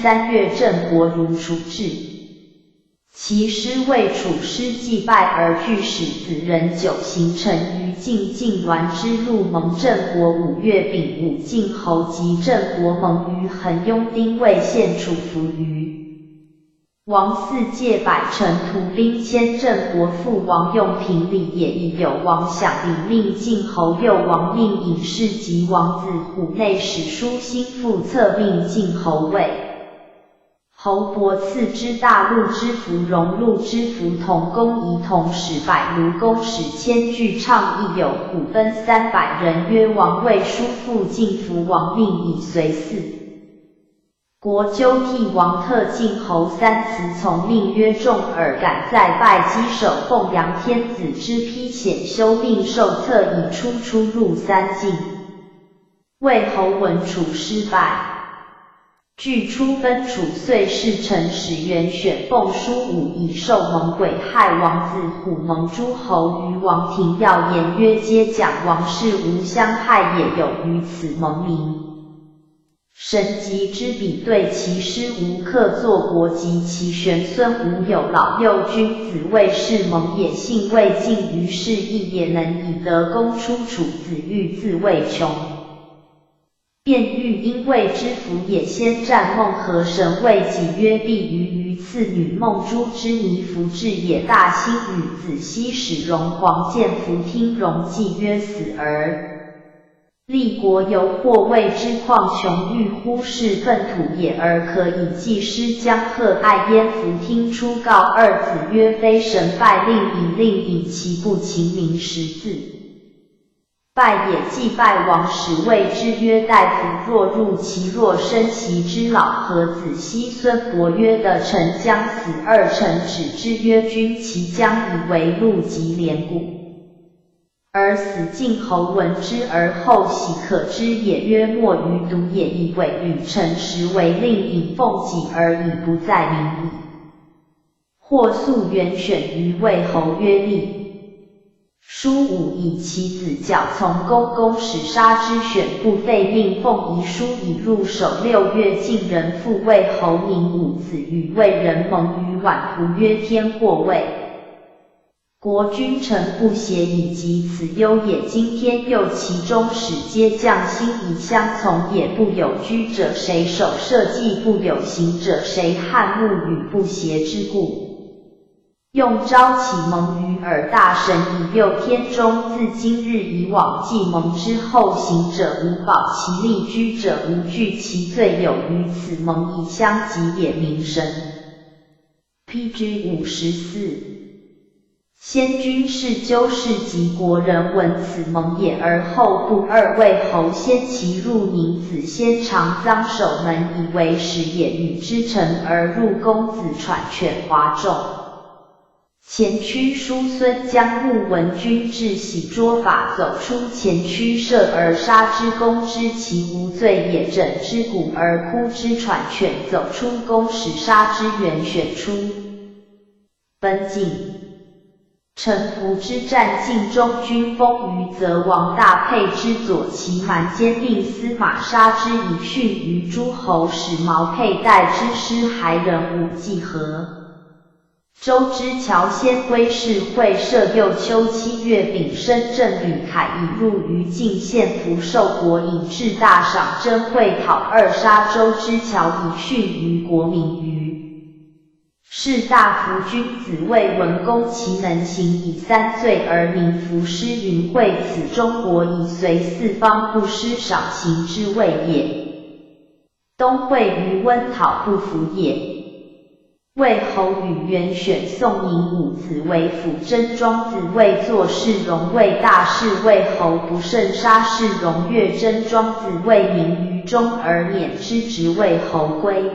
3月，郑国如处置。其师为楚师祭拜而据使子人9行程于晋晋栾之路盟郑国5月丙午晋侯及郑国盟于衡雍丁未县楚服于。王嗣借百乘图兵迁郑国父王用平里也，亦有王享领命晋侯右王命尹氏及王子虎内史书心腹策命晋侯位。侯伯赐之大陆之服荣禄之服同公仪同使百卢公使千具倡议有虎贲300人，曰王位叔父晋服王命以随嗣。国纠替王特晋侯3辞从命曰重耳敢在拜稽首奉阳天子之披显修命受册以出入3境。魏侯闻楚失败。据出分楚遂事臣使元选奉书武以受蒙癸害王子虎蒙诸侯于王庭要言曰：皆讲王室无相害，也有于此蒙名。神级之比对其师无克作国及其玄孙无有老幼君子为是蒙也，幸未尽于是亦也能以得功出楚子欲自谓穷。便欲因为之福也，先战孟和神谓己曰：必于次女孟珠之尼服至也。大兴与子西使荣皇见服听荣计曰：死而立国犹或谓之况穷欲乎是粪土也，而可以继师将贺爱焉。服听出告二子曰：非神拜令尹其不勤明10字。拜也，既拜王使谓之曰：大夫若入其若生其之老何子西孙伯曰：的臣将死。二臣指之曰：君其将以为禄及连骨。而死晋侯闻之而后喜，可知也。曰：莫于独也，以为吕臣实为令尹奉己而已不在民矣。或素元选于魏侯曰：立。叔武以其子矫从公使杀之，选不废命奉遗书以入手。6月，晋人复魏侯名武子与魏人盟于宛胡曰：天或魏国君臣不协，以及此忧也。今天又其中使皆将心以相从也，不有居者谁守社稷，不有行者谁汉睦与不协之故。用朝启蒙于耳，大神以6天中，自今日以往，既蒙之后，行者无保其立，居者无惧其罪，有于此蒙以相及也。名神。PG 54。先君是纠氏及国人闻此蒙也，而后不2魏侯先其入宁子，先尝臧守门以为始也，与之臣而入公子喘犬华众。前驱叔孙将穆闻君至，喜捉法走出前驱射而杀之，公知其无罪也，枕之骨而哭之。喘犬走出公使杀之，元选出奔晋。臣服之战，晋中军封于则王，大沛之左骑蛮兼并司马杀之，以训于诸侯。使毛佩带之师还人武季和。周之乔先归士会设右秋7月丙申，郑吕凯已入于晋献服受国引至大赏，征会讨2杀周之乔，以训于国民于。士大夫君子谓文公其能行以3岁而民服师云会，此中国以随四方不施赏行之谓也。东会于温讨不服也。魏侯与元选宋宁武子为辅真庄子为作事荣为大事，魏侯不胜杀事荣，越真庄子为名于中而免之，职魏侯归。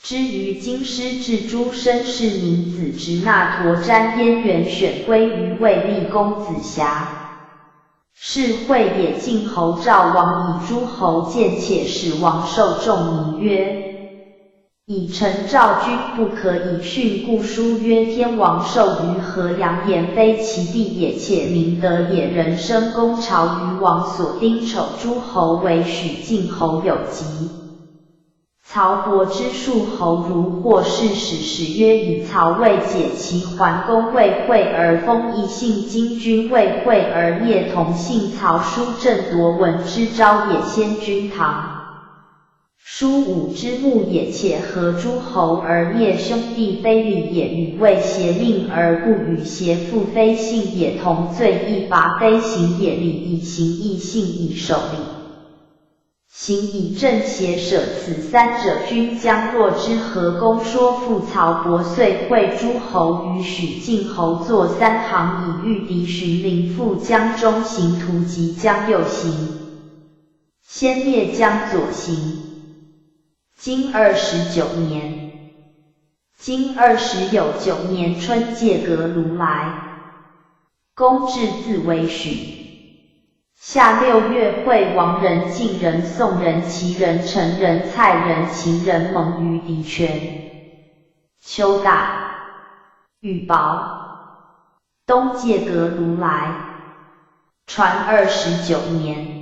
之于京师至诸身是名子直那陀瞻燕元选归于魏立公子瑕。是会也，晋侯赵王以诸侯见且，使王受众民曰：以臣赵君不可以训，故书曰：天王授于河阳，言非其地也，且明德也。人生公朝于王所丁丑诸侯为许，晋侯有疾。曹伯之庶侯如或是使曰以曹魏解其桓公魏惠而封异姓金君魏惠而灭同姓曹叔正夺文之昭也先君唐。叔武之穆也且合诸侯而灭兄弟非礼也与魏邪命而不与邪父非信也同罪亦拔非行也礼以行义信以守礼。行以正邪舍此三者均将若之何公说复曹伯遂会诸侯与许晋侯作三行以御敌寻陵复江中行图及江右行。先灭江左行。经29年，经29年春借革卢来，公至自为许。夏6月，会王人、晋人、宋人、齐人、陈人、蔡人、秦人盟于狄泉。秋大，雨薄，冬借革卢来。传29年。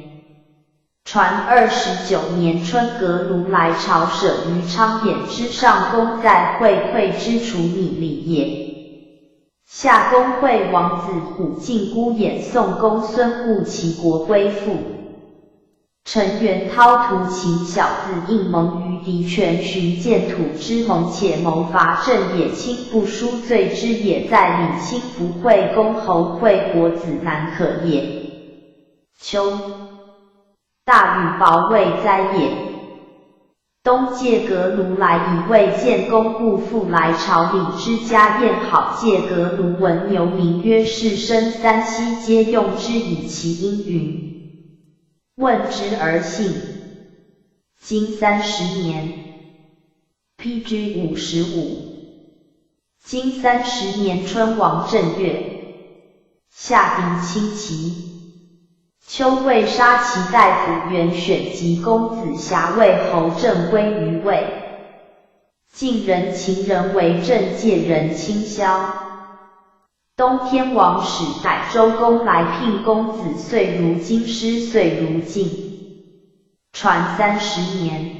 传29年春，革卢来朝舍于昌衍之上，公在会之楚米里也。夏公会王子虎晋姑衍宋公孙护齐国归附。陈元涛图秦小子应盟于狄泉，寻见土之盟，且谋伐郑也。卿不书罪之也，在领卿不会公侯会国子难可也。秋大禹雹未灾也。冬借革卢来，以为建公故复来朝礼之家宴好，借革卢闻牛名曰士绅三溪，皆用之以其音云。问之而信。经30年。PG 55。经30年春，王正月，夏丙亲齐。秋未杀其大夫元选及公子瑕魏侯正归于魏。晋人、秦人为郑介人倾销。冬天，王使乃周公来聘公子遂如京师，遂如晋。传30年。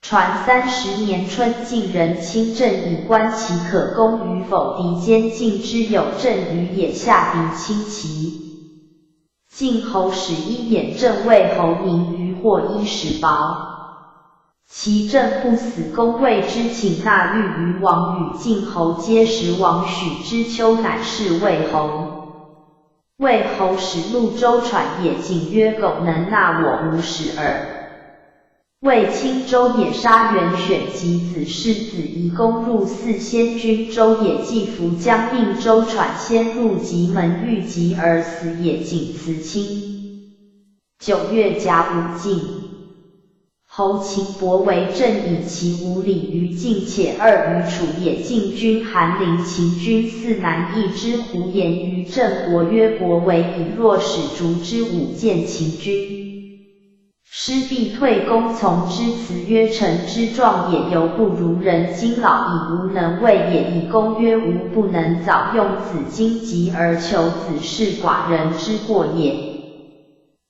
传30年春，晋人亲郑以观其可攻与否，敌间晋之有郑于也，下敌亲齐。晋侯使一眼郑魏侯名于或衣食薄。其郑不死，公谓之，请纳律于王，与晋侯皆食。王许之，秋乃是魏侯。魏侯使陆周喘也，景曰：苟能纳我，无使耳。魏青州也，杀元选及子世子夷，攻入四先君。周也既服，将命周喘先入棘门，遇疾而死也。景辞亲。9月甲午，晋侯秦伯为郑，以其无礼于晋，且二于楚也。晋君韩陵秦君四南邑之胡言于郑伯曰：伯为以若使逐之武见秦君。师必退，公从之，辞曰：臣之壮也，犹不如人。今老以无能为也。以公曰：吾不能早用子荆棘而求子，是寡人之过也。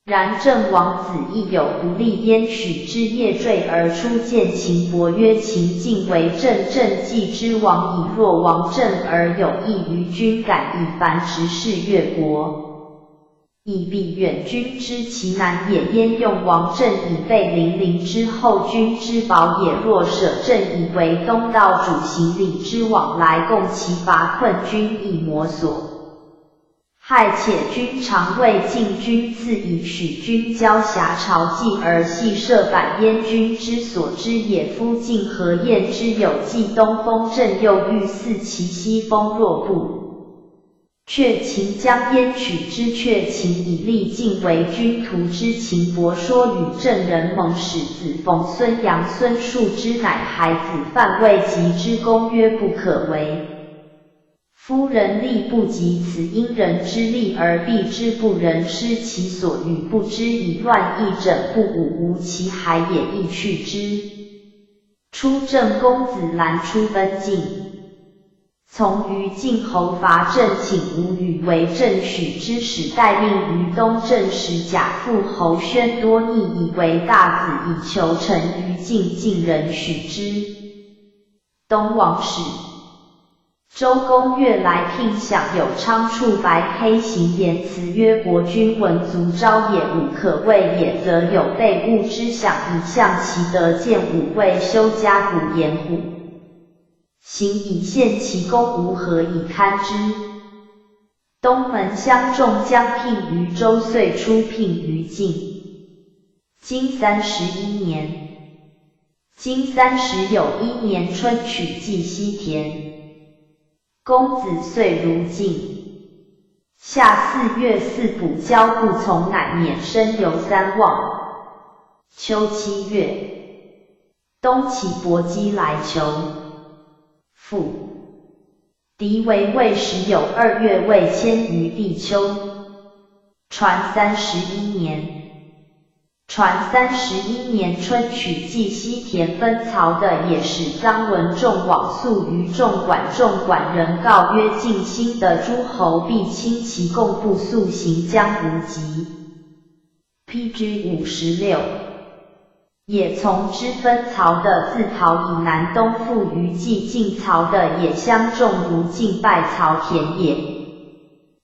然郑王子亦有不利焉。许之夜坠而出，见秦伯曰：秦晋为郑，郑既之王，以若王郑而有益于君，敢以凡执事越国。以必远君之其难也，焉用王郑以备零陵之后，君之宝也。若舍郑以为东道主，行礼之往来，共其伐困君，以摩所害。且君常谓晋君赐以许君交瑕朝祭，而系设板焉，君之所知也。夫晋何晏之有继东风，郑又欲祀其西风，若不却秦，将焉取之？却秦以立晋为君，图之。秦伯说与郑人盟，使子冯孙杨孙树之，乃孩子范未及之，公曰：不可为。夫人力不及此，因人之力而避之不仁，失其所与，不知以乱义整不武，无其孩也，亦去之。初，郑公子兰出奔晋。从于晋侯伐郑，请吴语为郑许之使，待命于东郑时，假父侯宣多逆，以为大子，以求成于晋。晋人许之。东王时，周公越来聘享有昌处白黑行言辞曰：国君闻足招也，吾可谓也，则有备物之享，以向其德，见吾未修家古言乎？行以献其功，吾何以堪之？东门相仲将聘于周，遂出聘于晋。经31年，经31年春，取季西田。公子遂如晋。夏4月4补交不从，乃免身游3望。秋7月，东起伯姬来求。父狄为魏时有2月，魏迁于地丘。传31年春，取季西田，分曹的也，使臧文仲往诉于仲管。仲管人告曰：晋兴的诸侯必亲其贡部，速行将无极。PG 56。也从之，分曹的自陶以南东附于冀，晋曹的也相仲如晋败曹田也。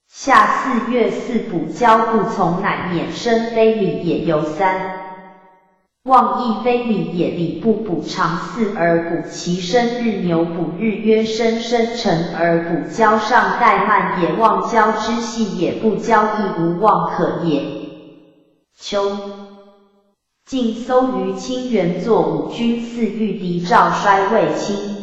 夏4月4补交不从，乃免身非礼也，由3望亦非礼也。礼不补常4而补其生日，牛补日曰生辰而补交，上代慢也。望交之细也，不交亦无望可也。秋，晋搜于清源，作武军4御敌，赵衰魏清。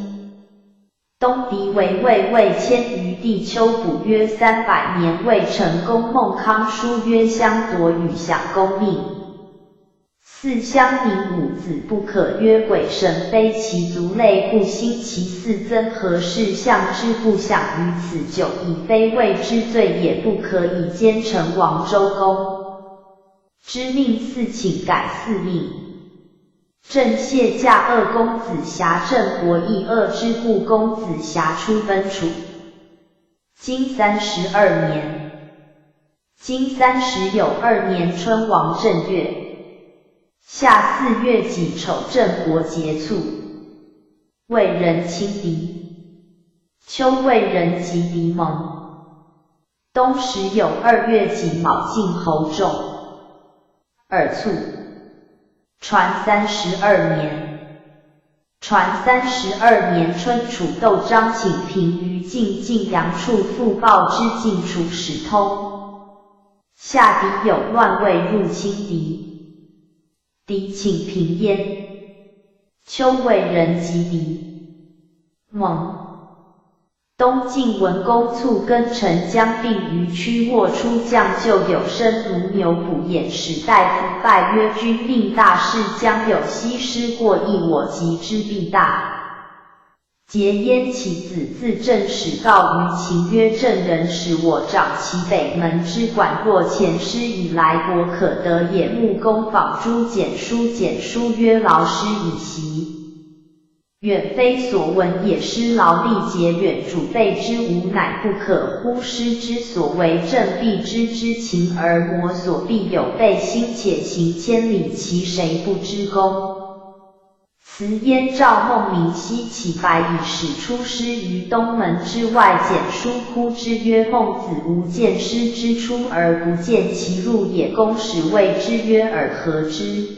东狄为魏迁于地丘，补约300年，未成功。孟康书曰：相夺与享公命。4相宁五子不可，曰鬼神非其族类，不兴其嗣曾何事？相之不享于此久，已非魏之罪也，不可以兼成王。周公之命4请改4命。郑谢驾2公子瑕，郑伯益2之故，公子瑕出分楚。经32年，经32年春，王正月。夏4月己丑，郑伯结卒。魏人轻敌。秋，魏人及敌盟。冬时有2月己卯，晋侯仲2卒。传32年。传32年春，楚窦章请平于晋，晋阳处复报之，晋楚始通。夏狄有乱，未入侵狄。狄请平焉。秋，魏人及狄。蒙。东晋文公促更陈将并于曲沃，出将就有生如牛补偃，使大夫拜曰：君令大事，将有西施过，亦我及之必大。桀焉其子自郑，使告于秦曰：郑人使我掌其北门之管，若遣师以来，国可得也。穆公访诸简书，简书曰：劳师以袭，远非所闻也。师劳力竭，远主备之无，乃不可乎？师之所为，正必知之情，而魔所必有备心，且行千里，其谁不知功？辞燕赵孟明西起白，以使出师于东门之外。简书哭之曰：孟子无见师之出，而不见其入也。公使谓之曰：尔何之？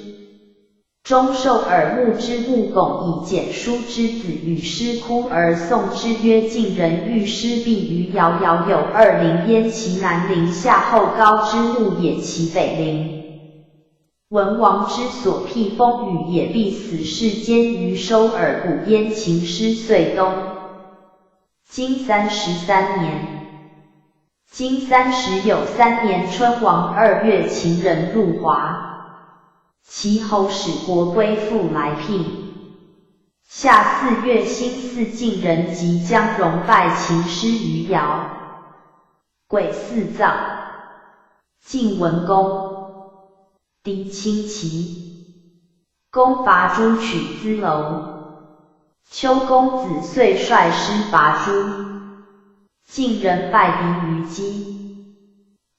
中受耳目之。穆拱以简书之子与师哭，而颂之曰：晋人欲师必于遥遥有2陵，焉其南陵夏后高之墓也，其北陵文王之所辟风雨也，必死士坚于收耳古焉。秦师遂东。经33年。经33春，王2月，秦人入华。齐侯使国归附来聘。夏4月辛巳，晋人及将戎败秦师于尧。癸巳葬。晋文公。狄亲齐。公伐诸，取资楼。丘公子遂率师伐诸。晋人败敌于畿。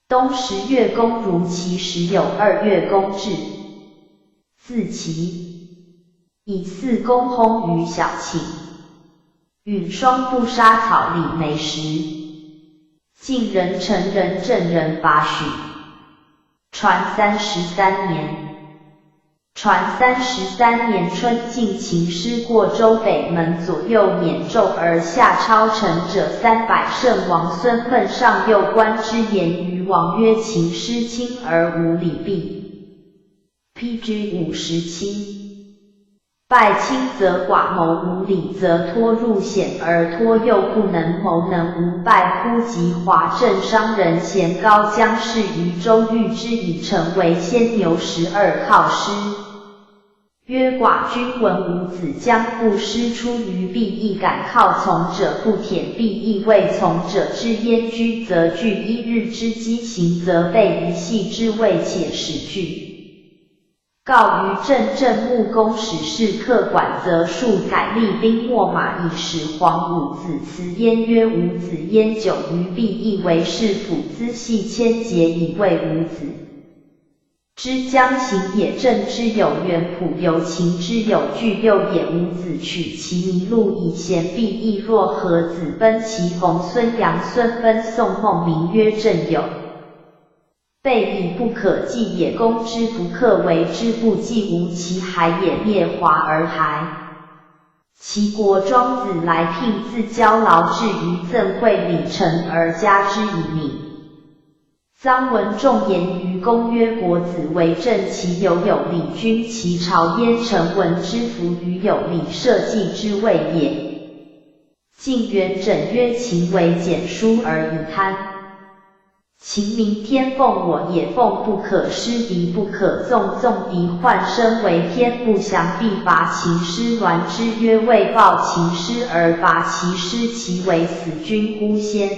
冬10月攻如其时有2月攻至。自齐，以4攻轰于小庆。允双不杀草李梅石。晋人陈人郑人拔许。传33年。传33年春，晋秦师过州北门，左右免胄而下超城者300胜。王孙奋上右官之言于王曰：秦师轻而无礼毕。PG 57。败轻则寡谋，无礼则脱入险，而脱又不能谋，能无败乎？及华镇商人贤高将士于州，欲之以成为先牛12犒师。曰：寡君闻伍子将不师出于必亦，敢靠从者不舔，必亦未从者之焉居，则据1日之机行，则备一系之谓且使据。告于郑穆公使事客馆，则数载厉兵秣马，以使皇伍子辞焉。曰：伍子焉久于必亦，为士府资系千节，以慰伍子之将行也。郑之有元朴，有秦之有据，又也。伍子取其麋鹿以贤，必亦若何子奔其逢孙阳，孙奔宋孟，名曰郑有。备以不可计也，攻之不克，为之不计，无其海也，灭华而还。齐国庄子来聘，自交劳，至于赠会礼臣，而加之以名。臧文仲言于公曰：国子为政，其有礼君，其朝焉臣闻之服于有礼，社稷之谓也。晋元稹曰：秦为简书而以贪。秦明天奉我也，奉不可失，敌不可纵，纵敌患身为天不祥，必伐秦师。栾之曰：为报秦师而伐其师，其为死君乎先？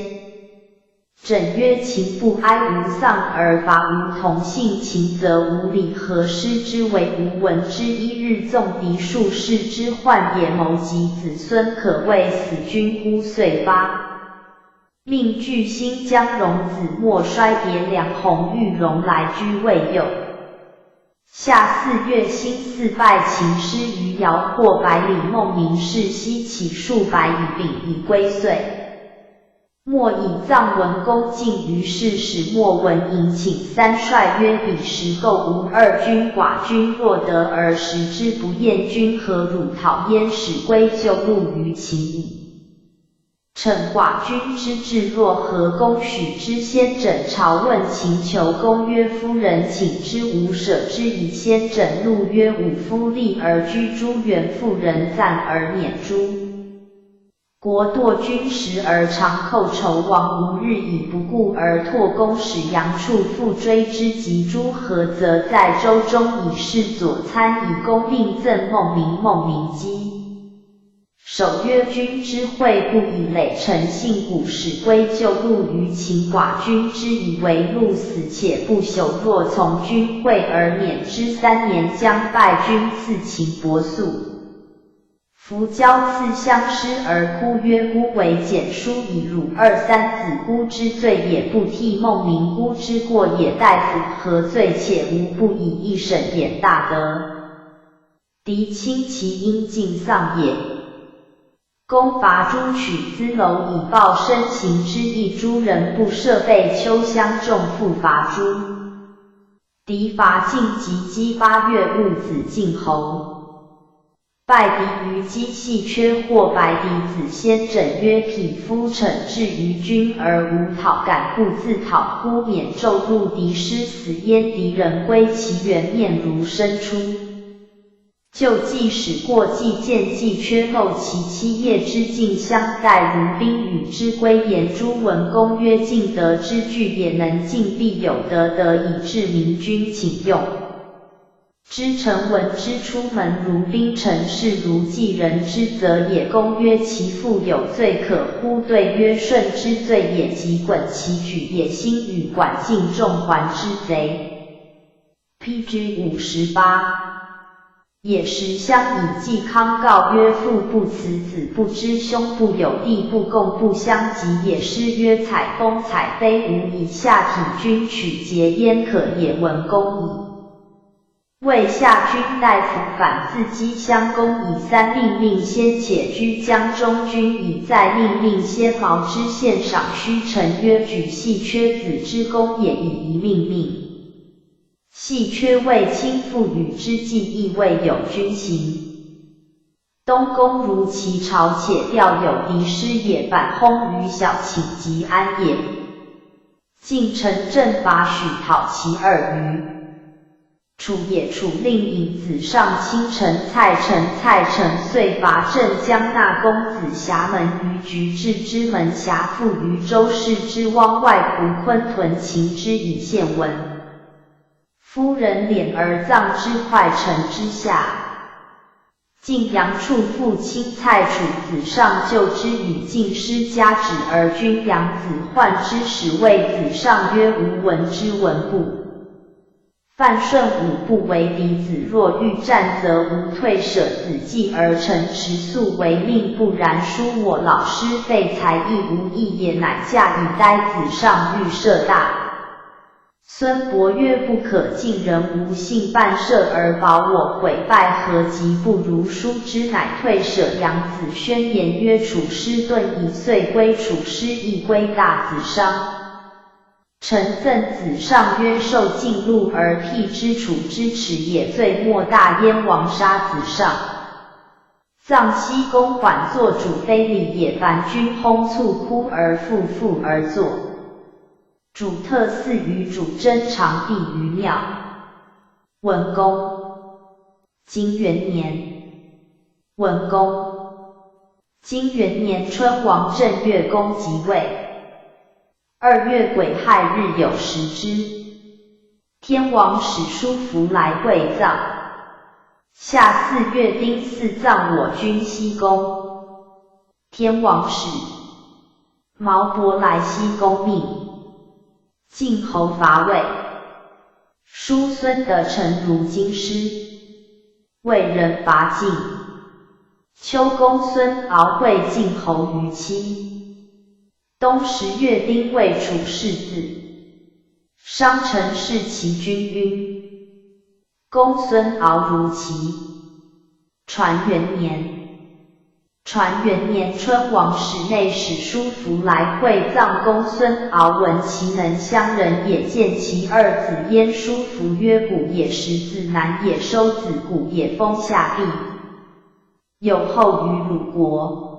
稹曰：秦不哀无丧而伐吾同姓，秦则无礼，何师之为？吾闻之1日纵敌数世之患也，谋及子孙，可谓死君乎？遂发命巨星将戎子莫衰别两红玉龙来居魏右。夏4月辛巳，败秦师于遥，获百里。孟明氏西起数百以丙以归遂。莫以臧文恭敬于是，使莫文迎请三帅曰：彼时构无2君，寡君若得而食之不厌，君何辱讨燕，使归就入于秦矣。臣寡君之志若何？公许之。先轸朝问秦，求公曰：夫人请之，吾舍之以。先轸怒曰：吾夫立而居诸原，妇人赞而免诸。国堕君时而常寇仇，王无日以不顾而拓公，使杨处复追之，及诸何则在州中以示左参，以公令赠孟明。孟明击守曰：君之惠不以累，臣信古使归就入于秦，寡君之以为戮死，且不朽。若从君惠而免之，3年将败君，赐秦伯宿。夫交次相师而哭曰：孤为简书，以辱2、3子，孤之罪也，不替孟明，孤之过也。大夫何罪？且无不以一审典大德。敌亲其因尽丧也。公伐诸取资楼，以报深情之意。诸人不设备秋相众，复伐诸。敌伐晋及击8月，戊子晋侯。败敌于畿，系缺获白狄子。先轸曰：匹夫惩治于君而无讨，敢不自讨乎？免胄入敌师，死焉。敌人归其原，面如生出。就计使过计，见计缺漏其妻业之境，相待如宾，与之归言。诸文公曰：晋德之具也，能进必有德，得以治民，君请用之。臣闻之，出门如宾，臣事如济人之责也。公曰：其父有罪可乎？对曰：舜之罪也，即滚其举也，兴与管敬众还之贼。PG 58。也时相以季康告曰：父不辞，子不知，兄不友，弟不共，不相及也。诗曰：采风采飞，无以下体君取节焉可也。文公矣。谓下君大夫反自击襄公以三，令先且居江中，君以在，令先毛之献赏须臣曰：举系缺子之功也，以一命。系缺谓亲父与之计，亦未有君行。东宫如其朝，且调有敌师也，反轰于小寝及安也。晋臣郑伐许讨其二余。楚也，楚令尹子上卿陈蔡臣遂伐郑，将纳公子峡门于局，至之门峡，复于周氏之汪外蒲昆屯秦之以献文。夫人敛而葬之坏臣之下。晋阳处父亲蔡楚子上救之，与晋师加止，而君养子患之，使谓子上曰：吾闻之文不。范顺武不为敌，子若欲战，则无退舍，子继而臣持素为命，不然书我老师费才，亦无益也。乃驾以待子上，欲设大。孙伯曰：不可，晋人无信，半射而保我，毁败何及？不如书之。乃退舍。杨子宣言曰：楚师遁矣，遂归。楚师亦归大子商。臣赠子上曰：受晋禄而辟之，楚之耻也，罪莫大焉。王杀子上，葬西宫，缓作主，非礼也。凡君轰促哭而复而坐。主特祀于主真，常避于庙。文公。金元年。文公。金元年春，王正月公即位。2月癸亥日，有食之。天王使书符来会葬。夏4月丁巳，葬我君西宫。天王使毛伯来西宫命。晋侯伐魏。叔孙的臣如京师。魏人伐晋。秋公孙敖会晋侯于期。冬10月丁未，楚世子。商臣弑其君晕。公孙敖如其。传元年。传元年春，王使内史书符来会葬公孙敖，闻其能乡人也，见其二子焉。书符曰：古也，十子南也，收子古也，封下地。有后于鲁国。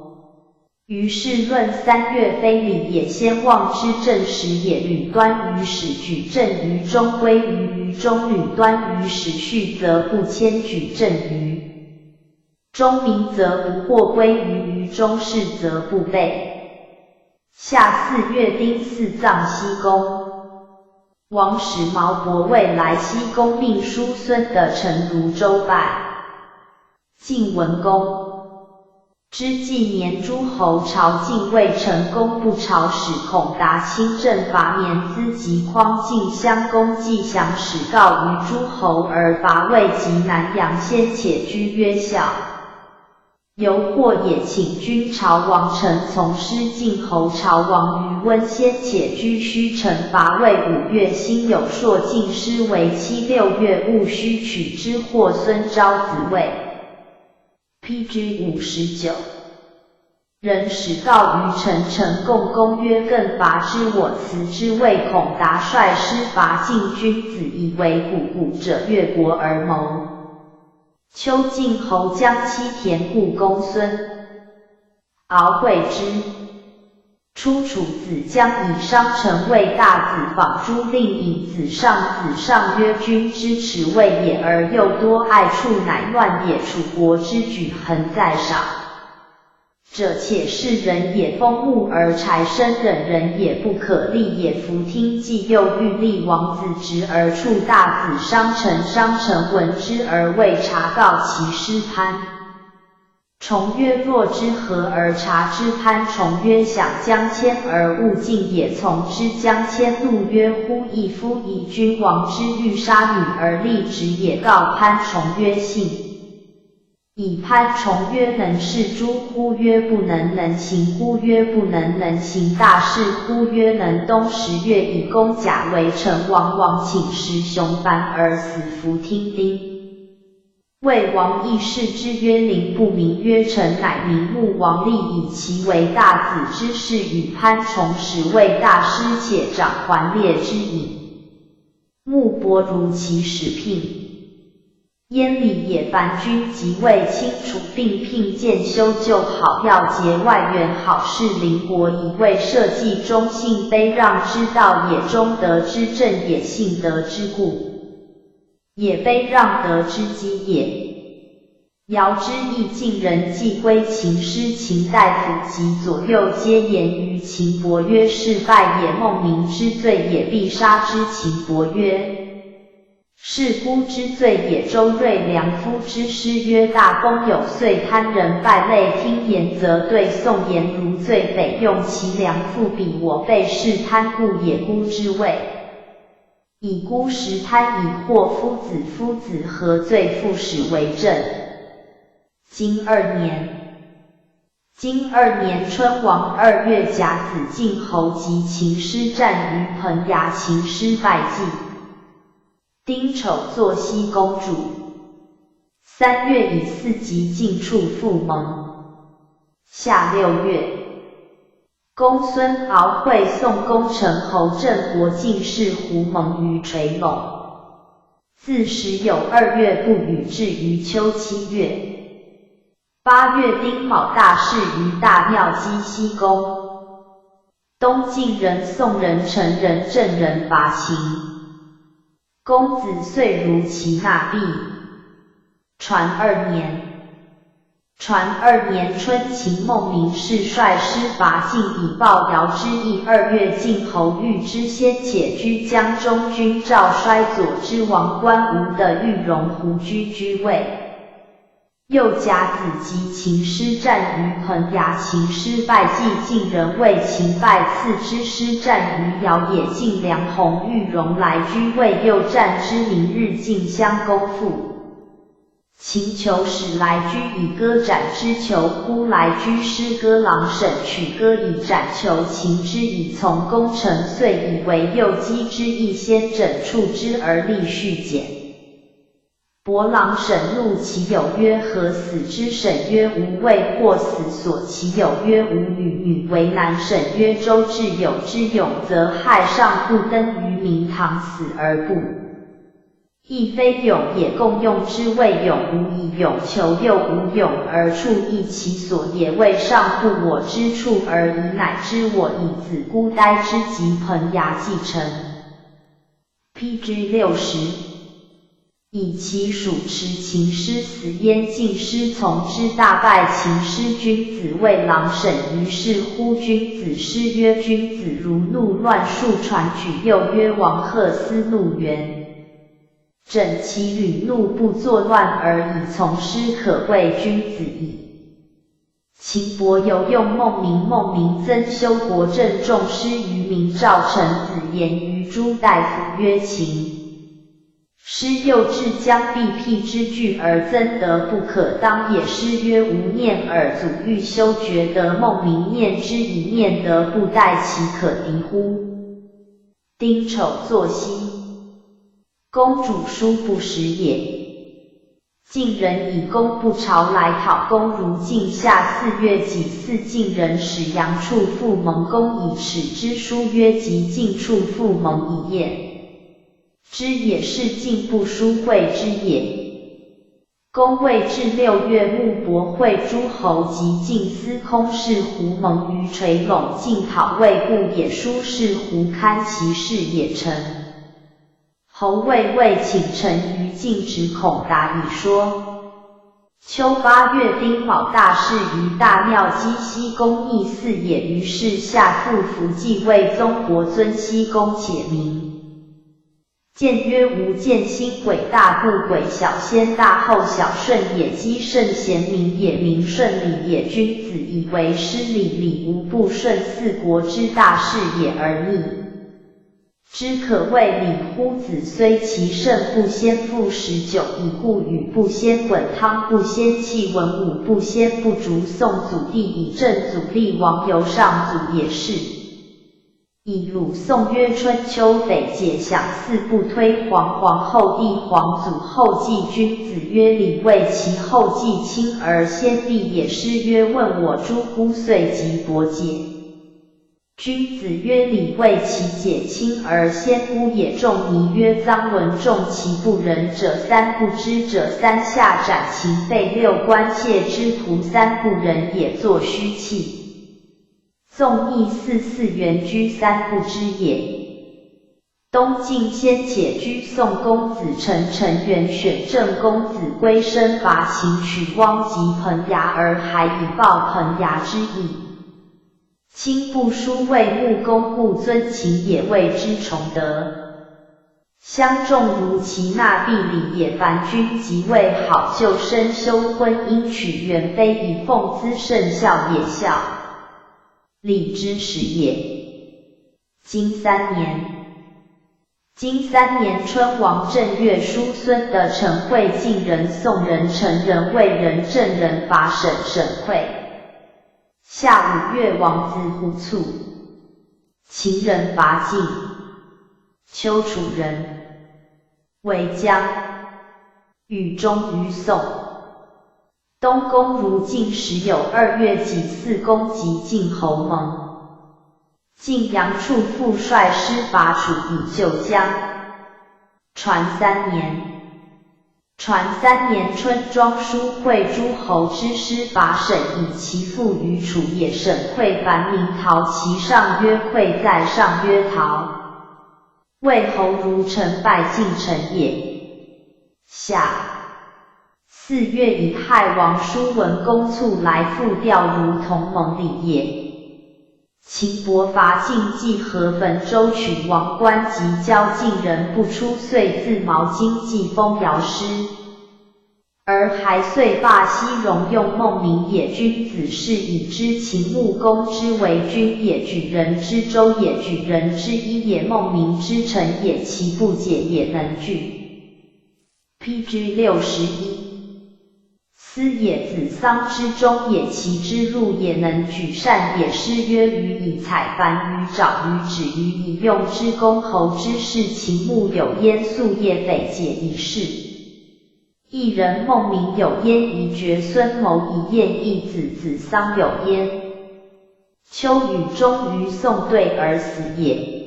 于是论3月，非礼也，先望之正时也。吕端于始，举正于中，归于中。吕端于始序，则不迁举正于中，明则不惑，归于中事，则不备。夏4月丁巳，葬西宫。王使毛伯未来西宫，命叔孙的臣如周拜。晋文公。之纪年，诸侯朝晋未成功，不朝使孔达亲政伐绵资及匡晋襄公季降，使告于诸侯而伐魏及南阳，先且居曰孝。犹或也，请君朝王臣从师晋侯朝王于温，先且居须臣伐魏。5月辛酉，朔晋师为期。6月戊戌，取之，或孙昭子位。PG 59。人使告于陈，陈共公曰：更伐之，我辞之。谓孔达率师伐晋，君子以为古者，越国而谋。秋晋侯将妻田固公孙敖会之。初，楚子将以商臣为大子访诸，令尹子上。子上曰：君之耻谓也，而又多爱处，乃乱也。楚国之举，恒在赏者，且是人也。风木而柴生，忍人也，不可立也。夫听既又欲立王子职而处大子商臣，商臣闻之而未察，告其师潘崇曰：若之何而察之？潘崇曰：想将迁而勿进也。从之将迁，怒曰：乎义夫以君王之欲杀女而立职也。告潘崇曰：信。以潘崇曰：能事诸乎？曰不能。能行乎？曰不能。能行大事乎？曰能。冬10月，以公贾为成王，王请师兄班而死，服听丁。魏王议事之，曰灵不明。曰臣乃明穆。王立以其为大子之事，与潘崇始为大师，且掌桓烈之隐。穆伯如其使聘。燕李也凡君即位，清除并聘建修旧好要节外援好事邻国，以为社稷忠信卑让之道也，忠德之正也，信德之故也，卑让德之基也。尧之义尽人既归秦师，秦大夫及左右皆言于秦伯曰：是败也。孟明之罪也，必杀之。秦伯曰：是孤之罪也。周瑞良夫之诗曰：大公有岁，贪人败类，听言则对。宋颜如罪，北用其良父比我辈，是贪故也。孤之谓以孤食贪，以祸夫子。夫子何罪？复始为政。金2年春王2月甲子，晋侯及秦师战于彭衙，秦师败绩。丁丑，坐西公主。3月，以4级进处复盟。夏6月，公孙敖会宋公陈侯郑国进士胡蒙于垂陇。自始有2月不雨，至于秋7月。8月丁卯，大事于大庙姬西宫。东晋人、宋人、陈人、郑人伐秦。公子遂如其纳币。传2年春，秦孟明氏率师伐晋，以报尧之役。2月，晋侯豫之先且居江中，君赵衰左之王官吴的玉荣胡居位。又甲子，及秦师战于彭衙，秦师败绩，晋人谓秦败。次之师战于尧也，晋梁鸿玉荣来居位。又战之，明日晋襄公复。秦求使来居以歌斩之，求呼来居师歌郎审取歌以斩，求秦之以从功臣，遂以为右击之意，先整处之而立续简。伯郎审怒其友曰：何死之？审曰：吾为或死所。其友曰：吾女为难。审曰：周至有之勇，则害上不登于明堂，死而不亦非勇也。共用之谓勇，无以勇求，又无勇而处亦其所也。谓上不我之处而已，乃知我以子孤呆之及彭衙继承。PG 60。以其属持秦师死，燕晋师从之，大败秦师。君子谓郎审于是乎？君子师曰：君子如怒乱数传举。又曰：王贺思怒源，整其旅，怒不作乱而已，从师可谓君子矣。秦伯有用孟明增修国政，重师于明赵。臣子言于诸大夫曰：秦师又至将必辟之惧，而增德不可当也。师曰：无念尔，祖欲修厥德。孟明念之以念德不殆，其可敌乎？丁丑，坐西公主，殊不实也。晋人以工部朝来讨公，如晋夏4月己巳，晋人使杨处复盟，公以耻之书曰：即晋处复盟，以验之也。是晋不书会之也。公未至6月，穆伯会诸侯及晋司空事胡蒙于垂陇，晋讨魏故也。书是胡堪其事也。臣侯未请臣于晋，只恐答以说。秋8月丁卯，大事于大庙姬西宫，亦祀也。于是下复服继位宗伯，尊西宫，且名见曰：无见心鬼，大不鬼，小先大后小顺也。姬圣贤明也，明顺礼也。君子以为失礼，礼无不顺，四国之大事也而逆之可谓礼乎？子虽其圣不先父19，以故语不先滚汤，不先弃文武，不先不逐宋祖弟，以正祖立王，由上祖也是。以鲁宋曰春秋匪解享四不推皇，皇后帝皇祖后继君子曰礼，为其后继亲而先帝也。诗曰问我诸乎？遂即伯解。君子曰礼，为其解亲而先乎也。仲尼曰臧文仲其不仁者三，不知者三，下斩秦废六，关切之徒三，不仁也，作虚器。纵逆44原居三，不知也。东晋先且居宋公子陈元选郑公子归身伐秦，取汪及彭衙，而还以报彭衙之意。亲不书为穆公，故尊秦也，谓之崇德。相重如其纳必礼也。凡君即位好，就生修婚姻，取元妃以奉资，甚孝也。孝，礼之始也。金3年春，王正月，叔孙的陈惠晋人、宋人、陈人、魏人、郑人伐沈惠。夏5月，王子胡卒。秦人伐晋。丘楚人。为将。禹忠于宋。东宫如晋时有2月己巳，攻击晋侯盟。晋阳处父率师伐楚，以救姜。传3年春，庄叔会诸侯之师伐沈，以其父于楚也。沈惠凡名陶，其上曰惠，在上曰陶。魏侯如成败晋臣也。夏4月，以害王叔文公卒来复调，如同盟礼也。秦伯伐晋，既合汾州，取王冠及交晋人不出，遂自毛荆济封尧师。而还遂罢西戎，用孟明也。君子是以知秦穆公之为君也，举人之周也，举人之一也，孟明之臣也，其不解也，能据。PG 61。斯也，子桑之中也，其之路也，能举善也。诗曰予以采，凡予爪，予止，予以用之。公侯之事，秦穆有焉，夙夜匪解以事。一人孟明有焉，夷绝孙谋以晏义子，子桑有焉。丘与终于宋对而死也。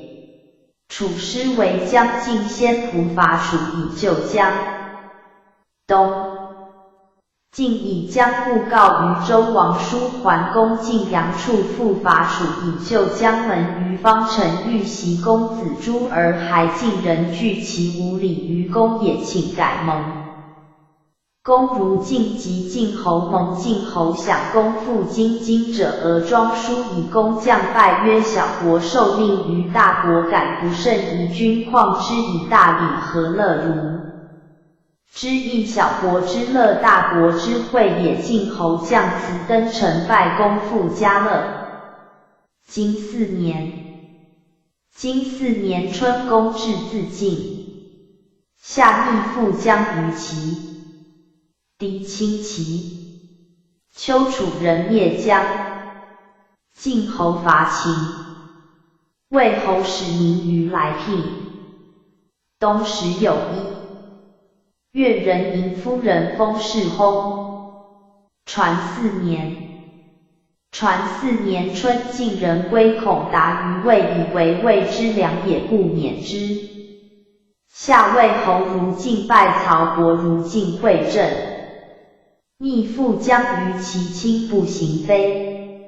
楚师为将进先仆伐楚，以救姜。冬，晋以姜故告于周王叔桓公晋阳处复伐楚，以救姜门。于方城欲袭公子朱，而还晋人惧其无礼于公也，请改盟。公如晋及晋侯盟，晋侯享公复京者，而庄叔以公将拜曰：小国受命于大国，敢不胜夷君？况之以大礼，何乐如？知亦小国之乐，大国之惠也。晋侯将辞登城，拜公复嘉乐。金4年春，公至自尽。夏逆复将于齐。敌侵齐。丘楚人灭姜。晋侯伐秦。魏侯使民于来聘。冬10有1。越人迎夫人封世薨。传4年春，晋人归孔达于魏，以为魏之良也，故免之。夏魏侯如晋拜曹伯如晋会郑。逆复将于其亲，不行非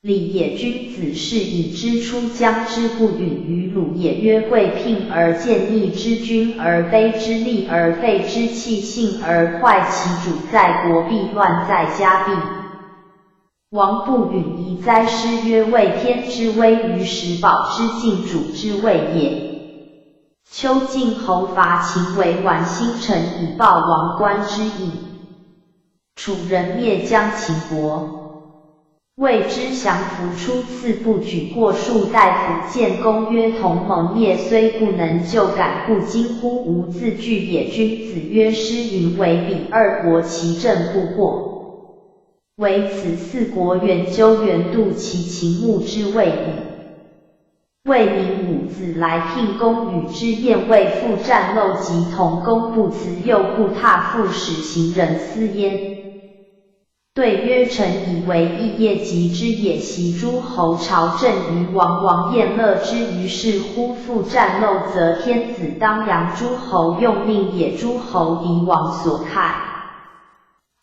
礼也。君子是以知出疆之不允于鲁也。曰贵聘而见逆之君，而卑之利，而废之器，信而坏其主，在国必乱，在家必王不允夷哉。诗曰为天之威，于时保之，晋主之谓也。丘晋侯伐秦，为玩新城，以报王冠之意。楚人灭姜，秦国。谓之降服初次不举过数代辅建公曰同盟业虽不能就感故今乎无自据也君子曰诗云为彼二国其政不过，为此四国远究远度其秦穆之谓矣。魏明武子来聘公与之宴未复战漏及同公不辞又不踏复使行人思焉。对曰臣以为异业及之也袭诸侯朝政于王宴乐之于是乎复战漏则天子当扬诸侯用命也诸侯敌王所慨。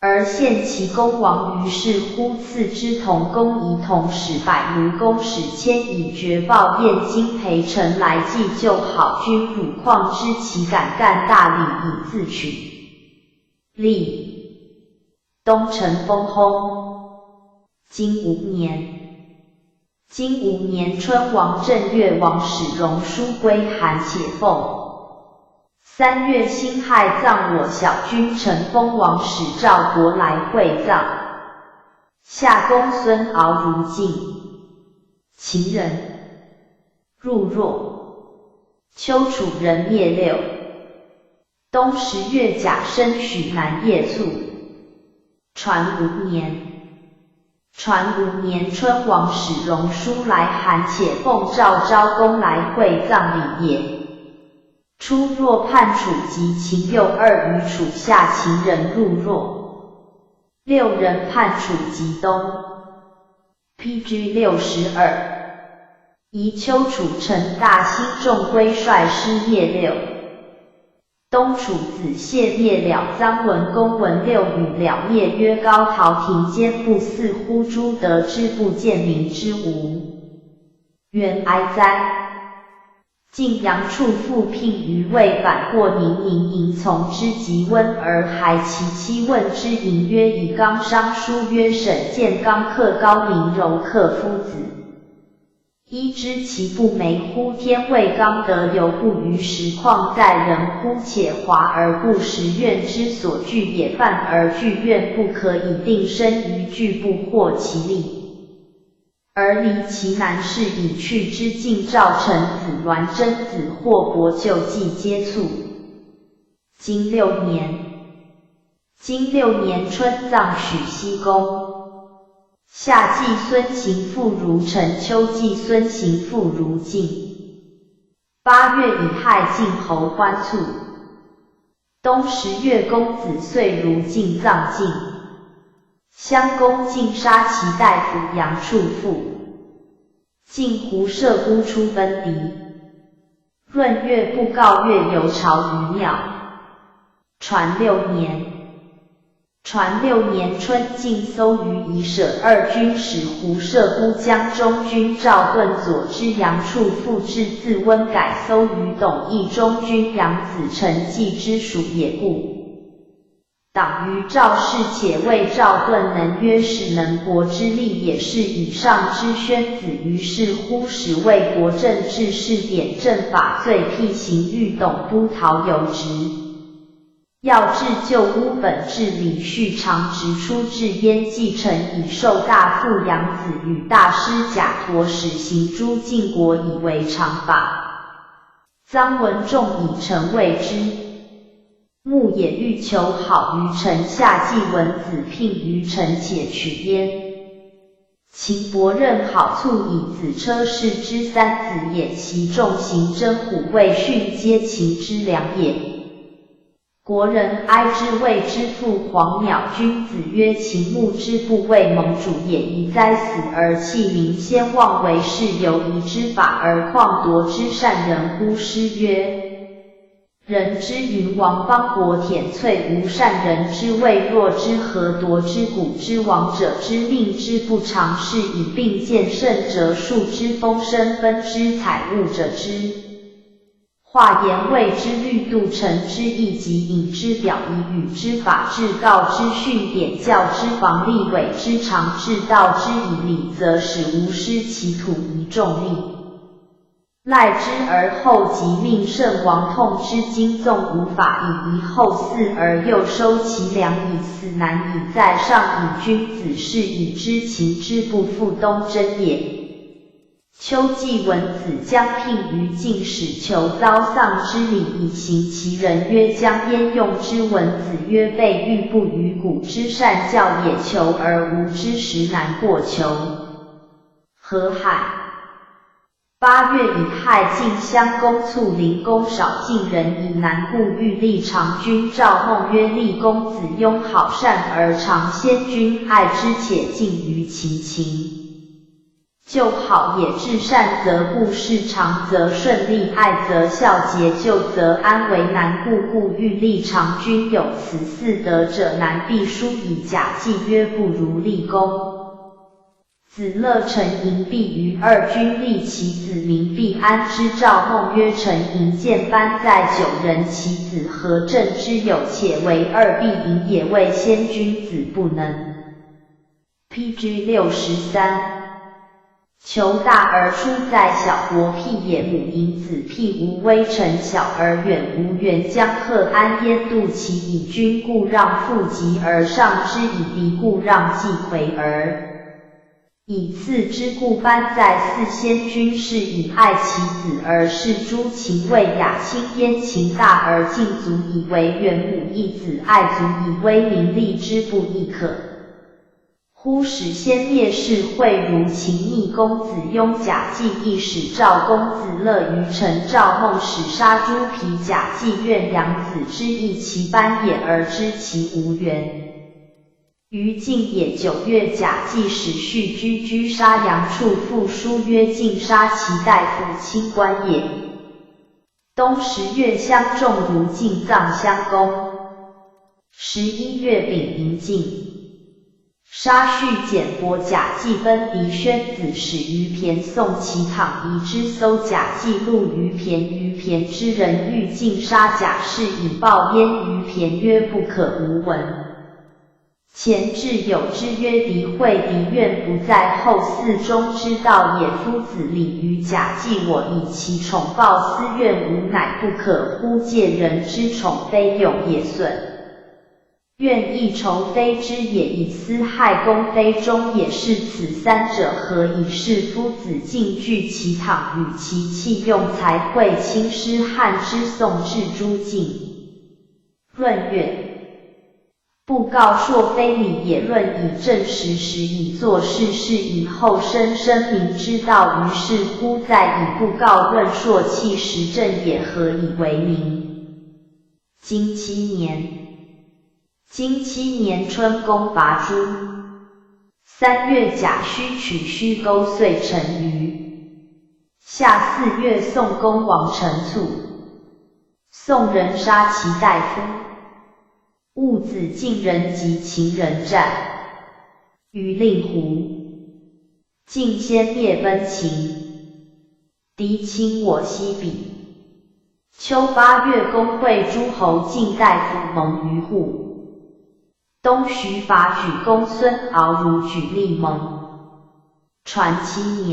而现其公王于是乎赐之同公以同使百卢公使迁以爵报燕京陪臣来祭救好君汝况知其敢干大礼以自取。立东陈封薨。金5年春，王正月，王使荣书归韩且奉。3月辛亥，葬我小君陈封王使赵国来会葬。夏公孙敖如晋，秦人，入若。丘楚人灭六。冬10月甲申，许南夜卒。传5年春，王使荣书来韩且奉召昭公来会葬礼也。初若叛楚及秦右2于楚下秦人入若。6人叛楚及东。PG 62。宜丘楚陈大兴众归率师灭六。东楚子谢灭了臧文公文六与了灭曰高陶庭坚不似乎诸得之不见民之无。原哀哉！晋阳处复聘于魏反过宁迎从之及温而还其妻问之迎曰以刚商书曰沈建刚克高明柔克夫子。一知其不美乎天未刚得犹不于实况在人乎且华而不实愿之所据也犯而据愿不可以定身于据不获其利。而离其难事以去之晋赵臣子栾真子或伯就计皆卒。金6年春，葬许西公。夏季孙行父如陈，秋季孙行父如晋。8月乙亥，晋侯欢卒。冬10月，公子遂如晋葬晋。襄公尽杀其大夫杨处父。晋胡射孤出分离。闰月，不告月游朝于庙。传6年春，晋搜于夷舍2军使胡射孤将中军赵盾佐之杨处父至自温改搜于董义中军杨子成计之属也故。党于赵氏，且谓赵盾能约使能国之力也是以上之宣子于是乎使为国政治事典正法罪辟刑欲董都逃有职。要治旧污本治理序常直出至燕继承以受大父杨子与大师贾陀使行诸晋国以为常法。臧文仲以臣谓之。穆也欲求好于臣，下季文子聘于臣且取焉。秦伯任好卒以子车氏之3子也，其众行征虎卫训皆秦之良也。国人哀之，谓之父黄邈君子曰：秦穆之不为盟主也，宜哉死而弃民，先望为是犹疑之法，而况夺之善人乎？诗曰：人之云王邦国恬瘁，无善人之谓弱之何夺之古之王者之命之不常是以并见胜者数之风声分之采物者之化言谓之律度臣之义及引之表仪与之法治告之训典教之防立委之常治道之以礼则使无失其土宜重利。赖之而后即命圣王痛之经纵无法以遗后嗣而又收其粮以死难以在上以君子是以知情之不复东征也。丘季文子将聘于晋使求遭丧之礼以行其人曰将焉用之文子曰备欲不于古之善教也求而无知时难过求。河海8月乙亥晋襄公卒灵公少晋人以南故欲立长君赵孟曰立公子雍好善而常先君爱之且敬于秦。就好也至善则不事长则顺利爱则孝节就则安为难故欲立长君有此四德者难必书以假计曰不如立公。子乐陈盈必于二君立其子民必安之赵孟曰陈盈见班在9人其子何正之有且为二必盈也谓先君子不能。PG 63求大而出在小国辟也母盈子辟无威臣小而远无援将克安焉度其以君故让父疾而上之以敌故让季魁而以次之故班在四先君是以爱其子而是诸秦谓雅亲焉秦大而敬足以为元母一子爱足以威名立之不亦可。忽使先灭世惠如秦逆公子雍假计亦使赵公子乐于陈赵孟使杀猪皮假计愿养子之意其班也而知其无缘。于晋也9月假计使续居杀杨处复书曰晋杀其大夫卿官也。冬10月相仲如晋葬襄公。11月丙寅晋杀续简伯假计奔狄宣子使于骈送其躺夷之搜假计录于骈之人欲尽杀假氏以报焉于骈曰不可无闻。前至有之曰狄惠狄愿不在后嗣中之道也夫子礼于假计我以其宠报私怨无乃不可乎借人之宠非勇也损。愿亦仇非之也以私害公非忠也是此三者何以是夫子尽据其躺与其器用才会亲师汉之宋至诸晋。论曰不告朔非礼也论以正实时以作事是以后生民之道于是乎在以不告论朔弃实正也何以为名。经7年春公伐诸。3月甲戌取虚沟遂成虞。夏4月宋公王陈卒。宋人杀其大夫。戊子晋人及秦人战。于令狐。晋先灭奔秦。敌侵我西鄙。秋8月公会诸侯晋大夫盟于户。冬徐伐举公孙敖如举立盟。传7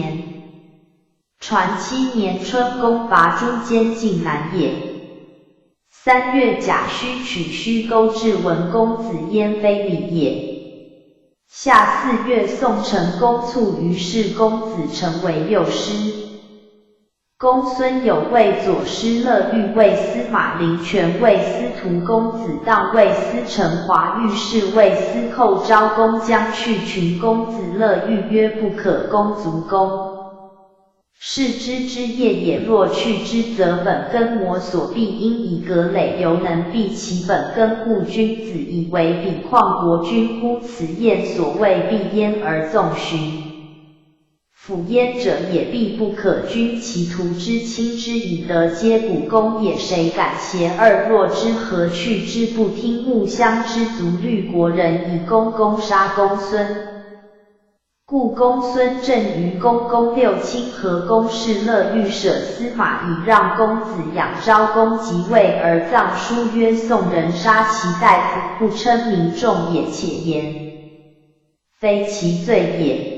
年春公伐诸兼晋南也。3月甲戌取虚沟至文公子燕非礼也。夏4月宋成公卒于是公子成为右师。公孙有为左师乐欲为司马林权为司徒公子当为司成华御史为司寇昭公将去群公子乐欲曰不可公卒公。是之之业也若去之则本根磨所必因以革累犹能避其本根故君子以为比况国君乎此业所谓避焉而纵循。辅焉者也必不可君其徒之亲之以德皆古公也谁敢邪二若之何去之不听穆襄之族虑国人以公杀公孙。故公孙正于公六亲和公室乐欲舍司马以让公子养昭公即位而葬书曰宋人杀其大夫不称民众也且言非其罪也。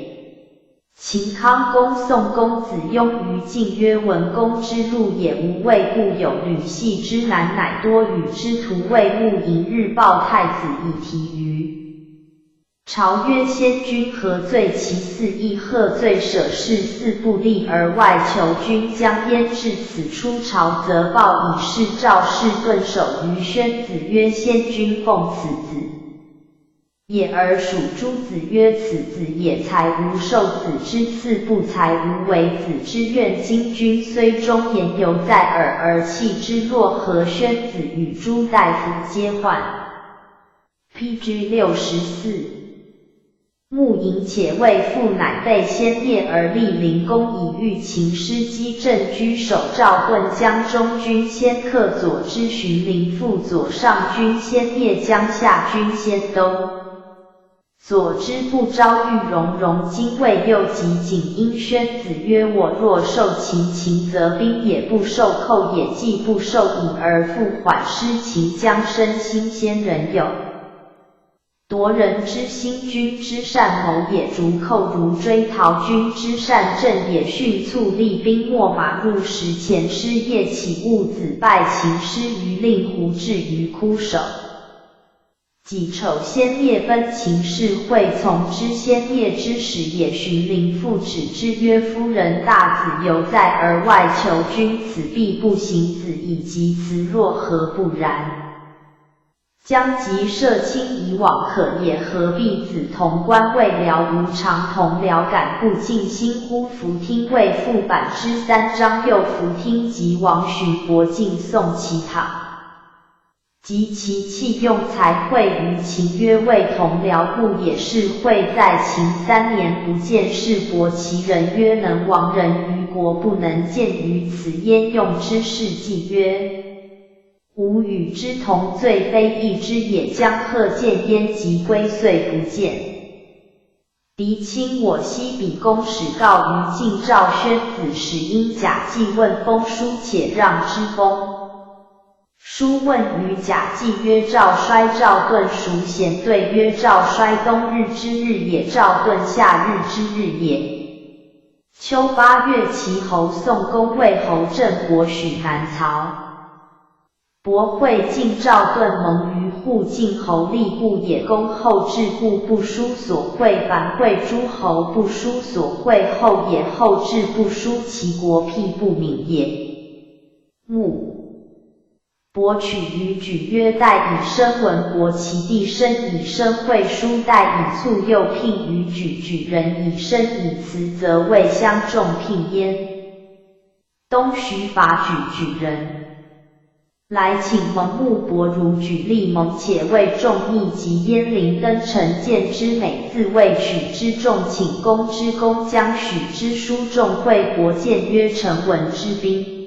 秦康公宋公子雍于晋曰：文公之路也无谓故有吕系之男，乃多与之徒为慕迎日报太子以提于朝曰：先君何罪其肆意贺罪舍事四不利而外求君将焉至此出朝则报以示赵氏顿首于宣子曰：先君奉此子也而属诸子曰：此子也才无受子之赐，不才无为子之愿。今君虽忠言犹在耳，而弃之若何？宣子与诸大夫皆患。PG 64。慕迎且未父，乃被先灭而立灵公，以御秦师击镇居守赵盾江中军先克左之荀林副左上军先灭江夏军先都。左之不招遇荣荣，今未又及景因宣子曰：我若受秦则兵也不受寇也，既不受引而复缓失秦将身心先人有夺人之心，君之善谋也；逐寇如追逃，君之善政也。迅速立兵秣马入石前，师夜起戊子败秦师于令狐，至于枯守。己丑先灭奔秦氏，会从之先灭之时也。荀林父止之曰：夫人大子犹在而外求君，此必不行子以及辞，若何不然？将及社亲以往可也，何必子同官未了，无常同僚感不尽心乎？夫听为副版之3章，又夫听及王荀伯进宋其堂。及其器用才会于秦曰：为同僚故也。是会在秦3年不见士伯，其人曰：能亡人于国，不能见于此，焉用之？事记曰：吾与之同罪，非义之也。将贺见焉及归，遂不见。狄亲我西比公使告于晋赵宣子，使因贾季问封书，且让之封。书问于贾季曰：赵衰赵盾孰贤？对曰：赵衰冬日之日也，赵盾夏日之日也。秋8月，齐侯宋公魏侯郑伯许南曹。伯会晋赵盾盟于户，晋侯立故也。公后至故不书所会，凡会诸侯不书所会后也。后至不书其国，辟不敏也。穆伯取于举曰：待以生文伯，其弟生以生会书，待以卒又聘于举，举人以生以辞，则未相重聘焉。东徐伐举人来请蒙穆伯如举立蒙，且为众议及燕陵登城，见之美，自谓许之众，请公之公将许之书众会伯见曰：臣闻之兵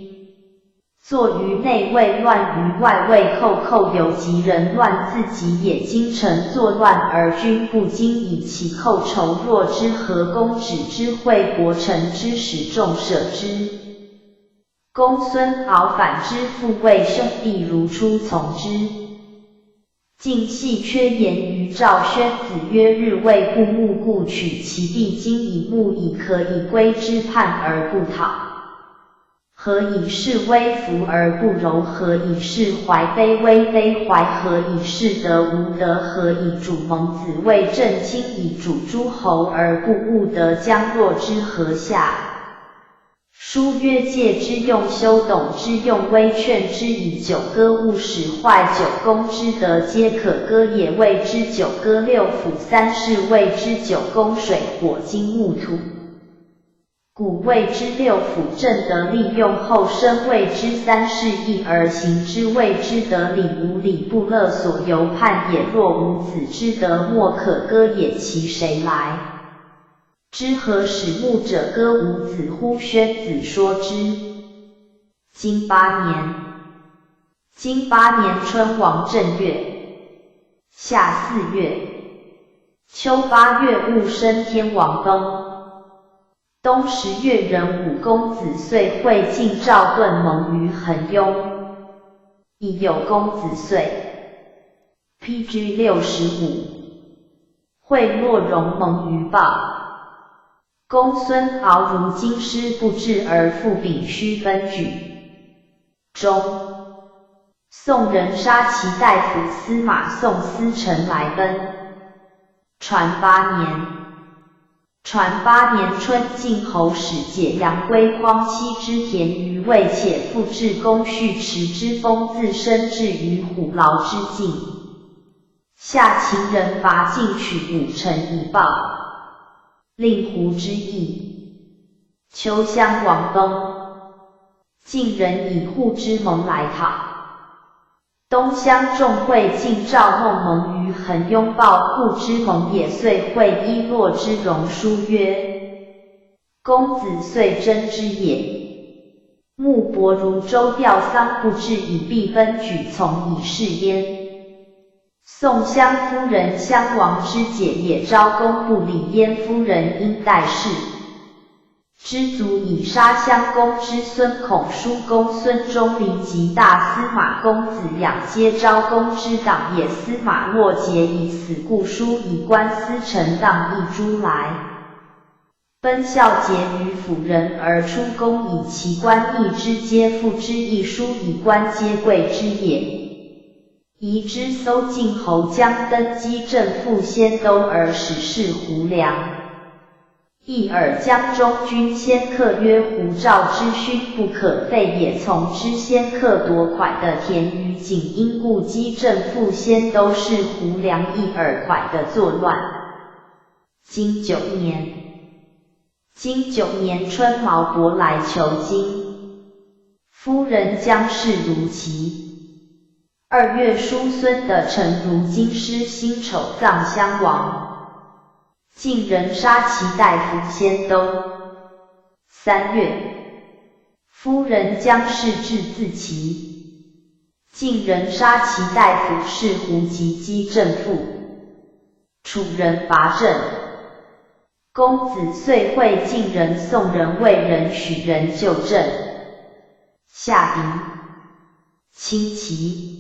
作于内，未乱于外，为寇有及人乱自己也。今臣作乱而君不惊，以其寇仇弱之，何公止之？会伯臣之使众舍之。公孙敖反之，父为兄弟如出从之。晋系缺言于赵宣子曰：日未不穆，故取其弟，今以穆以可以归之叛而不讨。何以是微服而不柔？何以是怀非微非怀？何以是德无德？何以主蒙子为正卿，以主诸侯而不务德？将若之何下？书曰：戒之用修，懂之用威，劝之以九歌，勿使坏。九公之德，皆可歌也。谓之九歌，六辅三事；谓之九公，水火金木土。故谓之六辅，正得利用后生；谓之三事，义而行之；谓之得理，无理不乐所由叛也。若无子之德，莫可歌也，其谁来？知何使牧者歌无子乎？宣子说之。金8年，金8年春，王正月，夏4月，秋8月戊申，天王崩。冬10月壬午，公子遂会晋赵盾盟于衡雍，亦有公子遂。PG 65。会洛戎盟于邲。公孙敖如京师不至而复秉须奔举。中，宋人杀其大夫司马宋思成来奔。传8年，传8年春，晋侯使解杨归匡妻之田于魏，且复至公续池之封，自身至于虎牢之境。下秦人伐晋，取5城以报。令狐之役。秋襄王东，晋人以护之盟来讨。东乡众会晋赵孟蒙于衡，拥抱护之盟也，遂会伊洛之荣书曰：公子遂真之也。穆伯如周吊丧不至，以必奔举，从以示焉。宋襄夫人襄王之姐也，昭公不理焉，夫人因代事。知足以杀襄公之孙孔叔公孙钟离及大司马公子养，皆昭公之党也。司马洛结以死，故书以官司臣当一诸来。奔孝节于辅仁而出宫，以其官逆之，皆附之，一书以官皆贵之也。宜之搜晋侯将登基，正复先都而使是胡梁。一尔江中军先客曰：胡赵之勋不可废也，从之先客夺蒯的田于景，因故击正复先都，是胡梁一尔蒯的作乱。经9年，经9年春，毛伯来求经，夫人将氏如其。2月，叔孙的臣如京师辛丑葬襄王。晋人杀其大夫先都。3月，夫人将氏至自齐。晋人杀其大夫是胡及击正父。楚人伐郑。公子遂会晋人、宋人、魏人、许人救郑。夏狄，侵齐。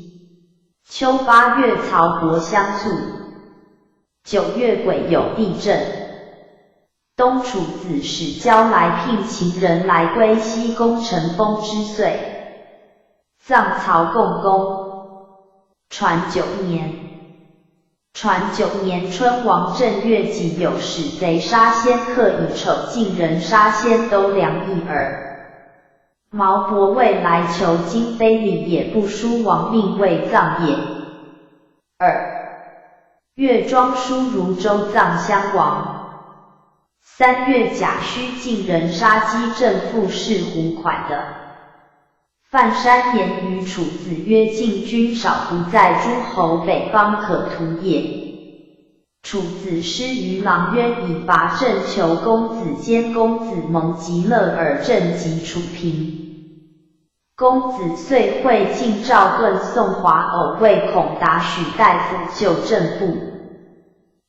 秋8月，曹伯相助。9月，癸酉地震。东楚子使交来聘秦人来归西宫城封之岁，葬曹共公。传9年，传9年春，王正月己酉，使贼杀先客以丑，晋人杀先都梁一耳。毛伯未来求经，非礼也，不书王命未葬也。2月，庄叔如州葬襄王。3月，甲戌，晋人杀姬正父是胡蒯的。范山言于楚子曰：晋军少，不在诸侯北方可图也。楚子师于郎渊，以伐郑，求公子兼公子蒙极乐，而郑即楚平。公子遂会晋赵盾、宋华偶，为孔达许大夫救郑父。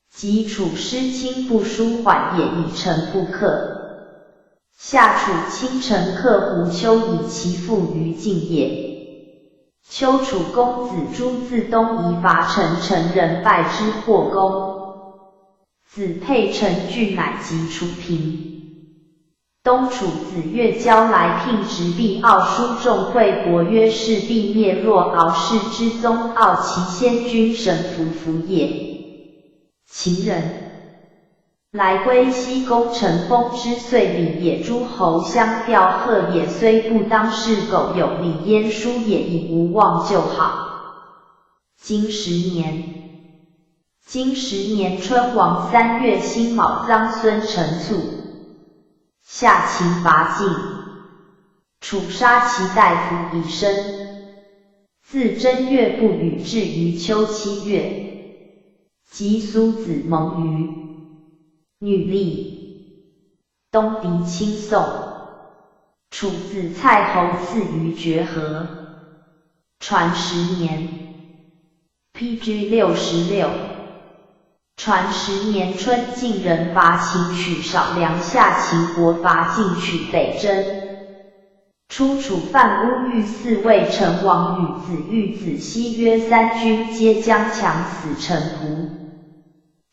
及楚师亲不舒缓也，以臣不克。夏楚卿臣克胡丘，以其父于晋也。丘楚公子朱自东夷伐陈，陈人败之，获功。子佩陈据乃及楚平。东楚子越交来聘直必傲书众会伯曰：是必灭若敖氏之宗，傲其先君神服服也。秦人来归西宫城封之岁，礼也，诸侯相吊贺也，虽不当是苟有礼焉，书也，以无忘就好。经10年，经10年春，王3月辛卯，臧孙承卒。夏秦伐晋，楚杀其大夫以生。自正月不雨，至于秋7月。及苏子蒙于女立。东狄亲宋。楚子蔡侯赐于绝河。传10年。PG 66。传10年春，晋人伐秦，取少梁，夏秦国伐晋，取北征。初，楚范乌欲嗣魏成王，与子玉子西约3军，皆将强死城濮。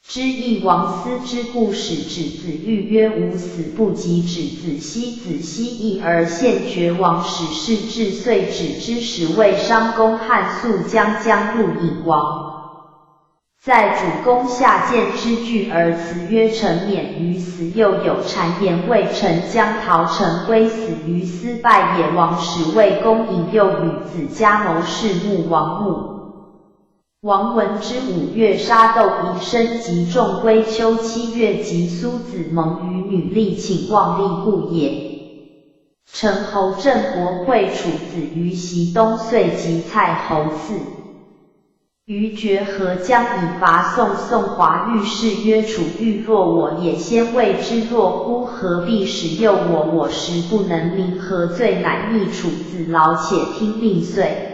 之义王思之故使子子欲曰吾死不及止子息，子息义而献绝王使事至岁止之时为商公汉肃将入隐王。在主公下见之句而辞曰臣免于死，又有谗言谓臣将逃城归死于斯败也。王使魏公引诱与子家谋弑穆王穆。王闻之5月杀窦宜生及仲归秋7月及苏子蒙与女力请望立故也。陈侯郑伯会楚子于袭东遂及蔡侯嗣。于决河将以伐宋，宋华御士曰：楚欲若我也，先谓之若乎？何必使诱我？我实不能明何罪，乃逆楚子劳且听令遂。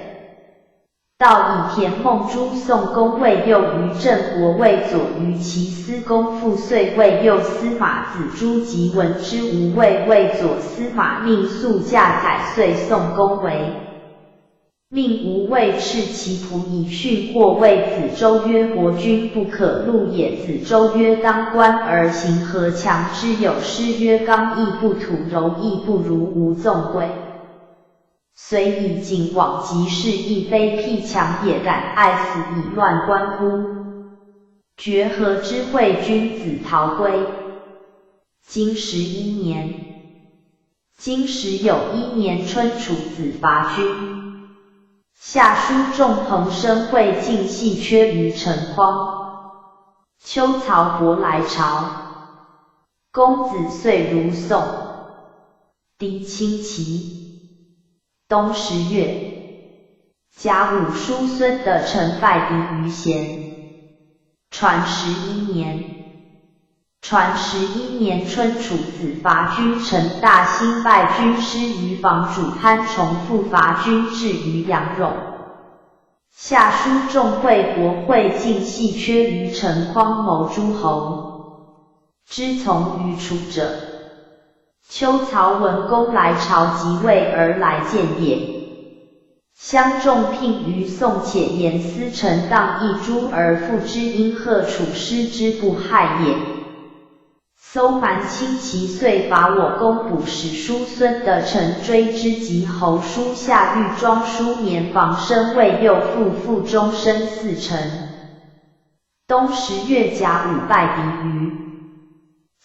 道以田孟诛宋公谓诱于郑国魏左于其司公父，遂谓诱司马子朱及闻之无畏，魏左司马命速驾载，遂宋公为。命无畏斥其仆以训或谓子周曰：国君不可入也。子周曰：当观而行，何强之有？诗曰：刚毅不土，柔亦不如无纵贵。虽以景往即是，亦非辟强也，敢爱死以乱官乎？决河之会君子逃归。经11年，经11年春，楚子伐军。下书仲彭生会尽系缺于城匡。秋曹伯来朝，公子遂如宋。丁清齐。冬10月，甲午叔孙的陈败敌于咸。传11年，传11年春，楚子伐军，陈大兴败军师于房主潘重复伐军至于阳戎。下书仲会国会尽系缺于城匡谋诸侯之从于楚者。秋曹文公来朝，即位而来见也。相仲聘于宋，且言司臣当一诛而复之，因贺楚师之不害也。搜蛮侵其遂伐我公，捕使叔孙的陈追之，及侯叔下狱庄书年房生为右父终身4臣。冬10月，甲午败敌于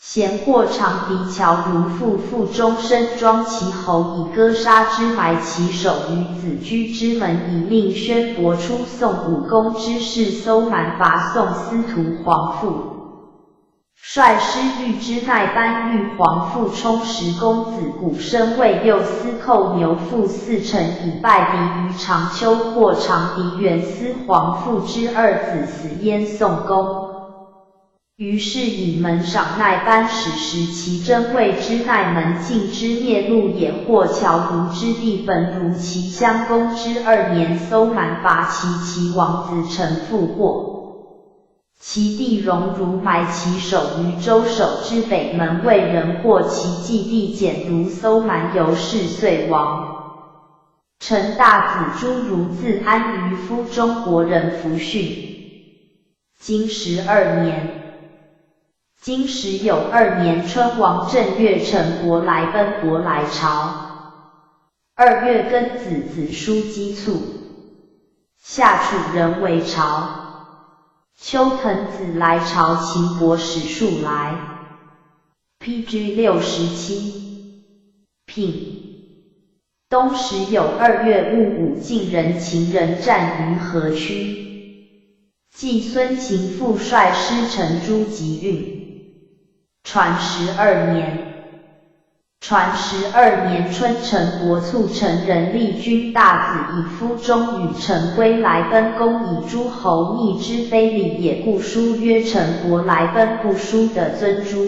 咸，或长笛桥如父终身庄其侯，以戈杀之，埋其首于子居之门，以命宣伯出宋武公之事。搜蛮伐宋司徒黄父，率师御之，奈班御黄父充实公子古生为右司寇牛父4臣，以败敌于长丘。或长笛原司黄父之2子死焉，宋公。于是以门赏奈班，使时其真谓之奈门尽之灭路也。或乔如之地焚如其襄公之2年，搜蛮伐其王子陈复获。其弟荣如埋其首于州守之北门，魏人获其继弟简如搜蛮由是，遂亡。陈大子朱如自安于夫中国人弗训。经12年。经12年春，王正月，陈伯来奔伯来朝。2月庚子，子叔姬卒。夏楚人为朝。秋滕子来朝，秦伯使数来。PG 67。聘。冬12月戊午，晋人秦人战于河曲。季孙秦父率师乘诸及运。传12年，传12年春，陈伯促陈人立军大子以夫中与陈归来奔，公以诸侯逆之，非礼也。故书曰：陈伯来奔，不书的尊诸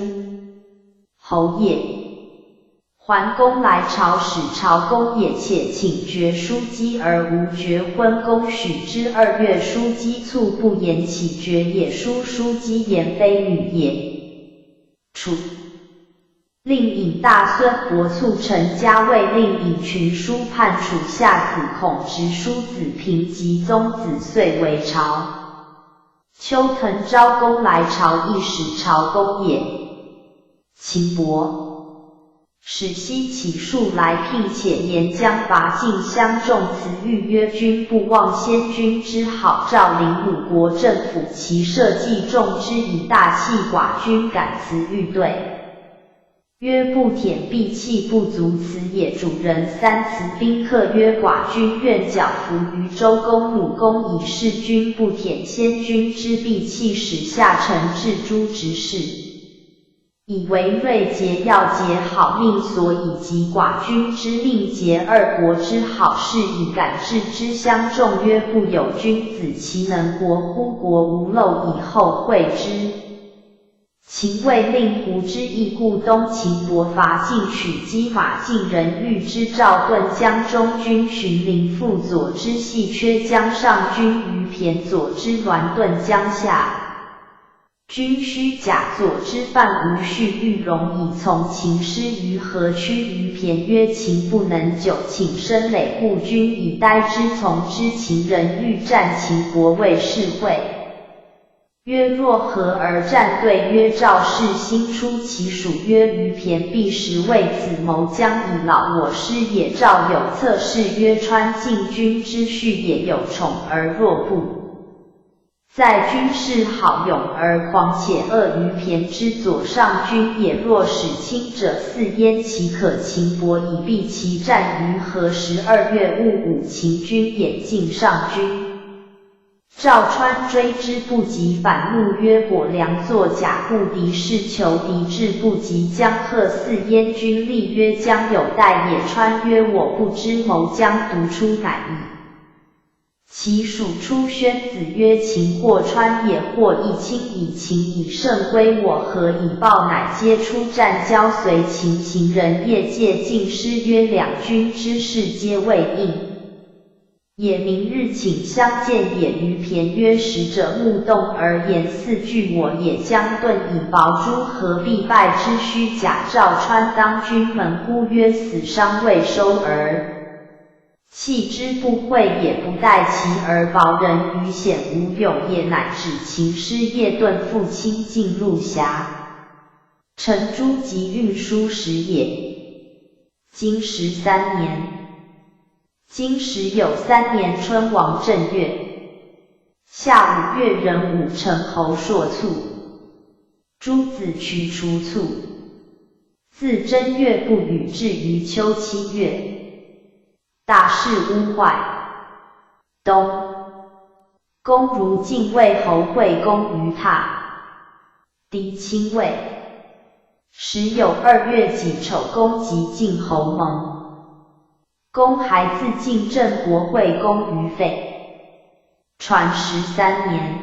侯也。桓公来朝，使朝公也，且请绝叔姬而无绝婚，公许之。2月，叔姬卒，不言其绝也。叔姬言非女也。楚令尹大孙伯促陈家，为令尹群书叛楚下子孔直叔子平及宗子，遂为朝。丘腾昭公来朝，亦使朝公也。秦伯使西乞术来聘，且言将伐晋相仲辞谕曰：君不忘先君之好，诏领鲁国政府，其社稷重之以大器，寡君敢辞谕对。曰：不舔必气不足，此也。主人三辞宾客曰：寡君愿剿服于周公、鲁公，以示君不舔先君之必气，使下臣治诸执事，以为锐节要节好命所以及寡君之令节二国之好事，以感治之相重。曰：不有君子，其能国乎？国无漏，以后会之。秦魏令狐之役故，东秦伯伐晋，取击马晋人，欲之赵盾江中军，荀林复左之细缺江上军，于骈左之栾盾江下军，须甲左之范无恤欲容，以从秦师于河曲。于骈曰：秦不能久，请申累故君以待之。从之。秦人欲战，秦伯谓士会曰：若何而战？对曰：赵氏新出其属。曰：于骈必实为子谋将以老我师也。赵有策士曰：川晋君之序也，有宠而若不在，军事好勇而狂且恶。于骈之左上军也，若使亲者似焉，岂可？秦伯以避其战于河。12月戊午，秦军掩进上军。赵川追之不及，反怒曰：果良作假，故敌是求敌志不及。将贺四燕军立曰：将有待也。川曰：我不知谋将独出，乃矣。其属出宣子曰：秦或川也，或亦轻以秦以胜归我，何以报？乃皆出战，交随秦行人。业界进师曰：两军之事，皆未应也，明日请相见也。于骈曰：使者目动而言，似惧我也。将盾以薄诸，何必败之？虚假。赵川当军门乎？曰：死伤未收而弃之不讳也，不待其而薄。人于险无勇也。乃指秦师夜遁复亲进陆峡，乘诸及运输时也。今13年。今时有3年春王正月，夏5月壬午，成侯朔卒，诸子渠除卒。自正月不雨，至于秋7月，大事污坏。冬，公如晋魏侯惠公于榻，嫡亲魏。时有2月己丑，公即晋侯盟。公还自晋郑国惠公于费。传13年。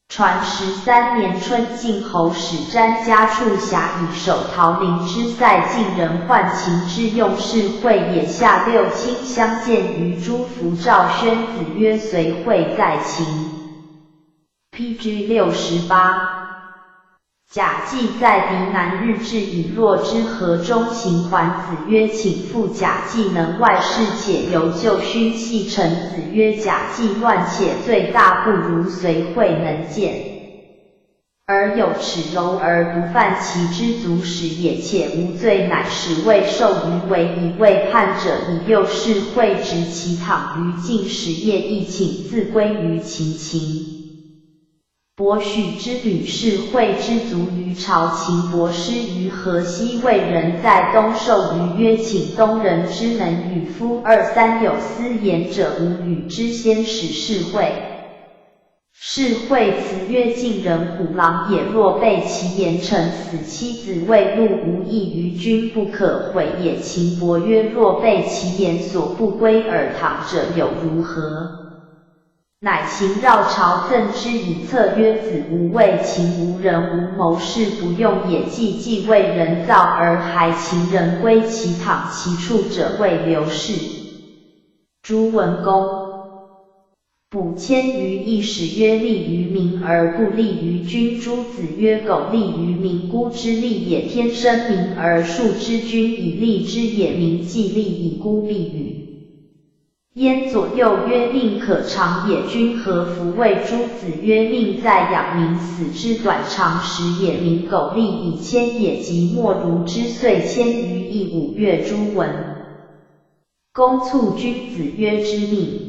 传13年春，晋侯使詹家处辖，以守陶陵之塞。晋人患秦之用事，会也。下6卿相见于诸服。赵宣子曰：随会在秦。PG 68。贾季在狄南，日至，以洛之河中行。桓子曰：请父。贾季能外事，且由就勋系。臣子曰：贾季乱，且罪大，不如随会能见，而有耻柔而不犯其之足使也。且无罪，乃使未受于为以未叛者，以诱事会执其躺于晋时夜，亦请自归于秦。伯许之吕氏会之卒于朝。秦伯师于河西，魏人在东受于曰：请东人之能与夫2、3有私言者，吾与之先使士会。士会辞曰：晋人虎狼也，若背其言，臣死。妻子未禄，无益于君，不可毁也。秦伯曰：若背其言，所不归耳堂者，有如何？乃秦绕朝赠之以策曰：子无畏，秦无人无谋，士不用也。既为人造而还秦人归其躺其处者，谓刘氏。朱文公补迁于一使曰：利于民而不利于君。诸子曰：苟利于民，孤之利也。天生民而庶之，君以利之也。民既利以孤利与燕左右曰：宁可长也，君何服？谓诸子曰：宁在养民，死之短长时也。民苟利以千也，即莫如之。岁迁于邑5月。朱文公促君子曰：之命。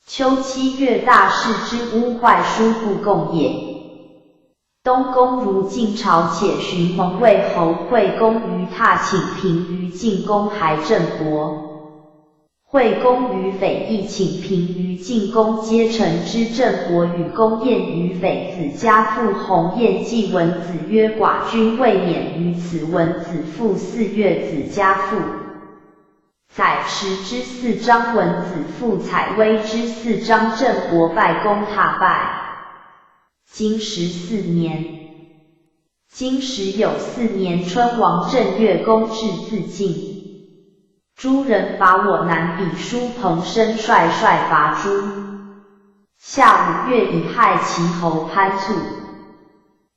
秋7月，大事之污坏，殊不共也。东宫如晋朝，且寻蒙魏侯惠公于榻，请平于晋公还郑伯。惠公与匪亦请平于晋公，皆臣之。郑伯与公宴于匪子家，父鸿宴祭文子曰：寡君未免于此。文子父4月，子家父。载池之4章，文子父采薇之4章。郑伯拜公挞败。经14年，经始有4年春，王正月，公至自尽。诸人伐我南，比叔彭生率伐诸。夏5月，以害其侯潘猝。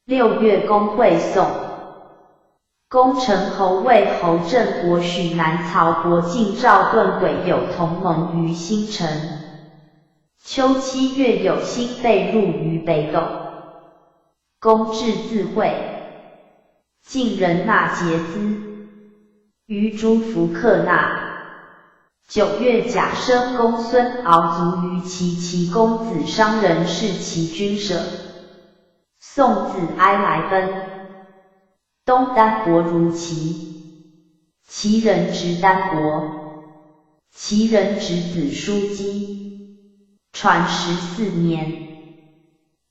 6月，公会宋。公成侯魏侯郑伯许南曹伯晋赵盾癸酉同盟于新城。秋7月，有新被入于北斗。公至自会。晋人纳节资，于诸服克纳。9月，甲申，公孙敖卒于其公子商人弑其君舍。宋子哀来奔。东丹伯如齐人执丹伯。齐人执子叔姬。传14年。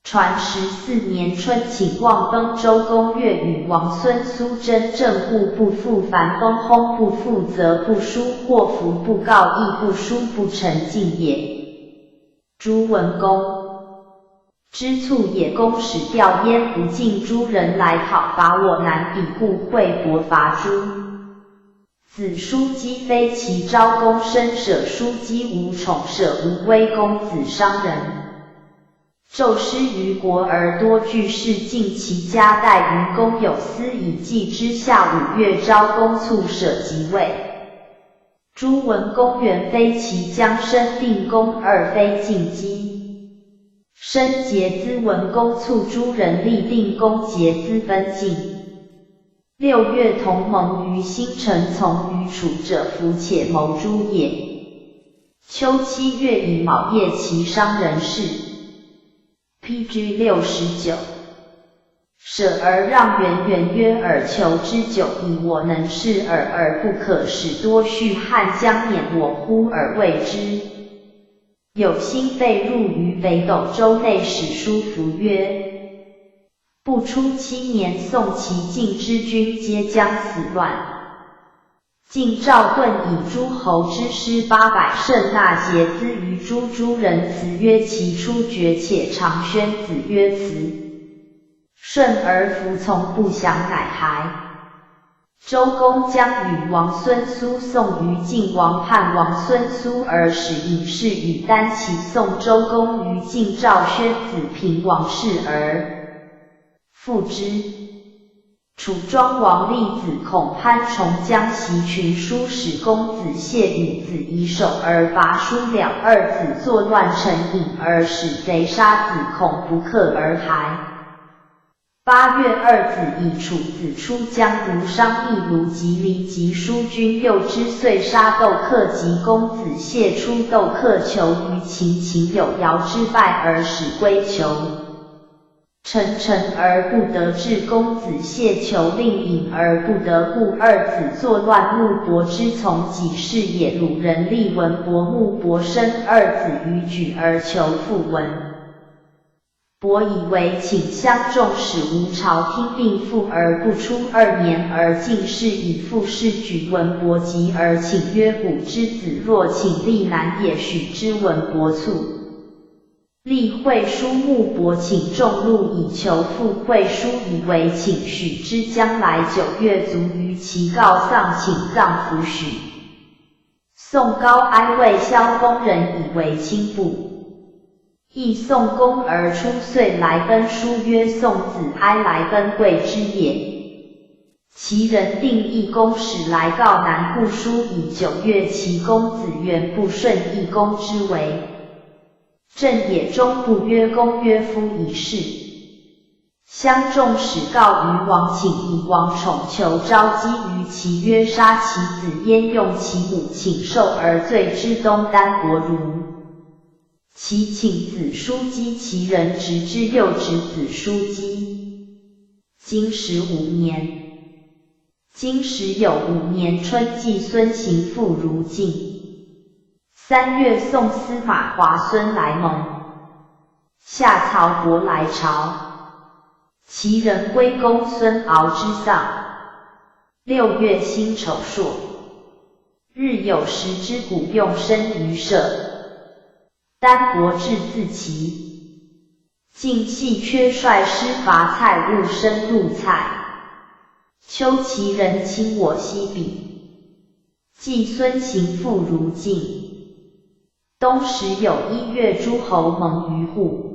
传14年春，请望登周公越与王孙苏争，政户不复，凡封薨不复，则不书，或服不告，亦不书，不成进也。朱文公之卒也。公使调燕不尽诸人来讨伐我南，比故惠伯伐诸。子叔姬非其昭公生，舍叔姬无宠，舍无威。公子商人纣师于国，而多具事，尽其家待于公有司以祭之。夏5月，昭公卒，舍即位。朱文公原非其将，生定公而非晋姬。申节资，文公卒，诸人立定公，节资分晋。6月，同盟于新城，从于楚者服，且谋诛也。秋7月，以卯夜，其商人弑。PG 69。舍而让元曰：尔求之久矣，我能事尔而不可使，多续汉将免我乎而为之。有心被入于北斗州内，史书服曰：不出7年，宋齐晋之君皆将死乱。晋赵盾以诸侯之师800，甚纳节资于诸人，辞曰：其出绝，且长宣子曰：辞。顺而服从，不降，乃还。周公将与王孙苏送于晋，王叛王孙苏，而使隐士与丹齐送周公于晋。赵宣子平王室而复之。楚庄王立子孔潘崇将袭群书，使公子谢与子以手而伐叔了。二子作乱，成隐而使贼杀子孔，不克而还。8月，二子以楚子出将如商议卢及离及叔君右之，遂杀窦克及公子谢出窦克，求于秦有尧之败，而使归求。臣而不得志，公子谢求令尹而不得，故二子作乱，穆伯之从己事也。鲁人立文伯，穆伯生二子于举而求复文。伯以为请相重，使吴朝听并复而不出。2年，而进士以复事举文伯疾，而请曰：古之子若请立难也。许之，文伯卒。立惠叔，穆伯请重禄以求复。惠叔以为请许之，将来9月卒于其告丧，请葬服许。宋高哀魏萧公人以为亲部。亦宋公而出，遂来奔，书曰：宋子哀来奔，贵之也。其人定义公使来告南户书以9月其公子元不顺义公之为正也，中不曰公曰夫一事。相众使告于王，请以王宠求召姬于其，曰杀其子焉，用其母请受而罪之东丹国如。其请子叔姬，其人直之幼侄子叔姬。经15年，经时有5年春季，孙行父如晋。3月，宋司马华孙来蒙，夏曹伯来朝。其人归公孙敖之丧。6月，辛丑朔，日有10之鼓用生于社。丹伯至自齐。晋系缺率师伐蔡，勿生入蔡。秋，其人亲我西鄙。季孙行父如晋。冬时有1月，诸侯盟于户。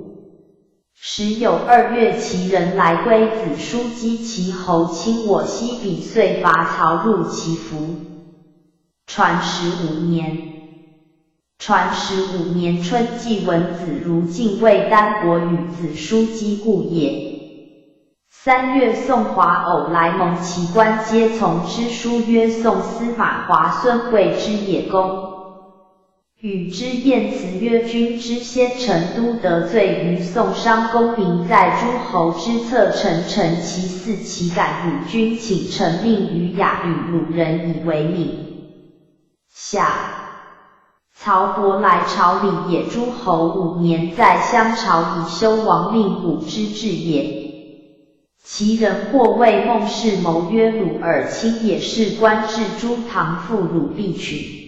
时有2月，其人来归子叔姬，其侯亲我西鄙，遂伐曹入其服。传15年，传15年春季，文子如晋为丹伯与子叔姬故也。3月，宋华偶来蒙，其官皆从之，书曰宋司马华孙贵之也公。与之言辞曰：君之先臣都得罪于宋商公，明在诸侯之侧，臣其嗣，其敢辱君，请臣命于雅与鲁人以为敏。夏，曹伯来朝礼也，诸侯5年，在相朝以修王命卜之制也。其人或谓孟氏谋曰：鲁尔亲也，是官至诸唐父，鲁必取。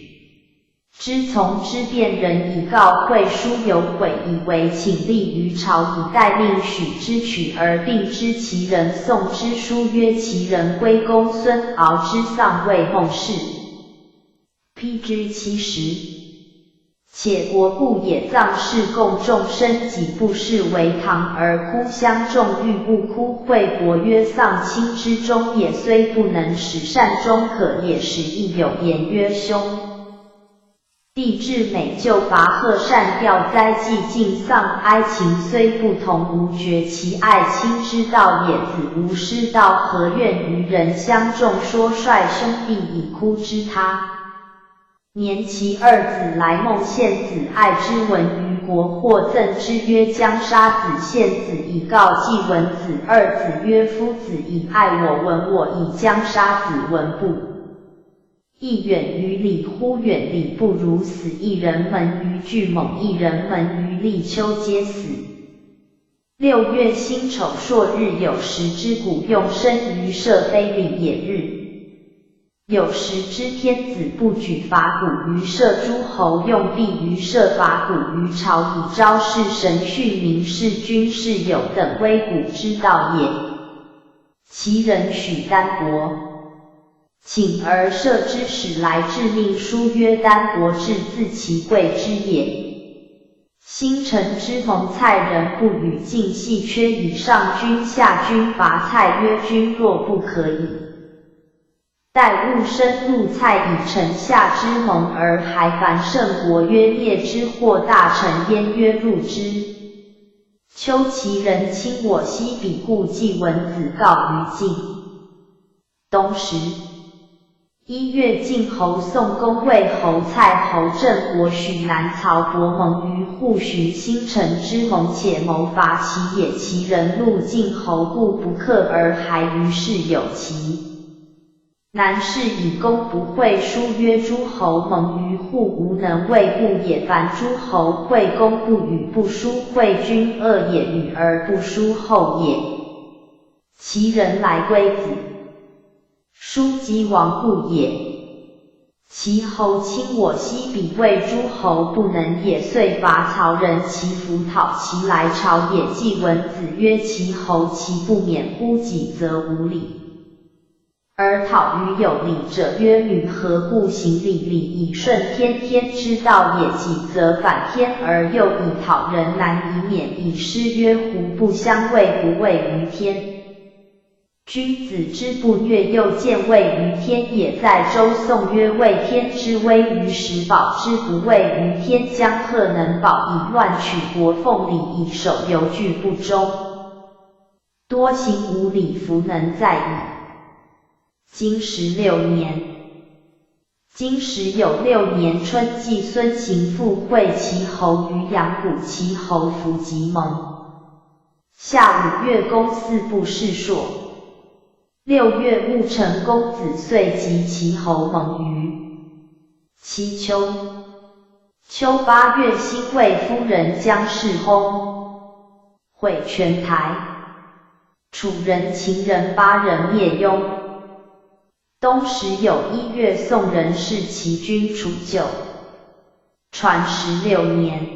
之从之辩人以告会书有悔，以为请立于朝，以待命许之取而定之。其人宋之书曰：其人归公孙敖之丧，谓孟氏。披之70。且国故也，葬事共众生己，不是为堂而哭相众，欲不哭，惠国曰：丧亲之终也，虽不能使善终可也。时亦有言曰：兄弟至美，就伐贺善，吊灾祭，尽丧哀情，虽不同，无绝其爱亲之道也。子无师道，何怨于人？相众说率兄弟以哭之他。年其2子来孟，献子爱之文于国，或赠之曰：将杀子。献子以告季文子2子曰：夫子以爱我文，我以将杀子文不亦远于礼乎？远礼不如死。一人门于巨猛，一人门于立秋，皆死。6月，辛丑朔，日有10之鼓用生于社，非礼也。日有10之天子不举伐鼓于社，诸侯用币于社，伐鼓于朝，以昭示神训，明示君是有等威鼓之道也。其人许丹伯，请而社之使来致命书曰：丹伯至，自其贵之也。新臣之蒙，蔡人不与晋系缺，以上君下君伐蔡，曰：君若不可以，待勿深入蔡，以臣下之盟而还凡圣国，曰：灭之。或大臣焉，曰：入之。秋，其人亲我西鄙，故季文子告于晋。冬时1月，晋侯宋公魏侯蔡侯郑国许南曹伯盟于户，寻新臣之盟，且谋伐其也。其人怒晋侯，故不克而还于是有其。南氏以公不讳书曰：诸侯盟于户，无能为故也。凡诸侯会公不与，不书会君恶也，与而不书后也。其人来归子，叔姬亡故也。其侯亲我西鄙，谓诸侯不能也，遂伐曹人，其服讨其来朝也。季文子曰：其侯其不免乎己，则无礼。而讨于有礼者曰：女何故行礼？礼以顺天，天之道也。己则反天，而又以讨人，难以免。以诗曰：胡不相畏，不畏于天。君子之不悦，又见位于天也。在周颂曰：为天之威于时，保之不畏于天。将贺能保以乱取国，奉礼以守犹惧不忠，多行无礼，弗能在矣。金16年，金16年春季，孙行父会齐侯于阳谷，齐侯弗及盟。夏5月，公四部侍朔。6月，戊辰，公子遂及齐侯盟于其丘。秋8月，辛未，夫人姜氏薨，毁泉台。楚人、秦人8人灭雍。冬10酉1月，宋人弑齐君楚旧。传16年。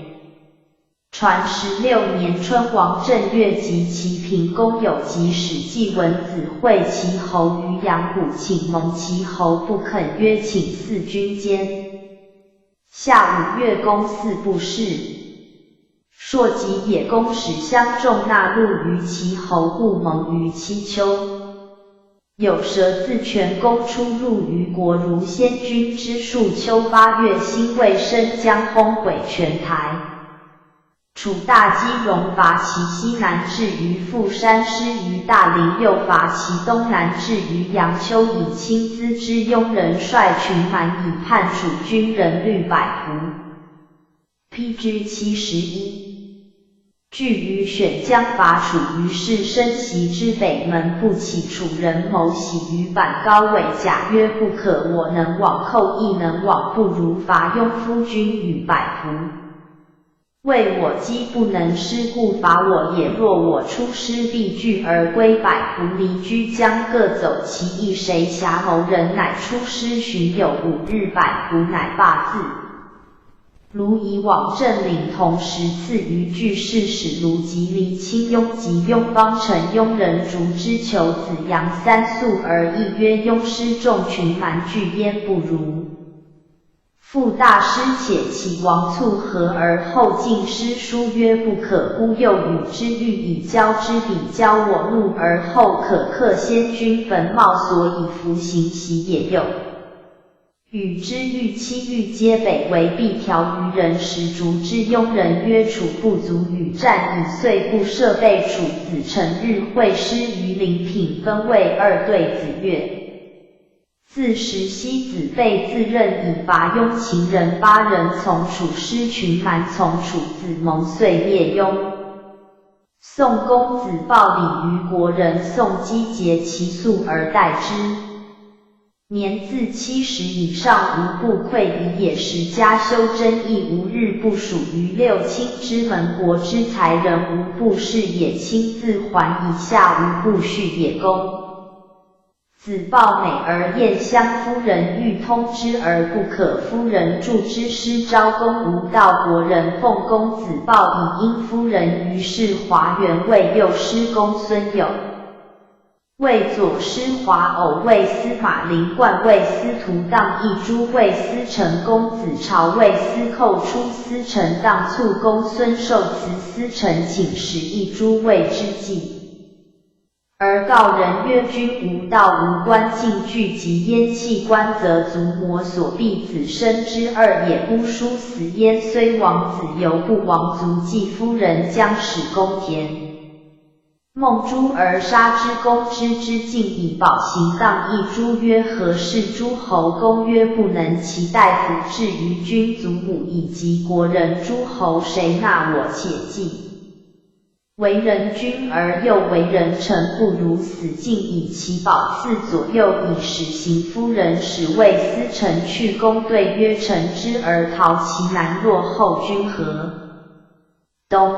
传16年春，王正月及齐平公有及史记文子会齐侯于阳谷，请盟。齐侯不肯，曰：请四君间。夏5月，公四部侍朔及野公使相仲纳禄于齐侯，故盟于其丘。有蛇自全公出入于国，如先君之数。秋8月，辛未，申将轰毁泉台。楚大姬戎伐其西南，至于富山，失于大陵；又伐其东南，至于阳丘。以亲资之庸人，率群蛮以叛楚军，人率百斛。PG 71。据于选将伐楚，于是深袭之北门，不起。楚人谋喜于板高尾甲，曰：不可，我能往，寇亦能往，不如伐庸夫君与百斛。为我击不能失，故伐我也。若我出师，必拒而归。百斛离居，将各走其意。谁瑕谋人，乃出师巡有5日，百斛乃罢自。卢以往镇领，同时赐于巨士使卢及离亲雍及雍方臣雍人逐之，求子杨3宿而议，曰：雍师众群蛮，拒焉不如。复大师，且其王卒和而后进师书曰：不可，孤又与之欲以交之，比交我怒而后可克先君坟墓，所以服行袭也。又与之欲妻欲皆北为，必调于人时，逐之。雍人曰：楚不足与战，以遂不设备。楚子成日会师于临品，分为2队，子越。自时西子备自任以伐雍，秦人8人从楚师群蛮，从楚子盟，遂灭雍。宋公子暴礼于国人，宋姬节其粟而待之。年自70以上，无不溃矣也。时加修真义，无日不属于六卿之门，国之才人，无不是也。亲自还以下，无不恤也公。子豹美而艳香，夫人欲通之而不可。夫人助之，师昭公无道，国人奉公子豹以因夫人。于是华元为右师公孙友，为左师华偶，为司马林冠，为司徒当义诸，为司成公子朝，为司寇出司成当卒公孙受辞，司成请使一诸谓之计。而告人曰：君无道，无官，进具及焉，弃官则族魔所必子生之二也。姑叔死焉，虽王子犹不亡族，继夫人将使公田孟诸而杀之，公之进以保行当义诸曰：何事？诸侯公曰：不能其大夫至于君祖母以及国人诸侯，谁纳我且计？为人君而又为人臣，不如死，尽以其保。自左右以使行夫人，使谓司臣去公对曰：臣之而逃其南，若后君何？冬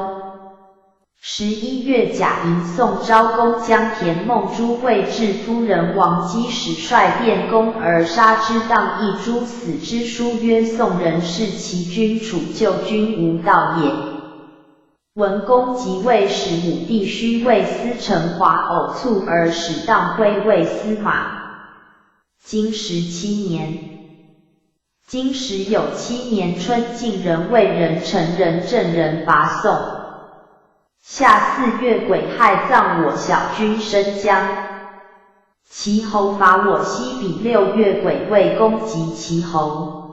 11月甲寅，宋昭公将田孟诸谓至夫人王姬，使率便公而杀之，当义诸死之书曰：宋人弑其君，楚救君无道也。文公即位，使母弟须为司成华偶卒，而使当辉为司马。金17年。金10有7年春，晋人魏人陈人郑人伐宋。夏4月癸亥，葬我小君申姜。其侯伐我西比6月癸未攻击其侯，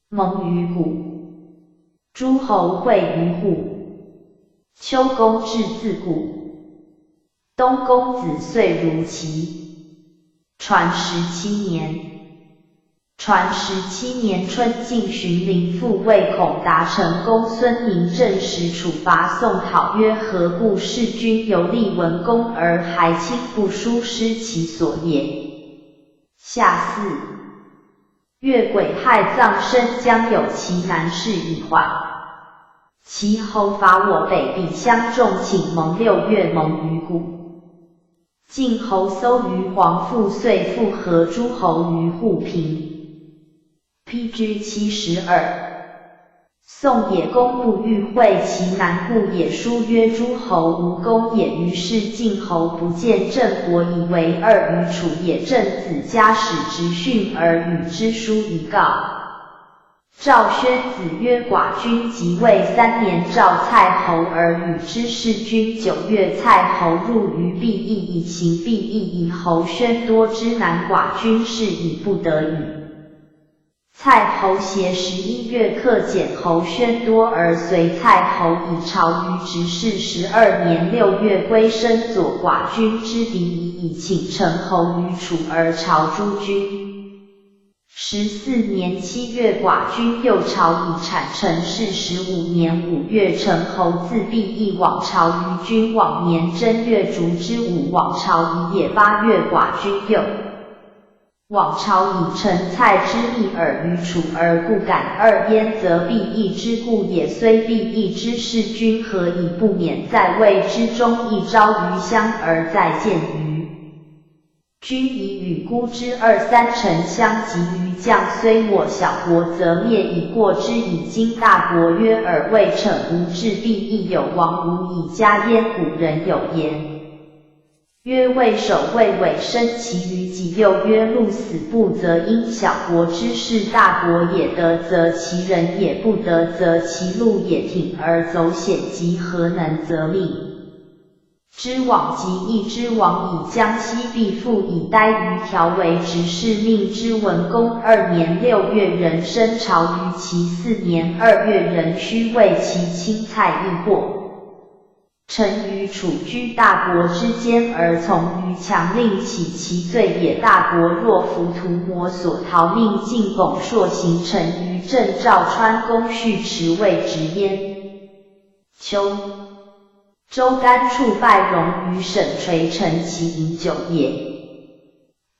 蒙于谷。诸侯会于户。秋公至自谷。冬公子岁如期。传17年。传17年春，晋荀林父为恐达成公孙宁正式处罚宋讨，曰：何故弑君游历文公而还亲不书失其所也？下4月癸亥葬身，将有其难事已缓。其侯伐我北鄙相众，请蒙6月蒙于谷。晋侯搜于黄父，遂复合诸侯于户平。PG 72。宋野公不欲会其难，故也书曰：诸侯无功也。于是晋侯不见郑国，以为二于楚也。郑子嘉使直训而与之书一告。赵宣子曰：寡君即位3年，召蔡侯而与之弑君。9月，蔡侯入于毕邑，以行毕邑，以侯宣多之难，寡君是以不得已。蔡侯挟11月，克简侯宣多，而随蔡侯以朝于执事12年6月，归身左寡君之敌矣，以请成侯于楚而朝诸君。14年7月，寡君又朝以产陈氏。15年5月，成侯自毕邑往朝于君。往年正月，烛之5往朝以也。8月，寡君又往朝以陈蔡之逆耳于楚，而不敢2焉，则毕邑之故也。虽毕邑之事，君何以不免在位之中，一朝于乡而再见于君，以与孤之2、3臣相及于将。虽我小国，则灭以过之以今大国。曰：尔未逞无志，毕邑有王，无以加焉。古人有言。曰：为首未委身其于己。又曰：鹿死不则因小国之事，大国也得则其人也，不得则其鹿也。鋌而走险疾，何能则命之往及义之王，以江西必复，以待于条为执事。命之文公2年6月，人申朝于其4年2月，人须为其亲蔡邑或臣于楚居大国之间，而从于强，令起其罪也。大国若服图谋所逃，命进拱硕行臣于郑赵川公续持位职焉。秋，周干处拜荣于沈垂，陈其饮酒也。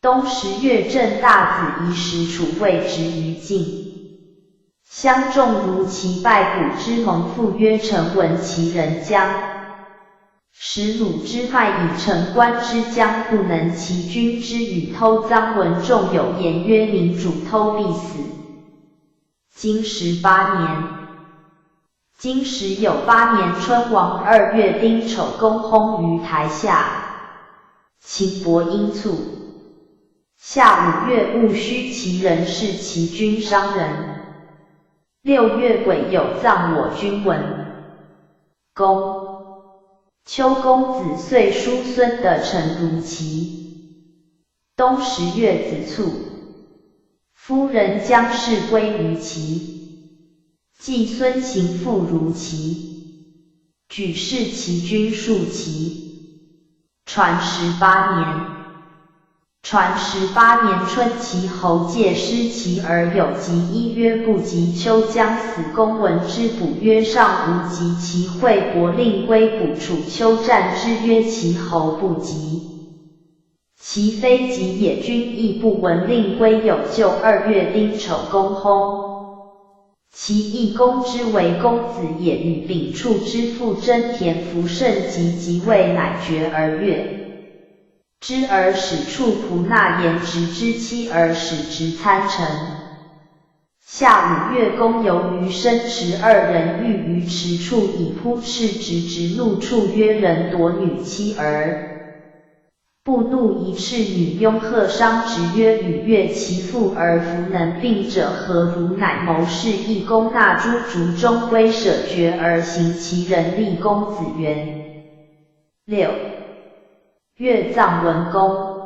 冬10月，郑大子仪时楚位职于晋。相众如其拜古之盟，父曰：臣闻其人将使鲁之脉，以成关之将，不能其君之语偷赃。文仲有言曰：民主偷必死。经18年。经时有8年春，王2月丁丑，公薨于台下。秦伯因卒。夏5月，戊戌，其人是其君商人。6月癸酉，葬我君文公。秋公子岁叔孙的陈如其。冬10月，子卒。夫人将氏归于齐。季孙行父如其。举事其君庶其。传18年。传18年春，其侯介失其而有疾，一曰不及，秋将死。公闻之，卜曰：上无疾。其惠伯令归卜楚。秋战之，曰：其侯不及。其非疾也。君亦不闻，令归有救。2月丁丑，公薨。其义公之为公子也，与秉处之父真田福盛即位，乃决而悦之，而使处仆纳言直之妻，而使之参臣。夏5月，公游于申池，2人欲于池处，以扑斥直怒处曰：人夺女妻而不怒，一斥女拥贺商直曰：与悦其父而弗能并者何如？乃谋士义公纳诸族中，归舍绝而行其人，立公子元。6月，葬文公。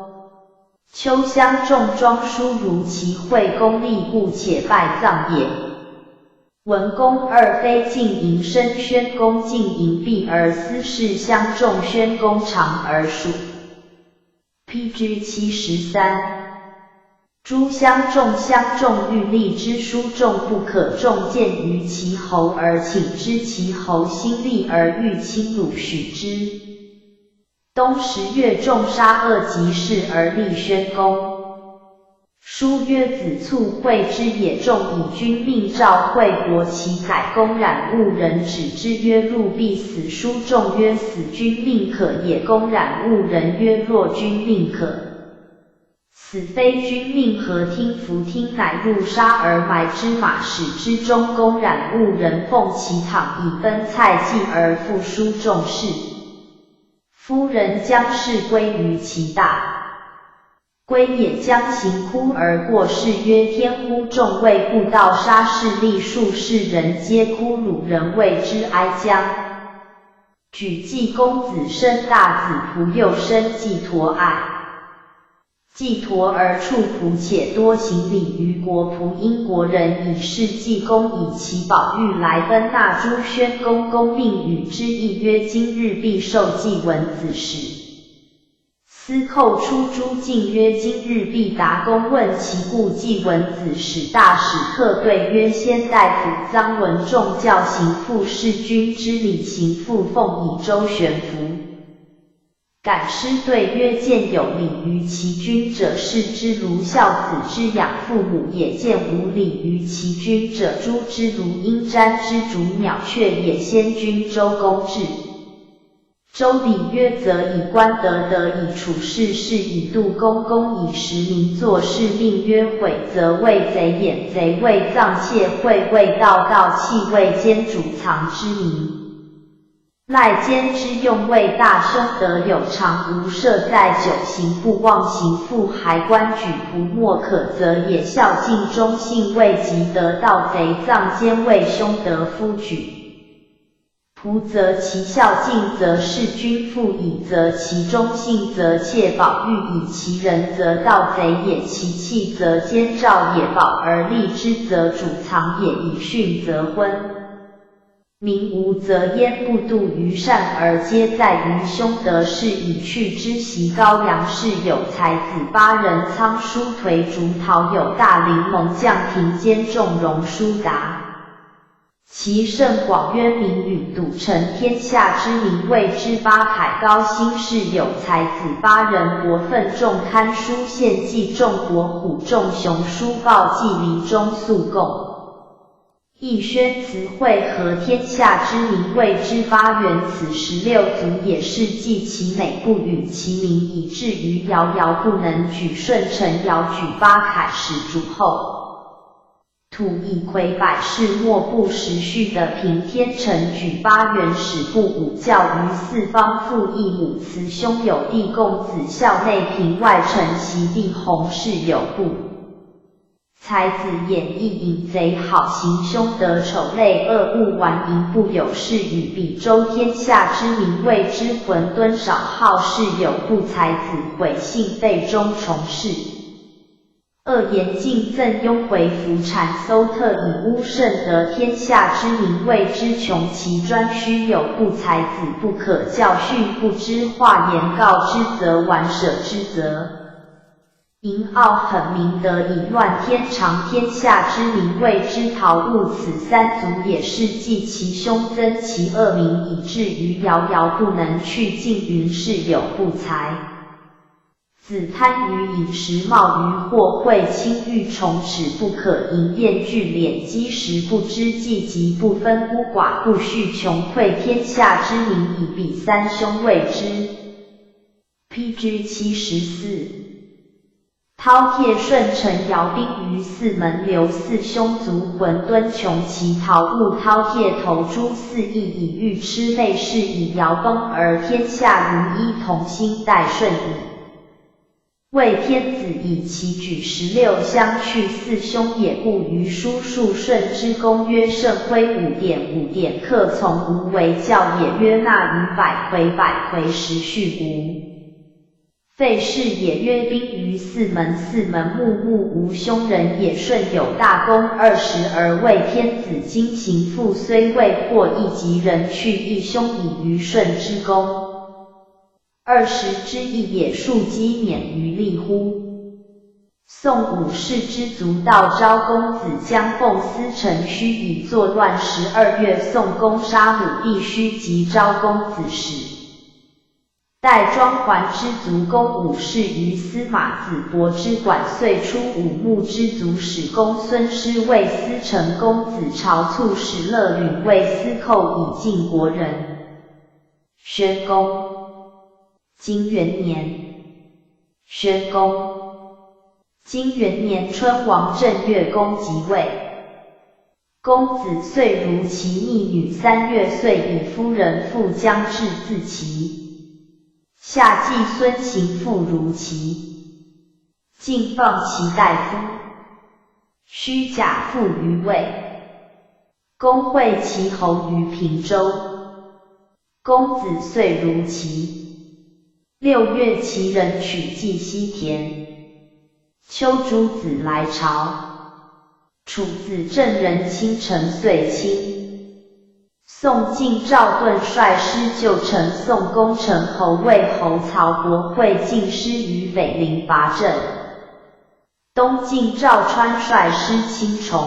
秋香重庄书如其惠公立故且拜葬也。文公二妃晋营生宣公晋营毕而私事相重宣公长而属。PG 73。诸相众欲立之书众不可众见于其侯而请之，其侯心力而欲亲鲁许之。冬10月仲杀恶及士而立宣公。书曰：子卒会之也。众以君命诏惠国，其改公然误人，止之曰：入必死。书众曰：死君命可也。公然误人曰：若君命可。此非君命，何听弗听？乃入杀而埋之，马使之中。公然误人，奉其堂以分菜祭而复书众事。夫人将事归于其大。归也将行哭而过，是曰：天乎！众谓不道，杀士立数世人皆哭，鲁人谓之哀姜。举季公子生大子仆，又生季陀爱。季陀而处仆，且多行礼于国仆。因国人以是季公以其宝玉来分纳诸宣公。公命与之议曰：今日必受季文子使。司寇出诸进曰：今日必答公问其故。季文子使大使客对曰：先大夫臧文仲教行父弑君之礼，行父奉以周旋服。感师对曰：见有礼于其君者，视之如孝子之养父母也；见无礼于其君者，诛之如鹰瞻之逐鸟雀也。先君周公至。周礼曰：则以官得以处事，是以度公。公以实名作事，命曰：毁则为贼，掩贼为藏窃，秽为盗，盗器为奸，主藏之名。赖奸之用为大凶，得有常无赦，在久行不忘行复还官举仆，莫可责也。孝敬忠信为吉，得盗贼藏奸为凶，得夫举仆则其孝敬，则弑君父以则其忠信，则窃宝玉以其人，则盗贼也。其器则奸诈也，保而立之，则主藏也。以训则昏。民无则焉，不度于善，而皆在于凶。德是以去之。袭高阳氏有才子8人，仓叔颓竹桃有大陵蒙将庭坚仲荣叔达。其甚广渊明允，笃成天下之名，谓之八凯。高辛氏有才子8人，伯奋仲堪书献计仲伯虎仲熊叔报季黎中肃共。义宣慈惠合天下之名，谓之八元。此16族也是继其美，不与其名，以至于遥遥不能举。顺承遥举八凯，使主后。土以魁百世，莫不时序的平天成举8元，使部五教于四方。父义母慈兄有弟共子，校内平外承其弟弘氏有部。才子演义引贼，好行凶得丑类恶物，玩淫不有事，与比周天下之名，谓之浑敦少好事有部。才子毁信废忠，从事恶言进赠庸，回服禅搜特以污圣得天下之名，谓之穷其专虚有部。才子不可教训，不知化言告之，则玩舍之责。淫傲狠明德，以乱天长天下之名，谓之逃物。此3族也是继其凶，增其恶名，以至于遥遥不能去。尽云是有部才子贪于饮食，冒于祸会，轻欲从齿，不可淫厌聚敛，积食不知济极，不分孤寡，不恤穷匮。天下之名，以彼3凶谓之。PG 74。饕餮顺承姚兵于四门，刘4兄族浑敦穷其逃物。饕餮投诸4邑，以欲吃内侍，以姚崩而天下如一，同心待顺矣。魏天子以其举16相去，4兄也不于书数顺之功，曰圣徽5点，客从无为教也。曰纳于百魁，百魁时序无。废氏也曰兵于四门，四门木木无凶人也。舜有大功20而为天子，今行父虽未获，亦及人去一凶以于舜之功。20之义也，庶几免于利乎？宋武士之族道昭公子将奉司臣须以作乱。12月，宋公杀母弟须及昭公子时。代庄桓之族公武士于司马子伯之管，遂出武穆之族史公孙师为司成公子晁卒使乐允为司寇，以晋国人。宣公金元年，宣公金元年春，王正月公即位。公子遂如其逆女，3月遂以夫人复将至自齐。夏季，孙行父如齐，晋放其大夫。须甲父于魏，公会其侯于平州。公子遂如齐。6月，齐人取季西田。秋，诸子来朝。楚子正人卿臣遂亲。宋晋赵盾率师救陈，宋攻陈侯魏侯曹伯会进师于北陵伐郑。东晋赵川率师侵崇。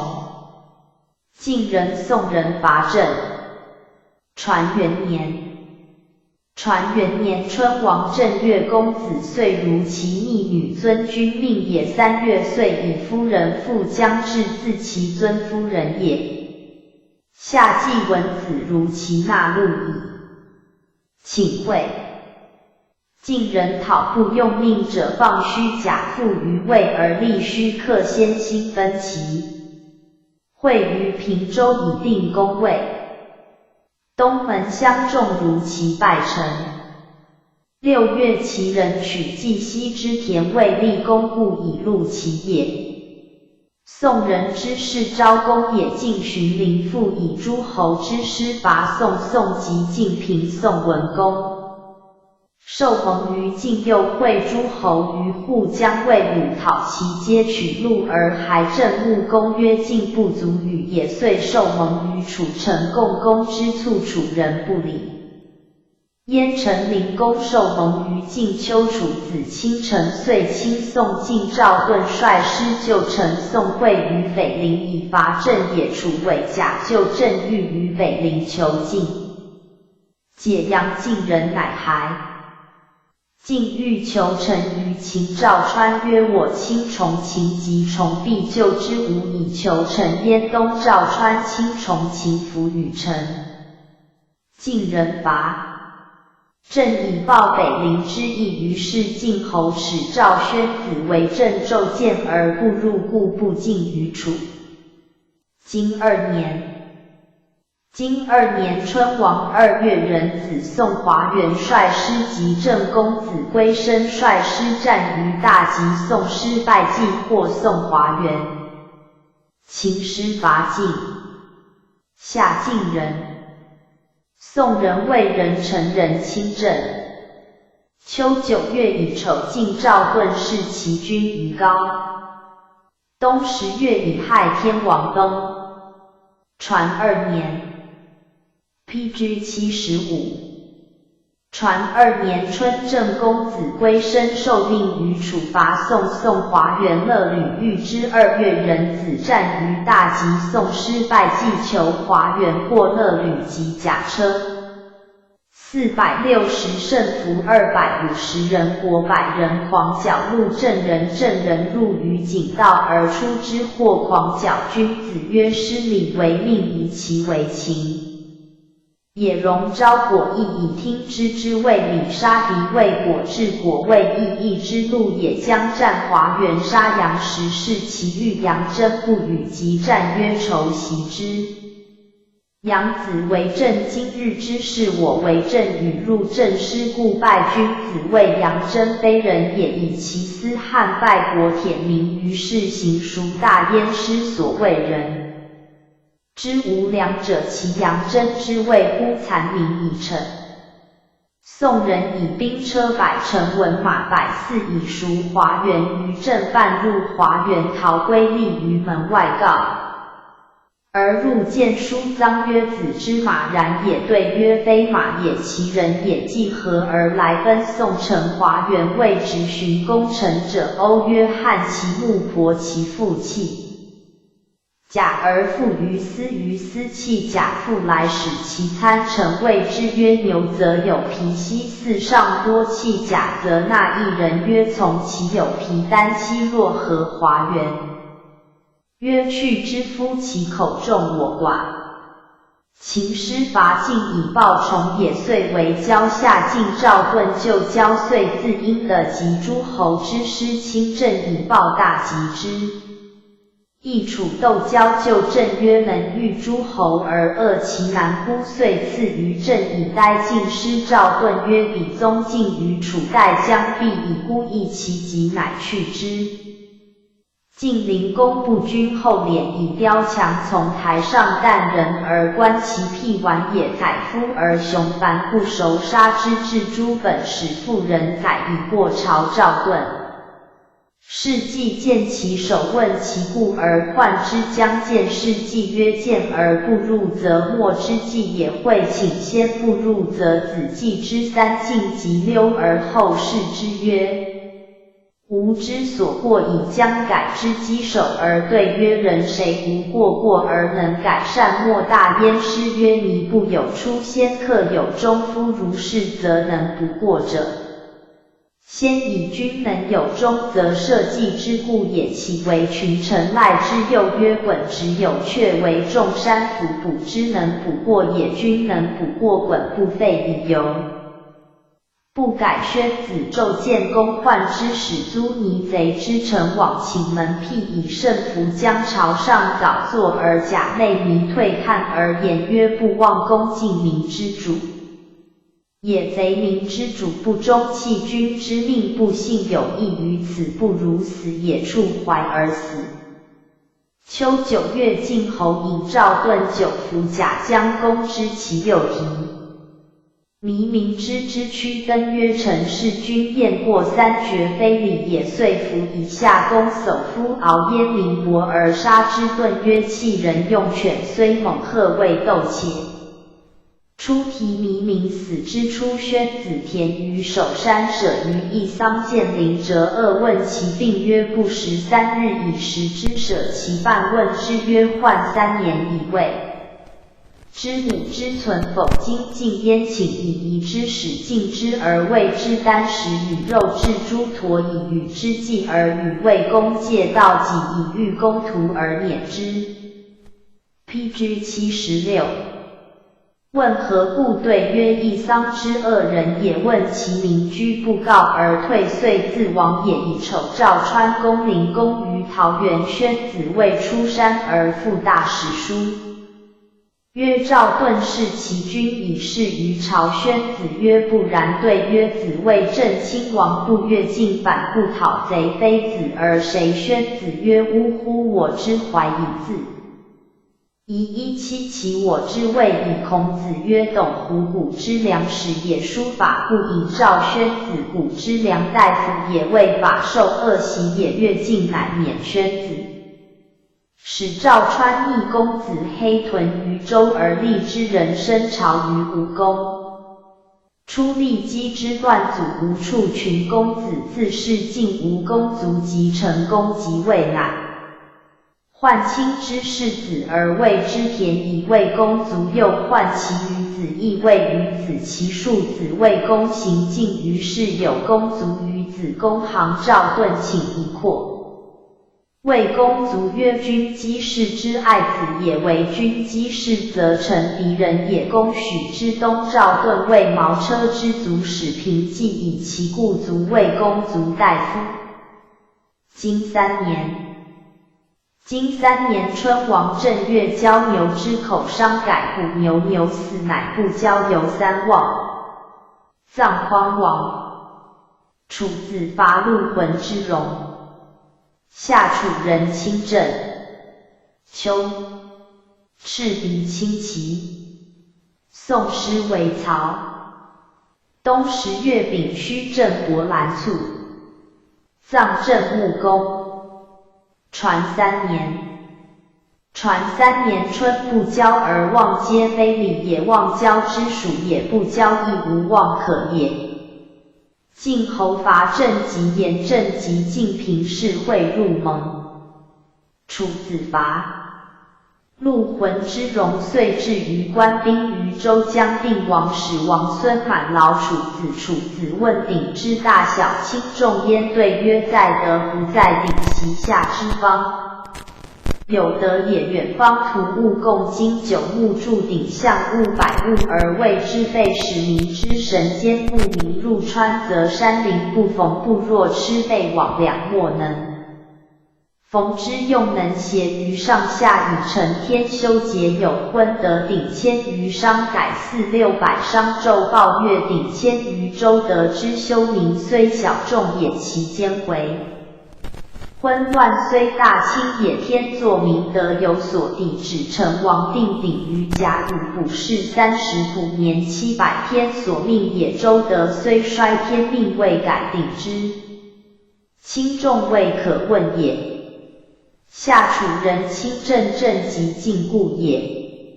晋人宋人伐郑。传元年春，王正月公子遂如其逆女，尊君命也。3月遂以夫人复将至自齐，尊夫人也。夏季，文子如其纳禄矣。请会。晋人讨不用命者，放须甲父于魏，而立须克先兴分齐。会于平州，以定公位。东门相众如其败臣。6月，齐人取冀西之田，为立公，故以戮其业。宋人之士昭公也，进寻陵父，以诸侯之师伐宋。宋即晋平宋文公。受盟于晋，又会诸侯于户，将魏鲁讨齐，皆取路而还。郑穆公曰：晋不足与也，遂受盟于楚。成共攻之促，楚人不理。燕陈灵公受盟于晋，丘楚子卿臣遂亲宋。晋赵盾率师救陈，宋会于北陵以伐郑也。楚伪假救郑，欲于北陵求晋，解阳晋人乃还。晋欲求陈于秦，赵川曰：我亲从秦，及从必救之，无以求陈焉。东赵川亲从秦，服与陈。晋人伐郑，以报北陵之意。于是晋侯使赵宣子为郑纣见而不入，故不进于楚。金2年春，王2月，壬子，宋华元率师及郑公子归生率师战于大集，宋师败绩，获宋华元。秦师伐晋。夏晋人。宋人魏人陈人亲郑。秋9月，以丑晋赵盾弑齐军于高。冬10月，以害天王东。传2年。PG 75。传2年春，郑公子归生受命于楚伐宋。宋华元、乐吕遇之。2月，壬子，战于大集，宋师败绩，求华元，获乐吕及甲车460，胜俘250人，国100人。狂绞戮郑人，郑人入于井道而出之，获狂绞。君子曰：师礼为命，以其为情。也。戎昭果亦以听之之谓礼，杀敌为果治，果谓义之路也。将战华元，杀杨时，是其欲杨真不与，即战曰：仇袭之。杨子为郑今日之事，我为郑与入郑师，故败。君子谓杨真非人也，以其私汉败国铁名，于是行孰大焉？师所谓人之无良者，其杨真之谓乎？残民以臣。宋人以兵车百乘文马140以赎华元，于正半入华元逃归，立于门外告。而入见书臧曰：子之马然也。对曰：非马也，其人也。既何而来？奔宋城华元，谓直寻功臣者。欧曰：汉其穆伯，其父弃甲而复于斯，于斯弃甲，复来使其参陈。谓之曰：牛则有皮，兮四上多弃甲，则纳一人曰：从其有皮，丹妻若何？华元曰：去之夫，其口重我寡。秦师伐晋以报崇也，遂为交下晋赵盾就交，遂自因得及诸侯之师亲政以报大吉之。亦楚斗交就郑曰：能御诸侯而扼其难乎？遂赐于郑以待晋师赵盾曰：彼宗晋于楚，待将必以孤易其疾，乃去之。晋灵公不君后敛，以雕强从台上啖人而观其辟顽也，载夫而雄繁，故熟杀之。至诸本使妇人宰，以过朝赵盾。士既见其首，问其故而患之。将见士既曰：见而不入，则莫之计也。会请先不入，则子季之三进及溜而后视之曰：吾之所过，以将改之。稽首而对曰：人谁无过而能改善？莫大焉。师曰：尼不有出先克有终，夫如是，则能不过者。先以君能有终，则社稷之故也。其为群臣赖之。又曰：滚直有却为众山府补之，能补过也。君能补过滚，不废以游。不改宣子纣建功，患之使租泥贼之臣往请门辟，以胜服将朝上早作，而甲内弥退看而言曰：不忘恭敬民之主也。贼民之主不忠，弃君之命，不信有益于此，不如死也。触怀而死。秋9月，晋侯引赵盾9服甲，将攻之。其6敌。弥明之躯登曰：臣弑君，燕过三绝，非礼也。遂服以下攻叟夫敖燕陵伯而杀之。盾曰：弃人用犬，虽猛赫，未斗且。初提弥明死之初，宣子田于首山，舍于一桑见灵折恶，问其病曰：不食3日，以食之。舍其半，问之曰：患3年以未知母之存否？今晋焉，请以夷之，使尽之，而谓之丹食，与肉至诸陀，以与之祭，而与魏公借道己，以欲公徒而撵之。PG 76。问何故？对曰：一桑之恶人也。问其民居不告而退，遂自亡也。以丑赵川公灵公于桃园，宣子未出山而赋大史书。曰：赵盾弑其君，以示于朝。宣子曰：不然。对曰：子谓正亲王，不越境，反不讨贼，非子而谁？宣子曰：呜呼！我之怀疑字。夷177其我之谓矣。孔子曰：董狐古之良史也，书法不以赵。宣子古之良大夫也，为法受恶习也。越境乃免宣子。使赵川逆公子黑屯于周，而立之人生朝于吴宫。初立姬之断祖，无处群公子，自是晋吴公族，及成公即位乃。患亲之世子而谓之田，以魏公族。又患其余子，亦谓于子。其庶子魏公行进，于是有公族于子。公行赵盾请一括。魏公族曰：君姬氏之爱子也，为君姬氏，则成敌人也。公许之。东赵盾为毛车之族，使平计，以其故族魏公族大夫。今3年春，王正月，交牛之口伤，改虎牛，牛死，乃不交由3望。葬匡王。楚子伐陆浑之戎。夏楚人亲郑。秋，赤鼻轻骑。宋师为曹。冬10月丙戌正伯兰卒，葬正穆公。传3年。传3年春不交而忘皆非礼也，忘交之属也，不交亦无忘可也。晋侯伐郑及严郑及晋平氏会入盟。楚子伐。陆浑之戎遂至于官兵于州将定王使王孙满劳楚子，楚子问鼎之大小轻重焉，对曰：在德不在鼎其下之方。有德也，远方图物共金9木铸鼎象物百物而谓之废10民之神间不民入川则山林不逢不若吃备往两莫能。逢之用能协于上下以成天修节有昏得鼎千余商改4、600商纣报月鼎千余周得之修民虽小众也，其间回。昏乱虽大，清也天作明德有所抵止。成王定鼎于甲午卜氏35年700天所命也。周德虽衰，天命未改定之，轻重未可问也。夏楚人亲郑正即晋故也。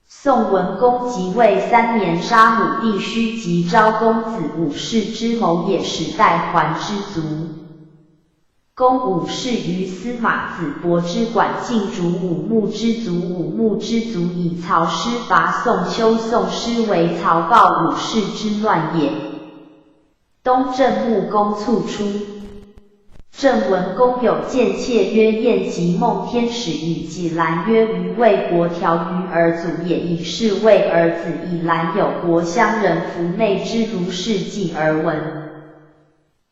宋文公即位3年，杀母弟须及昭公子武氏之谋也，使代还之族。公武氏于司马子伯之管晋逐武穆之族，武穆之族以曹师伐宋丘，宋师为曹告武氏之乱也。东郑穆公卒出。郑文公有见妾曰燕及孟天使与己兰曰：余为国条于而祖也，以是为儿子。以兰有国乡人弗媚之如是记而闻。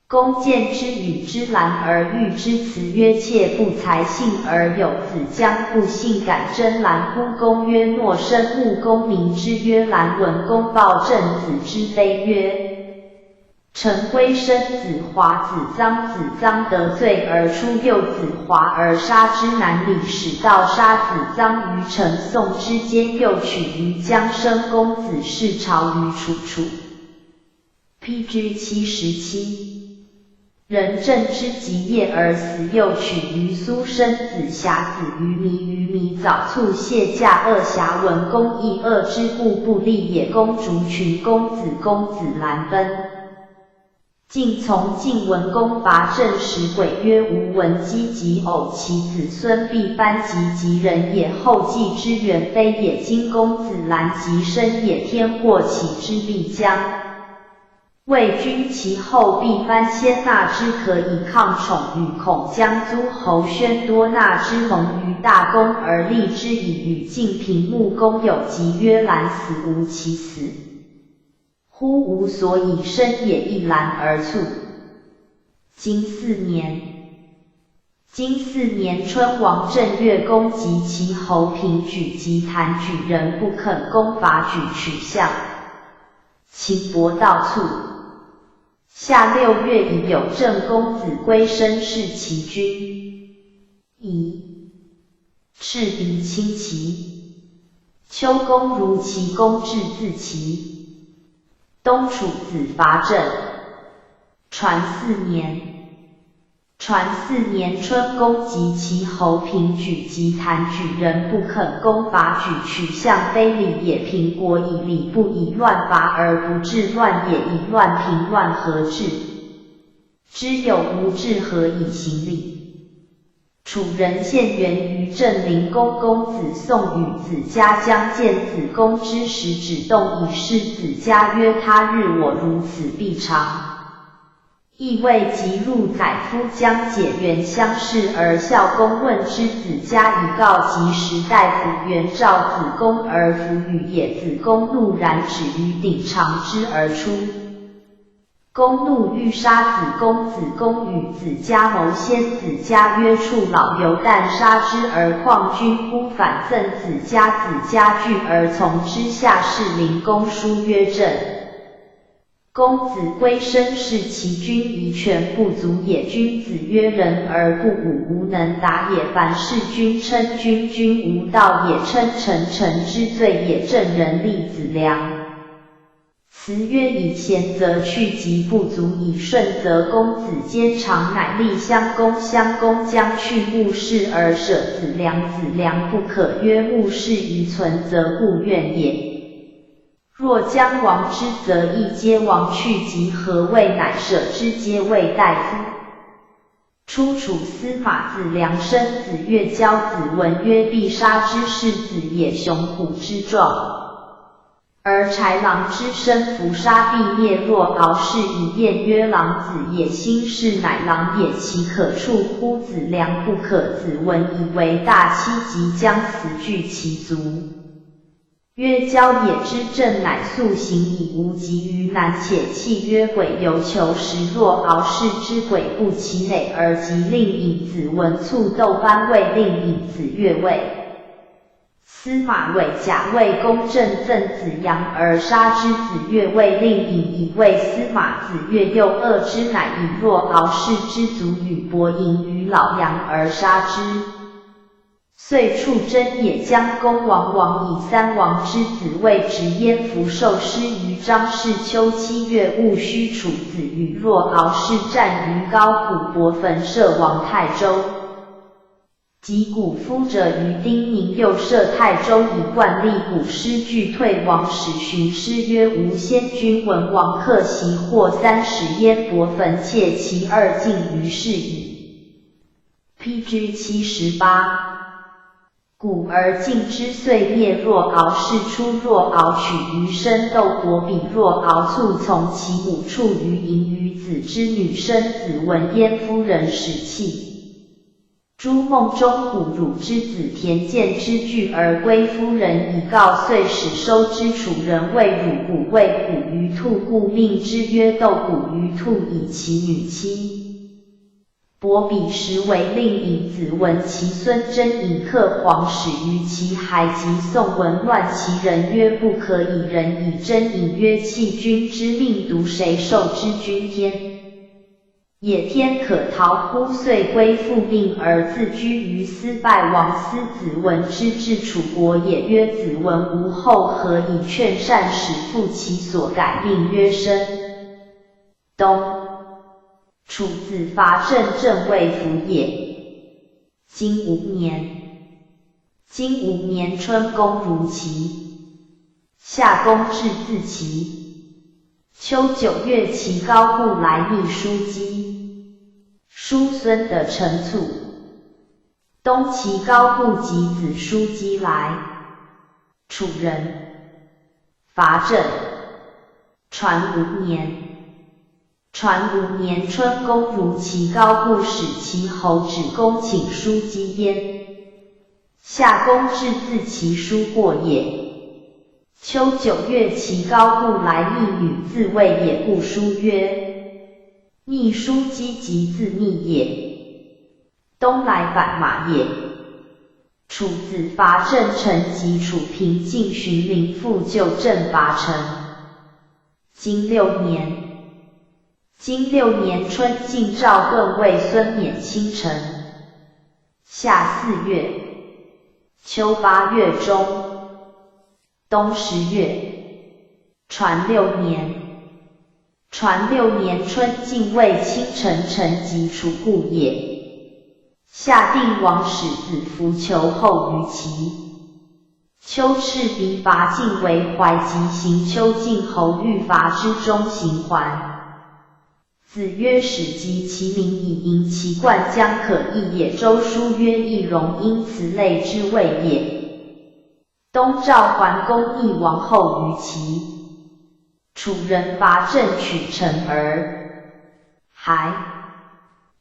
公见之与之兰而喻之辞曰：妾不才信而有子，将不信敢争兰乎？公曰：诺生。穆公明之曰：兰。文公报郑子之非曰：臣归生子华，子臧，子臧得罪而出，幼子华而杀之，难礼，使到杀子臧于陈宋之间，又取于姜生公子弑朝于楚。PG 77。人郑之及业而死，又取于苏生子瑕子于弥，于弥早卒，谢驾恶侠。文公亦恶之，故不立也。公逐群公子，公子兰奔。晋从晋文公伐郑时，鬼曰：吾闻姬及偶其子孙必班及人也，后继之远非也。今公子兰及生也，天祸其之必将。魏君其后必班先纳之，可以抗宠与孔将诸侯宣多纳之盟于大公而立之以与晋平。穆公有疾曰：兰死无其死，乎无所以生也，一兰而卒。经4年。经4年春，王正月攻击其侯平举及谭举人不肯攻伐举，取相。秦伯道卒。夏6月，已有郑公子归生弑其君。乙。赤鼻轻骑。秋公如其公至自齐。东楚子伐郑。传4年。传4年春，攻击其侯平举及谭举人不肯攻伐举，取相，非礼也。平国以礼，不以乱伐而不治乱也，以乱平乱何治？知有无治，何以行礼？楚人献元于郑灵公，公子宋与子嘉将见子公之时，止动以示子嘉曰：他日我如此必偿。亦谓即入宰夫将解元相视，而孝公问之，子嘉以告及时大夫元召子公而弗与也。子公怒然，止于鼎，偿之而出。公怒欲杀子公，子公与子嘉谋先。子嘉曰：处老犹但杀之，而况君乎？反赠子嘉。子嘉惧而从之。下士灵公书曰：郑公子归生弑其君，宜权不足也。君子曰：人而不武，无能达也。凡事君称君，君无道也；称臣，臣之罪也。郑人立子良。辞曰：以贤则去疾不足，以顺则公子坚长，乃立襄公。襄公将去穆氏而舍子良，子良不可。曰：穆氏于存，则故怨也。若将亡之，则亦皆亡去疾，何谓乃舍之皆为大夫？初楚司马子良生子越，教子闻曰：必杀之，是子也，雄虎之状。而豺狼之生，伏杀必灭。若敖氏以晏曰：狼子也，心事乃狼也，其可触乎？子良不可。子闻以为大欺，即将死拒其足。曰：交也之政，乃速行以无及于难。且契曰：鬼犹求食。若敖氏之鬼不其馁，而即令尹子闻醋豆斑味，令尹子越味。司马伟假为公正赠子阳而杀之，子越谓令尹以为司马子越又恶之，乃以若敖氏之族与伯赢于老阳而杀之。遂处真也。将公王以三王之子为直焉，伏受师于张氏。秋7月，戊戌，楚子与若敖氏战于高虎伯坟，射亡泰州。及古夫者于丁宁，又设泰州以冠立古师，俱退。王使寻师曰：吾先君闻王克袭，获30焉伯坟，窃其2尽于是矣。PG 78。古而尽之，遂灭。若敖氏出，若敖取于生斗伯，比若敖卒从其母，处于营于子之女，生子闻燕夫人，使弃。朱梦中虎辱之子田建之惧而归，夫人以告，遂使收之。楚人谓汝虎为虎于兔，故命之曰斗虎于兔，以其女妻。伯彼时为令尹子闻其孙真尹克皇始于其孩，及宋文乱其人曰：不可以人以真尹。曰：弃君之命，独谁受之？君天也，天可逃乎？遂归复命，而自居于斯。败王司子文之至楚国也。曰：子文无后，何以劝善使复其所改命？曰：申冬，楚子伐郑，郑未服也。今5年春，公如齐。夏公至自齐。秋9月，齐高故来密叔姬。叔孙的臣卒。冬，齐高故及子叔姬来。楚人。伐郑。传5年春，公如齐高故，使齐侯止公请叔姬焉。夏公至自齐，叔过也。秋9月，齐高故来，一女自谓也，故书曰：逆叔姬，即自逆也。冬来反马也。楚子伐郑城，及楚平晋，荀林复救郑伐城。金6年春，晋赵盾为孙冕卿臣。夏4月，秋8月中，冬10月。传6年春，晋为卿臣，臣及楚故也。夏，定王使子服求后于齐。秋，赤鼻伐晋，为怀及行。秋，晋侯欲伐之，中行还。子曰：使及其民，以迎其冠，将可易也。周书曰：易容，因此类之谓也。冬，赵桓公逆王后于齐。楚人伐郑，取城而还。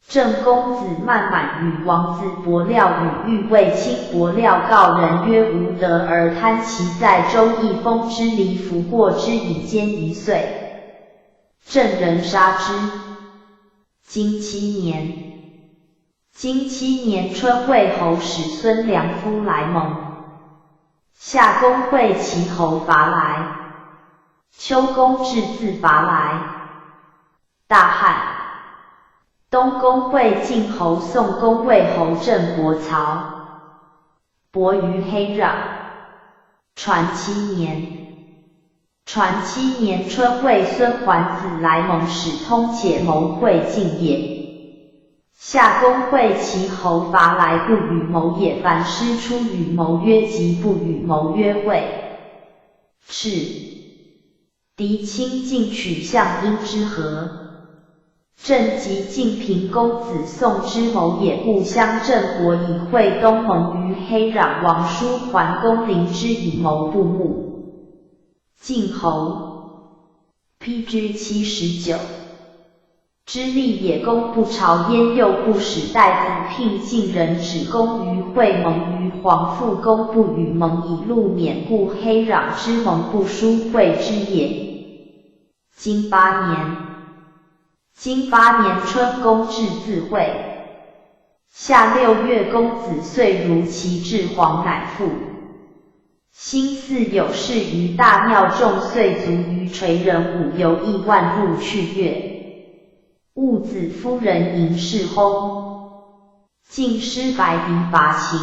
郑公子曼满与王子伯廖与欲为卿，伯廖告人曰：无德而贪其在周，一封之离，弗过之，以奸1岁。郑人杀之。金7年春，魏侯使孙良夫来盟。夏，公会齐侯伐来。秋，公至自伐来。大旱。冬，公会晋侯宋，公魏侯郑伯曹。伯于黑壤。传7年。传7年春，为孙桓子来蒙使通且谋会进也。夏公会其侯伐来，不与谋也。凡师出与谋曰吉，不与谋曰未。是敌亲近取向因之和。郑及晋平公子宋之谋也，故乡郑国以会东盟于黑壤王叔桓公陵之以谋不睦。晋侯 PG 79之利也。公不朝焉，又不使大夫聘晋人，止公于会盟于黄父。公不与盟，以戮免，故黑壤之盟不书会之也。经8年，经8年春，公至自会。夏6月，公子遂如其至黄，乃复。辛巳，有事于大庙，众遂卒于垂人，5游1万入去月。戊子，夫人迎事薨。晋师白狄伐秦，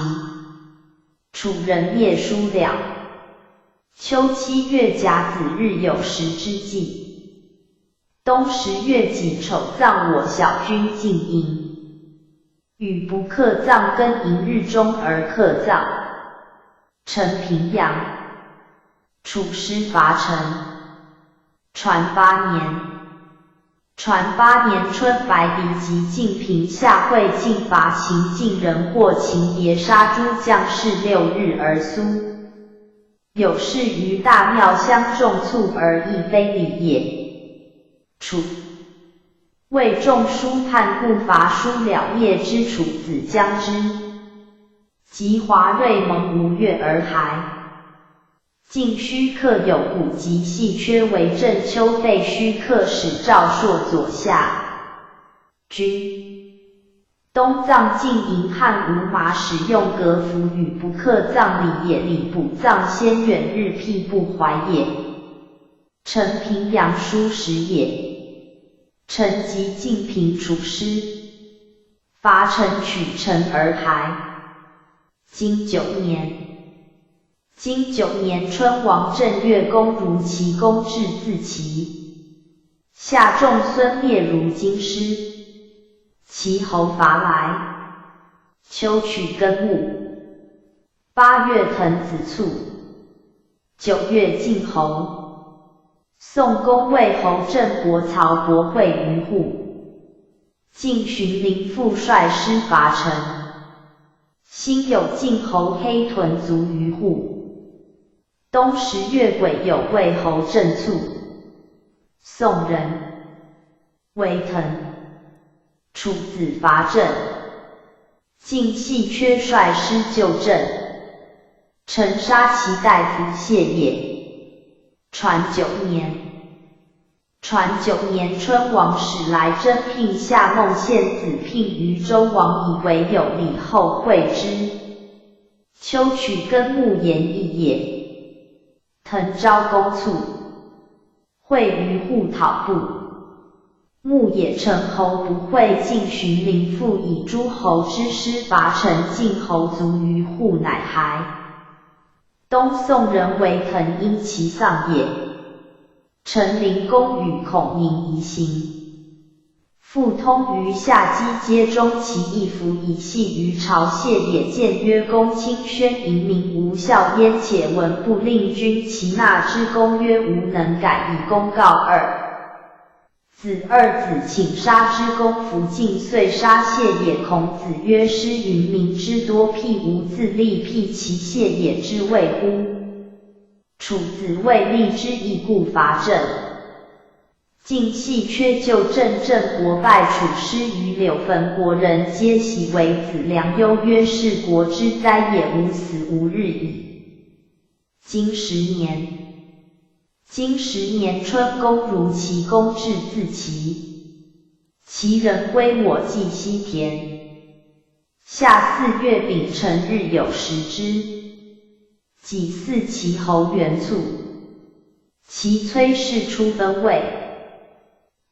楚人灭叔了。秋7月甲子日，有时之际。冬10月己丑，葬我小君晋营。禹不克葬，庚寅日中而克葬。陈平阳。楚师伐陈。传8年。传8年春，白狄及晋平夏会进伐秦，晋人获秦牒，杀诸将士，6日而苏。有事于大庙，相众促而亦非礼也。楚魏仲舒叛，故伐叔了，灭之。楚子将之。及华瑞蒙5月而还。晋虚克有骨及细缺，为郑丘废虚克，使赵朔左下军。东藏晋营汉无马，使用革服，与不克葬礼也。礼补葬先远，日辟不怀也。陈平阳书时也。陈及晋平楚师，伐陈，取陈而还。经9年。经9年春，王正月，公如其公至自齐。夏仲孙灭如京师。齐侯伐来。秋取根木。8月滕子卒。9月晋侯。宋公魏侯郑伯曹伯会于户。晋荀林父率师伐陈。辛有晋侯黑屯卒于户。冬10月癸酉，魏侯郑卒。宋人。微腾。楚子伐郑。晋细缺率师救郑。陈杀其大夫谢也。传9年。传9年春，王使来征聘夏孟献子，聘于周王，以为有礼，后会之。秋取根木，言义也。滕昭公卒。会于户讨部。牧野陈侯不会，晋荀林父以诸侯之师伐陈，晋侯卒于户，乃还。东宋人为滕，因其丧也。陈灵公与孔宁夷行。复通于夏姬街中，其义服以系于朝谢也。见曰：公卿宣淫民，无效焉。且闻不令君其纳之。公曰：吾能改，以公告2子。2子请杀之。公服晋，遂杀谢也。孔子曰：师云民之多，辟无自立，辟其谢也之谓乎？楚子为立之义，故伐郑。晋细缺救郑，郑国败，楚师于柳焚，国人皆喜为子。良忧曰：是国之灾也，无死无日矣。经10年。经10年春，公如其公至自齐。齐人归我稷西田。夏4月丙辰日，有食之。己巳，齐侯元卒。其崔氏出分魏。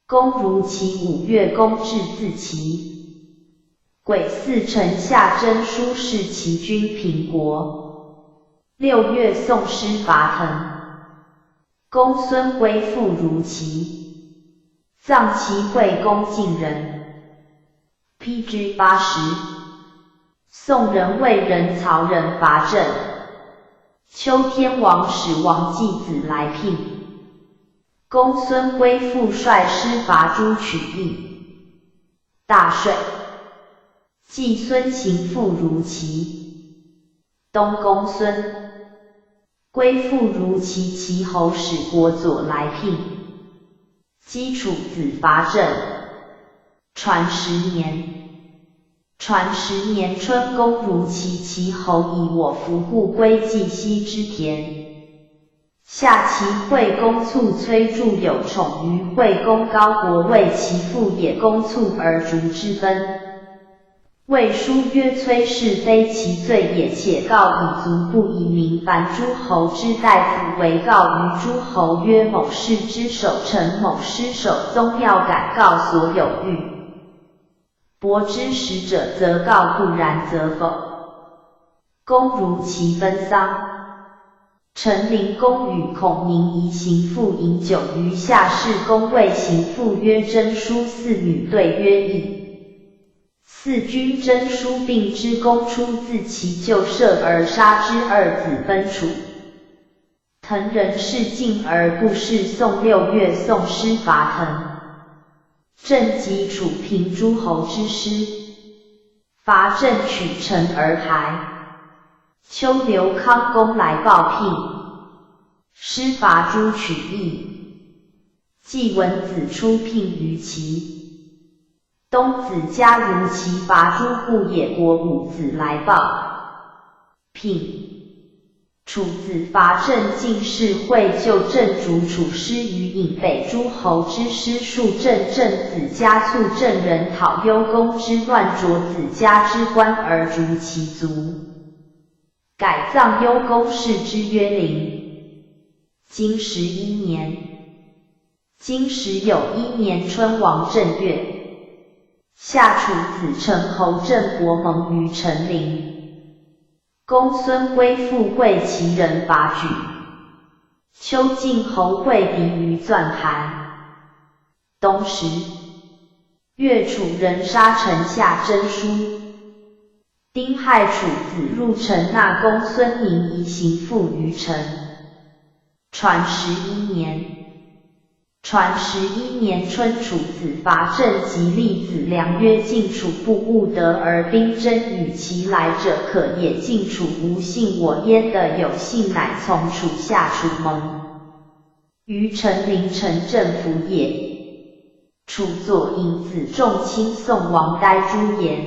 公如其5月，公至自齐。癸巳，臣下征书示齐军平国。6月，宋师伐滕。公孙归父如其，葬其惠公晋人。PG 80。宋人魏人曹人伐郑，秋天王使王季子来聘。公孙归父率师伐诸取邑。大税。季孙行父如其。东公孙归父如其侯使国佐来聘。基楚子伐郑。传10年。传10年春，公如其侯以我服故归冀西之田。夏其惠公卒，崔杼有宠于惠公，高国为其父也，公卒而逐之分。魏书曰：崔氏非其罪也，且告以足，不以民凡诸侯之大夫为告于诸侯曰：某氏之守臣，某师守宗要，敢告所有欲。伯之使者，则告；不然，则否。公如其分丧。陈灵公与孔明仪行父饮酒于夏氏，公谓行父曰：真书。四女对曰：义。四君真书并之，公出自其旧舍而杀之，二子分楚。滕人事晋而不事。宋6月，宋师伐滕。郑及楚平诸侯之师，伐郑取城而还。秋，刘康公来报聘，师伐诸取邑。季文子出聘于齐。东子嘉如其伐诸故野国，五子来报聘。楚子伐郑，进士会就郑逐楚师于郢，北诸侯之师数郑。郑子嘉促郑人讨幽公之乱，卓子嘉之官而逐其族，改葬幽公，谥之曰陵。经11年。经11年春，王正月，夏，楚子成侯郑伯盟于陈陵。公孙归父会齐人伐莒。秋，晋侯会敌于纂韩。冬10月，楚人杀城下真书。丁亥，楚子入城纳公孙宁夷行父于城。传11年。传11年春，楚子伐郑，及立子良曰：晋楚不务德而兵争，与其来者可也。晋楚无信我焉的有信，乃从楚下楚盟于陈陵，陈政府也。楚左尹子仲卿宋王呆朱言，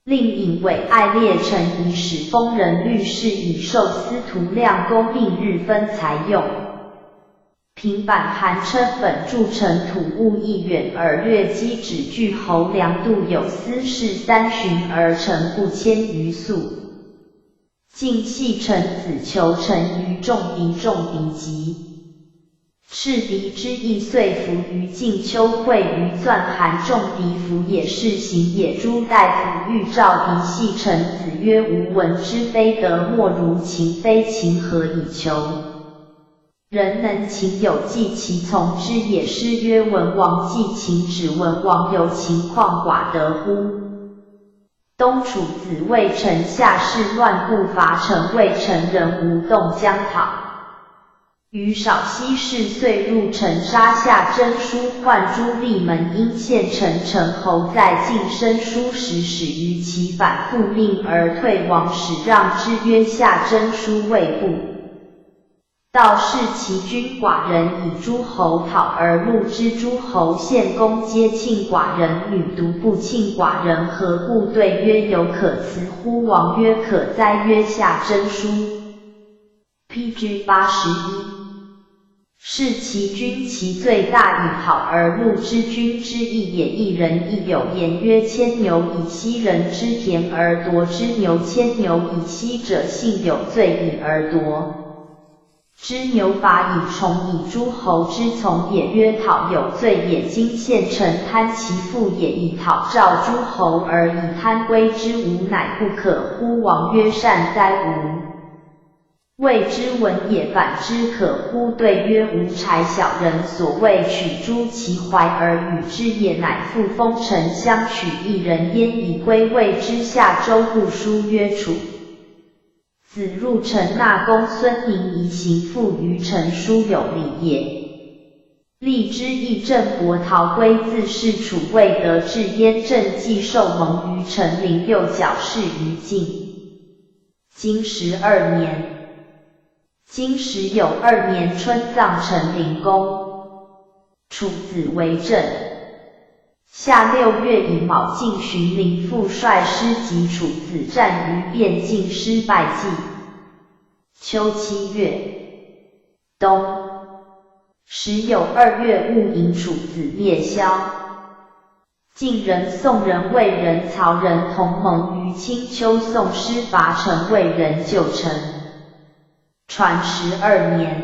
令尹为爱列陈以使封人律事，以授司徒亮公，并日分财用。平板韩称本筑城土物1远，而略积止据侯梁度有司事3旬，而城不迁于粟。晋系臣子求臣于仲敌，仲敌急，赤敌之意，遂服于晋。秋，会于纂韩，仲敌服也，是行也。诸大夫欲召敌系臣子曰：吾闻之非德，莫如秦。非秦，何以求？人能秦有计，其从之也。诗曰：文王祭秦，指文王有秦况寡得乎？东楚子魏臣下士乱，故伐陈，魏臣人无动将讨。于少息事，遂入城杀下真书，唤诸吏门因献陈。陈侯在晋生书时，始于其反，复命而退。王使让之曰：下真书未布。道是其君寡人以诸侯讨而戮之，诸侯献公皆庆寡人，女独不庆寡人，何故？对曰：有可辞乎？王曰：可哉。曰：下真书。PG 81。是其君其罪大，以讨而戮之，君之义也。一人亦有言曰：牵牛以息人之田而夺之，牛牵牛以息者，幸有罪矣而夺之。牛伐以从，以诸侯之从也。曰：讨有罪也。今献臣贪其父也，以讨召诸侯，而以贪归之，吾乃不可乎？王曰：善哉吾。谓之文也，反之可乎？对曰：无豺小人所谓取诸其怀而与之也，乃复封臣相取一人焉，以归谓之。下周部书曰：楚子入城纳公孙宁夷行父于陈，书有礼也。立之义正伯逃归，自是楚未得志焉。正既受蒙于陈陵，右脚侍于晋。经12年，经12年春，葬陈陵公。楚子为政。夏6月乙卯，晋荀林父率师及楚子，战于汴晋，失败绩。秋7月，冬时有2月戊寅，楚子灭萧。晋人、宋人、魏人、曹人同盟于青丘，宋师伐陈，魏人救陈。传12年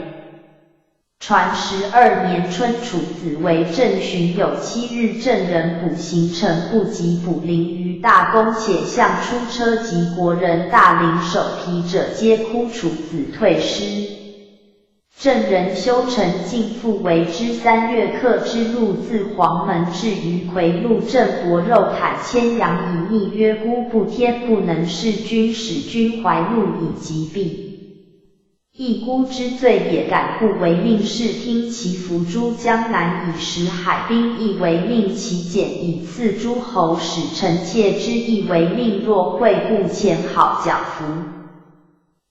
春，楚子为政，旬有7日，郑人捕行陈不及，捕临于大宫，且相出车及国人大领首匹者，皆哭。楚子退师。郑人修陈进复为之。3月，客之路自黄门至于夔路，郑伯肉袒牵羊以逆，曰：孤不天不能事君，使君怀怒以及弊。亦孤之罪也，敢不为命事，听其服诸江南，以食海滨，亦为命其简，以赐诸侯，使臣妾之，亦为命。若会故，前好剿服。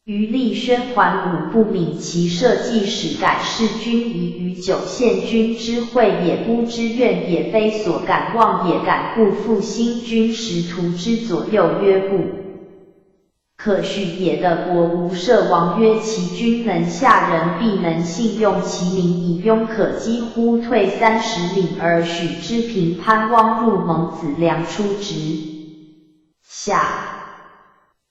余力宣桓武不敏其社稷，使改弑君夷于九县，君之惠也，孤之怨也，非所敢忘也。敢不复兴君实图之左右，曰不可许也的国无赦王曰：其君能下人，必能信用其民，以庸可击乎？退30里而许之平潘汪入蒙子良出职。下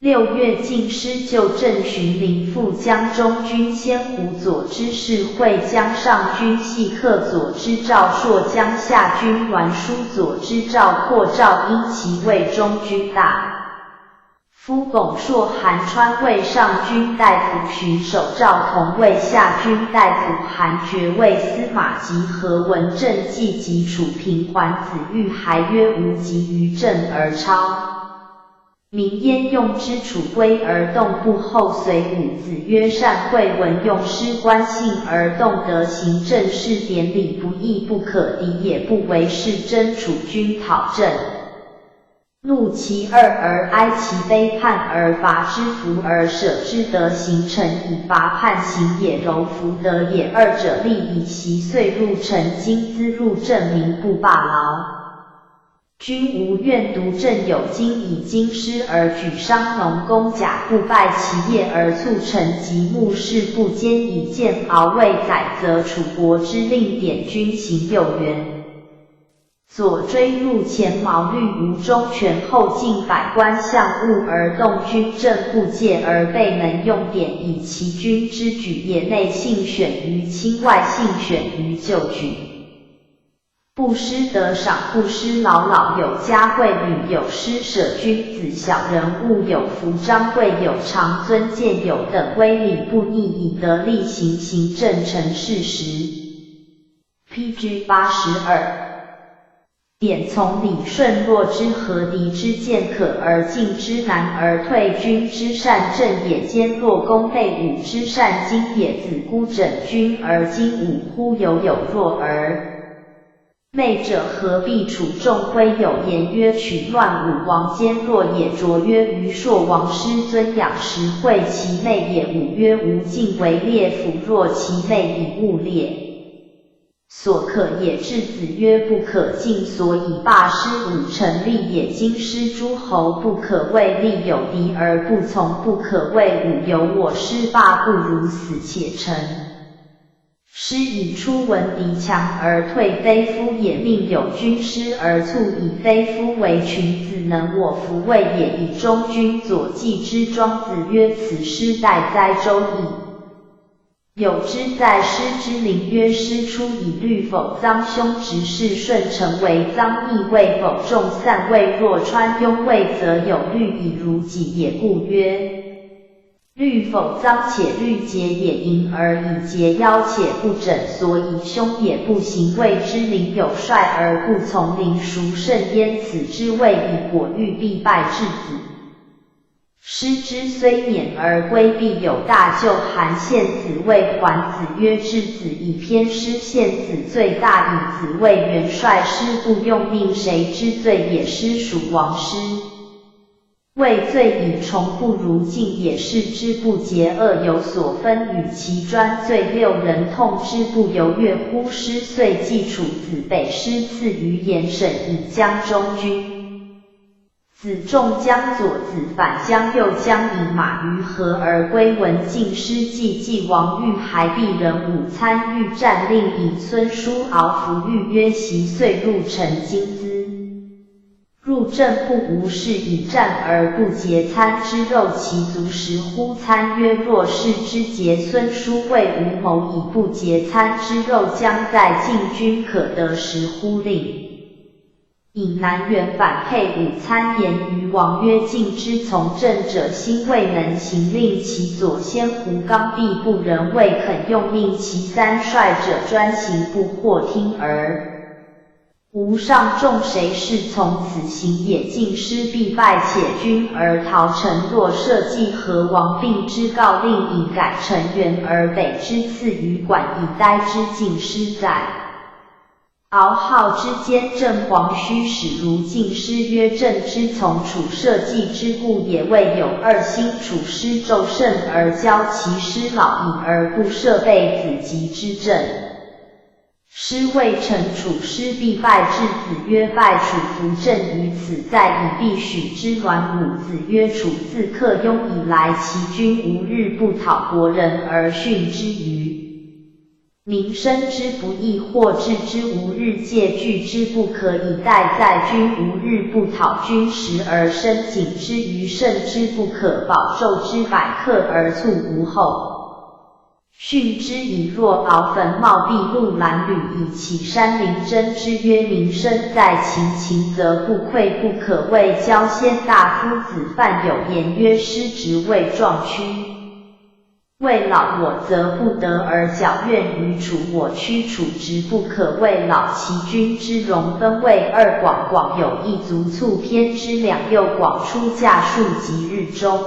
6月，晋师就郑荀林父江中军先胡左之士会，江上军系克左之赵朔，江下军栾书左之赵括。赵因其为中军大夫巩硕，韩川为上军大夫，巡守赵同为下军大夫，韩厥为司马及何文正计及楚平桓子玉还曰：无及于郑而超。民焉用之，楚归而动不后随伍子曰：善惠文用师官信而动德，行政事典礼，不义不可敌也，不为是真。楚军讨郑，怒其二而哀其背叛而伐之，服而舍之，德行臣以伐叛行也，柔服德也。二者利以袭遂入城，今兹入郑，民不罢劳。君无怨独郑有今，以京师而举商农公甲，不败其业而促臣及牧士不坚，以见敖未宰，则楚国之令典军行右元。左追入前，毛虑吴中权后进，百官相恶而动，军政不戒而备，能用典，以其君之举也。内信选于亲，外信选于旧举。不失得赏，不失老老有嘉惠女，有施舍君子，小人物有服张贵，有常尊谏，有等威礼，不逆，以德力行，行政成事实。PG 82。典从理顺，若之何敌之剑可而进之，难而退君之善政也。兼若攻内武之善经也，子孤整君而今武乎？有弱而昧者何必？楚仲徽有言曰：取乱武王坚弱也。卓曰：于朔王师尊养实惠其妹也。武曰：吾晋为列府，若其妹以勿列所可也。质子曰：不可进，所以罢师武成立也。今师诸侯，不可谓立有敌而不从，不可谓武有我师罢，不如死且成。师以出闻敌强而退，非夫也。命有军师而促，以非夫为群子，能我服位也。以中军左季之庄子曰：此师待哉？周易有之在师之灵曰：师出以律否？臧兄执事顺承为臧逆位否？众散位若川庸位，则有律以如己也。故曰律否脏且律节也淫而以节腰且不整，所以凶也不行。谓之灵有率而不从，灵孰甚焉？此之谓以果欲必败之子。师之虽免而归，必有大咎。韩献子谓桓子曰：之子以偏师，献子罪大矣。子谓元帅：师不用命，谁之罪也？师属王师。谓罪以重不如敬也。是之不节恶有所分，与其专罪六人痛之不由悦乎？师遂继楚子北，师赐于严审以江中军。子仲将左，子反将右，将以马于河而归。闻晋师季王欲还避人武参与战，令以孙叔敖服御曰：习遂入陈金资。入阵不无事，以战而不节，参之肉其足食乎？参曰：若是之节。孙叔谓无谋以不节，参之肉将在晋军可得食乎？令以南辕反配武参言于王曰：晋之从政者心未能行，令其左先胡刚愎不仁，未肯用命；其三帅者专行不获听而无上众，谁是从此行也？晋师必败，且军而逃城。若社稷和王，并之告，令以改成元而北之，赐于管以待之。晋师在敖号之间，正黄须使如晋师曰：朕之从楚社稷之故也。未有二心，楚师纣胜而骄其师老矣，而不设备子及之政。师谓臣楚师必败之。子曰：败楚弗正于此，在以必许之栾武。子曰：楚自克雍以来，其君无日不讨国人而训之于民生之不义，或治之无日戒惧之不可以待，在君无日不讨君食而生谨之于圣之不可保，纣之百客而卒无后。训之以若敖焚茂毕路蓝缕，以启山林。征之曰：民生在秦，秦则不愧，不可谓骄。先大夫子范有言曰：师职位壮屈，未老我则不得而矫怨于楚，我屈楚职不可谓老。其君之容分为二，广广有一足，促偏之两右，广出驾数及日中。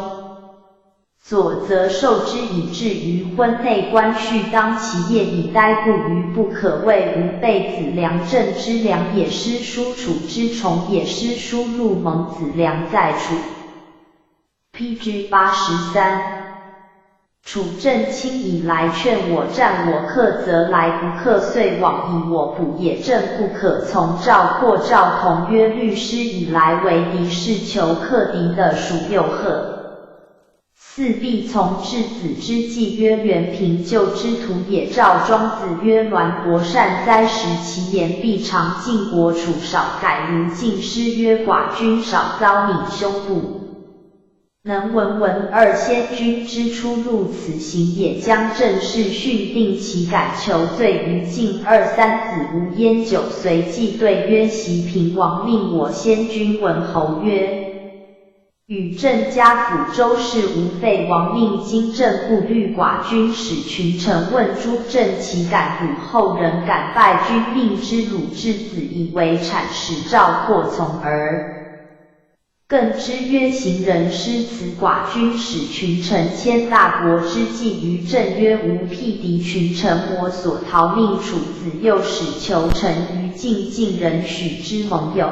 左则受之以至于婚内，官序当其业以待不虞，不可谓无备子。良政之良也，师叔楚之崇也。师叔入蒙，子良在楚。PG 83。楚正卿以来，劝我战我克，则来；不克遂往，以我补也。正不可从。赵括、赵同曰：律师以来为敌，是求克敌的，属右赫。四必从。质子之计曰：元平救之徒也。赵庄子曰：栾伯善哉，食其言必长，晋国楚少改。如晋师曰：寡君少遭闵凶，不能闻二先君之出入此行也，将正式训定其改，求罪于晋。二三子无烟酒，随即对曰：袭平王命我先君文侯曰：与朕家抚周氏无废，王命今正不虑寡君，使群臣问诸朕，其敢辱后人，敢拜君命之鲁质子以为产，使赵括从而更之曰：行人失此寡君，使群臣迁大国之计于朕曰：吾辟敌群臣，我所逃命。楚子又使求臣于晋，晋人许之盟友。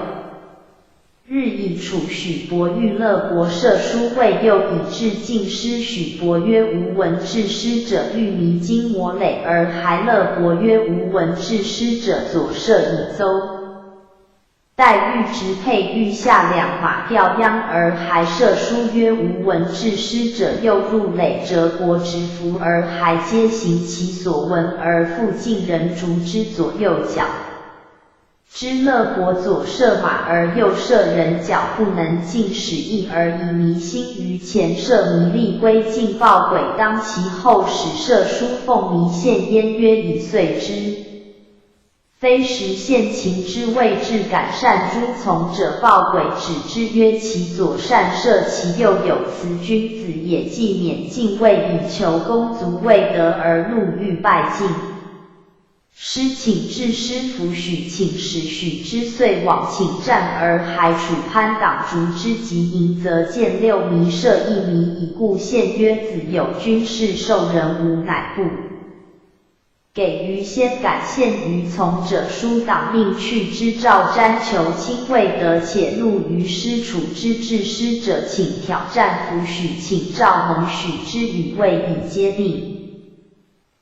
日以楚许伯欲乐伯射书谓右以至晋师。许伯曰：吾闻治师者欲弥金磨垒而还。乐伯曰：吾闻治师者左射以邹。待欲直配欲下两马吊秧而还。射书曰：吾闻治师者右入垒折国直服而还，皆行其所闻而复晋人逐之左右脚。知乐伯左射马而右射人脚，不能尽使役而以迷心于前，射弥利归晋，报鬼当其后，使射书奉弥献焉曰：以遂之。非实现秦之谓至敢善诸从者，报鬼止之曰：其左善射，其右有辞君子也。既免敬畏以求公卒未得，而怒欲败尽。师请至师服许请使许之遂往请战，而还处潘党逐之，及迎则见六弥射一弥，以故献曰：子有军事受人无，乃不给予先敢献于从者，书党命去之。赵瞻求亲未得，且怒于师，处之。至师者，请挑战服许，请赵蒙许之与未以皆定。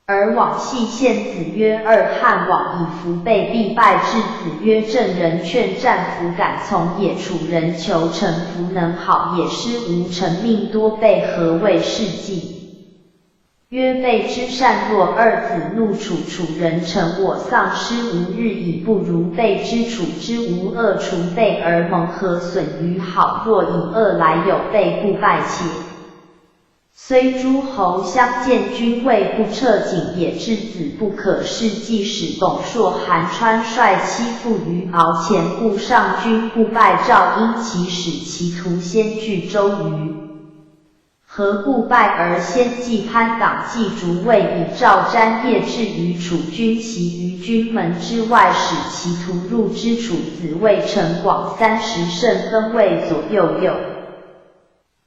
而往系献子曰：二汉往以服备，必败。至子曰：正人劝战，弗敢从也。楚人求臣服，能好也。师无臣命多备，何谓事计？曰：备之善若。二子怒，楚人臣我丧师无日矣，不如备之。楚之无恶，除备而蒙，何损于好？若以恶来有备，故败且。虽诸侯相见，君位不彻景也。至子不可事计，使董硕、韩川率妻妇于敖前，故上军不败。赵因其使其徒先据周瑜。何故败而先继潘党？既逐魏，以赵瞻夜至于楚军，袭于军门之外，使其徒入之。楚子谓陈广30胜，分魏左右右。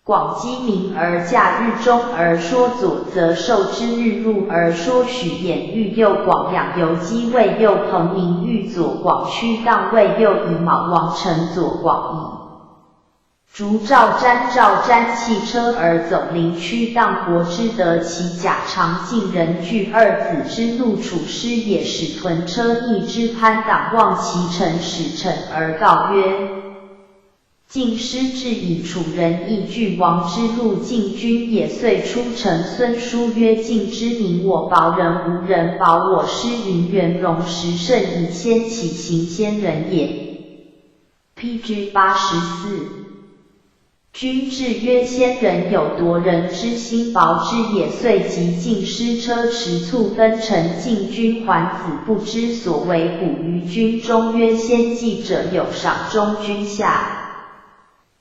广击鸣而驾，日中而说左，则受之；日入而说许，偃欲右。广养游击魏右，彭明欲左广驱荡魏右，以卯王成左广矣。逐赵瞻，赵瞻弃车而走，临驱荡国之，得其甲常进人惧。二子之怒，楚师也，使屯车逆之。潘党望其臣，使臣而告曰：晋师至，以楚人亦惧王之怒，晋军也。遂出臣孙书曰：晋之宁我薄人，无人保我师。云元戎10胜，以先起行先人也。PG 84。君至曰：先人有夺人之心，薄之也。遂即进师车驰卒奔陈。晋军还子不知所为，鼓于军中曰：先继者有赏中军下。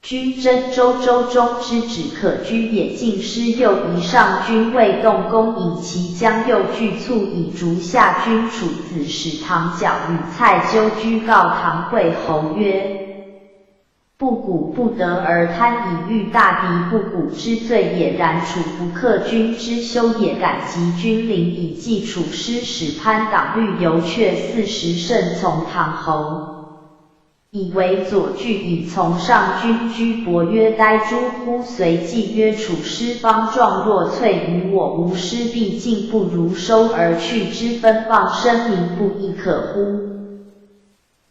军征周中之止，可居也。晋师又疑上军未动，攻引其将右拒卒，以逐下军。楚子使唐角与蔡纠居告唐惠侯曰：不鼓不得而贪，以欲大敌，不鼓之罪也。然楚不克君之羞也，敢击君临，以继楚师。使潘党虑游却40胜，从唐侯。以为左据，以从上军居。伯曰：呆诸乎？随即曰：楚师方壮若翠，于我无师，必进不如收而去之，分放生民，不亦可乎？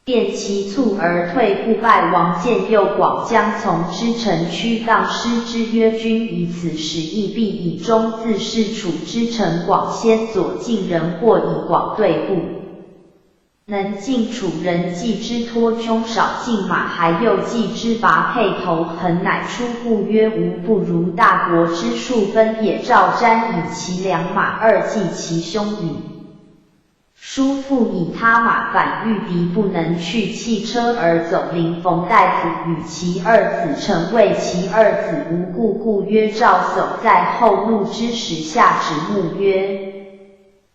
便其卒而退，故败。王见右广将从之，臣驱荡师之曰：君以此时亦必以忠自是。楚之臣广先左近人，或以广对不能进。楚人计之托凶，少进马，还右计之拔辔头，恒乃出故曰：吾不如大国之数分也。赵瞻以其良马二计其凶矣。叔父以他马反御敌，不能去，弃车而走。临冯大夫与其二子臣谓其二子无故，故曰：赵叟在后，怒之，使下指目曰：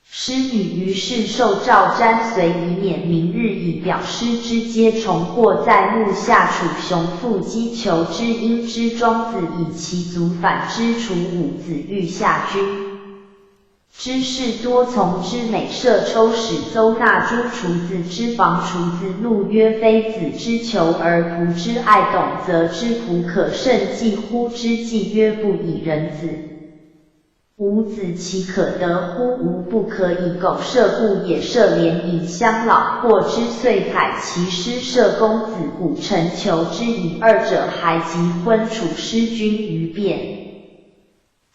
师女。于是受赵瞻随，以免明日，以表师之皆重获在目下。楚雄父击求之，因之庄子以其族反之。楚武子欲下军。知士多从之，每射抽使邹纳诸厨子之防。厨子怒曰：非子之求而仆之爱，董则之仆可胜计乎？之计曰：不以人子。吾子其可得乎？吾不可以狗射故也。射连以相老，获之，遂宰其师。射公子古臣求之，以二者还及婚。楚师军于变。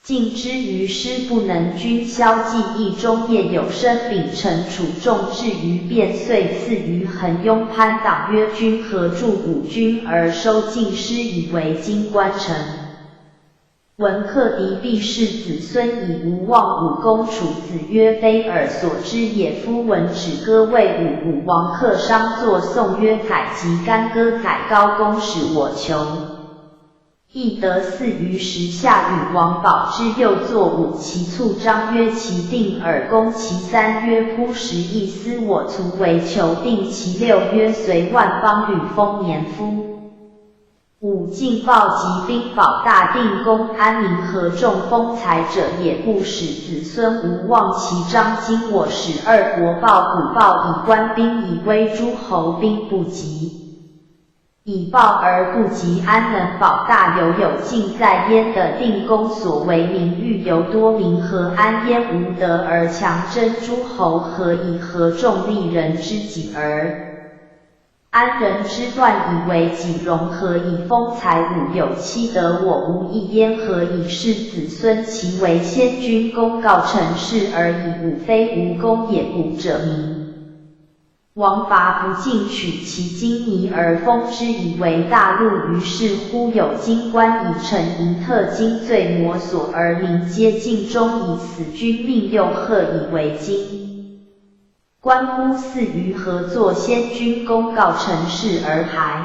晋之于师，不能均宵计议中夜，有生秉承。楚众至于变，遂赐于恒雍。潘党曰：君何助吾军而收晋师，以为今官臣？闻克敌必是子孙以无忘武功，楚子曰：非尔所知也。夫闻止歌谓武，武王克商作颂曰：载及干戈，载高公使我求。翼得4于时下，允王保之又作武，其卒章曰：其定尔公。其3曰：扑食一思我卒为求定。其6曰：随万邦吕丰年夫。武进报及兵保大定公，安民和众丰财者也，故使子孙无忘其章。今我使2国报古报以官兵，以威诸侯，兵不及。以报而不及，安能保大？有尽在焉的定公所为名誉，犹多民何？安焉无德而强征诸侯？何以合众利人之己而安人之乱以为己荣？何以丰财武有妻得我无益焉？何以是子孙其为先君公告成事而已？吾非无功也，古者名。王伐不进，取其金泥而封之，以为大陆。于是乎有金冠以成银特金罪魔所，而民皆尽忠，以死君命又贺以为金。关乎4于合作先君公告成事而还。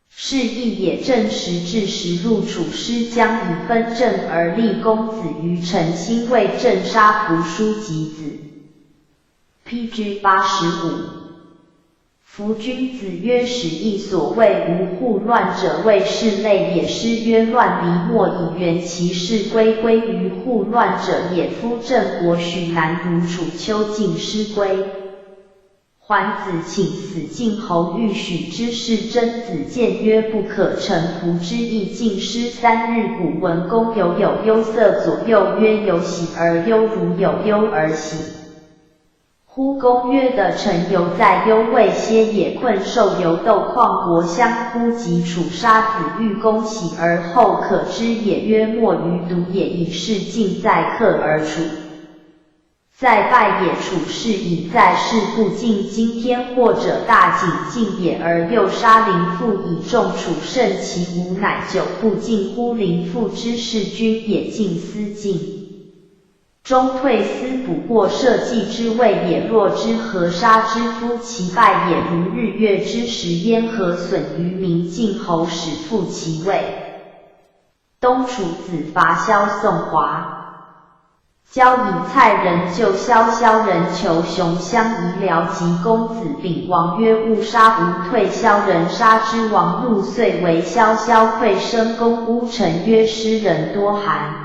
是义也。正时至时，入楚师将以分郑而立公子于陈，兴为郑杀扶叔及子。PG 85。夫君子曰：使义所谓无护乱者，谓是类也。诗曰：乱离莫以原其事，归于护乱者也。夫郑国许难如楚，丘尽师归。桓子请死晋侯，欲许之事。曾子谏曰：不可成仆之意，尽师3日。古文公有忧色，左右曰：有喜而忧，如有忧而喜。忽公曰：的臣犹在忧未歇也。困兽犹斗况国相乎？及楚杀子欲公喜而后可知也。曰：莫于独也，以是尽在克而楚。在败也。楚是以在事不尽，今天或者大景尽也，而又杀邻父以重楚胜，其无乃久不尽乎？邻父之事，君也尽思尽。终退思不过社稷之谓也。若之何杀之夫？其败也。如日月之食，焉何损于民？晋侯使复其位。东楚子伐萧宋华。交以蔡人救萧，萧人求熊相夷辽及公子秉王曰：勿杀无退。萧人杀之，王怒遂为萧。萧愧生公乌臣曰：诗人多寒。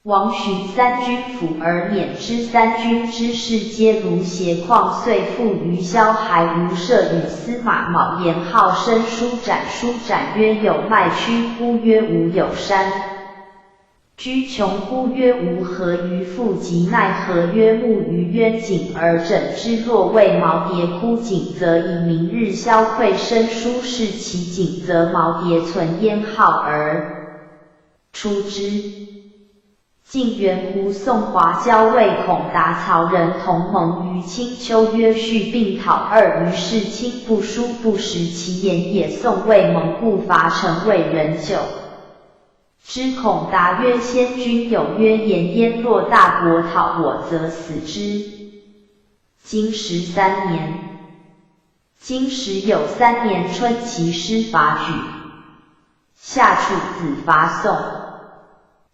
王许3军府而免之。3军之事皆如邪旷，遂附于萧。还无赦与司马卯言好生舒展。舒展曰：有麦区乎？曰：无。有山居穷乎？曰：无。何于复及？奈何？曰：木于渊井而枕之。若谓毛蝶枯井，则以明日。萧愧生舒是其井，则毛蝶存焉好而出之。晋元胡宋华交魏孔达曹人同盟于青丘，曰：续并讨2于是亲不书不食其言也。宋魏盟故伐陈魏人久。知孔达曰：先君有曰言焉，若大国讨我，则死之。今13年。今时有3年春，其师伐莒。夏楚子伐宋。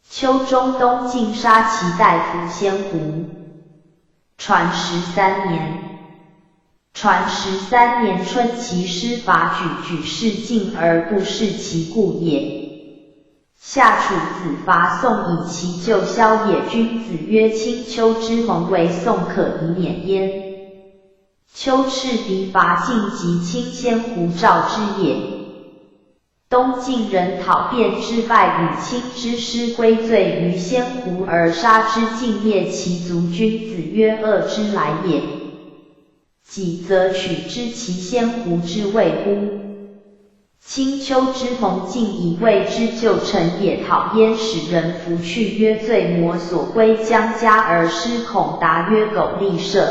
秋中东晋杀其大夫先胡。传13年。传13年春，其师伐莒，莒是晋而不是其故也。夏楚子伐宋，以其救萧也。君子曰：青丘之盟为宋，可以免焉。丘赤敌伐晋，及亲先胡赵之也。东晋人讨卞之败，与亲之师归罪于先胡，而杀之，尽灭其族。君子曰：恶之来也。己则取之，其先胡之谓乎？青丘之盟，晋以为之救臣也。讨焉，使人弗去，曰：罪魔所归，将加而失。孔达曰：苟利涉。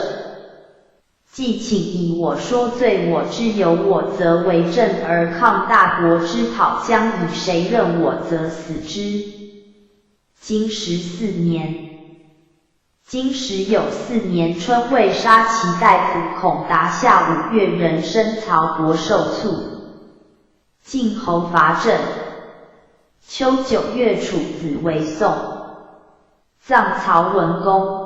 既请以我说罪，我之有我则为正而抗大国之讨，将以谁任我则死之。经14年，经时有4年春，为杀其大夫孔达，下5月壬申，曹伯受卒，晋侯伐郑。秋9月，楚子为宋，葬曹文公。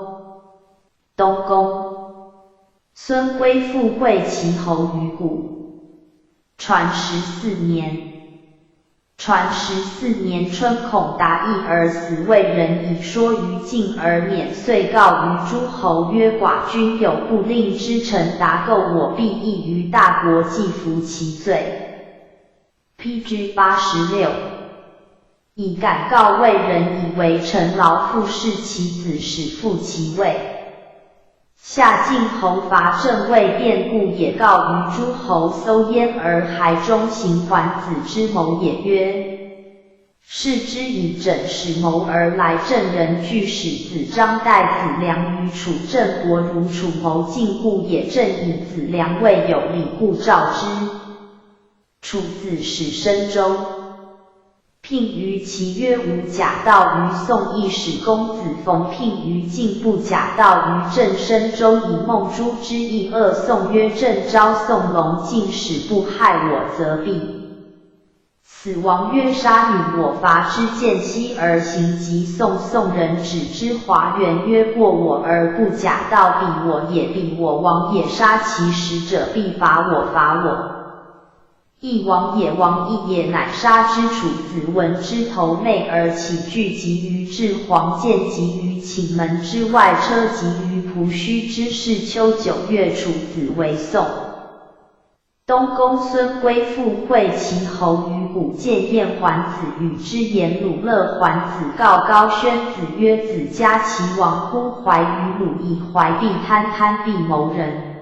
东宫。孙归附会齐侯于谷。传14年，传14年春，孔达义而死，为人以说于晋而免，遂告于诸侯曰：寡君有不令之臣达构，我必议于大国，既服其罪。PG 86。以敢告魏人，以为臣劳复弑其子，使复其位。夏晋侯伐郑，为变故，也告于诸侯，搜焉而还中行桓子之谋也，曰：视之以整使谋而来，郑人俱使子张代子良于楚，郑国如楚谋进故也。郑以子良未有礼，故召之。楚子使申州，聘于齐，曰无假道于宋，亦使公子冯聘于晋，不假道于郑。申州以孟诸之意恶宋，曰郑昭宋龙，晋使不害我，则必死亡。曰杀女，我伐之，见息而行及宋。宋人止之华元，曰过我而不假道，彼我也，彼我王也。杀其使者，必伐我，伐我亦王也，王亦也，乃杀之。楚子闻之，头内而起，聚集于至黄见，集于寝门之外，车集于蒲须之市。秋9月，楚子为宋。东宫孙归附会齐侯于谷，见燕桓子，与之言鲁乐。桓子告高宣子曰：子家齐王乎？怀于鲁，以怀必贪，贪必谋人。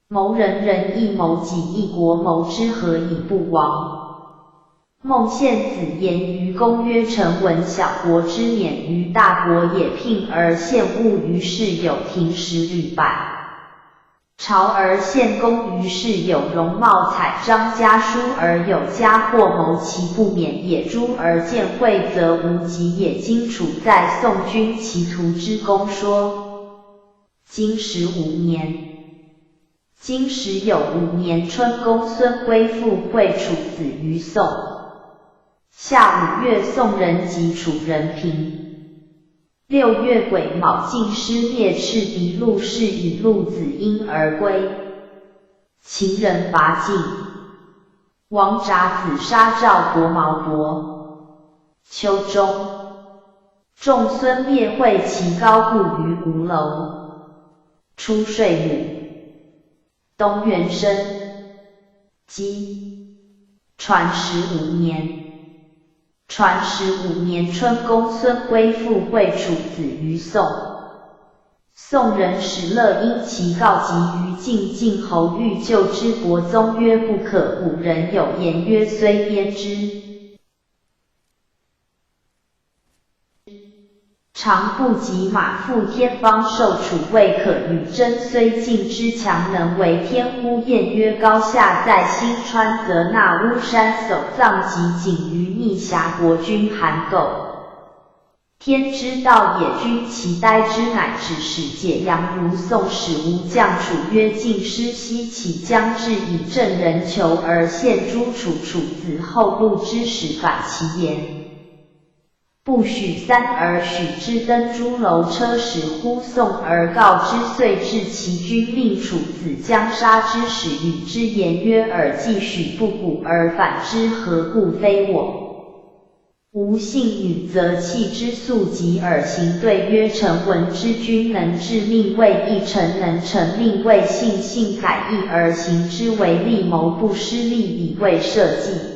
谋人，人亦谋己，一国谋之，何以不亡？孟献子言于公曰：臣闻小国之免于大国也，聘而献物于是有，廷十履百。朝而献公于是有，容貌采章家书而有家，或谋其不免也。诛而见惠，则无及也。今楚在宋君其徒之公说。经15年。经时有5年春，公孙归附会楚子于宋。夏5月，宋人及楚人平。6月癸卯，晋师灭赤狄陆氏，以陆子婴而归。秦人伐晋，王札子杀赵国毛伯。秋中，仲孙灭会齐高固于吴楼。出税母。东原生，姬。传15年。传15年春，公孙归附会楚子于宋。宋人史乐因其告急于晋，晋侯欲救之，伯宗曰：不可。古人有言曰：虽鞭之，常不及马，负天方，受楚未可与争。虽晋之强，能为天乎？晏曰：高下在新川，则纳巫山守藏，及景于逆峡，国君韩构。天之道也，君其待之，乃指使解阳。如宋使吴将楚曰：晋师西起，将至，以郑人求而献诸楚。楚子后路之使反其言。不许3而许之登朱楼车，使呼宋而告之，遂至其君，令楚子将杀之，使与之言曰：尔既许不古而反之，何故非我？吾信女，则弃之速疾而行。对曰：臣闻之君能治命未易，臣能成命未信，信改易而行之，为利谋不失利，以为社稷。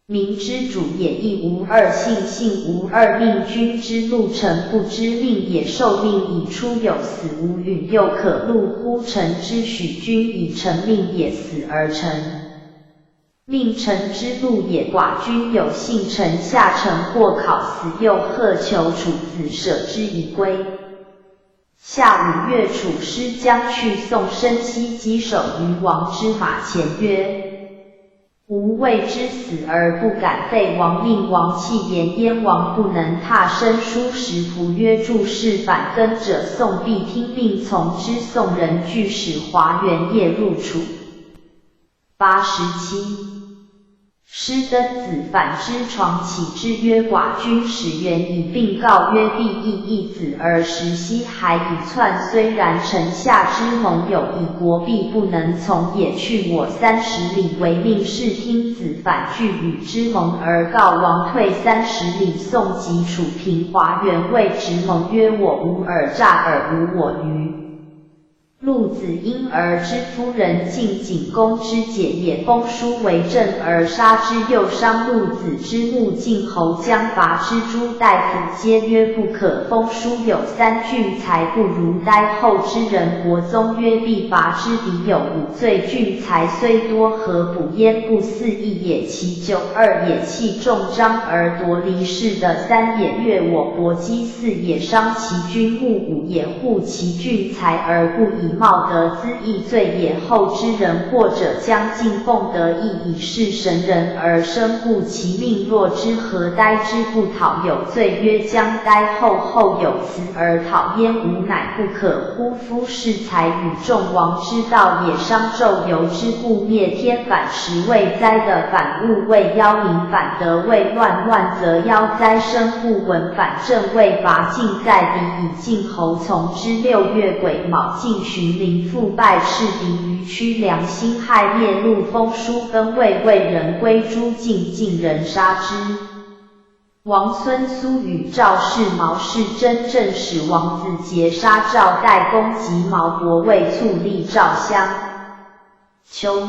民之主也，亦无二信，信无二命。君之路，臣不知命也。受命以出，有死无允，又可录乎？臣之许君以成命也，死而成命，臣之路也。寡君有信，臣下臣或考死，又贺求楚子舍之以归。下5月，楚师将去送申息击守于王之马前，曰：吾为之死而不敢废王命，王弃言，燕王不能踏身。书时仆曰：注释反更者，宋必听命从之。宋人据使华元夜入楚。87。师登子反之床起之曰：寡君使元以并告曰：必义一子而时西还以篡。虽然臣下之盟友，以国必不能从也。去我30里为命，是听子反拒与之盟而告王，退30里。宋及楚平华元谓直盟曰：我无尔诈而无我余。陆子婴儿之夫人进景公之姐也，封书为政而杀之，又伤陆子之墓。晋侯将伐之，诸大夫皆曰不可。封书有3俊才，不如呆后之人。国宗曰：必伐之，彼有5罪。俊才虽多，何补焉？不4一也，其9 2也，弃重章而夺离士的3也，越我搏击4也，伤其君墓5也，护其俊才而不以冒得资亦罪也。后之人或者将进奉得意以示神人而生故其命，若之何哉？之不讨有罪，曰将哉后。后有辞而讨焉，吾乃不可乎？夫士才与众王之道也，商纣由之，故灭天反时未哉的反物为妖淫，反德为乱，乱则妖哉生不闻。反正为拔晋在敌，以晋侯从之。6月癸卯，晋荀林复败，斥敌于曲梁，辛亥灭陆。封书分魏人归诸晋，晋人杀之。王孙苏与赵氏、毛氏争，正使王子杰杀赵代公及毛伯，为促立赵襄。秋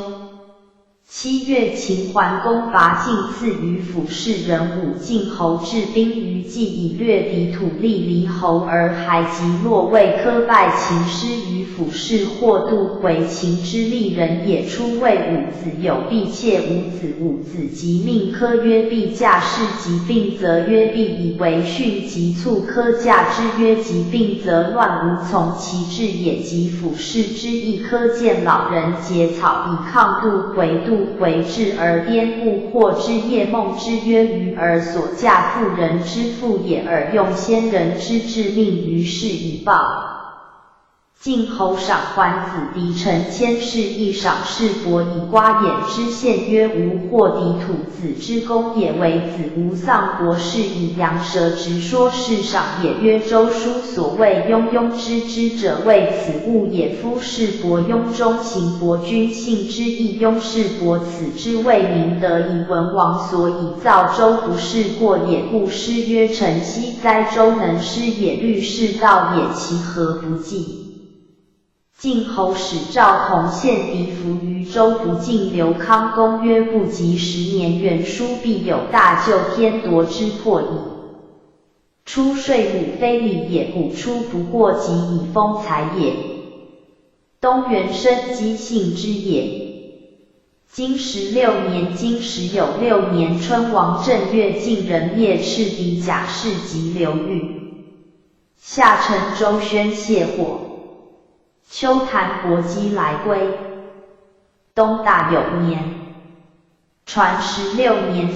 7月，秦桓公伐晋，赐于府士人武。晋侯治兵于冀，以略敌土，立离侯而还及洛卫，科拜秦师于府士。或度回秦之利人也。初谓伍子有婢妾，伍子即命科曰：婢嫁是疾病，则曰必以为训。及促科嫁之曰：疾病则乱无从其志也。及府士之意，科见老人结草以抗度回，度回至而颠故，或之夜梦之曰：鱼儿所嫁妇人之父也，而用先人之致命于是以报。晋侯赏桓子狄臣千世，亦赏士伯以瓜衍之献曰：吾获狄土子之功也，为子无丧伯氏以羊舌直说，是赏也。曰：周书所谓庸庸之者，为此物也。夫士伯庸中行，伯君信之义，庸士伯此之谓明德，以文王所以造周，不是过也。故诗曰：臣昔哉，周能诗也，虑士道也，其何不济？晋侯使赵同献狄服于周，不敬。刘康公曰：不及10年，袁书必有大救天夺之魄矣。出税母非礼也，古出不过及以封财也。东原生姬姓之也。今16年，今16年春，王正月，晋人灭赤狄贾氏及刘豫。夏陈周宣谢火。秋谭伯姬来归。冬大有年。传16年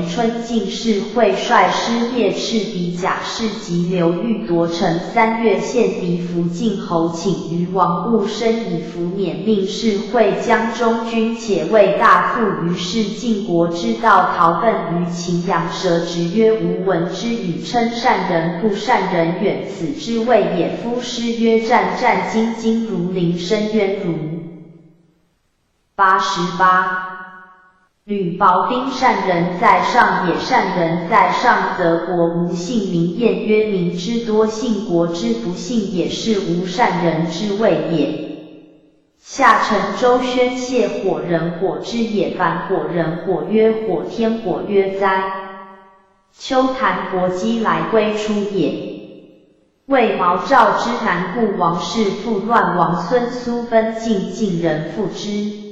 春，晋士会率师灭赤狄贾氏及刘豫，夺城。3月，献狄服。晋侯请于王戊申以服免命士会江中军，且为大夫。于是晋国之道逃奔于秦阳蛇，直曰：吾闻之语，称善人不善人远，此之谓也。夫诗曰：战战兢兢，如临深渊如。88。吕薄丁善人在上也，善人在上，则国无信民。谚曰：民之多信，国之不信也，是无善人之谓也。夏陈周宣谢火人，火之也。凡火人，火曰火，天火曰灾。秋谭伯姬来归，出也。魏毛赵之南顾王室，复乱，王孙苏分晋，晋人附之。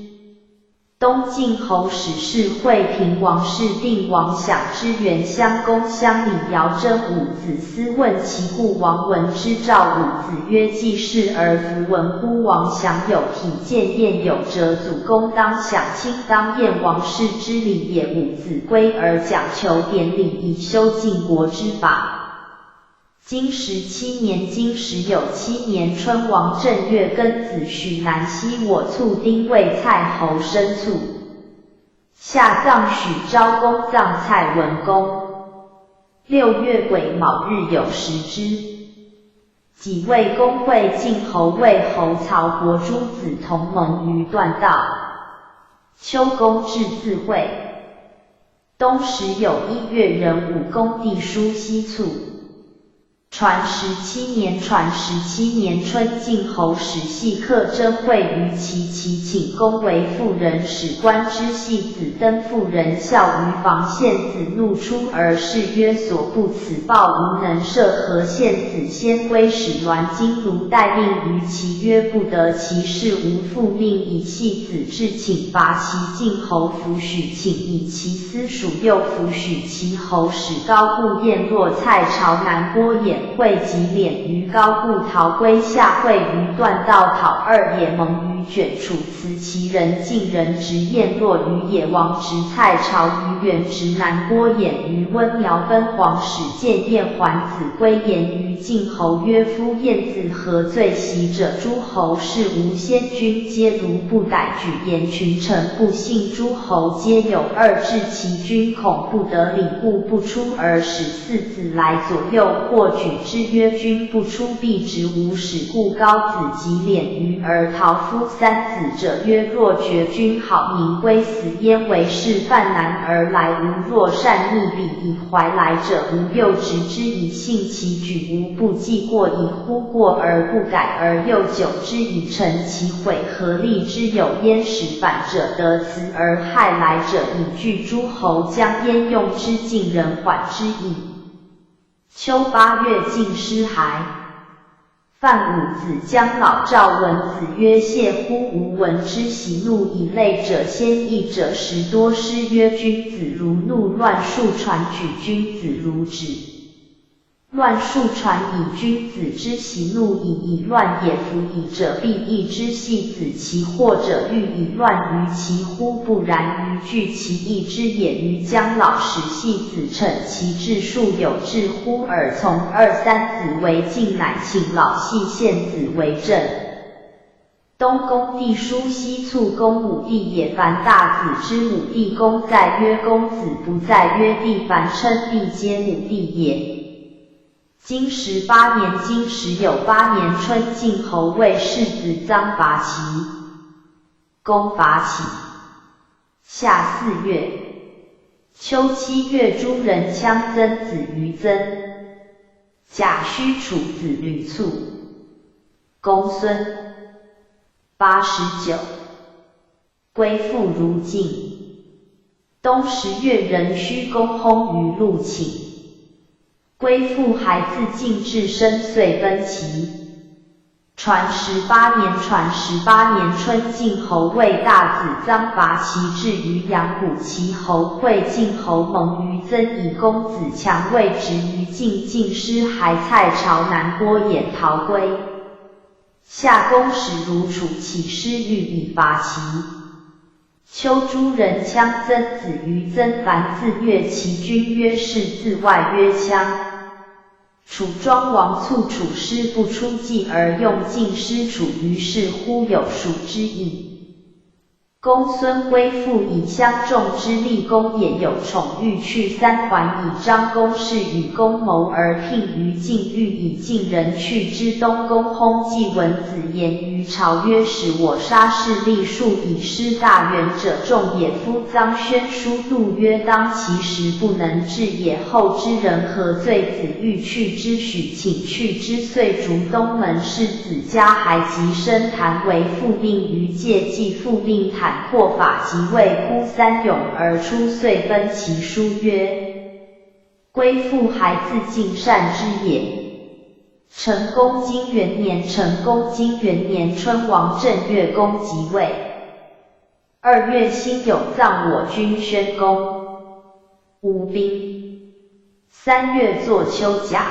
东晋侯史氏惠平王氏定王享之元襄公乡里尧真五子思问其故王闻之召五子曰既是而弗闻乎王享有体见晏有折祖公当享亲当验王室之礼也五子归而讲求典礼以修晋国之法。经17年经10有7年春王正月庚子许南西我卒丁未蔡侯生卒。下葬许昭公葬蔡文公。6月癸卯日有食之。己未公会晋侯魏侯曹伯诸子同盟于断道。秋公至自会。冬10有1月壬午公帝叔西卒。传17年春晋侯史系克征会于齐请公为妇人史官之系子登妇人孝于房献子怒出而誓曰所不此报无能赦何献子先归使栾金如待命于其曰不得其事无复命以系子至请伐其晋侯弗许请以其私属又弗许其侯使高固燕若蔡朝南郭衍会及敛于高固逃归下会于断道讨二也盟于卷楚辞其人晋人直燕若于野王直蔡朝于原直南郭衍于温苗奔黄使见燕还子归言于晋侯曰夫燕子何罪袭者诸侯是无先君皆如不逮举言群臣不信诸侯皆有二至其君恐不得礼故不出而使四子来左右或举之曰君不出必直无使故高子及敛于而逃夫三子者曰若觉君好名归死焉为是犯难而来无若善逆彼以怀来者无又直之以信其举无不记过以忽过而不改而又久之以成其悔何利之有焉使反者得辞而害来者以拒诸侯将焉用之尽人缓之矣。秋8月晋师还。范五子将老赵文子曰谢乎吾闻之喜怒以类者先义者10多师曰君子如怒乱数传举君子如止。乱数传以君子之喜怒以乱也夫以者必义之系子其或者欲以乱于其乎不然于据其义之也于将老使系子逞其智数有志乎尔从2、3子为晋乃请老系献子为正。东宫帝叔西卒公武帝也凡大子之武帝公在曰公子不在曰帝凡称帝皆武帝也。经18年经10有8年春晋侯为世子臧伐齐。公伐齐。夏4月。秋7月诸人羌曾子于曾。甲戌楚子吕卒。公孙。89。归附如晋。冬10月壬戌公薨于陆寝。归附孩自晋至生遂奔齐。传18年春晋侯为大子臧伐齐至于阳谷齐侯会晋侯盟于曾以公子强位职于晋师还蔡朝南郭衍逃归。夏公使如楚起师欲以伐齐。秋诸人羌曾子于曾凡自虐其君曰是自外曰羌。楚庄王促楚师不出计而用晋师楚于是乎有属之意。公孙归附以相众之立公也有宠欲去3环以张公事与公谋而聘于晋欲以晋人去之东宫薨季文子言于朝曰使我杀士立数以失大元者众也夫臧宣书怒曰当其时不能治也后之人何罪子欲去之许请去之遂逐东门世子家还及生坛为复命于戒既复命坛破法即位哭3咏而出遂奔其书曰归附孩自尽善之也。成公金元年春王正月公即位。2月辛酉葬我军宣公，吴兵。3月作秋甲，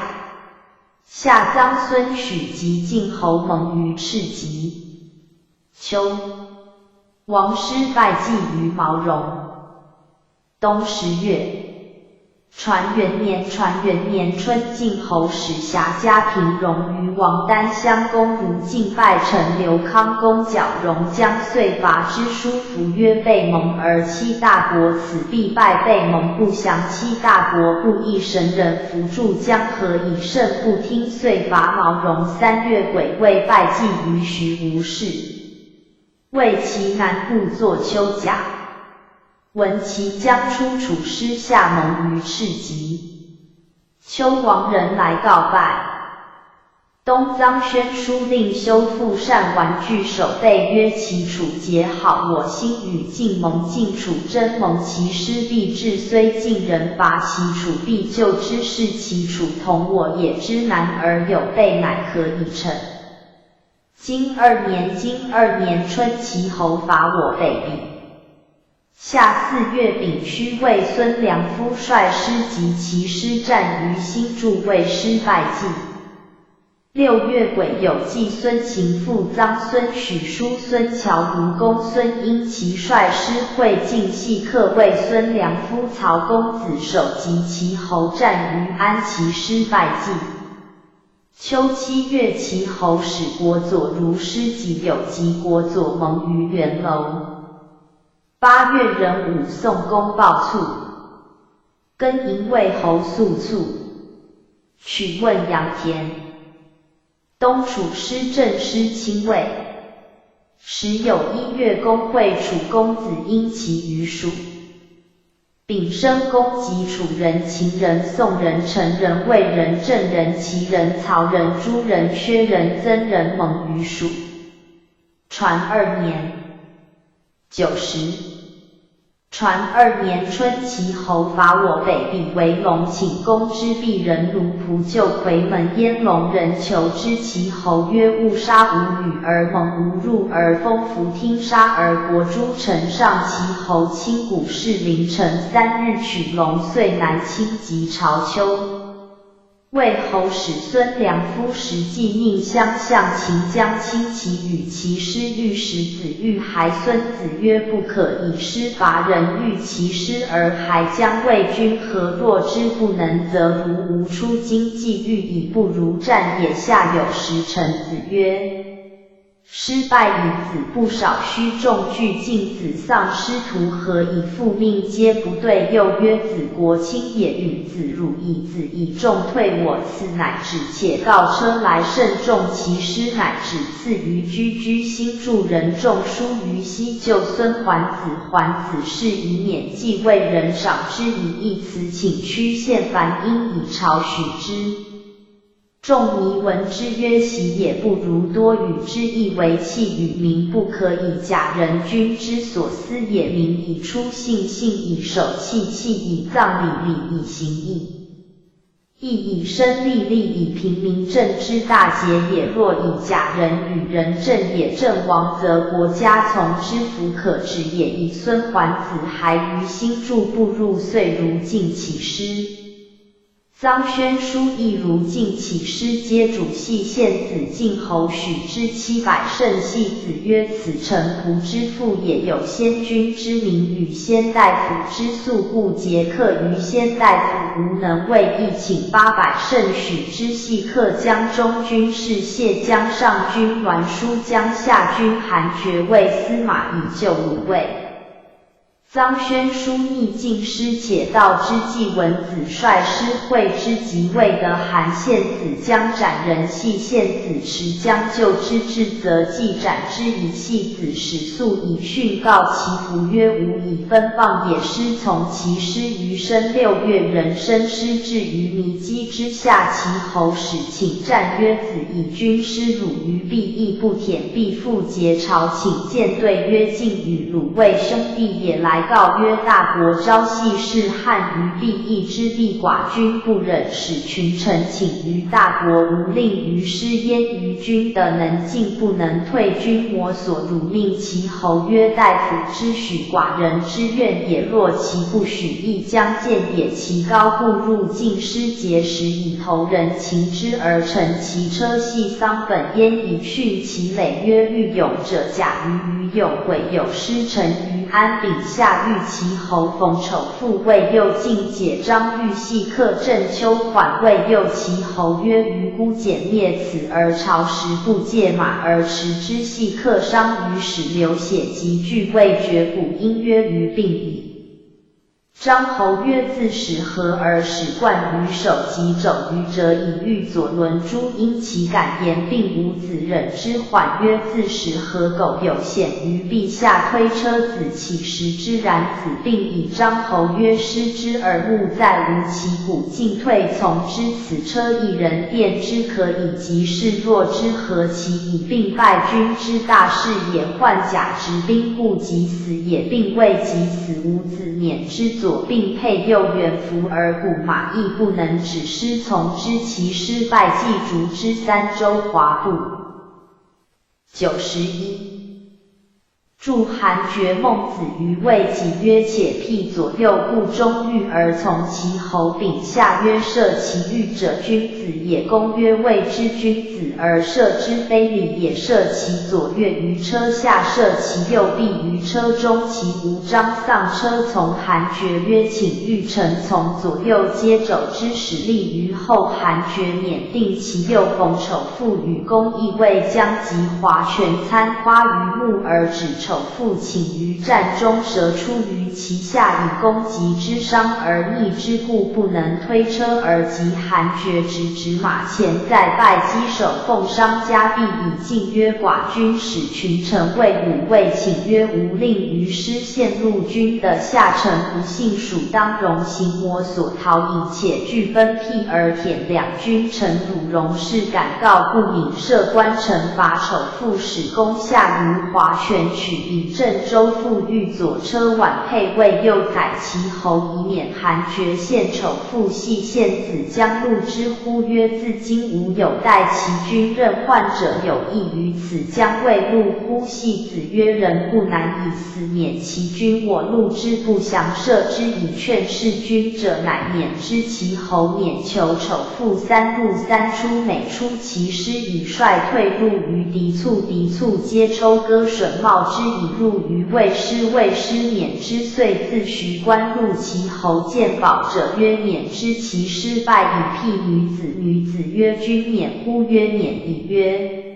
夏臧孙许及晋侯蒙于赤棘。秋，王师拜祭于毛戎。冬10月，传元年春，晋侯使辖家平戎于王丹乡公如敬拜臣刘康公矫戎将遂伐之书服曰备蒙而七大国此必败备蒙不降七大国不义神人扶助江河以胜不听遂伐毛戎。3月癸未拜祭于徐无事，为其南部作秋甲。闻其将出楚师下蒙于赤棘。秋王人来告拜。东臧宣书令修复善玩具守备曰其楚结好我心与晋盟晋楚真盟其师必至虽晋人伐其楚必救之是其楚同我也之难而有备乃可以成。今2年春齐侯伐我北鄙。夏4月丙戌为孙良夫率师及其师战于新筑为师拜祭。6月癸酉祭孙秦父臧孙许叔孙乔卢公孙婴其率师会晋系客为孙良夫曹公子守及其侯战于安其师拜祭。秋7月齐侯使国佐如师及有及国佐蒙于元楼。8月壬午宋公报卒，庚寅为侯肃卒，取问阳田。东楚师正师亲卫。时有1月公会楚公子婴其于蜀。丙申公及楚人、秦人、宋人、陈人、魏人、郑人、齐人、曹人、朱人、薛人、曾人蒙于蜀。传2年90。传2年春，齐侯伐我北鄙为龙请公之鄙人卢仆就夔门燕龙人求之齐侯曰勿杀吾女而蒙吾入而封服听杀而国诸城上齐侯亲古士陵城3日取龙遂南侵及朝丘。魏侯使孙良夫实际命相向秦将亲其与其师御史子欲孩孙子曰不可以师伐人欲其师而还将魏军何若之不能则如无出京既欲以不如战也。下有时臣子曰师败以子不少须重具敬子丧师徒何以复命皆不对又曰子国亲也与子汝以子以重退我次乃止且告车来慎重其师乃止次于居新助人众书于西就孙桓子是以免继位人赏之以义辞请屈献樊因以朝许之。仲尼闻之曰喜也不如多与之意为器与民不可以假人君之所思也民以出信以守器以葬礼以行义以身立以平民政之大节也。若以假人与人政也阵亡则国家从之弗可止也。以孙桓子还于新筑不入遂如敬其师。臧宣书亦如敬其师皆主系献子晋侯许之700胜系子曰此臣仆之父也有先君之名与先大夫之素故节克于先大夫无能为亦请800胜许之系克江中军事谢江上军栾书江下军韩爵为司马以救鲁卫。臧宣书逆晋师且道之季文子率师会之即位的韩献子将斩人系献子持将救之至则既斩之以系子使速以训告其父曰吾以分谤也。师从其师于申6月壬申师至于弥基之下齐侯使请战曰子以军师鲁于必亦不舔必复结朝请见对曰晋与鲁卫兄弟也来来告曰：大国朝夕是汉于必义之地，寡君不忍使群臣请于大国，无令于师焉于君的能进不能退，君我所辱命其侯曰：大夫之许，寡人之愿也。若其不许，亦将见也。其高不入进师节时，以头人擒之而乘其车，系桑本焉，以训其累曰：欲勇者假于于勇，悔有失臣于安秉下。欲其侯冯丑父谓右进解张欲系克郑秋缓谓右其侯曰：于孤简灭此而朝时，不借马而驰之，系克伤于使流血及具未绝骨，因曰：于病矣。张侯曰：自始何而使冠于手及肘于者，以御左轮珠，因其感言并无子忍之。缓曰：自始何苟有显于陛下，推车子岂食之？然子病矣。张侯曰：失之而目在无其骨，进退从之。此车一人垫之可以及是，若之何其以病败君之大事也？患甲执兵不及死也，并未及死，无子免之。左并配右元服而鼓马，亦不能止师从之。其师败季竹之三州华部。91。著韩厥孟子于魏己曰：且辟左右不中欲而从其侯秉下曰：射其欲者君子也。公曰：谓之君子而射之非礼也。射其左越于车下，射其右臂于车中，其无张丧车从。韩厥曰：请欲臣从左右皆肘之，使立于后。韩厥免定其右。冯丑父与公亦未将及华权参夸于目而止。丑父请于战中，蛇出于其下，以攻击之伤而逆之，故不能推车而及。韩厥直马前，在拜击手，奉商加币以进曰：寡君使群臣谓武卫，请曰：吾令于师陷入君的下臣，不信属当容行我所讨引，且俱分辟而舔两君臣辱容事，敢告不敏，设官惩罚。丑父使公下于华权取，以郑州赴御左车挽配为右宰其侯，以免韩厥献。丑父系献子将怒之乎曰：自今吾有待其君任患者，有益于此，将未怒乎？系子曰：人不难以死，免其君，我怒之不降，射之以劝事君者，乃免之。其侯免求。丑父三入三出，每出其师，以率退入于敌卒，敌卒皆抽割损帽之，以入于魏师，魏师免之。遂自徐官入其侯，见保者曰：免之。其师败，以辟女子。女子曰：君免乎？曰：免矣。曰：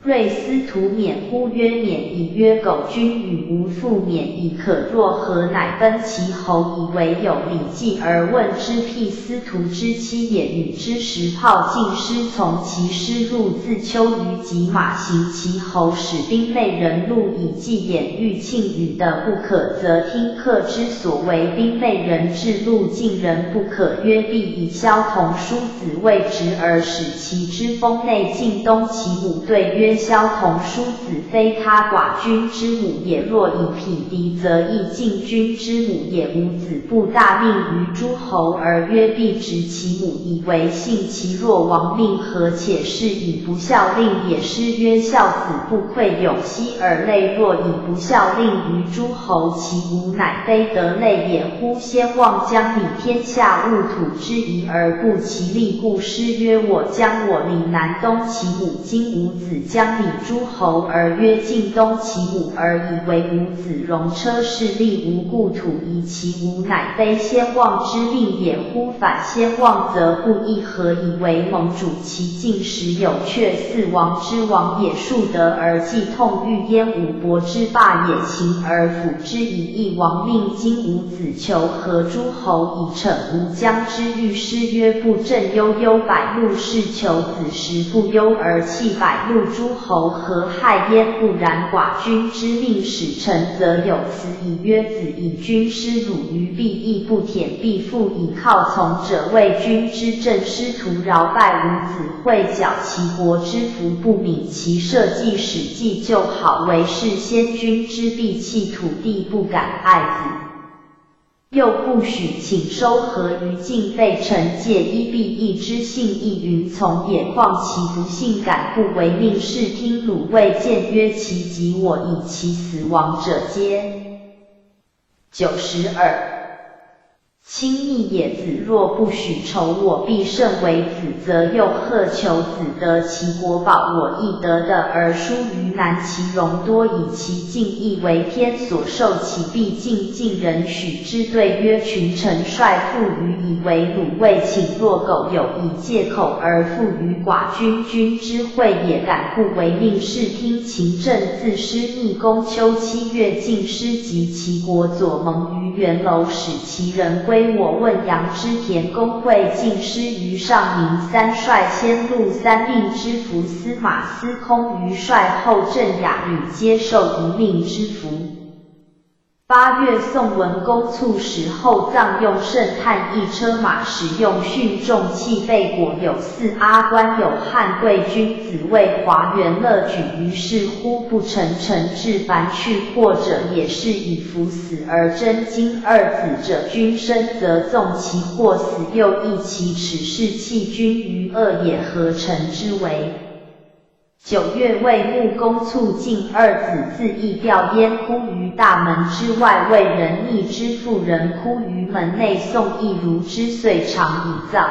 瑞司徒免乎？曰：免矣。曰：苟君与吾父免矣，可若何？乃奔其侯，以为有礼记而问之。辟司徒之妻也。与之10炮进师，从其师入自丘于己马行。其侯使兵内人怒，以计掩欲庆与的不可，则听客之所为。兵内人至，路进人不可，曰：必以萧同叔子为职，而使其之封内进东。其母对曰：萧同叔子非他寡君之母也，若以匹敌，则亦晋君之母也。吾子不大命于诸侯，而曰必执其母，以为信。其若亡命，何且是以不孝令也？诗曰：孝子不愧永熙而类。若以不孝令于诸侯，其无乃非得类也乎？先望将理天下物土之宜而不其利，故诗曰：我将我理南东其母。今吾子将理诸侯而曰晋东其母，而以为吾子戎车势利无故土宜，其无乃非先望之令也乎？反先望则不义，何以为盟主？其进时有阙四王之王也，数得而既痛欲焉。五伯之霸也，秦而辅之以义王命。今吾子求和诸侯，以惩吾将之欲。诗曰：不正悠悠，百怒是求子时不忧，而弃百怒诸诸侯何害焉？不然，寡君之命使臣，则有此以曰：子以君师辱于必义不舔，必复以靠从者为君之正。师徒饶败无子，会剿其国之福，不敏其社稷，使计就好，为是先君之必弃土地，不敢爱子。又不许请收合于境，被臣借依必义之信义云从也。况其不信，敢不为命视听鲁卫谏曰：其及我以其死亡者皆。92。亲密也。子若不许仇我，必甚为子，则又贺求子得其国宝，我亦得的，而疏于难。其容多以其敬义为天所受，其必敬尽人许之。对曰：群臣率附于以为鲁卫，请若苟有以借口而附于寡君，君之惠也。敢不为命视听勤政，自师逆公秋7月，进师及其国，左盟于元楼，使其人归我。问阳之田公会进师于上明三，率先入三令之服，司马司空于率后，镇雅吕皆受一令之服。8月，宋文公卒，使后葬用盛叹一车马，使用训重器备果，有4阿官，有汉贵君子为华元乐举，于是乎不成，臣至凡去或者，也是以服死而真经二子者，君生则纵其或死，又益其耻，是弃君于恶也，何臣之为？9月，魏穆公卒，晋二子自缢吊焉，哭于大门之外，为人逆之妇人哭于门内，宋亦如之，遂长以葬。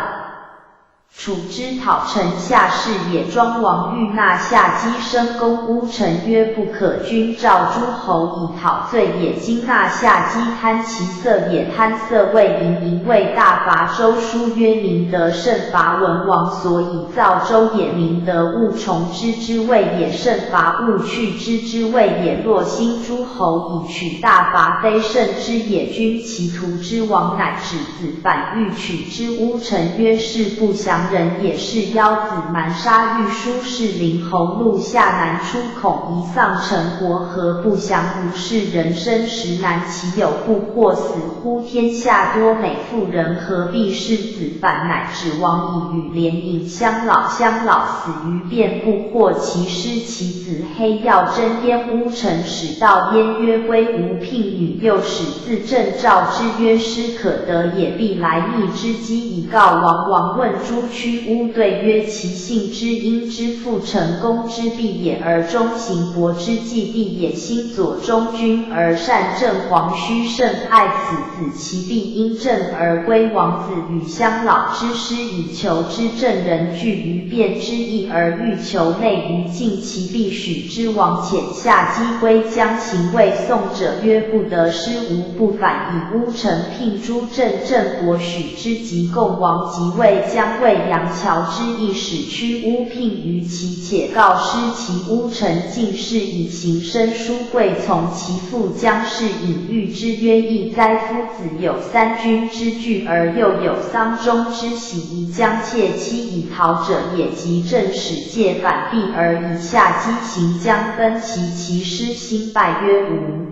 楚之讨臣下士也，庄王欲纳下姬生公巫，臣曰：不可，君召诸侯以讨罪也。今纳下姬，贪其色也，贪色为淫，淫为大伐。周书曰：明德胜伐，文王所以造周也。明德勿从之之谓也，胜伐勿去之之谓也。若兴诸侯以取大伐，非胜之也。君其徒之王，乃止子，反欲取之巫。臣曰：是不祥人也。是妖子蛮杀欲书士灵侯，怒下南出，恐一丧陈国，何不祥如是？人生实难，其有不或死乎？天下多美妇人，何必是子？反乃指王以与连营相老，相老死于变，不获其师，其子黑曜真焉。巫臣使道焉，曰：归无聘女。又使自正召之曰：师可得也，必来逆之机，以告王。王问诸屈巫，对曰：其性之阴之父，成功之必也，而忠行伯之计必也。心左中君而善政，皇须甚爱此子，其必因政而归。王子与相老之师，以求之正人，据于变之意，而欲求内于境，其必许之。王遣下姬归，将行为宋者曰：不得，师无不反。以巫臣聘诸郑国，许之及共。王即位，将为杨乔之意，使屈巫聘于其，且告师其巫臣进士，以行申书贵从其父姜氏，隐喻之曰：亦哉，夫子有3军之惧，而又有丧钟之喜，宜将妾妻以逃者也。即正使借反避，而以下姬行将分其师，兴败曰：吾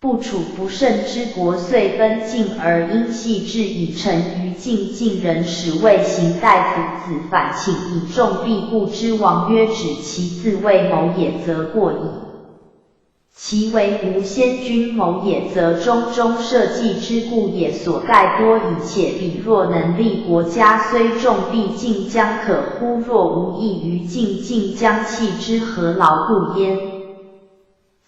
不处不胜之国，遂分晋，而因系至以臣于晋。晋人使魏行大夫子，反请以众必故之。王曰：指其自为谋也，则过矣；其为吾先君谋也，则中社稷之故也，所盖多矣。且彼若能立国家，虽众必晋将可乎？若无益于晋，晋将弃之，何劳故焉？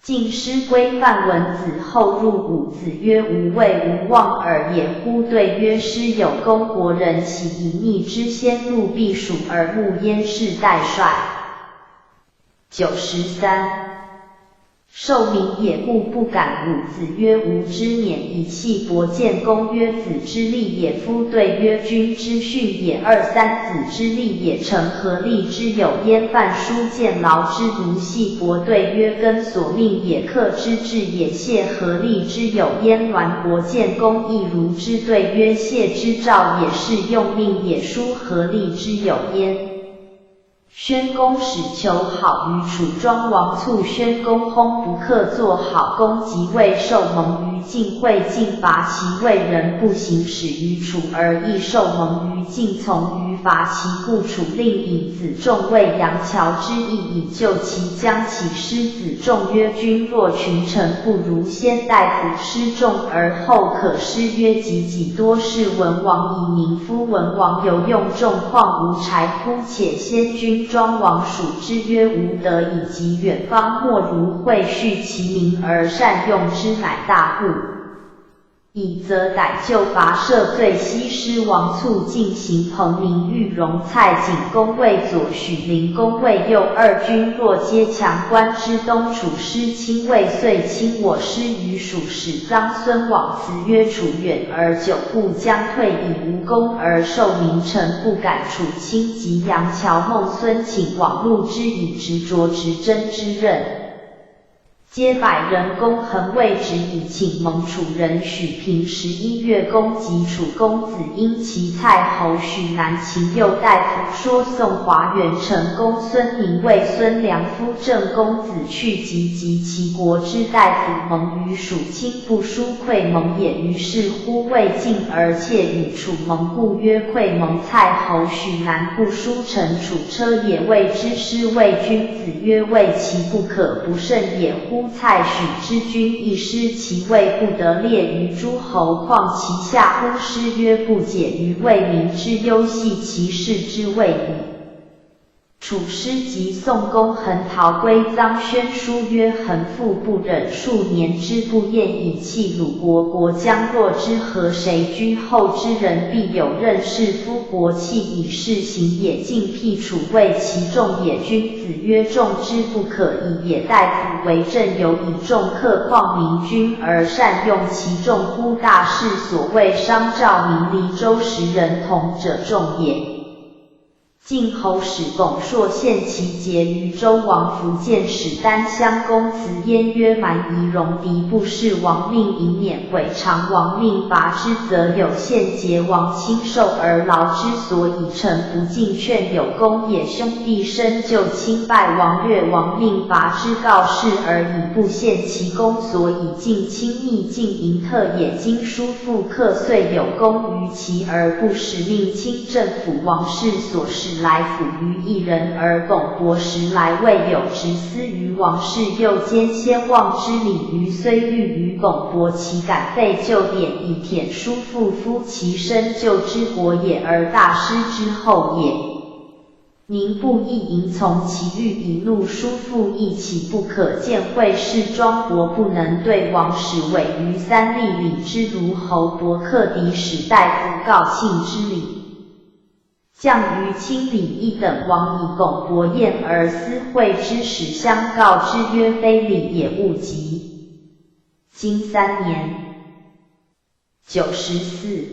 晋师归范文子后入伍，子曰：吾谓无望耳也乎？对曰：师有公国人，其以逆之先入避暑，而慕焉是代帅。93。受民也，故不敢侮。子曰：吾之免，以系伯见公曰：子之利也。夫对曰：君之训也。23子之利也，成何利之有焉？范书见劳之奴。系伯对曰：根所命也。克之至也。谢何利之有焉？栾伯见公亦如之。对曰：谢之兆也，是用命也。书何利之有焉？宣公使求好于楚庄王卒，宣公薨不克作好公，即位受蒙于晋，会晋伐齐，魏人不行使于楚，而亦受蒙于晋，从于伐齐，故楚令尹子重为杨乔之意，以救齐，将其师子重曰：君若群臣不如，先大夫师重而后可师曰：己己多是文王以民夫，文王有用重，况无柴乎？且先君庄王属之曰：吾德以及远方，莫如会恤其民而善用之，乃大故。以则逮就罚赦罪，西施王卒，进行彭明、玉荣、蔡景公谓左，许灵公谓右，二君若皆强官之东楚师亲魏，遂亲我师于蜀。使臧孙往辞曰：楚远而久不将退，以无功而受名臣，不敢楚亲。及杨乔、孟孙请往录之，以执着执真之任。皆百人公恒位职，以请蒙楚人许平。11月，公及楚公子婴齐蔡侯许南秦右大夫说宋华元成公孙宁为孙良夫正公子去及齐国之大夫蒙于蜀，亲不书馈蒙也。于是乎魏晋而窃与楚盟，故曰馈蒙。蔡侯许南不书臣楚车也，谓之师魏君子曰：魏其不可不胜也乎？蔡许之君亦师其位，不得列于诸侯，况其下乎？师曰：不解于魏民之忧，系其事之谓矣。楚师及宋公恒逃归臧宣书曰：恒父不忍数年之不厌，以弃鲁国，国将若之何？谁居后之人，必有任士夫国弃以事行也。晋辟楚谓其众也。君子曰：众之不可以也。大夫为政，有以众克，况明君而善用其众乎？大事所谓商赵明黎周10人同者众也。晋侯使巩硕献其节于周王，福建使丹襄公辞焉曰：蛮夷戎狄，不是王命，以免毁常王命伐之，则有献节王亲受而劳之，所以臣不进劝有功也。兄弟深究亲败王，略王命伐之，告示而已不献其功，所以尽亲密尽迎特也。今叔父克遂有功于其，而不使命亲政府王室所使来辅于一人，而巩博时来未有执私于王室，又兼先王之礼于，虽欲于巩博，其敢废旧典，以舔叔父夫其身救之国也，而大师之后也。宁不亦迎从其欲，以怒叔父，亦岂不可见？会是庄伯不能对王使委于三立礼之如侯伯克敌使大夫告庆之礼。降于亲礼一等，王以巩伯宴而私会之，使相告之曰：非礼也，勿及。今3年94。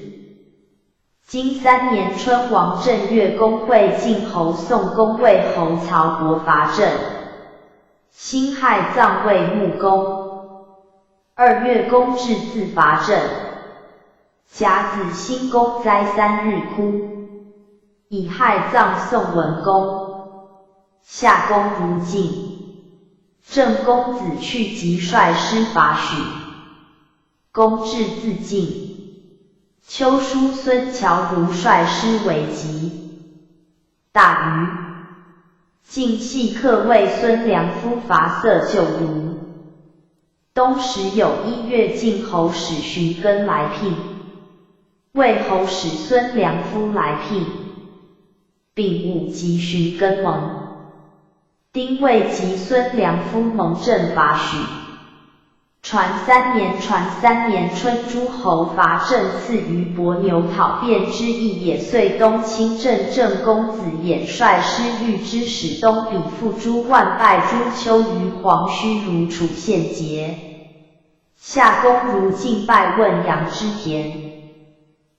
今3年春，王正月，公会晋侯宋公魏侯曹伯伐郑，辛亥葬魏穆公。2月，公至自伐郑。甲子，辛公灾3日哭。乙亥，葬宋文公。夏，公如晋。郑公子去即率师伐许。公至自尽。秋叔，孙侨如率师为疾。大禹，晋系客为孙良夫伐色救卢。冬10有1月，晋侯使荀庚来聘。魏侯使孙良夫来聘。丙午，即荀庚盟。丁未，即孙良夫盟郑伐许。传3年春，诸侯伐郑，赐于伯牛，讨变之意也。遂东侵郑，郑公子偃率师御之，使东比附诸万败诸丘于黄须，如楚献节。夏，公如晋败汶阳之田。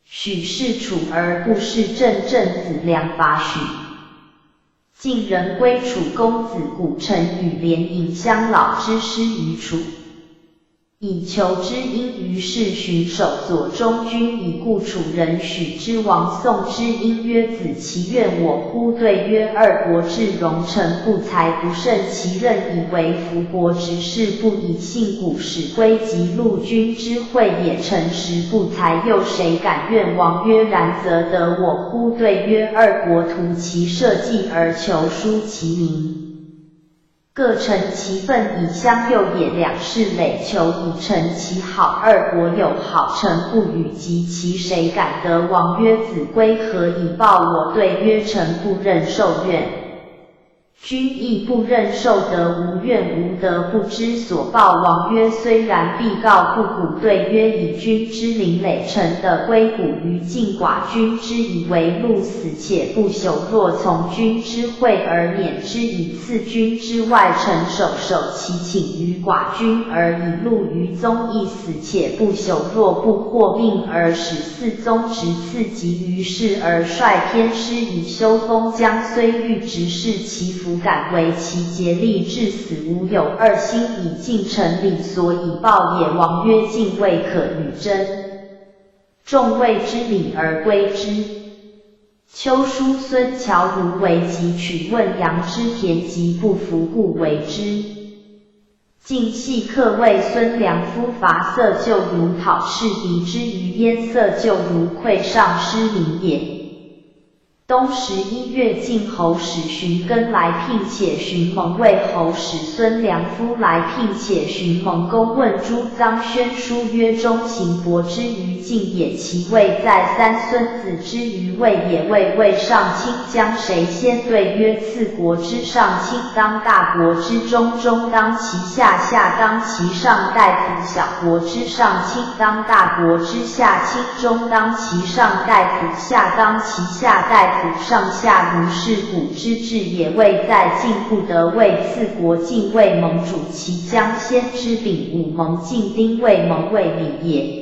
许是楚而不是郑，郑子良伐许。晋人归楚公子古城与连尹相老之师于楚。以求之因，于是巡守左中军以故楚人许之王宋之因曰：子其愿我乎？对曰：二国至戎臣不才不胜其任，以为服国执事，不以信古使归及陆军之会也。臣实不才，又谁敢愿王曰：然则得我乎？对曰：二国图其社稷而求疏其民。各成其分以相诱也，两世累求以成其好。二国有好臣不与及其，谁敢得？王曰：子规何以报我？对曰：臣不任受怨。君亦不任受德，无怨无德，不知所报。王曰：虽然，必告不古。对曰：以君之灵累臣的归古于晋，寡君之以为戮死且不朽。若从君之惠而免之，以次君之外臣守其请于寡君，而以戮于宗，亦死且不朽。若不获命而使四宗直次及于世，而率偏师以修封疆，虽欲直视其福，敢为其竭力至死，无有二心，以尽臣礼，所以报也。王曰：敬未可与争，众谓之礼而归之。丘叔孙乔如为疾，取问阳之田疾，不服，故为之。晋系客谓孙良夫伐色，就如讨赤敌之于燕，色就如溃上师民也。冬11月，晋侯使荀庚来聘，且荀蒙谓侯使孙良夫来聘，且荀蒙公问朱臧宣书曰：中行伯之于晋也，其位在三孙子之于魏也。魏上卿将谁先？对曰：次国之上卿当大国之中，中当其下，下当其上；大夫小国之上卿当大国之下，卿中当其上，大夫下当其下，大夫上下，如是古之治也。魏在晋不得为次国，晋魏盟主其将先之丙午盟晋丁未盟魏闵也。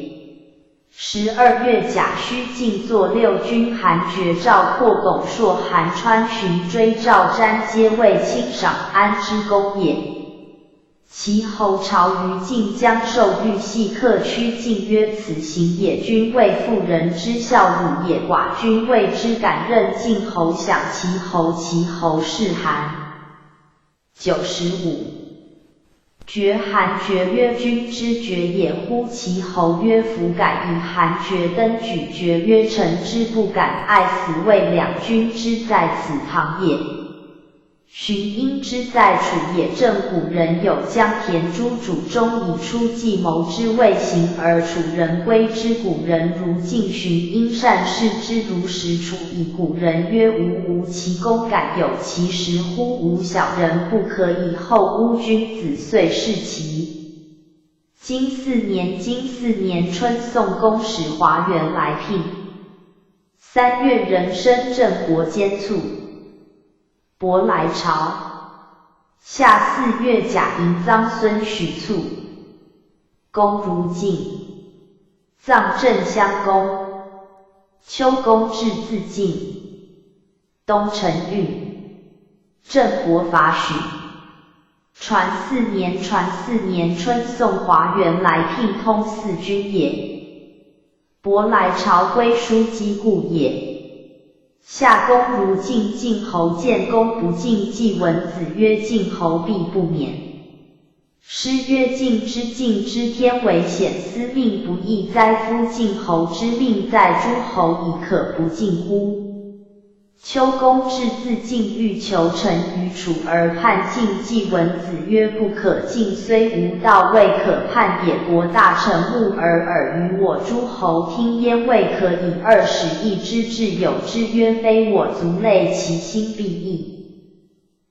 12月甲戌，晋作六军韩厥、赵括、巩硕、韩川、荀追、赵瞻皆为卿赏安之功也。其后朝于晋将受欲系客趋晋曰：此行也，君为妇人之孝辱也，寡君为之敢任晋侯享其侯，其侯是韩。95。厥韩厥曰：君之厥也乎？其侯曰：夫敢。以韩厥登举。厥曰：臣之不敢，爱死谓两君之在此堂也。荀婴之在楚也。正古人有江田诸主中，以出计谋之未行，而楚人归之。古人如晋荀婴善事之如实楚矣。古人曰：无其功，敢有其实乎？吾小人不可以后污君子，遂弑其。金4年春，宋公使华元来聘。3月，壬申，郑国监卒。伯来朝。夏4月甲寅，臧孙许卒。公如晋。葬镇襄公。秋公至自尽。冬辰运。郑国伐许。传4年春，宋华元来聘，通四军也。伯来朝归书击故也。夏公如晋，晋侯见公不敬，季文子曰：晋侯必不免。诗曰：晋之天为险，司命不义哉夫！晋侯之命在诸侯，以可不敬乎？秋公至自尽，欲求臣于楚，而叛晋。季文子曰：不可敬，虽无道，未可叛也。国大臣目而尔虞我诸侯听焉，未可以20邑之志有之曰：非我族类，其心必异。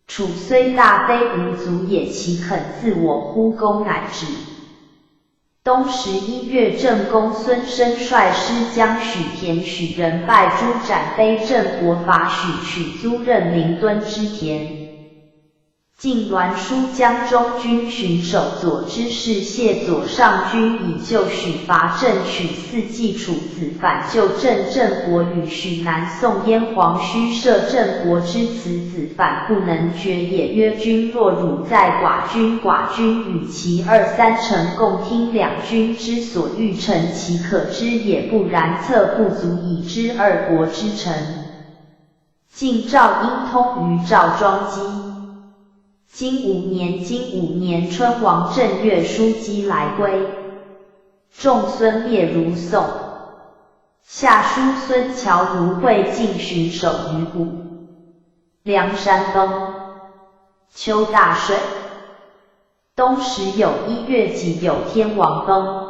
楚虽大，非吾族也，其肯自我乎？公乃至。冬11月，郑公孙申率师将许田，许人败诸斩非郑国伐许，取租任临敦之田。晋栾书江中军巡守左知事谢左上军以就许伐郑取四季楚子反救郑郑国与许南宋燕黄须摄郑国之此子反不能决也，曰君若汝在寡君与其2、3成共听两军之所欲成，其可知也，不然策不足以知2国之成。晋赵因通于赵庄姬。金5年春，王正月书姬来归，仲孙灭如宋。夏书孙侨如会进巡守于谷、梁山东。秋大水，冬时有1月己酉天王崩。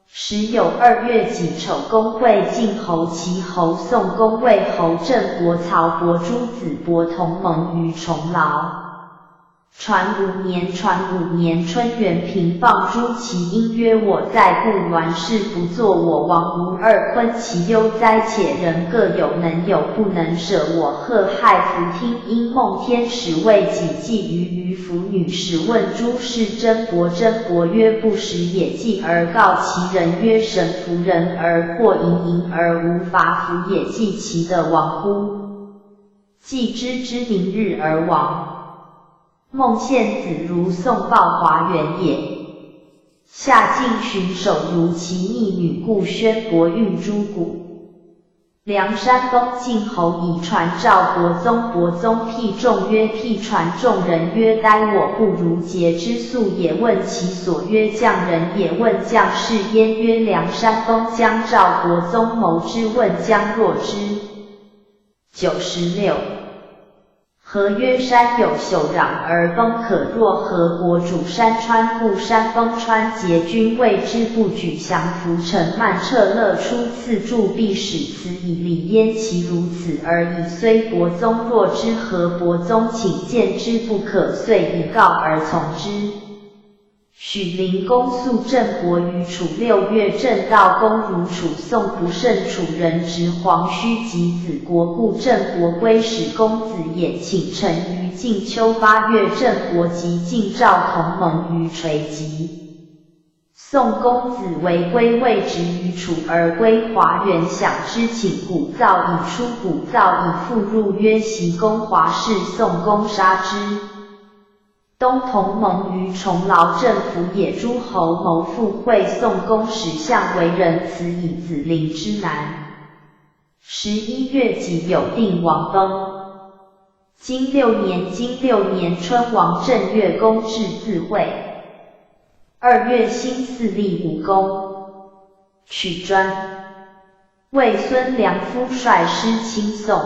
时有2月己丑，公会晋侯齐侯宋公魏侯郑伯曹伯诸子伯同盟于重劳。传5年春，元平放诸其因曰：我在故栾氏不作我王，无2坤其忧哉！且人各有能有不能舍，我贺亥弗听因梦天使为己计于妇女时，问诸事真伯曰：不实也。继而告其人曰：神服人而或盈而无伐服也，继其的亡乎？继之明日而亡。孟献子如宋报华元也。夏晋巡守如其逆女故宣伯运诸谷。梁山东晋侯以传赵国宗，伯宗辟众曰：辟传众人曰：哉，我不如桀之素也。问其所曰：将人也。问将是焉？曰：梁山东将赵国宗谋之。问将若之。96。何曰：山有朽壤而崩可，若何国主山川，故山崩川结，君谓之不举降伏陈曼彻勒出次助，必使此以礼焉，其如此而已。虽伯宗若之，何伯宗请见之不可，遂以告而从之。许灵公肃郑伯于楚6月，郑悼公如楚宋不胜楚人，执黄须及子国，故郑伯归使公子也，请臣于晋秋8月，郑伯及晋赵同盟于垂棘。宋公子为归，未执于楚而归华原，享之，请鼓噪以出，鼓噪以复入，曰：袭公华氏。宋公杀之。东同盟于重劳，郑府也。诸侯谋复会，宋公使相为人辞，以子陵之难。11月己酉，定王崩。金6年春，王正月公至自会。2月辛巳，立武功，取专。魏孙良夫率师亲宋。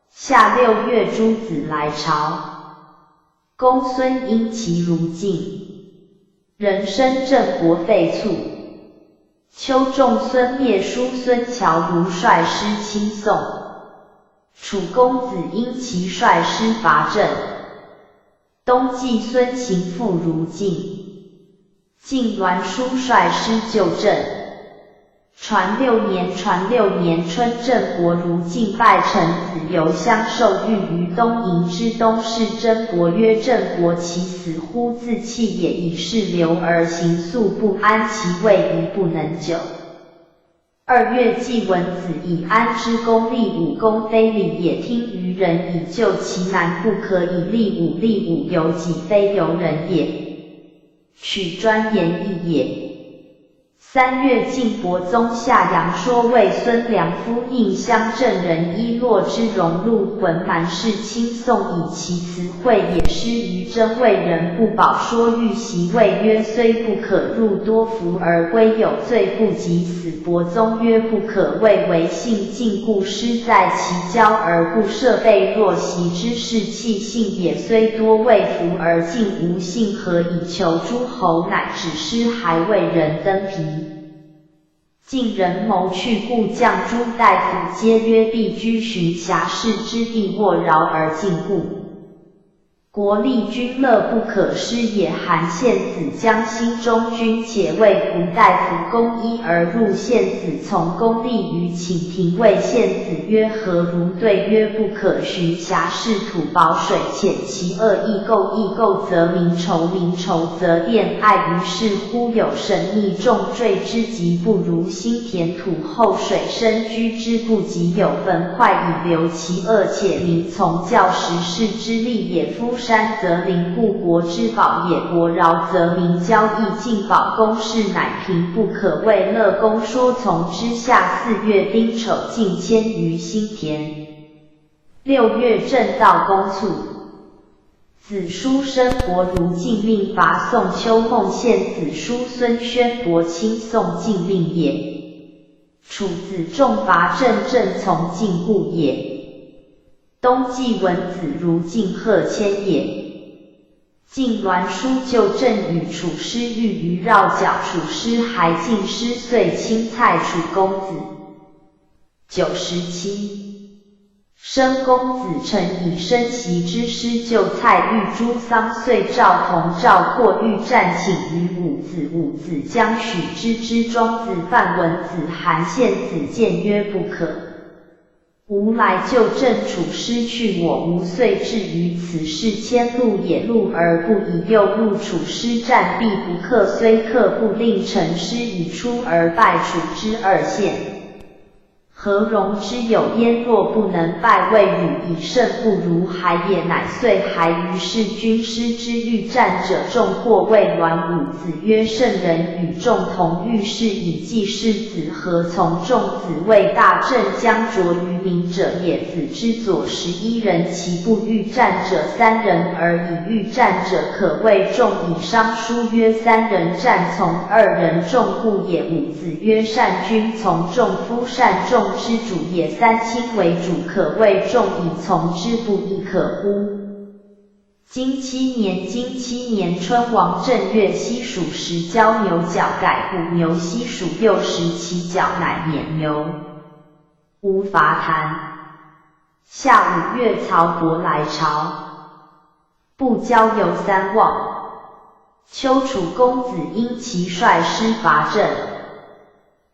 夏6月，诸子来朝。公孙因其如晋，人生郑国废卒。秋仲孙灭叔孙侨如率师亲宋。楚公子因其率师伐郑。冬季孙行复如晋。晋栾书率师救郑。传6年春，郑伯如晋拜臣子由相受御于东营之东市。真伯曰：郑伯其死乎？自弃也，以是流而行宿不安，其位宜不能久。2月，季文子以安之功立武功，非礼也，听于人以救其难，不可以立武。立武由己，非由人也。取专言义也。3月，晋伯宗下阳说魏孙良夫应乡郑人伊洛之荣禄浑蛮氏亲宋，以其辞会也。师于真魏人不保，说欲袭魏，曰：虽不可入，多服而归，有罪不及死。伯宗曰：不可，魏为信晋，故师在其交而不设备，若袭之是弃信也。虽多未服而晋无信，何以求诸侯？乃指师还未人登皮。晋人谋去，故将诸大夫皆曰：必居寻峡氏之地，卧饶而进故。国力君乐不可失也。韩献子将心中君，且为胡大夫公衣而入。献子从公立于寝庭，谓献子曰：何如？对曰：不可寻侠士土保水浅，其恶亦构则民仇，民仇则恋爱。于是乎有神逆重坠之极，不如心田土后水深居之不及，有焚快以留其恶，且民从教时事之利也。夫山则灵，故国之宝也；国饶则民交易，进宝公事乃平，不可谓乐公说从之下。4月丁丑，进迁于新田。6月正道公卒。子叔生伯如禁令伐宋，丘孟献子叔孙宣伯亲宋禁令也。楚子重伐郑，郑从进故也。东季文子如晋贺谦也。晋栾书就郑与楚师欲于绕角，楚师还晋师遂亲蔡楚公子。97。申公子成以生袭之师救蔡欲诛丧，遂召同赵括欲战，请于伍子。伍子将许之庄子、范文子、韩献子谏曰：不可。吾来就郑，楚师去我吴，遂至于此事，迁路也。路而不以右路，楚师战必不克，虽克不令陈师以出而败楚之2县。何容之有焉？若不能败，谓汝以胜不如海也。乃遂还。于是军师之欲战者众，或谓栾伍子曰：圣人与众同欲事，以继世子，何从？众子谓大郑将卓于民者也。子之左11人，其不欲战者3人，而以欲战者可谓众。以商书曰：3人战从2人众故也。伍子曰：善君从众，夫善众之主也。3亲为主，可谓众，以从之不亦可乎？金7年春，王正月西属时，交牛角改虎牛，西属6时，其角乃冕牛。吴伐谭。夏5月，曹伯来朝，不交由3望。丘楚公子因其率师伐郑。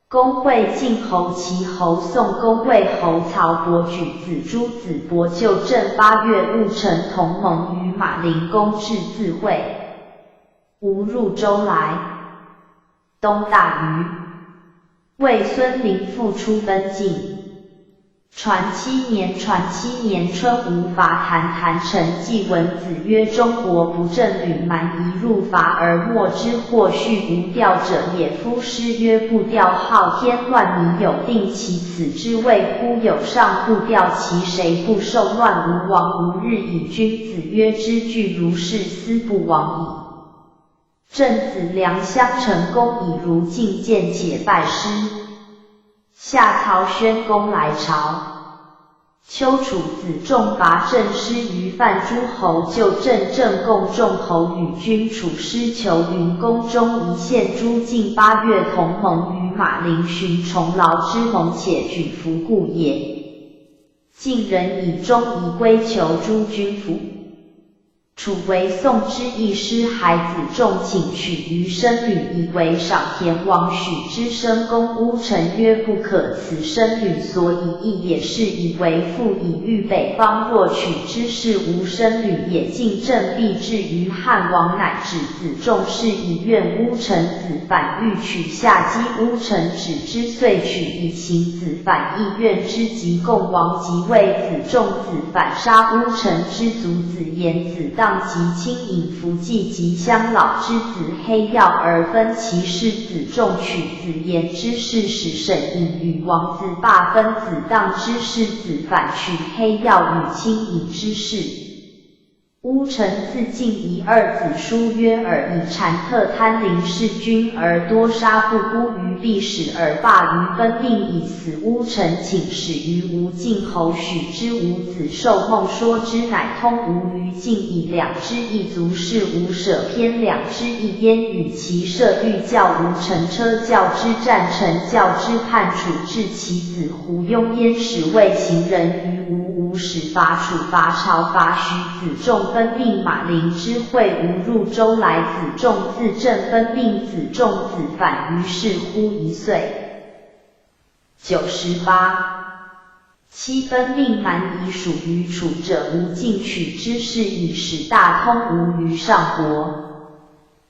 公会晋侯，齐侯宋公魏侯曹伯举子朱子伯就郑。8月，戊辰，同盟于马陵，公至自会。吴入周来。冬大禹。魏孙陵复出奔晋。传7年春，吴伐谭，谭臣季文子曰：中国不正，吕蛮夷入伐而莫之，或续无调者也。夫师曰：不调，昊天乱民，有定其此之谓乎？有上不调，其谁不受乱？吴王无日矣。君子曰：知据如是，斯不亡矣。郑子良相成公以如进谏，且拜师。夏曹宣公来朝。丘楚子重伐郑，师于范诸侯，就郑。郑共众侯与君，楚师求云宫中一县诸晋。8月，同盟于马陵，寻重劳之盟，且举服故也。晋人以忠夷归求诸君府。楚为宋之一师，孩子仲请取于生履，以为赏田王许之生公乌臣曰：不可，此生履所以义也。是以为父以御北方，若取之是无生履也。晋正必至于汉王，乃指子仲是以愿乌臣子反，欲取下击乌臣，止之，遂取以行子反，亦愿之及共王即位。子仲子反，杀乌臣之族。子言子当及亲引服祭及乡老之子黑曜，而分其事。子仲取子言之事，使沈尹与王子罢分子当之事。子反取黑曜与亲引之事。乌臣自尽，遗2子书曰：尔以禅特贪陵弑君，而多杀不孤于必使，而罢于分命以死。乌臣请使于吴晋侯许之。吴子受孟说之，乃通吴于晋，以2之一卒是吴舍偏2之一焉，与其射欲教吴臣车教之战，臣教之叛楚，至其子胡庸焉，使为行人于吴。吾始伐楚伐朝伐徐，子仲分命马陵之会吴入周来，子仲自郑分命子仲子反于是乎1岁。98。七分命蛮夷属于楚者，无进取之事，以使大通无于上国。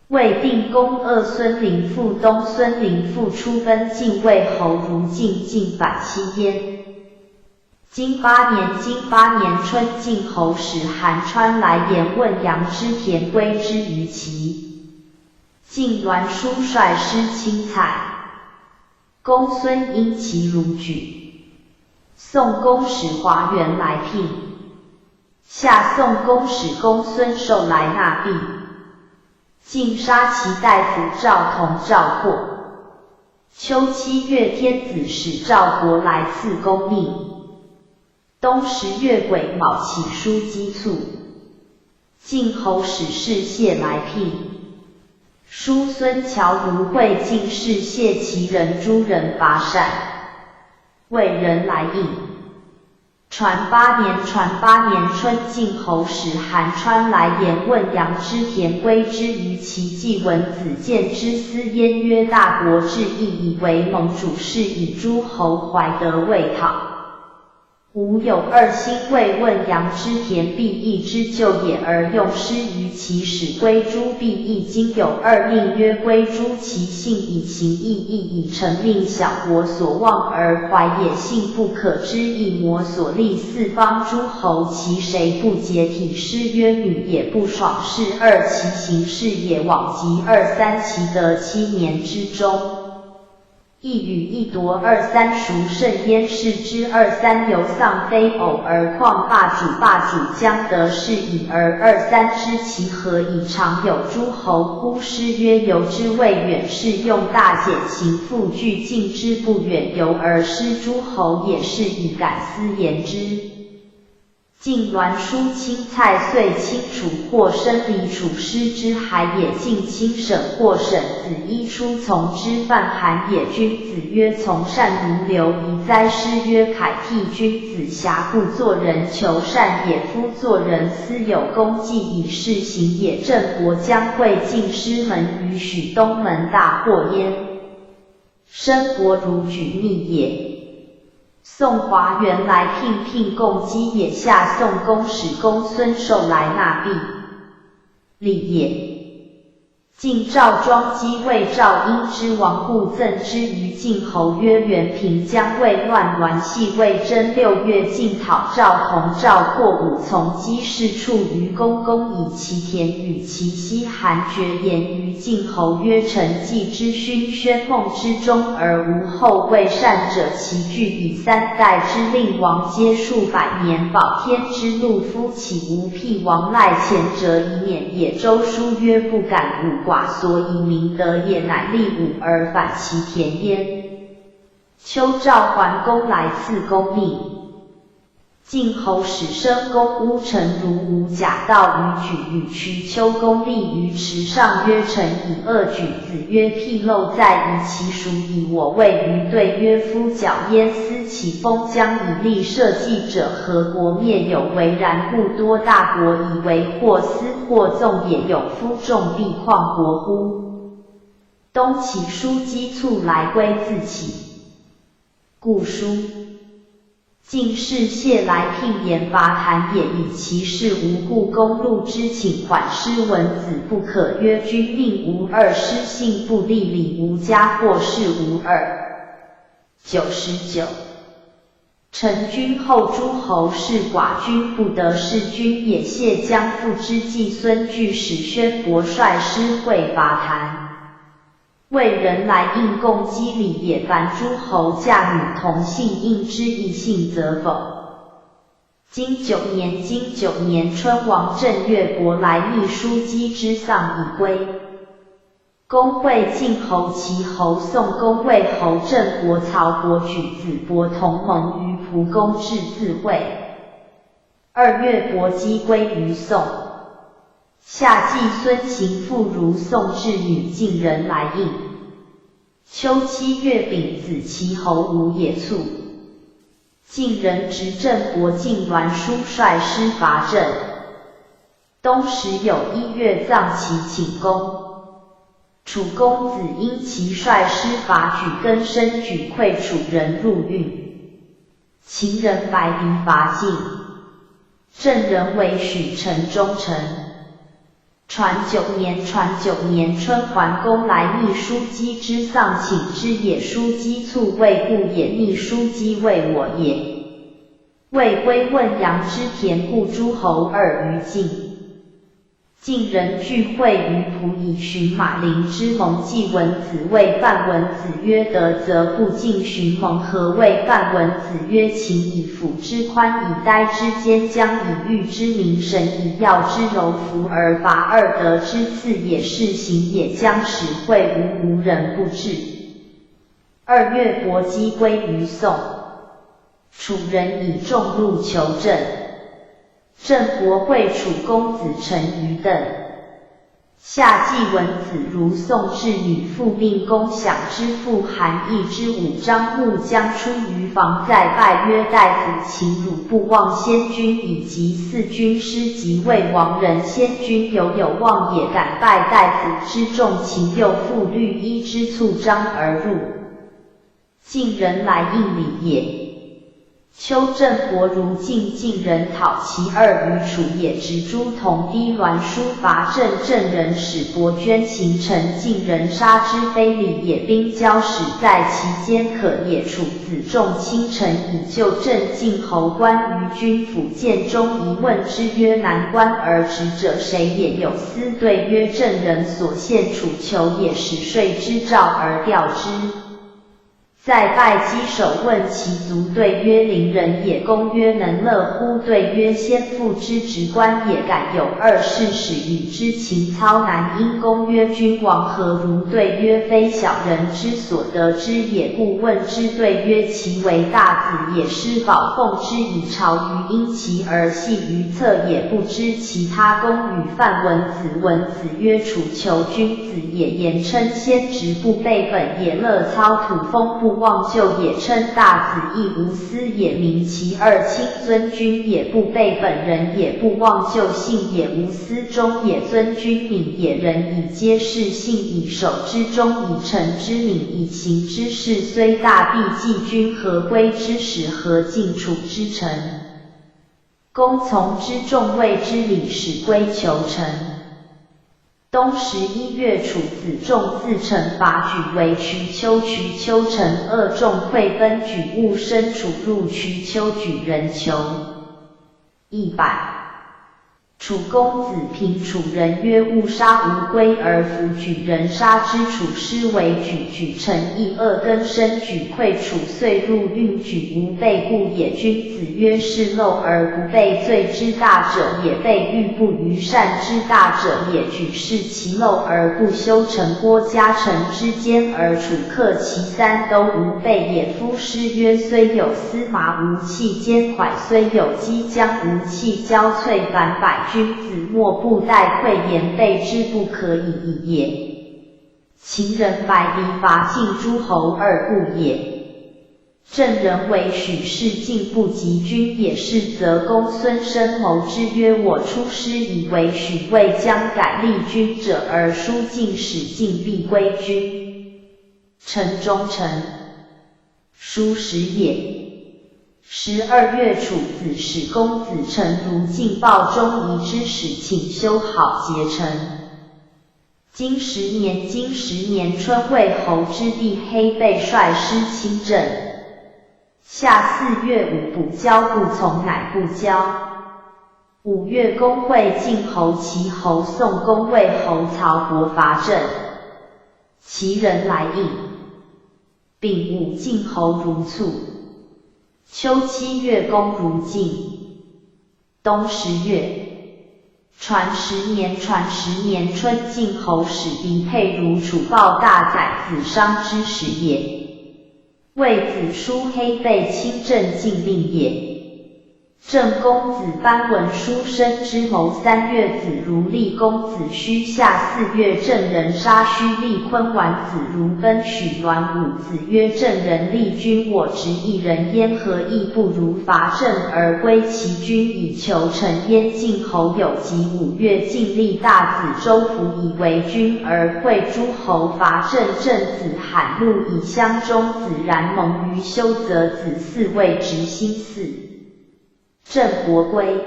魏定公二孙陵父东孙陵父出分晋魏侯如晋晋反期焉。经8年春，晋侯使韩川来言问杨之田归之于齐。晋栾书率师侵蔡，公孙因其如举。宋公使华元来聘，夏宋公使公孙寿来纳币。晋杀其大夫赵同赵括。秋7月，天子使赵国来赐公命。冬10月癸卯，起书姬卒。晋侯使士燮来聘。叔孙侨如会晋士燮其人诸人伐善。魏人来应。传8年春，晋侯使韩川来言问杨之田归之于齐，季文子见之思焉，曰：大国志义，以为盟主事，以诸侯怀德未讨。吾有2心，未问杨之田必义之救也，而用师于其使归诸必义。今有2命，曰归诸其信，以行义，以成命小国所望而怀也，信不可知，以魔所立四方诸侯，其谁不解体？师曰：女也不爽事，2其行事也往极，2 3其得7年之中。一与一夺，2 3孰胜焉？是之2 3犹丧非偶，而况霸主将得是矣，而2 3知其何以常有诸侯乎？师曰：由之未远，是用大简行复俱进之不远，由而失诸侯也，是以敢思言之。晋栾书侵蔡，遂清楚或生离楚师之海也。晋清审或审子衣出从之，犯韩也。君子曰：从善如流，宜哉。师曰：凯替君子，侠故作人，求善也。夫作人，斯有功绩，以事行也。郑国将会晋师门于许东门，大祸焉。申国如举逆也。宋华元来聘共击也。夏宋公使公孙寿来纳币，礼也。晋赵庄姬谓赵婴之亡故，赠之于晋侯，曰：元平将魏乱，栾系魏征。6月，晋讨赵同赵括5从姬事处于公公，以其田与其西韩绝言于晋侯，曰：臣既之勋宣梦之中，而无后为善者，其具以3代之令王，皆数百年，保天之怒夫，岂无辟王赖前者以免也。周书曰：不敢五寡，所以明德也，乃立武而反其田焉。秋，赵桓公来赐公命。晋侯使申公乌臣如无假道于举，与渠丘公立于池上，曰：臣以恶举。子曰：辟漏在于其属矣，我谓于对。曰：夫矫焉，思其封疆以立社稷者，何国灭有为然？故多大国以为或私或纵也，有夫众必旷国乎？冬起书姬卒来归自起。故书。晋士燮来聘言伐谭也，以其事无故，公路之请缓师文子不可。曰：君命无2，师信不立，礼无加，或事无2。99。臣君后诸侯是寡君不得弑君也。燮将父之季孙据使宣伯率师会伐谭。魏人来应共击礼也。凡诸侯嫁女同姓，应之异姓则否。经9年春，王正月国来密书姬之丧以归。公会晋侯、齐侯、宋公魏侯郑国、曹国举子伯同盟于蒲公至自会。2月，伯姬归于宋。夏季，孙行父如宋至女晋人来应。秋7月，丙子，齐侯吴也卒。晋人执政博晋栾书率师伐郑。冬时有1月葬其寝宫。楚公子婴齐率师伐莒根申举溃楚人入运。秦人白狄伐晋。郑人为许城中丞。传9年春，桓公来逆叔姬之丧，请之也。叔姬卒，谓故也。逆叔姬谓我也。魏归问阳之田故诸侯2于晋。晋人聚会于蒲，以寻马陵之盟。季文子谓范文子曰：得则不尽寻盟。何谓？范文子曰：秦以辅之宽，以待之坚将，以御之明神，以药之柔服，而伐二德之次也。是行也，将使会无人不至。2月，伯姬归于宋。楚人以众入求郑。郑伯会楚公子陈于邓。夏季文子如宋至女父，命公享之父韩义之5张木将出于房，再拜曰：大夫秦汝不忘先君，以及4军师及魏王人。先君有望也，敢拜大夫之众。秦右父律一之促张而入。晋人来应礼也。丘郑伯如晋人讨其2于楚也。执诸同堤栾书伐郑。郑人使伯捐秦城，晋人杀之，非礼也。兵交始在其间可也。楚子重卿臣以就郑。晋侯关于军府见中疑问之曰：南关而执者谁也？有司对曰：郑人所献楚囚也。使税之诏而调之。再拜稽首问其族，对曰：邻人也。公曰：能乐乎？对曰：先父之职官也。敢有2事使与之情操难。因公曰：君王何如？对曰：非小人之所得之也。故问之。对曰：其为大子也。师保奉之以朝于殷其而系于侧也。不知其他公与范文子。文子曰：楚囚君子也。言称先职不备本也。乐操土风不忘旧也。称大子亦无私也。明其2亲尊君也。不备本人也。不忘旧信也。无私忠也。尊君敏也。人以皆是信，以守之忠，以臣之敏，以行之事。虽大，必继君何归之始？何晋楚之臣？公从之众，谓之礼，使归求臣。冬11月，楚子重自陈伐莒为瞿丘。瞿丘城恶众溃奔，莒误身，楚入瞿丘，莒人囚。100。楚公子平楚人曰：勿杀无归而俘莒人，杀之。楚师为莒臣亦恶根深，莒溃楚，遂入运。莒无备故也。君子曰：是陋而不备罪之大者也，备欲不于善之大者也。莒是其陋而不修成，郭嘉诚之奸而楚克其3都无备也。夫诗曰：虽有司马无弃兼蒯，虽有击将无弃交瘁。反百君子莫不待溃，言备之不可以已也。秦人白狄伐晋，诸侯2故也。郑人为许氏，晋不及君也。是则公孙申谋之曰：我出师以为许，未将改立君者，而书晋，使晋必归君。臣忠臣。书时也。12月，楚子使公子成如晋报中夷之使，请修好节成。经10年春，魏侯之弟黑背率师侵郑。夏4月，武不交，不从，乃不交。5月，公会晋侯齐侯宋公魏侯曹伯伐郑。齐人来应。丙午，晋侯如卒。秋7月，公如晋。冬10月。传10年春，晋侯使狄沛如楚报大宰子商之使也。谓子叔黑背亲郑晋令也。郑公子班文书生之谋3月子如立公子胥下4月郑人杀胥立昆完子如奔许栾5子曰郑人立君我执一人焉何亦不如伐郑而归其君以求成燕晋侯有及5月晋立大子周服以为君而会诸侯伐郑郑子罕怒以襄中子然蒙于修则子嗣位执兴嗣。郑国归，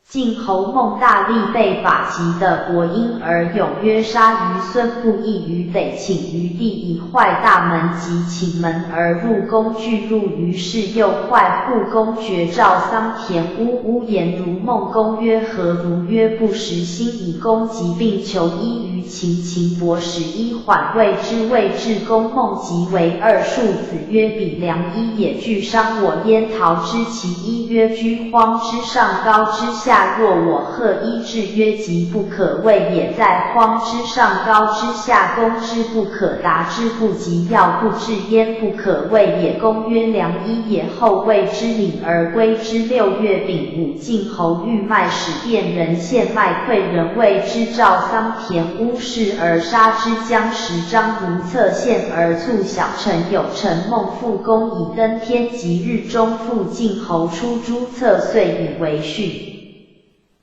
晋侯孟大力被法及的伯婴而勇约杀于孙不义于北请于地以坏大门及寝门而入宫俱入于是又坏护宫绝赵桑田屋言如孟公曰何如曰不时心以攻疾并求医于秦伯使医缓谓之谓至公孟即为2庶子曰比良医也具伤我焉逃之其一曰居荒之上高之下若我贺医治曰疾不可畏也在荒之上高之下攻之不可达之不及要不治焉不可畏也公曰良医也后谓之领而归之6月丙午晋侯欲卖使便人献卖馈人谓之赵桑田屋事而杀之将10张如策献而促小臣有臣孟复公以登天即日中复晋侯出诸策遂以为训。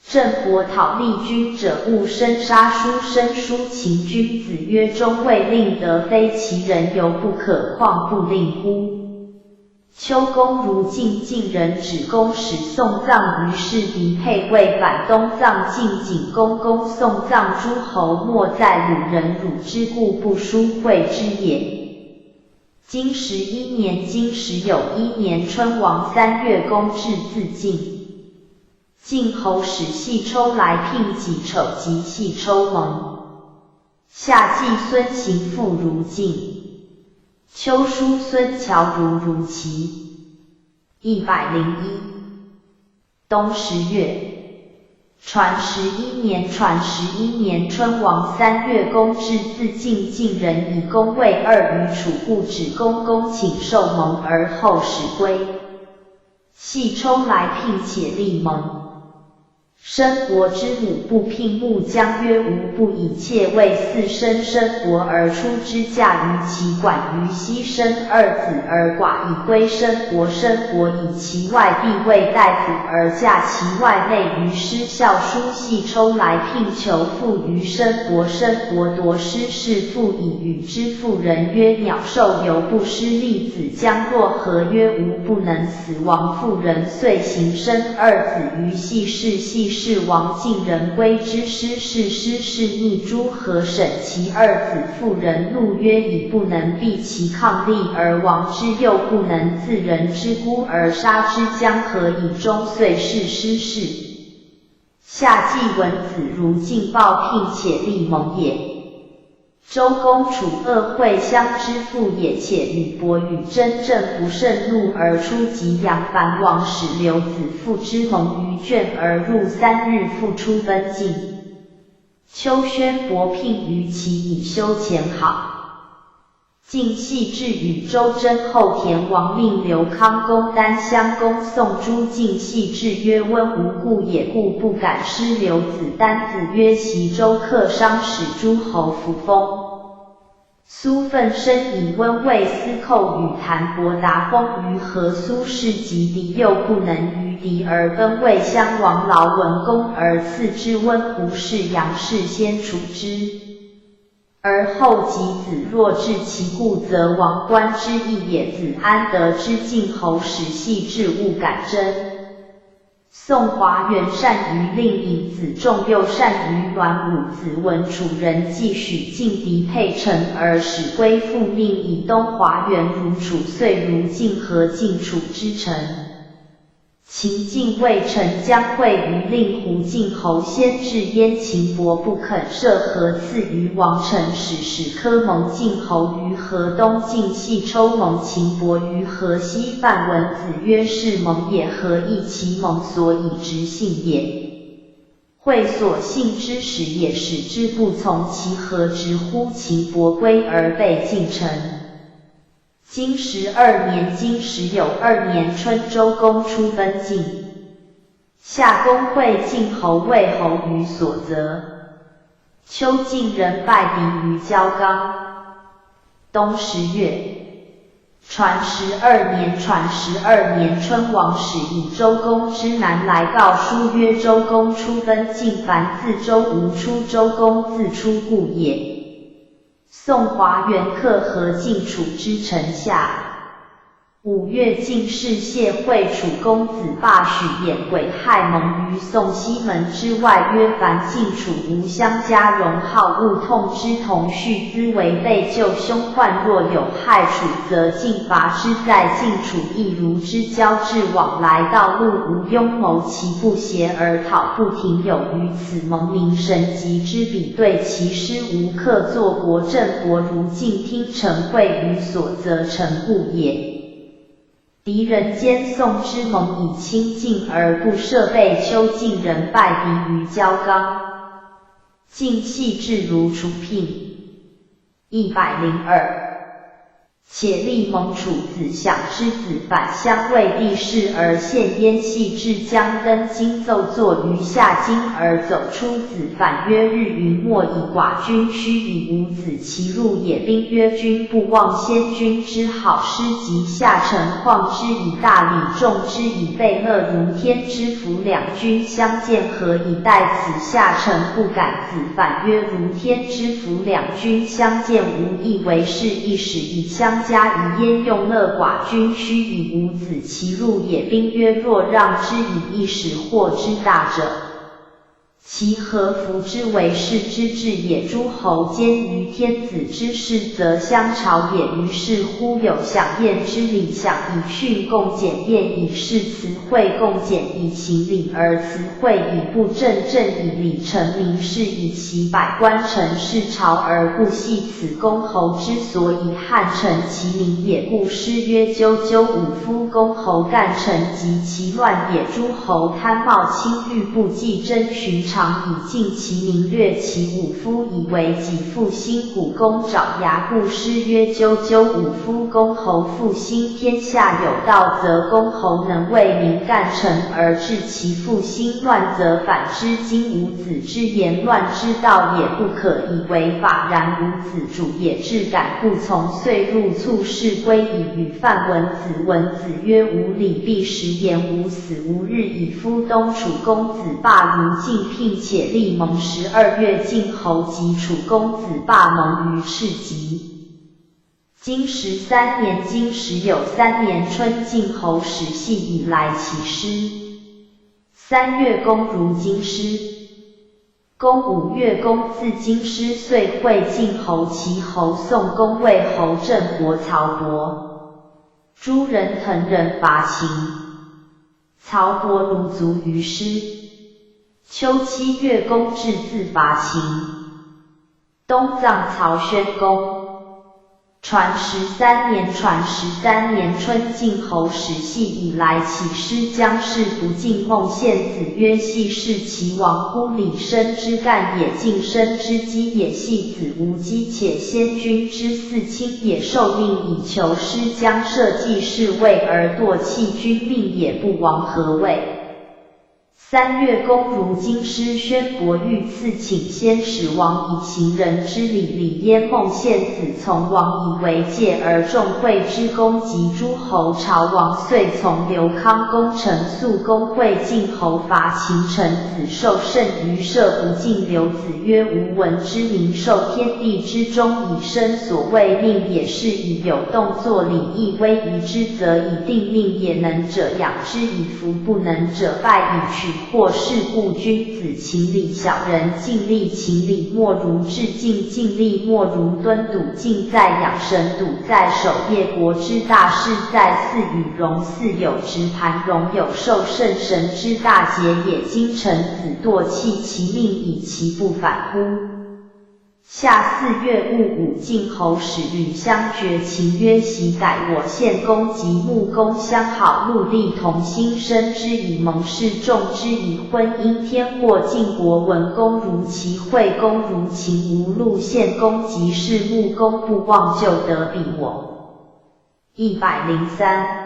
郑国讨立君者勿生杀书生书秦君子曰终未令得非其人犹不可况不令乎？秋公如晋人指公使送葬于是狄沛为反东葬晋景公公送葬诸侯莫在鲁人辱之故不书会之也。经11年经11年春王3月公至自晋。晋侯使细抽来聘己丑及细抽盟。夏季孙行父如晋。秋书孙乔如齐。101。冬10月。传11年春王3月公至自晋晋人以公为2于楚故指公公请受盟而后使归。细抽来聘且立盟。申伯之母不聘穆将曰吾不以妾为嗣生申伯而出之嫁于其管于西生2子而寡以归申伯以其外弟为大夫而嫁其外内于师孝叔细抽来聘求父于申伯夺师事父以与之妇人曰鸟兽犹不失立子将若何曰吾不能死亡妇人遂行生2子于细是王晋人归之师是逆诸何审其2子妇人怒曰以不能避其抗力而亡之又不能自人之孤而杀之将何以终遂是师。夏季文子如晋报聘且立盟也。周公楚恶会相之父也且吕伯与真正不慎怒而出及杨樊王使刘子父之盟于卷而入3日复出奔晋。秋宣伯聘于其以修前好。晋系至与周真后田王命刘康公丹襄公宋诸晋系至曰温无故也故不敢失刘子丹子曰袭周客商使诸侯服封。苏奋生以温魏司寇与谭伯达封于河苏氏及敌又不能于敌而奔魏襄王劳文公而赐之温胡氏杨氏先处之。而后及子若至其故则王官之意也子安得之晋侯使系至勿敢争。宋华元善于令尹子重又善于阮武子文楚人既许晋狄沛城而使归复命以东华元如楚遂如晋和晋楚之城。秦晋魏臣将会于令胡晋侯先至燕秦伯不肯设河赐于王臣使科蒙晋侯于河东晋系抽蒙秦伯于河西范文子曰是蒙也何以其蒙所以直信也。会所信之使也使之不从其何直乎秦伯归而被晋臣。金12年金12年春，周公出奔晋，夏公会晋侯魏侯于所泽，秋晋人败敌于焦刚。冬10月，传12年春，王使以周公之南来告书曰：周公出奔晋，凡自周无出，周公自出故也。宋华元克何晋楚之臣下。5月，晋士谢会楚公子霸许偃轨害盟于宋西门之外，曰：凡晋楚无相加荣好，勿痛之同绪兹为备救凶患，若有害楚，则晋伐之。在晋楚亦如之交至往来道路无庸谋，其不协而讨不停，有于此蒙民神疾之比对，其师无克作国正国，如晋听臣会于所则臣故也。敌人兼宋之盟以亲晋而不设备，秋晋人败敌于焦刚。晋系至如楚聘。102。且立蒙楚子享之子反相为帝室，而献燕系至将登京奏作于下京，而走出子反曰：日云莫以寡君须以无子其入也。兵曰：君不忘先君之好，师及下臣况之以大礼，重之以备乐，如天之福。两军相见，何以待此？下臣不敢。子反曰：如天之福，两军相见，无益为是，一使以相加以焉用乐，寡君须以无子其入也。兵曰：若让之以一使祸之大者，其何服之为是之至也？诸侯兼于天子之事，则相朝也。于是乎有享宴之礼，享以训共检宴以示辞会，共检以行礼，而辞会以不正，正以礼成名士，以其百官臣事朝而不系此公侯之所以汉臣其名也。故诗曰：赳赳武夫，公侯干臣及其乱也。诸侯贪冒轻欲，不计真寻常，以尽其名，略其武夫，以为己复兴。古公爪牙。故诗曰：赳赳武夫，公侯复兴。天下有道，则公侯能为民干臣而治其复兴，乱则反之。今无子之言，乱之道也，不可以为法。然无子主也，至敢不从，遂入卒事归以与范文子。文子曰：无礼必食言，无死无日。以夫东楚公子霸如晋聘，且立蒙12月，晋侯及楚公子霸盟于赤棘。金13年金13年春，晋侯始系以来起师。3月，公如京师。公5月，公自京师，遂会晋侯、齐侯、宋公、魏侯、郑国、曹伯。诸人腾人伐秦。曹伯如卒于师。秋7月，公至自伐秦。东葬曹宣公。传13年春，晋侯始系以来起师，将士不敬。孟献子曰：系是其王乎？礼生之干也，晋生之基也。系子无基，且先君之嗣亲也。受命以求师，将社稷事位而惰弃君命也，不亡何谓？3月，公如京师，宣伯欲赐请先使王以行人之礼，礼焉。孟献子从王以为戒，而众会之公及诸侯朝王遂从。刘康公陈肃公会晋侯伐秦，臣子受胜于社不敬。刘子曰：吾闻之民受天地之中，以身所谓命也，是以有动作礼义威仪之，则以定命也。能者养之以服，不能者败以取。或是故君子情理，小人尽力情理。莫如致敬，尽力莫如敦笃。敬在养神，笃在守业。国之大事，在祀与戎。祀有执盘，戎有受圣神之大节也。今臣子惰弃其命，以其不反乎？夏4月戊午，晋侯使吕相绝秦曰：习改我献公及穆公相好，戮力同心，生之以盟誓，重之以婚姻。天或晋国文公如齐，惠公如秦，无戮献公及是穆公，不忘就得比我。103。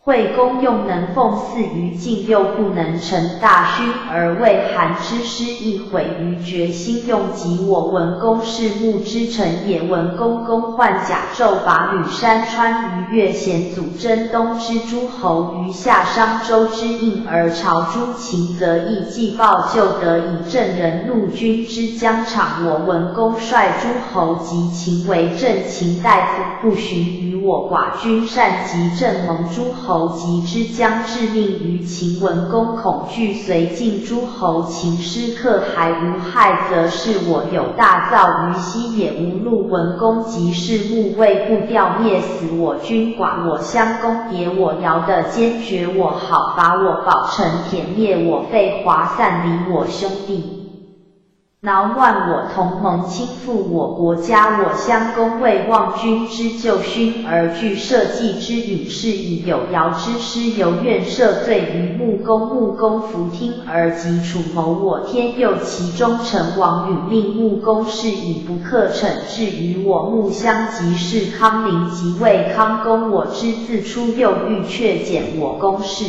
惠公用能奉祀于境，又不能成大勋，而为韩之师亦毁于决心用及我文公是木之臣也。文公公换甲胄，把吕山川于越咸祖征东之诸侯于夏商周之应，而朝诸秦，则亦既报旧得以正人陆军之疆场。我文公率诸侯及秦为正秦大夫，不循于我寡君，善及正盟诸侯及之将致命于秦。文公恐惧随晋诸侯，秦师克还无害，则是我有大造于西，也无路。文公即是木为不掉灭死我君，寡我相攻，别我尧的坚决我好，伐我保城，殄灭我废华，散离我兄弟，挠乱我同盟，倾覆我国家。我相公为望君之救勋而据社稷之允事，以有尧之师，犹愿赦罪于穆公。穆公弗听而及楚谋我天佑，其中成王允命穆公是以不克惩治于我。穆襄即是康陵，即为康公，我之自出，又欲确减我公事，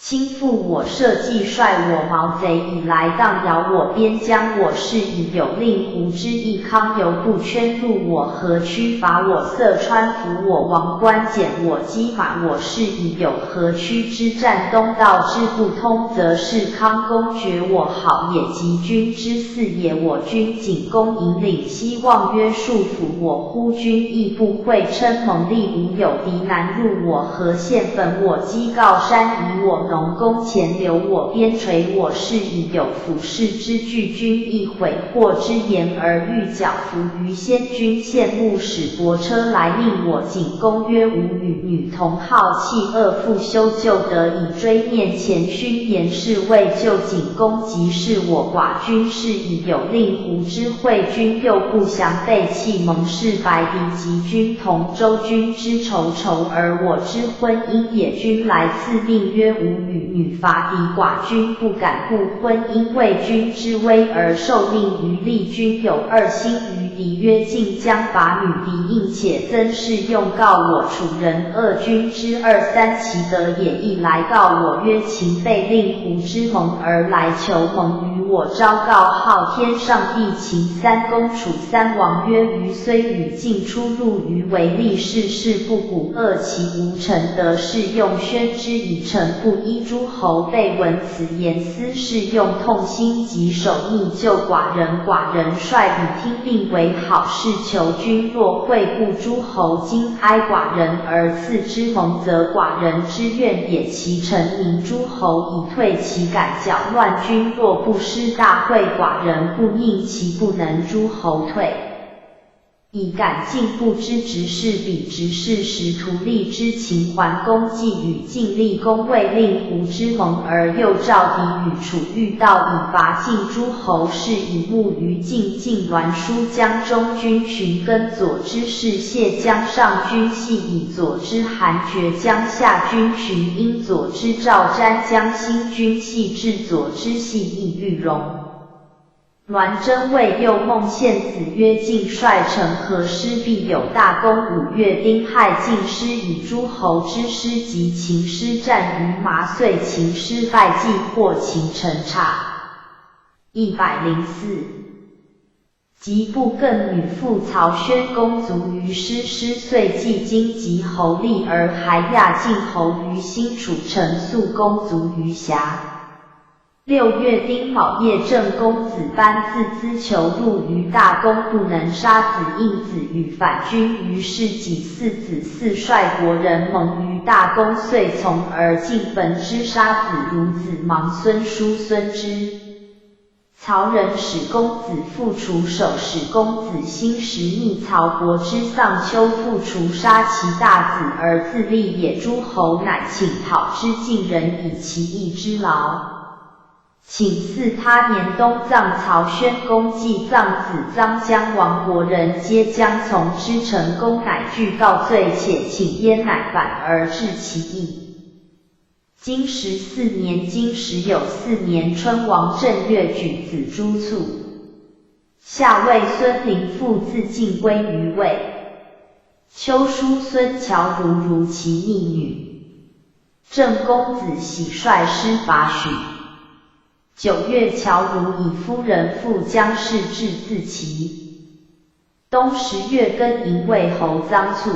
倾覆我社稷，率我毛贼以来，荡摇我边疆。我是以有令狐之意，康犹不圈入我河曲，伐我色川，服我王冠，减我击马。我是以有河曲之战，东道之不通，则是康公觉我好也，及君之嗣也。我君景公引领，希望约束服我，忽君亦不会称盟，力无有敌，难入我河，陷焚我基告山，以我农工前留我边陲。我是以有俯视之惧，君亦悔祸之言，而欲剿服于先。君羡慕使伯车来，命我景公曰：吾与女同好弃恶复修旧，得以追念前勋言，是为救景公。即是我寡君是以有令狐之惠，君又不降背弃盟誓，白狄及君同周君之仇，而我之婚姻也。君来赐命曰：吾与女伐敌，寡君不敢不婚，因为君之威而受命于立。君有二心于敌，曰晋将伐女敌，应且曾是用告我楚人恶君之2、3其德也，亦来告我曰秦被令狐之盟而来求盟于我，昭告昊天上帝秦三公楚三王曰：余虽与晋出入于为利，事不古恶，其无成德，是用宣之以诚不依。诸侯被闻此言，思是用痛心，及守逆救寡人。寡人率以听命为好事，求君若惠顾诸侯，今哀寡人而赐之盟，则寡人之愿也。其臣民诸侯以退其敢，搅乱。君若不施大惠，寡人不应其不能，诸侯退以敢进，不知直视彼直视时，图利之秦桓公既与晋厉公为令狐之盟，而又召敌与楚，欲道以伐晋诸侯，是以慕于晋。晋栾书江中军寻根左之士谢江上军系以左之韩厥江下军寻因左之赵瞻江新军系至左之系亦欲荣。栾真谓右孟献子曰：晋率成何师，必有大功。5月丁亥，晋师以诸侯之师及秦师战于麻，遂秦师败绩，获秦城差。104。及不更女父曹宣公卒于师，遂继荆棘侯立，而还亚晋侯于新。楚成肃公卒于瑕。6月丁卯，叶正公子班自资求入于大公，不能杀子，应子与反君，于是己嗣子嗣率国人盟于大公，遂从而进焚之，杀子孺子盲孙叔孙之。曹人使公子复除守，使公子兴时逆曹国之丧丘，复除杀其大子而自立也。诸侯乃请讨之晋人，以其义之劳。请祀他年冬，葬曹宣公，祭葬子臧姜，亡国人皆将从之。成公乃具告罪，且请焉，乃反而治其意。经14年，经14年春，王正月，举子朱簇。下魏孙林父自晋归于魏。秋叔孙乔如其逆女，郑公子喜率师伐许。9月，乔如以夫人赴姜氏至自齐。冬10月庚寅，魏侯臧卒。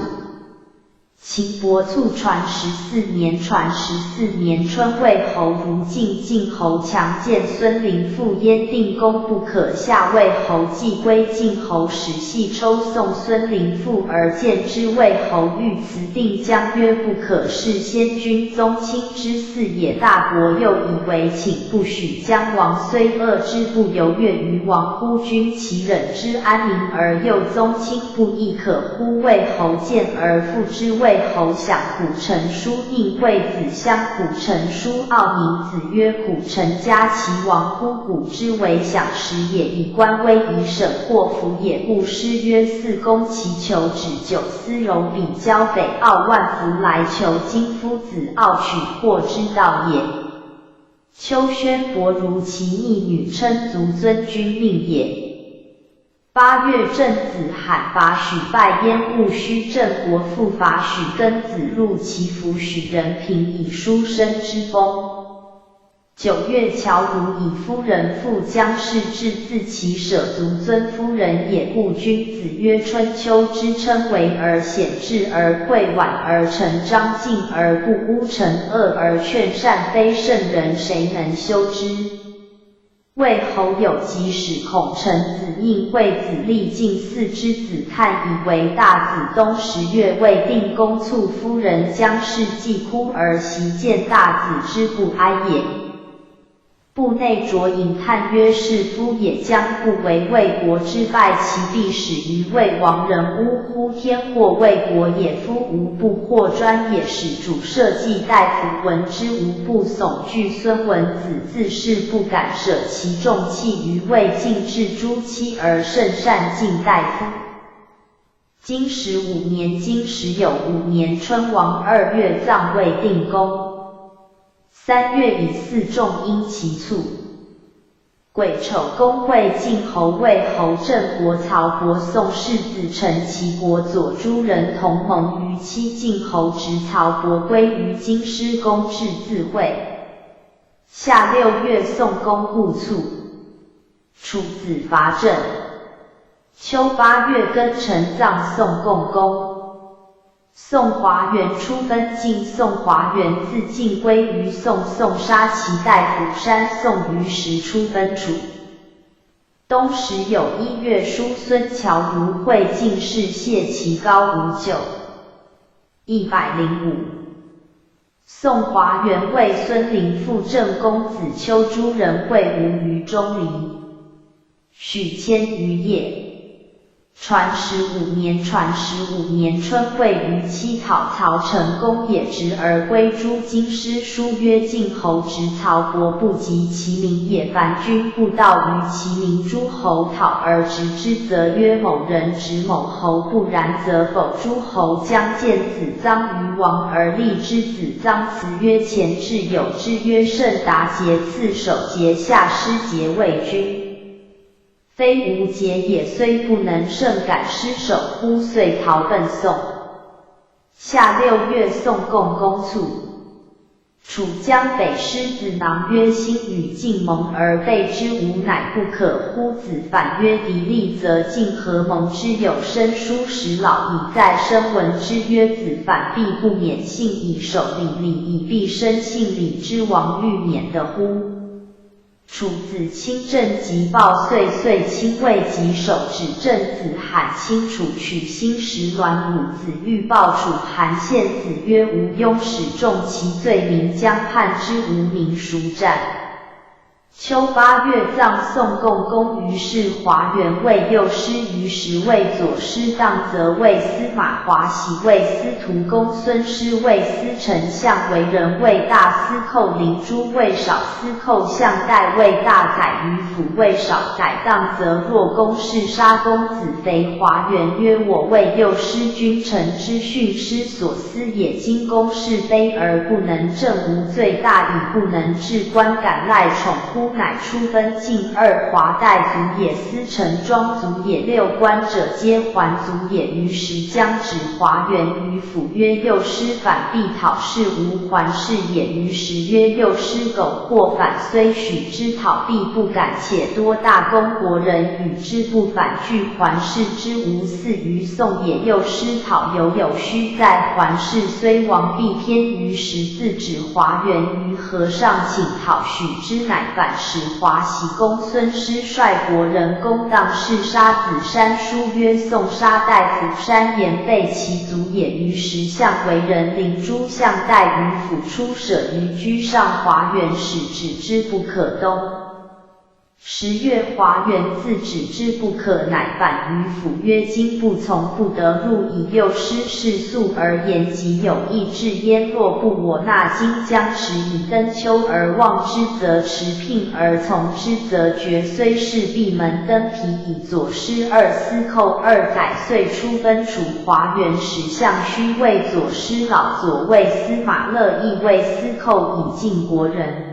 秦伯卒传14年，春，魏侯如晋侯强见孙陵复燕定公不可下，魏侯既归，晋侯使系抽送孙陵复而见之，魏侯欲辞定姜，曰不可，是先君宗亲之嗣也，大国又以为请不许姜王，虽恶之不由越于王乎？君其忍之安宁而又宗亲，不亦可乎？魏侯见而复之。魏侯想苦陈书，应惠子相苦陈书，傲名子曰苦陈家其王乎？古之为享时也，以官威以审祸福也。故诗曰四公其求止酒思柔比交北傲万福来求今夫子傲取祸之道也。秋宣伯如其逆女，称族尊君命也。8月，郑子罕伐许，败燕，戊戌，郑国复伐许，庚子，入其府，许人平以书生之封。9月，乔如以夫人赴姜氏至自齐，舍族尊夫人也。故君子曰春秋之称为而显志而贵婉而成章敬而不污，惩恶而劝善，非圣人谁能修之？魏侯有疾，使孔臣子应惠子立晋嗣之子，看以为大子。冬10月，魏定公卒，夫人姜氏既哭而习见大子之不哀也。部内卓引叹曰：是夫也，将不为魏国之败，其必始于魏王人呜呼！天祸魏国也，夫无不祸专也。使主社稷大夫闻之，无不悚惧。孙文子自是不敢舍其重器于魏，进至诸妻而甚善敬大夫。经15年，经15年春，王2月葬魏定公。3月，以4仲因其卒。癸丑，公会晋侯、魏侯、郑国、曹国、宋世子陈齐国左诸人同盟于妻，晋侯执曹国归于京师，公至自会。夏6月，宋公故卒。楚子伐郑。秋8月，庚辰，葬宋共公。宋华元出奔晋，宋华元自晋归于宋，宋杀其大夫山宋于时出奔楚。冬10有1月，叔孙乔如会晋士，谢其高无咎。105。宋华元为孙陵父郑公子丘诸人会吴于钟离，许迁于邺。传15年春，会于期讨曹成公也，执而归诸京师。书曰：晋侯执曹国，不及其民也。凡君不道于其民，诸侯讨而执之，则曰某人执某侯；不然，则否。诸侯将见子臧于王而立之，子臧辞曰：前志有之，曰盛达节次守节，下失节为君。非无节也，虽不能胜，敢失守乎？遂逃奔宋。夏6月，宋共公卒。楚江北狮子囊曰：兴与晋盟而备之，吾乃不可乎？子反曰：敌利则晋，何盟之有？生疏时老矣，在生闻之曰：子反必不免信以守礼，礼以必生信，礼之王欲免的乎？楚子亲郑及暴，遂亲魏及守，指郑子罕亲楚，取新时栾武子欲报楚，韩献子曰：吾庸使重其罪名，将判之，无名孰战？秋8月，葬宋共公于是。华元为右师，于时为左师，当则为司马华喜为司徒公，孙师为司丞相，为人为大司寇，灵珠为少司寇，相代为大宰，于府为少宰。当则若公是杀公子肥。华元曰：我为右师，君臣之训师所思也。今公是非而不能正，无罪大矣，不能治官，敢赖宠乎？夫乃出分晋二华代族也，司城庄族也，六官者皆还族也。于时将止华元于府曰：右师反必讨，是无还事也。于时曰：右师苟或反，虽许之讨，必不敢，且多大公国人与之不反，拒还事之无似于宋也。右师讨有虚在还事，虽亡必偏。于时自止华元于和尚，请讨许之，乃反。使华喜公孙师率国人攻荡是杀子山，书曰：宋杀代府山言备其族也。于时相为人领诸相待于府，出舍于居上华元，使止之不可东。10月，华元自止之不可，乃反于府曰：今不从，不得入。以右师世素而言，即有意志焉。若不我纳今将持以登丘而望之，则持聘而从之，则决虽是闭门登皮。以左师二司寇2载，遂出分楚华元。使相须为左师老，左卫司马乐亦为司寇，以晋国人。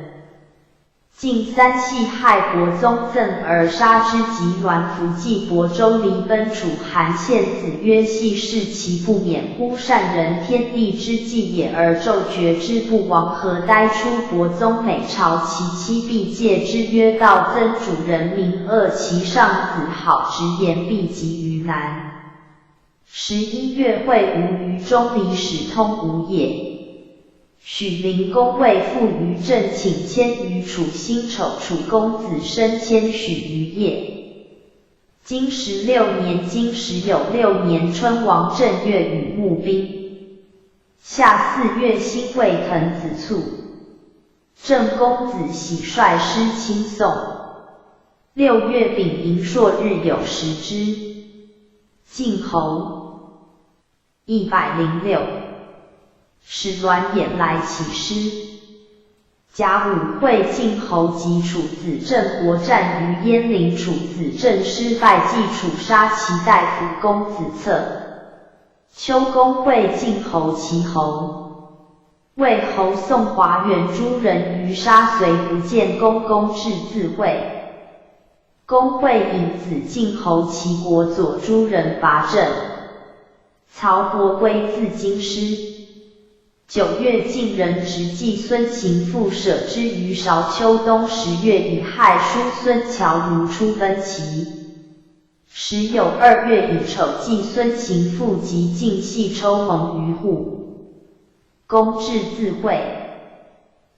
晋3系害国宗赠而杀之，及栾服继亳州离奔楚韩献子曰：系是其不免乎？善人天地之计也，而纣绝之不亡，何待出亳宗？每朝其妻必戒之曰：道曾主人民恶，其上子好，直言必及于难。11月，会吴于中，离使通吴也。许灵公为父于郑，请迁于楚。辛丑，楚公子申迁许于业。经16年，经时有6年春，王正月与募兵。夏4月，辛未滕子卒。郑公子喜率师亲送。6月丙寅，朔日有食之。晋侯106。使栾衍来起师。甲午，会晋侯及楚子正国战于鄢陵，楚子正失败，继楚杀其大夫公子策。秋公，会晋侯齐侯。魏侯宋华元诸人于杀，遂不见公，公至自会。公会引子晋侯齐国左诸人伐郑。曹伯归自京师。9月，晋人直季孙行父舍之于韶。秋冬10月，以亥叔孙侨如出分齐。时有2月，以丑季孙行父及晋系抽盟于户。公至自会。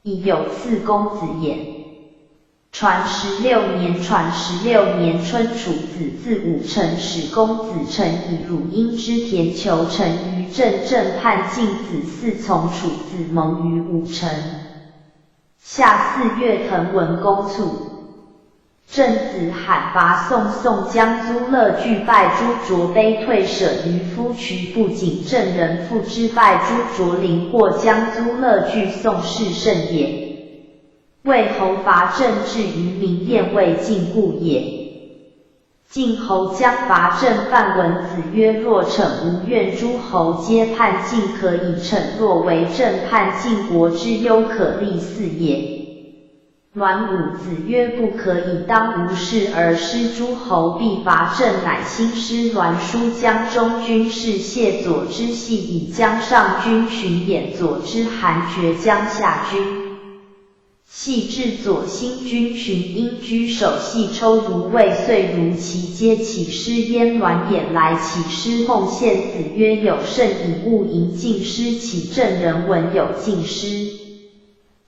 以有4公子也。传16年，传16年春，楚子自武城，使公子成以汝阴之田求成于郑，正叛晋子嗣，从楚子盟于武城。夏4月，滕文公卒。郑子罕伐宋，宋将租勒拒败诸卓卑，退舍于夫渠。不仅郑人复之败诸卓陵，或将租勒拒宋，是甚也。魏侯伐郑至于明燕，为晋故也。晋侯将伐郑，范文子曰：若逞无怨，诸侯皆叛晋，可以惩；若为郑叛晋，国之忧可立嗣也。栾武子曰：不可以，当无事而失诸侯，必伐郑，乃兴师栾书江中军事，谢左之系以江上军巡演，左之韩厥江下军。系至左兴军群，因居守，系抽如魏，遂如其皆起师焉。栾衍来起师，孟献子曰：有甚以勿迎进师。其郑人闻有进师，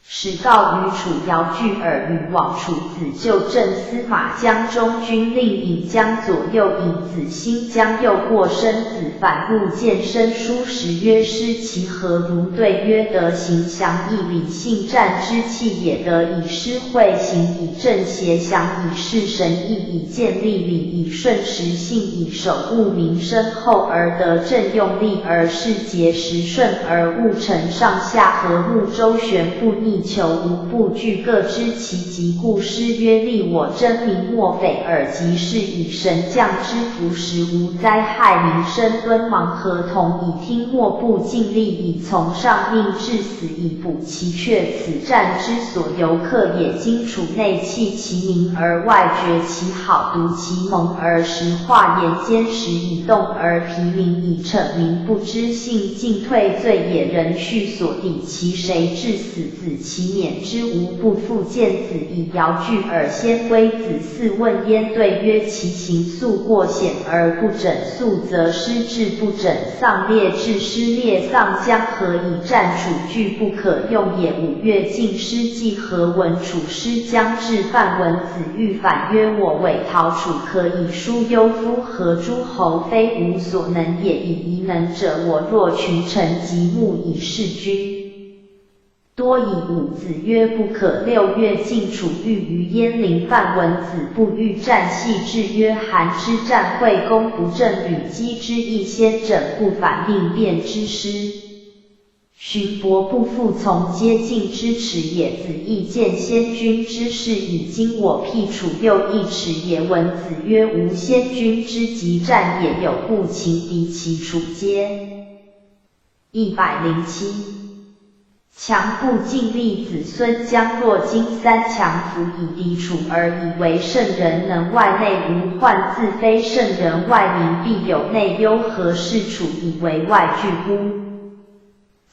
使告于楚姚据耳，与往。楚子就郑司马江中军令尹江左右，尹子兴江右过，生子反入见申书时曰：师其何如？对曰：德行降以理性战之气也，得以师会行，以正邪降，以事神意，以建立礼，以顺时性，以守物民生，后而得正用力，而事节时顺，而物成上下和睦周旋不逆，密求无不具，各知其疾故。诗曰：立我真名莫匪尔，即是以神降之福时，无灾害民生，敦煌合同以听莫不尽力，以从上命至死，以补其阙。此战之所由，客也荆楚内弃其名而外绝其好，独其盟而实化言间，时以动而疲民，以逞民不知性，进退罪也。人续所抵，其谁至死？子其免之，无不复见子以遥据耳。先归子嗣问焉，对曰：其行素过险而不整肃，则失志；不整丧烈志，失烈丧将何以战？楚句不可用也。5月进师记何文，楚师将至，范文子欲反，曰：我委陶楚，可以疏忧夫，何诸侯非吾所能也？以宜能者，我若群臣及目以示君。多以武子曰：不可。6月晋楚欲于鄢陵，范文子不欲战，系至曰：韩之战，惠公不正，吕击之亦先整，不反，命变之师。荀伯不复从，皆晋之耻也。子亦见先君之事，以今我辟楚，又亦耻也。文子曰：吾先君之急战也，有故情敌其楚皆。107。强不尽力，子孙将若今三强服以敌楚，而以为圣人能外内无患，自非圣人，外民必有内忧，何事楚以为外惧乎？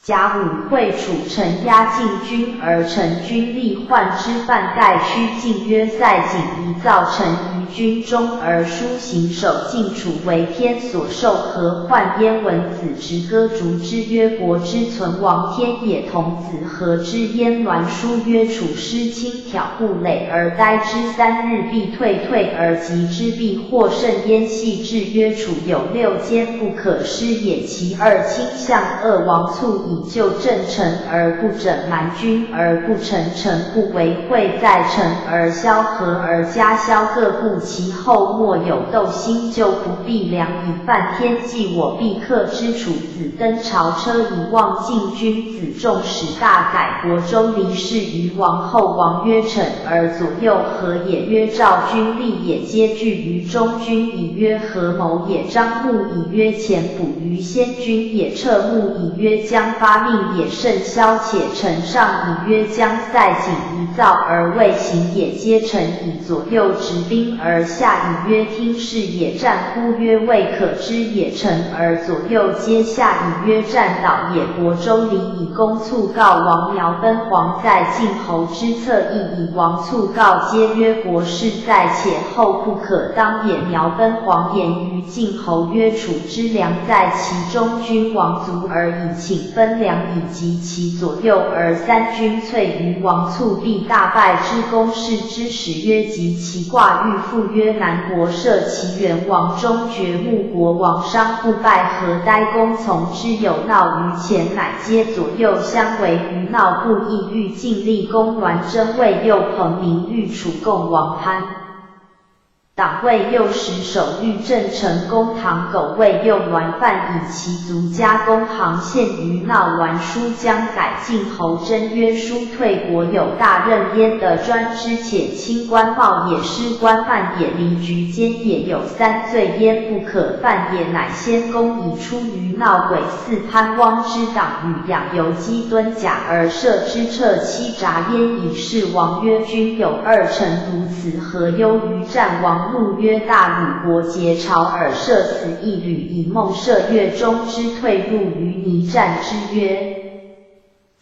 甲午会楚臣压晋军，而陈军力患之，犯盖虚进曰：塞景宜造臣于军中，而书行守晋楚，为天所受，何患焉？文子直歌逐之曰：国之存亡，天也。童子何之焉？栾书曰：楚师轻挑故垒，而待之3日，必退，退而击之，必获胜焉。系至曰：楚有6坚，不可失也。其2倾向恶，王卒以就正臣而不整，蛮君而不成，臣不为惠，在臣而萧何而加萧，各顾其后，莫有斗心，就不必良以犯天际。我必克之。楚子登朝车，以望晋君。子仲使大改国周，离事于王后。王曰：臣而左右何也？曰：赵君立也。皆惧于中君，以曰：合谋也。张穆以曰：前补于先君也。彻穆以曰：将发命也。甚萧且臣上以曰：将塞景宜造而未行也。皆臣以左右执兵，而下以曰：听事也。战乎？曰：未可知也。臣而左右皆下以曰：战倒也。国周离以公卒告王苗登皇在晋侯之侧，亦以王卒告皆曰：国事在且，后不可当也。苗登皇言于晋侯曰：楚之良在其中，君王卒而以请分粮，以及其左右，而3军瘁于王卒，必大败之。公视之时曰：及其卦欲复曰：南国设其元王，中绝穆国王商不败，何哉？公从之，有闹于前，乃皆左右相为于闹，不亦欲尽力。公栾真谓右彭明欲楚共王潘。党谓右石守御郑成公，唐苟谓右栾范以其族加公行陷于闹。栾书将改晋侯真曰：书退国有大任焉得专之，且轻官帽也，失官犯也，离局间也，有3罪焉，不可犯也。乃先公以出于闹，鬼似潘汪之党，与养由基敦甲而射之，彻妻札焉，以示王曰：君有2臣如此，何忧于战？王怒曰：大鲁国结朝而射此一旅，以孟射月中之，退入于泥战之曰：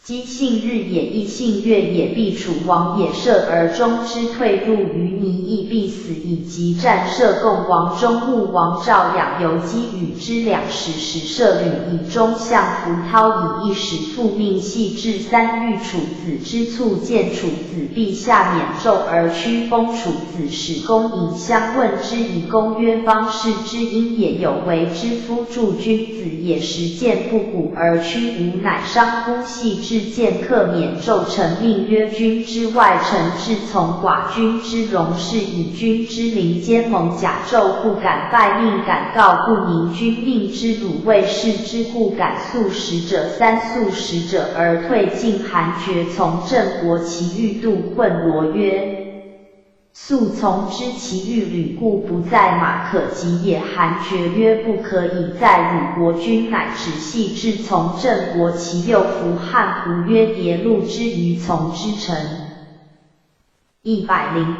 姬信日也，亦信月也，必楚王也。射而终之，退入于泥，亦必死。以及战射共王中穆王赵养由基与之2使，使射旅以中相符涛，以1使复命。系至3遇楚子之卒，见楚子陛下免胄而趋封。楚子使公尹相问之，以公曰：方士之因也，有为之夫助君子也。时见不鼓而屈吾，乃伤乎。系至事见客免奏臣命曰君之外臣至从寡君之容事以君之临奸盟假奏不敢拜命敢告不宁君命之鲁卫士之故敢速使者三速使者而退进韩厥从郑国其欲度混罗曰速从之其欲履故不在马可及也韩厥曰不可以在鲁国君乃止系至从郑国其右服汉胡曰牒禄之于从之臣。108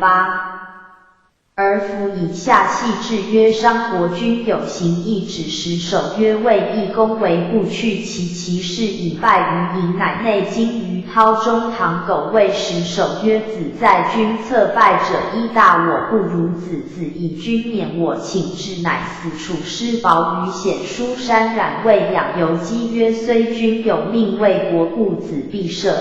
而夫以下系制曰商国君有行义指使守曰为义公为不去其事以败于营乃内经于涛中堂苟谓使守曰子在君侧败者一大我不如子以君免我请至乃死处师保于显书山冉谓养由基曰虽君有命为国故子必赦。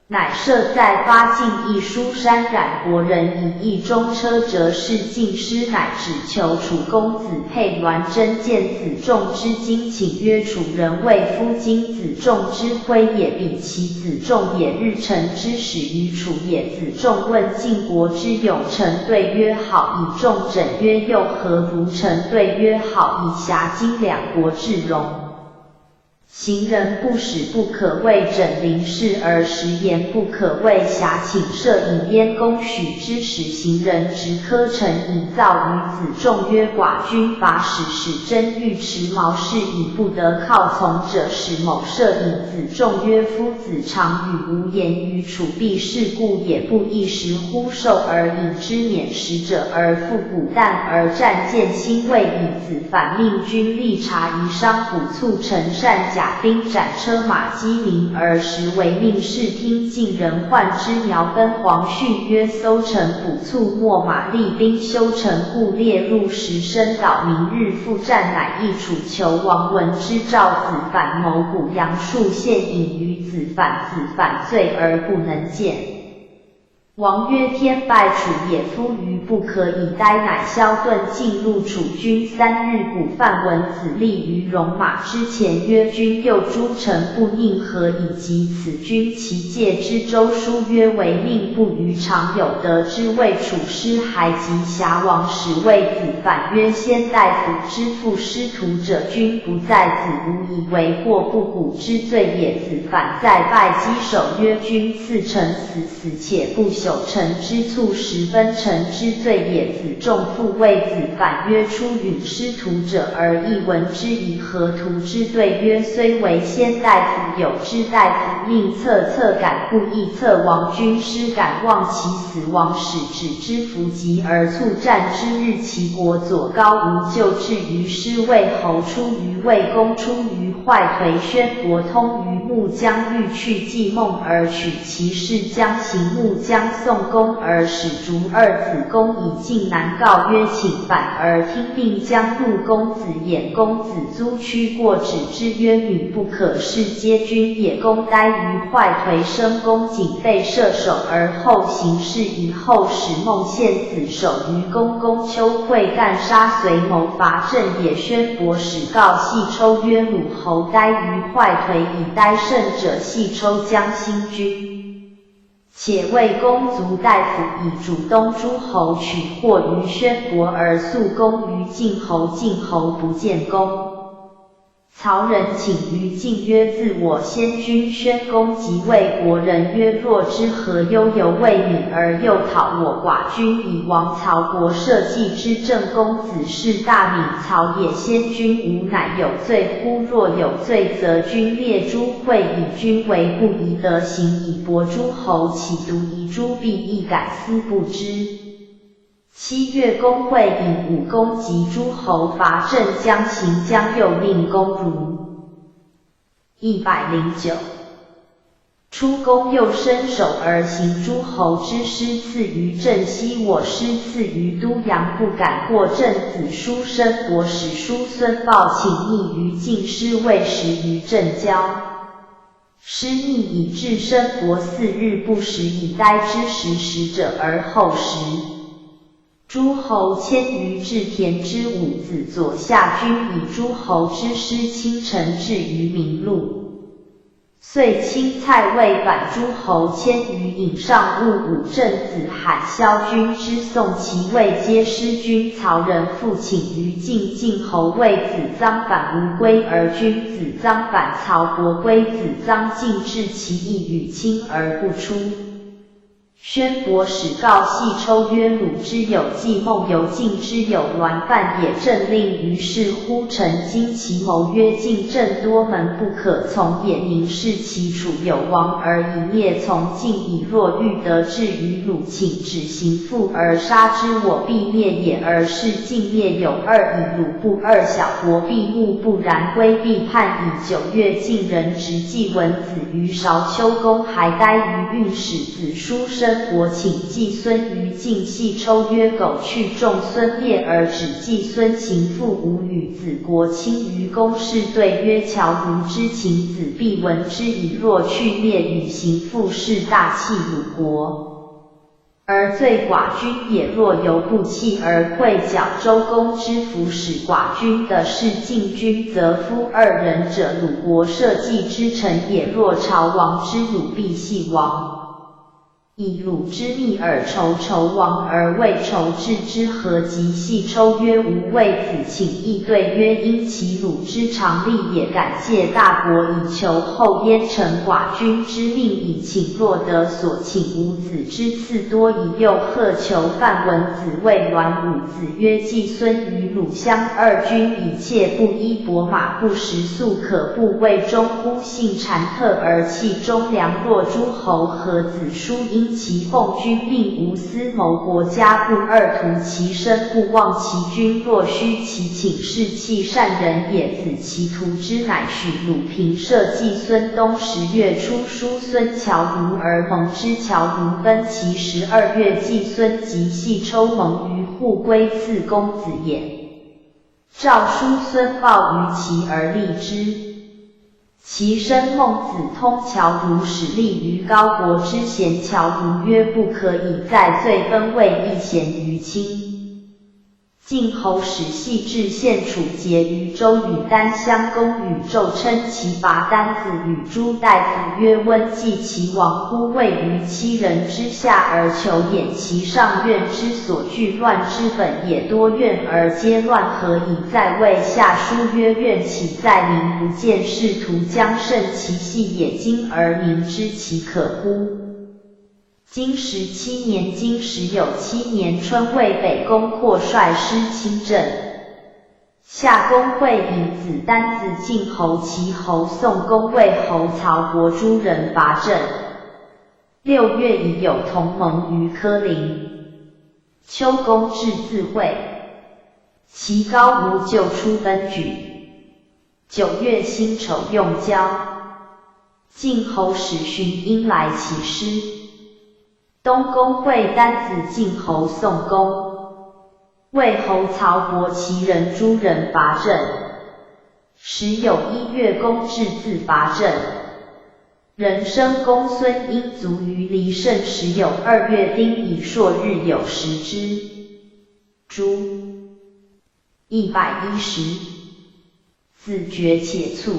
乃设在发晋一书山冉国人以义中车折事进师乃只求楚公子佩栾真见子仲之经请曰楚人谓夫今子仲之徽也比其子仲也日臣之始于楚也子仲问晋国之勇臣对曰好以仲枕曰又何如臣对曰好以辖今两国至荣。行人不使不可谓整临事而食言不可谓遐请设以燕公许之使行人直科臣以造于子仲曰寡君伐使真欲持毛氏以不得靠从者使某设以子仲曰夫子常与无言于楚必是故也不一时忽受而引之免食者而复古旦而战见兴未以子反命君立察夷商卜促陈善甲兵斩车马机灵而实为命视听晋人患之苗根黄训曰搜城卜促秣马厉兵修城故列入时深岛明日复战乃益楚求王闻之召子反谋卜阳树献引于子反罪而不能见。王曰天败楚也夫余不可以待乃萧顿进入楚军3日古范文子立于戎马之前曰君右诸臣不宁何以及此君其戒之周书曰为命不于常有德之谓楚师还及辖王使谓子反曰先大夫之父师徒者君不在子无以为过不古之罪也子反在拜击首曰君赐臣死且不朽臣之卒10分臣之罪也子仲复谓子反曰出允师徒者而亦闻之以何徒之对曰虽为先大夫有之大夫命策敢不义策王军师敢忘其死亡使止之弗及而促战之日其国左高无救至于师魏侯出于魏公出于坏颓宣国通于穆将欲去计梦而取其事将行穆将宋公而使逐二子公以晋南告曰请反而听命将入公子衍公子租驱过止之曰女不可视皆君也公呆于坏颓生公仅被射手而后行事以后使孟献子守于公丘会干杀随谋伐郑也宣伯使告细抽曰鲁侯呆于坏颓以呆胜者细抽将兴军。且魏公族大夫以主东诸侯取获于宣伯而诉公于晋侯，晋侯不见公。曹人请于晋曰自我先君宣公即魏国人曰若之何忧犹未泯而又讨我寡君以亡曹国社稷之正公子是大敏曹也先君吾乃有罪乎若有罪则君列诸会以君为不宜得行以博诸侯岂独遗诸必亦敢思不知。7月公会引武公及诸侯伐郑将行将又令公如。109出公又伸手而行诸侯之师赐于郑西我师赐于都阳不敢过郑子叔申伯使叔孙豹请逆于晋师未食于郑郊。师逆以至申伯4日不食以待之食者而后食。诸侯迁于至田之五子左下君以诸侯之师卿臣至于明路。遂亲蔡魏短诸侯迁于颍上务武正子罕萧军之宋其魏皆师军曹仁复请于晋侯魏子臧反吴归而君子臧反曹伯归子臧进至其意与亲而不出。宣伯使告细抽曰：鲁之有计孟由晋之有栾犯也政令于是乎臣惊其谋曰：晋政多门不可从也，宁视其楚有亡而以灭从晋，以若欲得志于鲁，请止行父而杀之，我必灭也。而是晋灭有二，以鲁不二小国必目不然归，必叛以9月。晋人直季文子于韶丘宫，还待于运使子叔生伯请季孙于晋，细抽曰：苟去众孙灭而止季孙行父无与子国亲于公室，对曰：乔如之情子必闻之，以若去灭与行父，是大弃鲁国。而罪寡君也，若犹不弃而会剿周公之服使寡君的是晋君，则夫二人者鲁国社稷之臣也，若朝亡之，鲁必系亡。以鲁之逆而仇亡而未仇治之，何及？细抽曰：吾谓子请亦对曰：因其鲁之常利也，敢借大国以求后焉。臣寡君之命以请，若得所请，吾子之次多以诱贺求。范文子谓栾武子曰：季孙与鲁相二君以妾不衣，帛马不食，素可不为中乎？信谗特而弃忠良，若诸侯何子叔因其奉君命无私谋国家，不二图其身，不忘其君。若虚其请，是弃善人也。子其图之，乃许鲁平社稷。孙冬10月初，叔孙侨如而盟之，侨如奔其12月，季孙即细抽盟于户，归次公子也。诏叔孙报于其而立之。其生孟子通侨如，使立于高国之贤。侨如曰：不可以在罪分位，亦贤于亲。晋侯使细至献楚节于周，与丹襄公与纣称其拔丹子，与诸大夫曰：温季其王乎？位于7人之下而求掩其上，怨之所惧，乱之本也。多怨而皆乱，何以在位？下书曰：怨岂在民不见，是徒将胜其细也。今而民知其可乎？经17年，经17年春，魏北宫括率师亲政。夏公会以子丹子晋侯齐侯宋公魏侯曹伯诸人伐郑。6月，已有同盟于柯陵。秋公至自会，其高无就出奔举。9月，辛丑用交，晋侯使荀婴来其师。东宫会丹子晋侯宋公，魏侯曹伯其人诸人伐郑。时有1月，公至自伐郑。人生公孙婴卒于黎盛。时有2月，丁乙朔日，有食之。诸110，自绝且促。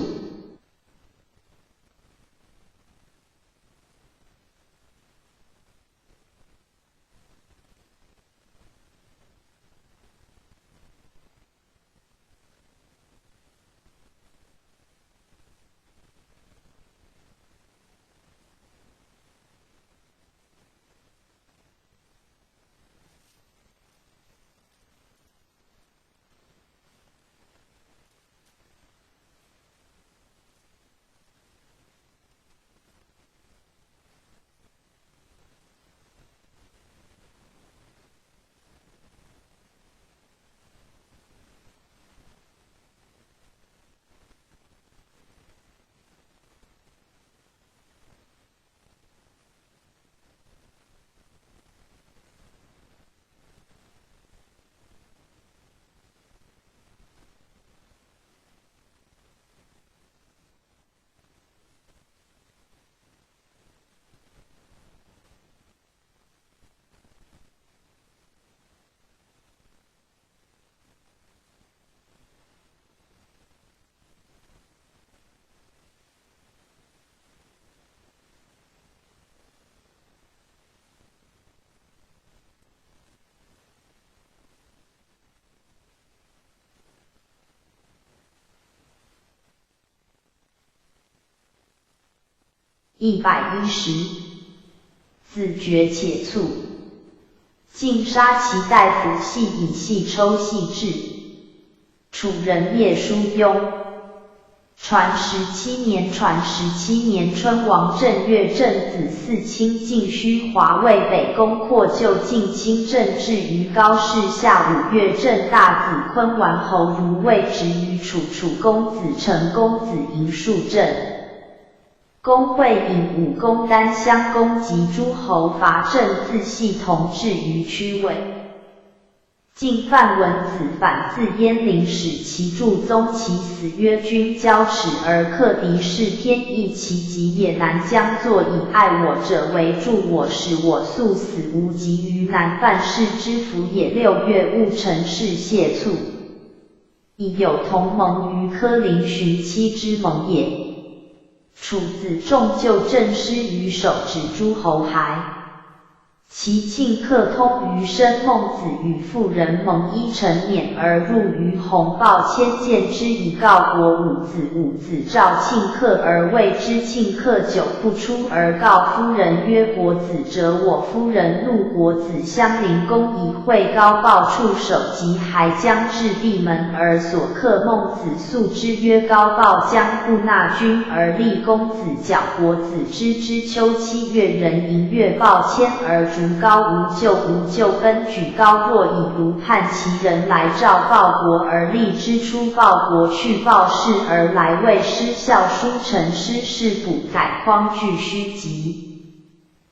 110。自决且促，尽杀其大夫系以系抽系至。楚人灭书庸。传17年春，王正月正子嗣清晋虚华为北宫扩就晋清正至于高氏下5月正大子昆完侯如位职于楚公子成公子嬴庶正。公会引武功丹襄公及诸侯伐郑自系同治于曲尾。晋范文子反自鄢陵，使其助宗其死，曰：君交耻而克敌是天意，其极也难将作以爱我者为助我，使我速死无及于难犯事之福也。6月戊辰，是谢卒，已有同盟于柯林寻妻之盟也。楚子仲就郑师于守止诸侯还。其庆克通于生孟子与妇人蒙衣成冕而入于鸿趵，迁见之以告国五子。五子召庆克而谓之，庆克久不出，而告夫人曰：国子者我夫人，怒国子相邻公以会高报处守及还将至闭门，而所克孟子诉之曰：高报将不纳君，而立公子矫国子之秋7月，人迎月报迁而逐高无咎奔举高，若以卢叛其人来召报国，而立之初报国去报事而来为师校书成师事补载匡具虚极。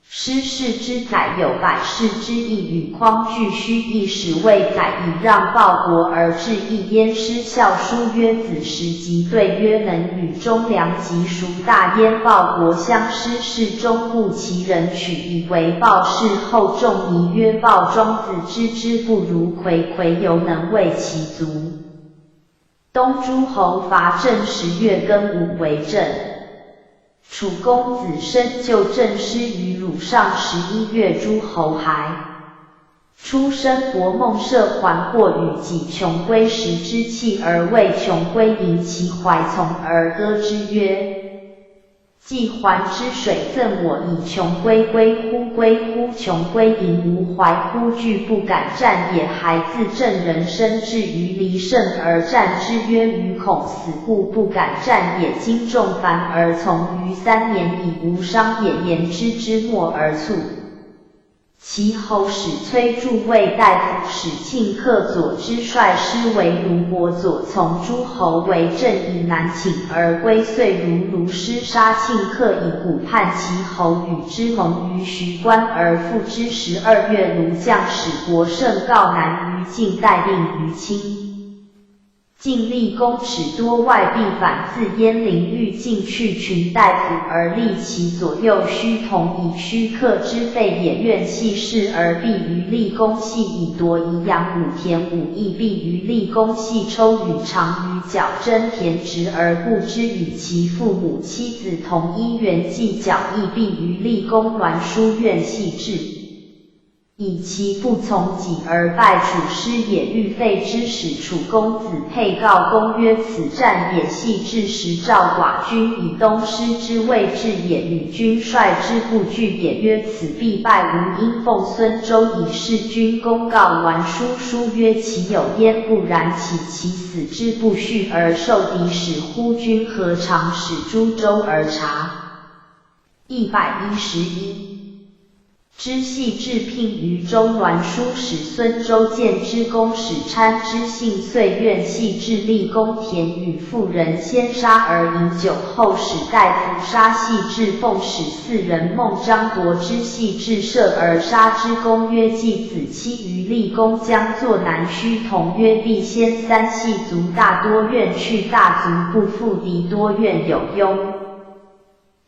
师事之载有百世之意，与匡具虚意使谓载，以让报国而致意焉。师校书曰：子时即对曰：能与忠良及孰大焉？报国相师事中故其人取以为报事，后众疑曰：报庄子之不如睽犹能为其足。东诸侯伐郑10月庚午为郑。楚公子申就郑师于鲁上11月，诸侯还。初生伯孟涉还过与己穷归食之气，而谓穷归迎其怀从而歌之曰：既还之水赠我，以穷归归乎？穷归迎无怀乎？惧不敢战也。还自郑人生至于离胜而战之，曰：余恐死，故不敢战也。今众反而从于3年，以无伤也。言之末而卒。其后使崔杼为大夫，使庆克左之帅师为卢伯，左从诸侯为郑，以南请而归。遂卢师杀庆克，以古叛其侯，与之盟于徐关而复之。12月，卢将使国胜告南于晋，代令于清。晋立公尺多外必反自鄢陵，欲进去群大夫，而立其左右须同以虚克之废也。愿系事而必于立公，系以夺宜阳武田武义，必于立公系抽与长于角争田直而不知，与其父母妻子同一原计角义，必于立公栾书院系制。以其不从己而败楚师也，欲废之。使楚公子沛告公曰：此战也，系至时召寡君以东师之谓至也，与君率之不惧也。曰：此必败无因。奉孙周以示君公告栾书曰：其有焉？不然，岂其死之不恤而受敌使乎？君何尝使诸周而察？111。知系至聘于周，栾书使孙周见之，公使参之信，遂愿系至立公田，与妇人先杀而饮酒，后使大夫杀系至，奉使4人孟张夺之，系至射而杀之。公曰：继子妻于立公将作南须同曰：必先3系族大多愿去，大族不复敌多愿有庸。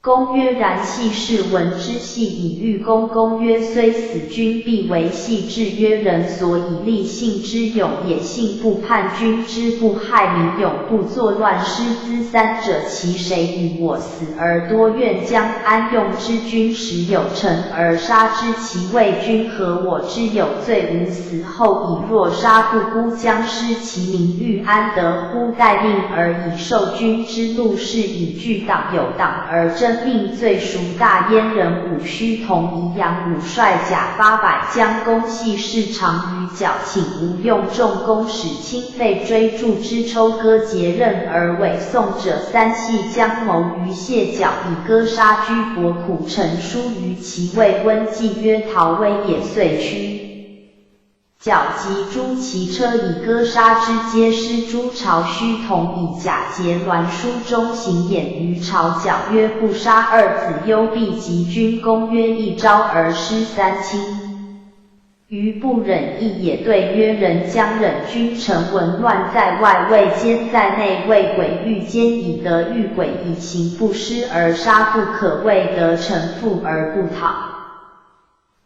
公曰：然，系事闻之，系以御公。公曰：虽死，君必为系至。曰：人所以立信之勇也，信不叛君之不害民，勇不作乱师资，三者其谁与我死而多愿将安用之？君时有成而杀之，其谓君何我之有罪无死后已，若杀不孤，将失其名誉安得乎？待令而以受君之怒，是以拒党有党而争称命最属大燕人武须同宜阳武帅甲800将攻系事长于角，请吴用重弓使清费追助之抽割截刃而尾送者3系将谋于蟹角，以割杀居伯苦陈书于其位温计曰陶威也，遂驱角及诸骑车以割杀之，皆师诸曹须同以甲节栾书中行演于朝角曰不杀二子幽闭及军功约一招而失3卿。余不忍意也，对曰人将忍君臣文乱在外，未奸在内，为鬼欲奸以得欲鬼，以行不施而杀，不可谓得臣父而不讨。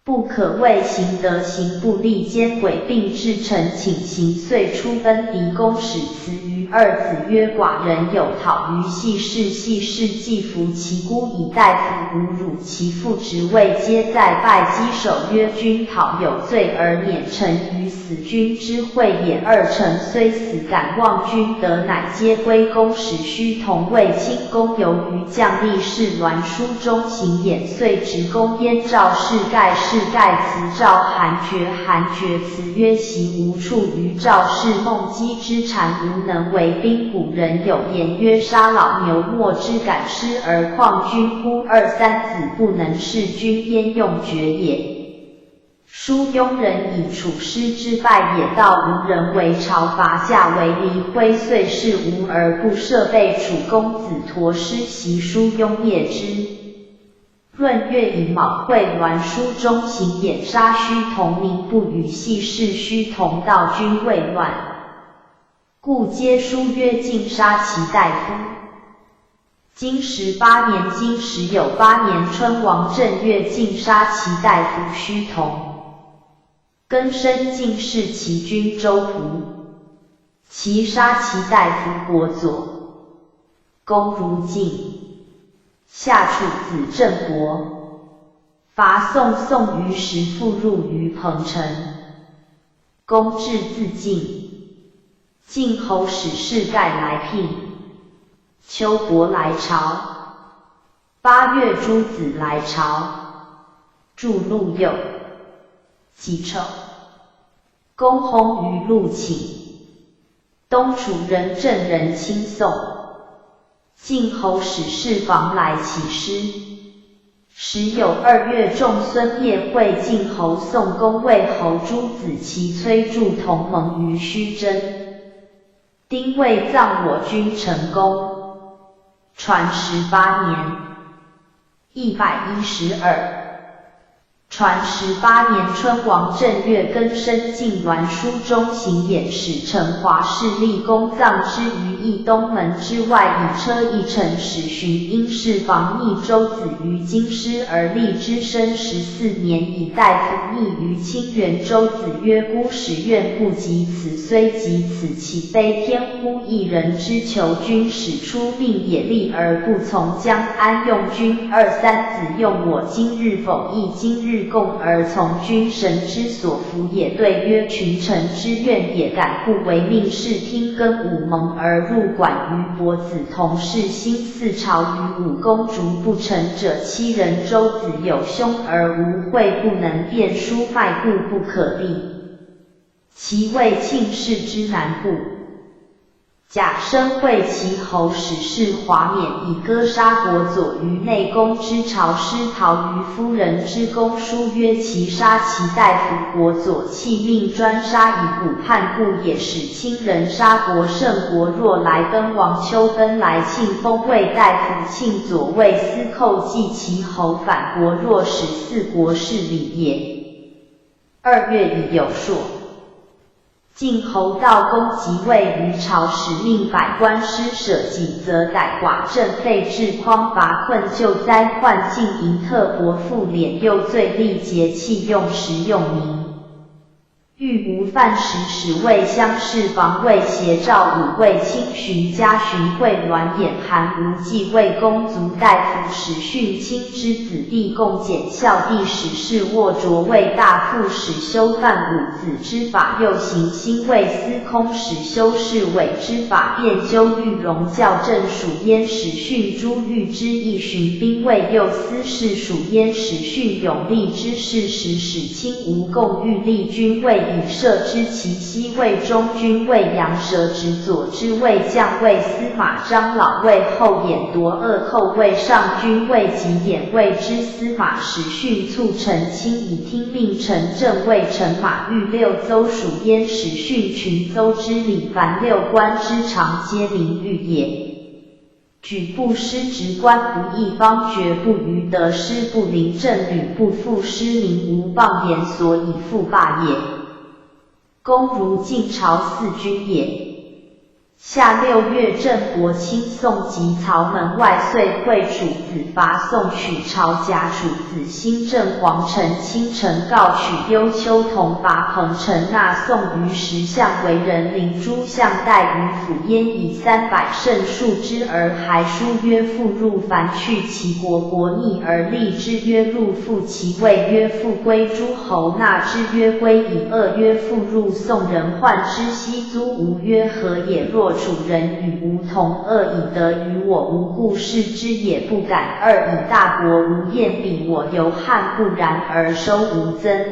不可谓行得行不利，奸鬼并至，臣请行，遂出奔敌公使辞于二子曰寡人有讨于系事，系事既服其姑以大夫侮辱其父职位，皆在拜稽首曰君讨有罪而免臣于死，君之惠也。二臣虽死，敢望君德，乃皆归公使须同为清公，由于将吏士栾书中行演，遂直公燕赵氏盖氏盖辞赵韩厥辞曰习无处于赵氏，孟姬之产无能为兵，古人有言曰杀老牛莫之敢失而况君乎？2、3子不能事君，焉用决也？书庸人以处师之败也，道无人为朝伐夏为黎辉，遂是无而不赦，被楚公子陀师袭书庸灭之。闰月乙卯会栾书中行演，杀须同，名不与系事，须同道君未乱，故皆书曰尽杀其大夫。经18年，经时有8年春王正月，尽杀其大夫须同。更生进士齐军周仆，其杀其大夫伯左，公如晋。下处子郑伯，伐宋于时，复入于彭城。公至自尽。晋侯使士盖来聘。秋伯来朝。8月诸子来朝。祝陆右。己丑，公薨于陆寝。东楚人郑人亲送。晋侯使士房来起师。时有2月仲孙夜会晋侯宋公魏侯诸子齐崔杼同盟于虚真。丁未葬我君成公。传18年。112。传18年春王正月庚申，晋栾书中行演，使陈华氏立公葬之于义东门之外，以车一乘使巡，因事防逆周子于京师，而立之。生14年，以大夫逆于清源。周子曰孤使愿不及此，虽及此，岂非天乎？一人之求君使出命也，立而不从，将安用君？2、3子用我今日否亦今日共而从君，神之所服也。对曰群臣之愿也，敢不为命士听更武盟而入馆于伯子同事，兴四朝于武公逐不成者7人。周子有兄而无惠，不能辩书脉，故不可立。其为庆氏之南部。贾生会齐侯使士华冕，以割杀伯左于内宫之朝师陶于夫人之宫，书曰其杀其大夫伯左，弃命专杀以补叛故也。使亲人杀伯胜伯若来奔王丘奔来庆封为大夫，庆左卫司寇继其侯反伯若，使4国是礼也。2月乙酉朔。晋侯道公即位于朝，使命百官施舍己，则逮寡政废治匡，伐困救灾患，尽营特薄赋敛，又罪历节器用时用民。欲无犯时，使卫乡事防卫协召武卫亲巡家巡会栾衍韩无忌为公族大夫史训亲之子弟共检校第史事握着为大副使修范五子之法右行星卫司空使修侍卫之法便纠御荣校正属燕史训朱玉之一巡兵卫右司事属燕史训永历之事使史卿吴共御立军卫以射之其西卫中军卫杨蛇之左之卫将卫司马张老卫后眼夺二后卫上军卫及眼卫之司马史训促陈清以听命陈正卫陈马御六邹属燕史训群邹之李凡六官之长皆名誉也。举不失职官不义方绝不逾德师不临正履不复失名无谤言所以复罢也。公如晋朝四君也。夏6月，郑伯亲宋及曹门外遂会楚子伐宋取朝假楚子兴郑皇城卿臣告取幽丘同伐彭城纳宋于石相为人领诸相待于府焉以300胜数之而还书曰复入凡去其国国逆而立之曰入复其位曰复归诸侯纳之曰归以恶曰复入宋人患之西租吴曰何也若楚人与吾同恶以得于我无故视之也不敢二以大国无厌比我犹汉不然而收无增。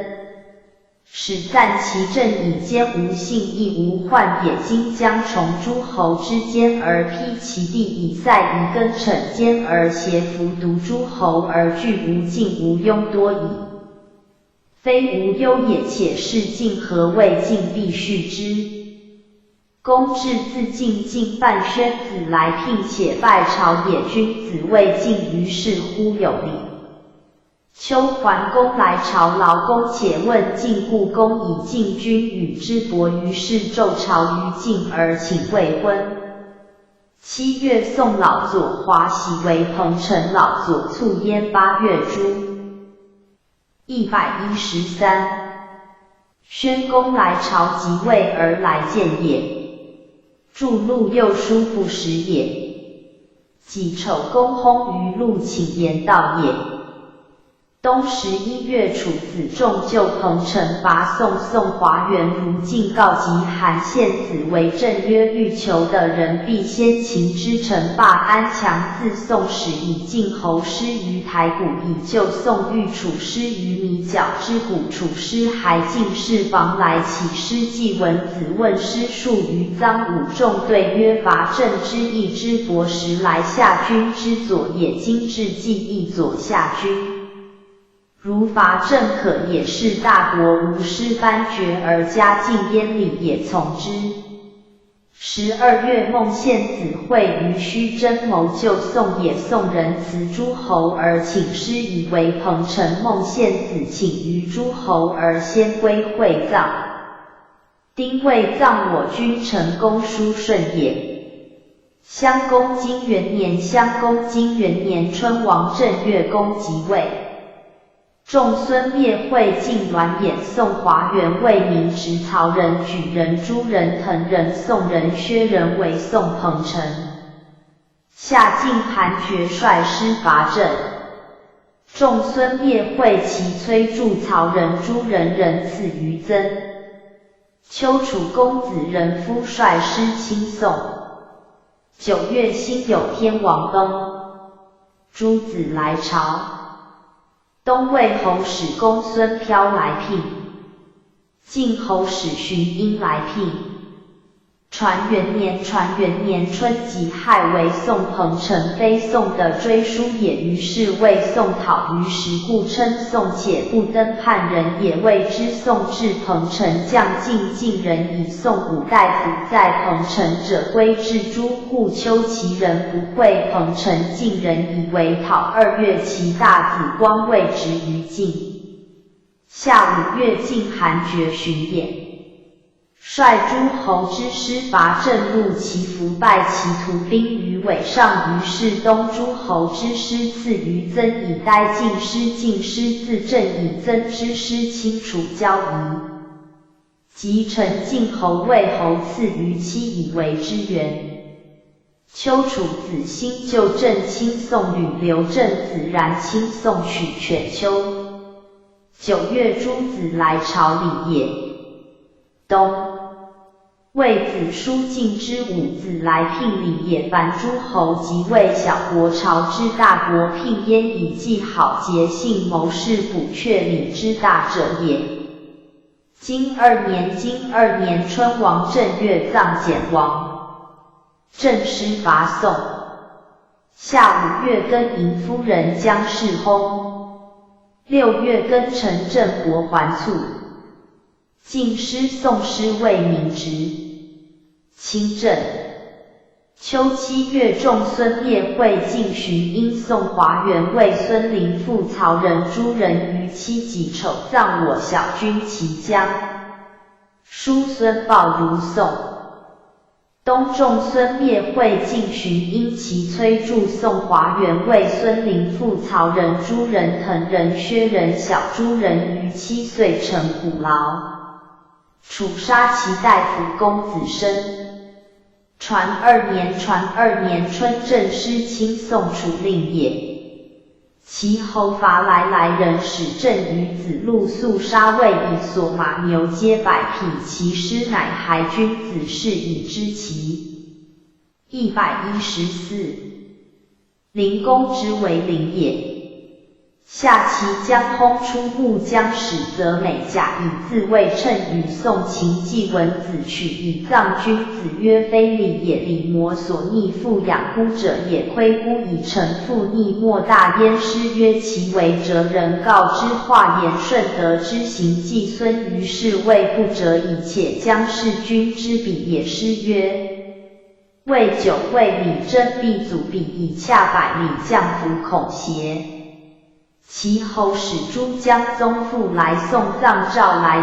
使赞其政以兼无信亦无患也今将从诸侯之间而辟其地以塞以根惩奸而挟服独诸侯而拒无尽无庸多矣。非无忧也且是晋何谓晋必续之。公至自晋晋范宣子来聘且拜朝野君子未晋于是乎有礼。丘桓公来朝劳公且问晋故公以晋君与之伯于是骤朝于晋而请未婚。7月，宋老左华喜为彭城老左卒焉8月诸。113。宣公来朝即位而来见也。著录右书不实也。己丑，公薨于陆请言道也。冬11月，楚子仲就彭城伐宋，宋华元如晋告急韩献子为政曰欲求的人必先秦之臣霸安强自宋始以晋侯师于台谷以救宋欲楚师于米角之谷楚师还进士房来起师季文子问师数于臧武仲对曰伐郑之义之伯时来下军之左也今至计亦左下军。如伐郑可也是大国无师班爵而加进焉礼也从之。12月，孟献子会于虚真谋救宋也宋人辞诸侯而请师以为彭城孟献子请于诸侯而先归会葬。丁未，葬我君臣公叔顺也。襄公金元年，襄公金元年春，王正月公即位。仲孙灭会晋栾衍宋华元为民直曹人举人朱人滕人宋人薛人为宋彭城。夏晋韩厥率师伐郑。仲孙灭会其崔助曹人朱人人赐于曾。丘楚公子仁夫率师亲宋。9月，辛酉，天王崩。诸子来朝。东魏侯使公孙飘来聘。晋侯使荀婴来聘。传元年，春己亥为宋彭城非宋的追书也，于是为宋讨于时，故称宋，且不登叛人也。谓之宋至彭城将进晋人以宋武大夫在彭城者归至诸户丘其人不会彭城晋人以为讨。2月，其大子光位职于晋。夏5月，晋韩厥巡演。率诸侯之师伐郑，入其伏，败其徒兵于尾上。于是东诸侯之师赐于曾以待晋师，晋师自郑以曾之师亲楚交夷。即陈靖侯魏侯赐于妻以为之源。丘处子兴就正卿宋吕留正子然卿宋许犬丘。9月诸子来朝礼也。冬，魏子叔敬之5子来聘礼也。凡诸侯即为小国朝之大国聘焉，以记好节信谋士补阙礼之大者也。金2年春，王正月葬简王。正师伐宋。夏5月庚寅，夫人姜氏薨。6月庚辰，郑国还卒。晋师宋师为民职。清正。秋7月，仲孙灭会晋寻因宋华元为孙陵父曹仁诸人于7己丑葬我小君齐姜。叔孙豹如宋。冬，仲孙灭会晋寻因其崔助宋华元为孙陵父曹仁诸人滕人薛人小诸人于7岁成虎牢。处杀其大夫公子申。传2年春，正师亲宋楚令也。其后伐来人使郑于子路速杀魏以所马牛皆百匹，其师乃孩君子是以知其。114。灵公之为灵也。夏其将薨出牧将使则美甲以自卫称与宋秦季文子取以葬君子，曰非礼也。礼摩所逆父养孤者也，亏孤以成父逆莫大焉。师曰其为哲人，告之化言顺德之行季孙，于是谓不折矣，且将是君之比也。师曰魏久谓礼真必祖比以洽百里将服恐邪？其后使诸将宗父来送葬召来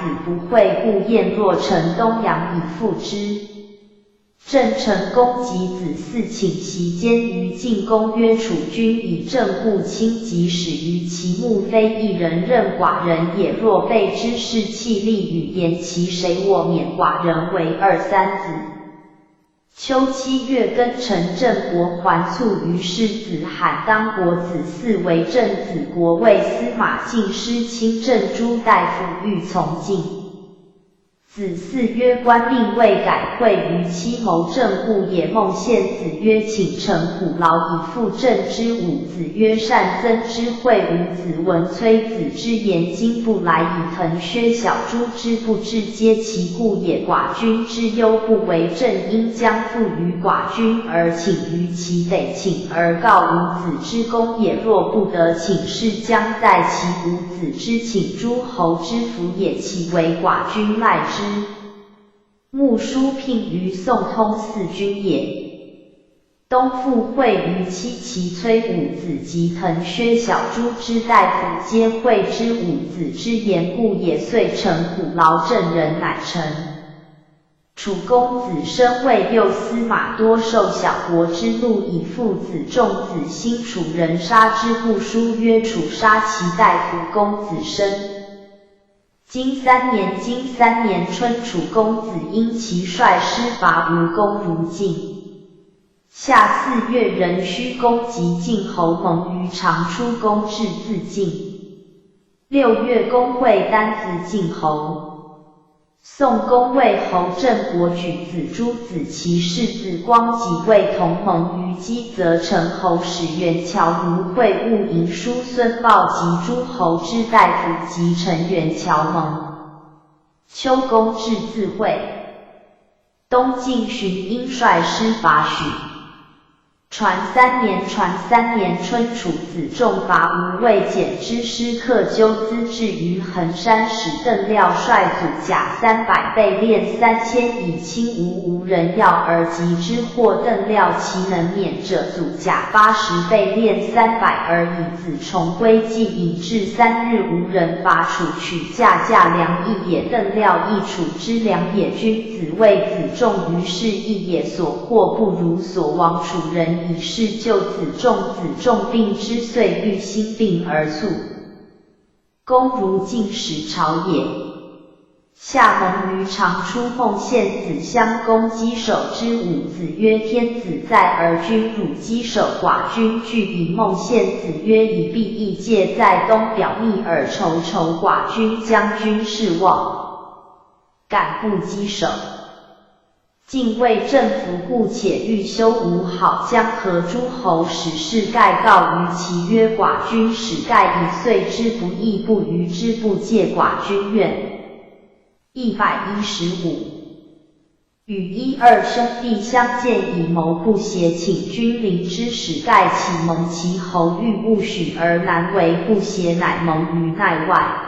子不会，故宴若城东阳以复之。郑成公及子嗣请袭监于晋公曰：楚君以正故卿，即使于其墓，非一人任寡人也。若被之士气力语言，其谁我免寡人为2、3子。秋7月庚辰，郑国还卒，于是子罕当国子嗣为郑子国尉司马进师亲郑诸大夫，欲从进。子嗣曰：官命未改，会于期谋政务也。孟献子曰：请成虎牢以复郑之5子。曰：善曾之会伍子闻崔子之言，今不来，以腾薛小诸之不至，皆其故也。寡君之忧不为正，应将附于寡君而请于其得请而告伍子之功也。若不得请，是将在其伍子之请诸侯之福也，其为寡君赖之。穆叔聘于宋通四君也。东复会于期，其崔伍子及腾薛小诸之大夫，皆会之伍子之言故也。遂成虎牢，郑人乃臣。楚公子申为右司马，多受小国之怒，以父子仲子兴。楚人杀之，不书曰：楚杀其大夫公子申。金3年春，楚公子婴其率师伐吴公如晋。夏4月，壬戌，公及晋侯盟于长出，公至自尽。6月，公会丹子晋侯。宋公为侯郑国举子诸子，其世子光己为同盟于姬，则成侯使元乔如会务营叔孙豹及诸侯之大夫，及成元乔盟。秋，公至自会。东晋荀婴率师伐许。传3年春，楚子仲伐吴，魏简之师克鸠资至于衡山，使邓廖率祖甲300，备练3000，以轻吴人要而击之。或邓廖其能免者，祖甲80，备练300，而以子重归计，引至3日，吴人伐楚，取价良益也。邓廖亦楚之良也。君子谓子仲，于是益也，所获不如所亡。楚人以是救子仲，子仲病之，遂欲心病而卒。公如晋使朝也。夏蒙于长出奉献子襄公击守之武，子曰：天子在而君汝击守，寡君惧以孟献。子曰：以必义介在东，表密而仇寡君将军事望，敢不击守。晋魏政服故，且欲修吴好江河诸侯，使事盖告于其曰：寡君使盖以遂之不义，不虞之不戒，寡君愿。115。与一二兄弟相见，以谋不协，请君临之，使盖启蒙其侯，欲不许而难为，不协，乃蒙于内外。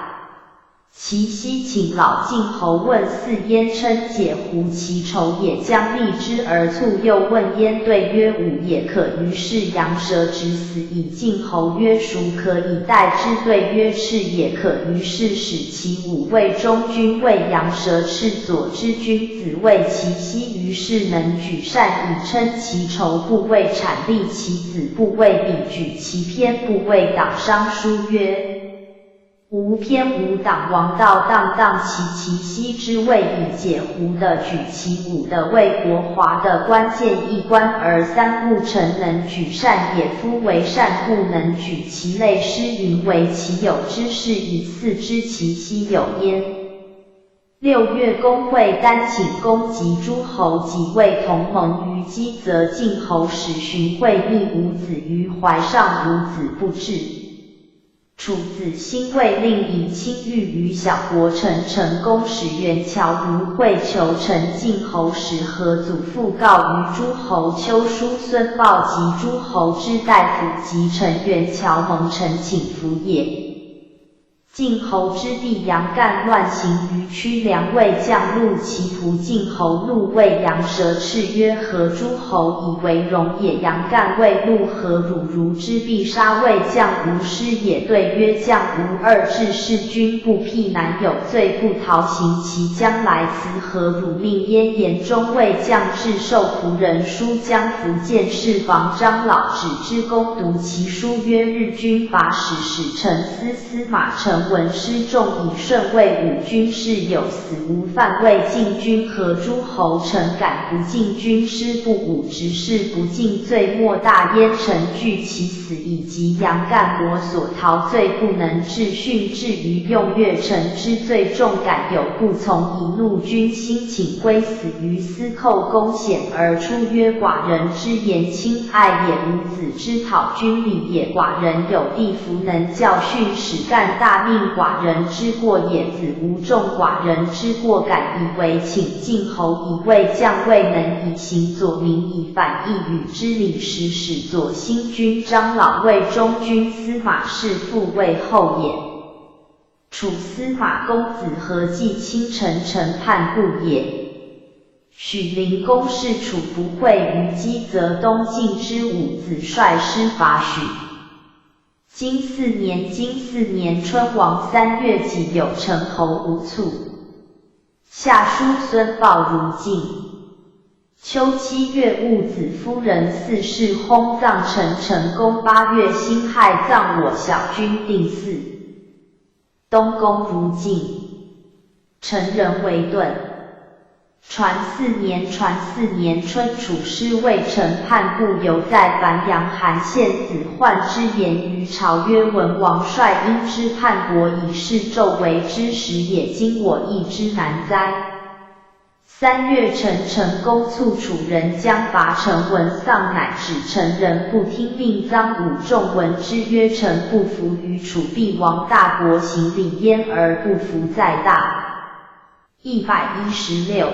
其西请老晋侯问嗣焉，称解狐其仇也，将立之而卒。又问焉，对曰：吾也可。于是羊舌之死，以晋侯曰：孰可以待之？对曰：赤也可。于是使其武卫中军谓羊舌赤左之君子谓其西，于是能举善以称其仇，不为产立其子，不为比举其偏，不为党商书曰：无偏无党，王道荡荡其西之谓以解狐的举其武的为国华的关键一关，而三不成能举善也。夫为善不能举其类，诗云为其有之事，以四之其西有焉。6月，公会单请公及诸侯即位同盟于姬，则晋侯使荀惠密五子于怀上，五子不至。楚子兴卫令以亲御于小国，成公使元乔如会求陈晋侯时，何祖父告于诸侯，丘叔孙豹及诸侯之大夫及陈元乔蒙陈请服也。晋侯之弟杨干乱行于曲梁，为将戮其仆。晋侯怒谓羊舌赤曰：何诸侯以为荣也？杨干谓怒：何汝如之必杀？谓将无失也。对曰：将无二志，是君不辟，难有罪，不逃行其将来辞。何汝命焉？言中谓将至，受仆人书，将福建侍房张老止之公读其书曰：日军法使臣司马承文师众，以顺为武军事，有死无犯，谓晋军何诸侯臣敢不敬军师，不武执事，不敬罪莫大焉。臣惧其死，以及杨干我所逃罪，不能治训，至于用岳臣之罪重，敢有不从，以怒君心，请归死于司寇。公显而出曰：寡人之言亲爱也，吾子之讨君礼也。寡人有地服，能教训，使干大命。寡人之过也，子无重寡人之过，敢以为请晋侯以为将，未能以行左民，以反义与之礼时，使左新君张老为中军司马事，复为后也。楚司马公子何忌卿臣叛故也。许灵公是楚不会于姬，则东晋之五子率师伐许。金4年春王3月己酉，成侯无卒。夏叔孙豹如晋。秋7月，戊子夫人4世薨，葬成公。8月辛亥，葬我小君定嗣。东宫如晋。陈人为盾。传4年春，楚师魏臣叛故，犹在樊阳。韩献子患之言于朝曰：文王率因之叛国，以示纣为之时也，今我亦之难哉。3月，陈公促楚人将伐陈文，丧，乃指陈人不听命，臧武仲闻之曰：臣不服于楚，必亡大国，行礼焉而不服在大。116。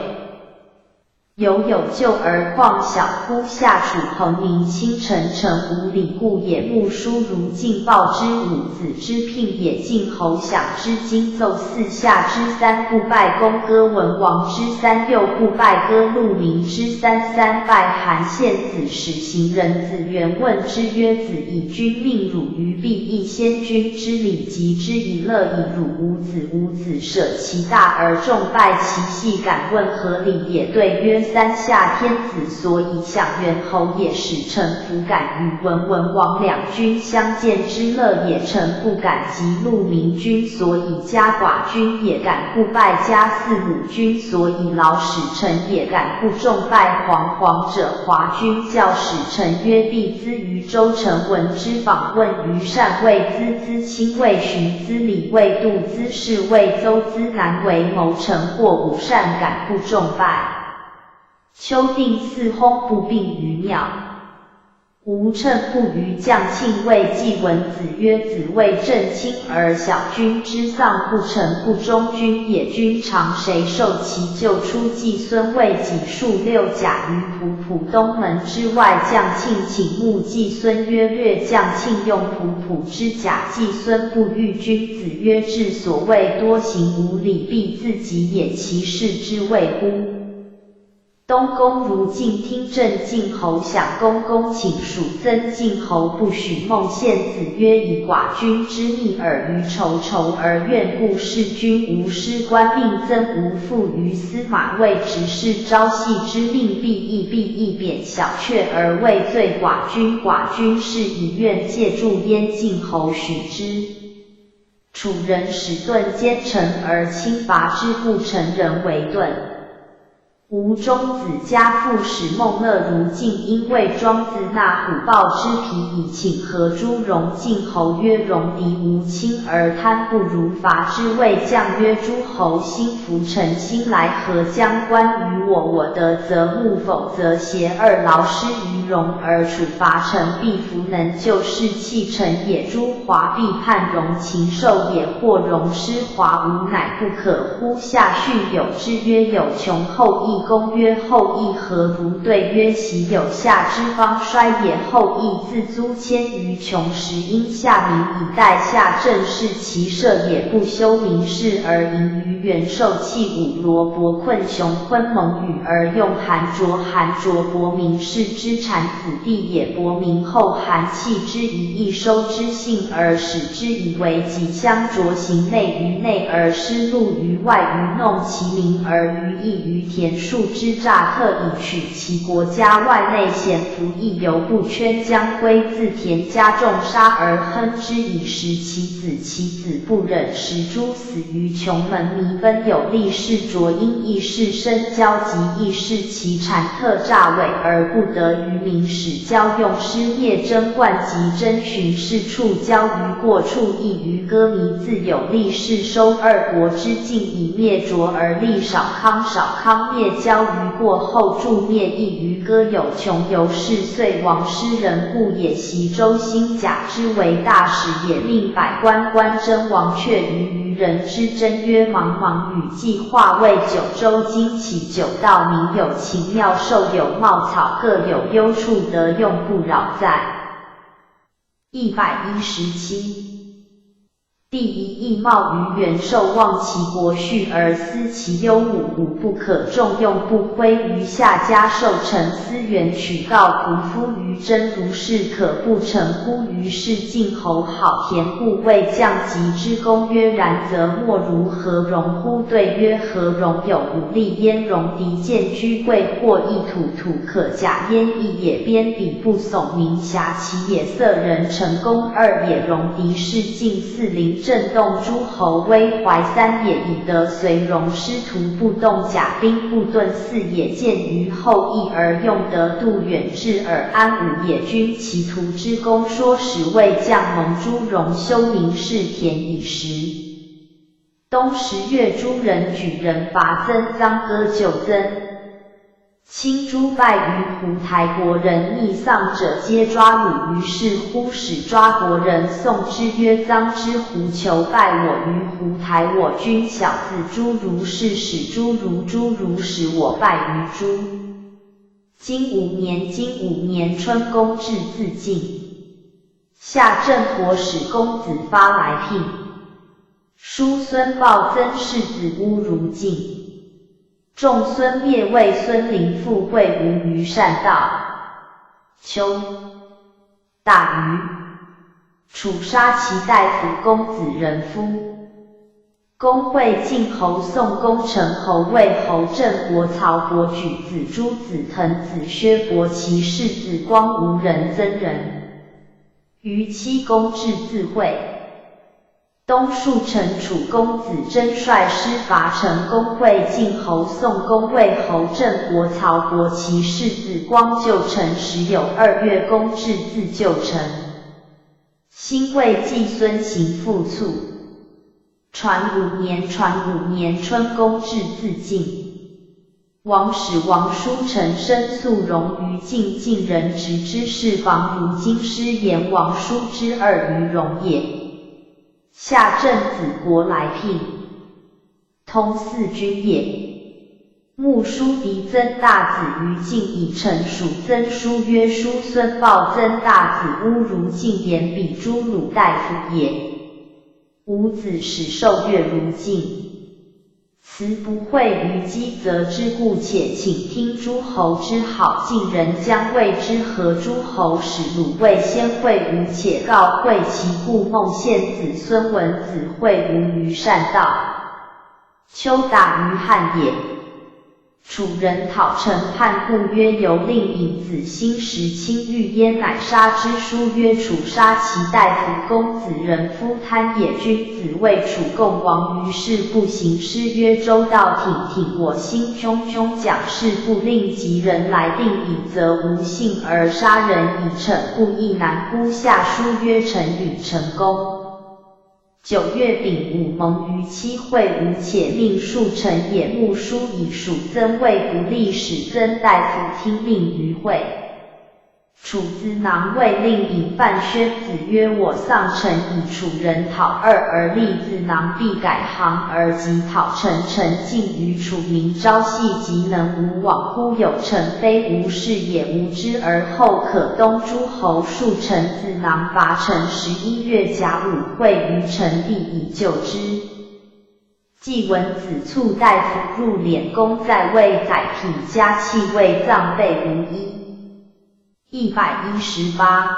有救而况小乎？夏楚彭宁卿臣无礼故也。穆叔如晋报之五子之聘也。晋侯享之，今奏4夏之3，不拜公歌文王之3，又不拜歌陆明之3，拜韩献子使行人。子元问之曰：子以君命汝于必义先君之礼，及之以乐，以汝无子。伍子舍其大而众拜其细，敢问何礼也？对曰： 3夏天子，所以向元侯也。使臣弗敢与文王两军相见之乐也，臣不敢及陆明君，所以加寡君也；敢不败加四五君，所以劳使臣也；敢不重败黄者，华君教使臣曰：必资于周。臣闻之，访问于善谓资亲卫荀资礼卫杜资士卫邹资南为谋臣或武善，敢不重败。秋定四薨，不并于庙。吴称不于将庆谓季文子曰：子谓正卿而小君之丧，不臣不忠君也。君尝谁受其救出？季孙谓己数六甲于仆东门之外。将庆请目季孙曰：略将庆用仆之甲。季孙不欲。君子曰：至所谓多行无礼，必自己也，其事之谓乎？东宫如镜听政晋侯享公公请属曾晋侯不许。孟献子曰：以寡君之逆耳于仇而愿故事君无失官命曾无负于司马谓执事朝夕之令，必亦贬小阙而畏罪寡君。寡君是以愿借助燕晋侯许之。楚人使盾奸臣而轻伐之，不成人为盾。吴中子家父使孟乐如镜，因为庄子纳虎豹之皮，以请何诸戎。晋侯曰：戎敌无亲而贪不如伐之。谓将曰：诸侯心服臣心来，何将关于我？我得则牧，否则挟二劳师于戎而处罚臣，必弗能救士弃臣也。诸华必叛戎，禽兽也，或戎失华无乃不可乎？下训有之曰：有穷后羿。公曰：后羿何如？对曰：昔有夏之方衰也。后羿自租迁于穷时，因夏民以待夏政事，其社也不修民事，而淫于元寿器武罗伯困熊昆蒙羽而用韩卓伯民氏之产子弟也。伯民后韩弃之，以收之性而使之以为己，相着行内于内而失禄于外，愚弄其民而于义于田数之诈，特以取其国家外内险服，亦犹不圈将归自田家众杀而亨之，以食其子。其子不忍食诸，死于穷门，弥奔有力士卓，因亦是深交及，亦是其产特诈伪而不得于民，使交用师业征冠及征询事处，交于过处，亦于歌迷自有力士收二国之境，以灭卓而立少康灭交于过后，助灭亦于歌有穷由是，遂亡师人故也。袭周兴甲之为大使也，令百官观征王阙于人之争曰：茫与计划为九州，今起九道，民有情妙，兽有茂草，各有幽处，得用不扰在。117。第一义貌于元寿，望其国序而思其忧，武不可重用，不归于下家受臣思源，取告仆夫于真，如是可不成乎？于是晋侯好田故，谓将及之功曰：然则莫如何戎乎？对曰：何戎有武力焉？戎敌见居贵，或一土可甲焉，一也边鄙不耸名遐，其也色人成功，二也戎敌是晋四邻，震动诸侯威怀，三也以得随戎师徒不动，甲兵不顿，四也见于后羿而用得度远至而安，五也均其徒之功，说使谓将蒙诸戎修民事田以食。冬10月，诸人举人伐曾，臧割就曾。亲诸败于胡台国人，逆丧者皆抓虏。于是乎使抓国人送之曰：臧之胡求败我于胡台，我君小子诸如是，使诸如使我败于诸。今5年春公至自尽。夏郑国使公子发来聘。叔孙豹曾世子乌如镜。仲孙灭魏孙林富贵无于善道。秋，大禹。楚杀其大夫公子仁夫。公惠晋侯宋公成侯魏侯郑国曹伯举子朱子腾子薛伯奇世子光无人曾人。于七公至自讳。东树陈楚公子真率师伐陈公惠晋侯宋公魏侯郑国曹伯奇世子光就城时有2月公至自就城。辛未季孙行复卒。传5年春公至自尽。王使王叔成申诉荣于晋人直之事房如今师言王叔之2于荣也。夏正子国来聘，通四军也。穆叔嫡曾大子于晋以臣属曾叔曰叔孙豹曾大子乌如晋言比诸鲁大夫也。五子始受阅如晋。辞不讳于姬则之故，且请听诸侯之好。晋人将谓之何？诸侯使鲁卫先会吴，且告会其故。孟献子孙文子会吴于善道。丘达于汉也。楚人讨陈叛，故曰由令尹子兴时亲遇焉，乃杀之。书曰楚杀其大夫公子人夫贪也。君子谓楚共王，于是不行。诗曰周道挺挺，我心汹汹。蒋氏不令吉人来定以，则无信而杀人以惩，故亦难乎？下书曰臣与成公。9月丙午，蒙于期会吴，且命数臣也。穆叔以属曾魏不利，使曾大夫听命于会。楚资囊卫令尹范宣子曰：我丧臣以楚人讨2而立，资囊必改行而即讨陈。臣尽于楚民，朝夕即能无往乎？有臣非无事也，无知而后可东。诸侯数臣资囊伐陈11月甲午，会于陈地以救之。季文子卒，大夫入敛公，在位载品家弃位，葬备无一。118。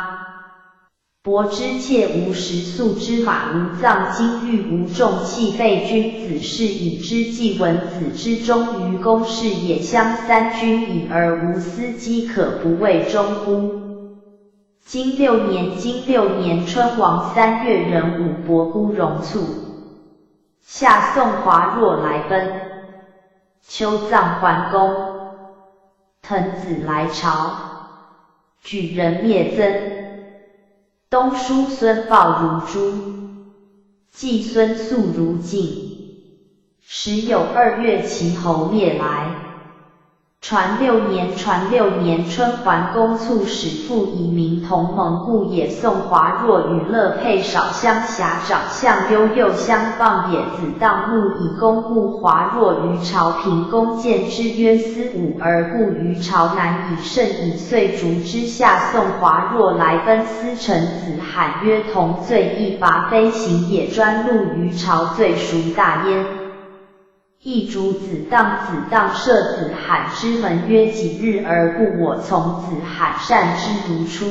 伯之妾无食，粟之马无葬，金玉无重器，废君子是以之。季文子之忠于公事也，相3君以而无私饥，可不谓忠乎？金6年春，王3月壬午，伯姑荣卒。夏宋华若来奔。秋葬桓公。滕子来朝。举人灭曾。东叔孙豹如朱。季孙宿如晋。时有2月，齐侯灭来。传6年春，桓公卒，使父以名同盟，故也。宋华若与乐佩少相狎，长相优，又相傍也。子当木以公，故华若于朝。平公见之曰：思武而故于朝，难以胜矣。遂逐之。下宋华若来奔，司臣子罕曰：同罪亦罚，非行也。专录于朝，罪孰大焉？亦主子当射子罕之门，曰：几日而不我从？子罕善之如初。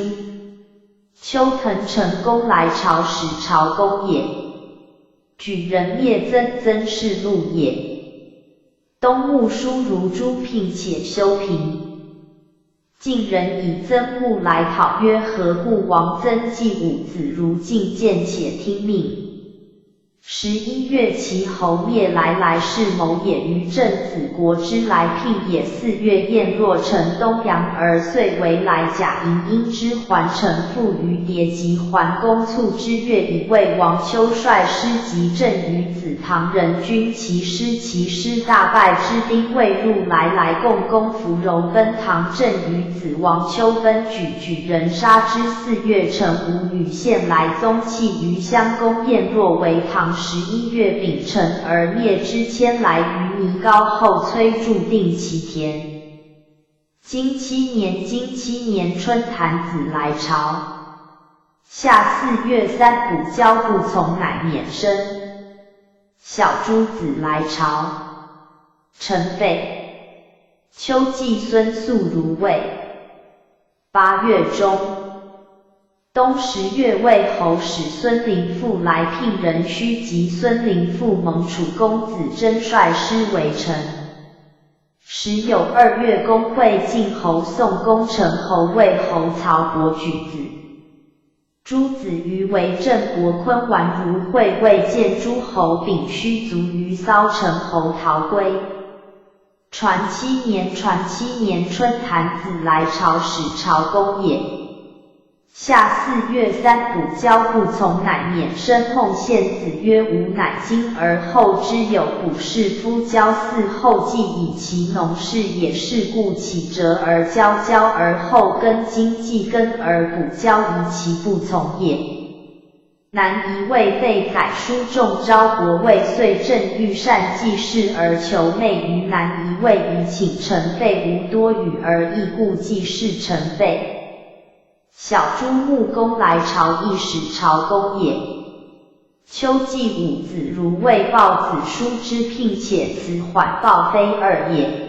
丘腾成公来朝，使朝公也。举人灭曾，曾是禄也。东穆叔如朱，聘且修平。晋人以曾故来讨，曰：何故？王曾季5子如晋，见且听命。11月，齐侯灭来，来是谋也。于郑子国之来聘也。4月，燕若城东阳，而遂为来。贾营因之还城，复于迭及。桓公卒之月，以魏王丘率师及郑于子，唐人军其师大败之。丁未入来共攻扶柔，奔唐。郑于子王丘奔举人杀之。4月，成吴与献来宗弃于襄公燕若为唐。11月丙辰而灭之，迁来于弥高，后崔注定其田。金7年春，谭子来朝。夏4月3补交不从，乃免身。小朱子来朝。陈废。秋季孙宿如魏。8月中。冬10月，魏侯使孙林父来聘人须及孙林父蒙楚公子真率师为臣。时有2月，公会晋侯宋公成侯魏侯曹伯举子。诸子瑜为郑国昆丸如会未见诸侯丙戌卒于骚成侯逃归。传7年春，谭子来朝使朝公也。夏4月3，补交不从，乃免生孟献子曰：吾乃今而后知有卜士夫交嗣后继以其农事也，是故起折而交而后根经济根而补交以其不从也。南夷魏废改书仲昭国魏遂正欲善济事而求内于南夷魏以请臣废无多语而亦故济事臣废。小朱穆公来朝亦使朝公也。秋季5子如未报子书之聘，且辞缓报非二也。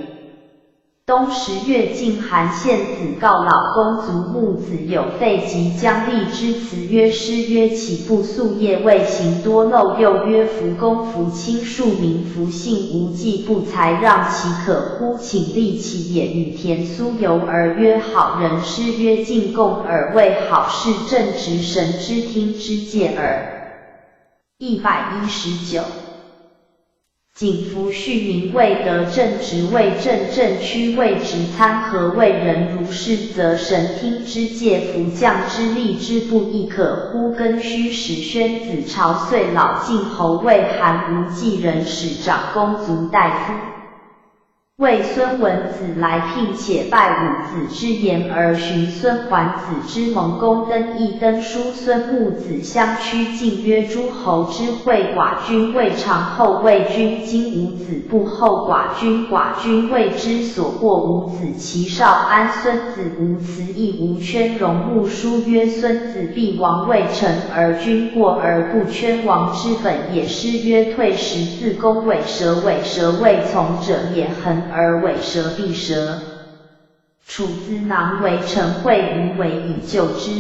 冬10月，晋韩献子告老公族穆子有废及将立之辞曰：师曰岂不夙夜未行多漏？又曰：夫公夫亲庶民夫信无忌不才，让其可乎？请立其也。与田苏游而曰：好人。师曰：进贡尔为好事，正直神之听之戒耳。119。景服恤民未得正直，为正屈位直参合，为人如是，则神听之戒，服将之力之不亦可乎？庚戌，使宣子朝岁老晋侯魏韩无忌人使长公族大夫。为孙文子来聘，且拜五子之言而寻孙桓子之盟公登邑，登书孙穆子相趋进曰：诸侯之会，寡君未尝后为君，今五子不后寡君谓之所过。五子其少安，孙子无辞亦无圈容。穆书曰：孙子必王未成，而君过而不圈王之本也。诗曰：退14公尾蛇，尾蛇未从者也，恒而尾蛇必蛇。楚资囊为陈惠于为以救之。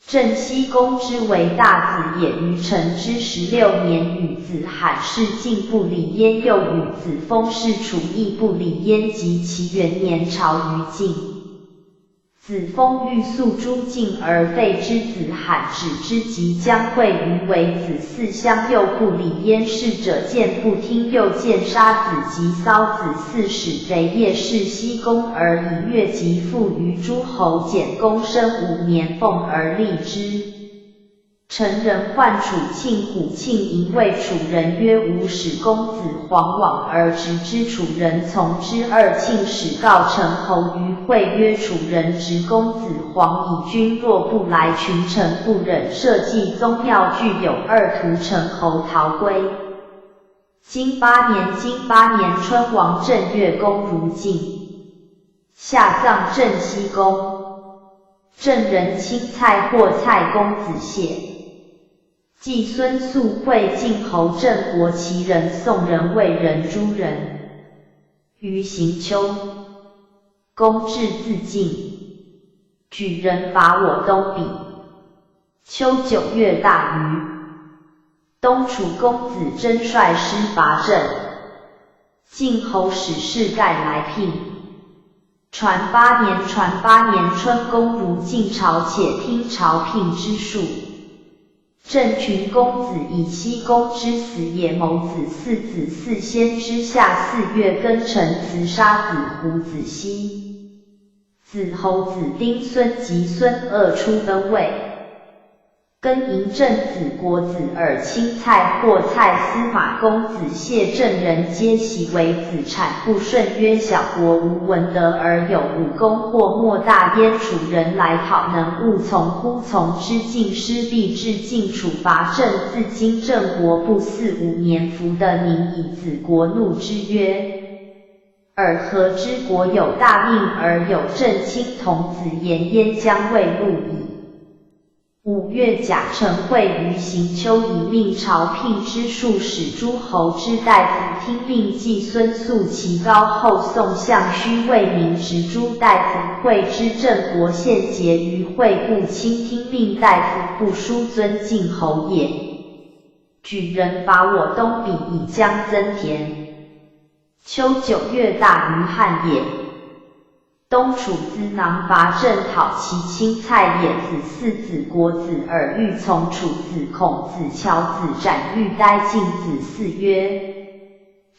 郑僖公之为大子也，于成之16年，与子罕氏晋不礼焉，又与子封氏楚邑不礼焉，及其元年朝于晋。子封欲诉诸晋而废之，子罕止之，即将会于为子嗣乡，又不理焉。逝者见不听，又见杀子及骚子嗣，使贼业是僖公，而以越及附于诸侯。简公生5年，奉而立之。陈人患楚庆，虎庆迎谓楚人曰：吾使公子黄往而直之。楚人从之。二庆使告陈侯于会曰：楚人执公子黄以君若不来，群臣不忍社稷宗庙，具有2屠。陈侯逃归。金8年春，王正月，公如晋。下葬郑僖公。郑人亲蔡或蔡公子谢。季孙宿会晋侯郑国齐人宋人魏人诸人。于行秋，公至自尽。举人伐我东鄙。秋9月，大禹。东楚公子真率师伐郑。晋侯使士盖来聘。传8年春，公如晋朝，且听朝聘之术。郑群公子以僖公之死也，谋子嗣先之。夏4月，庚辰，辞杀子胡子奚。子侯子丁孙及孙鄂出奔魏。庚寅，郑子国子尔亲蔡或蔡司马公子谢，郑人皆喜为子产不顺，曰：小国无闻德而有武功，或莫大焉。楚人来讨，能勿从乎？从之。晋师必至晋，处罚郑。自今郑国不嗣5年，服的宁以子国怒之曰：尔何之国有大命而有郑亲童子言焉，将未录矣。5月，贾承惠于行丘以命朝聘之术使诸侯之大夫听命，季孙肃其高后，宋相须为民直诸大夫会之郑国献节于会，故卿听命大夫不书尊敬侯也。举人伐我东鄙以将增田。秋9月，大于汉也。东楚资囊伐郑，讨其亲蔡野子四子国子而欲从楚子孔子乔子斩欲待晋子嗣曰：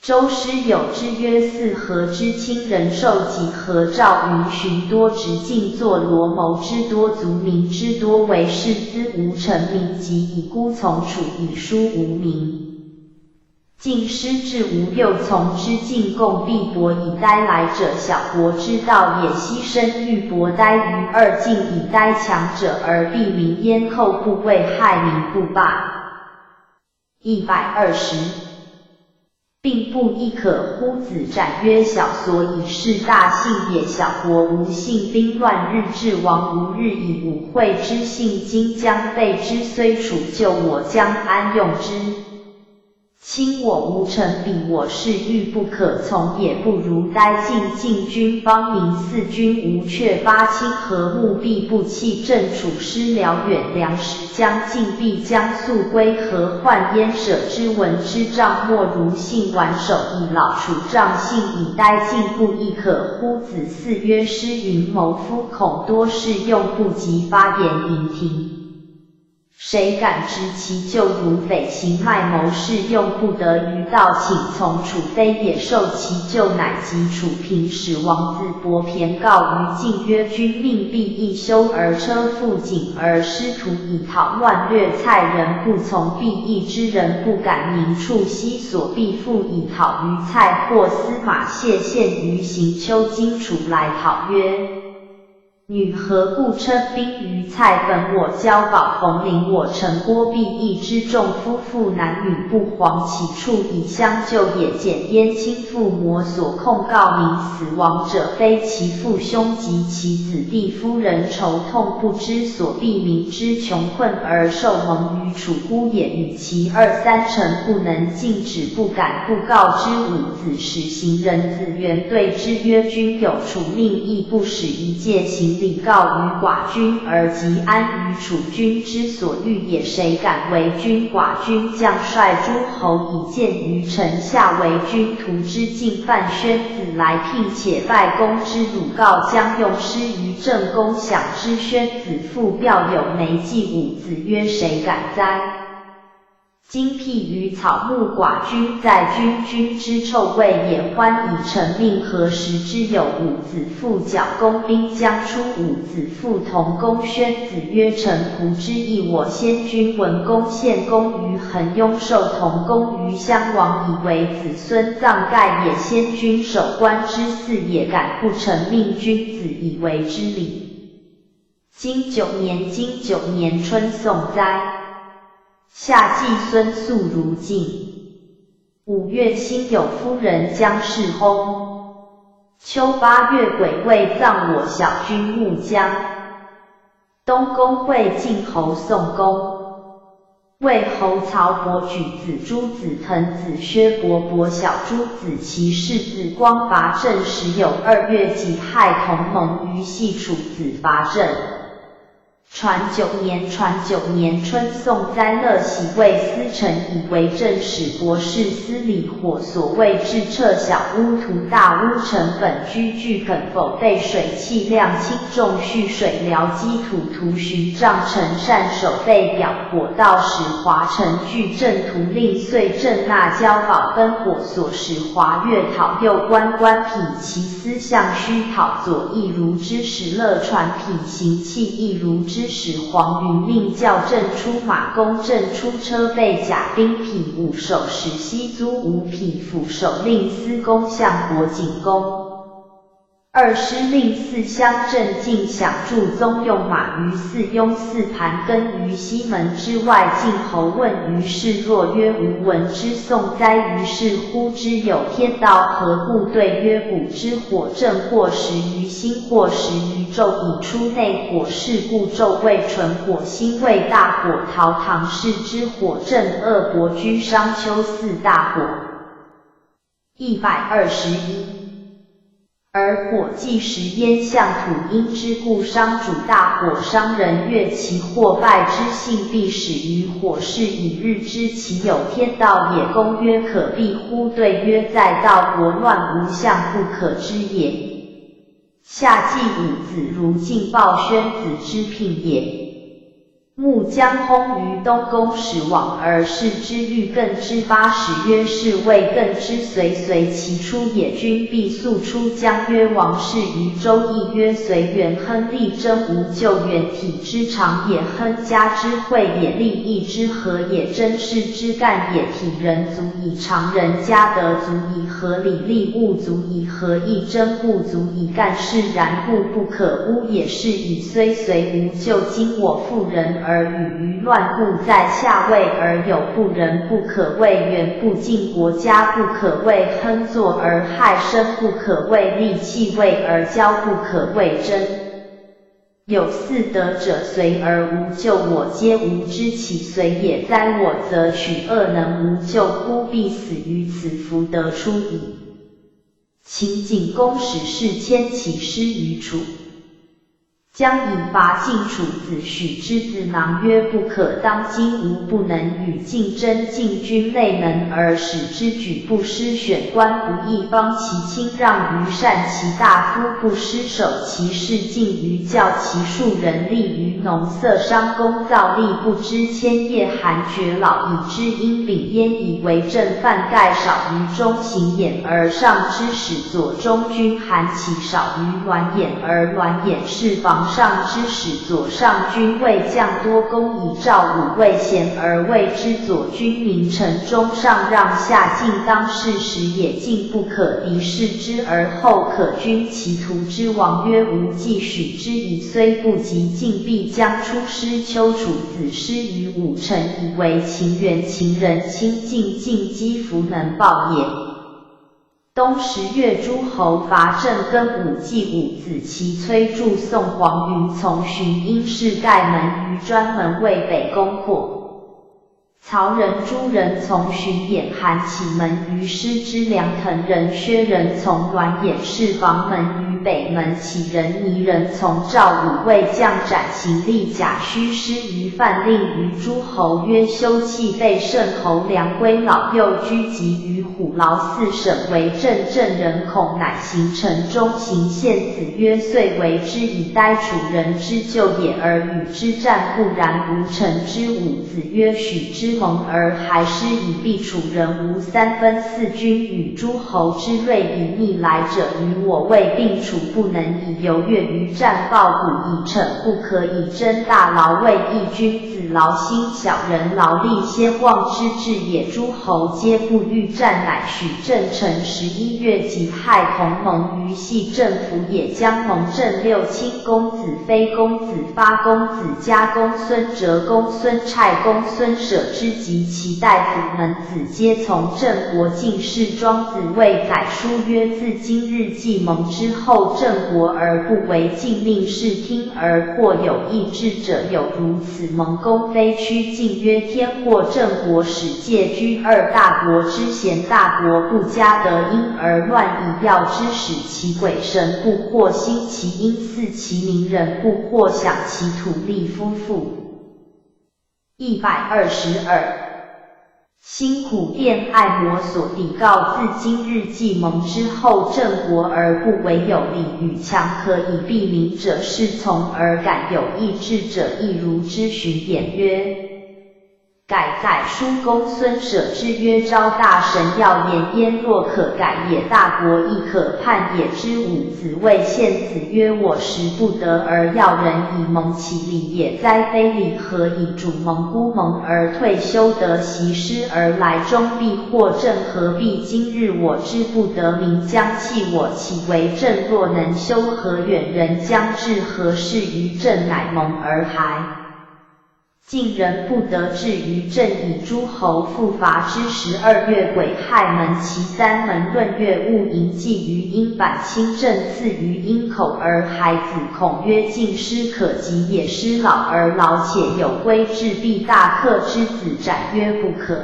周师有之曰：四合之亲人寿己，何赵云循多直进作罗谋之多，族民之多，为士资无成名，即以孤从楚，以书无名。晋师至无六从之进贡，必薄以待来者，小国之道也。牺牲欲薄待于二晋，以待强者而避民焉，寇不为害民不罢。120。并不亦可乎？子斩曰：小所以是大信也。小国无信，兵乱日至，亡无日矣。武会之信，今将废之，虽楚救我，将安用之？亲我无成，彼我是欲不可从也。不如待晋，晋军方民，四军无却，八亲和睦，必不弃。郑楚师辽远，粮食将尽，必将速归。何患焉？舍之闻之杖，莫如信挽守以老。楚杖信以待晋，不亦可乎？子嗣曰：师云谋夫恐多事，用不及，发言盈庭。谁敢知其咎？如匪行卖谋士，用不得于道，请从楚，非也。受其咎，乃及楚平使王子伯骈告于晋曰：君命必亦修而车复景，而师徒以讨乱掠蔡人，不从必义之人，不敢明处西所必复以讨于蔡。或司马谢献于行丘，今楚来讨曰：女何故称兵于蔡？本我交保，逢临我城，郭必义之众夫妇男女不遑其处以相救也。简燕亲父魔所控告民，死亡者非其父兄及其子弟，夫人愁痛不知所避，民之穷困而受蒙于楚，孤也。与其2、3臣不能禁止，不敢不告之。五子使行人子元对之曰：君有楚命，亦不使一介行礼告于寡君，而即安于楚君之所欲也。谁敢为君？寡君将率诸侯以见于臣下，为君图之进犯宣子来聘，且拜公之鲁，告将用师于郑公，享之。宣子父表有眉记。五子曰：谁敢哉？今辟于草木，寡君在君之臭味也。欢以成命，何时之有？五子父剿公兵将出，五子父同公。宣子曰：臣仆之意，我先君文公献公于恒雍，受同公于襄王，以为子孙葬盖也。先君守官之祀也，敢不成命？君子以为之礼。今9年春，宋哉。夏季，孙肃如晋。5月，辛酉，夫人姜氏薨。秋8月，癸未，葬我小君穆姜。东宫会晋侯宋公。魏侯曹伯举子朱子腾子薛伯伯小朱子其世子光伐郑时，有2月，己亥，同盟于系，楚子伐郑。传9年春，宋哉乐喜为司臣，以为正使国事司礼火所谓至，撤小屋涂大屋，成本居具梗否备水气量轻重，蓄水疗积土涂寻杖成善守备表火道使华城具正图令遂正纳交保分火所使华月讨右官官匹其司相须讨左亦如之使乐传匹行器亦如之使黄云命校正出马弓正出车备甲兵匹武手使西租五匹辅手令司公相国景公。二师令四乡镇境饷助宗用马于四雍四盘庚于西门之外。晋侯问于是若曰吾闻之宋哉。于是呼之有天道，何故？对曰古之火正或始于心，或始于昼，以出内火，是故昼谓纯火，心谓大火。陶唐氏之火正恶伯居商丘四大火。121。而火既时焉向土，因之故商主大火。商人悦其或败之性，必始于火。是以日之其有天道也。公曰可避乎？对曰在道国乱无相，不可知也。夏季五子如晋鲍宣子之聘也。穆将薨于东宫，使往而视之，欲更之。八使曰是谓更之随其出也。君必速出将曰王氏于周易曰随元亨利贞无咎，元体之长也，亨家之惠也，利益之和也，真事之干也。体人足以常人，家德足以合理，利物足以合义，真物足以干事，然故不可污也。是以虽随无咎，今我妇人而与于乱，故在下位而有不仁，不可为元；不敬国家，不可为亨；作而害身，不可为利；弃位而骄，不可为真。有四德者，随而无咎，我皆无知其随也。哉，我则取恶能无咎，孤必死于此，弗得出矣。秦景公使士迁其师于楚，将以伐晋。楚子许之子囊曰：不可当今吾不能与晋争。晋君内能而使之举，不施选官，不义邦其亲，让于善其大夫，不施守其事，敬于教其庶人，利于农色商工造吏，不知千叶寒绝老，以知阴丙焉，以为政犯盖少于中行衍而上之使。左中军韩起少于栾衍而栾衍是防上之使。左上军卫将多功以赵武魏贤而谓之左军名臣。中上让下晋当世时也，晋不可敌视之，而后可君其徒之。王曰吾既许之以，虽不及晋，必将出师。丘处子师于武臣，以为秦元。秦人亲近晋，积福能报也。冬10月，诸侯伐郑，庚午祭伍子其崔助宋黄云从寻因事盖门于专门为北攻破。曹人、朱人从寻衍韩起门于师之。梁滕人、薛人从栾衍是房门于北门。杞人、倪人从赵武魏将斩行李甲虚师于范，令于诸侯曰：休弃备圣侯梁归老幼居及于虎牢四省为政，郑人恐乃行城中行献子曰：遂为之以待楚人之救也，而与之战不然。无臣之伍子曰：许之盟而还师以避楚人，无3分4军与诸侯之锐以逆来者，与我魏并楚，不能以游越于战，报古以惩，不可以征大劳。魏义君子劳心，小人劳力，先望之至也。诸侯皆不欲战，乃许郑成11月己亥同盟于系政府也。将盟郑六卿公子非公子发公子家公孙哲公孙蔡公孙舍之及其大夫门子，皆从郑国进士。庄子谓宰书曰：自今日既盟之后，郑国而不为晋，令士听而或有意志者，有如此盟公非趋晋曰：天或郑国使介居2大国之贤，大国不加得，因而乱以要之，使其鬼神不获兴，其因祀其民人不获享，其土利夫妇。122。辛苦殿爱摩所抵告，自今日既盟之后，郑国而不为有礼与强，可以避民者是从，而敢有意志者亦如之。寻衍曰：改载书公孙舍之曰：昭大神要言焉，若可改也，大国亦可叛也。之五子谓献子曰：我食不得而要人以蒙其礼也哉，非礼何以主蒙孤蒙而退休得习师而来终必获正，何必今日我之不得名将弃我，其为正？若能修何远人将至何事于正，乃蒙而还。晋人不得志于政，以诸侯复伐之。12月，癸亥门其三门闰月戊寅，祭于阴板，亲政赐于阴口而孩子孔曰：晋师可及也，师老而老且有归志，必大克之子斩曰不可。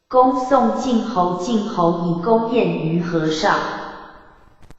公宋晋侯，晋侯以公宴于河上。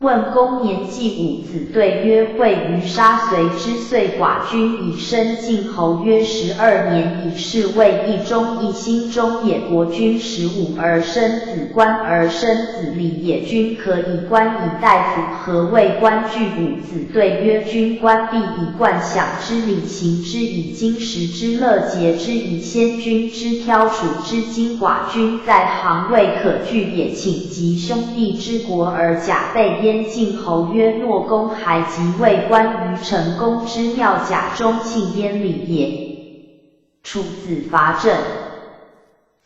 问公年纪五子，对曰：会于杀随之，遂寡君以身。晋侯曰：12年，以是谓一中一心中也。国君15而生子，官而生子礼也。君可以官以大夫，何谓官具五子？对曰：君官必以冠享之礼，行之以金石之乐，节之以先君之挑楚之今。寡君在行未可据也，请及兄弟之国而假备焉。晋侯曰：诺公还即位官于成公之庙，假中庆焉礼也。楚子伐郑。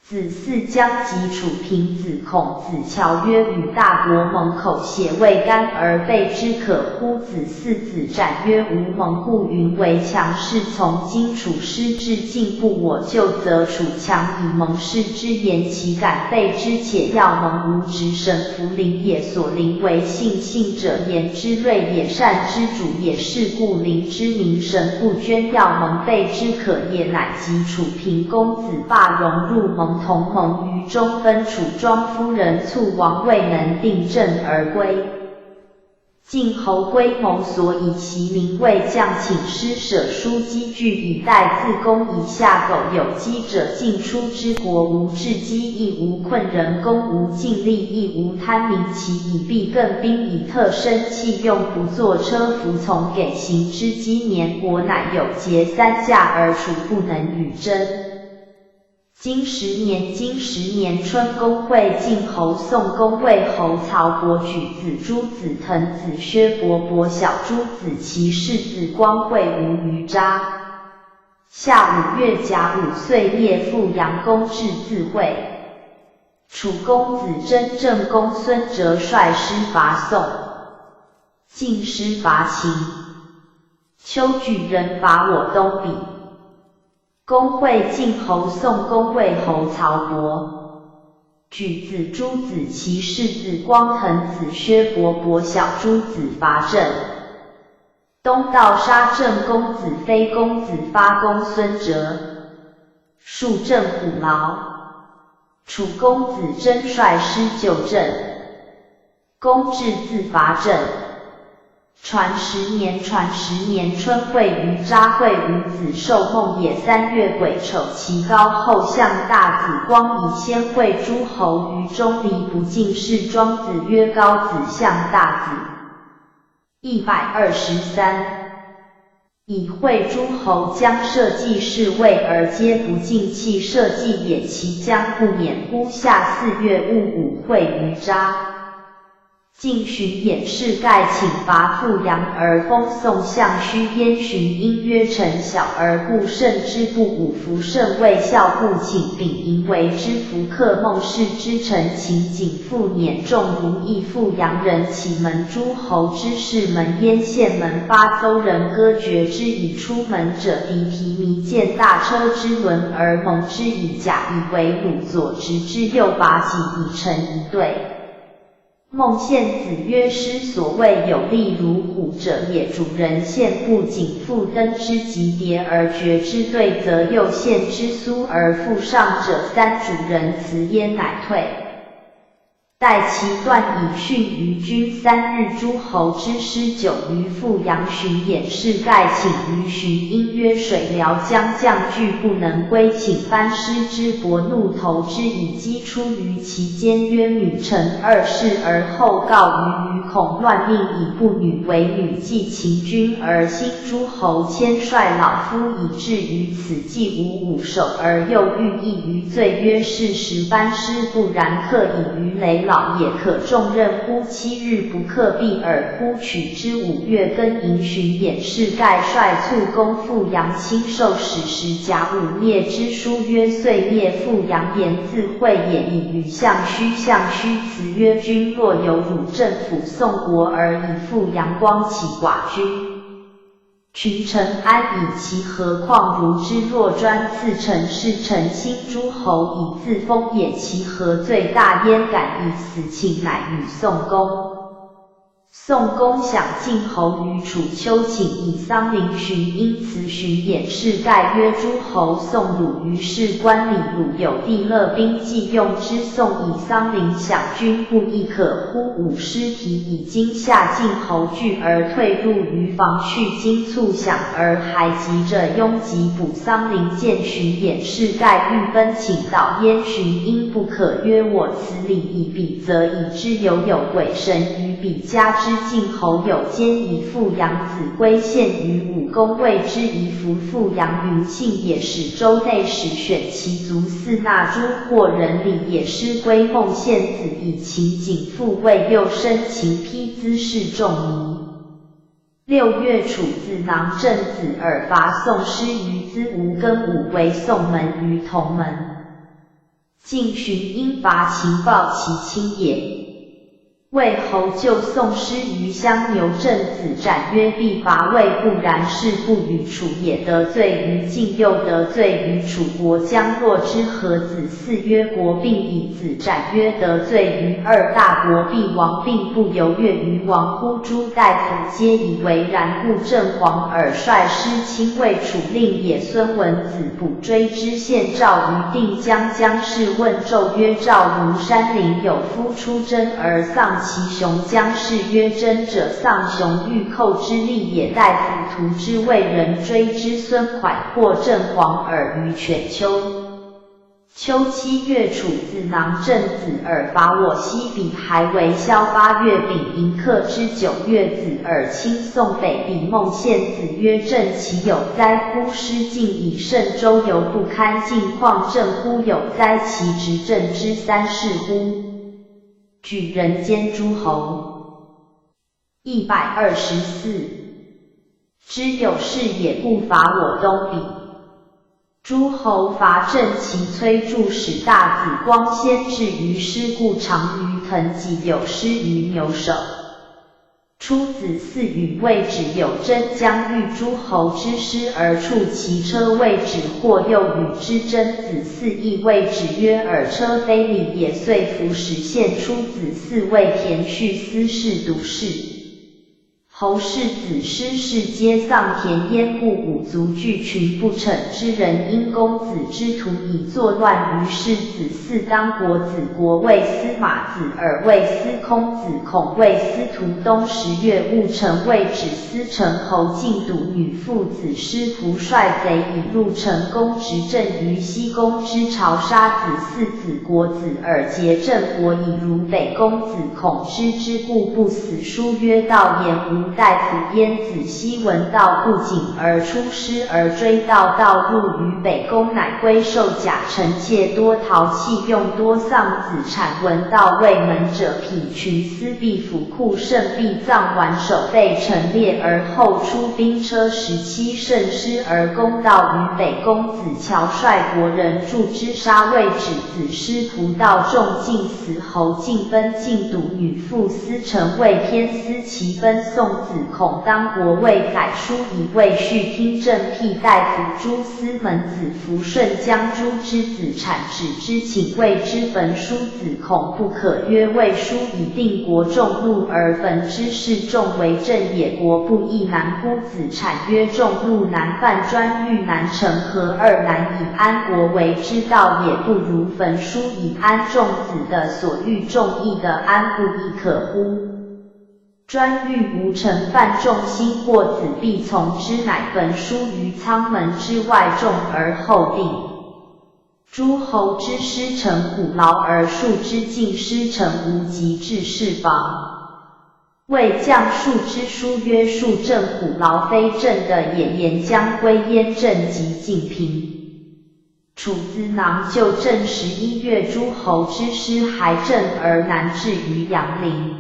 子嗣将及楚平子孔子乔曰：与大国盟口，血未干而备之可乎？子嗣子战曰：吾盟故云为强士，从今楚师至进步，我就则楚强以盟士之言，其敢备之？且要盟无直神弗灵也，所灵为信，信者言之锐也，善之主也，是故灵之名神不捐，要盟备之可也。乃及楚平公子霸融入盟，同盟于中，分楚庄夫人卒亡，未能定政而归。晋侯归谋，所以其名为将，请施舍书积聚以待自宫。以下苟有饥者，尽出之国无治饥，亦无困人工，无尽力，亦无贪民，其以必更兵，以特生器用，不作车服从，给行之积年，国乃有节3驾而楚不能与争。今10年春，公会晋侯宋公魏侯曹伯举子朱子腾子薛伯伯小朱子其世子光惠吴于渣。夏5月甲午，岁灭父杨公至自会。楚公子真正公孙哲率师伐宋，晋师伐秦。丘举人伐我东鄙。公会晋侯宋公魏侯曹伯举子朱子其世子光腾子薛伯伯小朱子伐郑。东道杀郑公子非公子发公孙哲，数郑虎牢。楚公子真率师救郑，公至自伐郑。传10年春，会于渣，会伍子受孟也。3月癸丑，其高后相大子光以先会诸侯于中离，不敬事庄子曰：高子相大子。123。以会诸侯将社稷事位而皆不敬弃社稷也，其将不免乎？夏4月戊午，会于渣。晋巡演士盖请伐富阳，而封宋相须燕巡因曰：臣小而故胜之不武，夫胜未效，故请丙寅为之。夫克孟氏之臣秦景复辇重如义，富阳人启门诸侯之士门燕县门巴邹人割绝之，以出门者敌提弥见大车之轮而蒙之，以甲以为鲁，左执之，右拔戟以成一队。孟献子曰：师所谓有力如虎者也，主人献不仅复登之及叠而绝之对，则右献之苏而复上者，3主人辞焉乃退。待其断以训于军3日，诸侯之师久于阜阳巡演，是盖请于巡因曰水辽将将拒不能归，请班师之伯怒投之，以击出于其间，曰女臣2世，而后告于女，恐乱命，以不女为女，继秦军而兴。诸侯迁率老夫，以至于此，既无武守，而又欲议于罪，曰是时班师不然，克以于雷老也，可重任乎？7日不克，必尔乎？取之5月庚寅，巡演，是盖率卒攻阜阳，亲授使时甲午灭之书，曰遂灭阜阳，言自会也，以与相须。相须辞曰：君若有辱政府，宋国而以阜阳光起寡君，群臣安以其何况？如之若专赐臣是臣心，诸侯以自封也，其何罪大焉？敢以死请，乃与宋公。宋公享晋侯于楚丘，请以桑陵巡，因此巡演，是盖曰：诸侯宋鲁，于是官礼，鲁有地勒兵，既用之。宋以桑陵享，君不亦可乎？武师提以今夏晋侯惧而退入于房，去今卒享而还急着拥击补桑陵，见巡演，是盖欲奔，请导燕巡，因不可，曰我此礼以彼，则以之有鬼神于彼家之。晋侯有奸，以阜阳子归献于武公，谓之夷服。阜阳云信也，使州内史选其族嗣纳诸或人礼也，师归孟献子，以秦景父为右生，秦丕兹事仲尼。6月，楚子囊郑子尔伐宋师于资吴，庚午，为宋门于同门。晋巡因伐秦，报其亲也。魏侯救宋师于襄牛，郑子斩曰：必伐魏，不然，是不与楚也。得罪于晋，又得罪于楚国，将若之何？子嗣曰：国并以子斩曰：得罪于2大国，必亡，并不犹豫于亡乎？诸大夫皆以为然，故郑皇而率师亲魏楚，令也。孙文子补追之，献赵于定江。姜氏问纣曰：赵如山林，有夫出征而丧其雄，姜氏曰：征者丧雄，欲寇之利也。大夫屠之，为人追之。孙蒯获郑皇耳于犬丘。秋7月，楚子囊郑子尔伐我西比，还为萧。8月丙寅，克之。9月，子尔亲宋北比，孟献子曰：郑其有哉乎？失晋以胜周游不堪，晋况郑乎？有哉其执政之3世乎？举人间诸侯。124。知有事也，不伐我东比。诸侯伐郑，其崔杼使大子光先至于师，故长于藤棘，有失于牛首。初，子嗣与魏止有争，将欲诸侯之师而触其车，魏止或又与之争。子嗣亦谓止曰：尔车非礼也。遂服使献出。子嗣谓田续司事读事。侯氏子师士皆丧，田焉，故五族俱群不逞之人，因公子之徒以作乱。于是子嗣当国，子国谓司马，子尔谓司空，子孔谓司徒。冬10月，戊辰，谓止司成侯，晋笃女父子师仆率贼以入成公，执政于西宫之朝，杀子嗣。子国子尔结郑国，以如北公。子孔知之，故不死。书曰：道言无大夫焉。子西闻道不谨而出师而追道，道入于北宫，乃归受甲，臣妾多逃弃，用多丧子产。闻道未门者，匹群司必府库胜，必葬完首，被陈列，而后出兵车17胜师而攻道于北宫。子乔率国人助之，杀魏止子师仆，道众尽死。侯进奔，晋笃女父司成，谓天司其奔。宋子孔当国尉宰书以为续听正辟大夫朱司门子福顺将朱之子产止之请谓之焚书子孔不可曰魏书以定国众怒而焚之事众为正也国不亦难乎子产曰众怒难犯专欲难成和二难以安国为之道也不如焚书以安众子的所欲众义的安不亦可乎？专欲无成犯众心或子必从之乃焚书于仓门之外众而后定。诸侯之师承苦劳而庶之进师承无极至是防。谓将庶之书曰庶正苦劳非正的也言将归燕正及晋平。楚资囊就正11月诸侯之师还正而南至于阳陵。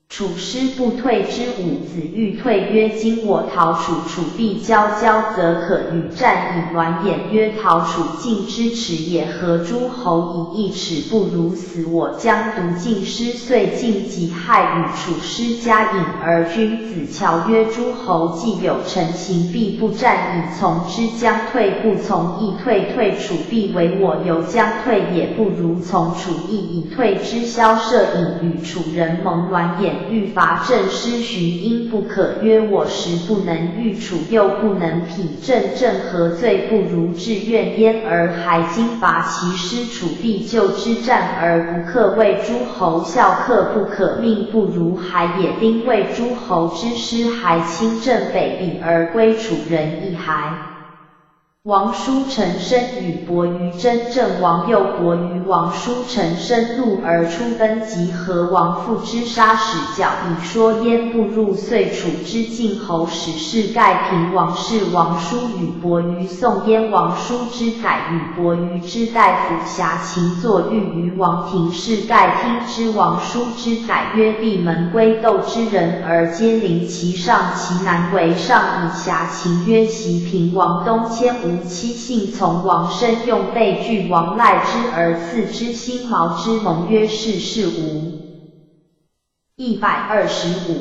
楚师不退之五子欲退曰今我逃楚楚必交则可与战以卵眼曰逃楚晋之耻也何诸侯以一尺不如死我将独晋师遂晋及害与楚师加引而君子乔曰诸侯既有成行必不战以从之将退不从亦退楚必为我犹将退也不如从楚亦以退之萧摄引与楚人盟卵眼欲伐郑师寻因不可曰我时不能御楚又不能匹郑何罪不如至怨焉而还今伐其师楚必救之战而不克为诸侯效克不可命不如还也丁为诸侯之师还亲郑北鄙而归楚人亦还。王叔成生与伯于真正王又伯于王叔成生怒而出奔及和王父之杀使角以说焉不入遂楚之晋侯史是盖平王氏王叔与伯于宋燕王叔之宰与伯于之大夫辖秦作御于王庭是盖听之王叔之宰曰闭门归斗之人而皆临其上其南为上以辖秦曰袭平王东迁无妻信从王生用被拒王赖之而赐之辛毛之盟曰世无。125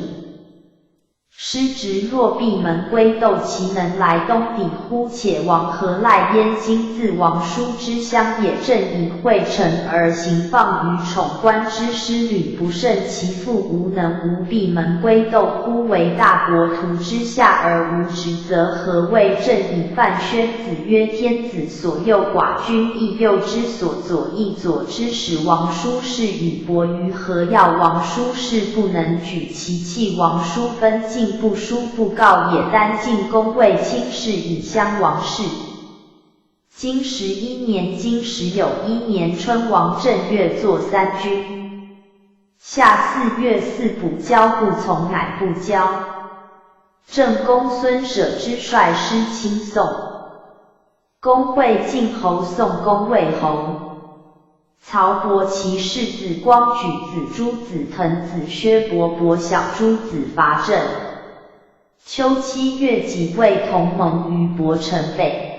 师侄若闭门归斗其能来东抵乎且王何赖焉今自王叔之乡也正以会成而行放于宠官之师旅不胜其父无能无闭门归斗乎为大国图之下而无职责何谓正以范宣子曰天子所诱寡君亦诱之所左亦左之使王叔氏与伯于何要王叔氏不能举其器王叔分进不书不告也单进宫为卿士以襄王室。经11年经11年春王正月作三军。夏4月4补交不从乃不交。正公孙舍之率师亲宋。公会晋侯宋公魏侯。曹伯其世子光举子朱子腾子薛伯小朱子伐郑。秋7月己未同盟于伯城北。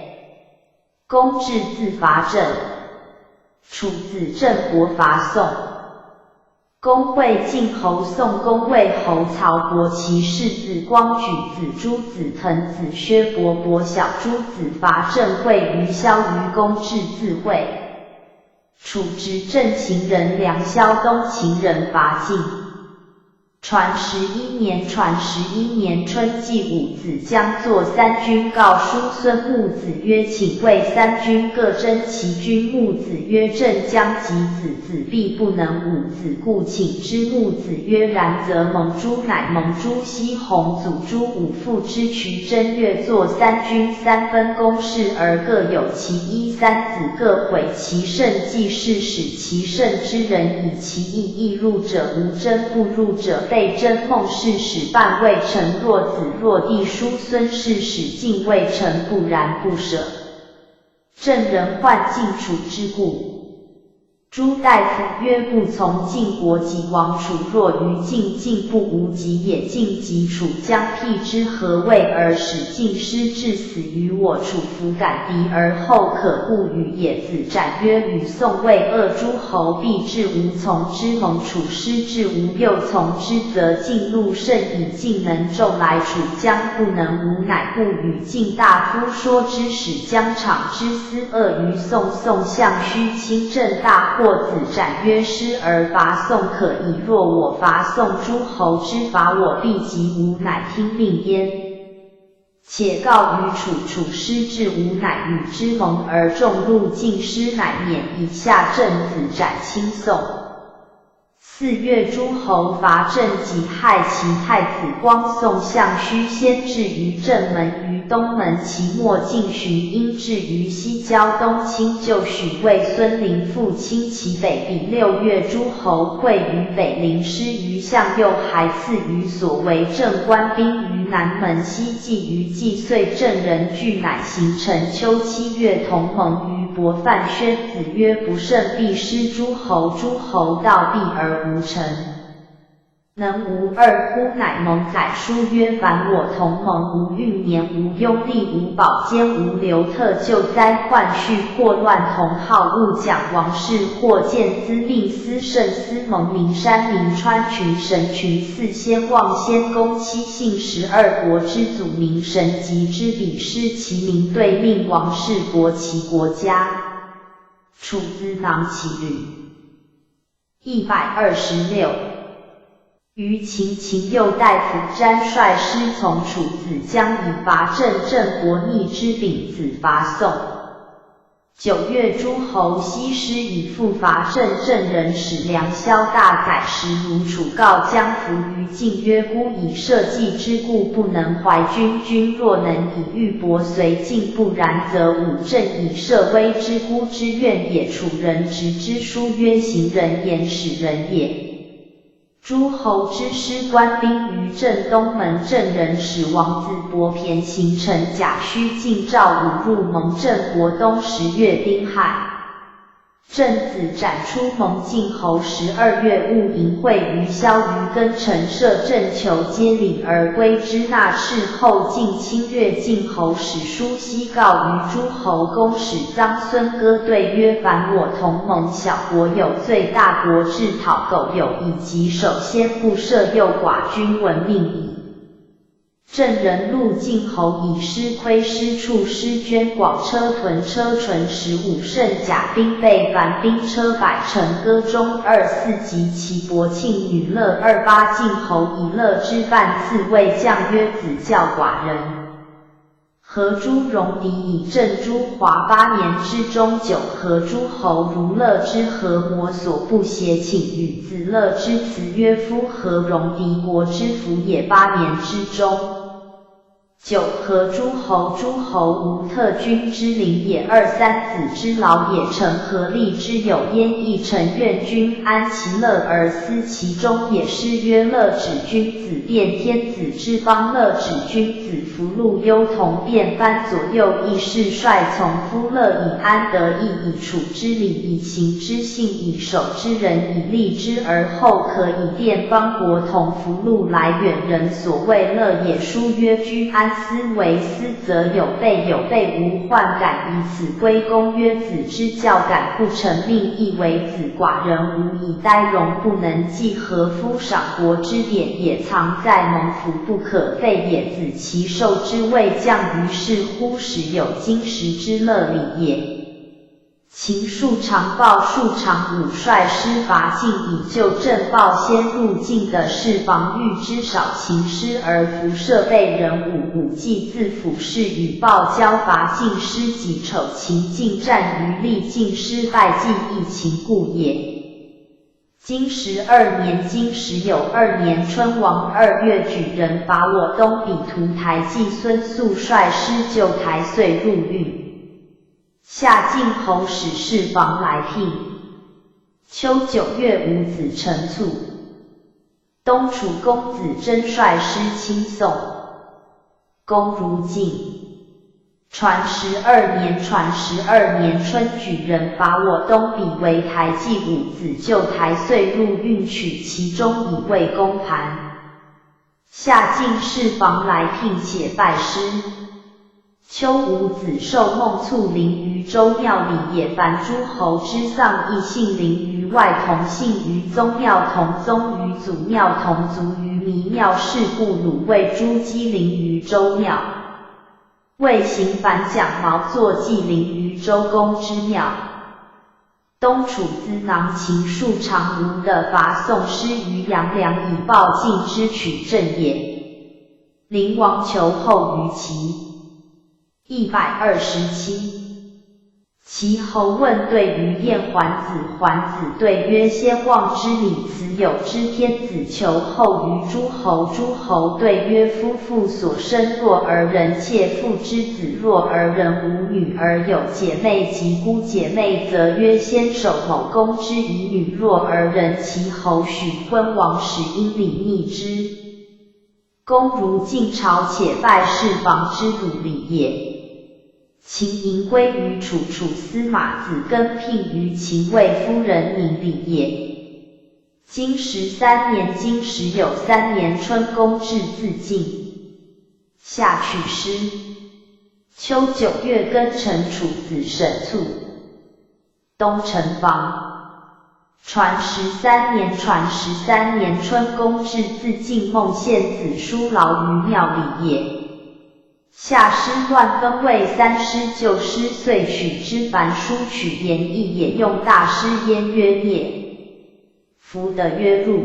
公至自伐郑。楚子郑伯伐宋。公会晋侯宋公魏侯曹伯其世子光举子朱子腾子薛伯小朱子伐郑会于萧于公至自会。楚执郑秦人梁萧东秦人伐晋。传11年春季武子将作三军告叔孙穆子曰请为三军各征其军穆子曰郑将及子必不能武子故请之穆子曰然则盟诸乃盟诸西弘祖诸五父之渠正月作三军三分公事而各有其一三子各毁其胜既是使其胜之人以其意易入者无争不入者被争孟氏使半未成若子若弟叔孙氏使进未成不然不舍。郑人患晋楚之故。朱大夫曰：不从晋国及王楚，若于晋，晋不无及也。晋及楚将辟之何谓而使晋师至死于我楚？弗敢敌而后可不与也。子展曰：吕宋魏二诸侯，必至无从之盟；楚师至无又从之，则晋怒甚矣。晋能众来，楚将不能无，乃不与晋大夫说之，使疆场之私恶于宋。宋相须亲政大祸。子展曰：师而伐宋可以，若我伐宋，诸侯之伐我，必即无，乃听命焉。且告于楚，楚师至无，乃与之盟，而众入晋，师乃免。以下镇子展亲宋。4月，诸侯伐郑，己害其太子光。宋相须先至于正门，于东门其末进巡，因至于西郊东侵，就许为孙陵复侵其北。丙6月，诸侯会于北陵，师于向右，还赐于所为正官兵于南门西济于济。遂郑人俱乃行陈秋。7月，同盟于伯范。宣子曰：不胜必失诸侯，诸侯道避而无成，能无二乎？乃盟。载书曰：凡我同盟，无运年，无拥立，无保监，无流特，救灾患恤，祸乱同好，勿讲王室，或见资命司胜司蒙名山名川群神群四先望先公七姓12国之祖名神及之比师其名对命王室国其国家。楚资囊其旅。126。于秦右大夫詹率师从楚，子将以伐郑，郑国逆之。丙子，伐宋。9月，诸侯西师以复伐郑，郑人使梁萧大宰时如楚，告将服于晋曰：孤以社稷之故，不能怀君。君若能以玉帛随晋，不然则吾郑以社威之孤之怨也。楚人直之书曰：行人言，使人也。诸侯之师官兵于郑东门，郑人使王子伯骈行陈甲戌进赵武入盟。郑国冬10月丁亥，郑子展出盟晋侯。12月戊寅，会于萧于根城，设郑求接领而归之。纳斥后，晋侵略晋侯，使书西告于诸侯。公使臧孙歌对曰：凡我同盟，小国有罪，大国治讨苟有以及首先不赦诱寡君，闻命矣。郑人陆晋侯以师亏师处，师捐广车屯车纯15胜甲兵备凡兵车100乘。歌中24及其伯庆女乐28晋侯以乐之半次谓将曰：子教寡人。何诸戎狄以郑诸华8年之中9，何诸侯如乐之何魔所不协，请与子乐之辞曰：夫何戎狄国之福也？8年之中9，何诸侯无特君之灵也？23子之劳也。成何利之有焉？亦臣愿君安其乐而思其中也。诗曰：乐止君子，变天子之邦；乐止君子，福禄忧同，变藩左右义士帅从夫。乐以安得意，以处之礼，以行之信，以守之仁，以立之而后可以奠邦国同福禄，来远人所谓乐也。书曰：居安思为思，则有备，有备无患，敢以此归公。曰：子之教，敢不成命，亦为子。寡人无以呆容，不能继，何夫赏国之典也？藏在蒙府，不可废也。子其受之谓将于是乎？使有金石之乐礼也。秦数常暴，数常武，率师伐晋，以救郑。暴先入晋的是防御之少，秦师而服设备人武，武既自辅是与暴交伐晋师，己丑秦晋战于利，晋师败，既亦秦故也。金12年，金12年春，王2月，举人伐我，东比图台季孙宿率师救台，遂入狱。夏晋侯使士房来聘。秋9月，伍子成卒。东楚公子真率师亲宋。公如晋。传12年，传12年春，举人伐我东鄙为台，继五子就台，遂入运取其中，以为公盘。下进士房来聘，且拜师。秋五子受梦卒，临于州庙里也。凡诸侯之丧，异姓邻于外，同姓于宗庙，同宗于祖庙，同族于弥庙。是故鲁卫诸姬陵于州庙。魏行反蒋毛作祭陵于周公之庙。东楚资囊秦树长吴的伐宋师于杨梁，以报晋之取郑也。灵王求后于齐。127。齐侯问对于晏桓子，桓子对曰：先望之礼，此有之。天子求后于诸侯，诸侯对曰：夫妇所生弱而人妾，父之子弱而人无女而有姐妹及姑姐妹，则曰：先守某公之以女弱而人。齐侯许婚王使，因礼逆之。公如晋朝，且拜士房之鲁礼也。秦迎归于楚，楚司马子更聘于秦，魏夫人闵礼也。经13年，经13年春，公至自尽。夏去师。秋9月庚辰，楚子沈卒。东城防。传13年，传13年春，公至自尽，孟献子书劳于庙里也。夏师乱，分为3师，旧师遂取之，凡书取言义也。用大师焉曰聂，夫的曰入。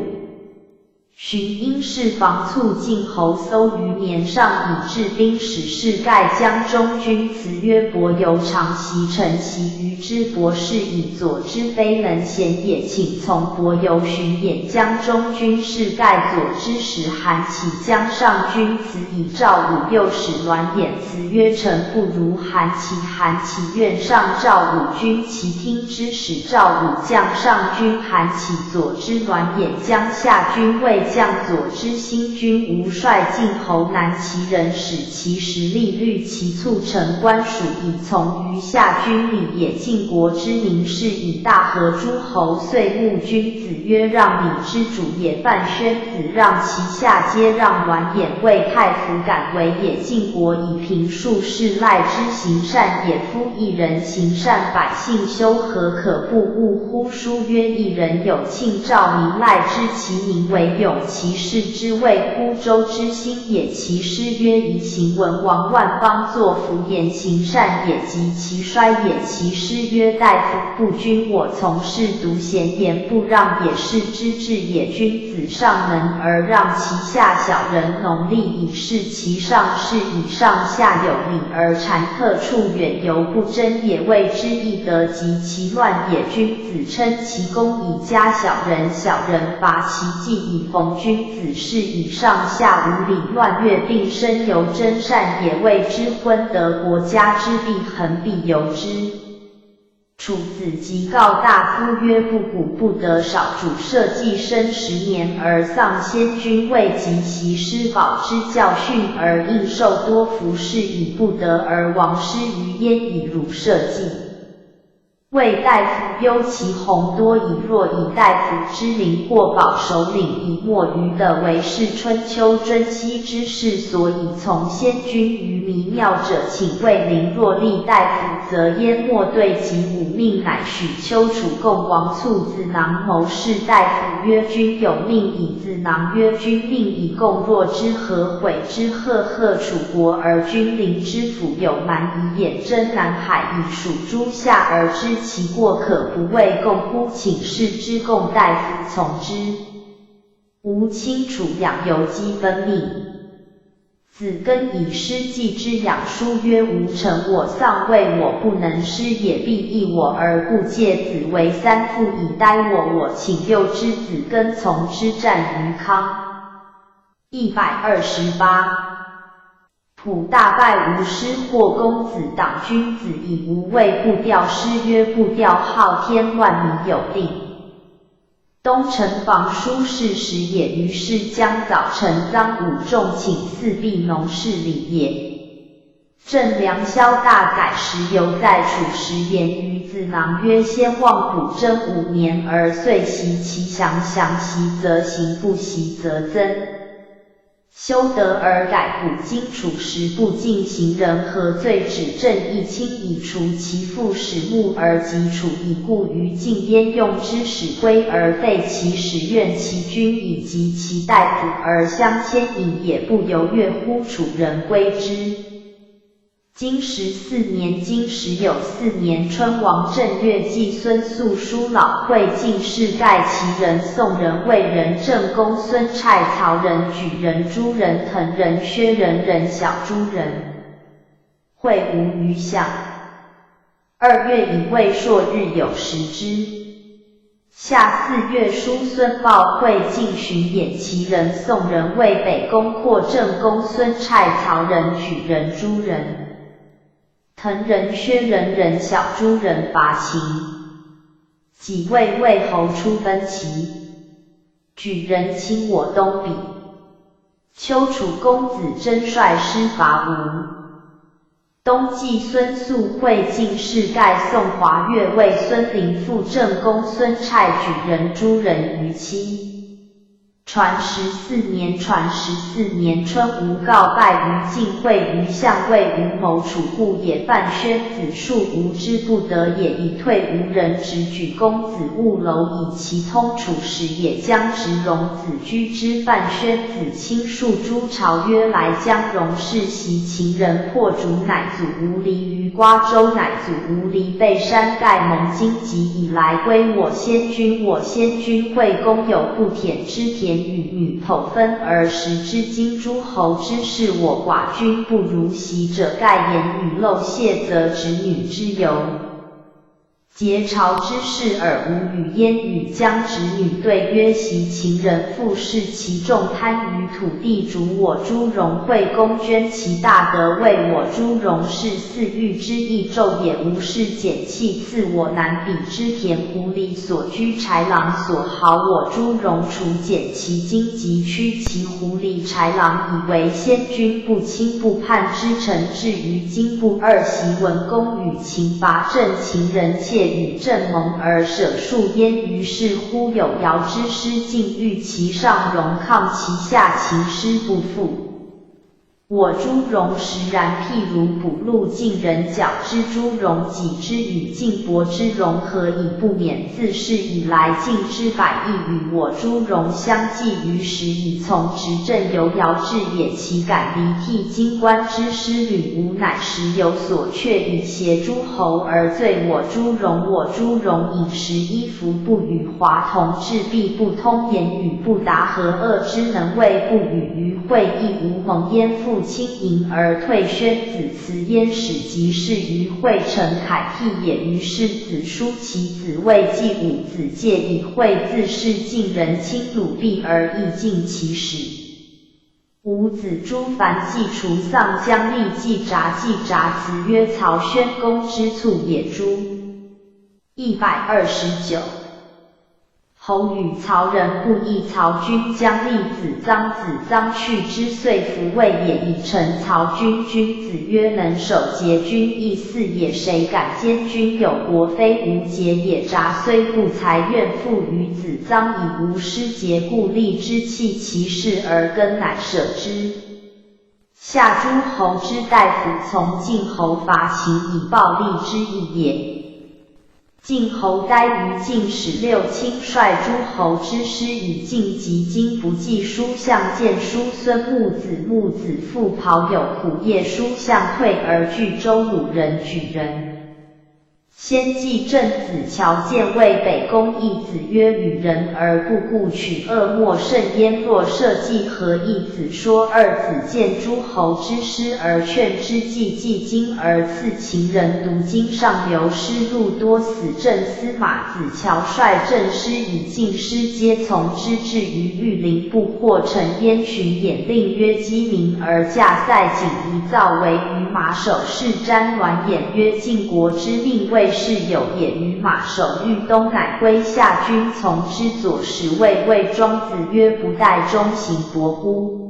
荀因事防促晋侯搜于年上，以治兵使士盖江中军，辞曰：伯由长袭臣袭于之，伯是以佐之，非能贤也。请从伯由巡演江中军，士盖佐之，使韩起江上军，辞以赵武。又使栾衍辞曰：臣不如韩起，韩起愿上赵武军，其听之，使赵武将上军，韩起佐之。栾衍将下军，为将佐之。新军吴率晋侯南齐人，使其实力虑其促成官属，以从于下军里也。晋国之名士，以大和诸侯，遂募君子曰：让你之主也。范宣子让其下，皆让栾衍为太傅，敢为也。晋国以平数士，赖之行善也。夫一人行善，百姓修何可不恶乎？书曰：一人有庆兆民，赖之，其名为永，其事之谓乎？周之心也。其师曰：宜行文王万邦作福言，行善也。及其衰也。其师曰：大夫不均，我从事独贤言不让也。是之治也。君子上能而让其下小人农力，以示其上士，以上下有礼而谗特处远游不争也。谓之义德，及其乱也。君子称其功以加小人，小人伐其计以逢。君子是以上下无礼，乱越并生，由真善也。谓之昏德，国家之必恒，必由之。楚子即告大夫曰：不古不得少主，社稷生10年而丧先君，未及其师保之教训，而应受多服侍，以不得而亡师于焉，以辱社稷。谓大夫忧其宏多以弱，以大夫之灵过保首领，以莫于的为是春秋尊熙之事，所以从先君于弥庙者，请谓灵若立大夫，则淹没对及武命，乃许丘楚共王卒子囊谋士。大夫曰：君有命矣。子囊曰：君命以共弱之，何悔之？赫赫楚国而君临之府，有蛮夷眼征南海，以属诸夏而知其过，可不为共乎？请示之，共大夫从之。吾亲楚养由基分命。子更以师祭之养书曰：吾臣我丧，谓我不能师也，必异我而不戒。子为三父，以待我，我请诱之。子更从之，战于康。128。普大败吴师，或公子党君子以无畏，不调。师曰：不调，昊天，万民有定。东城防书事时也。于是将早晨臧武仲请四壁农事礼也。正良萧大改时，犹在楚时言于子囊曰：先望古真5年而遂习其详，详习则行，不习则增。修德而改古今楚时不敬行人，何罪？指正义轻以除其父始目而及楚，以故于晋焉用之使归而废其使，愿其君以及其大夫而相牵引，也不由悦乎楚人归之。今14年，今14年春，王正月季，孙肃书老会进士盖齐人、宋人、魏人、郑公、孙蔡、曹人、莒人、朱人、滕人、薛人、任小朱人，会无余相。2月以未朔日有食之。夏4月书孙豹会进巡演齐人、宋人、魏北公、扩郑公、孙蔡、曹人、莒人、朱人。滕人、薛人、任小朱人伐秦，己谓魏侯出奔齐，莒人侵我东鄙。丘楚公子真率师伐吴。冬季，孙肃会进士盖宋华越魏孙陵父郑公孙蔡莒人朱人于期。传14年，传14年春，吴告败于晋，会于相为吴谋楚，故也。范宣子述吴之不得也，以退吴人，直举公子务楼，以其通楚时也。将直荣子居之。范宣子亲述诸朝曰：来将荣氏袭秦人，破竹，乃祖无离于瓜州，乃祖无离被山盖蒙荆棘以来，归我先君。我先君惠公有不田之田，与女剖分而食之。今诸侯之事，我寡君不如袭者，盖言语漏泄，则侄女之由。结朝之事而无语焉，与将侄女对曰：袭秦人，复视其众，贪于土地，主我朱荣。惠公捐其大德，为我朱荣是祀御之义，纣也无事减弃，赐我南鄙之田，狐狸所居，豺狼所豪。我朱荣除减其荆棘，驱其狐狸豺狼，以为先君不亲不叛之臣。至于今不2袭，文公与秦伐郑，秦人窃与郑盟而舍数焉。于是乎有尧之师，尽欲其上戎，抗其下，秦师不复。我朱荣实然，譬如捕鹿尽人角之朱荣，己之与晋伯之荣，何以不免？自是以来，晋之百邑与我朱荣相继于时，以从执政由尧至也。其敢离替京官之师吕吴，乃时有所却，以挟诸侯而罪我朱荣。我朱荣饮食衣服不与华同，治必不通，言语不达，何恶之能为？不与于会，亦无盟焉。父亲迎而退，宣子辞焉，使即是于会，成凯替也。于是子叔其子谓季武子介，以会自是晋人，亲鲁鄙而亦尽其始。伍子朱凡季除丧将立季札，季札辞曰：曹宣公之卒也。朱129。侯与曹人不义，曹军将立子臧，子臧去之，遂服魏也，以成曹军。君子曰：能守节，君亦似也。谁敢兼君有国，非无节也。札虽不才，愿复于子臧，以无失节，故立之，弃其事而根，乃舍之。下诸侯之大夫从晋侯伐秦，以暴立之意也。晋侯待于晋使六卿率诸侯之师，以晋及今不记书相见叔孙木子，木子父庖有苦业，书相退而据周鲁人莒人。先继正子乔见谓北宫义子曰：与人而不顾，取恶莫甚焉。若社稷，何义子说？二子见诸侯之师而劝之，既今而赐秦人，读经上流，师路多死。正司马子乔率正师以进师，皆从之，至于玉林，不获陈焉。巡演令曰：鸡鸣而驾赛锦仪，造为于马首。是瞻鸾演曰：晋国之命，未是有也。于马首欲东，乃归下君从之。左侍卫魏庄子曰：不待中行伯乎？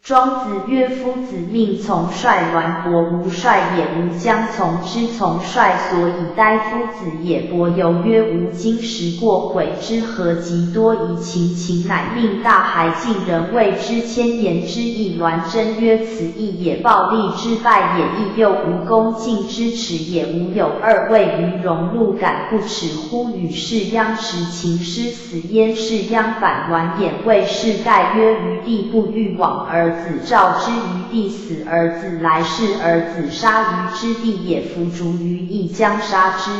庄子曰：夫子命从帅，栾伯无帅也，吾将从之。从帅所以待，夫子也。伯游曰：吾今时过，悔之何及多疑。秦乃命大还晋人谓之千言之义。栾真曰：此义也，暴力之败也，亦又无恭敬之耻也。吾有二谓于荣禄，敢不耻乎？与是鞅时，秦师死焉。是鞅反栾衍谓士盖曰：余弟不欲往，儿子召之，余弟死，儿子来世，儿子杀余之弟也，夫逐余亦将杀之。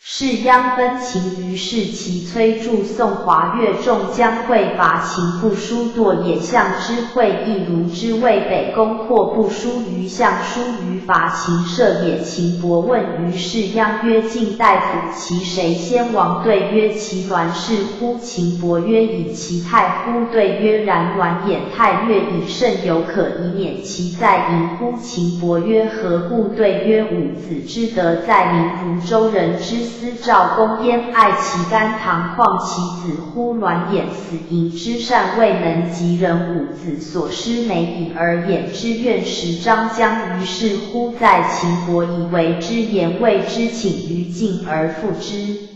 是鞅分秦于是，其催助宋华越众将会伐秦，不输堕也。相之会亦如之，谓北攻或不输于相，输于伐秦射也。秦伯问于是鞅曰：晋大夫其谁先亡？对曰：其栾氏乎？秦伯曰：以其泰乎？对曰：然栾衍泰略以甚，犹可以免其在淫乎？秦伯曰：何故？对曰：伍子之德在民，如周人之私赵公焉爱其肝糖，况其子乎？栾衍死淫之善，未能及人。伍子所失美矣，而衍之愿食张将于是乎？在秦伯以为之言，谓之请于晋而复之。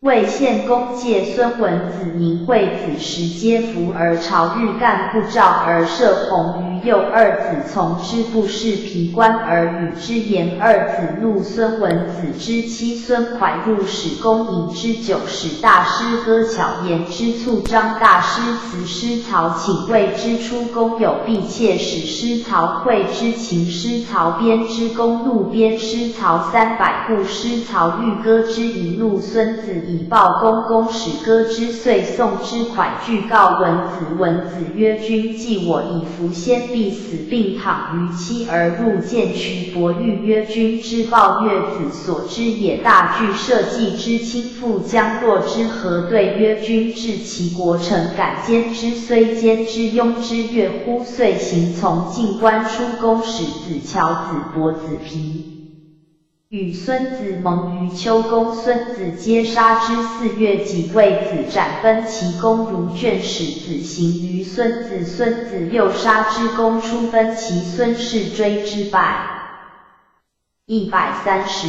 魏献公借孙文子、宁惠子时，皆服而朝日干不召，而射彭于右。二子从之，不视皮官而与之言。二子怒，孙文子之妻孙蒯入使公饮之酒，使大师歌巧言之促张大师辞师曹请谓之出公有婢妾，使师曹会之秦师曹编之公怒，编师曹300步，师曹欲歌之，以怒孙子以报公，公使歌之，遂送之。蒯具告文子，文子曰：君既我以服先必死，并躺于妻而入见渠。伯玉曰：君之报，越子所知也。大具社稷之亲父，将若之何？对曰：君治其国臣，敢兼之，虽兼之，庸之越乎？遂行从进官，出宫，使子乔、子伯、子皮与孙子蒙于丘宫，孙子皆杀之。4月己未，子斩分其宫如卷，使子行于孙子，孙子又杀之，宫出分其孙氏，追之败。130。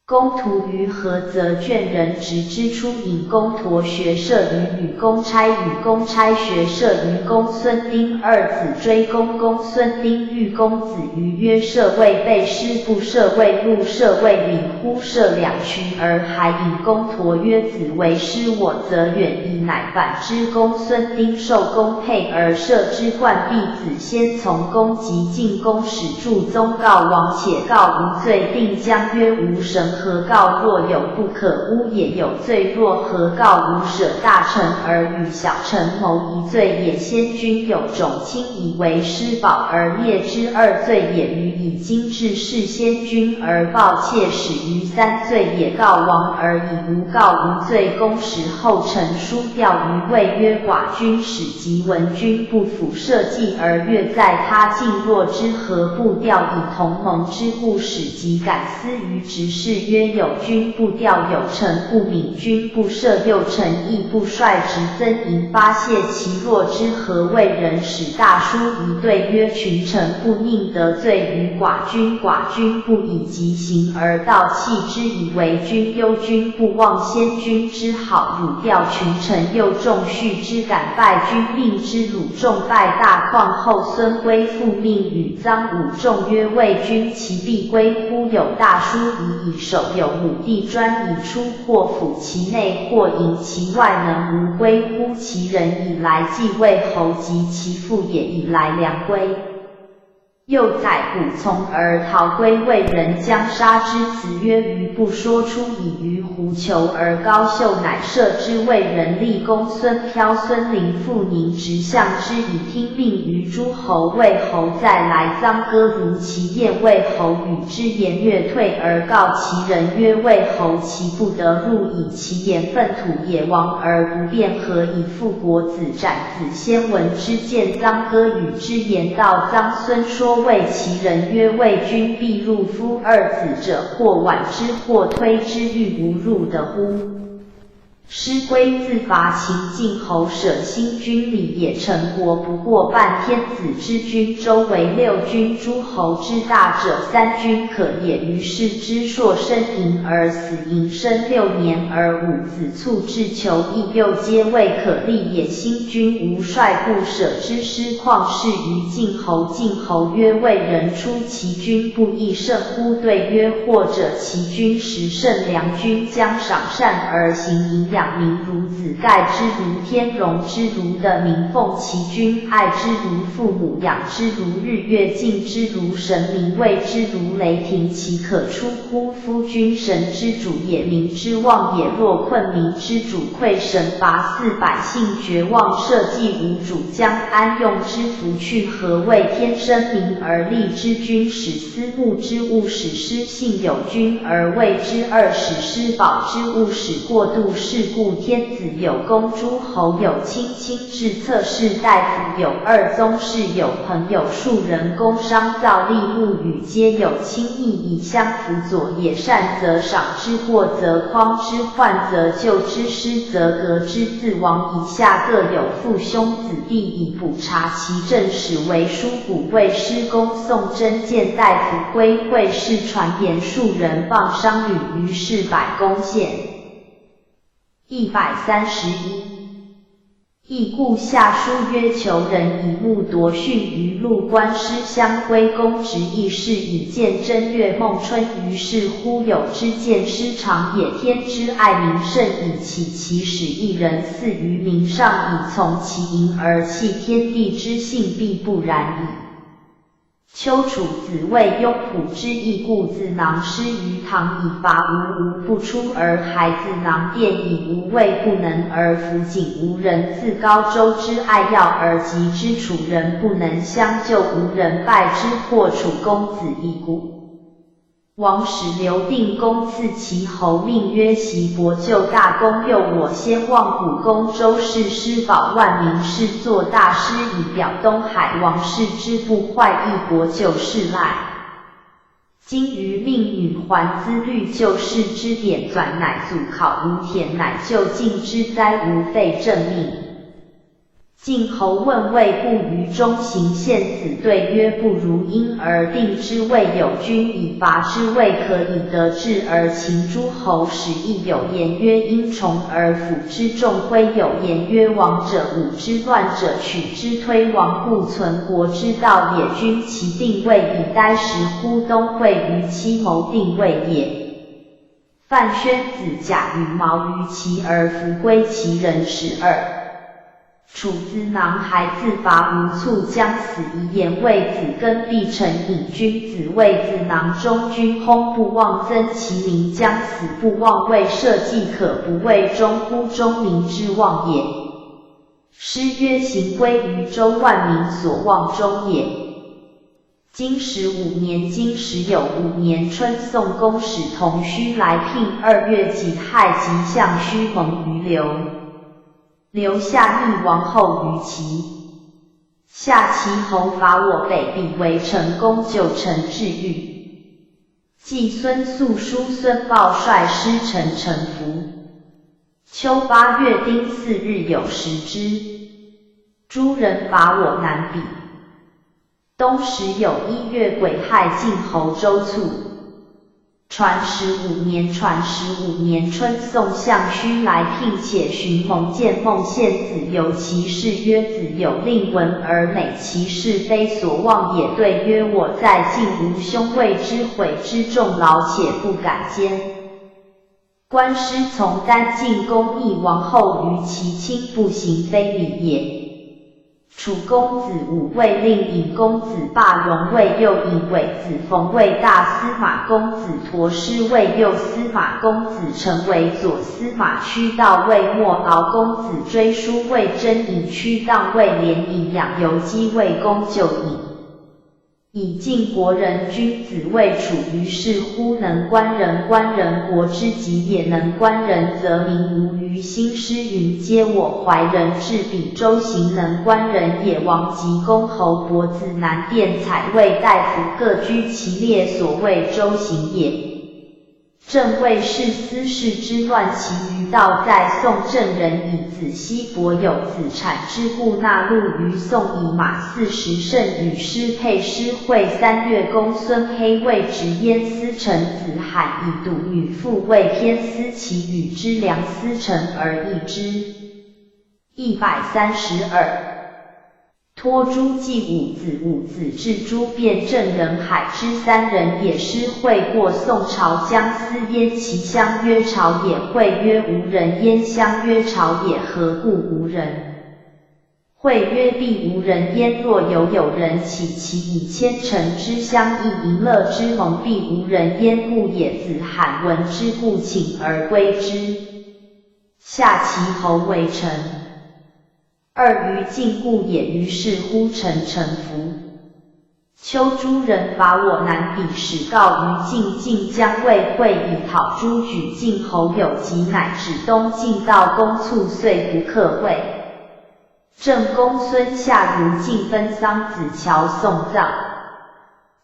公徒于何，则卷人直之，出引公陀学射于吕公差，与公差学射于公孙丁。二子追公，公孙丁欲公子于曰：射谓背师，不射谓路，射谓领乎？射两群而还引公陀曰：子为师我，则远矣。乃反之。公孙丁受公佩而射之，冠毕，子先从公及进宫，使祝宗告王，且告无罪，定将曰：无神何告？若有不可污也，有罪；若何告？无舍大臣而与小臣谋一罪也。先君有种亲以为师宝而列之，二罪也；于以精致事先君而报窃使于三罪也。告王而以无告无罪，公使后臣书调于魏曰：寡君使及闻君不辅社稷而悦在他境，若之何不调以同盟之故？使及敢思于执事曰：有君不调，有臣不敏，君不赦，又臣亦不率，直增营发泄其若之何？为人使大书疑对曰：群臣不宁得罪于寡君，寡君不以极刑而道弃之，以为君忧。君不忘先君之好，辱调群臣，又重恤之，敢拜君命之，辱众拜大况。后孙归复命与臧武仲曰：为君其必归乎？有大书疑，以守有武帝专以出，或辅其内，或引其外，能无归乎？其人以来继位侯，及其父也以来良归。又载古从而逃归，魏人将杀之。子曰：余不说出，以于狐裘而高秀，乃射之。魏人立公孙飘、孙陵复宁直相之，以听命于诸侯。魏侯再来，臧歌如其宴，魏侯与之言，略退而告其人曰：魏侯其不得入，以其言粪土也。亡而不变，何以复国？子斩子先闻之，见臧歌与之言道。臧孙说谓其人曰：魏君必入夫二子者，或挽之，或推之，欲无入的乎？师归自伐秦晋侯舍新军礼也陈国不过半天子之军周围6军诸侯之大者3军可也。于是之硕生淫而死，淫生6年而5子，卒至求义又皆未可立也。新军无帅不舍之师况是于晋侯。晋侯曰：魏人出其军不亦胜乎？对曰：或者其军实胜，良军将赏善而行，以养民如子，盖之如天，容之如的民，奉其君，爱之如父母，养之如日月，敬之如神明，畏之如雷霆，其可出乎？夫君神之主也，民之望也。若困民之主溃神拔嗣，百姓绝望，社稷无主，将安用之福去？何谓天生民而立之君？使思慕之物，使失信有君而畏之2，使失保之物，使过度是故。天子有公，诸侯有卿，卿至侧室，大夫有2，宗室有朋，有数人，工商造吏牧与皆有亲义，以相辅佐也。善则赏之，过则匡之，患则救之，失则革之。自王以下各有父兄子弟，以补察其政，使为书古谓师公。宋真见大夫归会试，传言数人谤商旅，于是百公献。131。亦故下书曰：求人以目夺训于陆，官师相归公职，亦是以见正月孟春。于是乎有之见师长也，天之爱民，甚以启其使一人4于民上，以从其淫而弃天地之性，必不然矣。丘处子谓雍普之义故，子囊师于堂，以伐无不出，而孩子囊殿，以无畏不能而服景无人。自高周之爱要而及之，楚人不能相救，无人拜之，或楚公子义故。王使刘定公赐其侯，命曰袭伯，就大功。又我先望古公周氏，师保万民，是作大师，以表东海王室之不坏，一国就是赖。今于命女还资律旧事之典纂，乃祖考如田，乃就晋之灾，无废正命。晋侯问谓不于中行，献子对曰：不如因而定之，谓有君以伐之，谓可以得志而秦诸侯。使亦有言曰：因崇而辅之，众徽；有言曰：亡者武之，乱者取之，推亡故存国之道也。君其定位以待时乎？东会于期谋定位也。范宣子贾羽毛于其而弗归其人12。楚资囊还自伐无卒，将死，遗言谓子根必成隐君子，谓子囊中君薨不忘增其民，将死不忘为社稷，可不为中乎？中民之望也。诗曰：行归于周，万民所望中也。金15年，金10有5年春，宋公使同须来聘2月己亥，即相须盟于刘。刘下密王后于齐，下齐侯伐我北，必为成功，就臣治狱。季孙肃叔孙豹率师臣臣服。秋8月丁4日有食之。诸人伐我南鄙。冬10有1月癸亥，晋侯周卒。传15年春，宋相须来聘，且寻蒙见孟献子由其事曰：子有令闻而美其是非所望也。对曰：我在晋无兄，为之悔之重劳，且不敢兼。官师从丹晋公议王后于其亲，不行非礼也。楚公子武卫令尹公子霸荣为右尹韦子冯为大司马，公子陀师为右司马，公子成为左司马，屈道为莫敖，公子追书为真尹，屈当为连尹，养由基为公救尹。以晋国人君子为楚，于是乎能观人，观人国之极也。能观人，则民无于心。诗云：皆我怀人，至彼周行，能观人也。王及公侯伯子南殿，采魏大夫，各居其列，所谓周行也。正谓是司事之乱，其余道在宋郑人以子西伯有子产之故纳入于宋，以马40胜与师沛师会3月公孙黑谓直燕司臣子罕以笃女父谓偏司其与之良司臣而异之。132。托诸季五子至诸辩郑人海之3人也，师会过宋朝将司焉，其相曰朝也，会曰无人，焉相曰朝也，何故无人？会曰必无人焉，若有人起其以千乘之相议，淫乐之盟，必无人焉，故也。子罕闻之故，请而归之，下其侯为臣。2于禁故也，于是乎臣服。丘诸人伐我南鄙，使告于晋，晋将谓会以讨诸举晋侯有疾，乃指东晋道公卒，遂不克会。郑公孙夏如晋分桑子乔送葬。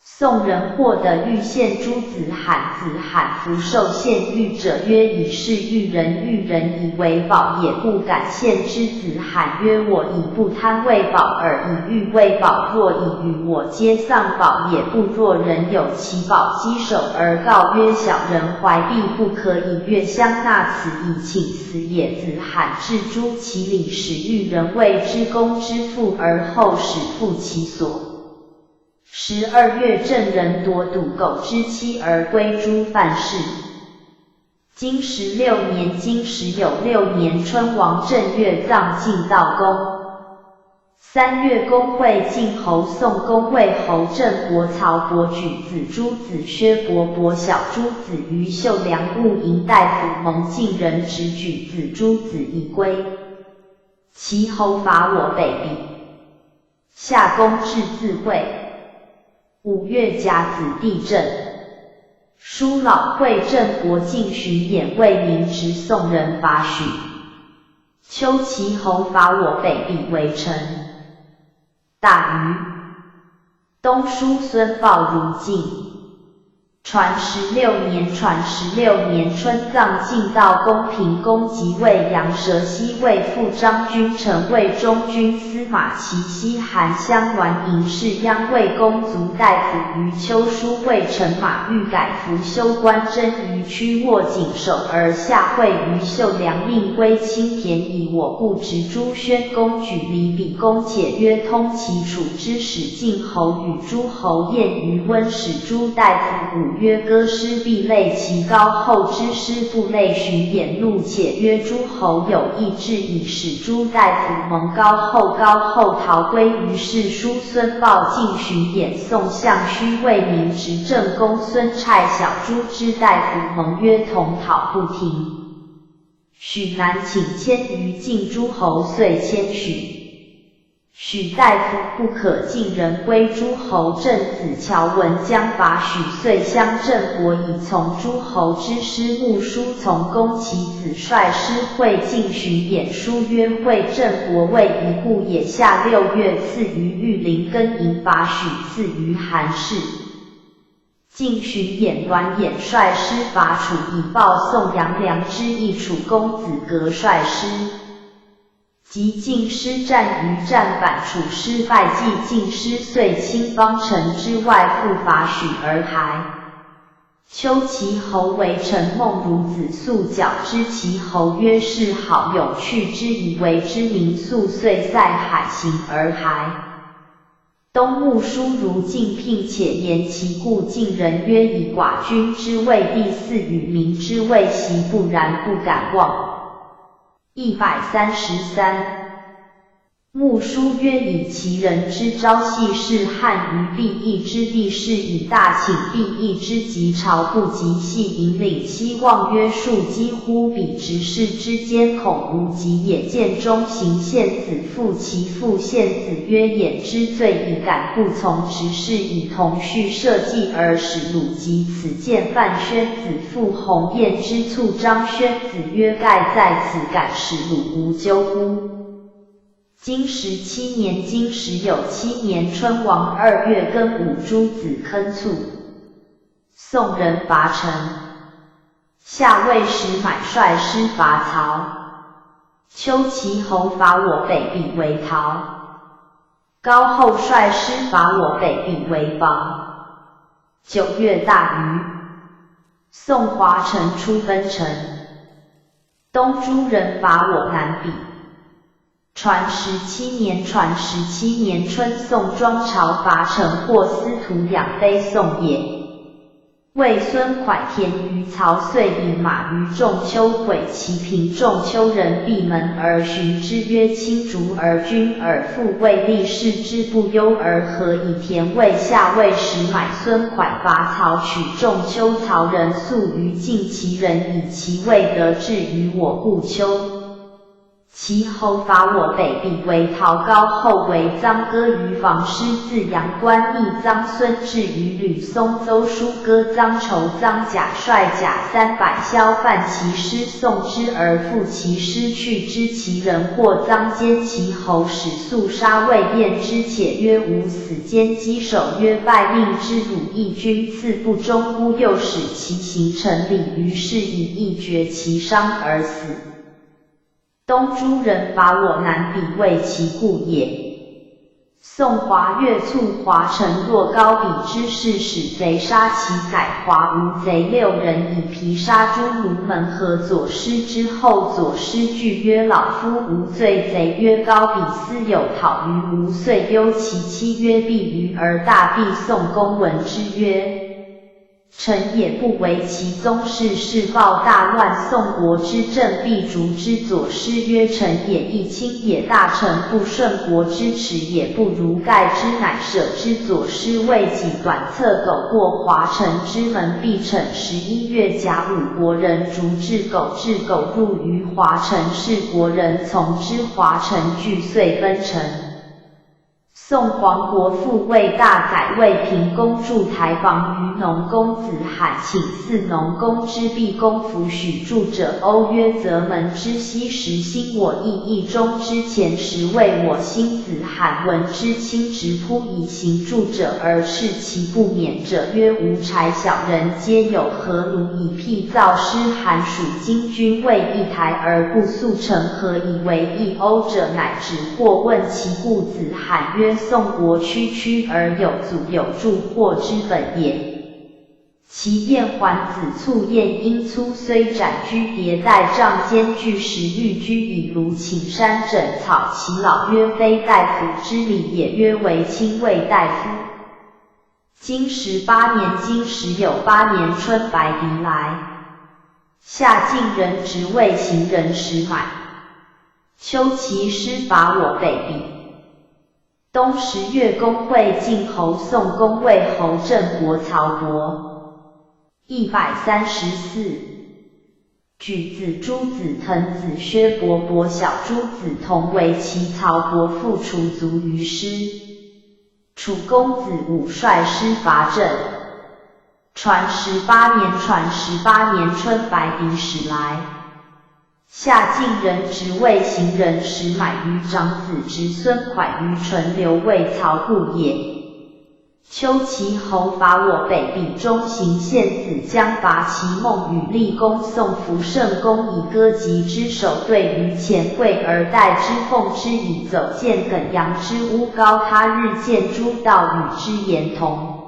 宋人获得玉献诸子罕，子罕弗受献玉者曰：以是玉人，玉人以为宝，也不敢献之。子罕曰：我以不贪为宝耳，以玉为宝，若以与我皆丧宝也不。若人有其宝稽首而告曰：小人怀璧不可以越相纳此，以请死也。子罕置诸其礼，使玉人为之公之父，而后使复其所。12月，郑人夺赌狗之妻而归诸范氏。经16年，经16年春，王正月葬晋悼公。3月，公会晋侯宋公卫侯郑伯曹伯举子诸子薛伯伯小诸子于秀梁务营大夫蒙晋人直举子诸子以归。其侯伐我北鄙，夏公至自会。5月，甲子，地震。书老会郑伯进巡演，为明直宋人伐许。秋，其侯伐我北鄙，为臣。大禹。冬，叔孙豹如晋。传16年春，葬晋悼公。平公即位，杨蛇西魏副张君成为中军司马，其西韩相栾营士鞅为公族大夫，于秋书会陈马欲改服修官真于屈握谨守，而下会于秀梁，命归清田，以我故执诸宣公举离比公，且约通其楚之使晋侯与诸侯宴于温，使诸大夫五曰歌师必类其高后之师部类巡演录，且曰诸侯有意志，以使诸大夫蒙高后，高后逃归。于是叔孙豹进巡演，宋相须为明执政公孙瓒小诸之大夫蒙曰同讨不停。许南请迁于晋诸侯，遂迁许。许大夫不可进人归诸侯，郑子乔闻将伐许，遂相郑国，以从诸侯之师。穆叔从公其子率师会进巡演，书曰：会郑国为一故也。下6月，赐于玉林更营伐许，赐于韩氏。进巡演栾衍率师伐楚，以报宋杨良之义。楚公子革率师。及晋师战于战板，楚师败绩，晋师遂侵方城之外，复伐许而还。秋，其侯为陈孟孺子素矫之，其侯曰：是好，有去之，以为之民宿，遂塞海行而还。冬，穆叔如晋聘，且言其故。晋人曰：以寡君之位，必似与民之位，其不然，不敢忘。133。穆叔曰：以其人之朝夕事，汉于必义之地，是以大请必义之极，朝不及系引领。希望曰：庶几乎彼执事之间，恐无及也。见中行献子父，其父献子曰：衍之罪以敢不从执事，以同序社稷而使鲁及此。见范宣子父鸿彦之卒，张宣子曰：盖在此，敢使鲁无咎乎？经17年，经17年春，王2月庚午，诸子坑卒。宋人伐陈。下魏时买率师伐曹，丘齐侯伐我北壁为陶，高后率师伐我北壁为房。9月大雨，宋华臣出奔城，东诸人伐我南壁。传17年春，宋庄朝伐城，获司徒养非宋也。魏孙蒯田于曹，遂引马于仲丘，毁其平。仲丘人闭门而寻之，曰：亲逐而君尔复魏立士之不忧而何以田魏？下魏时买孙蒯伐曹，取仲丘。曹人素于晋，其人以其未得志于我，故丘。齐侯伐我北壁为陶，高后为臧歌于房，师自阳关逆臧孙至于吕松，邹书歌臧仇，臧甲率甲300骁犯其师，送之而复其师去之，其人获臧奸，齐侯使速杀魏燕之，且曰吾死奸击首，曰败命之辱义君赐不忠乎？又使其行成礼，于是以义绝其伤而死。东诸人伐我南壁，为其故也。宋华越卒华臣若高比之事，使贼杀其改华吴贼6人，以皮杀诸卢门和左师之后。左师惧曰：老夫无罪。贼曰：高比私有讨于吴，遂忧其妻，曰：必于而大必。宋公闻之曰：臣也不为其宗室，是报大乱，宋国之政必逐之。左师曰：臣也亦亲也，大臣不顺国之耻，也不如盖之，乃舍之。左师为己短策，苟过华臣之门，必惩11月甲午，国人逐至苟，至苟入于华城，是国人从之，华城惧，遂奔城。宋皇国复为大改，魏平公筑台房于农公子罕，请祀农公之毕公服许筑者，欧曰：则门之西时兴我意中之前时，为我心子罕闻之，亲直扑以行筑者，而斥其不免者，曰：无柴小人皆有何炉以辟灶师？罕属今君为一台而不速成，何以为一欧者？乃止。或问其故，子罕曰：宋国区区而有祖有助，祸之本也。其燕桓子卒晏婴粗，虽斩居迭代帐间，具时欲居以卢请山枕草。其老曰：非大夫之礼也。曰：为亲卫大夫。今18年，今时有8年春，白狄来，下晋人执魏行人使买。丘齐师伐我北壁。冬10月，公会晋侯宋公魏侯郑国曹伯。134。举子诸子滕子薛伯伯小诸子同为其曹伯，复除卒于师。楚公子武率师伐郑。传18年春，白狄使来，下晋人执魏行人使买于长子侄孙蒯于纯留为曹故也。丘齐侯伐我北壁，中行献子将伐其孟与立公。宋福圣公以歌疾之首对于前贵而待之，奉之以走见耿阳之屋高。他日见诸道与之言同。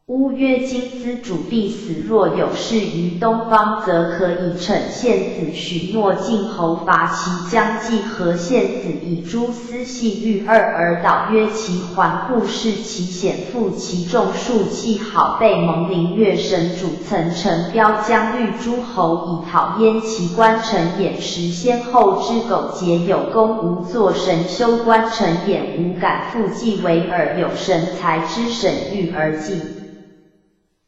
乌曰：今兹主必死，若有事于东方，则可以惩献子。许诺晋侯伐其将计，和献子以诸丝细玉2而导，曰：其环护是其险负，其众数气好，被蒙陵月神主曾陈标将律诸侯，以讨燕其官臣偃实先后之苟结，有功无作神修官臣偃无敢复继为尔，有神才之审谕而继。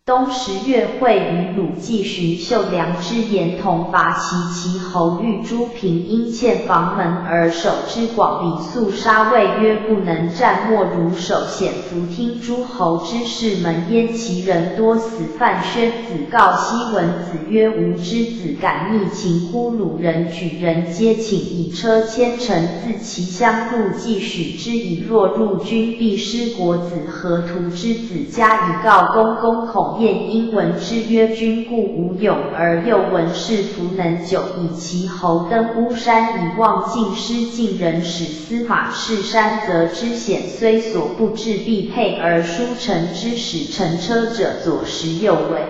冬10月，会于鲁季寻秀良之言同伐其侯，欲诸平因欠房门而守之，广礼肃杀谓曰：不能战，莫如守险伏听诸侯之事，门焉其人多死。范宣子告西文子曰：吾之子敢逆秦乎？鲁人举人皆请以车牵乘自其乡路，既许之以若入军，必失国子。何徒之子家以告公，公恐晏因闻之曰君故无勇，而又闻士弗能久，以其侯登巫山以望晋师晋人，使司马赤山则之险，虽所不至必配，而书臣之使乘车者左拾右尾，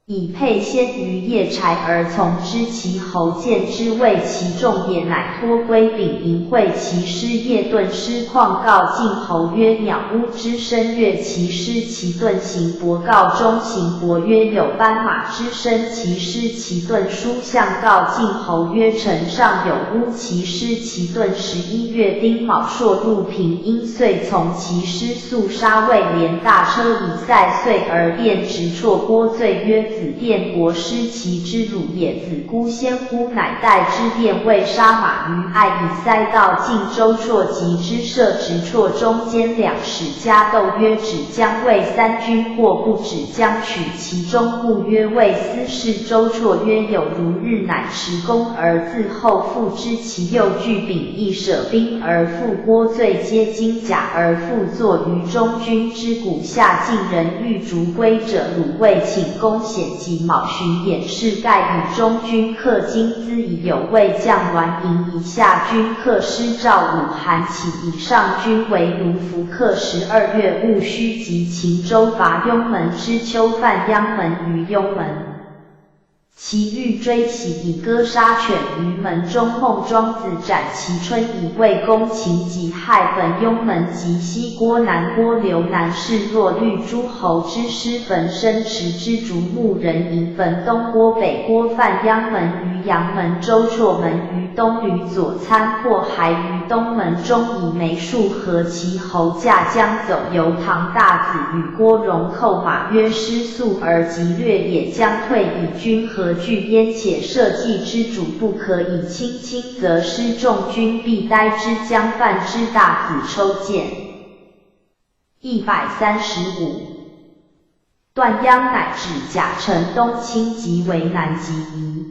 以配先于夜柴而从之。其侯见之谓其众也，乃托归丙营会其师夜遁师，况告晋侯曰：鸟巫之声悦其师，其遁行伯告中行伯曰：有斑马之声，其师其遁书相告晋侯曰：城上有巫其师，其遁11月丁卯朔入平阴，遂从其师速杀魏连大车以塞岁而便直辍郭罪曰：子殿国师其之辱也，子姑先乎？乃代之殿为杀马于爱，以塞到晋州绰及之射直辍中间两使加斗曰：只将为三军，或不只将取其中？故曰魏司事周绰曰：有如日，乃持弓而自后复之，其右据丙亦舍兵而复郭罪，皆金甲而复坐于中军之鼓下。晋人欲逐归者，鲁卫请公显及卯巡演示盖与中军克金资，以有魏将栾营以下军克师赵武韩起，以上军为卢浮克。12月戊戌，及秦州伐雍门之丘犯鞅门于雍门，其欲追起，以割杀犬于门中。孟庄子斩其春，以为公秦及害焚雍门，及西郭南郭刘南示若律诸侯之师，焚申池之竹木人营，焚东郭北郭犯鞅门于阳门，周绰门于东吕左参破还于东门中，以梅树和其侯驾将走，由唐大子与郭荣叩马曰：师速而急略也，将退以军何惧焉？且社稷之主，不可以轻轻则失，众军必呆之。将犯之大子抽剑。135。段鞅乃至贾城东侵，即为南极夷。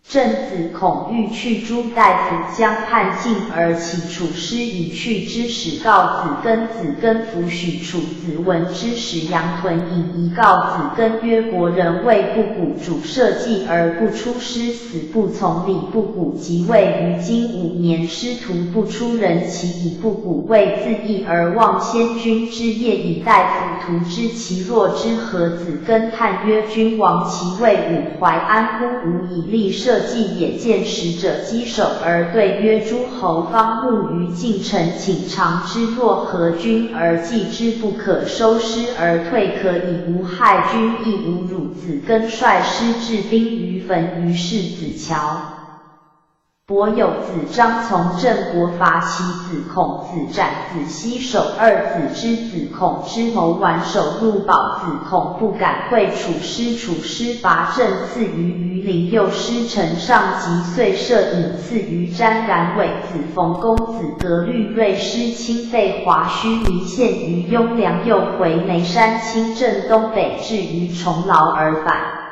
郑子孔欲去诸大夫，将叛晋而起，楚师以去之，使告子根。子根弗许。楚子闻之，使杨屯引疑告子根曰：国人为不古，主社稷而不出师，死不从礼。不古即位于今5年，师徒不出人，其以不古为自缢而忘先君之业，以大夫图之，其若之何？子根叹曰：君王其位吾怀安乎？吾以立社稷也。见使者稽首而对曰：诸侯方慕于晋城，请尝之。若何君而祭之，不可收师而退，可以无害君，亦无辱。子根率师置兵于汾，于是子乔伯有子张从郑国伐其子孔，子斩子西守二子之子孔之谋挽守入保，子孔不敢会楚师。楚师伐郑，赐于榆林。右师陈上及遂射引，赐于詹冉韦。子冯公子格律锐师侵废华胥，离陷于雍凉，又回眉山清镇东北，至于重劳而返。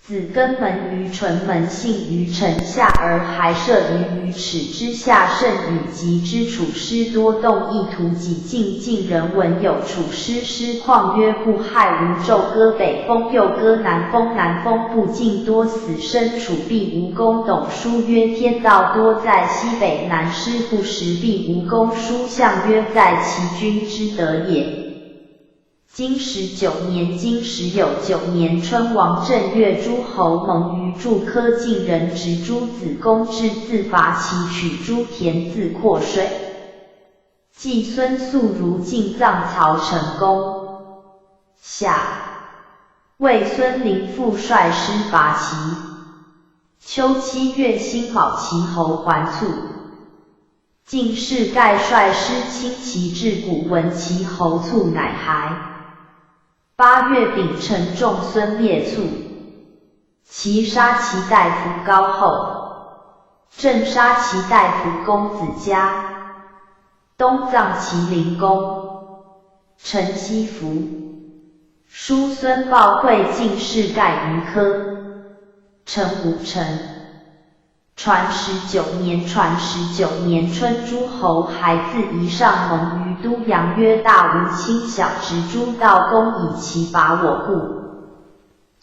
子根门于淳门，幸于城下，而还射于鱼池之下。甚与及之楚师多动意图，己晋。晋人闻有楚师师况曰：不害无昼歌北风，又歌南风。南风不进，多死生。楚必无功。董书曰：天道多在西北，南师不时必无功。书相曰：在其君之德也。金19年，金19年春，王正月，诸侯盟于祝科。晋人执诸子公至，自伐其，取诸田，自扩水。季孙宿如晋葬曹成公。夏，魏孙林父率师伐齐。秋7月辛卯，齐侯还卒。晋士盖率师侵齐至谷，闻齐侯卒，乃还。8月丙辰，仲孙灭卒。齐杀其大夫高后，郑杀其大夫公子嘉，东葬其灵公。陈西服。叔孙豹会晋士盖于科。陈武臣。传19年春，诸侯还自夷上盟于都阳曰：大无轻小直诸道公以其伐我故。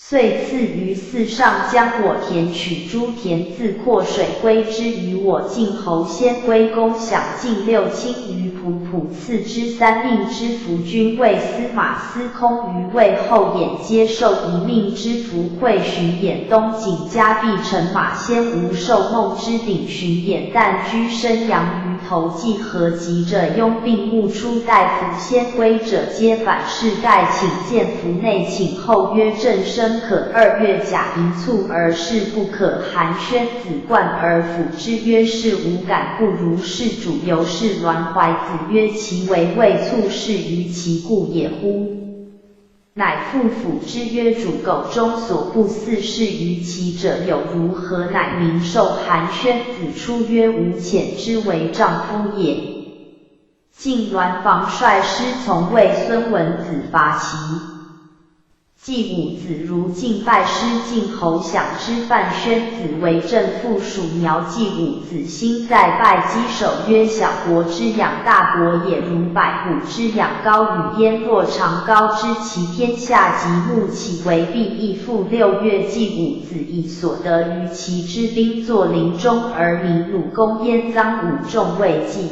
遂赐于寺上，将我田取诸田，自阔水归之于我晋侯。先归公享尽6卿于仆仆，赐之3命之服，均为司马司空于魏后衍皆受1命之服。会巡演东景加必乘马，先无受梦之鼎巡演，但居申阳于头季何及者拥并勿出大夫。先归者皆反是盖请见服内，请后曰：正生可2月甲寅卒而事不可。韩宣子冠而辅之曰：是无感，不如事主。由是栾怀子曰：其为未卒事于其故也乎？乃复辅之曰：主苟中所不似事于其者有如何？乃明授韩宣子出曰：吾遣之为丈夫也。晋栾房率师从魏孙文子伐齐。季武子如敬拜师晋侯享之，范宣子为正副属苗。季武子心在拜稽首曰：小国之养大国也，如百虎之养高与焉。若常高知其天下，及目其为必亦复。6月，季武子以所得于齐之兵作临终，而名鲁公焉臧武众未济。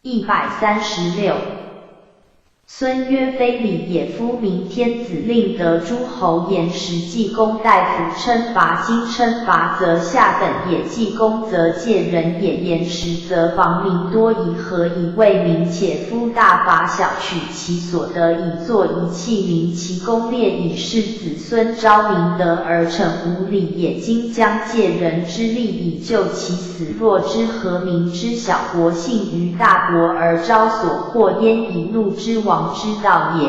136。孙曰：非礼也。夫明天子令得诸侯言时，季公大夫称伐，今称伐则下等也；季公则介人也，言时则防民多矣。何以为民？且夫大伐小，取其所得以作一器民，其功烈以示子孙，昭明德而成无礼也。今将借人之力以救其死，若之何民之小国信于大国而招所获焉？以怒之王之道也。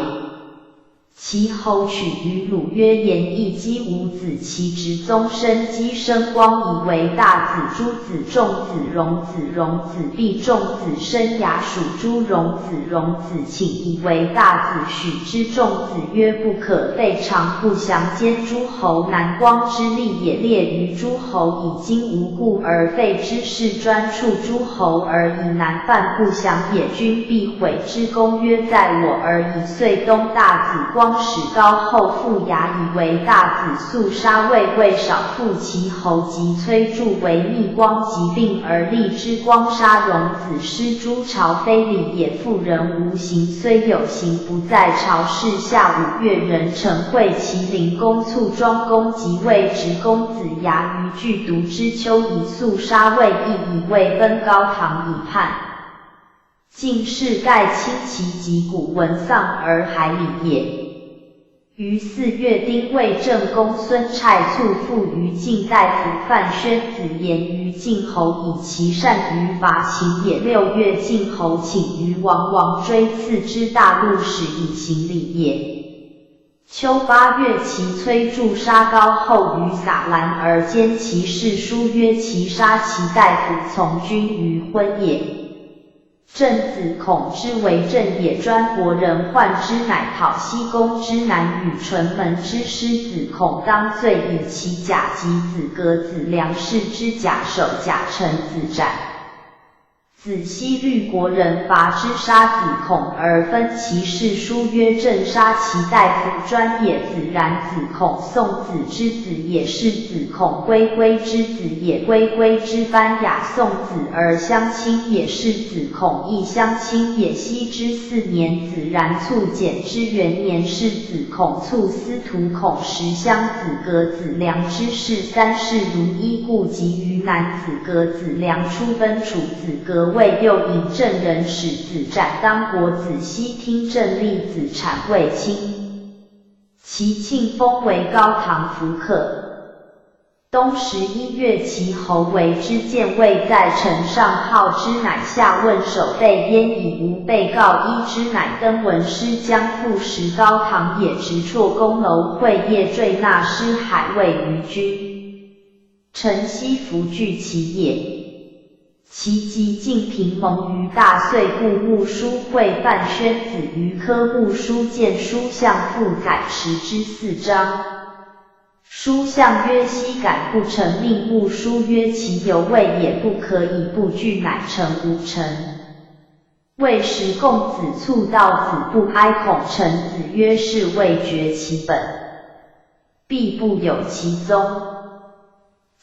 其后取于鲁曰：言义姬无子，其侄宗生姬生光，以为大子。诸子仲子荣子，荣子必仲子生牙属诸荣子，荣子请以为大子。许之仲子曰：不可废，常不降兼诸侯，南光之力也。列于诸侯，以今无故而废之，是专处诸侯而已。南犯不降也，君必毁之。公曰：在我而已。遂东大子光使高后复牙，以为大子。肃杀魏少复其侯，及崔杼为逆光疾病而立之。光杀荣子，失诸朝，非礼也。妇人无刑，虽有刑，不在朝事。下5月，人陈惠麒麟公卒庄公及魏直公子牙于剧毒之秋，以肃杀魏义，以为奔高唐以叛。晋士盖亲其及古文丧而还礼也。于4月丁未，正公孙瓒卒，父于晋大夫范宣子言于晋侯，以其善于伐秦也。6月，晋侯请于王追赐之大陆使，以行礼也。秋8月，其崔杼杀高后于撒兰，而兼其事，书曰：其杀其大夫，从军于昏也。郑子孔之为政也，专国人患之，乃讨西宫之男与淳门之师。子孔当罪，以其甲及子革、子梁氏之甲首，甲臣子斩。子西律国人伐之，杀子孔而分其事，书曰：正杀其大夫专也。子然，子孔宋子之子也，是子孔归之子也，归之班雅宋子而相亲也，是子孔亦相亲也。羲之4年，子然卒，简之元年，是子孔卒。司徒孔实相子革、子梁之事，3世如一，故及于南。子革、子梁出奔楚，子革为右尹正人，使子斩当国。子西听政，立子产为卿。其庆封为高唐福客。冬11月，其侯为之见位在城上，号之，乃下问守备焉，以无被告依之，乃登文师将复时高唐也。直辍宫楼，会夜坠纳师海位于君。臣悉服具其也。其即晋平蒙于大岁，故穆书会范宣子于科穆书见书相复载持之4章。书相曰：悉敢不成命。穆书曰：其犹未也，不可以不具，乃成无成。谓时共子卒道子不哀，恐臣子曰：是未绝其本，必不有其宗。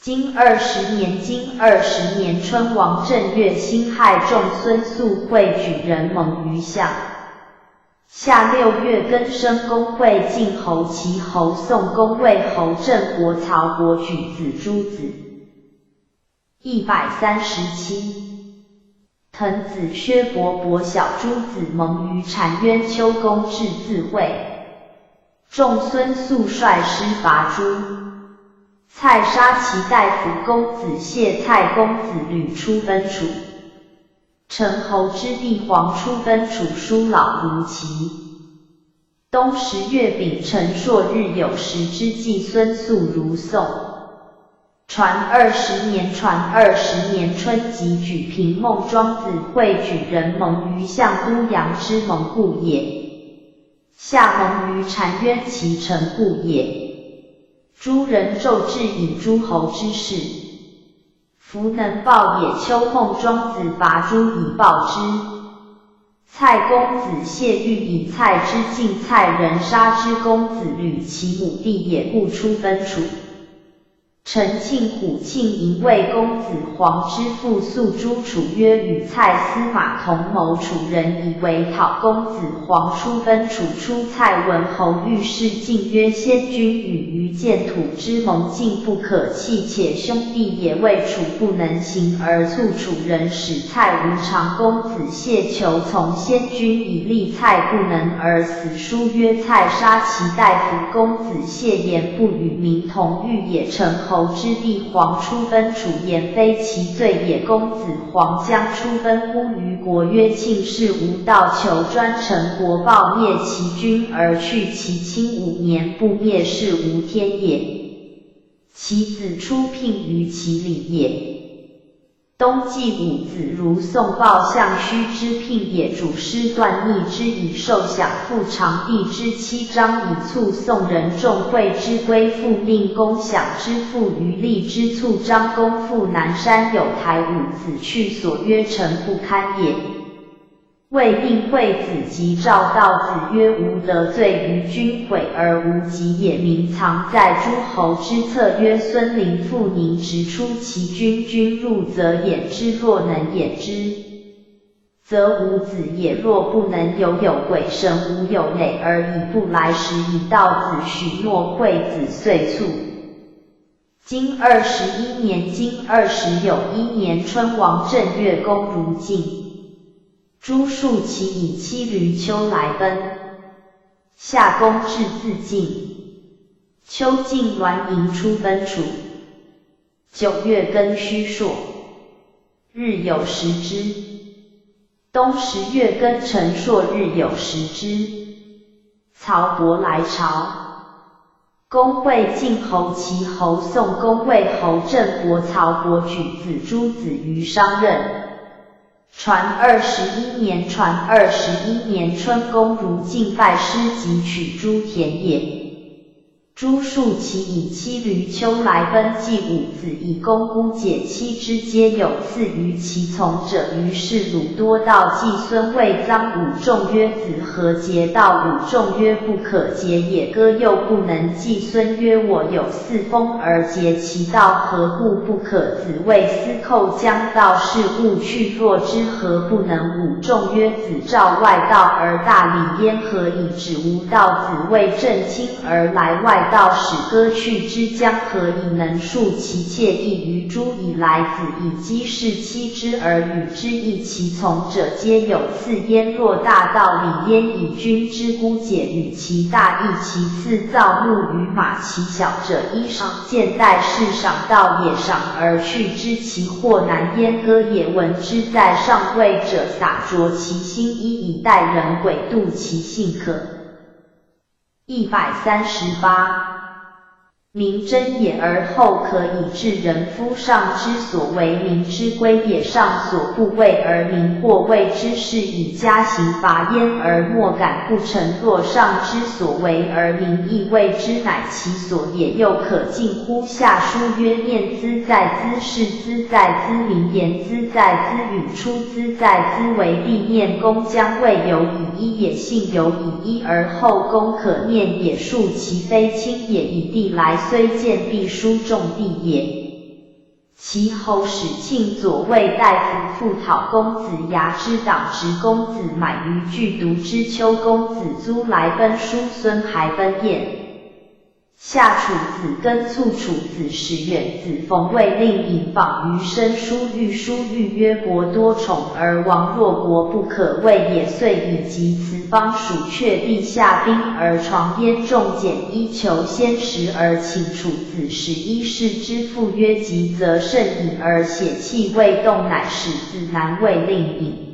经20年春，王正月辛亥，仲孙宿会举人蒙于相。夏6月庚申，公会晋侯齐侯宋公魏侯郑国曹国举子诸子。137。滕子薛伯伯小诸子蒙于澶渊，丘公至自会。仲孙宿率师伐诸。蔡杀其大夫公子谢，蔡公子吕出奔楚。陈侯之弟黄出奔楚，叔老如齐。冬10月丙辰朔日，有时之季，孙宿如宋。传20年春，即举平孟庄子会举人蒙于相都阳之蒙故也。夏蒙于澶渊，其城故也。诸人骤至以诸侯之事，夫能报也。丘孟庄子伐诸以报之。蔡公子谢欲以蔡之敬，蔡人杀之公子吕，其母弟也，故出奔楚。陈庆虎庆营卫公子黄之父宿诸楚，曰：与蔡司马同谋，楚人以为讨公子黄出奔楚。出蔡文侯御史进曰：先君与于建土之盟，竟不可弃，且兄弟也，为楚不能行，而促楚人，使蔡无常。公子谢求从先君，以立蔡不能而死。书曰：蔡杀其大夫公子谢，言不与民同狱也。陈侯之弟黄出奔楚，言非其罪也。公子黄将出奔乎于国，曰：庆氏无道，求专成国暴，灭其君而去，其亲5年不灭，是无天也。其子出聘于其里也。冬季5子如宋鲍相须之聘也。主师段逆之以受享，父长帝之妻张以促宋人众会之归附，命公享之父于立之促张公赴南山，有台5子去所，曰：臣不堪也。谓命惠子及赵道子曰：吾得罪于君，悔而无及也。名藏在诸侯之册，曰：孙陵父宁直出其君，君入则掩之，若能掩之，则无子也。若不能有鬼神，无有累而已不来时，以道子许诺，惠子遂卒。经21年酉年春，王正月，公如晋。诸庶其以妻闾丘来奔。夏公至自尽。丘进栾营出奔楚。9月庚戌朔，日有食之。冬10月庚辰朔，日有食之。曹伯来朝。公会晋侯齐侯宋公魏侯郑国曹伯举子诸子于商任。传21年春，公如晋拜师，即取诸田野。诸庶其以妻闾丘来奔，继5子以公姑解妻之，皆有赐于其从者。于是鲁多道季孙谓臧武仲曰：子何节道？武仲曰：不可节也。歌又不能。季孙曰：我有4封而节其道，何故不可？子谓司寇将道是勿去，若之何不能？武仲曰：子召外道而大礼焉，何以止无道？子谓正卿而来外道，使割去之，将何以能恕其妾意于诸以来？子以姬氏妻之而与之议，其从者皆有次焉。若大道理焉，以君之姑解与其大义。其次造木与马，其小者衣裳见待是赏道也，赏而去之，其或难焉。歌也闻之在上位者，洒着其心衣以待人，鬼度其性可。138。名真也，而后可以治人夫上之所为民之规也，上所不为而民或谓之事以加刑罚焉，而莫敢不成。若上之所为而民亦谓之乃其所也，又可近乎下书曰：念兹在兹，事兹在兹，名言兹在兹，语出兹在兹，为必念公将谓有以一也，信有以一，而后公可念也，数其非亲也，以地来虽见必书重地也。其后史庆左卫大夫复讨公子牙之党直公子买于剧毒之丘公子租来奔叔孙还奔燕。夏楚子根促楚子时远子冯卫令引访于申书欲，书欲曰：国多宠而亡弱国不可畏也，遂以及此方蜀却地下兵而床边重简衣裘先食，而请楚子使衣侍之父曰：急则甚矣，而血气未动，乃使子南卫令尹。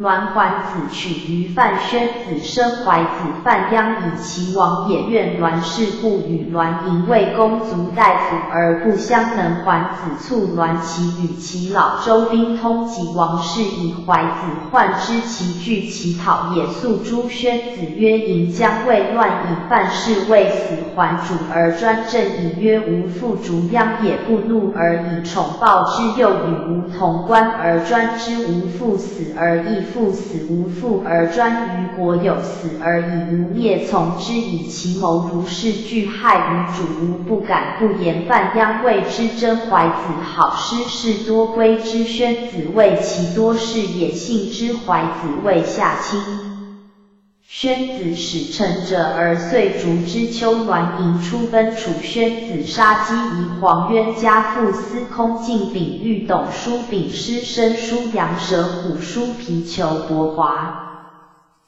栾桓子取于范宣子生怀子范鞅，以其王也。愿栾氏故与栾营卫公族大夫而不相能。桓子促栾其与其老周兵通及王氏，以怀子患之，其惧其讨也。诉诸宣子曰：营将未乱，以范氏未死，还主而专政以曰：吾父逐鞅也，不怒而以宠报之，又与吾同官而专之。吾父死而亦父死，无父而专于国，有死而以无灭从之，以其谋如是，惧害于主，无不敢不言。范鞅谓之真怀子好，师事多归之。宣子谓其多事也，信之。怀子谓下卿。宣子使臣者而遂逐之。丘栾营出奔楚，宣子杀击夷黄渊家父司空敬秉玉董叔秉师申叔羊蛇虎叔皮裘伯华。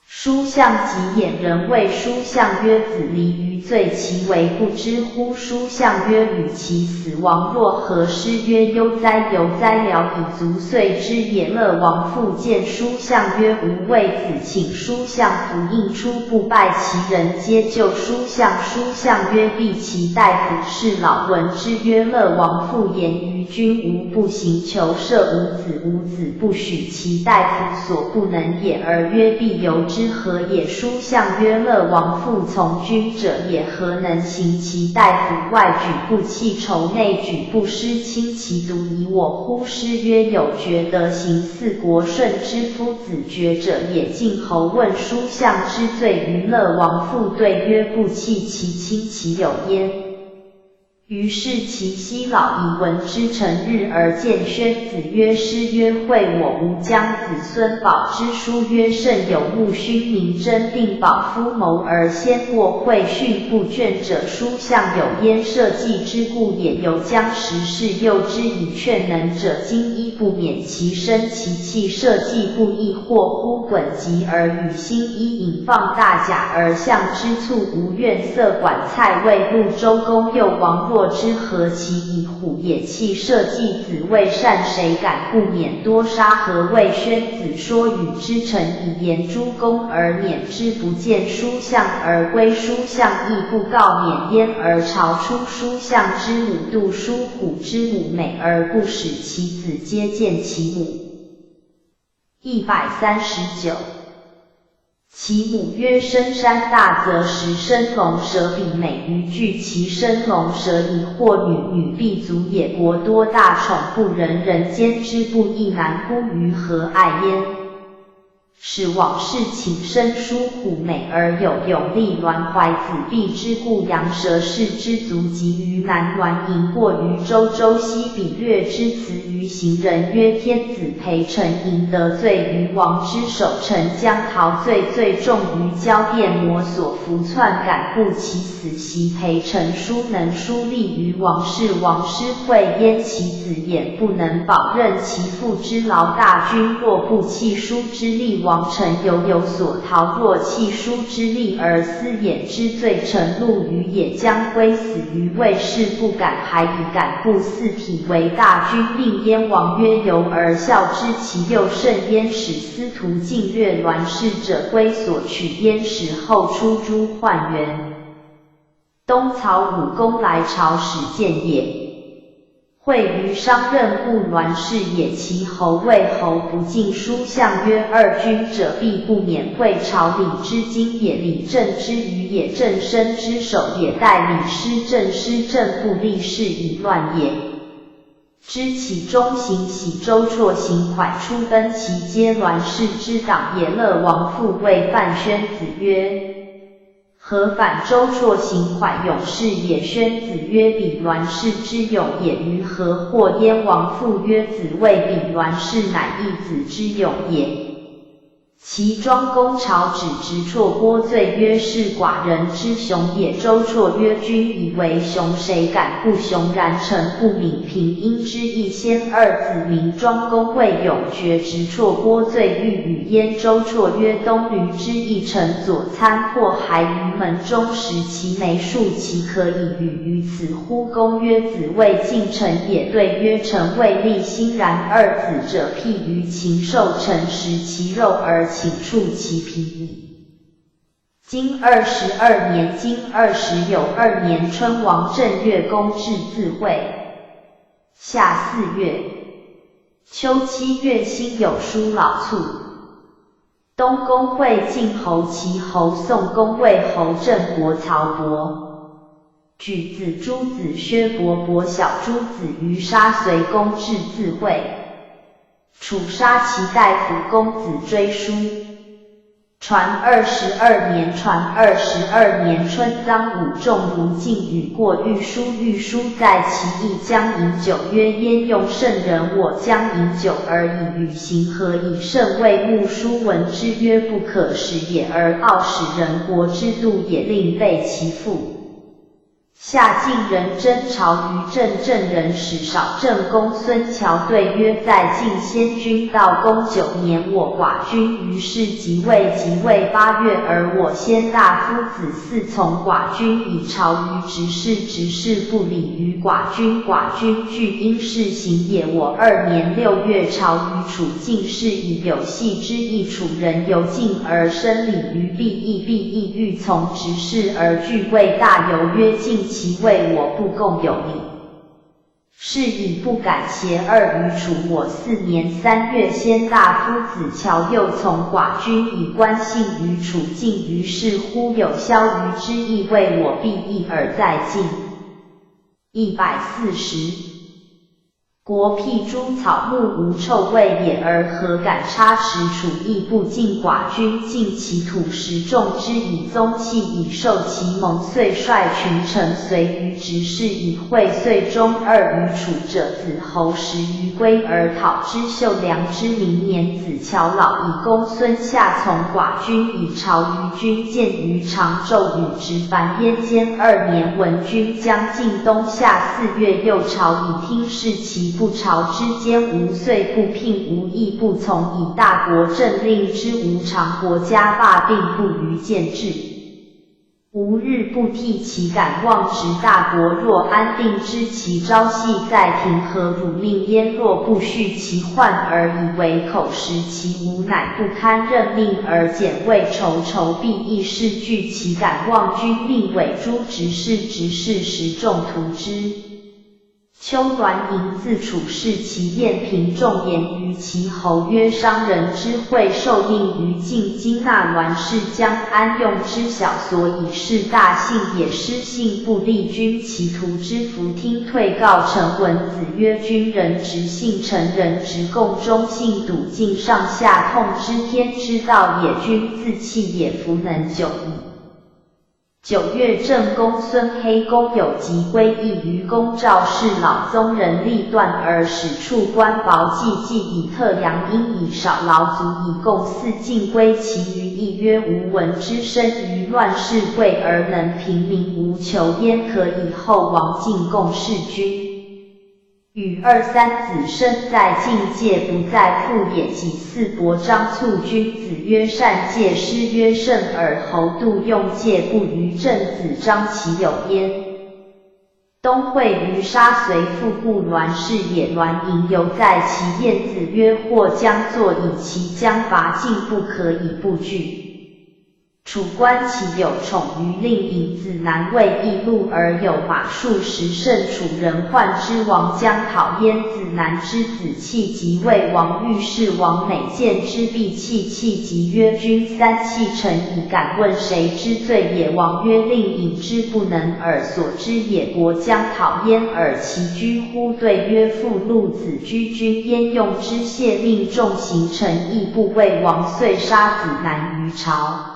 叔向及眼人谓叔向曰：子离于罪，其为不知乎？叔向曰：与其死亡若何？师曰：悠哉悠哉，聊以足遂之也。乐王复见叔向曰：吾为子请叔向服应出，不拜其人皆救叔向。叔向曰：必其大夫是老。闻之曰：乐王复言于君，吾不行求射吾子，吾子不许其大夫所不能也。而曰：必由之何也？叔向曰：乐王复从君者也，何能行其大夫？外举不弃仇，内举不失亲，其独以我乎？师曰：有觉得行四国顺之夫子爵者也。晋侯问叔向之罪于乐王，复对曰：不弃其亲，其有焉？于是其息老以闻之，成日而见宣子曰：师曰：惠我吾将子孙保之。书曰：甚有穆勋明真，并保夫谋而先过会训不倦者。书向有焉，社稷之故也。有将时事诱之以劝能者，今依不免其身其气，社稷不义，或乎滚疾而与心衣引放大甲而向之促，无怨色管蔡魏入周公右王若之何其以虎也？弃社稷子为善，谁敢不免多杀？何谓宣子说与之臣以言诸公而免之，不见书向而归。书向亦不告免焉，而朝出书向之母，杜叔虎之母美，而不使其子皆见其母。139。其母曰：深山大则食生龙蛇，比美于具其生龙蛇以惑女，女必足也。国多大宠，不仁，人兼之不义，难乎？于何爱焉？使往事请申叔虎美而有勇力，栾怀子必之故，羊蛇氏之族及于南栾营，过于周。周西比略之辞于行人曰：天子陪臣营，得罪于王之手，臣将陶罪，罪重于交变魔所服篡，敢不其死袭？陪臣殊能疏利于王室，王师会焉其子也，不能保任其父之劳。大君若不弃书之力，王臣有所逃；若弃书之力而私衍之罪，臣怒于也，将归死于魏氏，不敢还以敢不四体为大君。令燕王曰：由而效之，其又甚焉？使司徒进略栾氏者归所取，燕使后出诸宦元。东曹武公来朝始见也。会于商任故栾氏也，其侯魏侯不进书相曰：二君者必不免会朝礼之经也。礼正之余也，正身之首也，待礼失正，失正不立，是以乱也。知其中行喜周绰行蒯出奔，其皆栾氏之党也。乐王父谓范宣子曰：何反周绰行蒯勇士也？宣子曰：彼栾氏之勇也。于何或焉？王父曰：子谓彼栾氏乃一子之勇也。其庄公朝止直绰拨罪曰：是寡人之雄也。周绰曰：君以为雄，谁敢不雄？然臣不敏平阴之意，先二子名庄公谓永绝直绰拨罪，欲与焉。周绰曰：东驴之意，臣左参破还于门中，食其眉数，其可以与于此乎？公曰：子谓近臣也。对曰：臣未立欣然。二子者辟于禽兽，臣食其肉而请触其皮矣。经22年，经20有2年春，王正月公至自会。夏4月，秋7月，辛酉书老卒。东宫会晋侯，齐侯宋公魏侯郑伯曹伯举子诸子薛伯伯小诸子于杀随公至自会。楚杀其大夫公子追书。传22年，传22年春，臧武仲如晋语过御书，御书在其意，将饮酒曰：焉用圣人？我将饮酒而已，与行何以甚？谓穆书闻之曰：不可使也，而傲使人国之度也，令备其父。夏晋人征朝于郑，郑人使少郑公孙乔对曰：在晋先君道公9年，我寡君于是即位，即位8月，而我先大夫子嗣从寡君以朝于执事，执事不礼于寡君，寡君据因事行也。我2年6月，朝于楚进士，以有系之意，楚人由晋而生礼于毕义，毕义欲从执事而惧谓大由曰：晋其谓我不共有礼，是以不敢邪二于楚。我4年3月，先大夫子乔又从寡君以官信于楚晋，于是乎有萧于之意，谓我必义而在晋。140。国辟诸草木无臭味也，而何敢插齿？楚亦不敬寡君，尽其土石，种之以宗器，以受其盟。遂率群臣随于执事，以会。遂中2于楚者，子侯10余归而讨之。秀良之明年，子乔老，以公孙夏从寡君，以朝于君。见于常纣与直凡燕监2年，文君将晋东夏4月，又朝以听事其不朝之间，无遂不聘，无义不从，以大国政令之无常，国家罢并不于建制。吾日不替其敢妄执大国，若安定之，其朝夕在庭，何辱命焉？若不恤其患而以为口实，其无乃不堪任命而简位，仇仇必亦是惧其敢妄。君令委诸执事，执事时众图之。丘栾盈自处视其宴，平众言于其侯曰：商人之会，受命于晋，今纳栾氏，将安用之？小所以是大信也。失信不立君，其徒之服听退告臣。文子曰：君人直信，臣人直共，忠信笃敬，上下通之，天之道也。君自弃也，弗能久矣。9月，郑公孙黑公有疾归义于公，赵氏老宗人立断而使处官薄祭，既以特阳阴，以少劳卒，以供祀尽归。其余亦曰：吾闻之生于乱世，贵而能平民无求，焉可以后王进贡事君？与2、3子生在境界，不在父也。己巳，伯章促君子曰：善戒，师曰：慎耳。侯度用戒，不于正子张其有焉。东会于杀随父故栾氏也。栾盈犹在其燕子曰：或将作以其将伐晋，不可以不惧。楚观其有宠于令尹子南为义路而有马数10胜。楚人患之王将讨燕子南之子弃即魏王欲事王馁见之必弃即曰君三弃臣以敢问谁之罪也？王曰令尹之不能耳所知也。国将讨燕而其居乎？对曰父陆子居君焉用之谢命众行臣亦不为王，遂杀子南于朝。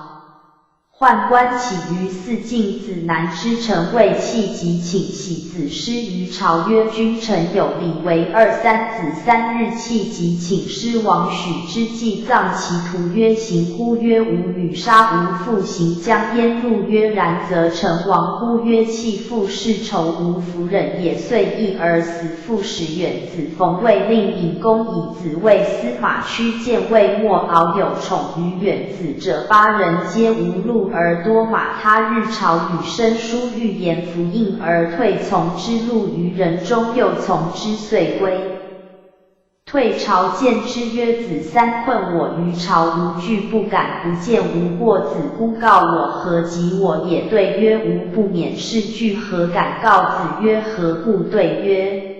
宦官起于4晋子南之臣未弃即请喜子师于朝曰君臣有礼为2、3子3日弃即请师王许之祭葬其徒曰行乎？曰吾与杀无复行将焉入曰然则成王乎？曰弃父是仇无弗忍也。遂缢而死。父使远子冯谓令尹公以子为司马屈见魏莫敖有宠于远子者8人皆无路而多马。他日朝与申书欲言服应而退从之，路于人中又从之，遂归。退朝见之曰子三困我于朝，无惧不敢不见无过。子姑告我何及我也？对曰吾不免是惧，何敢告？子曰何故？对曰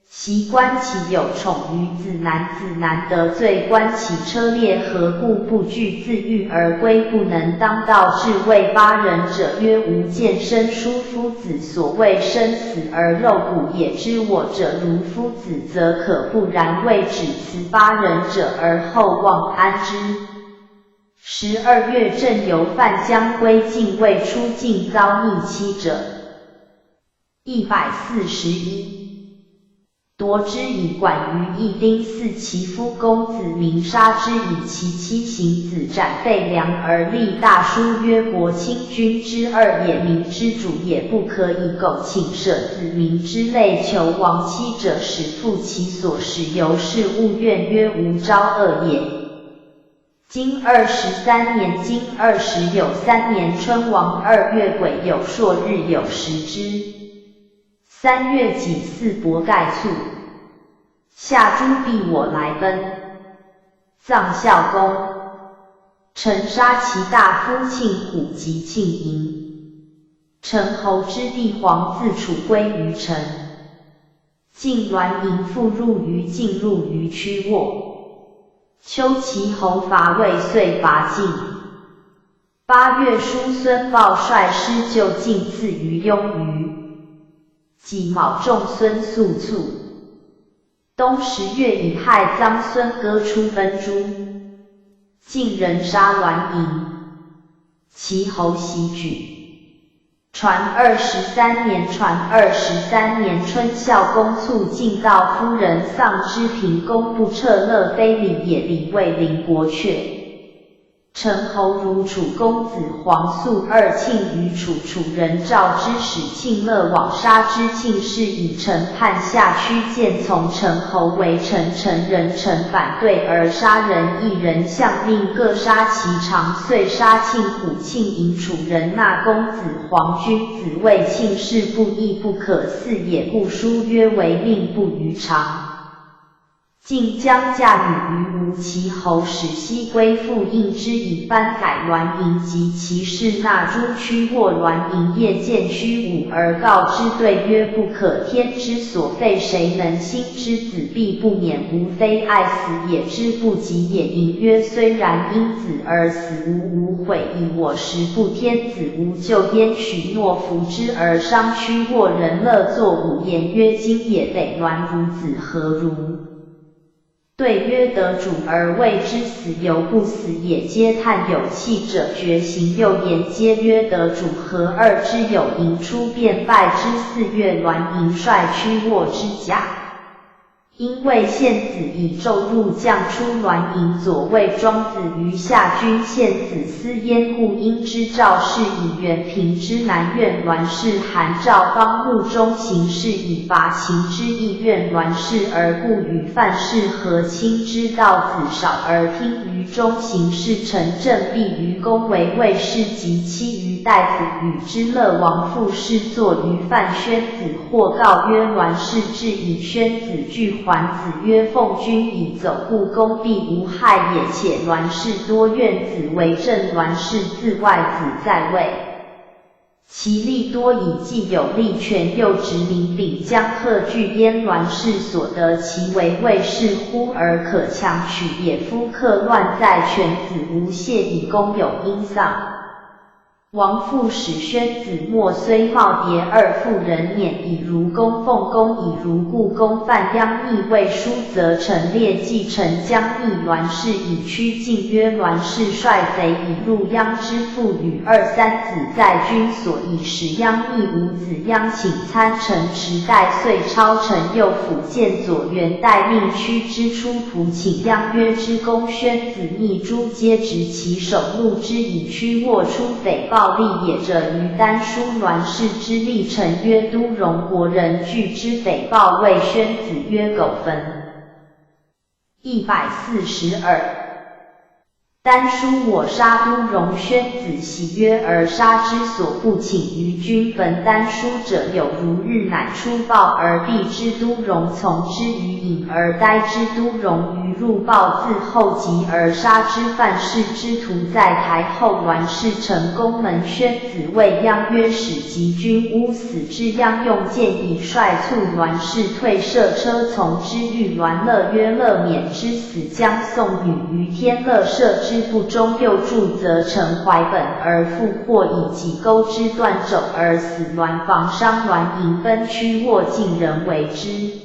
其观其有宠于子南，子南得罪观其车裂，何故不惧？自狱而归，不能当道。至谓8人者曰吾见申书夫子所谓生死而肉骨也，知我者如夫子，则可不然。谓止此8人者而后望安之。12月正由范将归晋，未出境遭逆妻者141。夺之以管于义丁巳，其夫公子明杀之，以其妻行子斩废梁而立大书曰国卿君之2也，民之主也，不可以苟请舍子民之类。求亡妻者使复其所使，由是勿怨曰无招恶也。经23年，经20有3年春王2月癸酉朔日有食之。3月己巳伯盖卒。下诸必我来奔，葬孝公。臣杀其大夫庆虎及庆寅。陈侯之弟皇自楚归于陈。晋栾盈复入于晋，入于曲沃。丘其侯伐魏，遂伐晋。8月叔孙豹率师救晋，自于雍于。己卯，仲孙宿卒。冬10月，乙亥，臧孙割出分诸。晋人杀栾盈，其侯袭举。传23年，传23年春，孝公卒，晋悼夫人丧之，平公不彻乐，非礼也。礼为邻国阙。陈侯如楚公子黄素2庆于楚，楚人赵之使庆乐往杀之。庆氏以陈叛下屈谏从陈侯为臣，陈人陈反对而杀人，1人相命各杀其长，遂杀庆虎、庆寅。楚人纳公子黄，君子谓庆氏不义，不可肆也，故书曰为命不于常。晋将嫁女于吴，其侯使西归附应之，以藩改栾盈及其氏纳诸屈沃。栾盈夜见虚武而告之，对曰不可，天之所废，谁能兴之？子必不免，无非爱死也，之不及也。盈曰虽然，因子而死，无悔意。我时不天子无救焉，许诺服之而伤屈沃人，乐作舞言曰今也得栾孺子何如？对曰得主而谓之死，犹不死也。皆叹有气者绝行，又言皆曰得主何二之有？盈出便败之。4月，栾盈率屈沃之甲。因为献子以纣入将出栾盈左卫庄子于下军，献子思焉故，因之赵氏以元平之南苑栾氏，韩赵方穆中行氏以伐秦之意愿栾氏，而故与范氏和亲之道子少而听于中行氏。陈正必于公为魏氏，及妻于代子与之乐王父氏作于范宣子，或告曰栾氏至以宣子俱还子曰：奉君以走故宫，必无害也。且栾氏多怨子为政，栾氏自外，子在位。其力多以既有力权，又执民秉将贺拒燕，栾氏所得其为魏氏乎？而可强取也。夫克乱在权，子无懈以功有因丧。王父使宣子墨虽耄耋，二妇人免以如公，奉公以如故宫。范鞅逆魏书，则陈列继承将逆栾氏，以趋晋曰：栾氏率贼以入鞅之父与二三子，在君所以使鞅逆五子。鞅请参陈池代，遂超陈右辅见左元代命驱之出仆，请鞅曰：之公宣子逆诸皆执其手，怒之以驱握出匪暴力也者于丹书。栾氏之立，臣曰：都戎国人惧之匪暴，谓宣子曰：苟分。142。丹书我杀都戎，宣子喜曰：而杀之所不请于君。焚丹书者有如日，乃出暴而避之。都戎从之于隐而待之。都戎于入暴，自后及而杀之。范氏之徒在台后，栾氏城宫门。宣子谓鞅曰：使及君乌死之。鞅用剑以率促栾氏退，射车从之。欲栾乐曰：乐免之死，将送女于天。乐射之不忠，又助则成怀本而复，或以己钩之断肘而死。栾防伤，栾迎奔趋握，尽人为之。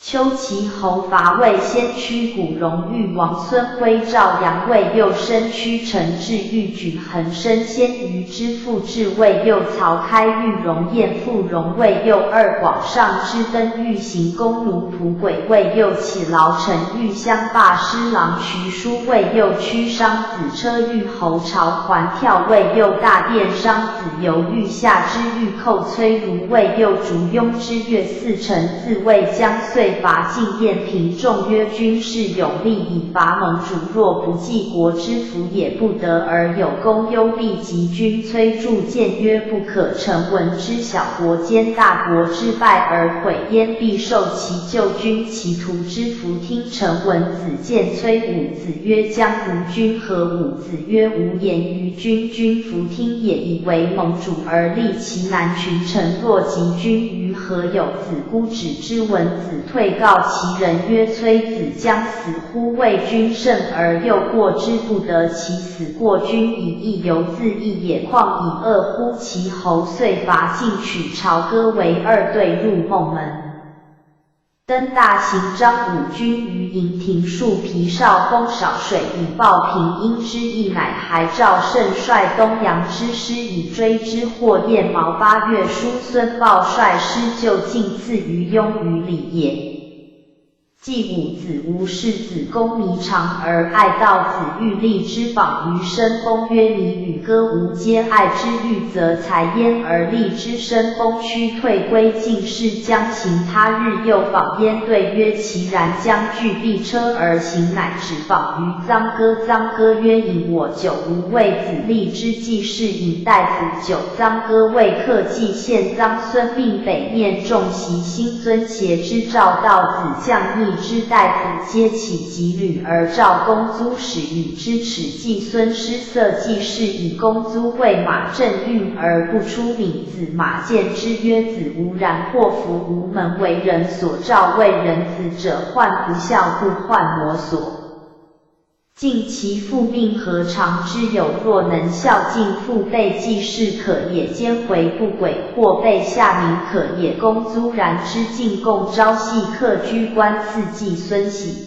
丘其侯伐魏，先驱古戎豫王孙徽，赵阳魏右身驱陈至，欲举恒生先于之父至。魏右曹开豫戎彦父戎魏右二广上之登，欲行弓奴仆轨。魏右起劳陈豫相霸师郎徐书，魏右驱商子车豫侯朝还跳。魏右大殿商子游豫下之，欲寇崔如。魏右逐雍之越四城，自魏将遂伐晋燕平。众曰：军事勇力以伐盟主，若不济国之福也，不得而有功，忧必及君。崔杼谏曰：不可成闻之小国兼大国之败而毁焉，必受其救君其徒之福。听臣闻子谏崔武子曰：将如君何？武子曰：无言于君，君弗听也。以为盟主而立其难，群臣若及君于何有？子姑止之闻子退，告其人曰：崔子将死乎？为君胜而又过之，不得其死过君以义，犹自义也。况以恶乎？其侯遂伐晋，取朝歌为二队，入孟门。登大行，张武军于营庭，树皮少风少水，以报平阴之意。乃还赵胜率东阳之师以追之，或燕毛。8月书，孙豹率师就进，赐于雍于里也。季武子无世子公弥长而爱道子，欲立之榜于申公曰：弥与歌无皆爱之，欲则才焉而立之。申公屈退归晋，是将行他日，又访焉，对曰：其然。将具璧车而行，乃止访于臧歌。臧歌曰：饮我酒，吾为子立之。季氏饮大夫酒，臧歌为客季献臧孙命北面众袭新尊协之，赵道子将逆之大夫皆起疾旅，而赵公租使与之耻。季孙失色，季氏以公租为马正运而不出名。子马见之曰：子无然，祸福无门，为人所召，为人子者患不孝，故患魔所。尽其父命，何尝之有？若能孝敬父辈，季氏可也；兼回不轨，或被下民可也。公租然之，进贡朝夕，客居官，赐季孙喜。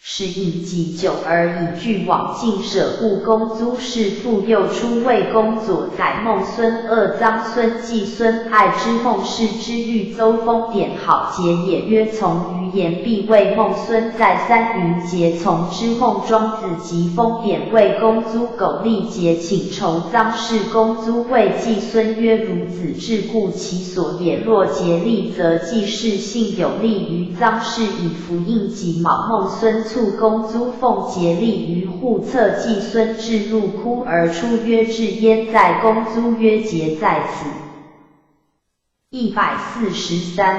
使饮己酒而以具往尽，舍故公租是父。又出魏公左宰孟孙恶臧孙季孙爱之，孟氏之欲邹封典好节也。曰：从于言必为孟孙再三云节，从之。孟庄子及封典为公租苟利节，请酬臧氏。公租谓季孙曰：孺子至，故其所也。若节利，则季氏幸有利于臧氏，以服应己卯。孟孙促公租奉节利于户，策季孙至，入窟而出，曰：至焉在？公租曰：节在此。143。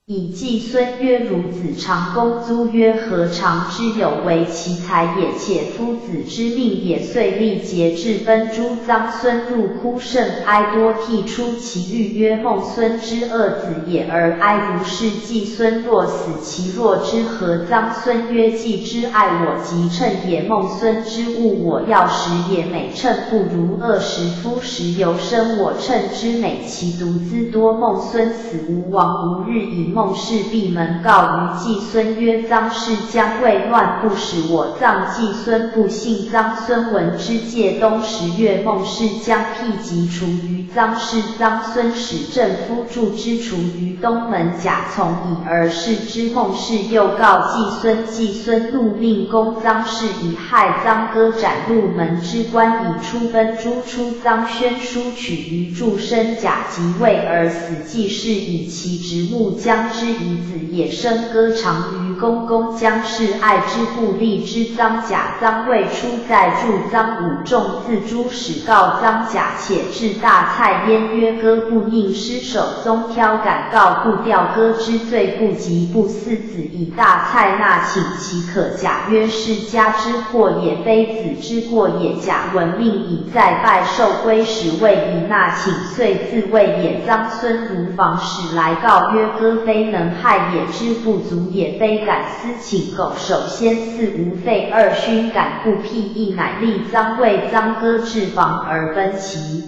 以季孙曰：孺子长公租曰：何尝之有为其才也？且夫子之命也。遂立节制奔诛臧孙，入哭甚哀，多涕出其狱曰：孟孙之二子也，而哀如是。季孙若死，其若之何？臧孙曰：季之爱我，即称也。孟孙之恶我，要食也。美称不如20夫食犹生，我称之美，其独资多。孟孙死，吴王无日以孟氏闭门告于季孙曰：臧氏将为乱，不使我葬。季孙不信。臧孙闻之，戒冬10月，孟氏将辟及除于臧氏。臧孙使正夫助之，除于东门。甲从以而视之。孟氏又告季孙，季孙怒，命攻臧氏，以害臧歌，斩入门之官，以出奔诛。出臧宣书取于祝生，甲即位而死。季氏以其直木将之以子也，生歌长于公。公将氏爱之，不立之。臧甲臧未出，在助臧武仲自诛，使告臧甲，且至大蔡焉曰：歌不宁失手，宗挑敢告不调歌之罪，不及不嗣子。以大蔡纳请其可。甲曰：是家之祸也，非子之过也。甲闻命以再拜受归，使谓以纳请，遂自谓也。臧孙如房使来告曰：歌非能害也，之不足也，非敢私请苟。首先四无废二勋，敢不辟一，乃立臧为臧歌至房而奔其。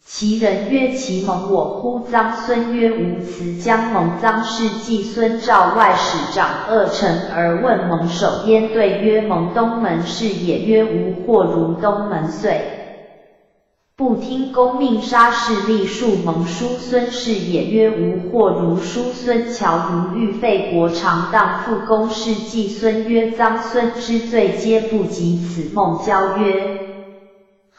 其人曰：其蒙我乎？臧孙曰：无辞将蒙。臧氏季孙召外使长2臣而问蒙首焉，对曰：蒙东门是也。曰：吾或如东门，遂不听公命，杀士立树蒙叔孙是也。曰：吾或如叔孙，乔如欲废国，常当复公事。季孙曰：臧孙之罪皆不及此。孟交曰：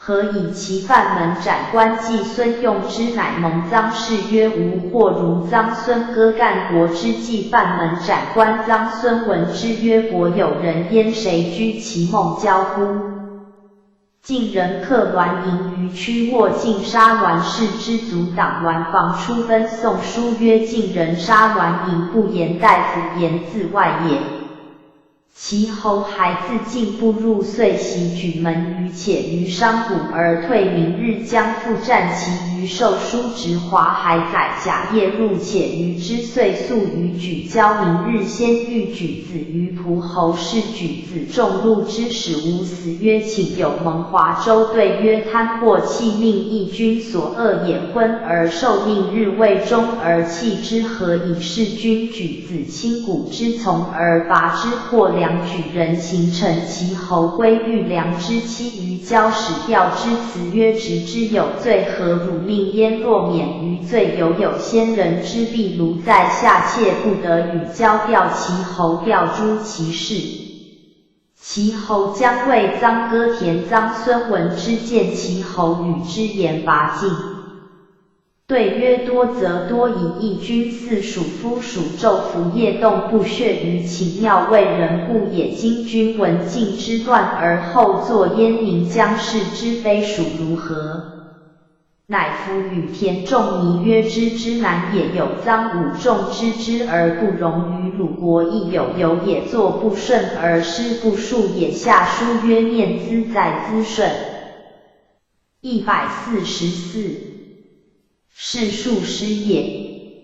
何以其犯门斩官？季孙用之，乃蒙。臧氏曰：吾或如臧孙，割干国之计，犯门斩官。臧孙闻之曰：国有人焉，谁居其孟交乎？晋人克栾盈于曲沃，尽杀栾氏之族，党栾房出奔。宋书曰：晋人杀栾盈，不言大夫，言自外也。其后还自进步入，遂袭举门于且于商贾而退。明日将复战其余，受书直华海载。甲夜入且于之，遂宿于举交。明日先遇举子于蒲侯，是举子众禄之使无死，曰：请有蒙华州。对曰：贪获弃命，义君所恶也。昏而受命，日未终而弃之，何以是？君举子亲古之从而拔之，或良举人形成其侯，归欲良之妻于交，使调之。辞曰：直之有罪，何汝命焉？若免于罪，有先人之弊，奴在下妾不得与交，调其侯，调诛其士。其侯将谓臧歌田。臧孙闻之，见其侯，与之言拔尽。对曰：多则多，以义君似属夫属纣服夜动，不血于秦庙，为人故也。今君闻晋之乱，而后作燕明将士之非，属如何？乃夫与田仲尼曰：知之难也。有臧武仲知之而不容于鲁国，亦有也作不顺而师不恕也。下书曰：念兹在兹顺。144。是庶师也。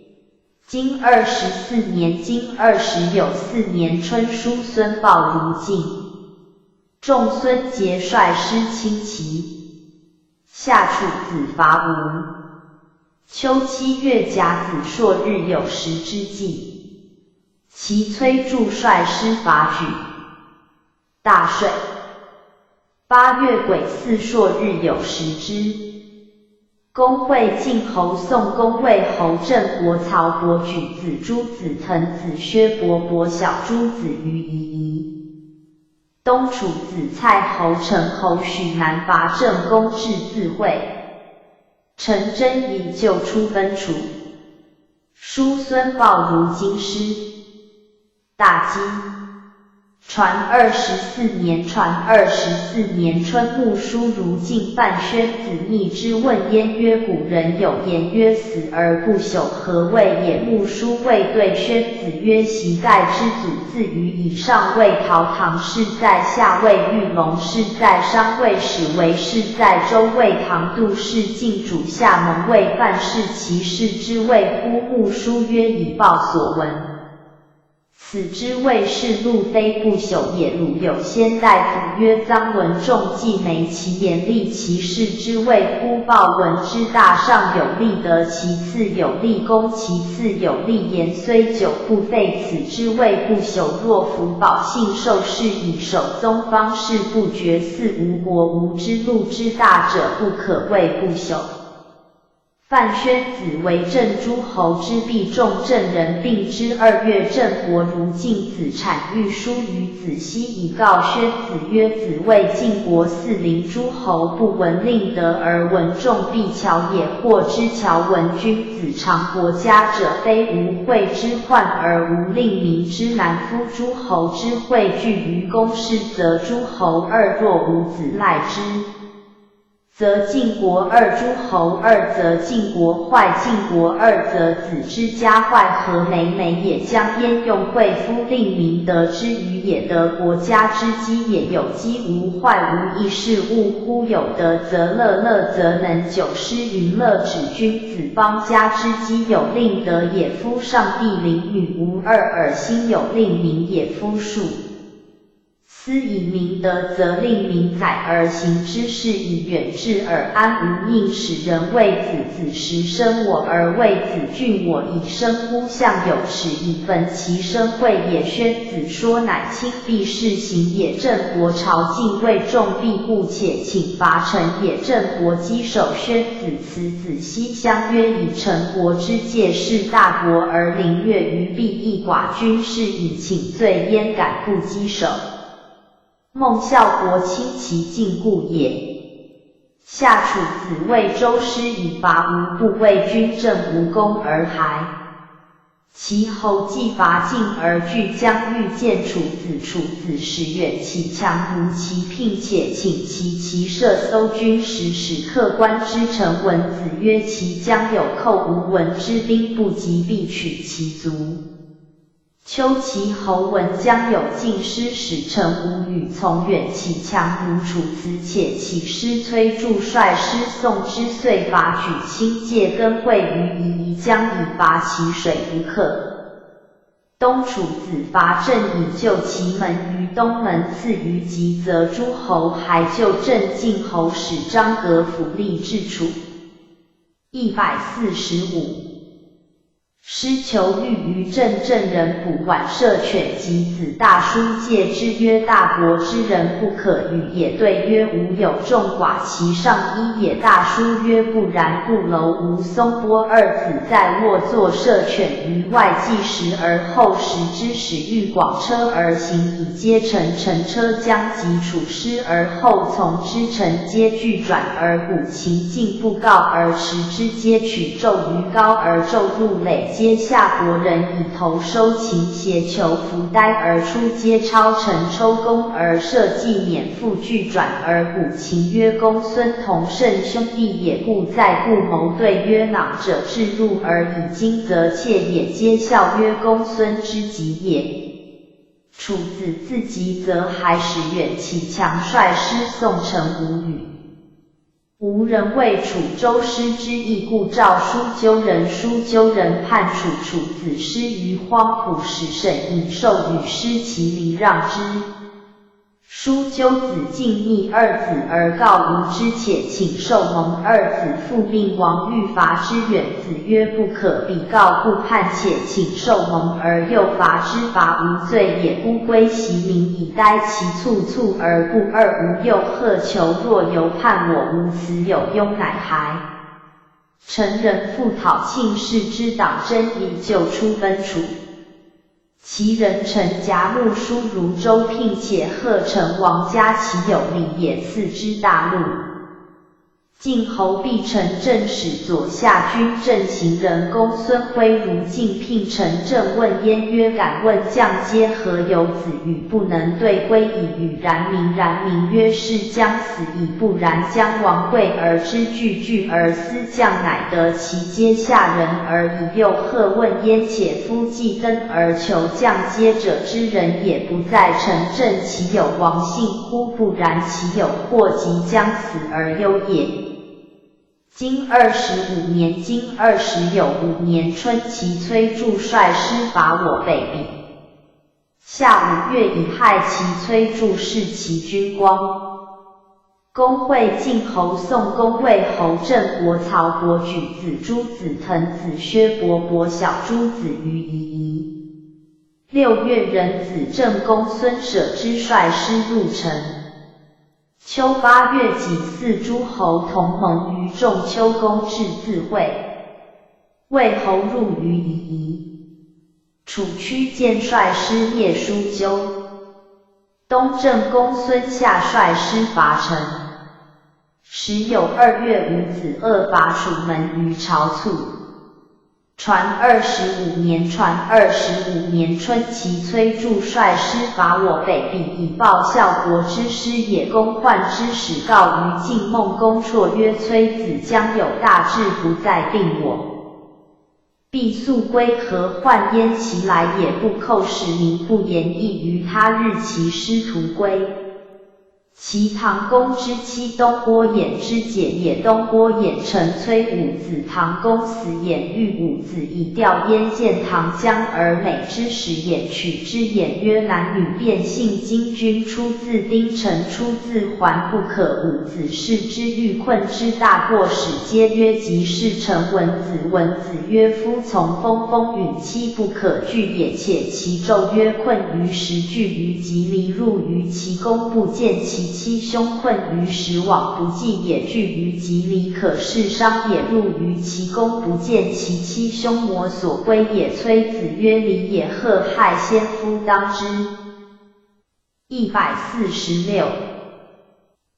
今24年，今20有4年春，叔孙豹如晋。仲孙杰率师侵齐。夏楚子伐吴。秋7月，甲子朔日有时之际。其崔杼率师伐莒。大顺。8月癸巳朔日有时之。公会晋侯宋公魏侯郑伯曹伯举子朱子滕子薛伯伯小朱子于夷夷。东楚子蔡侯陈侯许南伐郑公至自会。陈真以救出奔楚。叔孙豹如京师。大饥。传24年春，穆叔如敬范宣子逆之问焉，曰：古人有言曰：死而不朽，何谓也？穆叔谓对宣子曰：昔盖之祖自于以上谓陶唐氏，在下谓玉龙氏，在商谓史为氏，在周谓唐杜氏，晋主下蒙谓范氏，其氏之谓乎？穆叔曰：以报所闻。此之谓是路非不朽也。鲁有先大夫曰：臧文仲既美其言立其事之谓乎？报闻之大上有立德，其次有立功，其次有立言，虽久不废，此之谓不朽。若夫保信受事以守宗方式不绝，似无国无之禄之大者，不可谓不朽。范宣子为郑诸侯之必仲郑人，并之2月，郑国如晋子产欲书于子西，以告宣子曰：子谓晋国四邻诸侯，不闻令德而文仲必巧也。或知巧闻君子常国家者，非无惠之患而无令民之难。夫诸侯之惠聚于公室，则诸侯2若无子赖之，则晋国2，诸侯2，则晋国坏，晋国2，则子之家坏。何美也？将焉用惠夫令民得之于也？得国家之基也。有基无坏，无益事物乎？有德则乐，乐则能久。诗云：乐指君子邦家之基，有令德也。夫上帝邻女无2耳，心有令民也。夫术斯以明德，则令民宰而行之事以远志而安无宁，使人谓子。子时生我而谓子俊，我以生乎？象有耻以焚其身惠也。宣子说乃亲必事行也。郑国朝晋魏仲必故，且请伐陈也。郑国击守宣子辞子西相曰：以陈国之戒是大国而凌越于必，一寡军事以请罪，焉敢不击守？孟孝国亲其禁故也。夏楚子谓周师以伐吴，不谓君郑无功而还。其后既伐晋而拒将，欲见楚子。楚子使远其强如其聘，且请其射搜军时，使客观之臣闻。子曰：其将有寇无闻之兵不及，必取其足。丘其侯闻将有晋师，使臣无与从远其强如楚子，且其师崔杼率师送之，遂伐举清介，根会于夷，将以伐其水不可。东楚子伐郑以救其门于东门，次于吉，则诸侯还救郑。晋侯使张革辅立至楚。145。师求欲于郑，郑人捕晚射犬及子，大叔戒之曰：大国之人不可与也。对曰：吾有众寡，其上一也。大叔曰：不然。不楼吴松波2子在卧，作射犬于外，计时而后食之，使欲广车而行，以皆乘。乘车将及楚师而后从之，臣皆俱转而鼓秦晋，不告而持之，皆取纣于高而纣入垒，皆下国人以头收秦，挟囚伏呆而出，皆超臣抽弓而射，既免复俱转而鼓秦曰：公孙同甚兄弟也，故在故谋。对曰：囊者至入而以今则妾也，皆笑曰：公孙之极也。楚子自急，则还使远其强，率师送陈无语。吴人谓楚周师之意，故召书纠人。书纠人叛楚，楚子师于荒浦，使沈尹授与师其礼让之。书纠子敬逆2子而告吴之，且请受蒙2子复命王欲伐之。远子曰：不可，彼告不叛，且请受蒙而又伐之，伐无罪也。不归其民以待其促而不2无又贺求，若犹叛我，无此有庸乃还。陈人复讨庆氏之党争，以救出奔楚。其人臣夹木书如周聘，且贺成王家，其有礼也，赐之大禄。晋侯毕成正使左下军正行人公孙辉如晋聘陈正问焉曰：敢问将皆何有子与不能对归以与然民？然民曰：是将死矣，不然将王贵而之惧惧而思将乃得其阶下人而已。又贺问焉：且夫既登而求将阶者之人也不在陈正，其有王姓乎？不然，其有或即将死而忧也。今25年，今20有5年春，其崔杼率师伐我北鄙。夏5月，乙亥，其崔杼弑其君光。公会晋侯宋公魏侯郑国曹伯举子朱子腾子薛伯伯小朱子于夷夷。6月，壬子郑公孙舍之率师入陈。秋8月，己巳，诸侯同盟于仲丘公至自会。魏侯入于夷夷。楚屈荐率师灭舒鸠。东郑公孙夏率师伐陈。时有2月，伍子恶伐楚门于朝卒。传25年，传25年春，其崔杼率师伐我北鄙，以报效国之师也。公患之使告于晋孟公绰曰：崔子将有大志，不再并我，必速归。何患焉？其来也不寇使民，不言义于他日，其师徒归。其唐公之妻东郭偃之姐也。东郭偃承崔伍子，唐公死，偃欲伍子以调燕。见唐将而美之，使偃取之。偃曰：男女变性，今君出自丁城，出自环，不可。伍子视之，欲困之，大过，使皆曰：即是成文子。文子曰：夫从风，风允期，不可拒也。且其昼曰：困于时，惧于吉离，入于其宫，不见其妻兄，困于时，往不济也。惧于吉离，可事伤也。入于其宫，不见其妻兄，魔所归也。崔子曰：离也，贺害先夫，当之。146。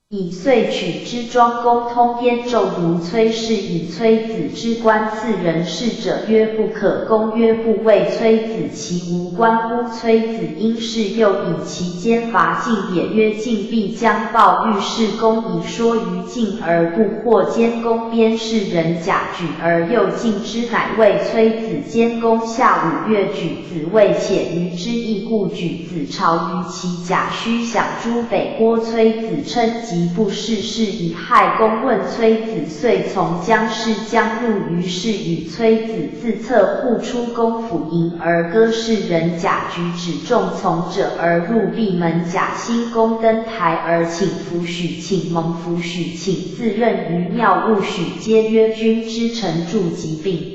以遂取之。庄公通燕纣如崔氏，以崔子之官赐人事者曰：不可。公曰：不为崔子，其无官乎？崔子因事，又以其奸伐晋也。曰：晋必将报。欲事公以说于晋而不获。监公鞭士人假举而诱晋之，乃谓崔子。监公下5月，举子未且于之，亦故举子朝于其甲，须享诸北郭。崔子称疾不事事，以害公。问崔子，遂从将士将入于市，与崔子自侧户出公府营，而歌士人甲举止众从者而入闭门。甲兴公登台而请服许，请蒙服许，请自任于庙务。许皆曰：君之臣著疾病，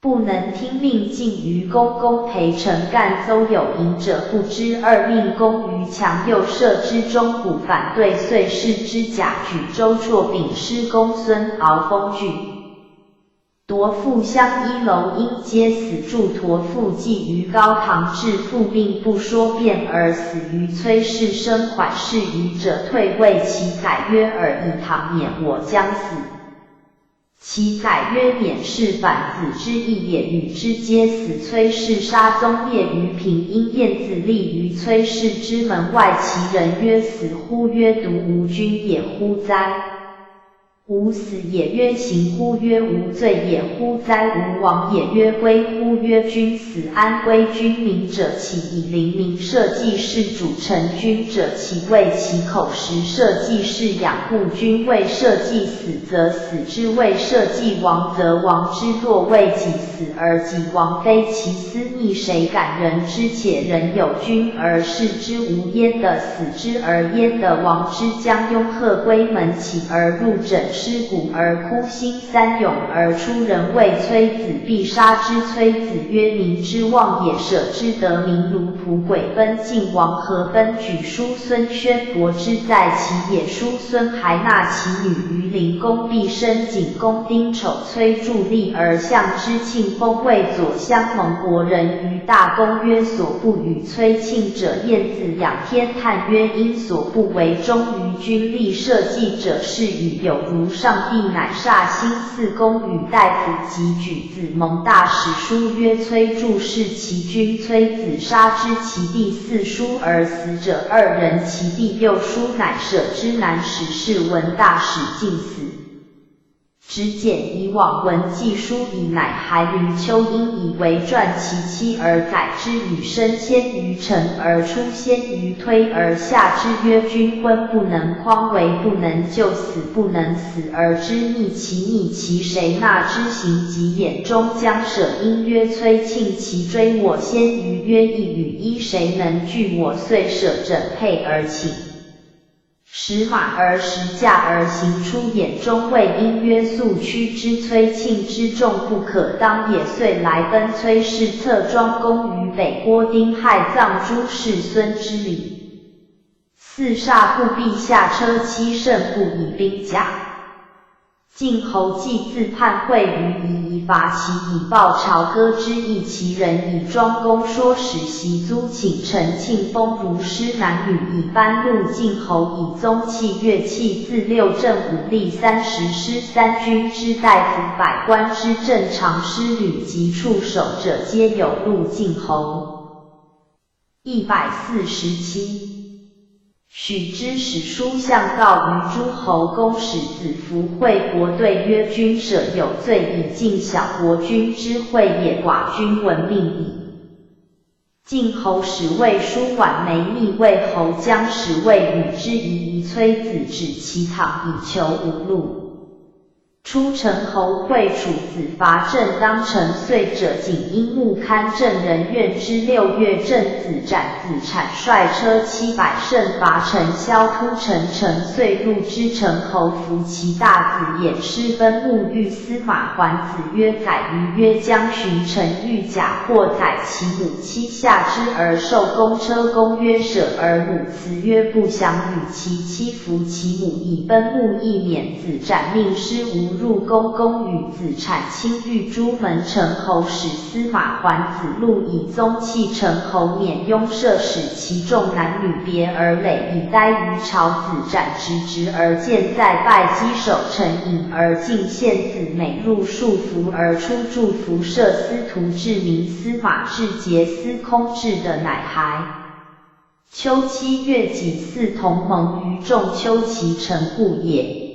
不能听命，尽于公。公陪臣干邹有隐者不知，二命公于墙右舍之中，古反对，遂弑之。甲举周绰秉师公孙敖封据。夺父相依楼因皆死，助陀父寄于高唐，至父命不说辩而死于崔氏。生缓事于者，退位其宰曰：尔以唐免我将死。其宰曰：免是反子之意也，与之皆死。崔氏杀宗灭于平，因晏子立于崔氏之门外。其人曰：死乎？曰：独无君也乎哉？吾死也。曰：行乎？曰：无罪也乎哉？吾亡也。曰：归乎？曰：君死安归？君民者，其以灵民社稷事主；臣君者，其为其口实社稷事养护。君为社稷死，则死之；为社稷亡，则亡之。若为己死而己亡，非其私逆，谁敢人之？且人有君而视之无焉的死之，而焉的亡之，将拥鹤归门起而入枕尸骨而哭，心三涌而出。人谓崔子必杀之。崔子曰：民之望也，舍之得名。卢仆鬼奔晋王何奔举叔孙宣伯之在其也。叔孙还纳其女于灵公，必生景公丁丑。崔助立而相之。庆封谓左相蒙国人于大公曰：所不与崔庆者，晏子仰天叹曰：因所不为忠于君，立社稷者，是与有如上帝，乃煞星四公与大夫及举子蒙大史书曰：崔助弑其君。崔子杀之。其弟四书而死者2人，其弟六书乃舍之。南史是文大使尽死。之简以往文记书以，乃还云丘因以为传其妻而改之，与身先于臣而出，先于推而下之，曰：君婚不能匡为，不能就死，不能死而知逆其逆其谁纳之行及眼中将舍。因曰：崔庆其追我先于曰一与一，谁能拒我？遂舍枕佩而寝。使马而食驾而行出，眼中谓因曰：速驱之。崔庆之众不可当也，遂来奔。崔氏策庄公于北郭丁亥，葬诸世孙之礼。四煞不必下车，七胜不以兵驾。晋侯既自叛会于夷，以伐其，以报朝歌之意。其人以庄公说使袭租，请陈庆封如师男女，以班录晋侯，以宗器乐器，自六镇武力30师3军之大夫，百官之正常师旅及处守者，皆有录晋侯。147。许之使书相告于诸侯，公使子服会国对曰：君舍有罪，以尽小国君之会也，寡君闻命矣。晋侯使魏书婉眉密魏侯将使魏与之疑，崔子止其堂，以求无路。初陈侯会楚子伐郑，当成遂者，仅因木堪郑人怨之。6月，郑子斩子产，率车700胜伐陈萧突陈成遂入之。陈侯服其大子偃师奔沐浴。司马桓子曰：改于曰将寻陈欲假，或宰其母妻下之而受公车。公曰：舍而母辞曰：不想与其妻服其母，以奔沐，以免子斩命师无入宫。公与子产亲御诸门。陈侯使司马桓子路以宗器。陈侯免雍赦，使其众男女别而累，以待于朝。子斩直而见在拜击守，陈隐而进。献子美入束缚而出，祝服射司徒至明。司马至节司空至的乃还。秋7月己巳，同盟于仲秋，其臣故也。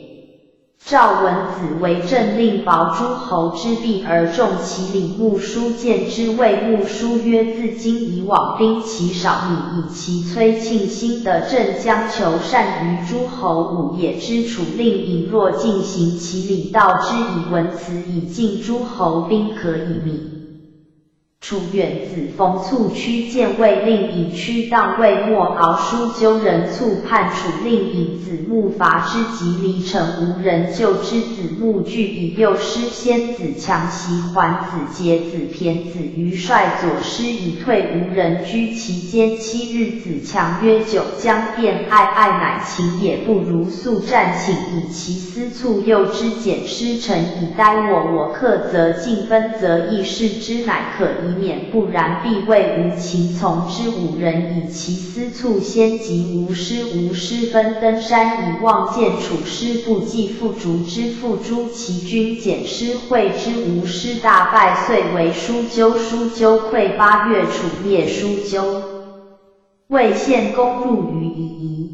赵文子为政，令保诸侯之弊而重其礼。穆叔见之，谓穆叔曰：自今以往，兵其少，米以其崔庆兴的镇将求善于诸侯，武也之处，令尹若进行其礼，道之以文辞，以尽诸侯兵，可以米。楚远子冯卒屈谏，谓令尹屈当魏莫敖书纠人卒叛楚，令尹子木伐之，及离城无人救之。子木惧，以右师先子强袭，桓子节子骈子于率左师以退，无人居其间。7日，子强曰：九江便爱乃秦也，不如速战，请以其私卒诱之。简师臣以待我克则进，分则易事之，乃可以免，不然必谓无情从之。5人以其私卒先及无师分登山，以望见楚师，不计复逐之。复诛其军，简师会之，无师大败，遂为书纠。书纠溃，8月，楚灭书纠。魏献公入于夷。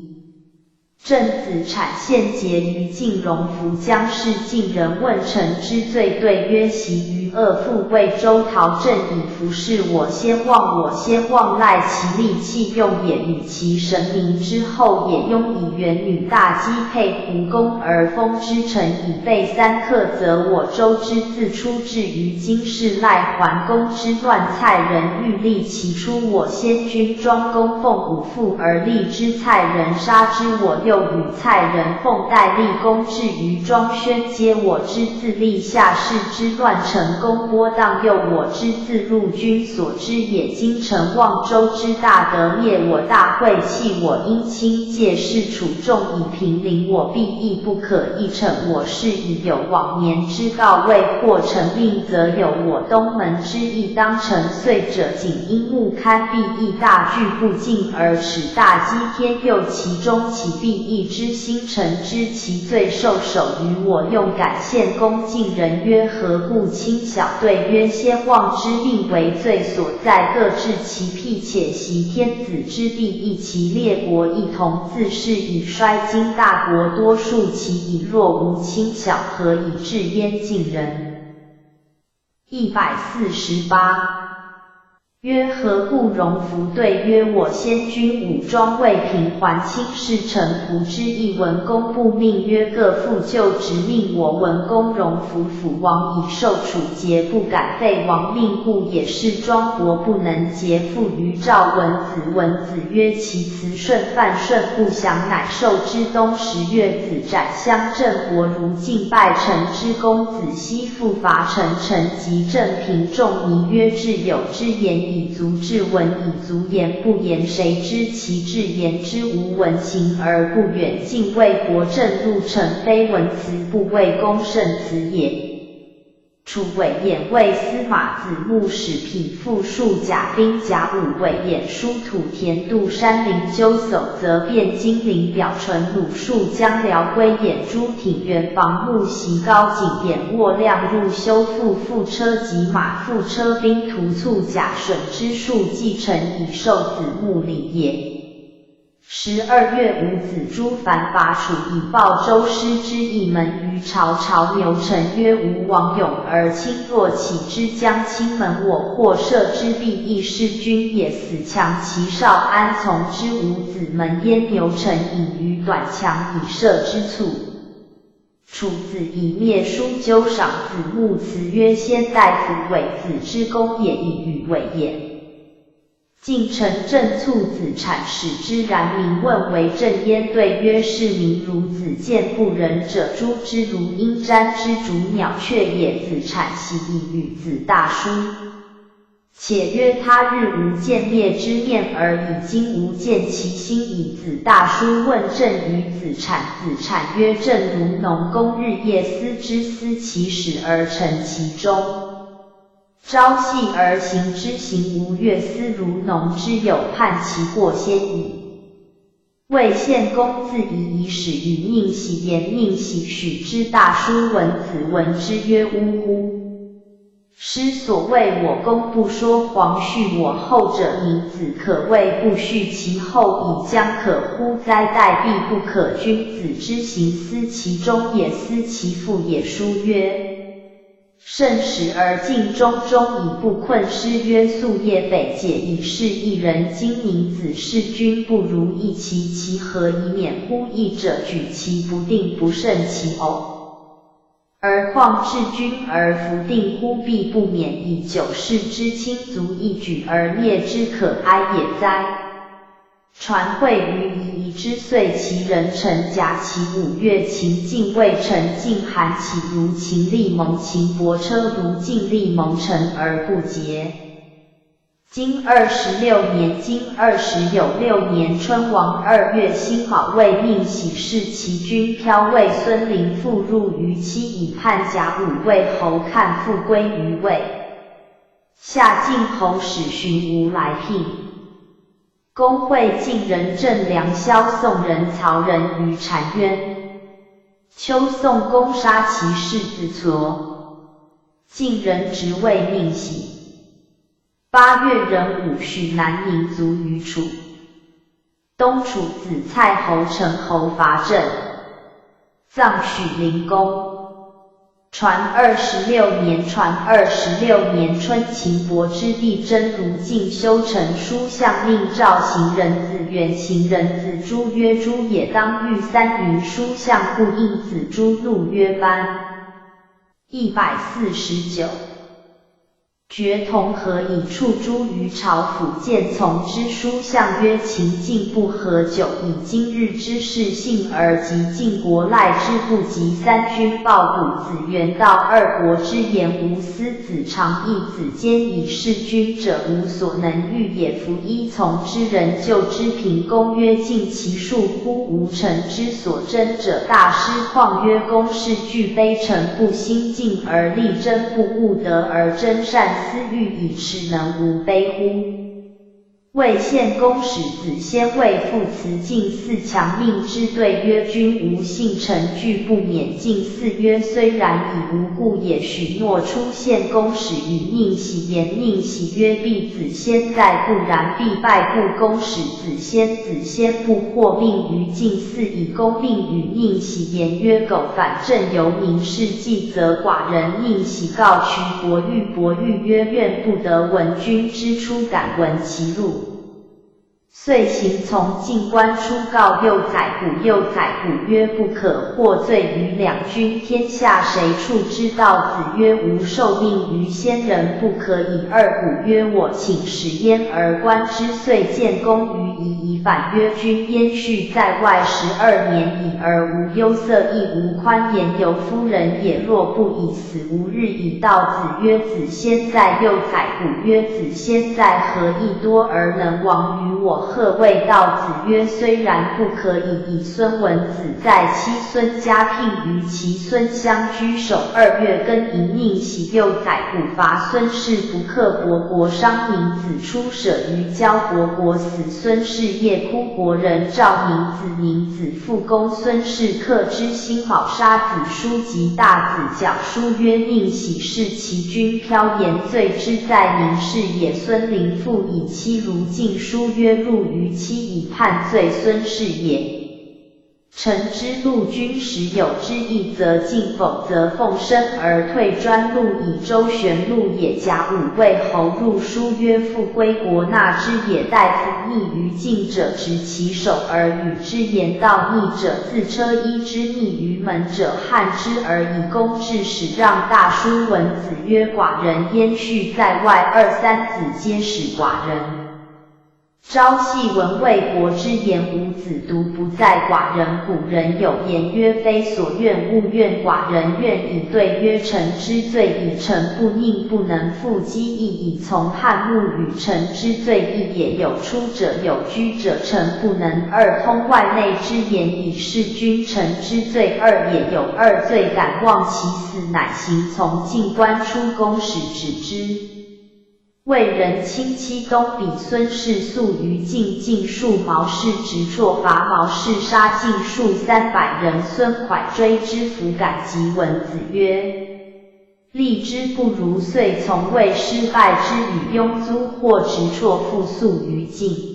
郑子产献节于晋荣，服将士晋人问臣之罪，对曰：袭于于二父为周陶正以服侍我先望赖其力气用也与其神明之后也拥以元女大姬配胡公而封之臣以备三克则我周之自出至于今世赖桓公之乱蔡人欲立其出我先君庄公奉五父而立之蔡人杀之我又与蔡人奉代立公至于庄宣皆我之自立下世之乱成功波荡又我之自入军所之也今成望周之大德灭我大晦气我因亲借事处众以平陵我必亦不可一惩我是以有往年之告未或成命则有我东门之意当成遂者仅因目堪必亦大惧不敬而使大击天佑其中其必亦之心诚知其罪受首于我用感献恭敬人曰何故轻小对曰先望之命为罪所在各治其辟且袭天子之地亦其列国一同自是以衰今大国多数其以若无轻小何以治焉近人。148曰何故荣服对曰我先君武装未平还卿士臣仆之意文公不命曰各复就职命我文公荣服辅王以受处节不敢废王命故也是庄国不能节复于赵文子曰其辞顺范顺不祥乃受之冬10月子斩相郑国如敬拜臣之公子西复伐臣及郑平仲尼曰至有之言以足至文以足言不言谁知其至言之无文行而不远近为国政入臣非文辞不为公圣辞也。楚尾偃为司马子木使匹副戍甲兵甲午尾偃书土田渡山林鸠叟则汴金陵表纯鲁树江辽归偃朱挺原防木袭高景偃握亮入修复副车及马副车兵徒促甲损之数继承以受子木礼也。12月五子朱凡伐楚以报周师之义门于朝牛臣曰吾王勇而轻若起之将亲门我或射之必亦是君也死强其少安从之五子门焉牛臣引于短墙以射之卒。楚子以灭书纠赏子木辞曰先大夫尾子之功也以与尾也。晋臣正卒子产使之然民问为正焉对曰是民如子见不仁者诛之如鹰瞻之逐鸟雀也子产喜以与子大书。且曰他日无见灭之面而已今无见其心以子大书问政于子产曰正如农工日夜思之思其始而成其终。朝夕而行之行无月思如农之有叛其过先矣。魏献公自以使与宁喜言宁喜许之大书文子闻之曰呜呼！师所谓我公不说皇恤我后者民子可谓不恤其后以将可乎哉待必不可君子之行思其中也思其父也书曰甚始而尽中以不困师曰夙夜北解以是一人今宁子弑君不如意其何以免乎义者举其不定不胜其偶而况治君而弗定乎必不免以久视之亲足一举而灭之可哀也哉。传会于夷之岁其人臣甲其5月秦晋魏臣晋韩起如秦力蒙秦伯车如晋力蒙臣而不节。今26年今20有6年春王2月辛卯未命喜事其君骠卫孙林复入于期以叛甲午魏侯看复归于魏。夏晋侯使荀吴来聘。公会晋人郑良萧宋人曹人于澶渊。秋宋公杀其士子痤。晋人职位命喜。8月壬午许南宁卒于楚。东楚子蔡侯成侯伐郑。葬许灵公。传26年，春，秦伯之弟真如进修成书相，令召行人子元。行人子朱曰：朱也当御三云。书相不应子朱怒曰：班。149。决同何以处诸于朝府见从之。书相曰：秦晋不和久，以今日之事幸而及晋国赖之不及。三军报古子元道二国之言无私，子长义子坚以事君者无所能御也。夫依从之人就之平公曰：尽其数乎？无臣之所争者大师况曰：公事具卑臣不兴进而力争，不务德而真善。私欲以耻，能无悲乎？魏献公使子先为父辞进四，强命之对曰：君无信，臣拒不免进四。曰：虽然，以无故也。许诺出献公使与宁喜言。宁喜曰：必子先在，不然必败。故公使子先，子先不获命于进四。以公令与宁喜言曰：苟反正由民事计，则寡人。宁喜告屈伯玉，伯玉曰：愿不得闻君之初，敢闻其路。遂行从进官出告幼宰捕。幼宰捕曰：不可获罪于两军，天下谁处之道？子曰：吾受命于先人，不可以二。捕曰：我请使焉而观之。遂见公于夷，以反曰：君焉续在外12年矣，而无忧色，亦无宽言。由夫人也，若不以死，无日以道。子曰：子先在。幼宰捕曰：子先在，何益多而能亡于我？贺谓道。子曰：虽然，不可以。以孙文子在，妻孙家聘于其孙相居守2月庚寅。宁喜幼宰捕伐孙氏，不克伯国。商明子出舍于交，伯国死。孙氏夜哭。国人召明子。明子复攻孙氏，克之。辛卯，杀子叔及大子矫书曰：宁喜是其君，飘言罪之在明氏也。孙陵复以妻如晋书曰：入于妻，以判罪孙氏也。臣之陆军时有之意，则进，否则奉身而退。专录以周旋录也。甲午，魏侯入书曰：复归国纳之也。大夫逆于晋者，执其手而与之言道。逆者自车衣之，逆于门者汉之而以公治使。让大书文子曰：寡人焉续在外？2、3子皆使寡人。朝夕闻魏国之言，吾子独不在。寡人古人有言曰：非所愿勿愿。寡人愿以对曰：臣之罪以臣不佞，不能复机义，以从汉穆与。臣之罪义也。有出者，有居者，臣不能二通外内之言以事君。臣之罪2也。有2罪，敢忘其死，乃行从进官出，公使止之。魏人亲戚东比孙氏宿于晋，晋数毛氏直辍伐毛氏，杀晋数300人。孙蒯追之，弗敢及。文子曰：立之不如。遂从魏失败之，与雍租或直辍，复宿于晋。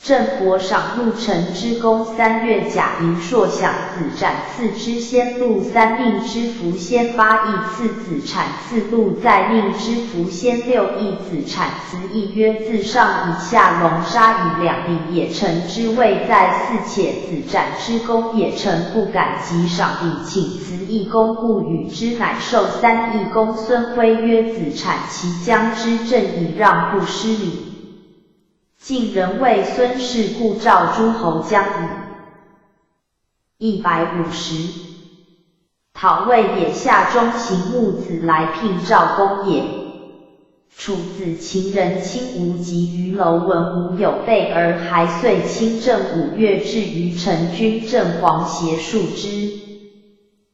郑伯赏陆陈之功。3月甲寅，朔享子斩，赐之先陆3，令之服先8邑，赐子产，赐陆再令之服先6邑，子产辞邑曰：自上以下，龙杀以2里也。臣之谓在祀，且子斩之功也，臣不敢及赏以请辞邑公，故与之，乃受3邑公。孙辉曰：子产其将之政以让，不失礼。晋人谓孙氏，故召诸侯将矣。150。讨魏也，夏中行戊子来聘赵公也。楚子秦人亲无及于楼，文武有备而还。遂亲政5月，至于陈军，郑黄协数之。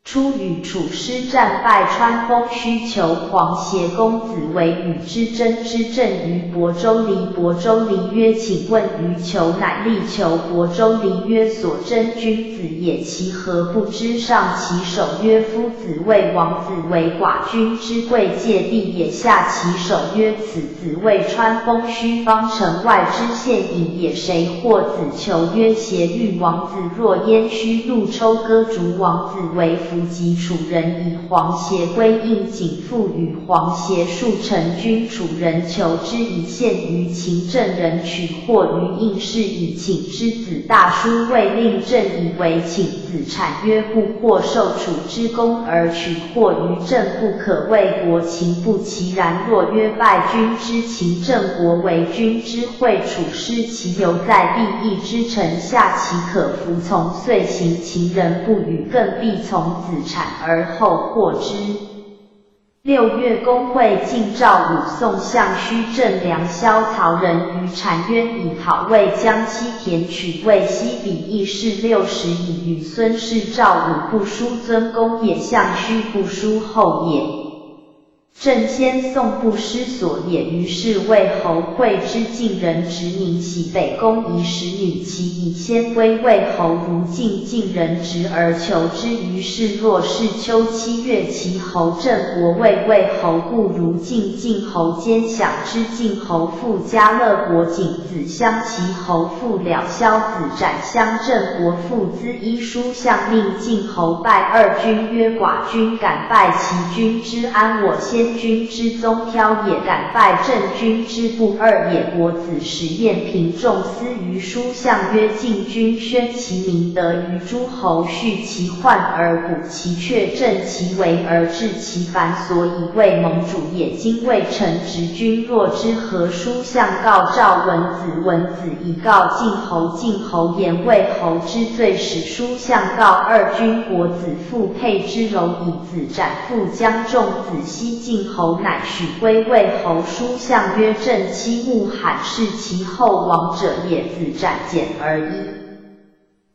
初与楚师战败，川丰，须求黄协公子为与之争之。政于亳州离。亳州离曰：请问于求，乃力求。亳州离曰：所争君子也，其何不知上其手？曰：夫子谓王子为寡君之贵界地也。下其手曰：此子谓川丰须方城外之县尹也。谁获子求？曰：协豫王子。若焉须怒抽割逐王子为服服及楚人，以黄协归应景父与黄协数成军，楚人求之以献于秦郑人，取获于应氏，以请之子大叔魏令郑以为请子产曰不或受楚之功而取获于郑，不可谓国秦不其然。若曰败军之秦郑国为君之会，楚师其犹在必义之城下，其可服从，遂行秦人不与，更必从子产而后获之。6月，公会晋赵武宋相须郑梁萧曹人于澶渊，以讨魏将七田，取魏西比义士60以与孙氏。赵武不书尊公也，相须不书后也。郑先宋不失所也，于是魏侯会之晋人执名徙北宫，以使女其以先归魏侯，如晋晋人执而求之。于是若是秋7月，其侯郑国为魏侯，故如晋晋侯兼享之。晋侯父嘉乐国景子相，其侯父了萧子斩相。郑国父资依书相，命晋侯拜二君，曰寡君敢拜其君之安，我先君之宗挑也敢拜郑君之不二也。国子史彦平重思于书相，曰晋君宣其明德于诸侯，恤其患而补其缺，正其为而治其繁，所以为盟主也。今未成执君，若知何？书相告赵文子，文子以告晋侯，晋侯言魏侯之罪，使书相告二君。国子父佩之柔以子斩父将仲子西，晋侯乃许归魏侯。书相曰郑妻穆罕是其后亡者也，子斩简而已。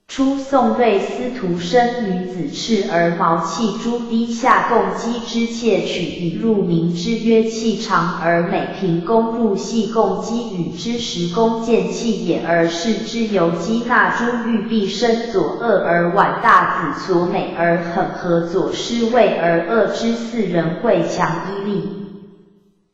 初，宋瑞司徒生女子赤而毛器珠滴下，共击之妾，取以入名之，曰器长而美，平公入系，共击与之时，弓箭器也，而视之由击纳珠玉璧生左恶而晚，大子所美而狠合左师卫而恶之，四人会强一力。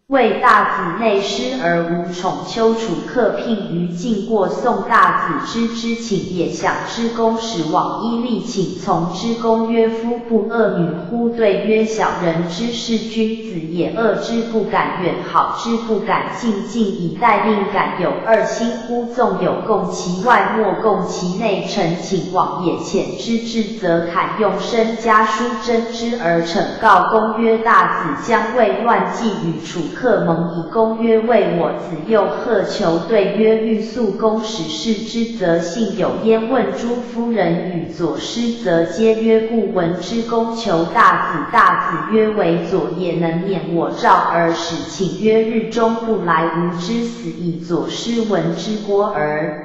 魏大子内师而无宠，丘处客聘于晋，过宋大子之请也，享之公使往依力，请从之公曰夫不恶女乎？对曰小人之是君子也，恶之不敢远，好之不敢近，近以待命，敢有二心乎？纵有共其外，莫共其内。臣请往也，遣之至，则砍用身家书征之，而呈告公曰大子将为乱纪与楚客盟，以公曰为我子又何求？对曰欲速公使事之，则信有焉。问诸夫人与左师，则皆曰故闻之。公求大子，大子曰为左也，能免我诏而使，请曰日中不来，吾之死以左师闻之郭而。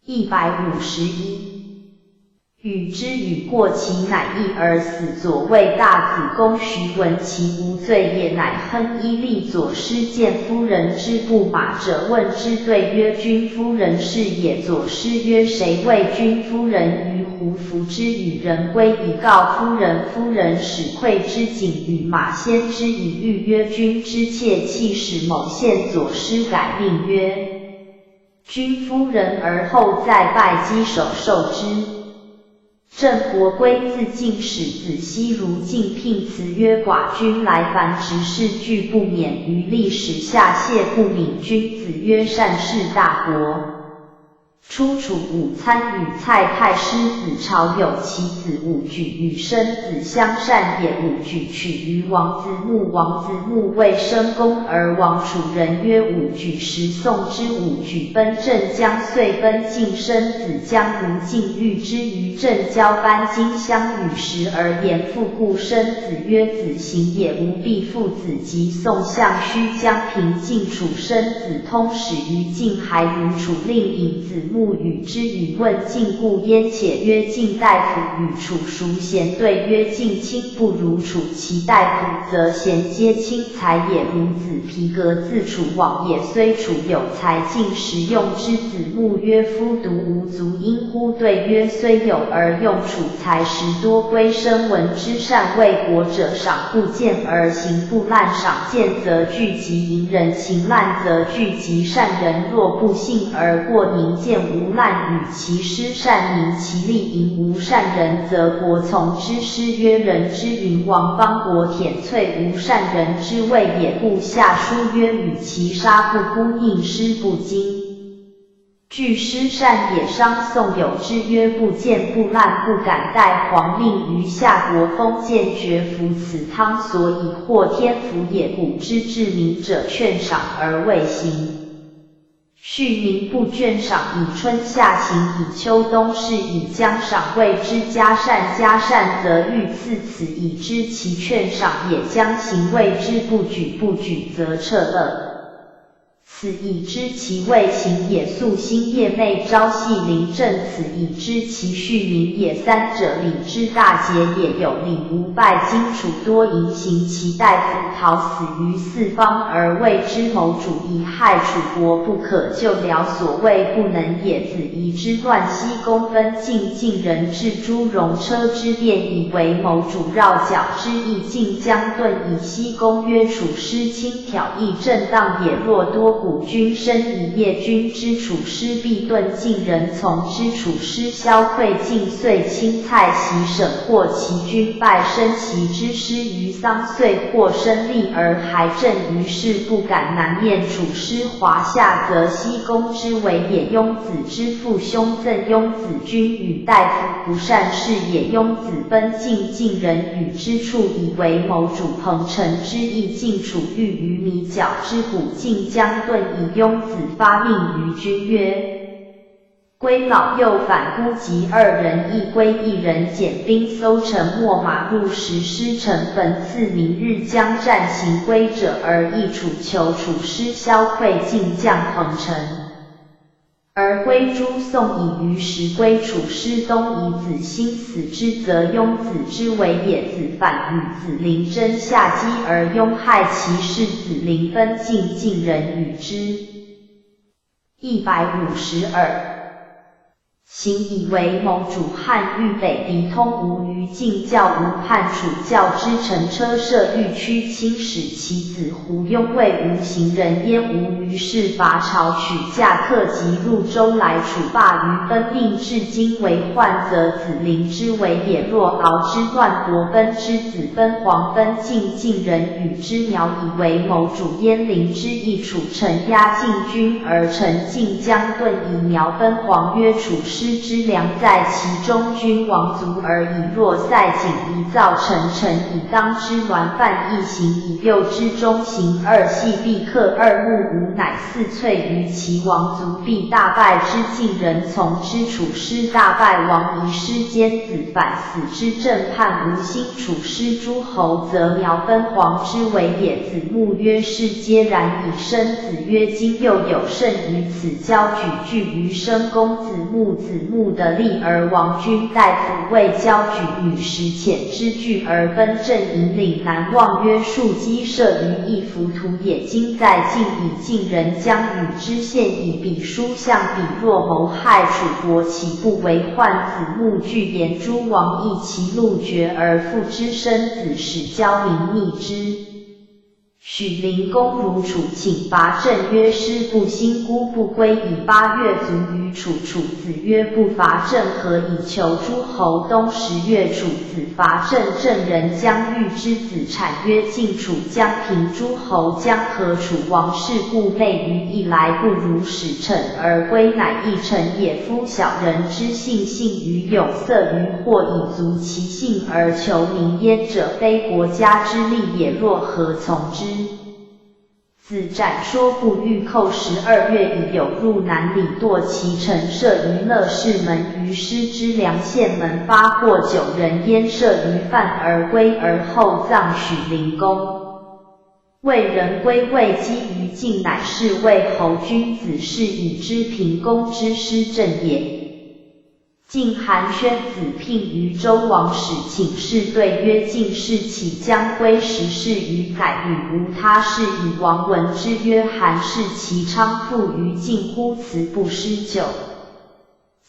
151。与之语过，其乃义而死。左谓大子公徐闻其无罪也，乃哼依立。左师见夫人之不马者，问之，对曰君夫人是也。左师曰谁谓君夫人？于胡服之与人归，以告夫人。夫人使馈之锦与马，先之以喻曰君之妾弃，使某献。左师改命曰君夫人，而后再拜稽首受之。郑国归自晋使子西如晋聘辞曰寡君来凡执事，俱不免于历史下，谢不敏。君子曰善事大国。初，楚武参与蔡太师子朝有其子武举与生子相善也，武举取于王子穆，王子穆未生公而亡。楚人曰武举时，宋之武举奔郑将，遂奔晋，生子将如晋，遇之于郑，交班荆相与时而言父，故生子曰子行也。吾必父子及宋相须将平晋，楚生子通始于晋，还如楚令尹子穆与之语，问晋故焉，且曰晋大夫与楚孰贤？对曰晋亲不如楚，其大夫则贤皆亲才也。如子皮革自楚往也，虽楚有才，晋时用之。子穆曰夫独无足因乎？对曰虽有而用楚才时多归生，闻之善为国者，赏不见而行不滥，赏见则聚集淫人，行滥则聚集善人。若不信而过，宁见无滥与其师善明其利淫无善人，则国从之师曰人之云王方国舔粹无善人之谓也。故下书曰与其杀不孤应师不精。据师善也。商宋有之曰不见不滥不敢待皇令于下国封建绝服此汤，所以获天福也。古之治民者劝赏而未行。序民不倦赏，以春夏行，以秋冬事，以将赏谓之嘉善。嘉善则欲赐此，以知其劝赏也。将行谓之不举，不举则彻恶。此以知其未行也。肃心夜寐朝夕临政，此以知其序民也。三者礼之大节也。有礼无拜荆楚多淫行，其大夫逃死于四方，而谓之谋主，以害楚国，不可救了。所谓不能也。子仪之乱西宫，分晋晋人至朱戎车之变，以为谋主，绕角之意。晋将盾以西宫曰楚师轻佻亦正当也。若多古君生以业君之楚师，必顿晋人从之。楚师消溃尽，遂轻蔡袭省，或其军败，生其之师于丧，遂获生利而还政于世，不敢南面。楚师华夏，则西宫之为也。雍子之父兄赠雍子君与大夫不善事也。雍子奔晋晋人与之处，以为谋主，彭城之意。晋楚欲于米角之谷，晋将盾以雍子发命于君曰：归老幼反孤及二人，亦归一人，减兵搜城秣马，入石师城焚寺。明日将战行归者，而益楚求楚师消溃晋将彭城。而归诸宋以于时归楚师东，以子兴死之，则雍子之为也。子反与子陵争下机，而雍害其事，子陵分晋晋人与之。152。行以为谋主，汉豫北狄通吴于晋教，吴叛楚教之乘车射欲驱亲，使其子胡雍为吴行人焉。吴于是伐朝，取驾客及入周来，楚霸于分命，至今为患，则子陵之为也。若敖之乱国分之子分黄分晋，晋人与之苗，以为谋主。燕陵之意，楚臣压晋军，而臣晋将盾以苗分黄，曰楚师之良在其中，君王族而已。若塞景一造成，臣以当之鸾犯一行，以右之中行二系，必克二目无，乃四瘁于其王族，必大败之。晋人从之，楚师大败，王夷师兼子反死之。正叛无心，楚师诸侯，则苗分黄之为也。子木曰：是皆然矣。生子曰：今又有甚于此？交举据于生公。子木的利，而王君大夫为交举，与时遣之据而分镇，引领南望曰：庶几射于一浮屠也。今在晋，以晋人将与之献以彼书相比。若谋害楚国，岂不为患？子木具言诸王，议其路绝而复之，生子，使交民逆之。许灵公如楚，请伐郑曰：师不兴，孤不归，以8月卒于楚。楚子曰：不伐郑，何以求诸侯？冬10月，楚子伐郑，郑人将欲之子产曰：晋楚将平诸侯，将何？楚王室故昧于一来，不如使臣而归，乃一臣也。夫小人之性，性于有色于或，以足其性而求名焉者，非国家之利也。若何从之？子展说不欲寇。12月，已有入南里，堕其城，射于乐士门，于师之梁县门发获9人焉，射于犯而归，而后葬许灵公。魏人归魏姬于晋，乃是魏侯君子，是以之平公之师政也。晋韩宣子聘于周王室，请示对曰：晋士岂将归14余载，与无他事。以王闻之曰：韩氏其昌富于晋乎？辞不施酒。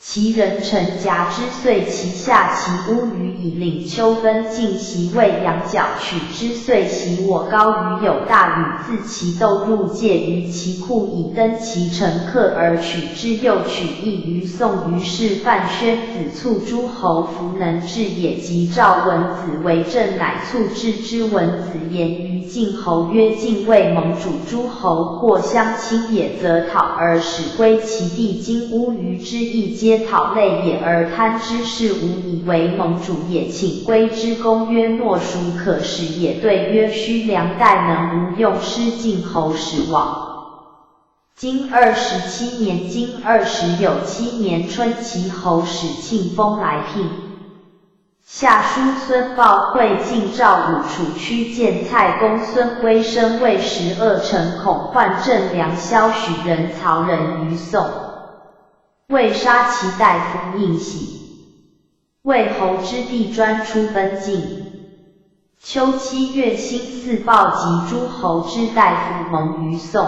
其人臣甲之岁，其下其屋宇以领秋分尽，其为羊角取之岁，其我高于有大禹，自其斗入介于其库，以登其城客而取之，又取义于宋。于是范宣子卒诸侯弗能治也，及赵文子为政，乃卒治之。文子言于晋侯曰：晋魏盟主诸侯，或相亲也，则讨而使归其地。今乌鱼之意，皆讨类也，而贪之事无以为盟主也，请归之。公曰：诺孰可使也。对曰：须梁代能无用，失晋侯始亡。今27年，今20有7年春，齐侯使庆丰来聘。下书孙豹会晋赵武楚屈建蔡公孙归生魏12臣，恐患郑梁萧许人曹人于宋。魏杀其大夫宁喜。魏侯之地专出奔晋。秋7月辛巳，豹及诸侯之大夫盟于宋。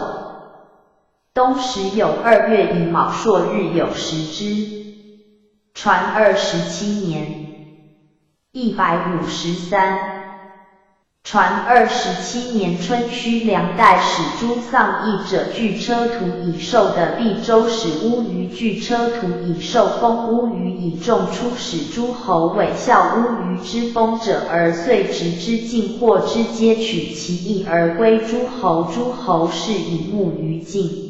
冬10有2月乙卯朔日有食之。传27年。153。传27年春，须梁代使诸丧役者据车图以授的毕州使乌鱼据车图以授封乌鱼以重出使诸侯委效乌鱼之封者，而遂执之，尽获之，皆取其意而归诸侯。诸侯是以慕于晋。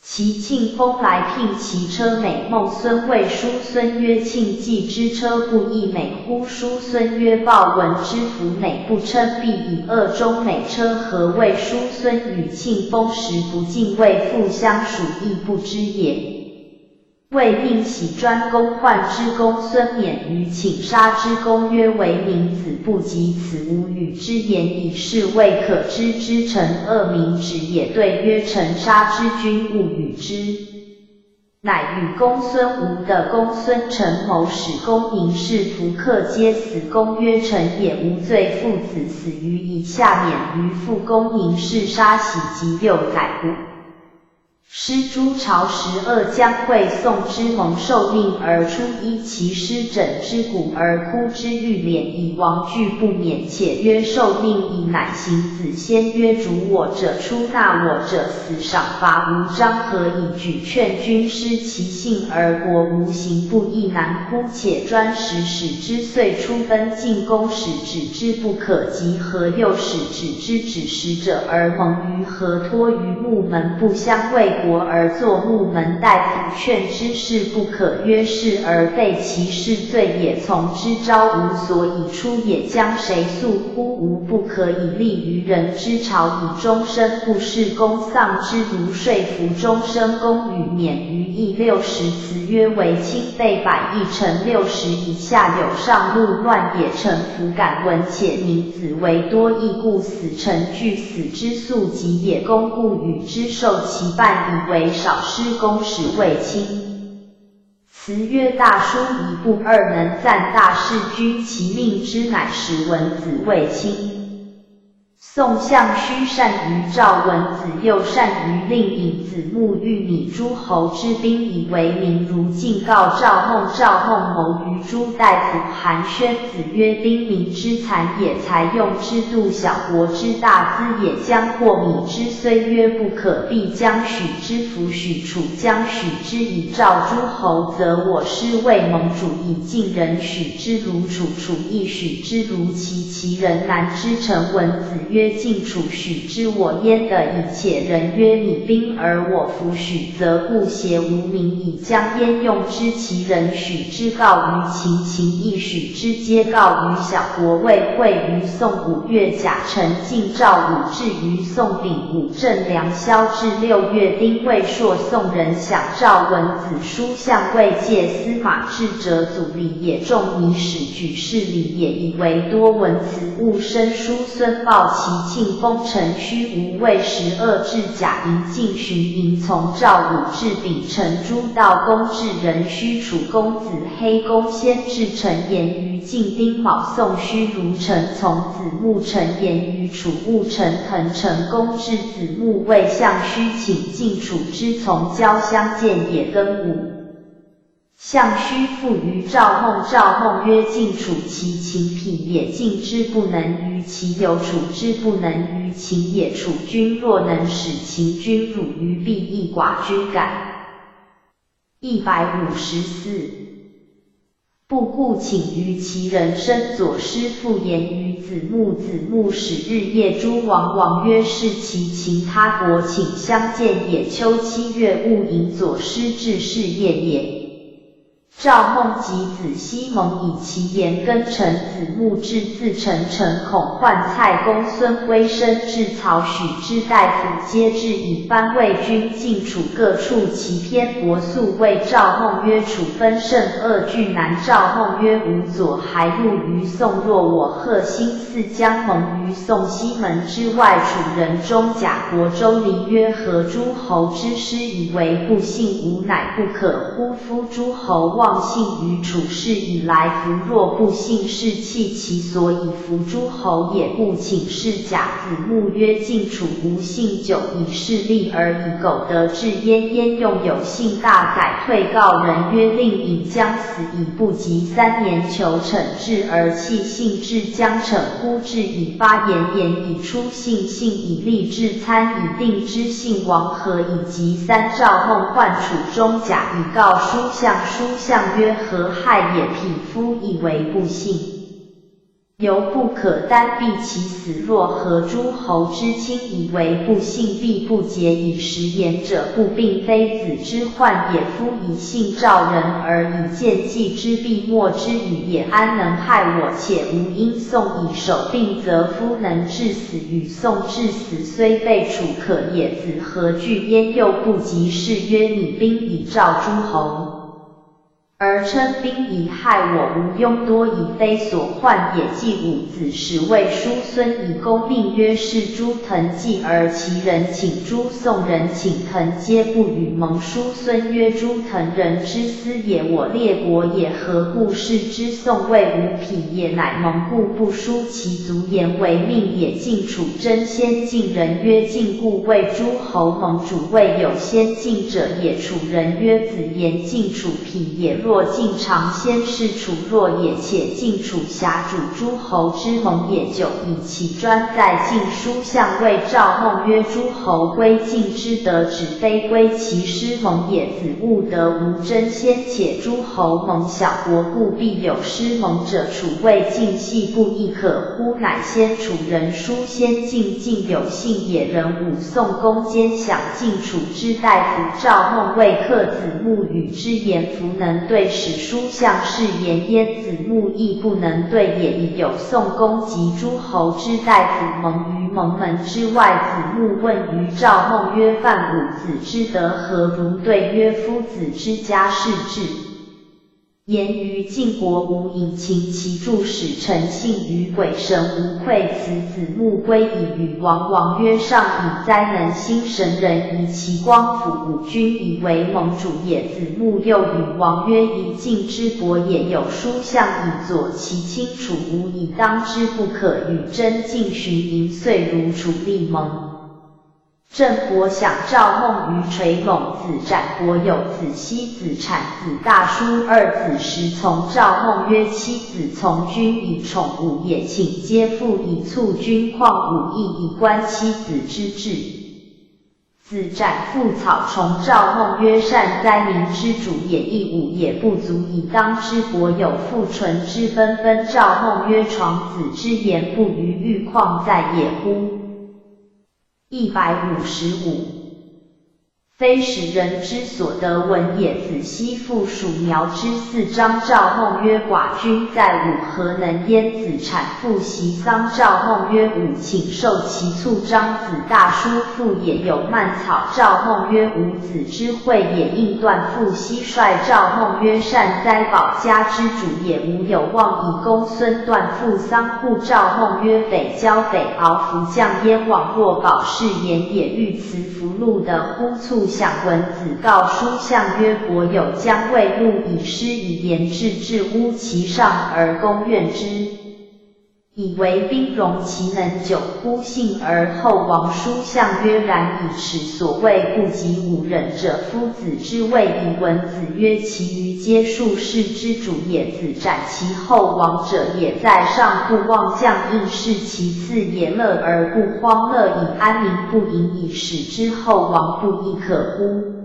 其庆丰来聘其车美孟孙谓叔孙曰：庆既之车不亦美乎？叔孙曰：豹闻之服馁不称，必以恶中美车何谓？叔孙与庆丰时不敬，为父相属，亦不知也。魏宁喜专攻患之，公孙免于请杀之。公曰：为民子不及，此无与之言矣，是未可知之。臣恶民止也。对曰：臣杀之，君勿与之。乃与公孙吴的公孙成谋，使公宁氏徒客皆死。公曰：臣也无罪，父子死于以下，免于父。公宁氏杀喜及6载故。师诸朝12将会宋之盟，受命而出，依其师枕之骨而哭之，欲敛以亡惧不免。且曰：受命以乃行子先曰：主我者出，纳我者死，赏罚无章，何以举劝君失其性而国无形，不亦难乎？且专使之岁出奔晋，公使止之不可及，何又使止之？止使者而盟于何？托于木门，不相为国而作木门，大夫劝之事不可，曰是而废其事，罪也。从之朝无所以出也，将谁诉乎？吾不可以立于人之朝，以终身不事。公丧之如说服终身。公与免于役60，辞曰：为卿备100役，臣60以下有上路乱也。臣弗敢闻。且民子为多役，故死。臣惧死之速疾也。公故与之受其半，以为少。师公使卫青。辞曰：大叔一部2能赞大事君，其命之乃使文子卫青。宋相须善于赵文子，又善于令尹子木欲拟诸侯之兵以为名，如进告赵孟。赵孟谋于诸大夫。韩宣子曰：兵民之残也，才用之度小国之大资也。将获米之，虽曰不可，必将许之。夫许楚将许之以赵诸侯，则我师为盟主，以晋人许之如楚，楚亦许之如齐人难之。臣文子曰：晋楚许之，我焉得以？且人曰：你兵而我弗许，则故邪无名以将焉用之？其人许之告于秦，秦亦许之，皆告于小国。魏会于宋5月甲辰，晋赵武至于宋丙午，郑梁萧至6月丁未，朔宋人享赵文子书相位介司马至者，祖礼也。仲尼使举事礼也，以为多文辞务生。叔孙豹其庆丰臣须无魏12至甲寅，进巡营从赵武至丙辰，诸道公至壬戌，楚公子黑公先至辰言于晋丁卯，宋须如臣从子木辰言于楚戊辰，滕成公至子木未相须，请晋楚之从交相见也。庚午相须复于赵孟。赵孟曰：晋处其情品也，晋之不能于其有，处之不能于情也。楚君若能使秦君辱于必，亦寡君感。154。不顾请于其人生，左师复言于子木。子木始日夜诸王。王曰：是其秦他国，请相见也。秋7月戊寅，左师至是夜也。赵孟及子西蒙以其言更陈。子木至，自陈诚、孔焕、蔡公、孙辉生至曹许之大夫，皆至以藩魏军进楚各处。其篇帛素谓赵孟曰：楚分甚恶，惧难。赵孟曰：吾左还入于宋，若我贺兴四将盟于宋西门之外，楚人中甲国周黎曰：何诸侯之师以为不信，吾乃不可乎？夫诸侯忘信于楚事以来，夫若不信，是弃其所以服诸侯也。故请示甲。子木曰：晋楚无信，久以势利而已，苟得志焉。焉用有信，大宰退告人曰：令尹将死，以不及3年，求惩治而弃信，至将惩乎？至以发言，言以出信，信以立志，参以定之。信王何以及3？赵孟唤楚中甲，以告书相。书相曰：何害也？匹夫以为不信，犹不可单避其死。若何诸侯之亲以为不信，必不解以食言者，不并非子之患也。夫以信召人，而以见计之，必莫之语也。安能害我？且吾因宋以守并，则夫能致死与宋致死，虽被楚可也。子何惧焉？又不及是曰：你兵以召诸侯，而称兵以害我，无庸多以非所患也。季武子时谓叔孙以公命曰：是诸滕计，而其人请诸宋人请滕，皆不与盟。叔孙曰：诸滕人之私也，我列国也，何故视之？宋谓无匹也，乃盟故不疏其族言为命也。晋楚争先进人曰：晋故谓诸侯盟主，谓有先进者也。楚人曰：子言晋楚匹也。若晋尝先是楚弱也，且晋楚辖主诸侯之盟也，久以其专在晋。书相谓赵孟曰：诸侯归晋之德，只非归其师盟也。子务得无争先，且诸侯盟小国，故必有师盟者。楚谓晋系不亦可乎？乃先楚人书先晋，晋有信也。人武宋公兼享晋楚之大夫。赵孟谓克子木与之言，弗能对，使书相是言焉。子木亦不能对也，已有宋公及诸侯之大夫盟于盟门之外。子木问于赵孟曰：范武子之德何如？对曰：夫子之家世治。言于晋国无隐情，其助使诚信于鬼神无愧。此子木归以与王。王曰：上以灾能心神人，以其光辅吾君，以为盟主也。子木又与王曰：以晋之伯也，有书相以佐其亲，楚无以当之，不可与争。晋寻营，遂如楚立盟。郑伯享赵孟于垂陇，子展伯有子西、子产、子大叔二子时从赵孟曰：妻子从君以宠武也，请皆父以促君，况武亦以观妻子之志。子展父草虫。赵孟曰：善哉，民之主也，亦武也，不足以当之。伯有父纯之纷纷。赵孟曰：床子之言不逾玉，况在也乎？155。非使人之所得闻也。子西父属苗之4章。赵孟曰：寡君在吾何能焉？子产父袭丧。赵孟曰：吾请受其卒。张子大叔父也，有蔓草。赵孟曰：吾子之惠也，应断父蟋蟀。赵孟曰：善哉，保家之主也，吾有望以公孙断父丧户。赵孟曰：匪交匪敖，弗将焉往，若保是言也。欲辞福禄的乎？卒享文子告书相曰：伯有将魏禄以师以言志，置屋其上而攻怨之。以为兵戎其能久乎？幸而后王叔向曰：然以此所谓不及五人者，夫子之谓以闻。子曰：其余皆术士之主也。子斩其后王者也，在上不忘将应试，其次也乐而不荒，乐以安民，不淫以使之后王，不亦可乎？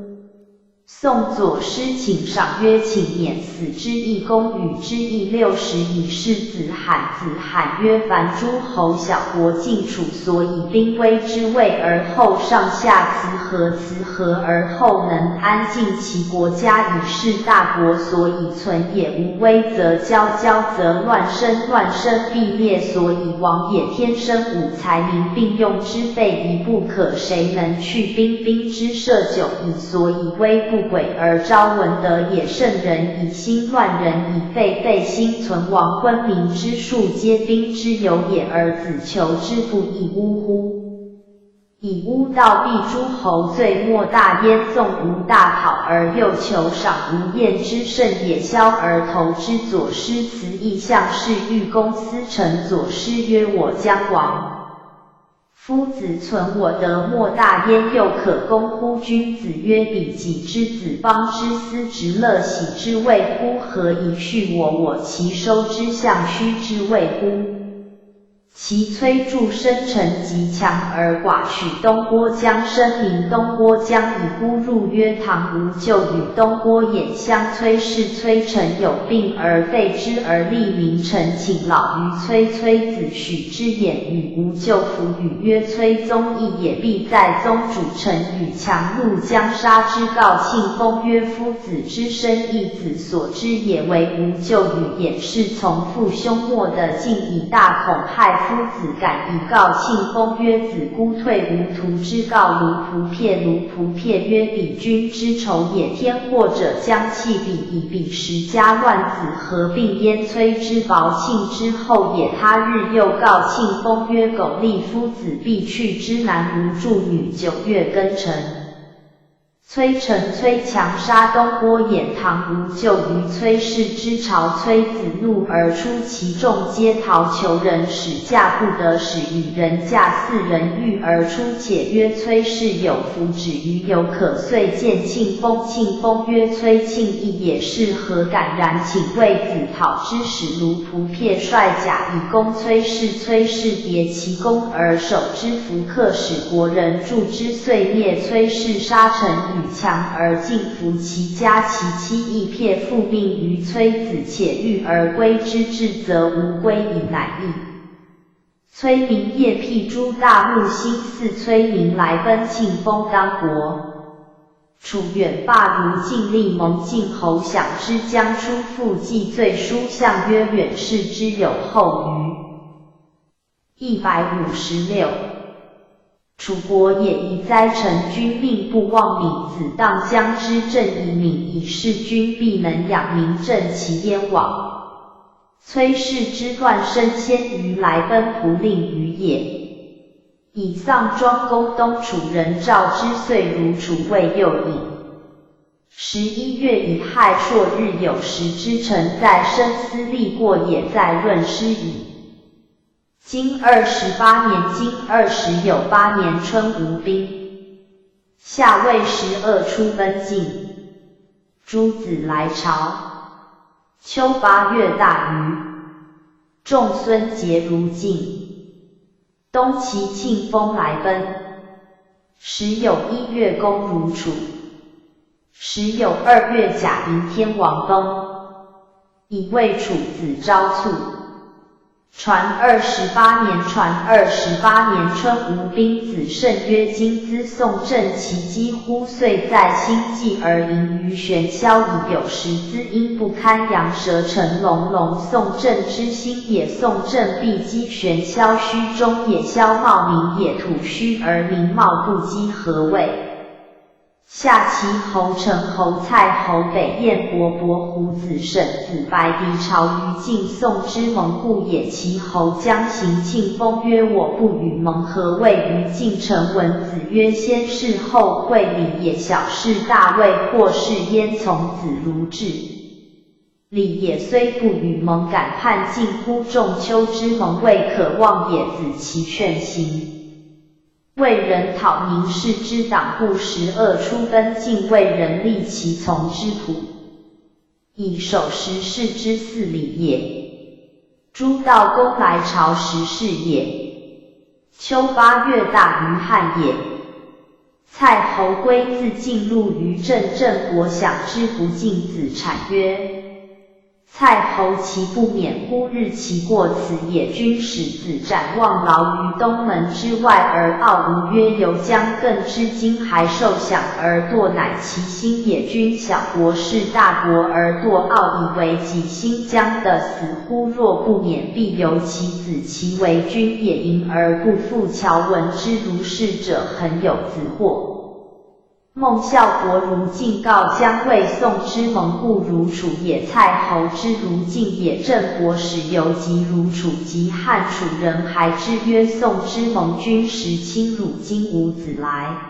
宋左师请赏曰：请免死之义公与之义60以是子罕。子罕曰：凡诸侯小国尽楚所以兵威之位，而后上下辞和，辞和而后能安静其国家，以是大国所以存也。无威则骄，骄则乱生，乱生必灭，所以王也。天生五才，民并用之备一不可，谁能去兵？兵之设久矣，所以威不轨而昭文德也。圣人以心乱人以废，废心存亡，昏民之术皆兵之有也。而子求之不亦呜乎？以巫道必诸侯罪莫大焉。纵无大讨而又求赏，无厌之甚也。萧而投之。左师辞意向是欲公司臣。左师曰：我将亡。夫子存我德莫大焉，又可攻乎？君子曰：彼己之子，邦之思直乐喜之谓乎？何以恤我？我其收之相虚之谓乎？其崔杼生臣极强而寡取东郭江，声名东郭江，以呼入曰：唐无咎与东郭偃相。崔氏崔臣有病而废之，而立名臣请老于崔。崔子许之偃与无咎，弗语曰：崔宗义也。必在宗主臣与强怒将杀之，告庆丰曰：夫子之生，义子所知也，为无咎与偃是从父兄莫的，竟以大恐害。夫子敢以告庆丰曰：子孤退无徒之告卢仆撇。卢仆撇曰：彼君之仇也。天祸者将弃彼，以彼时家乱子合并焉。崔之薄庆之后也。他日又告庆丰曰：苟利夫子必去之，男无助女9月庚辰。崔成、崔强杀东郭偃，唐无咎于崔氏之朝。崔子怒而出，其众皆逃，求人使驾不得，使与人驾4人欲而出，且曰：崔氏有福止于有可，遂见庆丰。庆丰曰：崔庆义也，是何敢？然请为子讨之。使卢仆撇率甲以攻崔氏，崔氏迭其攻而守之，弗克使国人助之，遂灭崔氏，杀臣与强而尽服其家。其妻亦撇复命于崔子，且欲而归之，至则无归矣，乃易。崔明夜辟诸大木星四，崔明来奔庆丰当国。楚远霸如尽力蒙晋侯享之，将出复记罪书，相曰：远视之有后于。156。楚国也以灾臣君命不忘闵子，当将之正以闵以事君，必能养民正其燕王。崔氏之乱生先于来奔仆令于也。以丧庄公东楚人赵之岁如楚未又矣。11月乙亥朔日，有10之臣在深思立过，也在论师矣。今28年，今20有8年春无兵。夏魏12出奔晋。诸子来朝。秋8月大雨。仲孙结如晋。冬齐庆丰来奔。时有1月公如楚。时有2月甲寅天王崩。以为楚子昭卒。传28年，传28年春无兵。子胜曰：今兹宋郑其几乎，遂在心计而迎于玄霄，以有时资因不堪，羊蛇成龙龙。宋郑之心也。宋郑必击玄霄，虚中也。霄茂名也，土虚而名茂，不击何谓？夏齐侯成、侯蔡、侯北燕、伯伯、胡子、沈子、白狄朝于晋。宋之盟故也。齐侯将行庆丰曰：我不与盟，何谓于晋城？文子曰：先事后会礼也，小事大位，或是焉从子如至。礼也虽不与盟感叛，近乎仲秋之盟，未可忘也。子其劝行，为人讨名士之党，不12出奔，进为人立其从之朴，以守时事之祀礼也。诸道公来朝时事也。秋8月大于旱也。蔡侯归自进入于郑，郑国享之不敬，子产曰：蔡侯其不免乎日其过此也。君使子展望劳于东门之外，而傲吴曰：由将更之今还受享而惰，乃其心也。君小国是大国而惰傲，以为己心将得死乎？若不免，必由其子，其为君也。淫而不复乔文之如是者，恒有子祸。孟孝伯如晋告将为宋之盟，故如楚也。蔡侯之如晋也。郑国使游及如楚，及汉楚人还之曰：宋之盟，君实亲辱，今无子来。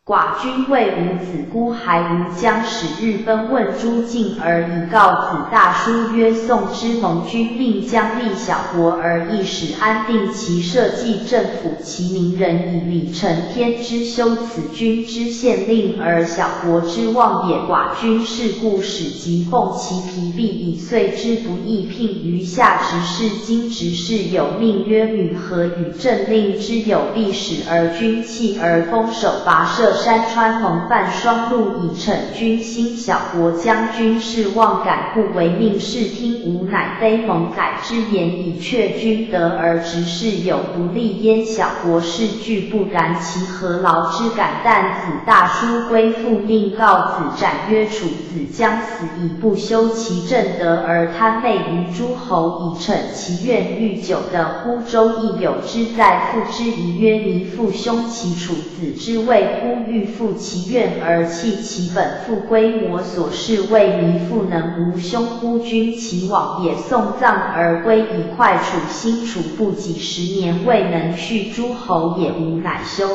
寡君谓无子，孤还吾将使日奔问诸晋，而以告子大书曰：宋之盟，君令将立小国，而亦使安定其社稷政府，其民人以礼承天之修，此君之县令，而小国之望也。寡君是故使疾奉其疲弊，以遂之不义，聘于下执事。今执事有命曰允和，与政令之有必使，而君弃而封守跋涉山川，盟犯双陆，以逞君心。小国将军是妄感，不为命士听吾，乃非盟改之言，以确君德而执事有不利焉。小国事惧不然，其何劳之感？但子大书归复，命告子展曰：楚子将死，以不修其正德，而贪媚于诸侯，以逞其愿。欲久的乎？周亦有之，在父之疑曰：弥父兄其楚子之谓乎？欲复其愿而弃其本，复归我所事，谓弥父能无兄乎？君其往也。送葬而归，以快楚心。楚不几10年，未能续诸侯也。吾乃休。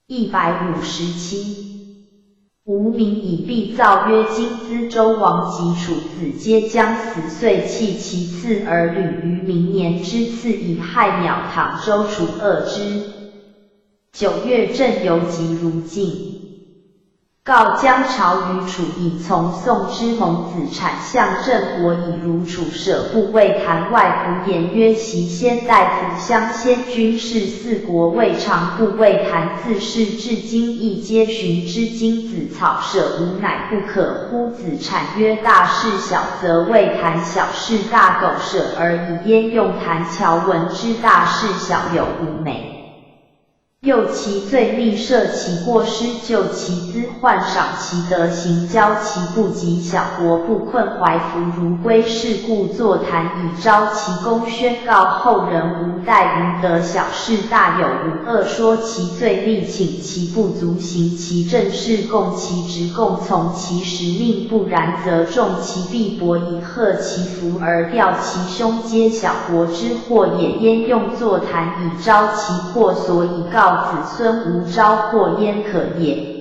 157。吴名以必造曰：今兹周王及楚子皆将死，遂弃其次，而履于明年之次，以害渺唐周楚恶之。9月正游及如晋，告将朝于楚，以从宋之盟。子产向郑国，以如楚舍不为谈外仆言曰：袭先大夫相先，君士4国，未尝不为谈。自是至今，亦皆寻之。今子草舍吾，乃不可乎？子产曰：大事小则为谈，小事大苟舍而已。焉用谈乔文之大事小有无美？又其罪密，赦其过失，救其资，换赏其德行，教其不及。小国不困怀服，如归是故作谈，以昭其功，宣告后人无待于德。小事大有无恶，说其罪力，请其不足，行其正事，供其职，共从其时命。不然则重其必薄，以贺其福，而吊其凶，皆小国之祸也。焉用作谈，以昭其祸，所以告子孙无招祸焉可也。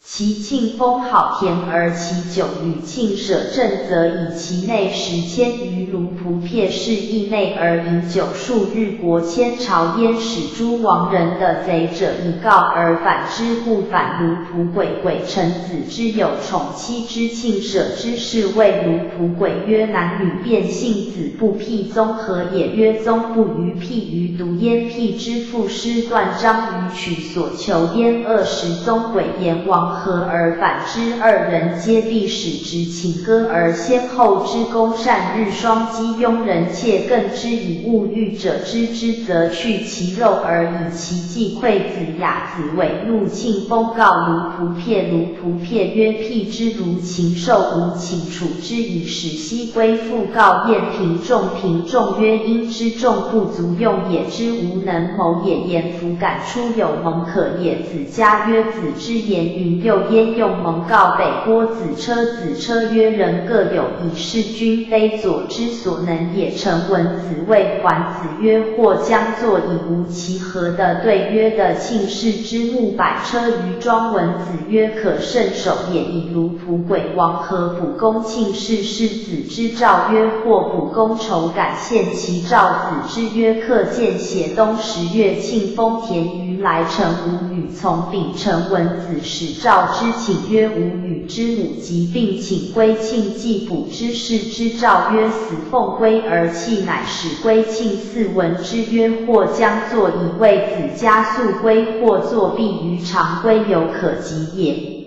其庆丰好田，而其酒与庆舍正，则以其内10,000余卢仆撇士邑内，而饮酒数日。国迁朝焉，使诸亡人的贼者以告而反之，故反卢仆鬼。鬼臣子之有宠妻之庆舍之事，谓卢仆鬼曰：男女变性，子不辟，宗何也？曰：宗不于辟于独焉。辟之父师断章于取所求焉。20宗鬼言王和而反之，二人皆必使之请歌，而先后之功善日双击，庸人窃更之，以物欲者知之，则去其肉，而以其祭馈子雅。子伪怒，庆丰告卢仆撇。卢仆撇曰：辟之如禽兽，吾请处之，以使西归复告晏平仲。平仲曰：因之众不足用也，之无能谋也。言弗敢出有盟可也。子嘉曰：子之言云云右焉用蒙告北郭子车曰人各有以是君非左之所能也。臣闻子谓桓子曰或将作以无其何的对曰的庆氏之木百车于庄。文子曰可甚守也。以卢仆鬼王和卜公庆氏是子之诏曰或卜公仇感献其诏子之曰克见写冬10月庆丰田于来臣无与从丙辰文子使诏之请曰吾与之母疾病请归庆祭卜之事之诏曰死奉归而弃乃使归庆四闻之曰或将作以为子家速归或作必于常归有可及也。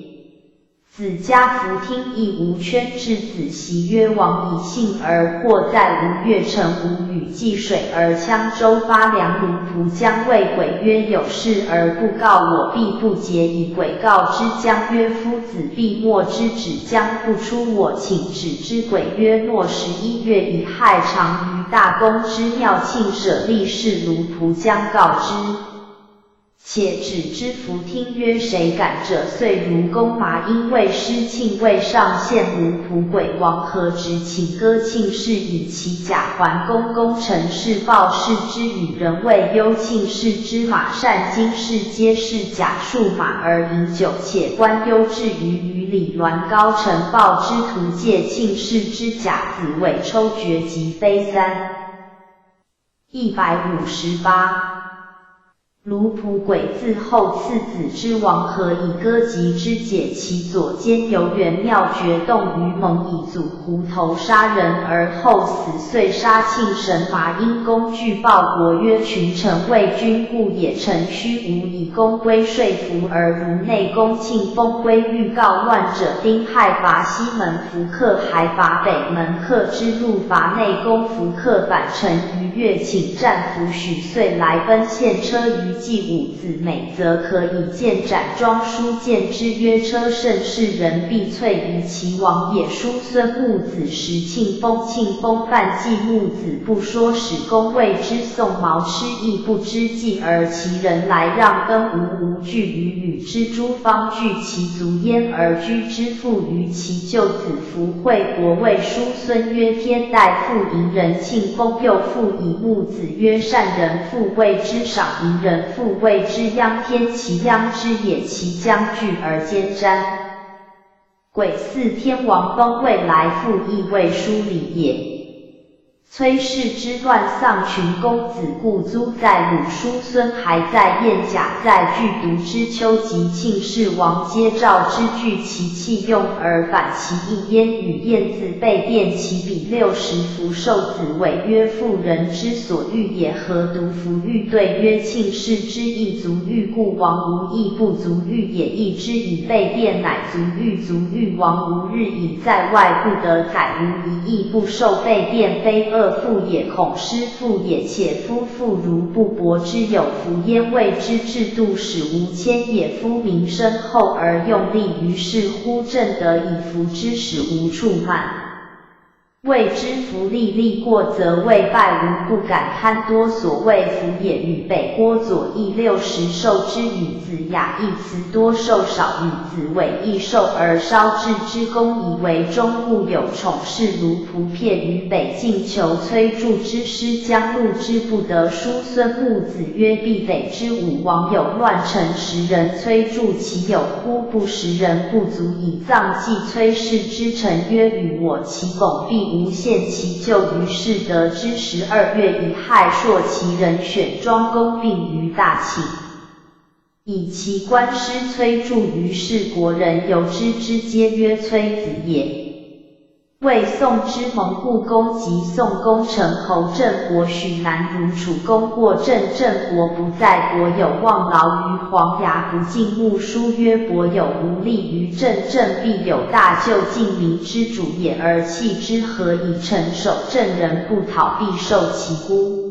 子家弗听亦无圈至子袭曰王以幸而或在吴越城吴与济水而羌州发梁卢仆将谓鬼曰有事而不告我必不节。以鬼告之将曰夫子必莫之止将不出我请止之。鬼曰若11月乙亥常于大公之庙庆舍利是卢仆将告之。且止之弗听曰谁敢者遂如弓麻因为失庆未上献卢仆鬼王何直请歌庆氏以其甲还公功臣事报事之与人谓忧庆氏之马善经世皆是甲数马而饮酒且官忧至于李栾高臣报之徒借庆氏之甲子尾抽决即非3。158卢仆鬼自后次子之王和以歌及之解其左肩游园庙决动于蒙以祖胡头杀人而后死。遂杀庆神马因公具报国曰群臣为君故也。臣须无以公归说服而如内公庆丰归欲告乱者丁亥伐西门伏克还伐北门克之路伐内公伏克反陈于越请战俘许遂来奔献车于祭五子美则可以见斩庄书见之曰车胜世人必萃于其王也。叔孙木子时庆丰犯祭木子不说使公谓之宋毛吃亦不知祭而其人来让奔无惧于与之诸方据其足焉而居之父于其舅子服惠国谓叔孙曰天代父迎人庆丰又父以木子曰善人父谓之赏迎人父谓之殃天其殃之也其将惧而兼瞻。癸巳天王崩未来父亦谓疏礼也。崔氏之乱丧群公子故租在鲁叔孙还在燕甲在具独之秋及庆氏王皆召之据其器用而反其意焉与燕子被辩其比60服受子谓曰妇人之所欲也何独服欲对曰庆氏之意足欲故王无亦不足欲也亦之以被辩乃足欲王无日以在外不得宰无一亦不受被辩非恶妇也恐失妇也。且夫妇如不伯之有福焉谓之制度使无谦也。夫民生厚而用力于是乎正得以服之使无处慢。谓之福利过则谓败无不敢贪多所谓福也。与北郭左翼60受之与子雅亦辞多受少与子伟亦受而烧制之功以为中故有宠事卢仆撇于北境求崔杼之师将入之不得。叔孙木子曰必得之武王有乱臣10人崔杼其有乎不10人不足以葬祭崔氏之臣曰与我其拱必无限其咎。于是得之12月乙亥朔其人选庄公并于大庆，以其官师崔杼于是国人由之皆曰崔子也。为宋之蒙故公及宋公成侯郑国许南如楚公过郑国不在国有望劳于黄崖不敬穆书曰伯有无力于郑必有大救晋民之主也而弃之何以成守郑人不讨必受其辜。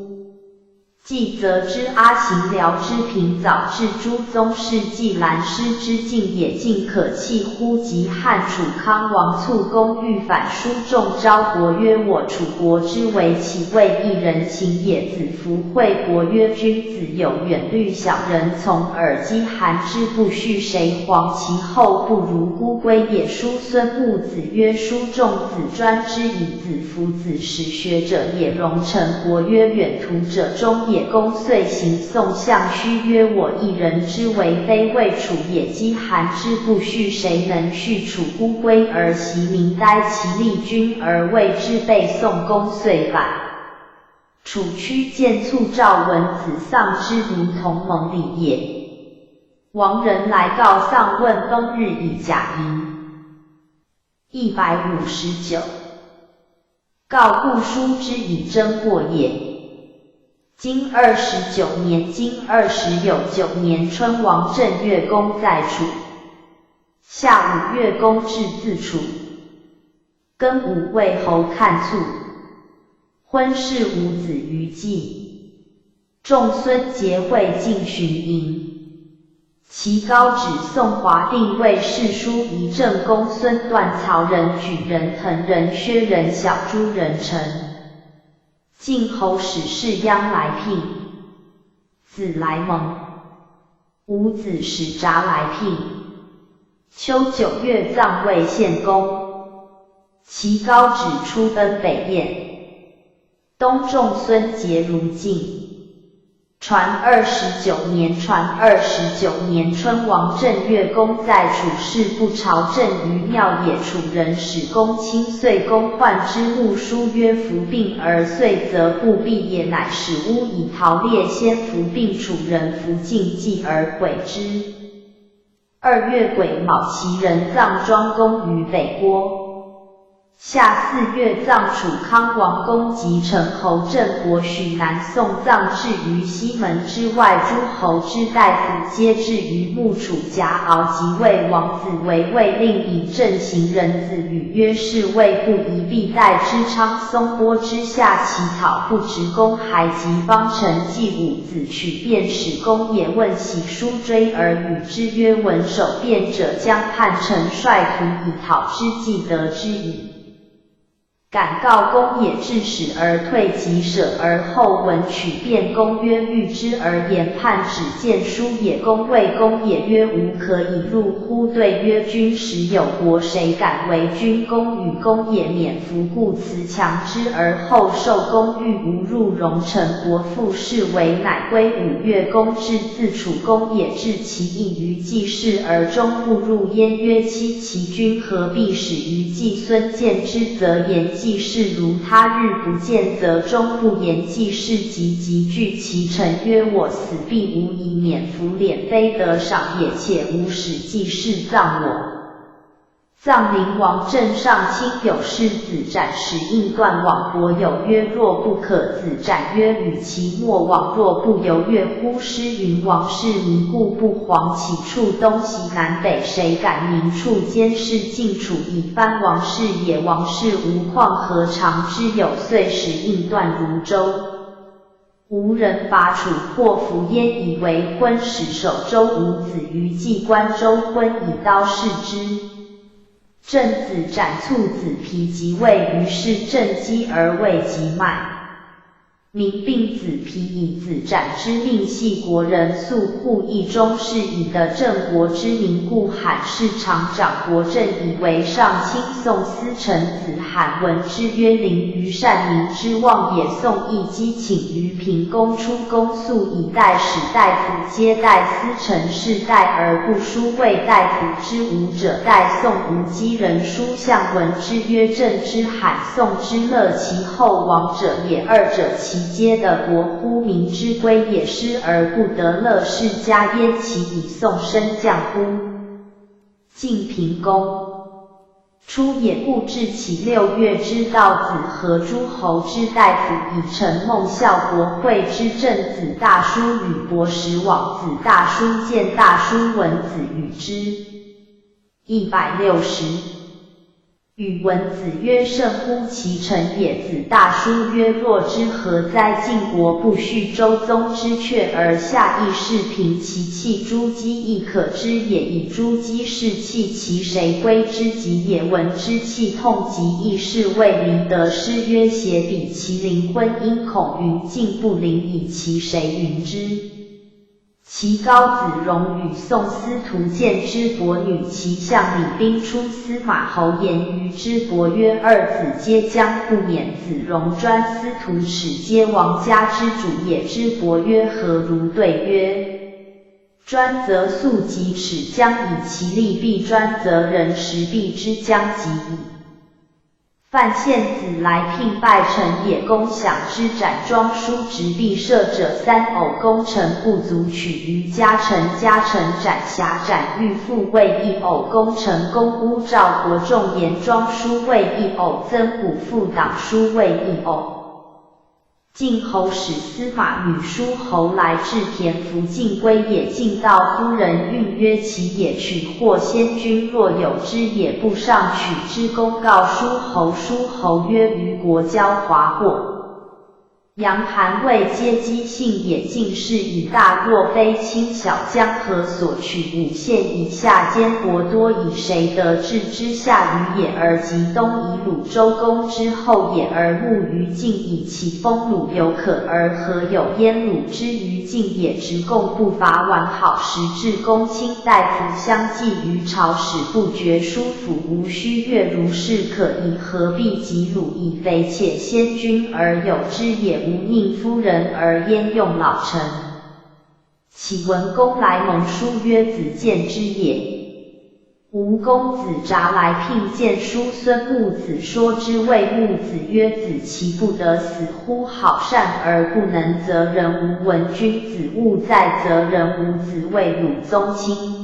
既则之阿行辽之平早至诸宗室既兰师之境也尽可弃乎？及汉楚康王卒公欲反书众昭国曰：我楚国之为其为一人情也。子服惠国曰：君子有远虑，小人从耳。饥寒之不恤，谁皇其后不如孤归也。叔孙穆子曰：书众子专之以子服，子实学者也。戎臣国曰：远图者中也。公遂行宋相须曰：我一人之为非魏楚也。饥寒之不恤，谁能恤楚孤归而袭民？哉！其立君而为之备。宋公遂反。楚屈见卒赵文子丧之如同盟礼也。王人来告丧，问冬日以甲寅。159。告故书之以征过也。今29年，今20有9年春，王正月公在楚。夏5月，公至自楚。庚午，魏侯看卒。婚事无子于季。仲孙结会进巡营。其高指宋华定尉世书仪正公孙段曹人举人滕人薛人小诸人臣。晋侯使士鞅来聘。子来蒙。伍子使札来聘。秋9月，葬魏献公。其高指出奔北燕。冬仲孙结如晋。传29年，传29年春，王正月公在楚事不朝政于庙也。楚人使公卿遂公患之目书曰：服病而遂则不必也。乃使巫以陶猎先服病，楚人服尽祭而毁之。2月癸卯，其人葬庄公于北郭。夏4月，葬楚康王公及陈侯郑国许南宋，葬至于西门之外。诸侯之大夫皆至于穆楚。贾敖即魏王子为魏令，以正行人子语曰：是谓不宜必待之。昌松波之下，乞讨不直。公还及邦臣季武子取便使公也。问喜书追而与之曰：闻守辩者将叛臣率徒以讨之，既得之矣。敢告公也，致使而退，即舍而后闻取辩。公曰：欲之而言叛，只见书也。公谓公也曰：吾可以入乎？对曰：君实有国，谁敢为君？公与公也免服，故辞强之而后受。公欲无入戎臣国，复是为，乃归。5月，公至自楚。公也治其意于季氏，而终不入焉。曰：妻其君何必使于季？孙见之，则言季氏如他日不见，则终不言季氏。即具其臣曰：我死必无以免服敛，非得赏也。且吾使季氏葬我。葬灵王正上卿有事子展，使应断往伯有曰：若不可。子展曰：与其莫往，若不由乐乎？诗云：王室弥故不皇，其处东西南北，谁敢明处监视？晋楚以藩王室也。王室无况，何尝之有？遂使应断如州。吴人伐楚，或服焉，以为婚，使守周伍子于季关州，婚以刀弑之。郑子斩卒子皮，即位，于是郑击而未及脉。民并子皮，以子斩之命系国人。素护义中士，以得郑国之民，故罕氏常长国政，以为上卿。宋司臣子罕闻之曰：临于善民之望也。宋义姬请于平公，出公诉以代使大夫皆代司臣事代，而不书谓大夫之武者代。宋无姬人书相闻之曰：郑之罕，宋之乐，其后王者也。二者其皆的国乎？民之归也。失而不得乐，是家焉，其以宋升降乎？晋平公初也，故至其6月之道子和诸侯之大夫，以陈孟孝国会之正子大叔与博识往子大叔见大叔文子与之。160。语文子曰：甚乎其臣也！子大叔曰：若之何哉？晋国不恤周宗之阙而下邑士平其器，诸姬亦可知也。以诸姬士器，其谁归之及也？闻之器痛疾，亦是谓离得诗曰：邪比其邻婚姻，恐云晋不邻，以其谁云之？其高子荣与宋司徒建之伯女，其相李兵出司马侯言于之伯曰：二子皆将不免，子荣专司徒使，皆王家之主也。之伯曰：何如？对曰：专则速疾，使将以其力；必专则人时必之将及矣。范献子来聘拜臣也，公享之斩庄书执必射者3偶，功臣不足取于家臣，家臣斩侠斩狱复为1偶，功臣公乌赵国仲言庄书为1偶，曾古复党书为1偶。晋侯使司马女书侯来至田福晋归也，晋道夫人孕曰：其也取获先君，若有之也，不上取之。公告书侯，书侯曰：虞国交华获。杨韩魏皆姬姓也，晋士以大若非轻小，江河所取5县以下兼国多，以谁得志之下虞也？而及东以鲁周公之后也，而慕于晋以其封鲁有可，而何有焉？鲁之于晋也，直贡不伐，完好时至公卿大夫相继于朝，使不绝书府，无须阅，如是可以，何必及鲁？以非且先君而有之也，无宁夫人而焉用老臣。启文公来蒙书曰：子建之也。吴公子札来聘见叔孙木子，说之谓木子曰：子其不得死乎？好善而不能择人，吾闻君子务在择人，吾子谓鲁宗亲。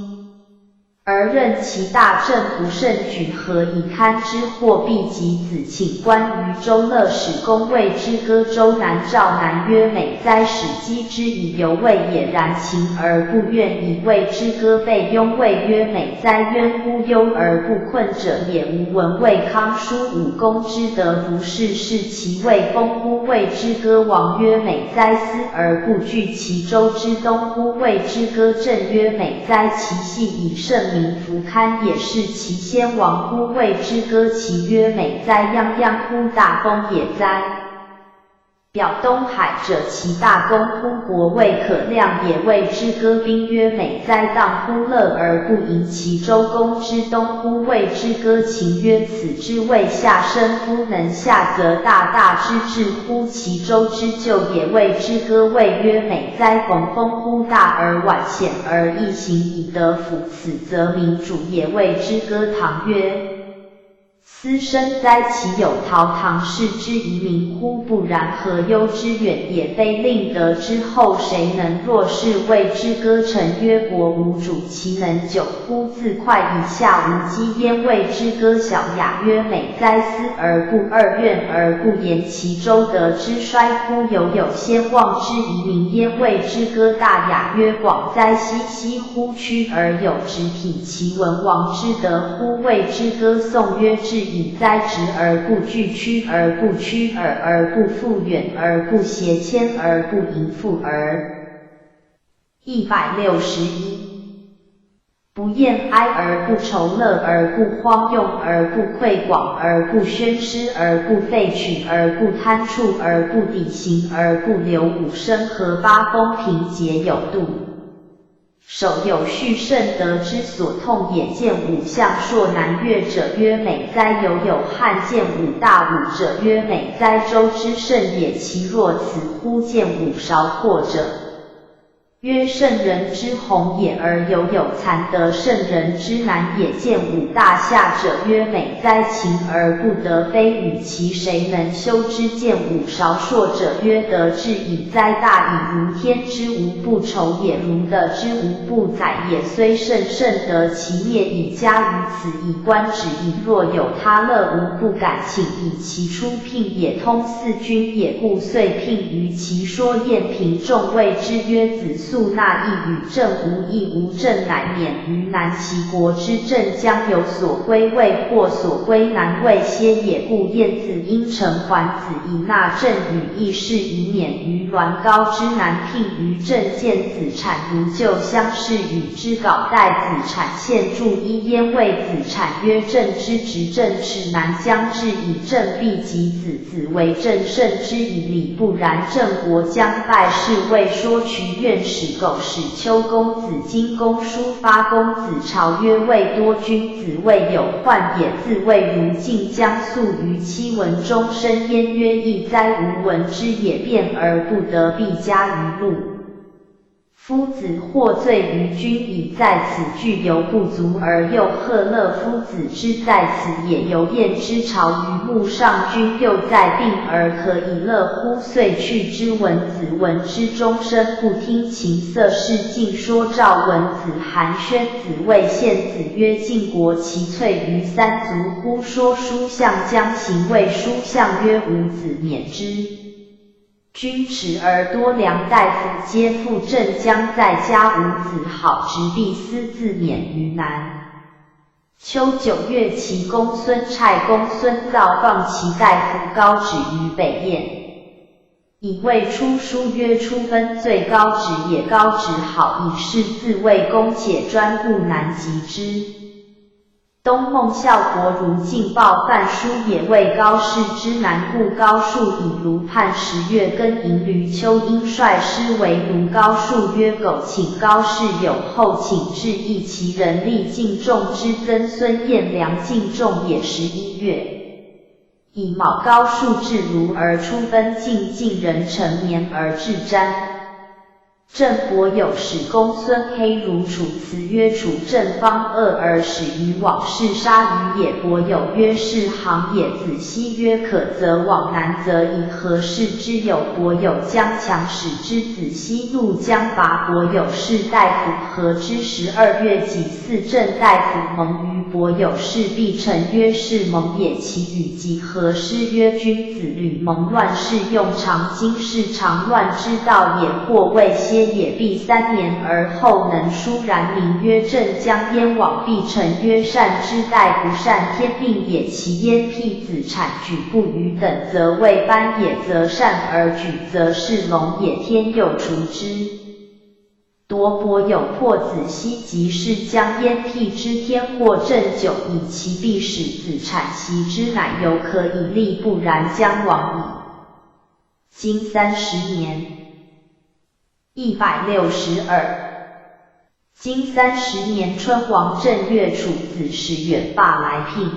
而任其大政不慎举，何以堪之？或必及子请观于周乐，使公谓之歌。周南赵南曰：美哉！使击之以犹未也，然情而不愿以谓之歌。备雍谓曰：美哉！渊乎忧而不困者也。吾闻魏康书武公之德，如是是其谓风乎？谓之歌。王曰：美哉！思而不惧其周之东乎？谓之歌。郑曰：美哉！其系以圣明弗堪也，是其先王乎？谓之歌。其曰：美哉！泱泱乎！大功也哉！表东海者，其大功乎？国未可量也。谓之歌。兵曰：美哉！荡乎！乐而不盈其周公之东乎？谓之歌。秦曰：此之谓下生夫，能下则大，大之至乎其周之咎也。谓之歌。谓曰：美哉！逢风乎！大而晚显而易行以得福，此则民主也。谓之歌。唐曰：斯生哉！其有陶唐氏之遗民乎？不然，何忧之远也？非令得之后，谁能若是？谓之歌。臣曰：国无主，其能久乎？自快以下无积焉。谓之歌。小雅曰：美哉！思而不二，怨而不言，其周得之衰乎？有先望之遗民焉。谓之歌。大雅曰：广哉！兮乎！屈而有直体，其文王之德乎？谓之歌。宋曰：至以哉！直而不拒，屈而不屈，耳而不复，远而不斜，谦而不盈，富而161。不厌哀而不愁，乐而不荒，用而不匮，广而不宣，失而不废，取而不贪，处而不抵，行而不流，五声和八风，平节有度。守有序，甚得之所痛也。见五象硕南岳者曰：美哉！有汉见五大武者曰：美哉！周之盛也。其若此乎？见五韶阔者曰：圣人之宏也。而有残得圣人之难也。见五大夏者曰：美哉！勤而不得，非与其谁能修之？见五韶硕者曰：得志以哉！大以如天之无不愁也，如得之无不载也。虽圣得其灭，以加于此，以观止矣。若有他乐，无不敢请以其出聘也。通四君也，故遂聘于其说。晏平仲谓之曰：子素纳亦与郑无异，吴郑乃免于南。齐国之郑将有所归魏，或所归南魏歇也。故晏子因成桓子以纳郑与义士，以免于栾高之南。聘于郑见子产如旧相视，与之稿代子产献注一焉。谓子产曰：郑之执政赤南将至，以郑必及子，子为郑胜之以礼，不然郑国将败。是谓说渠院使狗使丘公子荆公叔发公子朝曰：谓多君子未有患也，自谓如晋江宿于七文中生焉。曰：亦哉，吾闻之也，辩而不得，必加于禄。夫子获罪于君矣，在此具犹不足，而又贺乐夫子之在此也。由晏之朝于穆上，君又在病而可以乐乎？遂去之。文子闻之终身不听，琴瑟是尽说赵文子韩宣子谓献子曰：晋国其粹于三族乎？说书相将行，谓书相曰：吾子免之。君耻而多良大夫皆附郑将在家，吾子好直必私自免于南。秋9月，其公孙瓒、公孙造放其大夫高止于北燕。以谓出书曰：出分最高止也。高止好以是自谓公，且专顾难及之。东孟孝国如晋报范书也，谓高氏之难，故高树以卢判10月庚寅，闾丘因率师为卢。高树曰：苟请高氏有后，请至义其人力敬重之。曾孙彦良敬重也。11月。以卯，高树至卢而出分晋，晋人成年而至瞻。郑伯有使公孙黑如楚辞曰：楚郑方恶而始于往事，杀于也。伯有曰：是行也。子西曰：可则往，难则以何事之有？伯有将强使之。子西入将伐。伯有士大夫何之。12月己巳，郑大夫蒙于伯有士，必臣曰：是蒙也。其语及何师曰：君子吕蒙乱世，用常经世常乱之道也。或谓歇也，必3年而后能书。然名曰郑将燕往。必臣曰：善之代不善，天命也。其燕辟子产举不于等，则谓班也；则善而举，则是龙也。天又除之。夺伯有破子西，即是将燕辟之。天或郑久，以其必使子产袭之，乃犹可以立，不然将亡矣。今30年。162。今30年春，王正月楚子使远罢来聘。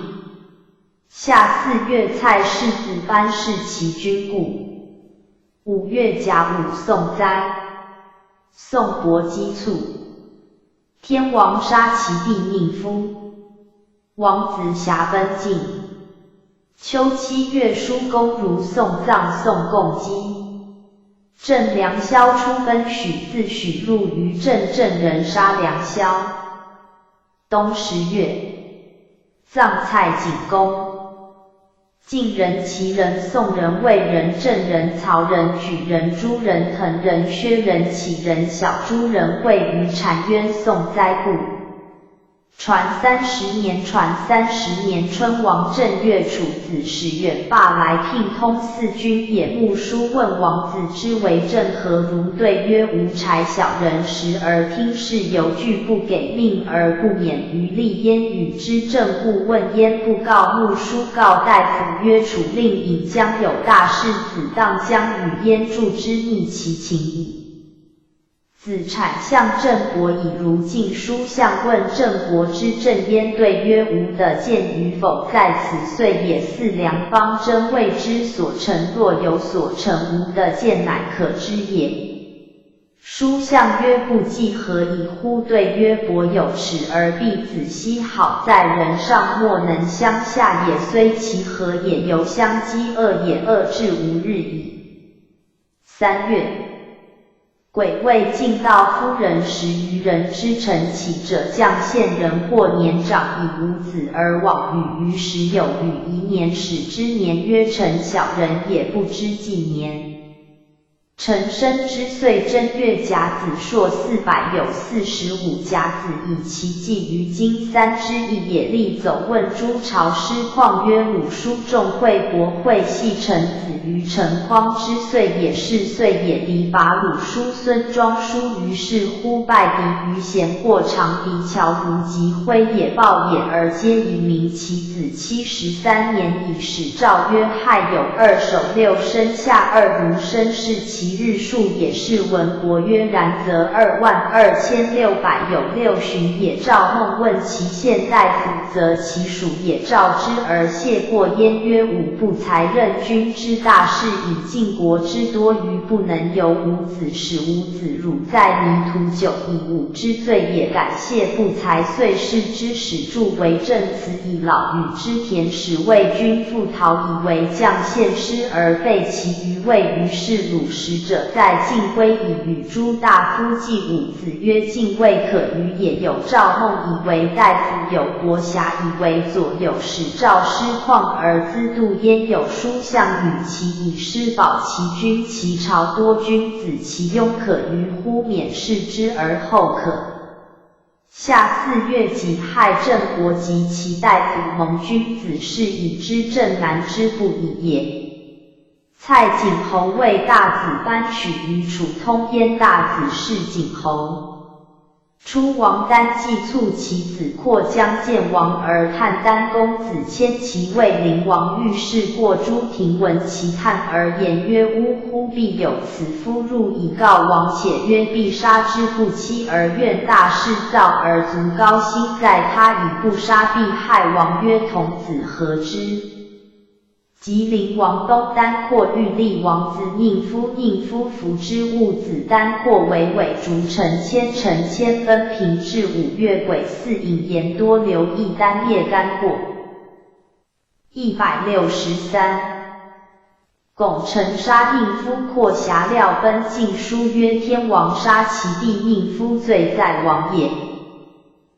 夏4月，蔡氏子班弑其君故。5月甲午，宋灾。宋伯姬卒，天王杀其弟佞夫，王子瑕奔晋。秋7月，叔公如宋葬宋共姬。郑梁萧出分许，自许入于郑，郑人杀梁萧。冬10月，葬蔡景公。晋人、齐人、宋人、魏人、郑人、曹人、莒人、朱人、滕人、薛人、杞人、小朱人会于澶渊。宋灾故。传30年。传30年春，王正月楚子使远罢来聘，通四军也。穆叔问王子之为政何如？对曰：无豺小人时而听事，犹惧不给命而不免于利焉。与之政故问焉，不告。穆叔告大夫曰：楚令尹将有大事，子当将与焉助之，逆其情矣。子产向郑伯以如晋。书相问郑伯之政焉，对曰：吾得见与否，在此岁也。4良方针，谓之所成，若有所成，吾得见乃可知也。书相曰：不计何以乎？对曰：伯有耻而必子奚，好在人上，莫能相下也。虽其何也，犹相饥饿也，饿至无日矣。3月。癸未，晋道夫人10余人之臣起者，将县人或年长以无子而往，与于时有余，宜年始之年曰臣，小人也不知纪年。承生之岁正月甲子朔400有45甲子，以其纪于今3之一也。立走问诸朝师况曰：鲁书众会伯会系臣子于成匡之岁也是岁也。敌拔鲁叔孙庄叔于是乎败敌于贤过长敌乔如及辉也报也，而皆以明其子73年以始诏曰：亥酉2首6生夏2如生是其日数也。是文国曰：然则22600有6旬也。赵孟问其县大夫，则其属也。赵之而谢过焉曰：吾不才任君之大事，以晋国之多于不能由伍子，使伍子辱在泥土久，以吾之罪也。感谢不才，遂视之使助为政，此以老与之田使为君复逃，以为将献师而废其余位。于是鲁使者在晋归，以与诸大夫祭伍子曰：晋未可与也。有赵孟以为大夫，有伯瑕以为左右使，赵师况而资度焉。有书相与其以师保其君，其朝多君子，其庸可于乎？免视之而后可。夏4月己亥，郑国及其大夫蒙君子，是以知正南之不以也。蔡景侯为大子班许于楚通燕，大子是景侯。初，王丹既促其子扩将见王，而叹丹公子迁其位灵王。遇事过诸庭，闻其叹而言曰：呜呼！必有此夫入以告王，且曰必杀之不期，而愿大事造而足高兴在他，以不杀必害王。曰：童子何之？及灵王东丹括欲立王子宁夫服之，戊子丹括为伪逐臣千分平至5月癸巳引言多留一丹列干过。163巩臣杀宁夫括瑕料奔晋书曰：天王杀其弟宁夫，罪在王也。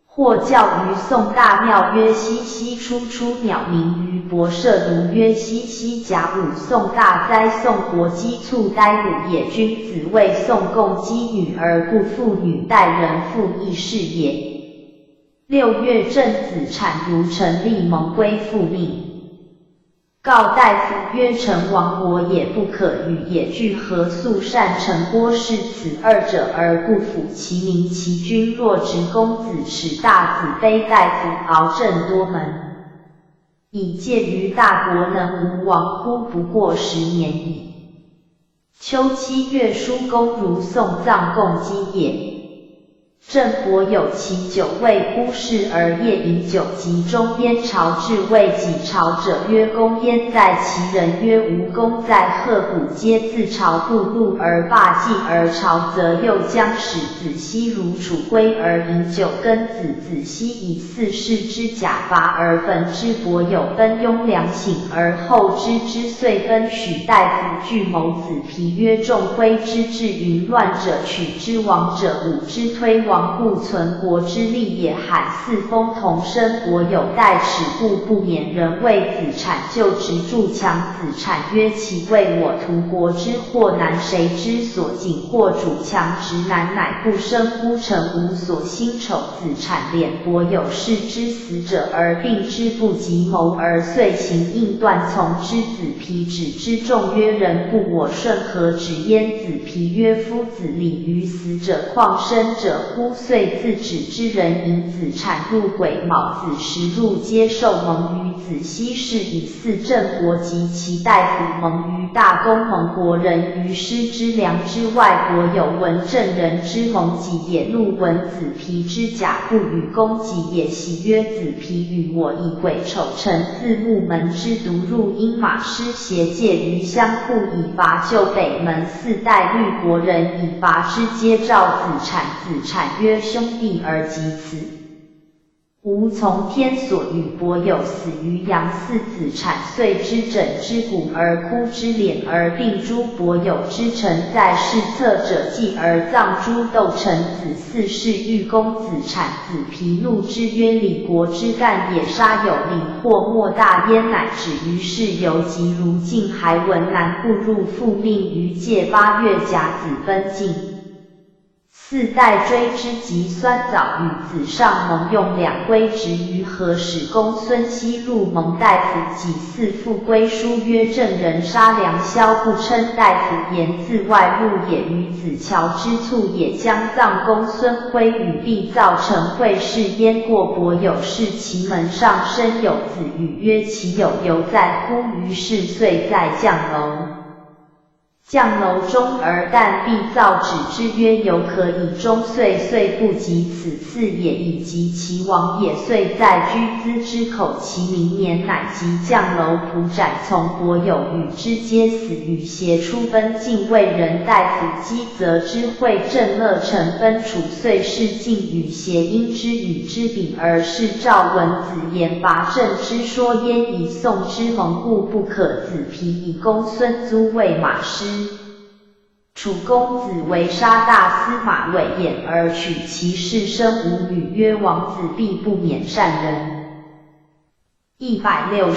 或教于宋大庙曰：西西出鸟鸣于博舍庐曰：西西甲午。宋大哉！宋国姬促呆鲁也。君子为宋共姬女而不妇女，待人妇亦是也。6月正子产如陈立蒙归复命。告大夫曰：成亡国也，不可与也。具何素善成郭氏此二者而不辅其名？其君若执公子持大子卑大夫敖正多门，以介于大国，能无亡乎？不过10年矣。秋7月叔公如宋葬共姬也。郑伯有其9位孤士，而夜饮酒，及中燕朝至，谓己朝者曰：公焉在其人？曰：吾公在鹤谷。皆自朝不入而罢祭，而朝则又将使子息如楚归而饮酒，庚子子息以4世之甲伐而焚之。伯有奔雍良省而后知之，遂分许大夫具谋子皮曰：众徽之至云乱者取之，亡者武之推亡，故存国之利也。罕四风同生，国有待齿，故不免人为子产，就直助强子产曰：其为我图国之祸难，谁之所仅？或主强直男，乃不生乎？臣无所兴丑。子产敛伯有士之死者，而病之不及谋，而遂行应断，从之。子皮止之众曰：人不我顺，何止焉？子皮曰：夫子礼于死者，况生者乎？遂自止之。人引子产入癸卯，子时入接受蒙于子息，是以4郑国及其大夫蒙于大公。蒙国人于师之良之外，国有文正人之蒙己也。怒闻子皮之甲不与公己也，喜曰：子皮与我以癸丑辰，自木门之独入阴马师，挟介于相互，以伐就北门。4代律国人以伐之，皆召子产。子产曰：兄弟而及此，吾从天所与伯有死于阳四子产遂之枕之骨而哭之脸而病诸伯有之臣在世策者祭而葬诸斗臣子四世玉公子产子皮怒之曰李国之干也杀有灵或莫大焉乃止于是犹及如晋还闻南不入复命于戒8月甲子奔晋。四代追之及酸枣与子上蒙用两归职于何使公孙熙入蒙大夫己巳复归书曰郑人杀梁萧不称大夫言自外入也于子乔之卒也将葬公孙辉与必造成会试焉过伯有事其门上生有子语曰其有犹在乎于是遂在将楼。将楼中而但必造止之曰犹可以终岁岁不及此次也以及其王也遂在居资之口其明年乃即将楼仆斩从伯有与之皆死于胁出奔晋魏人大夫姬泽之会正乐成奔楚遂是晋与胁因之与之比而是赵文子言拔郑之说焉以宋之蒙故不可子皮以公孙租为马师。楚公子为杀大司马韦衍而取其室生无女曰王子必不免善人。164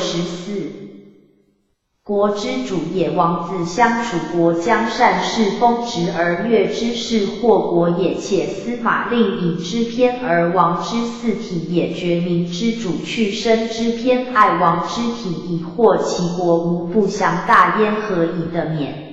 国之主也王子相楚国将善事封职而悦之事祸国也且司马令尹之偏而王之四体也绝民之主去身之偏爱王之体以祸其国无不祥大焉何以得免？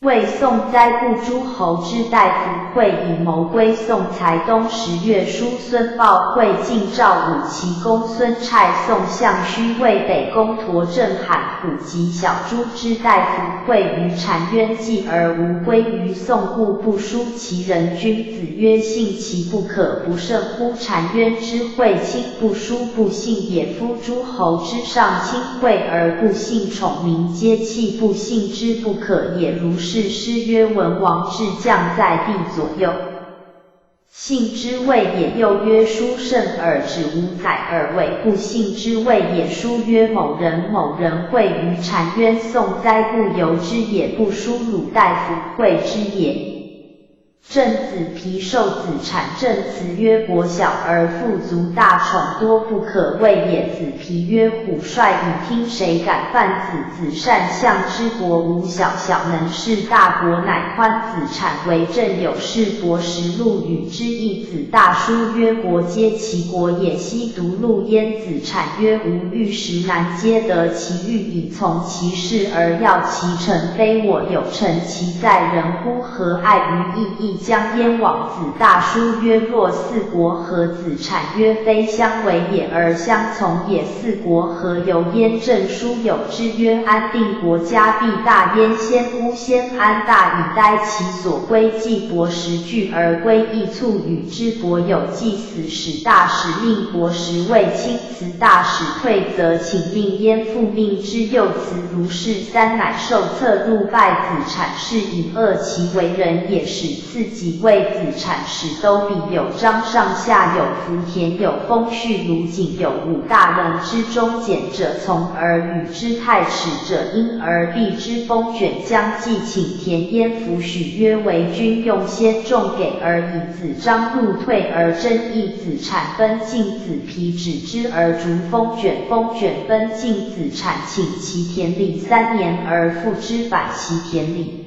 魏宋灾故诸侯之大夫会以谋归宋才东10月书孙豹会晋赵武齐公孙瓒宋相须魏北宫陀郑罕虎及小诸之大夫会于澶渊祭而无归于宋故不书其人君子曰信其不可不胜乎澶渊之会亲不书不信也夫诸侯之上亲会而不信宠民皆弃不信之不可也如是诗曰文王至将在地左右信之谓也又曰书圣而止无载而为不信之谓也书曰某人某人会于澶渊宋灾故由之也不书鲁大夫会之也。郑子皮受子产郑辞曰国小而富足大宠多不可畏也子皮曰虎帅以听谁敢犯子子善相之国无小小能事大国乃宽子产为郑有事伯实录与之一子大书曰国皆其国也悉独录焉子产曰吾欲时难皆得其欲以从其事而要其成非我有成其在人乎何爱于义义将燕往子大书曰若四国合子产曰非相为也而相从也四国合由燕正书有之曰安定国家必大燕先乎先安大以待其所归既伯实据而归义卒与之伯有既死使大使命伯实为亲辞大使退则请命燕复命之右辞如是三乃受册入拜子产是以恶其为人也使次己为子产使都比有章上下有福田有封序卢景有五大人之中简者从而与之太史者因而必之封卷将既请田焉符许曰为君用先重给而以子张入退而争议子产奔晋子皮止之而逐封卷奔晋子产请其田里3年而复之反其田里。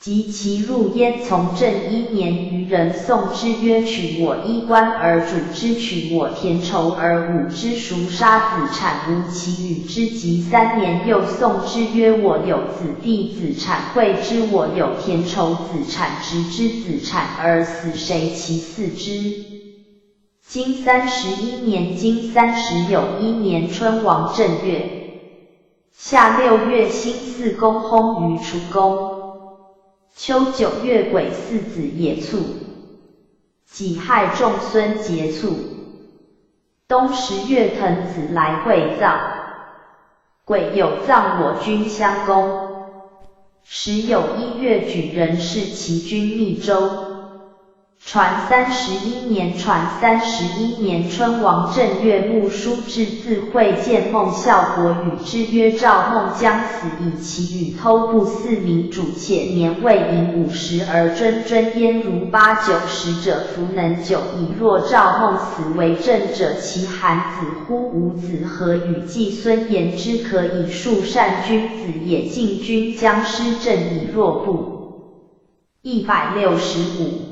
及其入燕从正1年余人宋之曰取我衣冠而主之取我田畴而侮之孰杀子产无其与之及3年又宋之曰我有子弟子产会之我有田畴子产直之子产而死谁其嗣之？今31年经30有1年春王正月夏6月辛巳公薨于楚宫。秋9月癸巳子也卒，己亥仲孙节卒。冬10月滕子来会葬，癸酉葬我军襄公。10有1月举人弑齐军密州，传31年，传31年春，王正月穆书至自会见孟孝国，与之曰：赵孟将死，以其与偷不四民主，且年未盈50而谆焉，如8、9、10者，弗能久矣。若赵孟死为政者，其韩子乎？吾子何与季孙言之？可以树善君子也。晋军将失政以若不。165。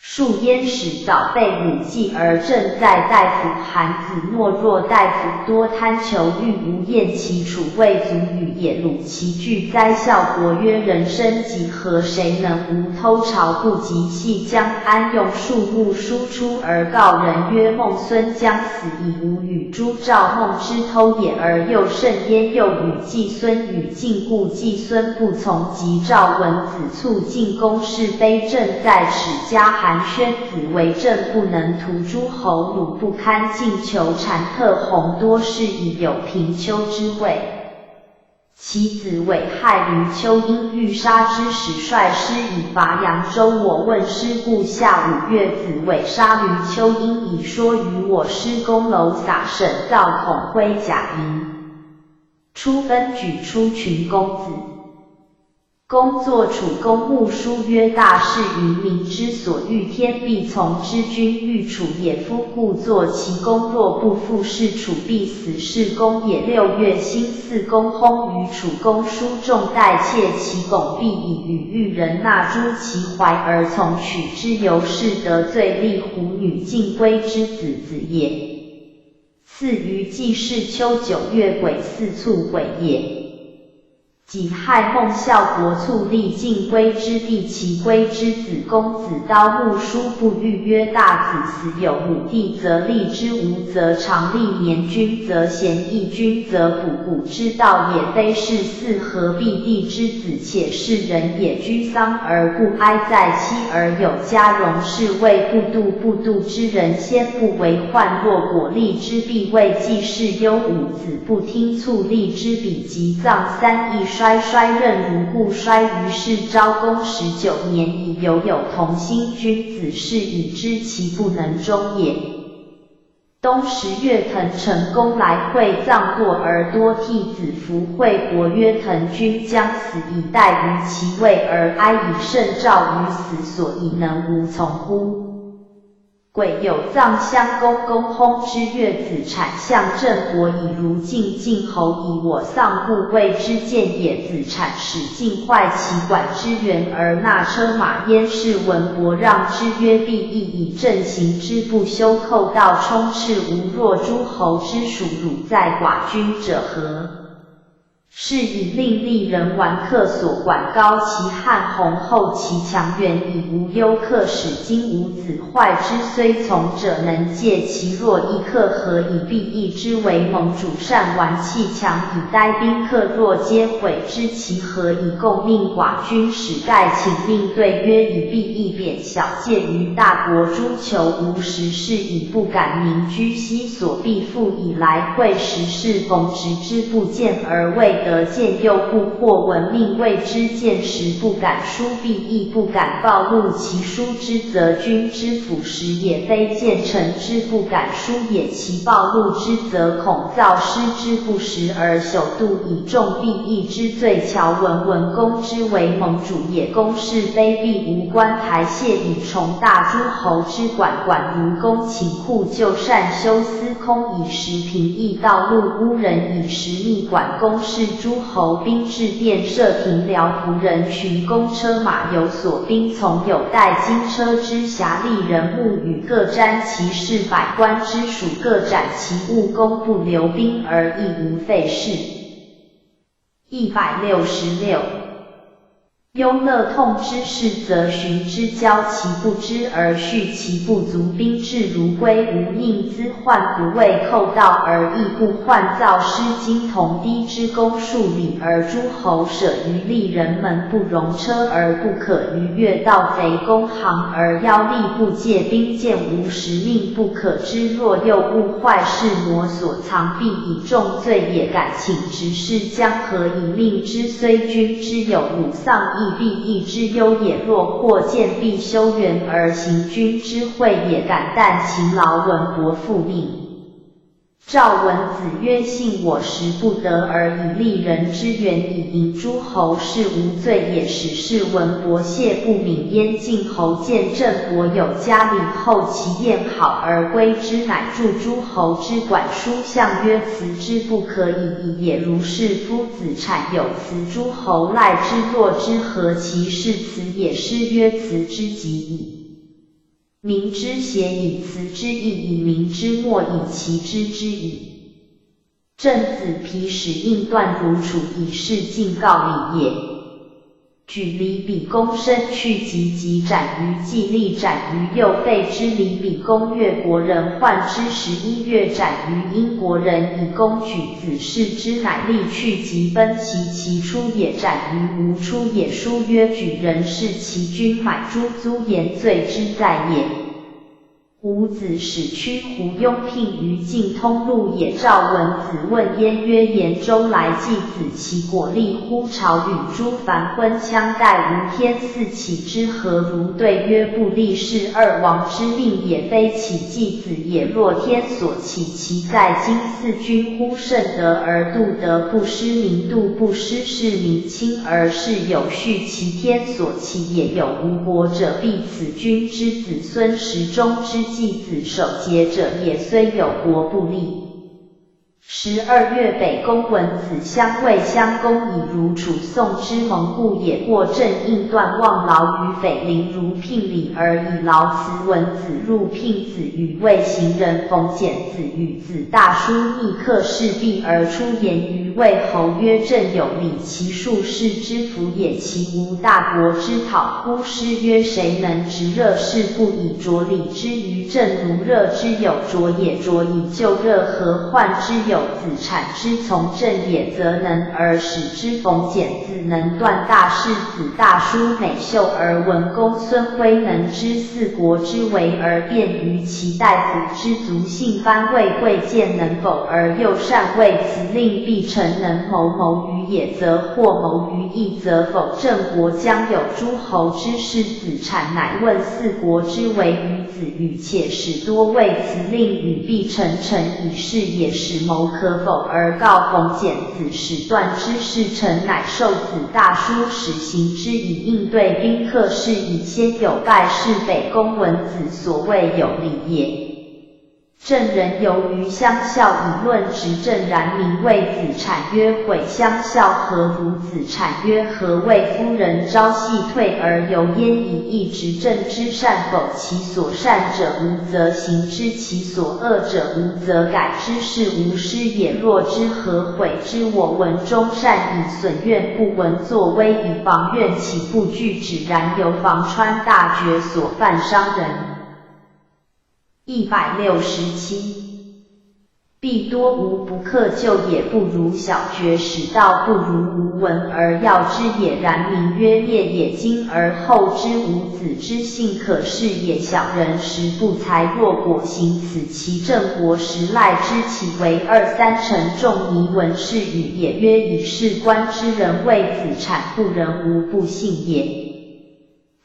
数燕使早被鲁季，而正在大夫韩子懦弱，大夫多贪求欲，无厌其处，未足与也。鲁其惧灾，效国曰：人生几何？谁能无偷朝不及？系将安用数目输出而告人曰：孟孙将死，以吾与诸赵孟之偷也。而又甚焉，又与季孙与晋，故季孙不从，及赵文子促进攻势，卑正在齿，加韩宣子为政，不能图诸侯，鲁不堪进求禅特弘多是以有平丘之位。其子韦害于丘，因欲杀之，使率师以伐扬州。我问师故，下5月，子韦杀于丘，因以说于我师宫楼撒沈造，恐挥甲营，初分举出群公子。公作楚公穆书曰：大事于民之所欲，天必从之。君欲楚也，夫故作其功。若不复事，楚必死，是公也。6月辛巳，公薨于楚。公书众待妾，其拱必以与玉人纳诸其怀而从，取之。由是得罪立胡女晋归之子也。次于季氏秋9月癸巳，卒鬼也。己亥，孟孝国卒，立晋归之弟，其归之子公子刀。穆书不欲曰：大子死有母弟，则立之；无则常立年君，则贤义君，则补古之道也。非是嗣，何必弟之子？且是人也，居丧而不哀，在妻而有家荣，是谓不度之人，先不为患。若果立之，必为季氏忧。五子不听促立之，比及葬3亿，衰任如故衰。于是昭公19年，以有同心君子，是以知其不能终也。冬10月，滕成公来会葬过，而多替子服。惠国曰：滕君将死，以待于其位，而哀以胜赵于死，所以能无从乎？癸酉，葬襄公。公薨之月，子产相郑伯以如晋侯，以我丧故谓之见也。子产使晋坏其管之源，而纳车马焉。是文伯让之曰：必亦以正行之，不修寇盗充斥。吾若诸侯之属，汝在寡君者何？是以令立人顽客所管，高其汉弘，厚其强援，以无忧。客使今无子坏之，虽从者能戒其弱。一客何以必易之为盟主？善玩气强，以待兵客若皆毁之，其何以共命寡君？使盖请命对曰：以必易贬小，介于大国，诸求无实事，以不敢民居西所必复以来，会时事逢直之不见，而未得见，又不获闻命谓之见时，不敢书必亦不敢暴露其书之，则君之辅食也；非见臣之不敢书也，其暴露之，则恐造师之不实，而朽度以众必易之罪。乔文公之为盟主也，公是卑鄙无官台，谢以崇大诸侯之管，管如公请库，就善修司空，以时平易道路，污人以时密管。公是诸侯兵至殿，设庭僚仆人群，公车马有所兵从，有带金车之侠，吏人目与各瞻其事，百官之属各斩其物。公不留兵，而亦无费事。166。忧乐痛之事，则寻之，教其不知，而恤其不足。兵至如归，无应资患，不为寇盗，而亦不患造失金铜滴之功数里，而诸侯舍于利，人们不容车，而不可逾越。盗贼攻行，而妖力不戒，兵剑无实，命不可知。若又误坏，是魔所藏，必以重罪也。敢请执事，将何以命之？虽君之有鲁丧亦必义之忧也。若或见必修远而行军之会也，敢但勤劳，文伯复命。赵文子曰：信我实不得，而以利人之源，以迎诸侯，是无罪也。使是文伯谢不敏焉。晋侯见郑伯有嘉礼后，其宴好而归之，乃助诸侯之管书相曰：辞之不可以已也。如是夫子产有辞诸侯赖之，若之何其是辞也？诗曰：辞之极矣。民之邪以辞之义，以民之莫以其知之矣。郑子皮使应断如楚，以示晋告礼也。举李比公身去，及斩于季历，斩于右废之。李比公越国人，患之11月，斩于殷国人，以公举子视之，乃立去即奔。其出也，斩于吴出也。书曰：举人视其君，买诸租言，罪之在也。吴子使屈胡雍聘于晋通路也。赵文子问焉曰：延州来季子，其果立乎？朝与诸樊婚羌代，无天四起之何如？对曰：不立，是二王之命也，非其季子也。若天所起，其在今四君乎？圣德而度德不失，民度不失，是民亲而事有序，其天所起也。有无国者，必此君之子孙时中之季子守节者也，虽有国不立。12月，北宫文子相谓相公，以如楚宋之盟故也。过正应断望劳于匪陵，如聘礼而以劳辞。文子入聘子与魏行人冯简子与子大叔逆客侍壁而出，言于魏侯曰：朕有礼，其数世之福也，其无大国之讨乎？诗曰：谁能直热事，不以着礼之于朕？如热之有着也，着以就热，何患之有子产之从政也，则能而使之。冯简子能断大事，子大叔美秀而文公孙辉能知四国之为而便于其大夫之族姓班魏贵贱能否而又善为辞令，必臣能谋于也，则或谋于义，则否。郑国将有诸侯之事，子产乃问四国之为于子与，且使多为辞令与必臣以事也，使谋可否而告冯简子，使断之事臣，乃受子大叔使行之，以应对宾客事，以先有拜是北宫文子所谓有礼也。郑人由于相校，以论执政，然名谓子产曰：毁相校何如？子产曰：何谓夫人朝夕退而由焉，以义执政之善否？其所善者无则行之，其所恶者无则改之，是无失也。若之何悔之？我闻中善以损怨，不闻作威以防怨，岂不惧止？然由防川大决所犯伤人。167，必多无不克救也，不如小决，使道不如无闻而要之也。然名曰灭也，今而后之，无子之性可视也。小人实不才，若果行此，其郑国时赖之，其为2、3成仲尼闻是语也，曰：以是官之人谓子产不仁，无不信也。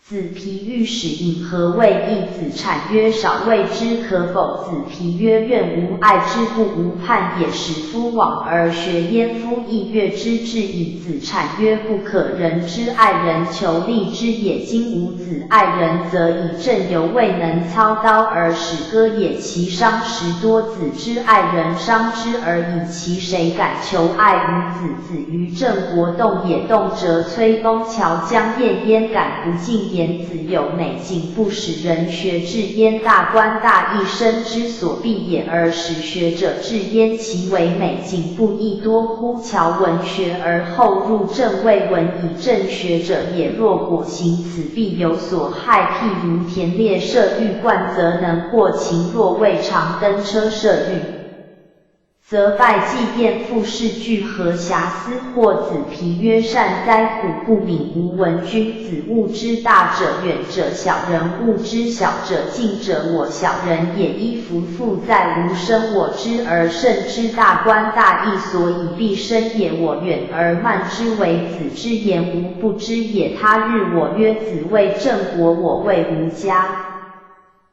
子皮欲使引，何谓义？子产曰：少谓之可否？子皮曰：愿无爱之，不无叛也。使夫往而学焉，夫亦悦之至矣。子产曰：不可。人之爱人，求利之也。今吾子爱人，则以正犹未能操刀而使割也，其伤时多。子之爱人，伤之而已，其谁敢求爱于子？子于郑国动也，动辄摧崩桥江，晏焉敢不敬也？子有美景，不使人学至焉。大官大义，生之所必也，而使学者至焉，其为美景不亦多乎？乔文学而后入正位，文以正学者也。若果行此，必有所害。譬如田猎射玉冠，则能获禽；若未尝登车射玉，则拜祭奠父氏俱何遐思，或子皮曰善哉，苦不敏无闻，君子物之大者远者小人物之小者近者我小人也，依夫妇在无生我之而圣之大观大义，所以必生也。我远而慢之为子之言，无不知也。他日我曰子为正国，我谓无家。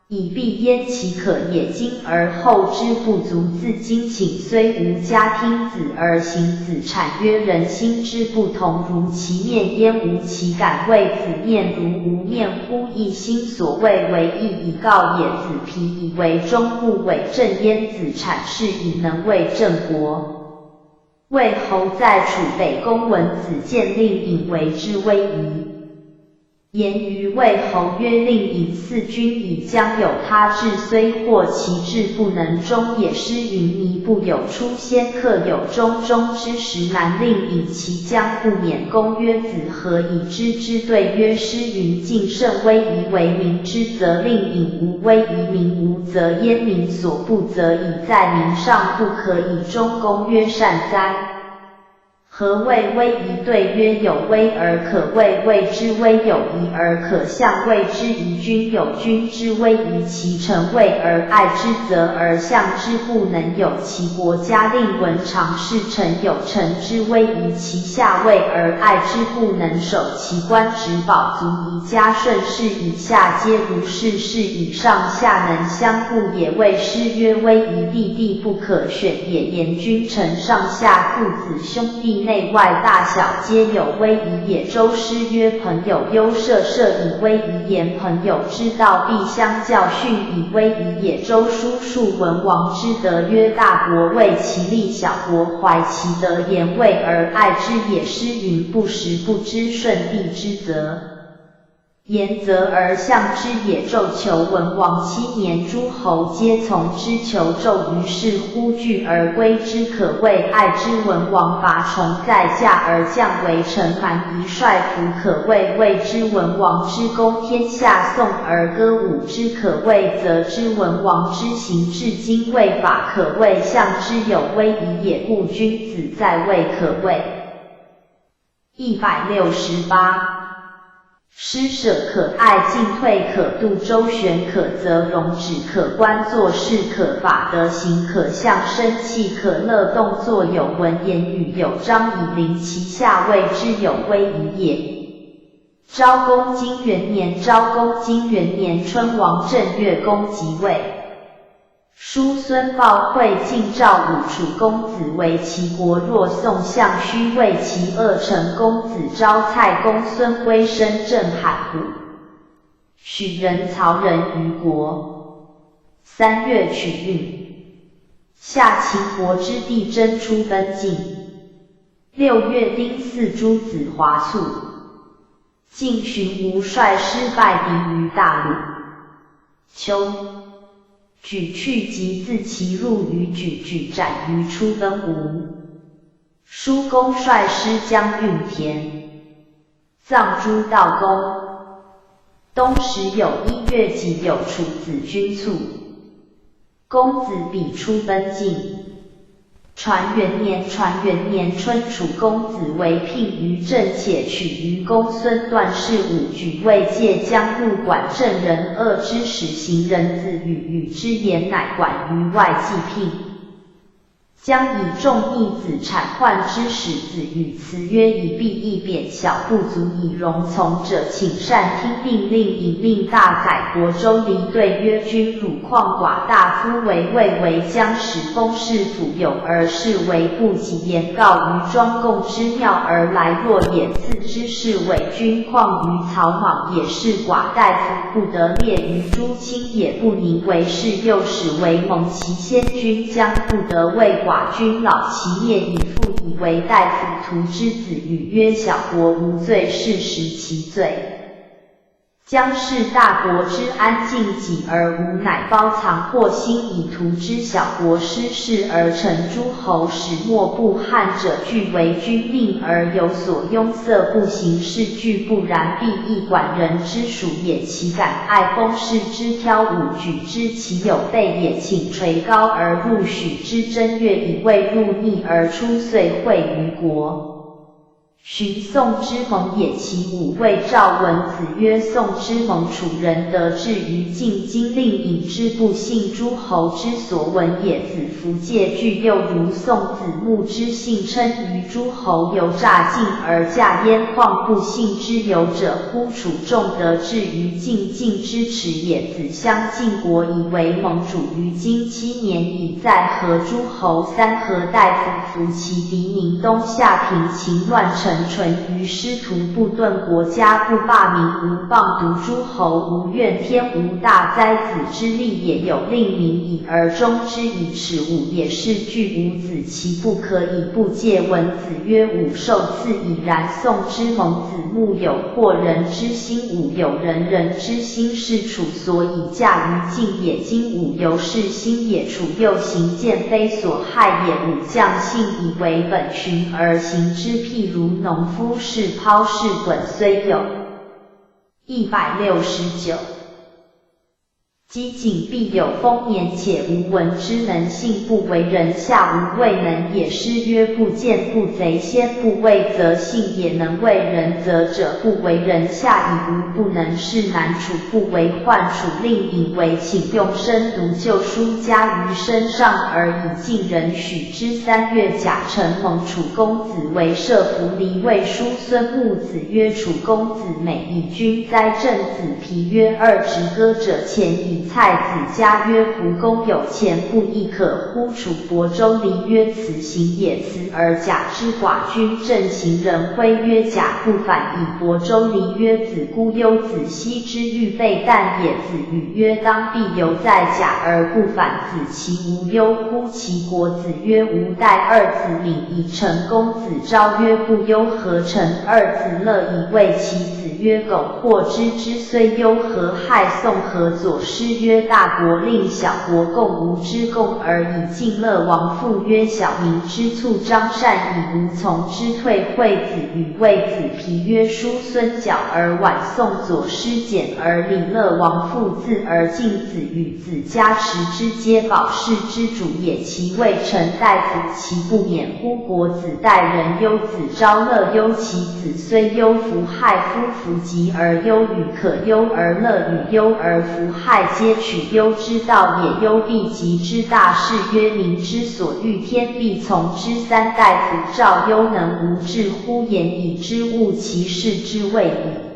以必焉其可也？今而后之不足，自今请虽无家，听子而行子产曰：人心之不同，如其面焉无其感，谓子面如无面乎？一心所谓为义以告也。子皮以为忠，不为正焉？子产是以能为正国。魏侯在楚北宫，闻子建令尹为之威仪。言于魏侯曰：令尹四君以将有他志，虽或其志不能忠也。诗云：靡不有出先客，有忠忠之时难。令尹其将不免。公曰：子何以知之？对曰：诗云：敬慎威仪为民之责。令尹无威仪，民无责焉。民所不责已在民上，不可以忠。公曰：善哉。何谓威仪？对曰：有威而可畏，谓之威；有仪而可象，谓之仪。君有君之威仪，其臣畏而爱之，责而象之，不能有其国家。令文常侍臣有臣之威仪，其下畏而爱之，不能守其官职，保足以家。顺士以下皆如是，是以上下能相顾也。谓诗曰：威仪弟弟不可选也。言君臣上下父子兄弟内外大小皆有威仪也。周诗曰：朋友优射，射以威仪言。朋友之道，必相教训以威仪也。周书述文王之德曰：大国畏其利，小国怀其德，言畏而爱之也。诗云：不时不知顺帝之责，言责而象之也。纣求文王7年，诸侯皆从之，求纣于是乎惧而归之，可谓爱之。文王伐崇在驾而降为臣，蛮夷率服，可谓畏之。文王之功，天下颂而歌舞之，可谓责之。文王之行，至今未法，可谓象之。有威仪也，故君子在位可畏。168。施舍可爱，进退可度，周旋可责，容止可观，做事可法，德行可象，生气可乐，动作有闻，言语有章，以临其下，谓之有威仪也。昭公金元年，昭公金元年春，王正月公即位。叔孙豹会晋赵武楚公子为齐国，若宋相须为其二臣。公子昭蔡公孙归生镇海湖，许人曹人于国。3月取运，下秦国之地，征出奔晋。6月丁巳，诸子华卒。晋寻吴率师败敌于大陆。秋，举去即自其入于举斩于出奔吴。叔公率师将运田，葬诸道公。冬时有1月己有楚子君卒。公子比出奔晋。传元年，传元年春，楚公子为聘于郑，且取于公孙段氏武举位介将入管郑人恶之使行人子与之言，乃管于外祭聘。将以众逆子产患之使子与辞曰：以必一贬小，不足以容从者，请善听命令，以命大宰国。周离对曰：君汝况寡大夫为魏为将使，封事府有而事为不及，言告于庄贡之庙而来，若也赐之事为君，况于草莽也是寡大夫，不得列于诸卿，也不宁为是，又使为蒙其先君，将不得为寡君老其业，以父以为大夫徒之子语曰：小国无罪，是实其罪。将士大国之安静己而无乃包藏祸心以图之小国失势而成诸侯始末不汉者俱为君命而有所拥塞不行事俱不然必亦管人之属也其敢爱封事之挑武举之其有备也请垂高而入许之正月以为入逆而出遂会于国。寻宋之盟也其武谓赵文子曰宋之盟楚人得志于晋今令尹之不信诸侯之所闻也子服戒具又如宋子木之信称于诸侯犹诈晋而驾焉况不信之有者乎楚众得志于晋晋之耻也子相晋国以为盟主于今7年已在和诸侯三河大夫服其敌宁东夏平秦乱臣纯于师徒不顿国家不罢民无谤毒诸侯无怨天无大哉子之力也有令民以而终之以耻侮也是具无子其不可以不戒文子曰吾受赐已然宋之盟子木有惑人之心吾有仁人之心是楚所以驾于晋也今吾由是心也楚又行见非所害也吾将信以为本循而行之譬如农夫是抛是滚虽有169积谨必有丰年且无闻之能信不为人下无未能也诗曰不见不贼先不畏则信也能为人则者不为人下以无不能是难处不为患处令尹为请用深读旧书加于身上而以晋人许之3月甲辰蒙楚公子为射符离魏叔孙穆子曰楚公子美以君哉正子皮曰二直歌者前以蔡子家曰胡公有钱不亦可乎楚亳州离曰此行也辞而甲之寡君正行人徽曰甲不反以亳州离曰子孤忧子西之欲备但也子语曰当必犹在甲而不反子其无忧乎其国子曰吾待二子敏以成公子昭曰不忧何成二子乐以为其子曰苟获之虽忧何害宋何左师曰大国令小国共无之共而以晋乐王父曰小民之促张善以无从之退惠子与卫子皮曰叔孙矫而晚宋左师简而礼乐王父自而晋子与子家持之皆保世之主也其未成大夫其不免乎国子待人忧子昭乐忧其子虽忧夫害夫夫疾而忧与可忧而乐与忧而夫害皆取忧之道也忧必极之大事曰民之所欲天必从之三大夫赵忧能无志乎言以之物其事之谓矣。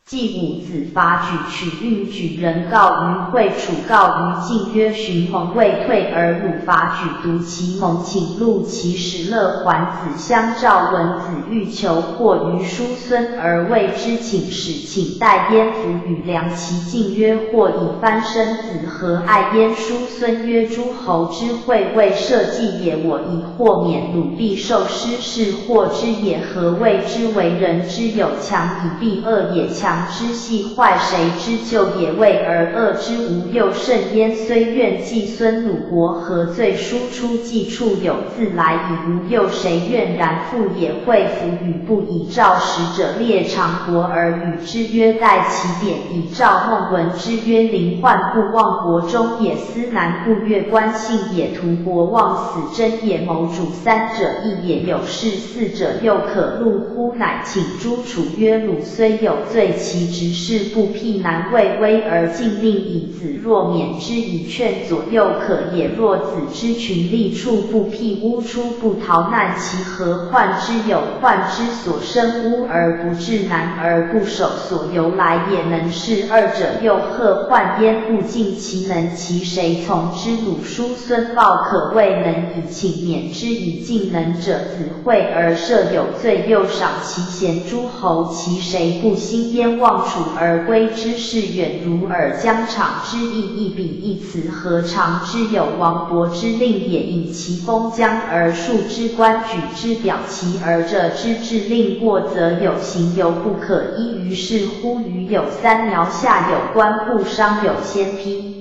季武子伐举取运举人告于会楚告于晋曰寻盟未退而鲁伐举独其盟请录其使乐还子相赵文子欲求获于叔孙而谓之请使请代燕服与梁其晋曰或以翻身子何爱燕叔孙曰诸侯之会未社稷也我以豁免鲁必受师是获之也何谓之为人之有强以避恶也强之系坏谁之救也为而恶之无又甚焉虽愿季孙鲁国何罪输出计处有自来以无又谁愿然复也会服与不以赵使者列长国而与之曰待其典以赵孟闻之曰临患不忘国中也思南不越官信也图国忘死真也谋主三者亦也有事四者又可录乎乃请诸楚曰鲁虽有罪其直是不辟难为威而禁令以子若免之以劝左右可也若子之群力处不辟污出不逃难其何患之有患之所生污而不至难而不守所由来也能是二者又何患焉不尽其能其谁从之鲁叔孙豹可谓能以请免之以尽能者子惠而赦有罪又赏其贤诸侯其谁不兴焉天望楚而归之事远如尔，疆场之意，一彼一词，何尝之有王勃之令也？引其封疆而述之，官举之表其而者之制，令过则有刑，犹不可依。于是乎余有三苗，下有官户，上有先批。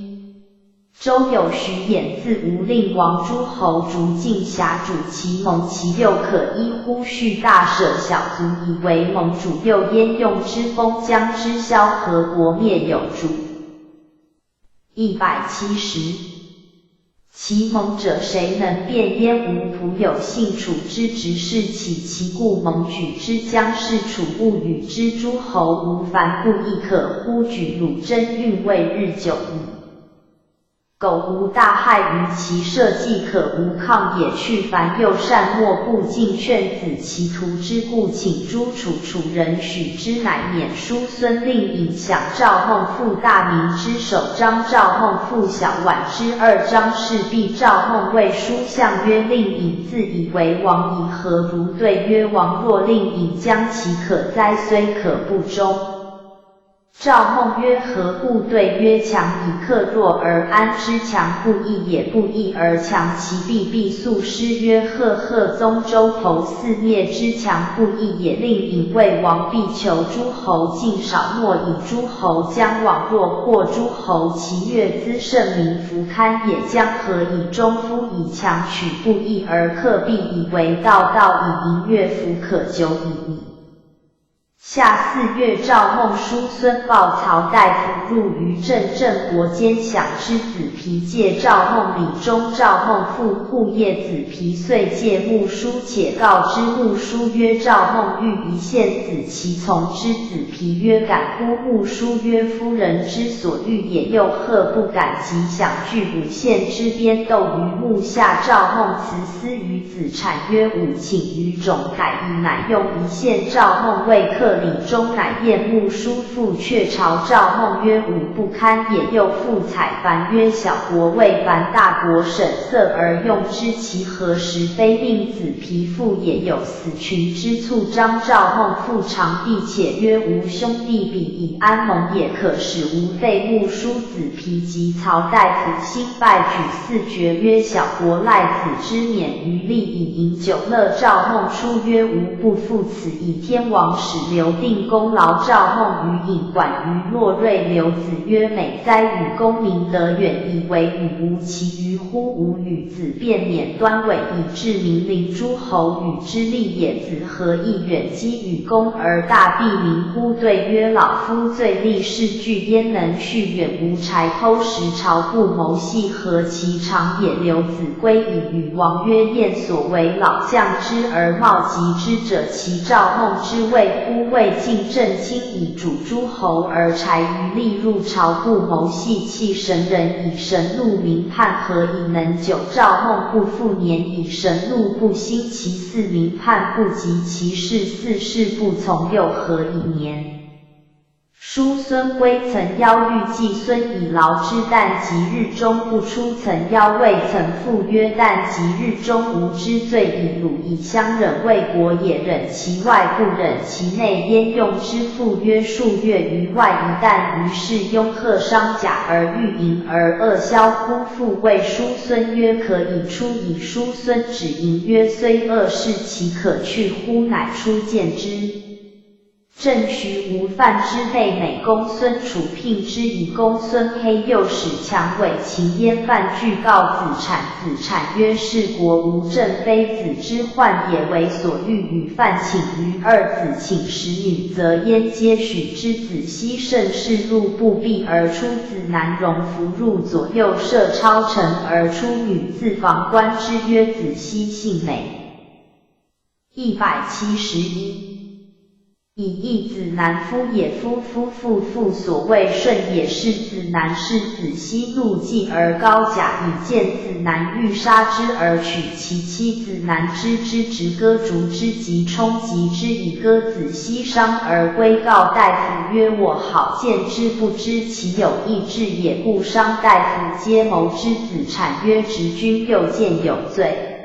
周有徐衍，字无令，王诸侯逐晋辖主其盟，其六可依乎？序大舍小卒，以为盟主。又焉用之？封疆之萧何国灭有主。170。其盟者谁能辨焉？吾仆有信楚之执事，岂其故盟举之？将是楚物与之诸侯，无凡不亦可乎？举鲁真运位日久矣。苟无大害于其社稷，可无抗也。去凡又善莫不敬，劝子其徒之故，请诸楚人许之，乃免叔孙令尹享。赵孟复大名之首章，赵孟复小宛之二章。是必赵孟谓书相曰：令尹自以为王，以何如？对曰：王若令尹将，其可哉？虽可不忠。赵孟曰：何故？对曰：强以克弱而安之，强不义也，不义而强其必，必速失。曰：赫赫宗周头四灭之，强不义也。令尹为王，必求诸侯尽少，莫以诸侯将往。若破诸侯，其越资盛名，弗堪也。将何以忠？夫以强取不义而克，必以为道，道以淫乐，弗可久矣。夏4月，赵孟叔孙豹曹大夫入于郑国间，享之子皮，借赵孟礼中。赵孟复户夜，子皮遂借穆叔，且告之穆叔曰：赵孟欲一献子，其从之？子皮曰：敢乎？穆叔曰：夫人之所欲也。又贺不敢，即享据5县之边，斗于幕下。赵孟辞私于子产曰：吾请于种改邑，乃用1县。赵孟未克礼中，乃宴穆叔，复却朝。赵孟曰：吾不堪也。又复采樊曰：小国为樊大国，审色而用之，其何时非命子皮复也？有死群之促张。赵孟复长帝，且曰：吾兄弟比以安盟也，可使吾废穆叔。子皮及曹大夫兴拜举4爵，曰：小国赖子之免于利，以饮酒乐。赵孟出曰：吾不负此，以天王使刘定功劳。赵孟于尹管于洛瑞。刘子曰：美哉，与公明德远，以为与无其余乎？吾与子便免端尾，以致民临诸侯与之利也。子何以远击与公而大必民乎？对曰：老夫最利士具，焉能续远无柴偷食，朝不谋细，何其长也？刘子归以与王曰：燕所为老将之而冒疾之者，其赵孟之谓乎？未尽正卿以主诸侯，而柴于利，入朝不谋细，弃神人，以神怒民叛，何以能久？赵孟不复年，以神怒不兴，其4民叛不及，其事4事不从，又何以年？叔孙归曾邀欲季孙以劳之，但及日中不出。曾邀未曾赴约，但及日中无之。罪以鲁以相忍，为国也，忍其外不忍其内，焉用之？赴约数月于外，一旦于是拥贺商甲而欲迎而恶消乎？复谓叔孙曰：可以出矣。叔孙止迎曰：虽恶事，其可去乎？乃出见之。正徐无犯之内，美公孙楚聘之，以公孙黑诱使强伪秦燕犯，具告子产。子产曰：是国无政，非子之患也，为所欲与犯请于二子，请使女，则燕皆许之。子西甚是路不避而出，子南荣弗入左右射超城而出，女自防观之曰：子西性美。171。以义子南夫也，夫妇所谓顺也，是子南是子西怒计而高甲，以见子南欲杀之而取其妻。子南知之，直歌逐之，即冲击之，以歌子西伤而归，告大夫曰：我好见之，不知其有意志也，故伤。大夫皆谋之。子产曰：执君又见有罪。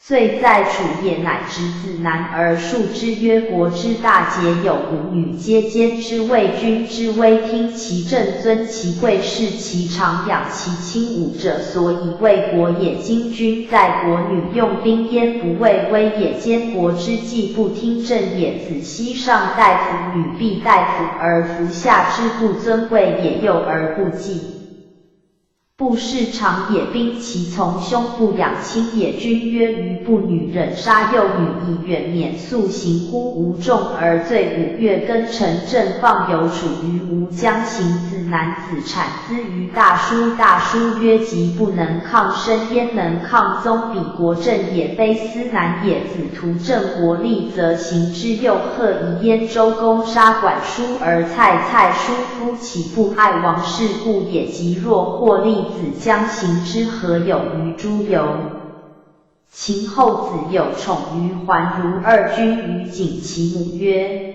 遂在楚也，乃执子男而述之曰：国之大节，有五女，皆兼之，为君之威，听其正，尊其贵，视其长，养其轻，武者所以为国也。今君在国，女用兵焉不为威也，兼国之计不听政也。子奚上大夫，女必大夫，而服下之不尊贵也，幼而不继。不视长也，兵其从兄，不养亲也。君曰：余不女忍杀幼女，以远免速刑乎？无众而罪，5月庚辰，正放有属于吴将行子男子产资于大叔。大叔曰：即不能抗身，焉能抗宗？彼国政也，非斯难也。子图正国利，则行之。又贺以燕周公杀管叔而蔡叔夫，岂不爱王室故也？即若获利，子将行之，何有于诸由？秦后子有宠于桓如，二君于景。其母曰：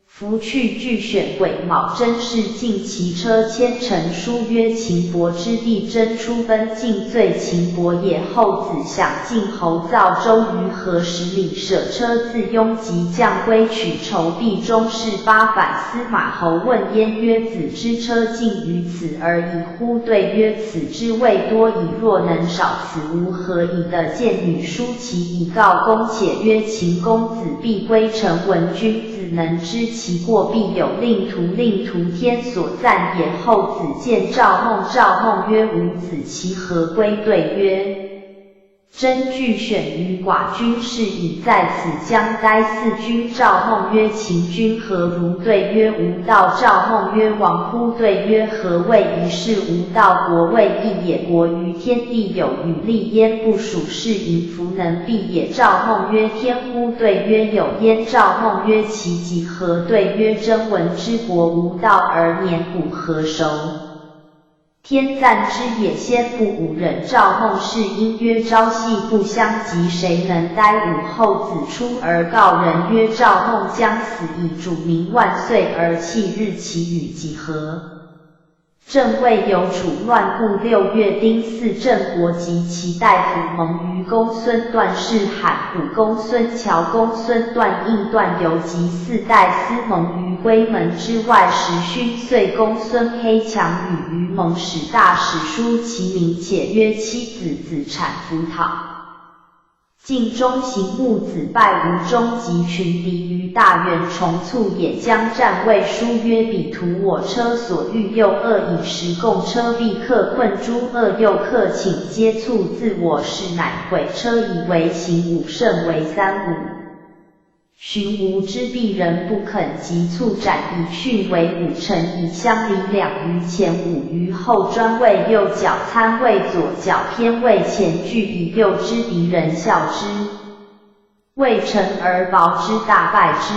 夫去俱选癸卯，真是尽其车千乘。书曰：秦伯之弟，真出奔，尽罪秦伯也。后子想晋侯造周于何时里，舍车自拥，即将归，取仇必中士八反。司马侯问焉曰：子之车尽于此而已乎？对曰：此之谓多矣，若能少此，吾何以得见？女书其以告公，且曰：秦公子必归陈文，君子能知其过，必有令徒，令徒天所赞也。后子见赵孟，赵孟曰：吾子其何归？对曰：真俱选于寡君，是以在此将哉？四君。赵孟曰：秦君何如？对曰：无道。赵孟曰：亡乎？对曰：何谓一事无道？国谓义也。国于天地，有与利焉，不属是淫弗能避也。赵孟曰：天乎？对曰：有焉。赵孟曰：其几何？对曰：征闻之国无道，而年古何熟？天赞之也，先不吾人。赵孟是因曰：朝夕不相及，谁能待？武后子出而告人曰：赵孟将死，以主名万岁，而弃日，其与几何？正未有楚乱，故6月丁巳，郑国及其大夫蒙于公孙段，是喊谷公孙乔、公孙段、应段游及4代司蒙于归门之外。时勋岁，公孙黑强与于蒙使大使书其名，且曰：妻子子产服讨。晋中行木子败吴中及群敌于大原，重卒也。将战谓书曰：彼图我车所欲，右恶以时共车，必克困诸恶，右克请皆卒自我事，乃毁车以为行武，胜为3五。寻吴之必人不肯，即卒斩，以训为5臣，以相离2于前，5于后，专为右脚参，为左脚偏，为前拒，以诱之敌人笑之。未成而薄之，大败之。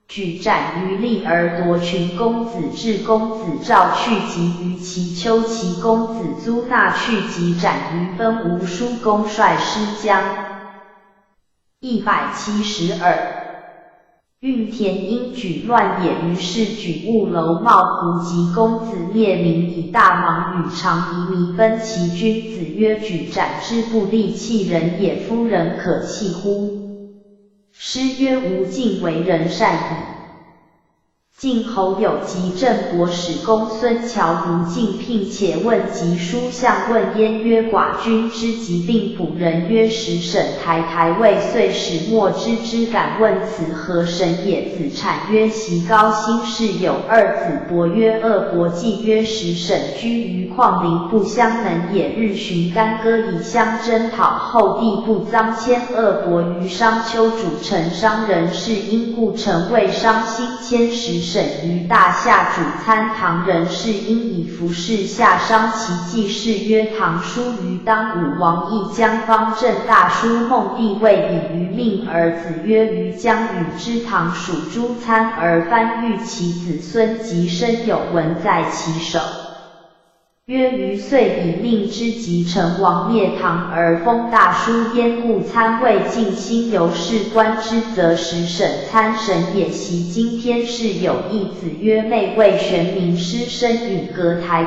举斩于利而夺群公子，至公子赵去疾于其丘，其公子租纳去疾斩于分，吴叔公率师将。172。运田因举乱也，于是举误楼茂胡及公子灭名，以大忙与长夷弥分其君子曰：举斩之不利，弃人也。夫人可弃乎？师曰：吾尽为人善矣。晋侯有及郑国使公孙乔如晋聘，且问及书相，问焉曰：寡君之疾病卜人曰：使沈台位，遂使莫知之。敢问此何神也？子产曰：袭高辛氏有2子。伯曰：恶伯季曰：使沈居于旷陵，不相能也。日寻干戈以相征讨，后帝不臧迁恶伯于商丘，主臣商人是因故，臣谓商兴迁使沈于大夏，主参唐人是因以服侍夏商。其记事曰：唐叔于当武王义将方正大叔孟帝位以于命儿子曰：于将与之唐属诸参，而翻育其子孙，及身有文在其手。曰余遂以命之及成王灭唐而封大书焉故参魏晋兴由是官之则时审参审也。袭今天是有一子曰妹为玄冥师生允阁台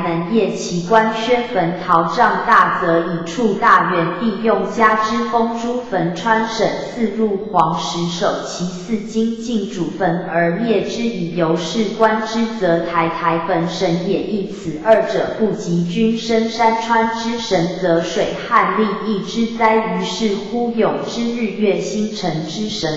门业其官宣坟陶丈大则以处大元帝用家之封诸坟川省四入皇石守其四经进主坟而灭之以由是官之则台坟神也。亦此二者不及君深山川之神，则水旱利益之灾于是乎永之日月星辰之神，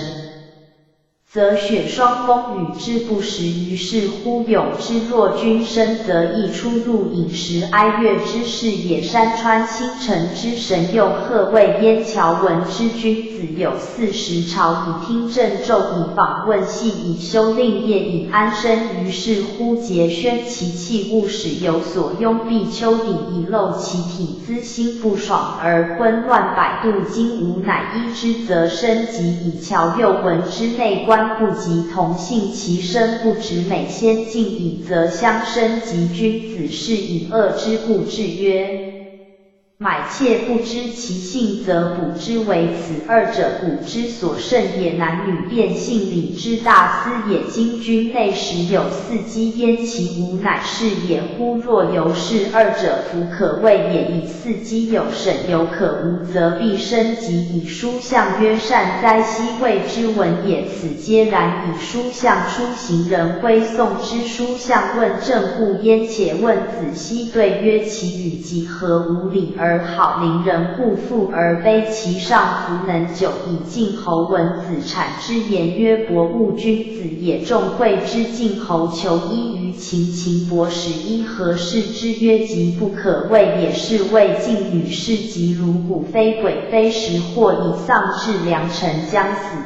则雪霜风雨之不时于是乎永之若君深，则亦出入饮食哀乐之事也。山川星辰之神又何谓燕乔文之君子有40朝以听政奏以访问系以修令业以安身于是乎节宣其器物使有所拥蔽丘顶以露其体姿心不爽而昏乱百度经无乃依之，则身及以乔右文之内观不及同性其身不止美先进矣，则相生及君子是以恶之故制曰买妾不知其性，则卜之为此二者卜之所甚也。男女变性理之大思也。今君内时有四机焉，其无乃是也乎？若由是二者弗可谓也。以四机有审有可无，则必生及以书相曰善哉，昔谓之文也。此皆然。以书相出行人挥送之书相问政故焉，且问子熙对曰其语及何无理而好邻人故富而卑其上弗能久以晋侯文子产之言曰博物君子也。众会之晋侯求依于秦伯使依何事之曰即不可谓也。是谓晋女士及如骨非鬼非实或以丧至良辰将死，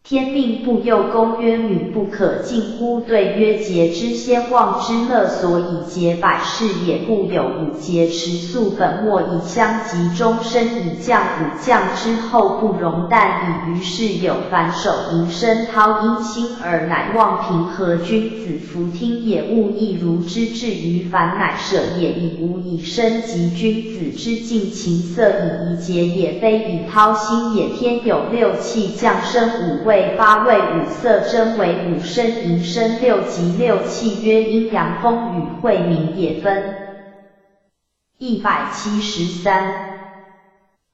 天命不佑公曰女不可近乎？对曰节之先望之乐，所以节百事也。故有五节持素本末以相及，终身以降五降之后不容但以于是有反手迎声涛因心而乃望平和君子弗听也。物亦如之至于凡乃舍也。以无以生及君子之尽情色以怡节也，非以涛心也。天有六气降生五味八味五色真为五声迎声六极六气曰阴阳风雨晦明也。分173。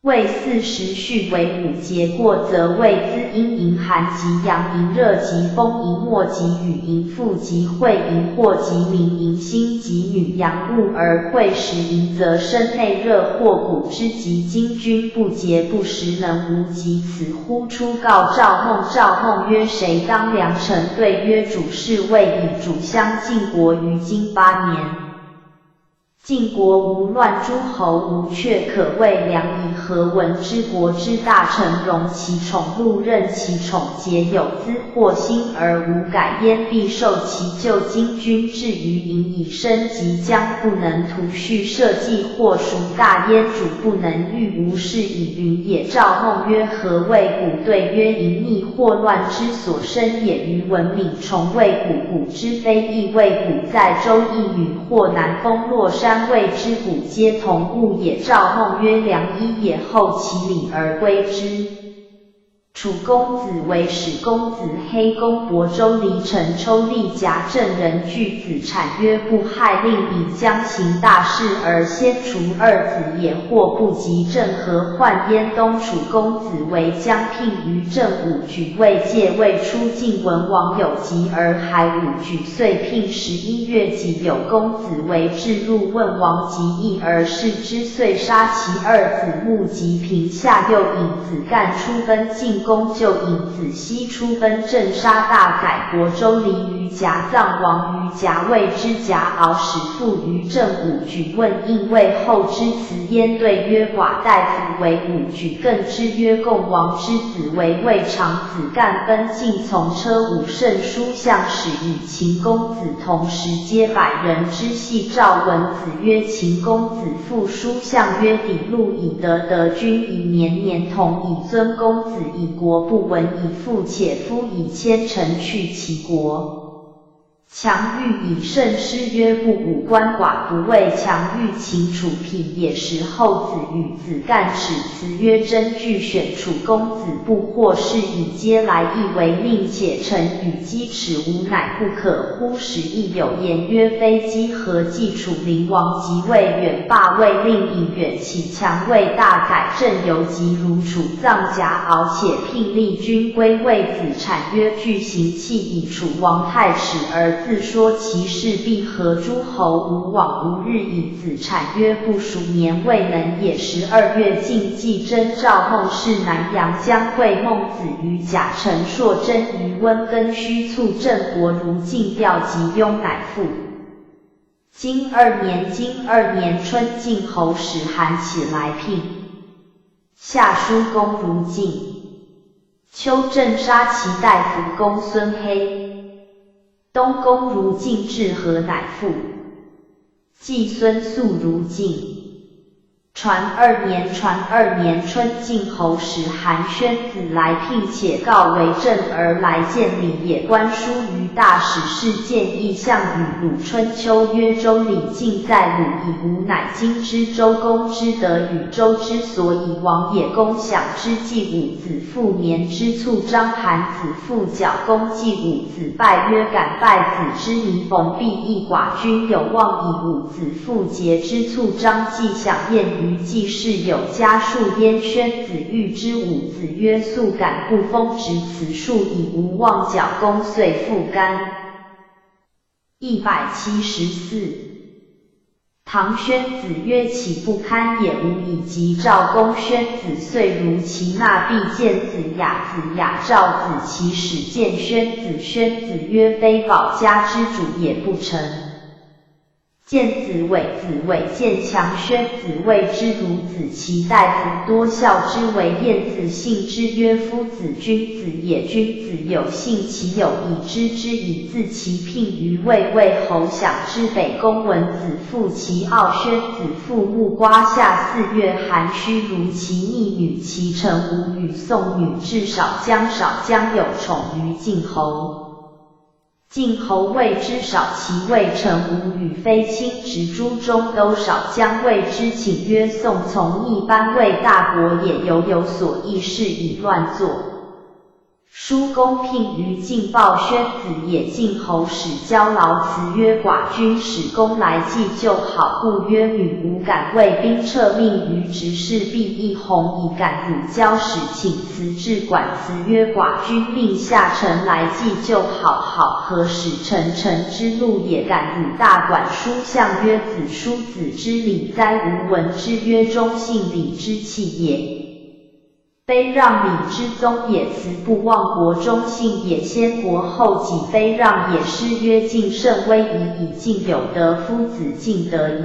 谓40序为五节过，则谓滋阴迎寒及阳迎热及风迎末及雨迎复及晦迎祸及明迎心及女阳物而晦时迎，则身内热或骨之及今君不节不时能无及此乎？出告赵孟，赵孟曰谁当良臣？对曰主事谓以主相晋国于今8年。晋国无乱，诸侯无却，可谓良矣。何闻之国之大臣容其宠禄，任其宠节有资或兴而无改焉，必受其咎。今君至于营以身即将不能图序社稷或孰大焉？主不能御无事以云也。赵孟曰何谓古？对曰淫逆或乱之所生也。于文敏崇谓古，古之非亦谓古，在周易女或南风洛山谓之古，皆同物也。赵孟曰良医也。后其礼而归之。楚公子为始公子黑公亳州离陈抽利甲郑人具子产曰不害令以将行大事而先除二子也，或不及郑何患焉？东楚公子为将聘于郑武举，未届未出晋文王有疾而还武举，遂聘11月己有公子为至入问王及义而弑之，遂杀其二子穆及平下又引子干出奔晋公，就引子西出奔郑，杀大宰亳州离于甲，葬王于甲，谓之甲敖，使父于郑武举。问应谓后之辞焉？对曰寡大夫为武举，更之曰共王之子为魏长子干奔晋，从车武圣书相使与秦公子同时，皆百人之系。赵文子曰秦公子父书相曰牴禄以德君以年年同，以尊公子以国不闻，以父且夫以千乘去其国。强欲以胜师曰不武官寡不畏强欲秦楚平也时后子与子干使辞曰真具选楚公子不或是以皆来亦为令且臣与鸡齿无乃不可乎时亦有言曰非鸡何计楚灵王即位远罢位令以远其强为大改正由即如楚藏甲敖且聘立军归位子产曰具行器以楚王太史而自说其事必合诸侯无往无日以子产曰不数年未能也12月晋季征召孟氏南阳将会孟子于贾臣硕真于温根须促郑国如晋调及雍乃父。今2年春晋侯使韩起来聘。夏书公如晋。秋正杀其大夫公孙黑。东宫如晋至河乃父。季孙宿如晋。传2年春晋侯使韩宣子来聘且告为政而来见礼也官书于大使事见意象与鲁春秋曰周礼尽在鲁以吾乃今之周公之德与周之所以王也公享之季武子父年之促张韩子父角公季武子拜曰敢拜子之弥逢必亦寡君有望以武子父节之促张季享宴于季氏有家数焉宣子欲之武子曰素感不封执此数以无望角公遂复干。174。唐宣子曰岂不堪也无以及赵公宣子遂如其纳必见子雅子雅赵子其使见宣子宣子曰非保家之主也不成。见子伟见强宣子谓之孺子其大夫多孝之为晏子信之曰夫子君子也君子有信其有以知之以自其聘于魏侯享之北宫文子父其傲宣子父木瓜下4月寒虚如其逆女其臣无与宋女至少将有宠于晋侯。晋侯谓之少其谓臣无与非亲直诸中都少将谓之请曰宋从一般为大国也有所议事以乱作。叔公聘于晋报宣子也晋侯使交劳辞曰寡君使公来祭就好故曰女无敢为兵撤命于执事必亦弘以敢汝交使请辞至管辞曰寡君令下臣来祭就好何使臣之路也敢汝大管书相曰子叔子之礼哉吾闻之曰忠信礼之器也。非让礼之宗也辞不忘国忠信也先国后己非让也诗曰晋甚威仪以晋有德夫子晋得矣。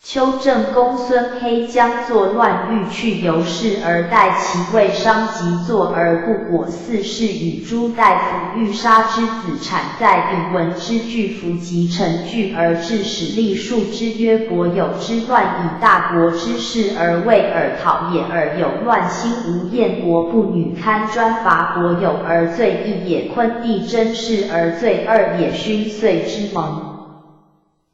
秋正公孙黑将作乱欲去由是而待其位伤及作而不果四世与诸大夫欲杀之子产在丙文之巨服及成具而致使立数之曰国有之乱以大国之事而为尔讨也而有乱心无厌国不女堪专伐国有而罪一也昆弟真事而罪二也勋岁之盟。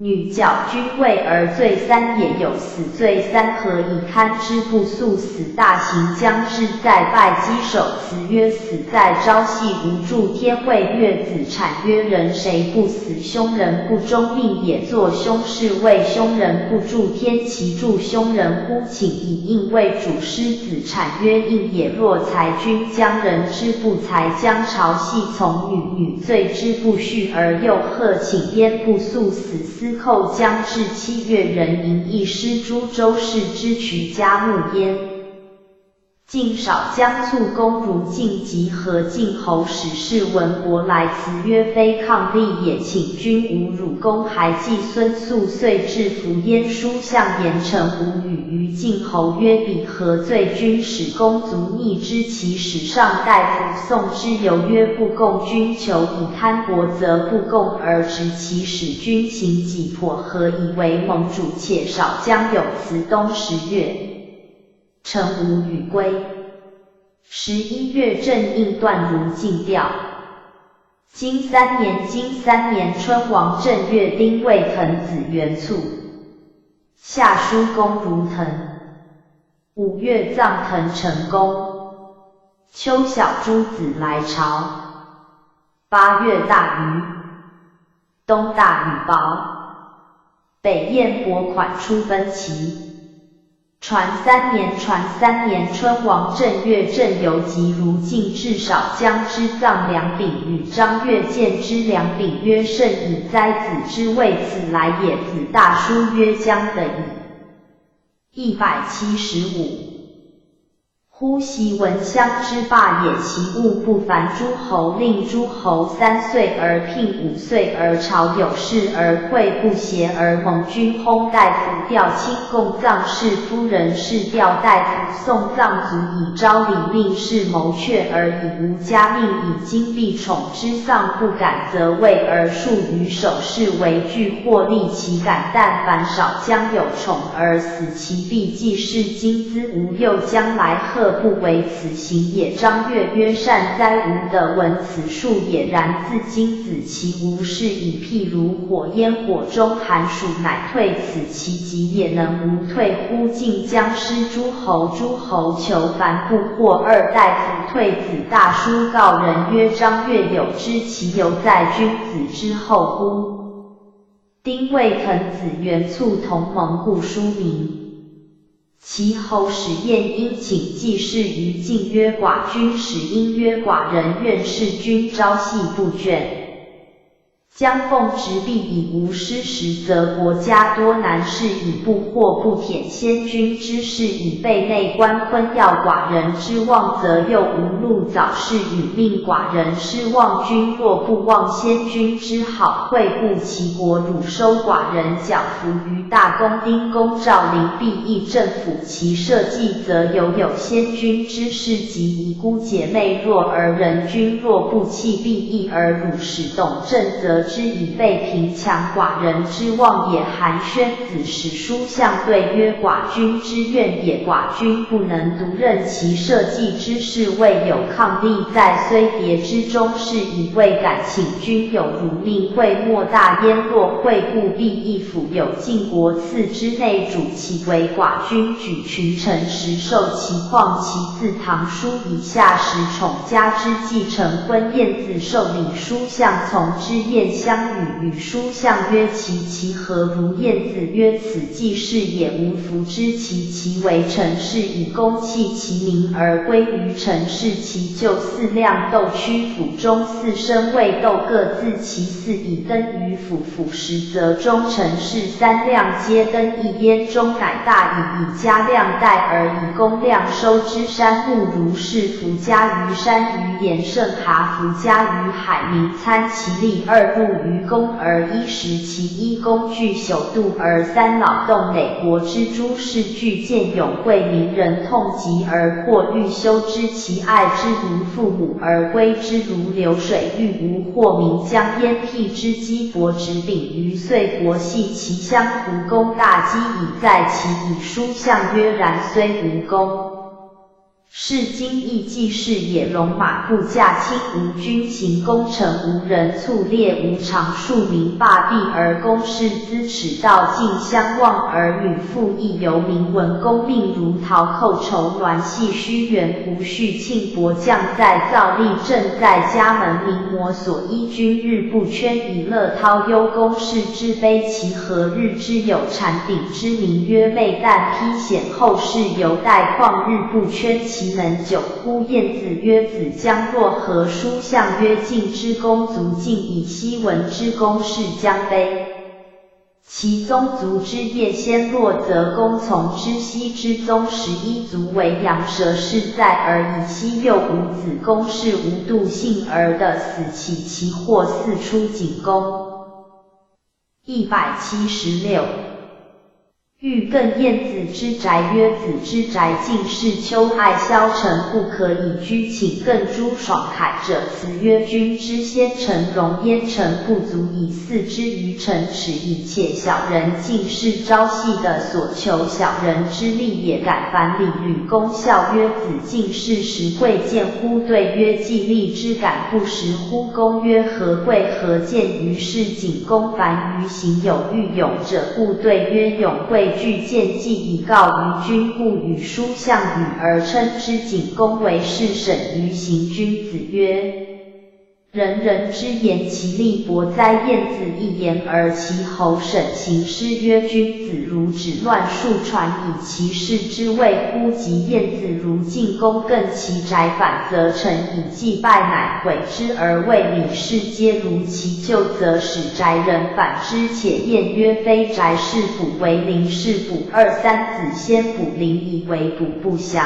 女角君位而罪3也有死罪3何以堪之不速死大行将至在拜击首辞曰死在朝夕无助天位月子产曰人谁不死凶人不忠命也作凶事为凶人不助天其助凶人乎请以应为主师子产曰应也若才君将人之不才将朝夕从女罪之不恤而又贺请焉不速死司寇将至7月人迎一师诸周氏之取家木焉。晋少将卒公如晋及何晋侯使士文伯来辞曰非抗力也请君侮辱公还季孙宿遂至服焉书相言臣无语于晋侯曰彼何罪君使公卒逆之其使上大夫宋之由曰不共君求以贪国则不共而执其使君行己迫何以为盟主且少将有辞冬10月。臣无语归。11月正应段如晋调。金3年春王正月丁未腾子元卒，下书公如腾。5月葬腾成公。秋小诸子来朝。8月大雨。冬大雨雹。北燕拨款出奔齐。传3年春王正月正游及如晋至少将之葬梁丙与张悦见之梁丙曰甚以哉子之谓此来也子大书曰将的矣。175。呼袭闻乡之霸也其物不凡诸侯令诸侯3岁而聘5岁而朝有事而会不协而蒙君薨大夫调卿共葬士夫人是调大夫送葬卒以昭礼命是谋却而以无家命以金币宠之丧不敢则位而数于首饰为具或利其感但凡少将有宠而死其必既是金资无佑将来贺不为此行也。张悦曰善哉吾得闻此术也然自今子其无事以譬如火焰火中寒暑乃退此其极也能无退乎晋将失诸侯求凡不获2大夫退子大书告人曰张悦有知其犹在君子之后乎？丁未腾子元卒同盟故书名。其后史晏因请记事于晋曰寡君使因曰寡人愿事君朝夕不倦。将奉直必以无失时则国家多难事以不或不舔先君之事以备内官坤要寡人之望则又无路早事与令寡人失望君若不忘先君之好惠顾其国汝收寡人缴服于大公丁公赵灵必议政府其社稷则有先君之事及遗孤姐妹弱而人君若不弃必义而汝使董正则之以备贫强寡人之望也。韩宣子史书相对曰寡君之愿也寡君不能独任其社稷之事未有抗力在虽别之中是以未敢请君有如命会莫大焉若惠顾必义府有晋国次之内主其为寡君举群臣时受其况其自唐书以下时宠家之继承婚晏子受礼书相从之晏相与书相曰其何如晏子曰此既是也无弗知其为臣是以公弃其名而归于臣是其就4辆斗曲府中4身卫斗各自其4以登于府时则中臣是3辆皆登一焉中乃大以加量代而以公量收之山木如是弗加于山于延盛蛤弗加于海明参其力2入于公而1时其1公具朽度而3劳动累国之诸事具见勇贵名人痛疾而或欲修之其爱之如父母而归之如流水欲无或名将焉辟之积帛直秉于岁国系其乡胡公大基以在其以书相曰然虽无功是今亦既是也戎马不驾轻无军行攻城无人卒猎无常庶民罢弊而公事资耻道尽相望儿女父亦由民闻公命如逃寇仇栾系虚元不恤庆伯将在造立正在家门名模所依君日不圈以乐涛忧公事之悲其何日之有禅鼎之名曰昧旦披显后世犹待旷日不圈其能久乎晏子曰子将若何书相曰晋之公族晋以昔闻之公事将悲其宗族之业先落则公从之西之宗11族为羊蛇是在而以西又无子公事无度幸而的死起其或四出景公。176欲更燕子之宅，曰子之宅，尽是秋爱萧城，不可以居。请更诸爽凯者，辞曰：君之先臣容焉，臣不足以似之于臣耻，以且小人尽是朝夕的所求，小人之力也。敢反礼。吕公笑曰：子尽是实贵贱乎？对曰：既立之敢不实乎？公曰：何贵何贱？于是景公凡于行有欲勇者，故对曰：勇贵具见既以告于君，故与书项羽而称之。景公为是审于行。君子曰：人人之言，其利薄哉？晏子一言而其侯审行师曰：君子如止乱数传，以其事之谓乎？及晏子如进宫更其宅，反则臣以祭拜，乃毁之而未礼。士皆如其旧，则使宅人反之。且晏曰：非宅是补，为邻是补。二三子先补邻，以为补不祥。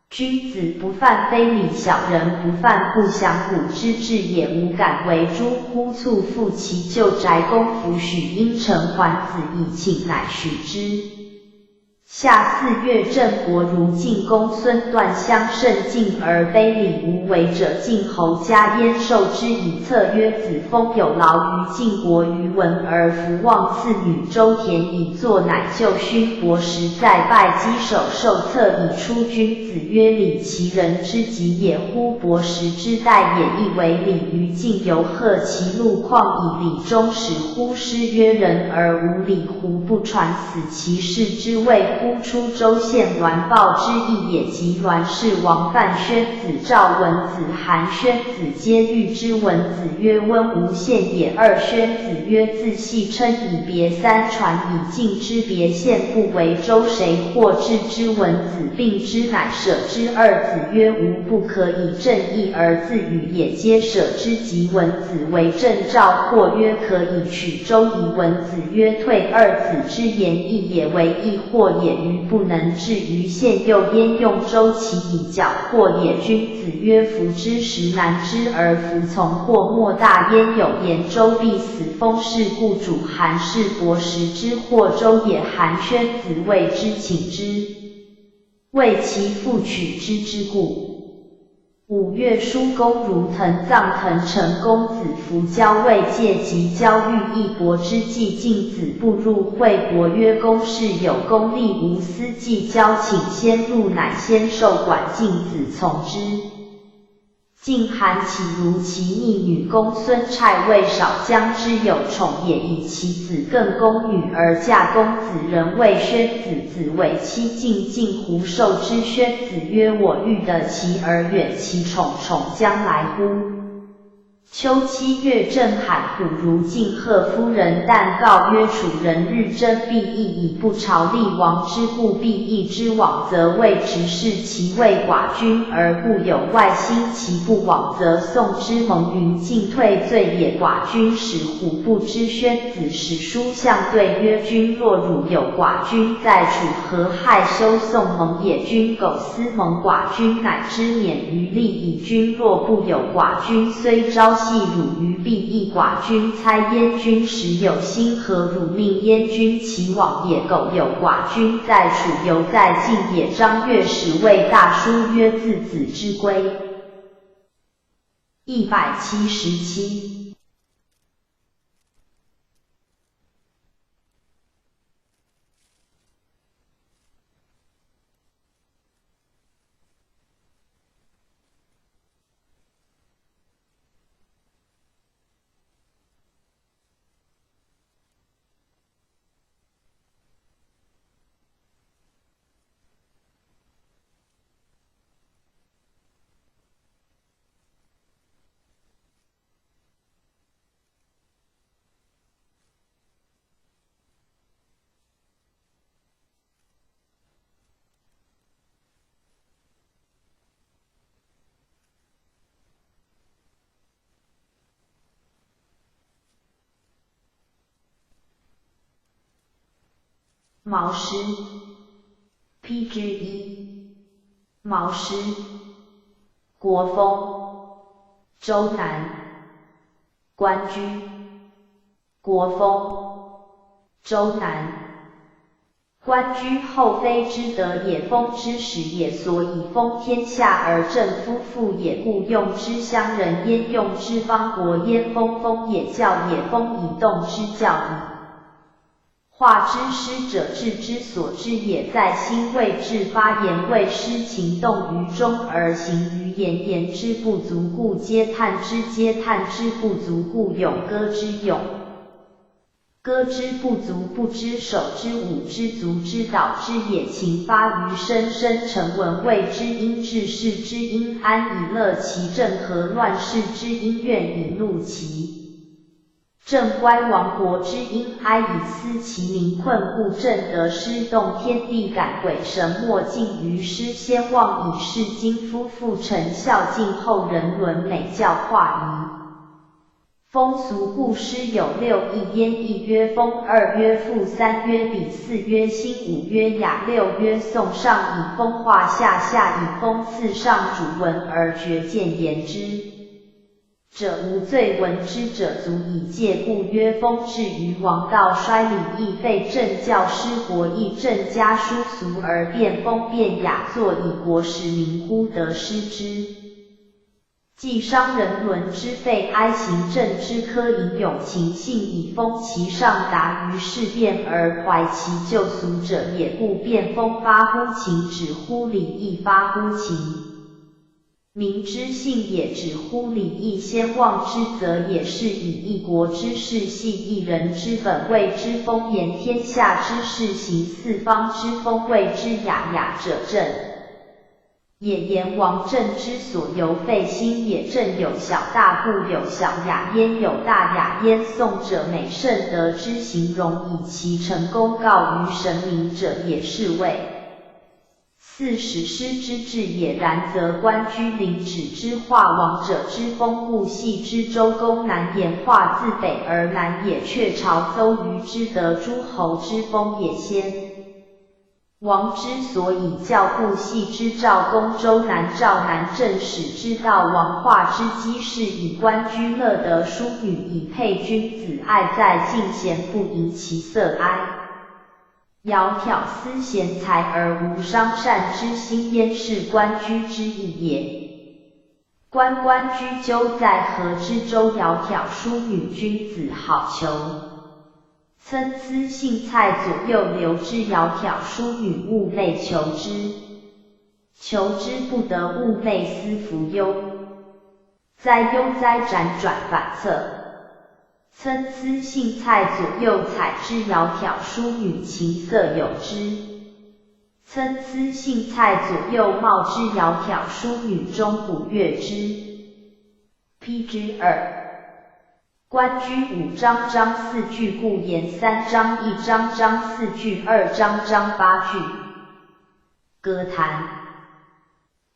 君子不犯非礼，小人不犯不祥。古之治也，无敢为诸乎？卒复其旧宅，公服许因城还子以请，乃许之。夏4月，郑国如晋公孙段相甚敬而非礼，无为者，晋侯家焉受之以策曰：子封有劳于晋国于文，而弗望赐女周田以作，乃就勋伯时，在拜稽首受策以出。君子曰：礼其人之极也乎？伯时之代也，亦为礼于晋。犹贺其路况以礼终始乎？师曰：人而无礼乎？不传死其事之谓乎？出周县栾豹之意也。及栾氏王范宣子赵文子韩宣子皆遇之。文子曰：温无县也。二宣子曰：自系称以别。三传以晋之别县，不为周，谁或治之？文子病之，乃舍之。二子曰：吾不可以正义而自与，也皆舍之。及文子为政，赵或曰：可以取周夷。文子曰：退。二子之言义也，为义或也，于不能治于县，又焉用周其以剿或也？君子曰：夫之时难之，而服从或莫大焉。有言周必死，封氏故主韩氏伯时之或周也。韩宣子谓之请之，为其父取之之故。5月，叔公如滕葬滕城公子服交魏介及交欲义伯之计，晋子不入会伯曰：公事有公力，无私计，交请先入，乃先受管。晋子从之。晋韩起如其逆女公孙瓒，谓少将之有宠也，以其子更宫女而嫁公子，人谓宣子，子为妻。晋胡受之。宣子曰：我欲得其而远其宠，宠将来乎？秋7月，郑海虎如晋贺夫人旦告曰：楚人日争必义，以不朝立王之故，必义之往，则谓直视其为寡君，而故有外心；其不往，则宋之蒙云进退罪也。寡君使虎不知。宣子使书相对曰：君若汝有寡君在楚，何害羞宋蒙也？君苟思蒙寡君，乃知免于利矣。君若不有寡君，虽朝夕辱于，必义寡君。猜燕君时有心，何辱命燕君其往也？苟有寡君在楚，犹在晋也。张乐使谓大书曰：自子之规。177。毛诗。批之一。毛诗。国风。周南。关雎。国风。周南。官居后妃之德也，封之始也，所以封天下而正夫妇也，故用之乡人焉，用之邦国焉，封也，教也，封以动之教矣。化之师者，治之所知也，在心谓治，发言谓师，情动于中而行于言，言之不足故嗟叹之，嗟叹之不足故咏歌之，咏歌之不足不知守之，舞之足之，蹈之也，情发于身，身成文谓之音，治世之音，安以乐其政，和乱世之音，怨以怒其政，乖亡国之音，哀以思其民，困故正得失，动天地感鬼神，莫尽于师，先望以示今夫妇臣孝敬后人伦美教化仪。风俗故师有六义焉，一曰风，二曰赋，三曰比，四曰兴，五曰雅，六曰颂。上以风化下，下以风刺上，主文而绝见言之者无罪，闻之者足以戒，故曰风。至于王道，衰礼义废政，教师国义正，家书俗而变风变雅，作以国实民乎得失之。既商人伦之废，哀行政之科，引咏情性以封其上，达于事变而怀其旧俗者也，故变风发乎情，止乎礼义，发乎情民之性也，止乎礼义，先望之则也，是以一国之事系一人之本，谓之风；言天下之事行四方之风，谓之雅。雅者正也，言王政之所由废兴也，正有小大，故有小雅焉，有大雅焉。颂者美圣德之形容，以其成功告于神明者也，是谓四史诗之志也。然则官居临止之化，王者之风，故系之周公南言化，自北而南也，却朝邹瑜之得诸侯之风也。先王之所以教，故系之赵公周南，赵南正始之道，王化之基，是以官居乐得淑女，以配君子，爱在敬贤，不淫其色哀。窈窕思贤才而无伤善之心焉，是官居之意也。官居究在河之洲，窈窕淑女，君子好逑。参差荇菜，左右流之，窈窕淑女，物类求之。求之不得，物类思服忧。哉忧哉，辗转反侧。参差荇菜，左右采之，窈窕淑女，琴瑟友之。参差荇菜，左右芼之，窈窕淑女，钟鼓乐之。批之2。官居5章，章4句，故言3章1章，章4句2章，章8句。歌坛，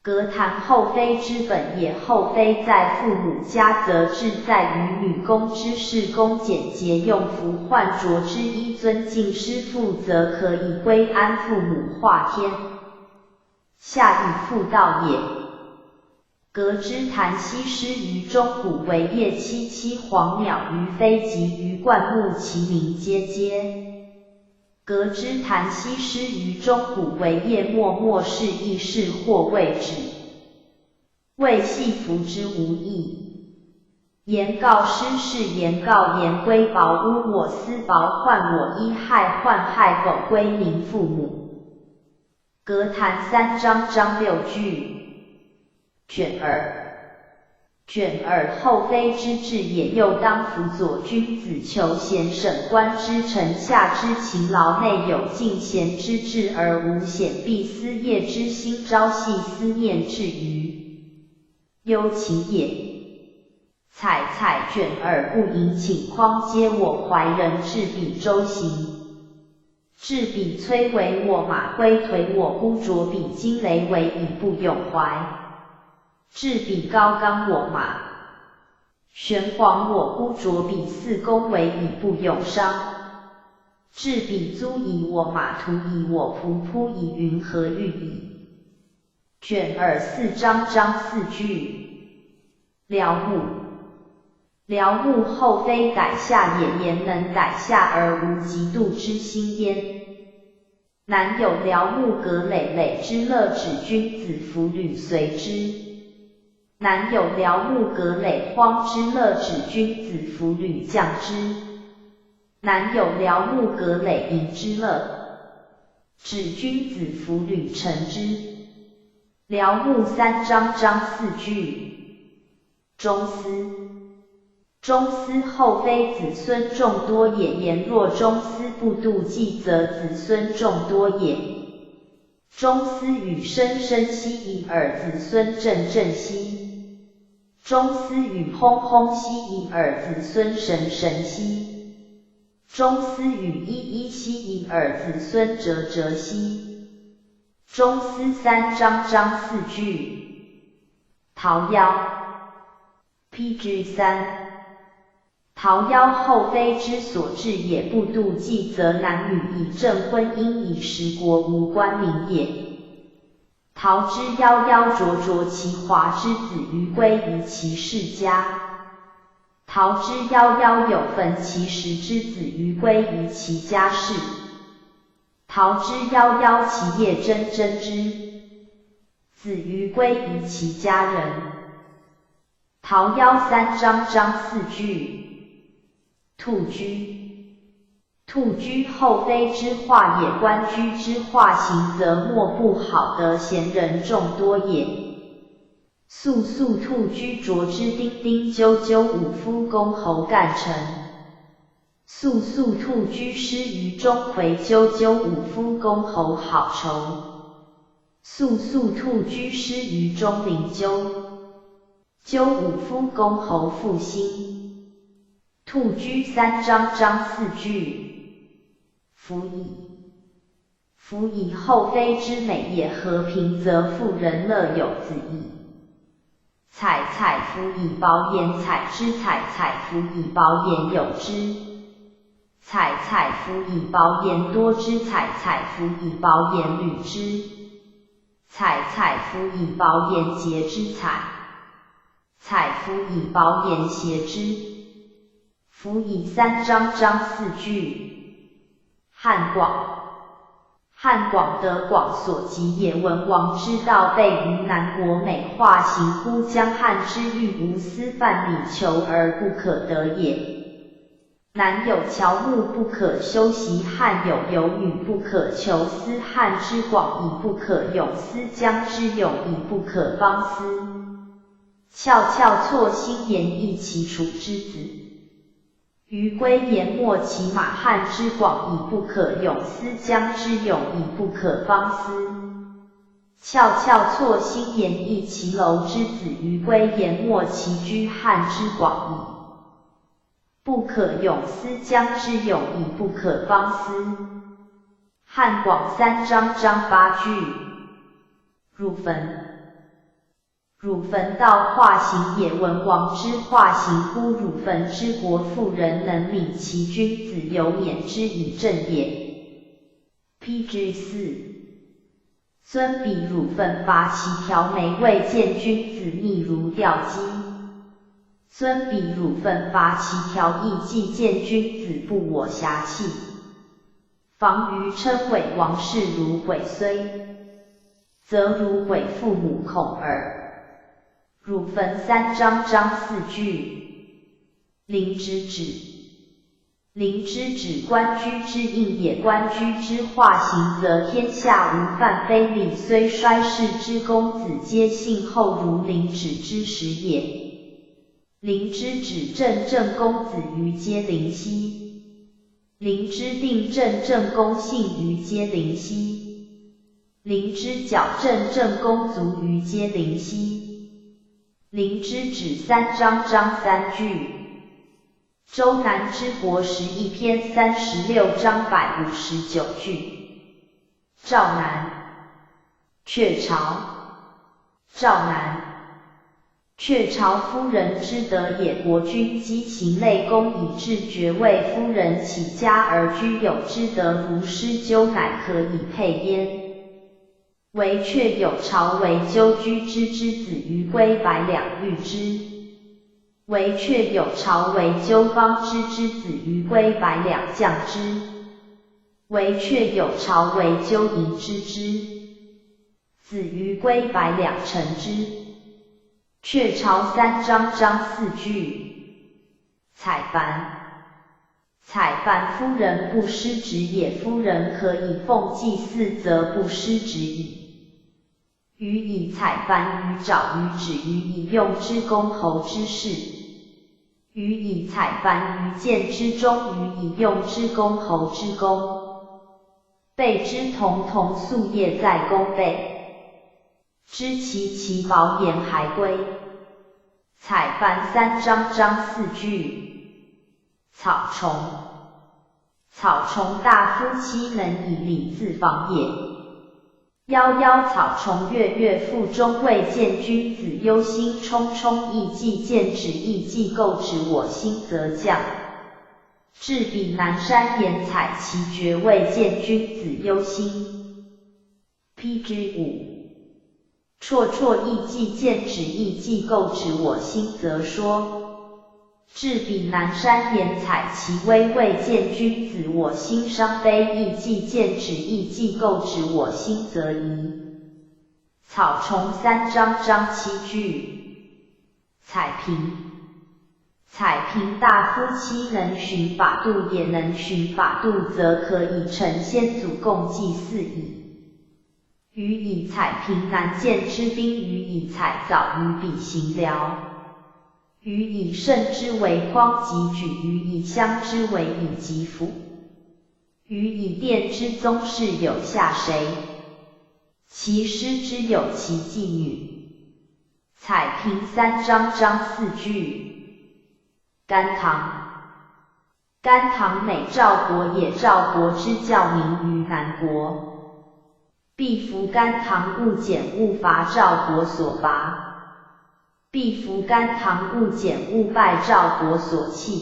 歌坛后妃之本也，后妃在父母家，则志在于女工之事，恭俭节用，服换着之衣，尊敬师父，则可以归安父母，化天下以妇道也。革之檀溪师于钟鼓，为夜凄凄，黄鸟于飞，及于灌木，其鸣喈喈。革之檀溪师于钟鼓，为夜默默，是亦是，或谓止。谓戏服之无益。言告师是言告，言归薄污我私，薄患我衣害，患害否归民父母。革坛3章，章6句。卷耳后妃之志也，又当辅佐君子，求贤审官之臣下之勤劳，内有敬贤之志，而无显避私业之心，朝夕思念，至于忧情也。采卷耳不盈顷筐，皆我怀人，至彼周行。至彼摧为我马，挥颓我孤着，彼惊雷为以不永怀。至彼高冈我马，玄黄我孤着，彼四公为以不永伤。至彼租以我马，图以我仆，扑以云何欲矣。卷耳4章，章4句。辽幕后妃改下也，言能改下而无嫉妒之心焉。南有辽木葛累累之乐止君子服履随之。南有辽木葛累荒之乐止君子服履降之。南有辽木葛累淫之乐止君子服履成之。辽木三章章四句。中司。中司后非子孙众多也，言若中司不度计，则子孙众多也。中司与生生息，以尔子孙正正息。中司与轰轰息，以尔子孙神神息。中司与一一息，以尔子孙哲哲息。中司三章章四句。桃夭。PG3。桃夭后非之所至也，不度计，则男女以正婚姻，以实国无官名也。桃之夭夭灼灼其华之子于归于其世家。桃之夭夭有分其实之子于归于其家室。桃之夭夭其业真真之子于归于其家人。桃夭三章章四句。兔居。兔居后非之化也，官居之化行，则莫不好得贤人众多也。肃肃兔居着之丁丁啾啾，武夫公侯干臣。肃肃兔居师于钟馗啾啾，武夫公侯好酬。肃肃兔居师于钟灵啾啾，武夫公侯复兴。兔居三章章四句。夫以。夫以后非之美也，和平则妇人乐有子矣。采采夫以宝言采之，采采夫以宝言有之。采采夫以宝言多之，采采夫以宝言履之。采采夫以宝言节之，采夫以宝言谐之。夫以三章章四句。汉广。汉广得广所及也，文王之道备于南国，美化行乎江汉之欲，无私犯礼求而不可得也。南有乔木不可修习，汉有游女不可求思。汉之广以不可泳思，江之泳以不可方思。翘翘错心言义其楚之子。于归言莫其马，汉之广以不可泳思，江之泳以不可方思。翘翘错心言义其楼之子，于归言莫其居，汉之广以不可泳思，江之泳以不可方思。汉广三章章八句。汝坟。汝坟道化行也，文王之化行乎？汝坟之国，妇人能敏其君子，有免之以正也。PG4。孙比汝坟伐其条眉，未见君子逆如吊机。孙比汝坟伐其条翼，既见君子不我侠气。防于称毁王室，如毁虽，则如毁父母恐耳。汝坟三章章四句。陵之止。陵之止，官居之应也，官居之化行，则天下无犯非礼，虽衰世之公子，皆信后如陵止之时也。陵之止，正正公子于皆灵犀。陵之定，正正公信于皆灵犀。陵之矫，正正公族于皆灵犀。陵之止三章章三句。周南之国11篇36章159句。赵南。鹊巢。赵南。鹊巢夫人之德也，国君积勤累功，以致爵位，夫人起家而居有之德，如师鸠乃可以配焉。惟鹊有巢为鸠居之之子，于归百两遇之。惟鹊有巢为鸠方之之子，于归百两降之。惟却有巢为鸠迎之之，子于归百两成之。却巢三章章四句。采凡，采凡夫人不失职也，夫人可以奉祭祀，则不失职矣。予以采凡于爪于止于以用之公侯之事，予以采凡于剑之中于以用之公侯之功。备之童童夙夜在宫备，知其薄言还归。采凡三章章四句。草虫，草虫大夫妻能以礼自防也。夭夭草虫月月腹中未见君子，忧心忡忡亦既见止，亦既构止我心则降。至彼南山言采其绝，未见君子忧心。Pg5。绰绰亦既见止，亦既构止我心则说。至彼南山言采其微，未见君子，我心伤悲，亦既见止，亦既构止我心则疑。草虫三章章七句。采平，采平大夫妻能循法度，也能循法度，则可以成先祖共祭祀矣。予以采平南见之兵，予以采藻于彼行寮。予以胜之为匡及举，予以相之为以及辅。予以殿之宗室有下谁？其师之有其妓女。采平三章章四句。甘棠，甘棠美赵国也，赵国之教民于南国。必夫甘棠勿减勿伐，赵国所伐；必夫甘棠勿减勿败，赵国所弃；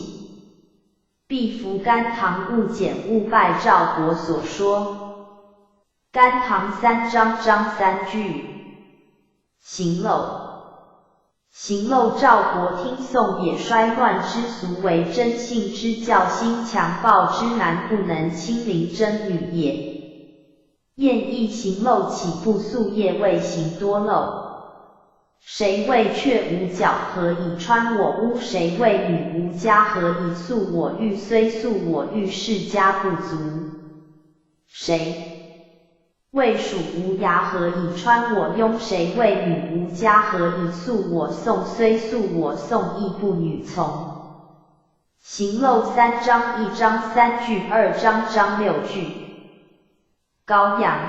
必夫甘棠勿减勿败，赵国所说。甘棠三章章三句。行漏，行漏赵国听讼也，衰乱之俗为真信之教，心强暴之男不能亲临真女也。燕亦行漏，岂不夙夜未行多漏？谁谓却无脚，何以穿我屋？谁谓女无家，何以诉我欲？虽诉我欲，是家不足。谁谓鼠无牙，何以穿我庸？谁谓女无家，何以诉我讼？虽诉我讼，亦不女从。行漏三章，一章三句，二章章六句。高阳，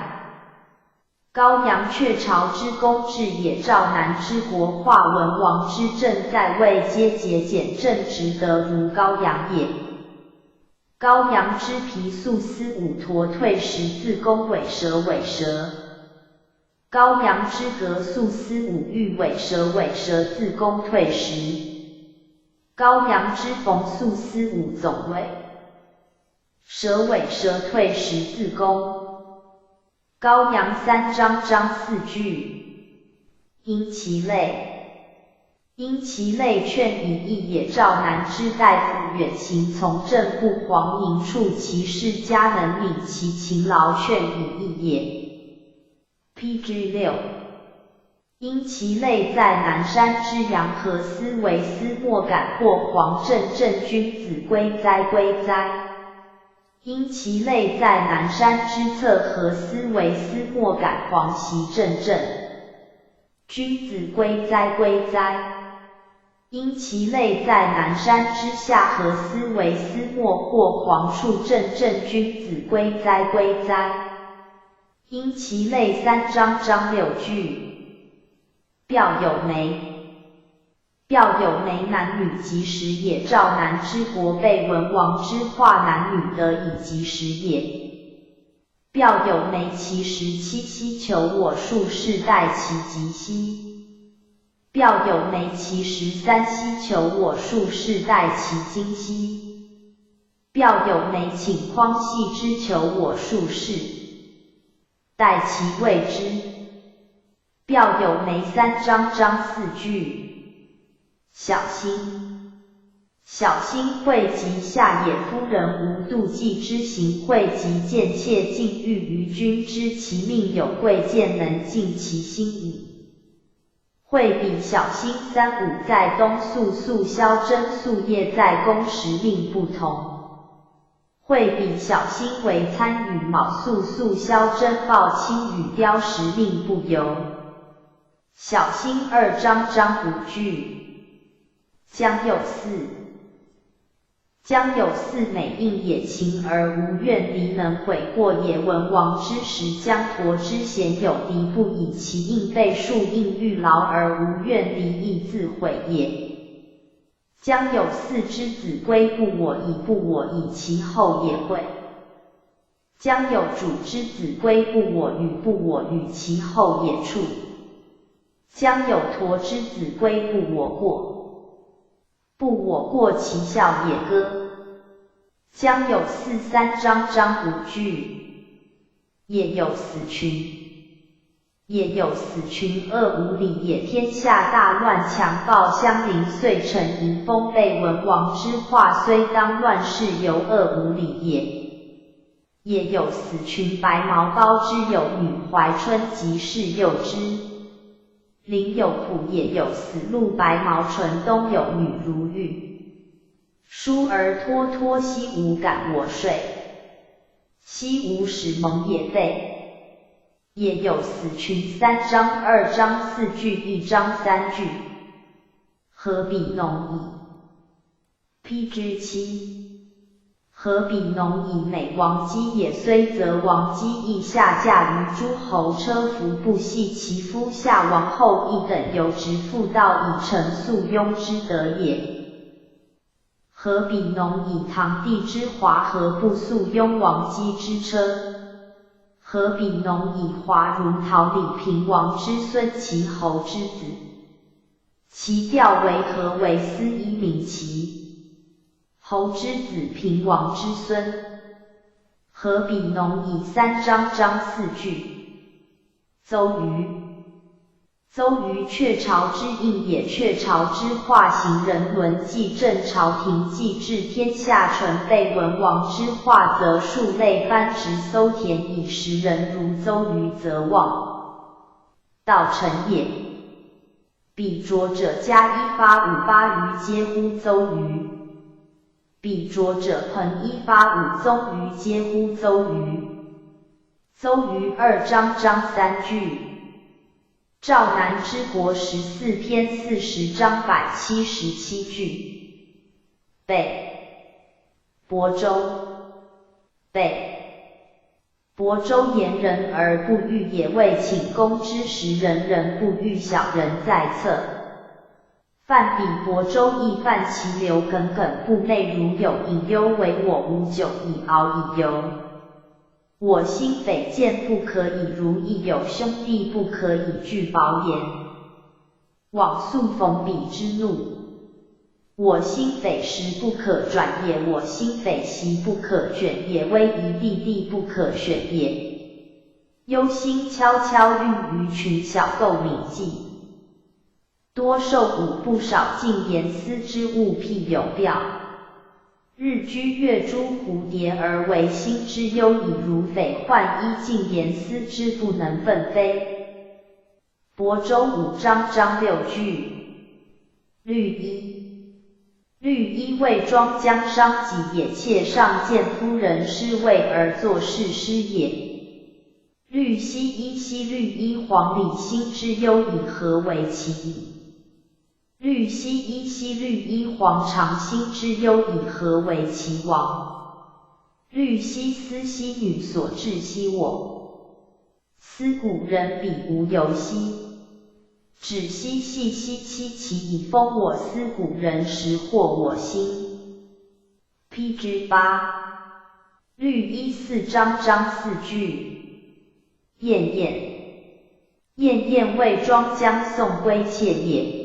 高阳却巢之公治也，赵南之国，化文王之政，在位皆节俭正直，得如高阳也。高阳之皮素丝五驼，退十字弓，尾蛇尾蛇。高阳之革素丝五玉，尾蛇尾蛇，自弓退十。高阳之缝素丝五总尾，蛇尾蛇退十自弓。高阳三章章四句。因其类，因其类劝以义也，赵南之大夫远行从政，不黄营处，其世家能敏其勤劳，劝以义也。Pg6。因其类在南山之阳和思为思，莫敢破黄正，正君子归哉归哉。因其类在南山之侧，和思为思，莫敢黄习正正，君子归哉归哉。因其类在南山之下，和思为思，莫破黄处正正，君子归哉归哉。因其类三章章六句。表有梅，表有梅，男女及时也，赵南之国，被文王之化，男女得以及时也。表有梅，其时七夕，求我数世代其吉兮。表有梅，其时三夕，求我数世代其今兮。表有梅，请匡系之，求我数世代其未之。表有梅三章章四句。小心，小心惠及下野夫人无妒忌之行，惠及贱妾禁欲于君，知其命有贵贱，能尽其心矣。惠比小心3、5在冬宿宿宵真宿夜在公时令不同。惠比小心为参与卯宿宿宵真报清与雕时令不由。小心2章章5句。将有4。将有4美应也勤而无怨敌，能悔过也。文王之时，将陀之贤有敌，不以其应备数应欲劳而无怨敌，亦自毁也。将有4之子归不我矣，不我矣，其后也会。将有主之子归不我与，不我与，其后也处。将有陀之子归不我过，不我过，其效也歌。将有4、3章章5句。也有死群。也有死群恶无礼也，天下大乱，强暴相邻，遂成迎风，被文王之化，虽当乱世，犹恶无礼也。也有死群白毛包之有女，怀春及是幼之。临有仆，也有死鹿白毛纯，东有女如玉。疏而脱脱，兮无感我睡，兮无始蒙也废。也有死群3章2章4句1章3句。何比农矣。Pg7。何比农矣，美王姬也，虽则王姬亦下嫁于诸侯，车服不系其夫，下王后一等，由直妇道以成宿庸之德也。何比农矣，唐帝之华，何不宿庸王姬之车？何比农矣，华如桃李平王之孙，齐侯之子。其调为何？为司一名齐侯之子，平王之孙。何比农矣，3章章4句。邹瑜。邹瑜却朝之应也，却朝之化，行人伦纪正朝廷，纪治天下，纯被文王之化，则数类藩职，搜田以食人，如邹瑜，则望道成也。彼浊者加1发5巴于，皆乎邹瑜。彼浊者朋1发5宗于，皆乎邹瑜。邹瑜2章章3句。赵南之国14篇40章177句。北。亳州。北。亳州言人而不欲也，未请公之时，人人不欲，小人在侧。犯彼亳州亦犯其流，耿耿部内如有隐忧，唯我无酒以敖以游。我心匪见不可以如，亦有兄弟不可以拒薄言。往速逢彼之怒。我心匪时不可转也，我心匪席不可卷也，威仪弟弟不可选也。忧心悄悄运于群，小构敏计。多受侮不少尽言，思之物辟有表。日居月诸蝴蝶，而为心之忧矣，如匪患衣尽言，思之不能奋飞。亳州5章章6句。律一。律一为庄姜商己也，妾上见夫人失位而作事师也。律西一兮律一黄里心之忧以何为其矣？律西一兮律一黄长心之忧以何为其亡？律西思兮女所至兮我。思古人彼无由兮。止兮系兮戚其以封我，思古人时惑我心。Pg8。律一4章章4句。燕燕。燕燕为庄姜送归妾也。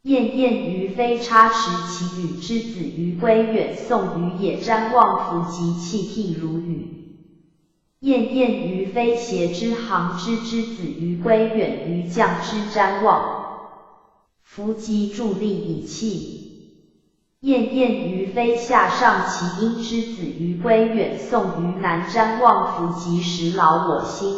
燕燕于非差持其羽之子于归远，送于野瞻望弗及，泣涕如雨。燕燕于非邪之行之子于归远，于将之瞻望弗及伫立以泣。燕燕于飞下上其鹰之子于归远送于南瞻望夫及时劳我心。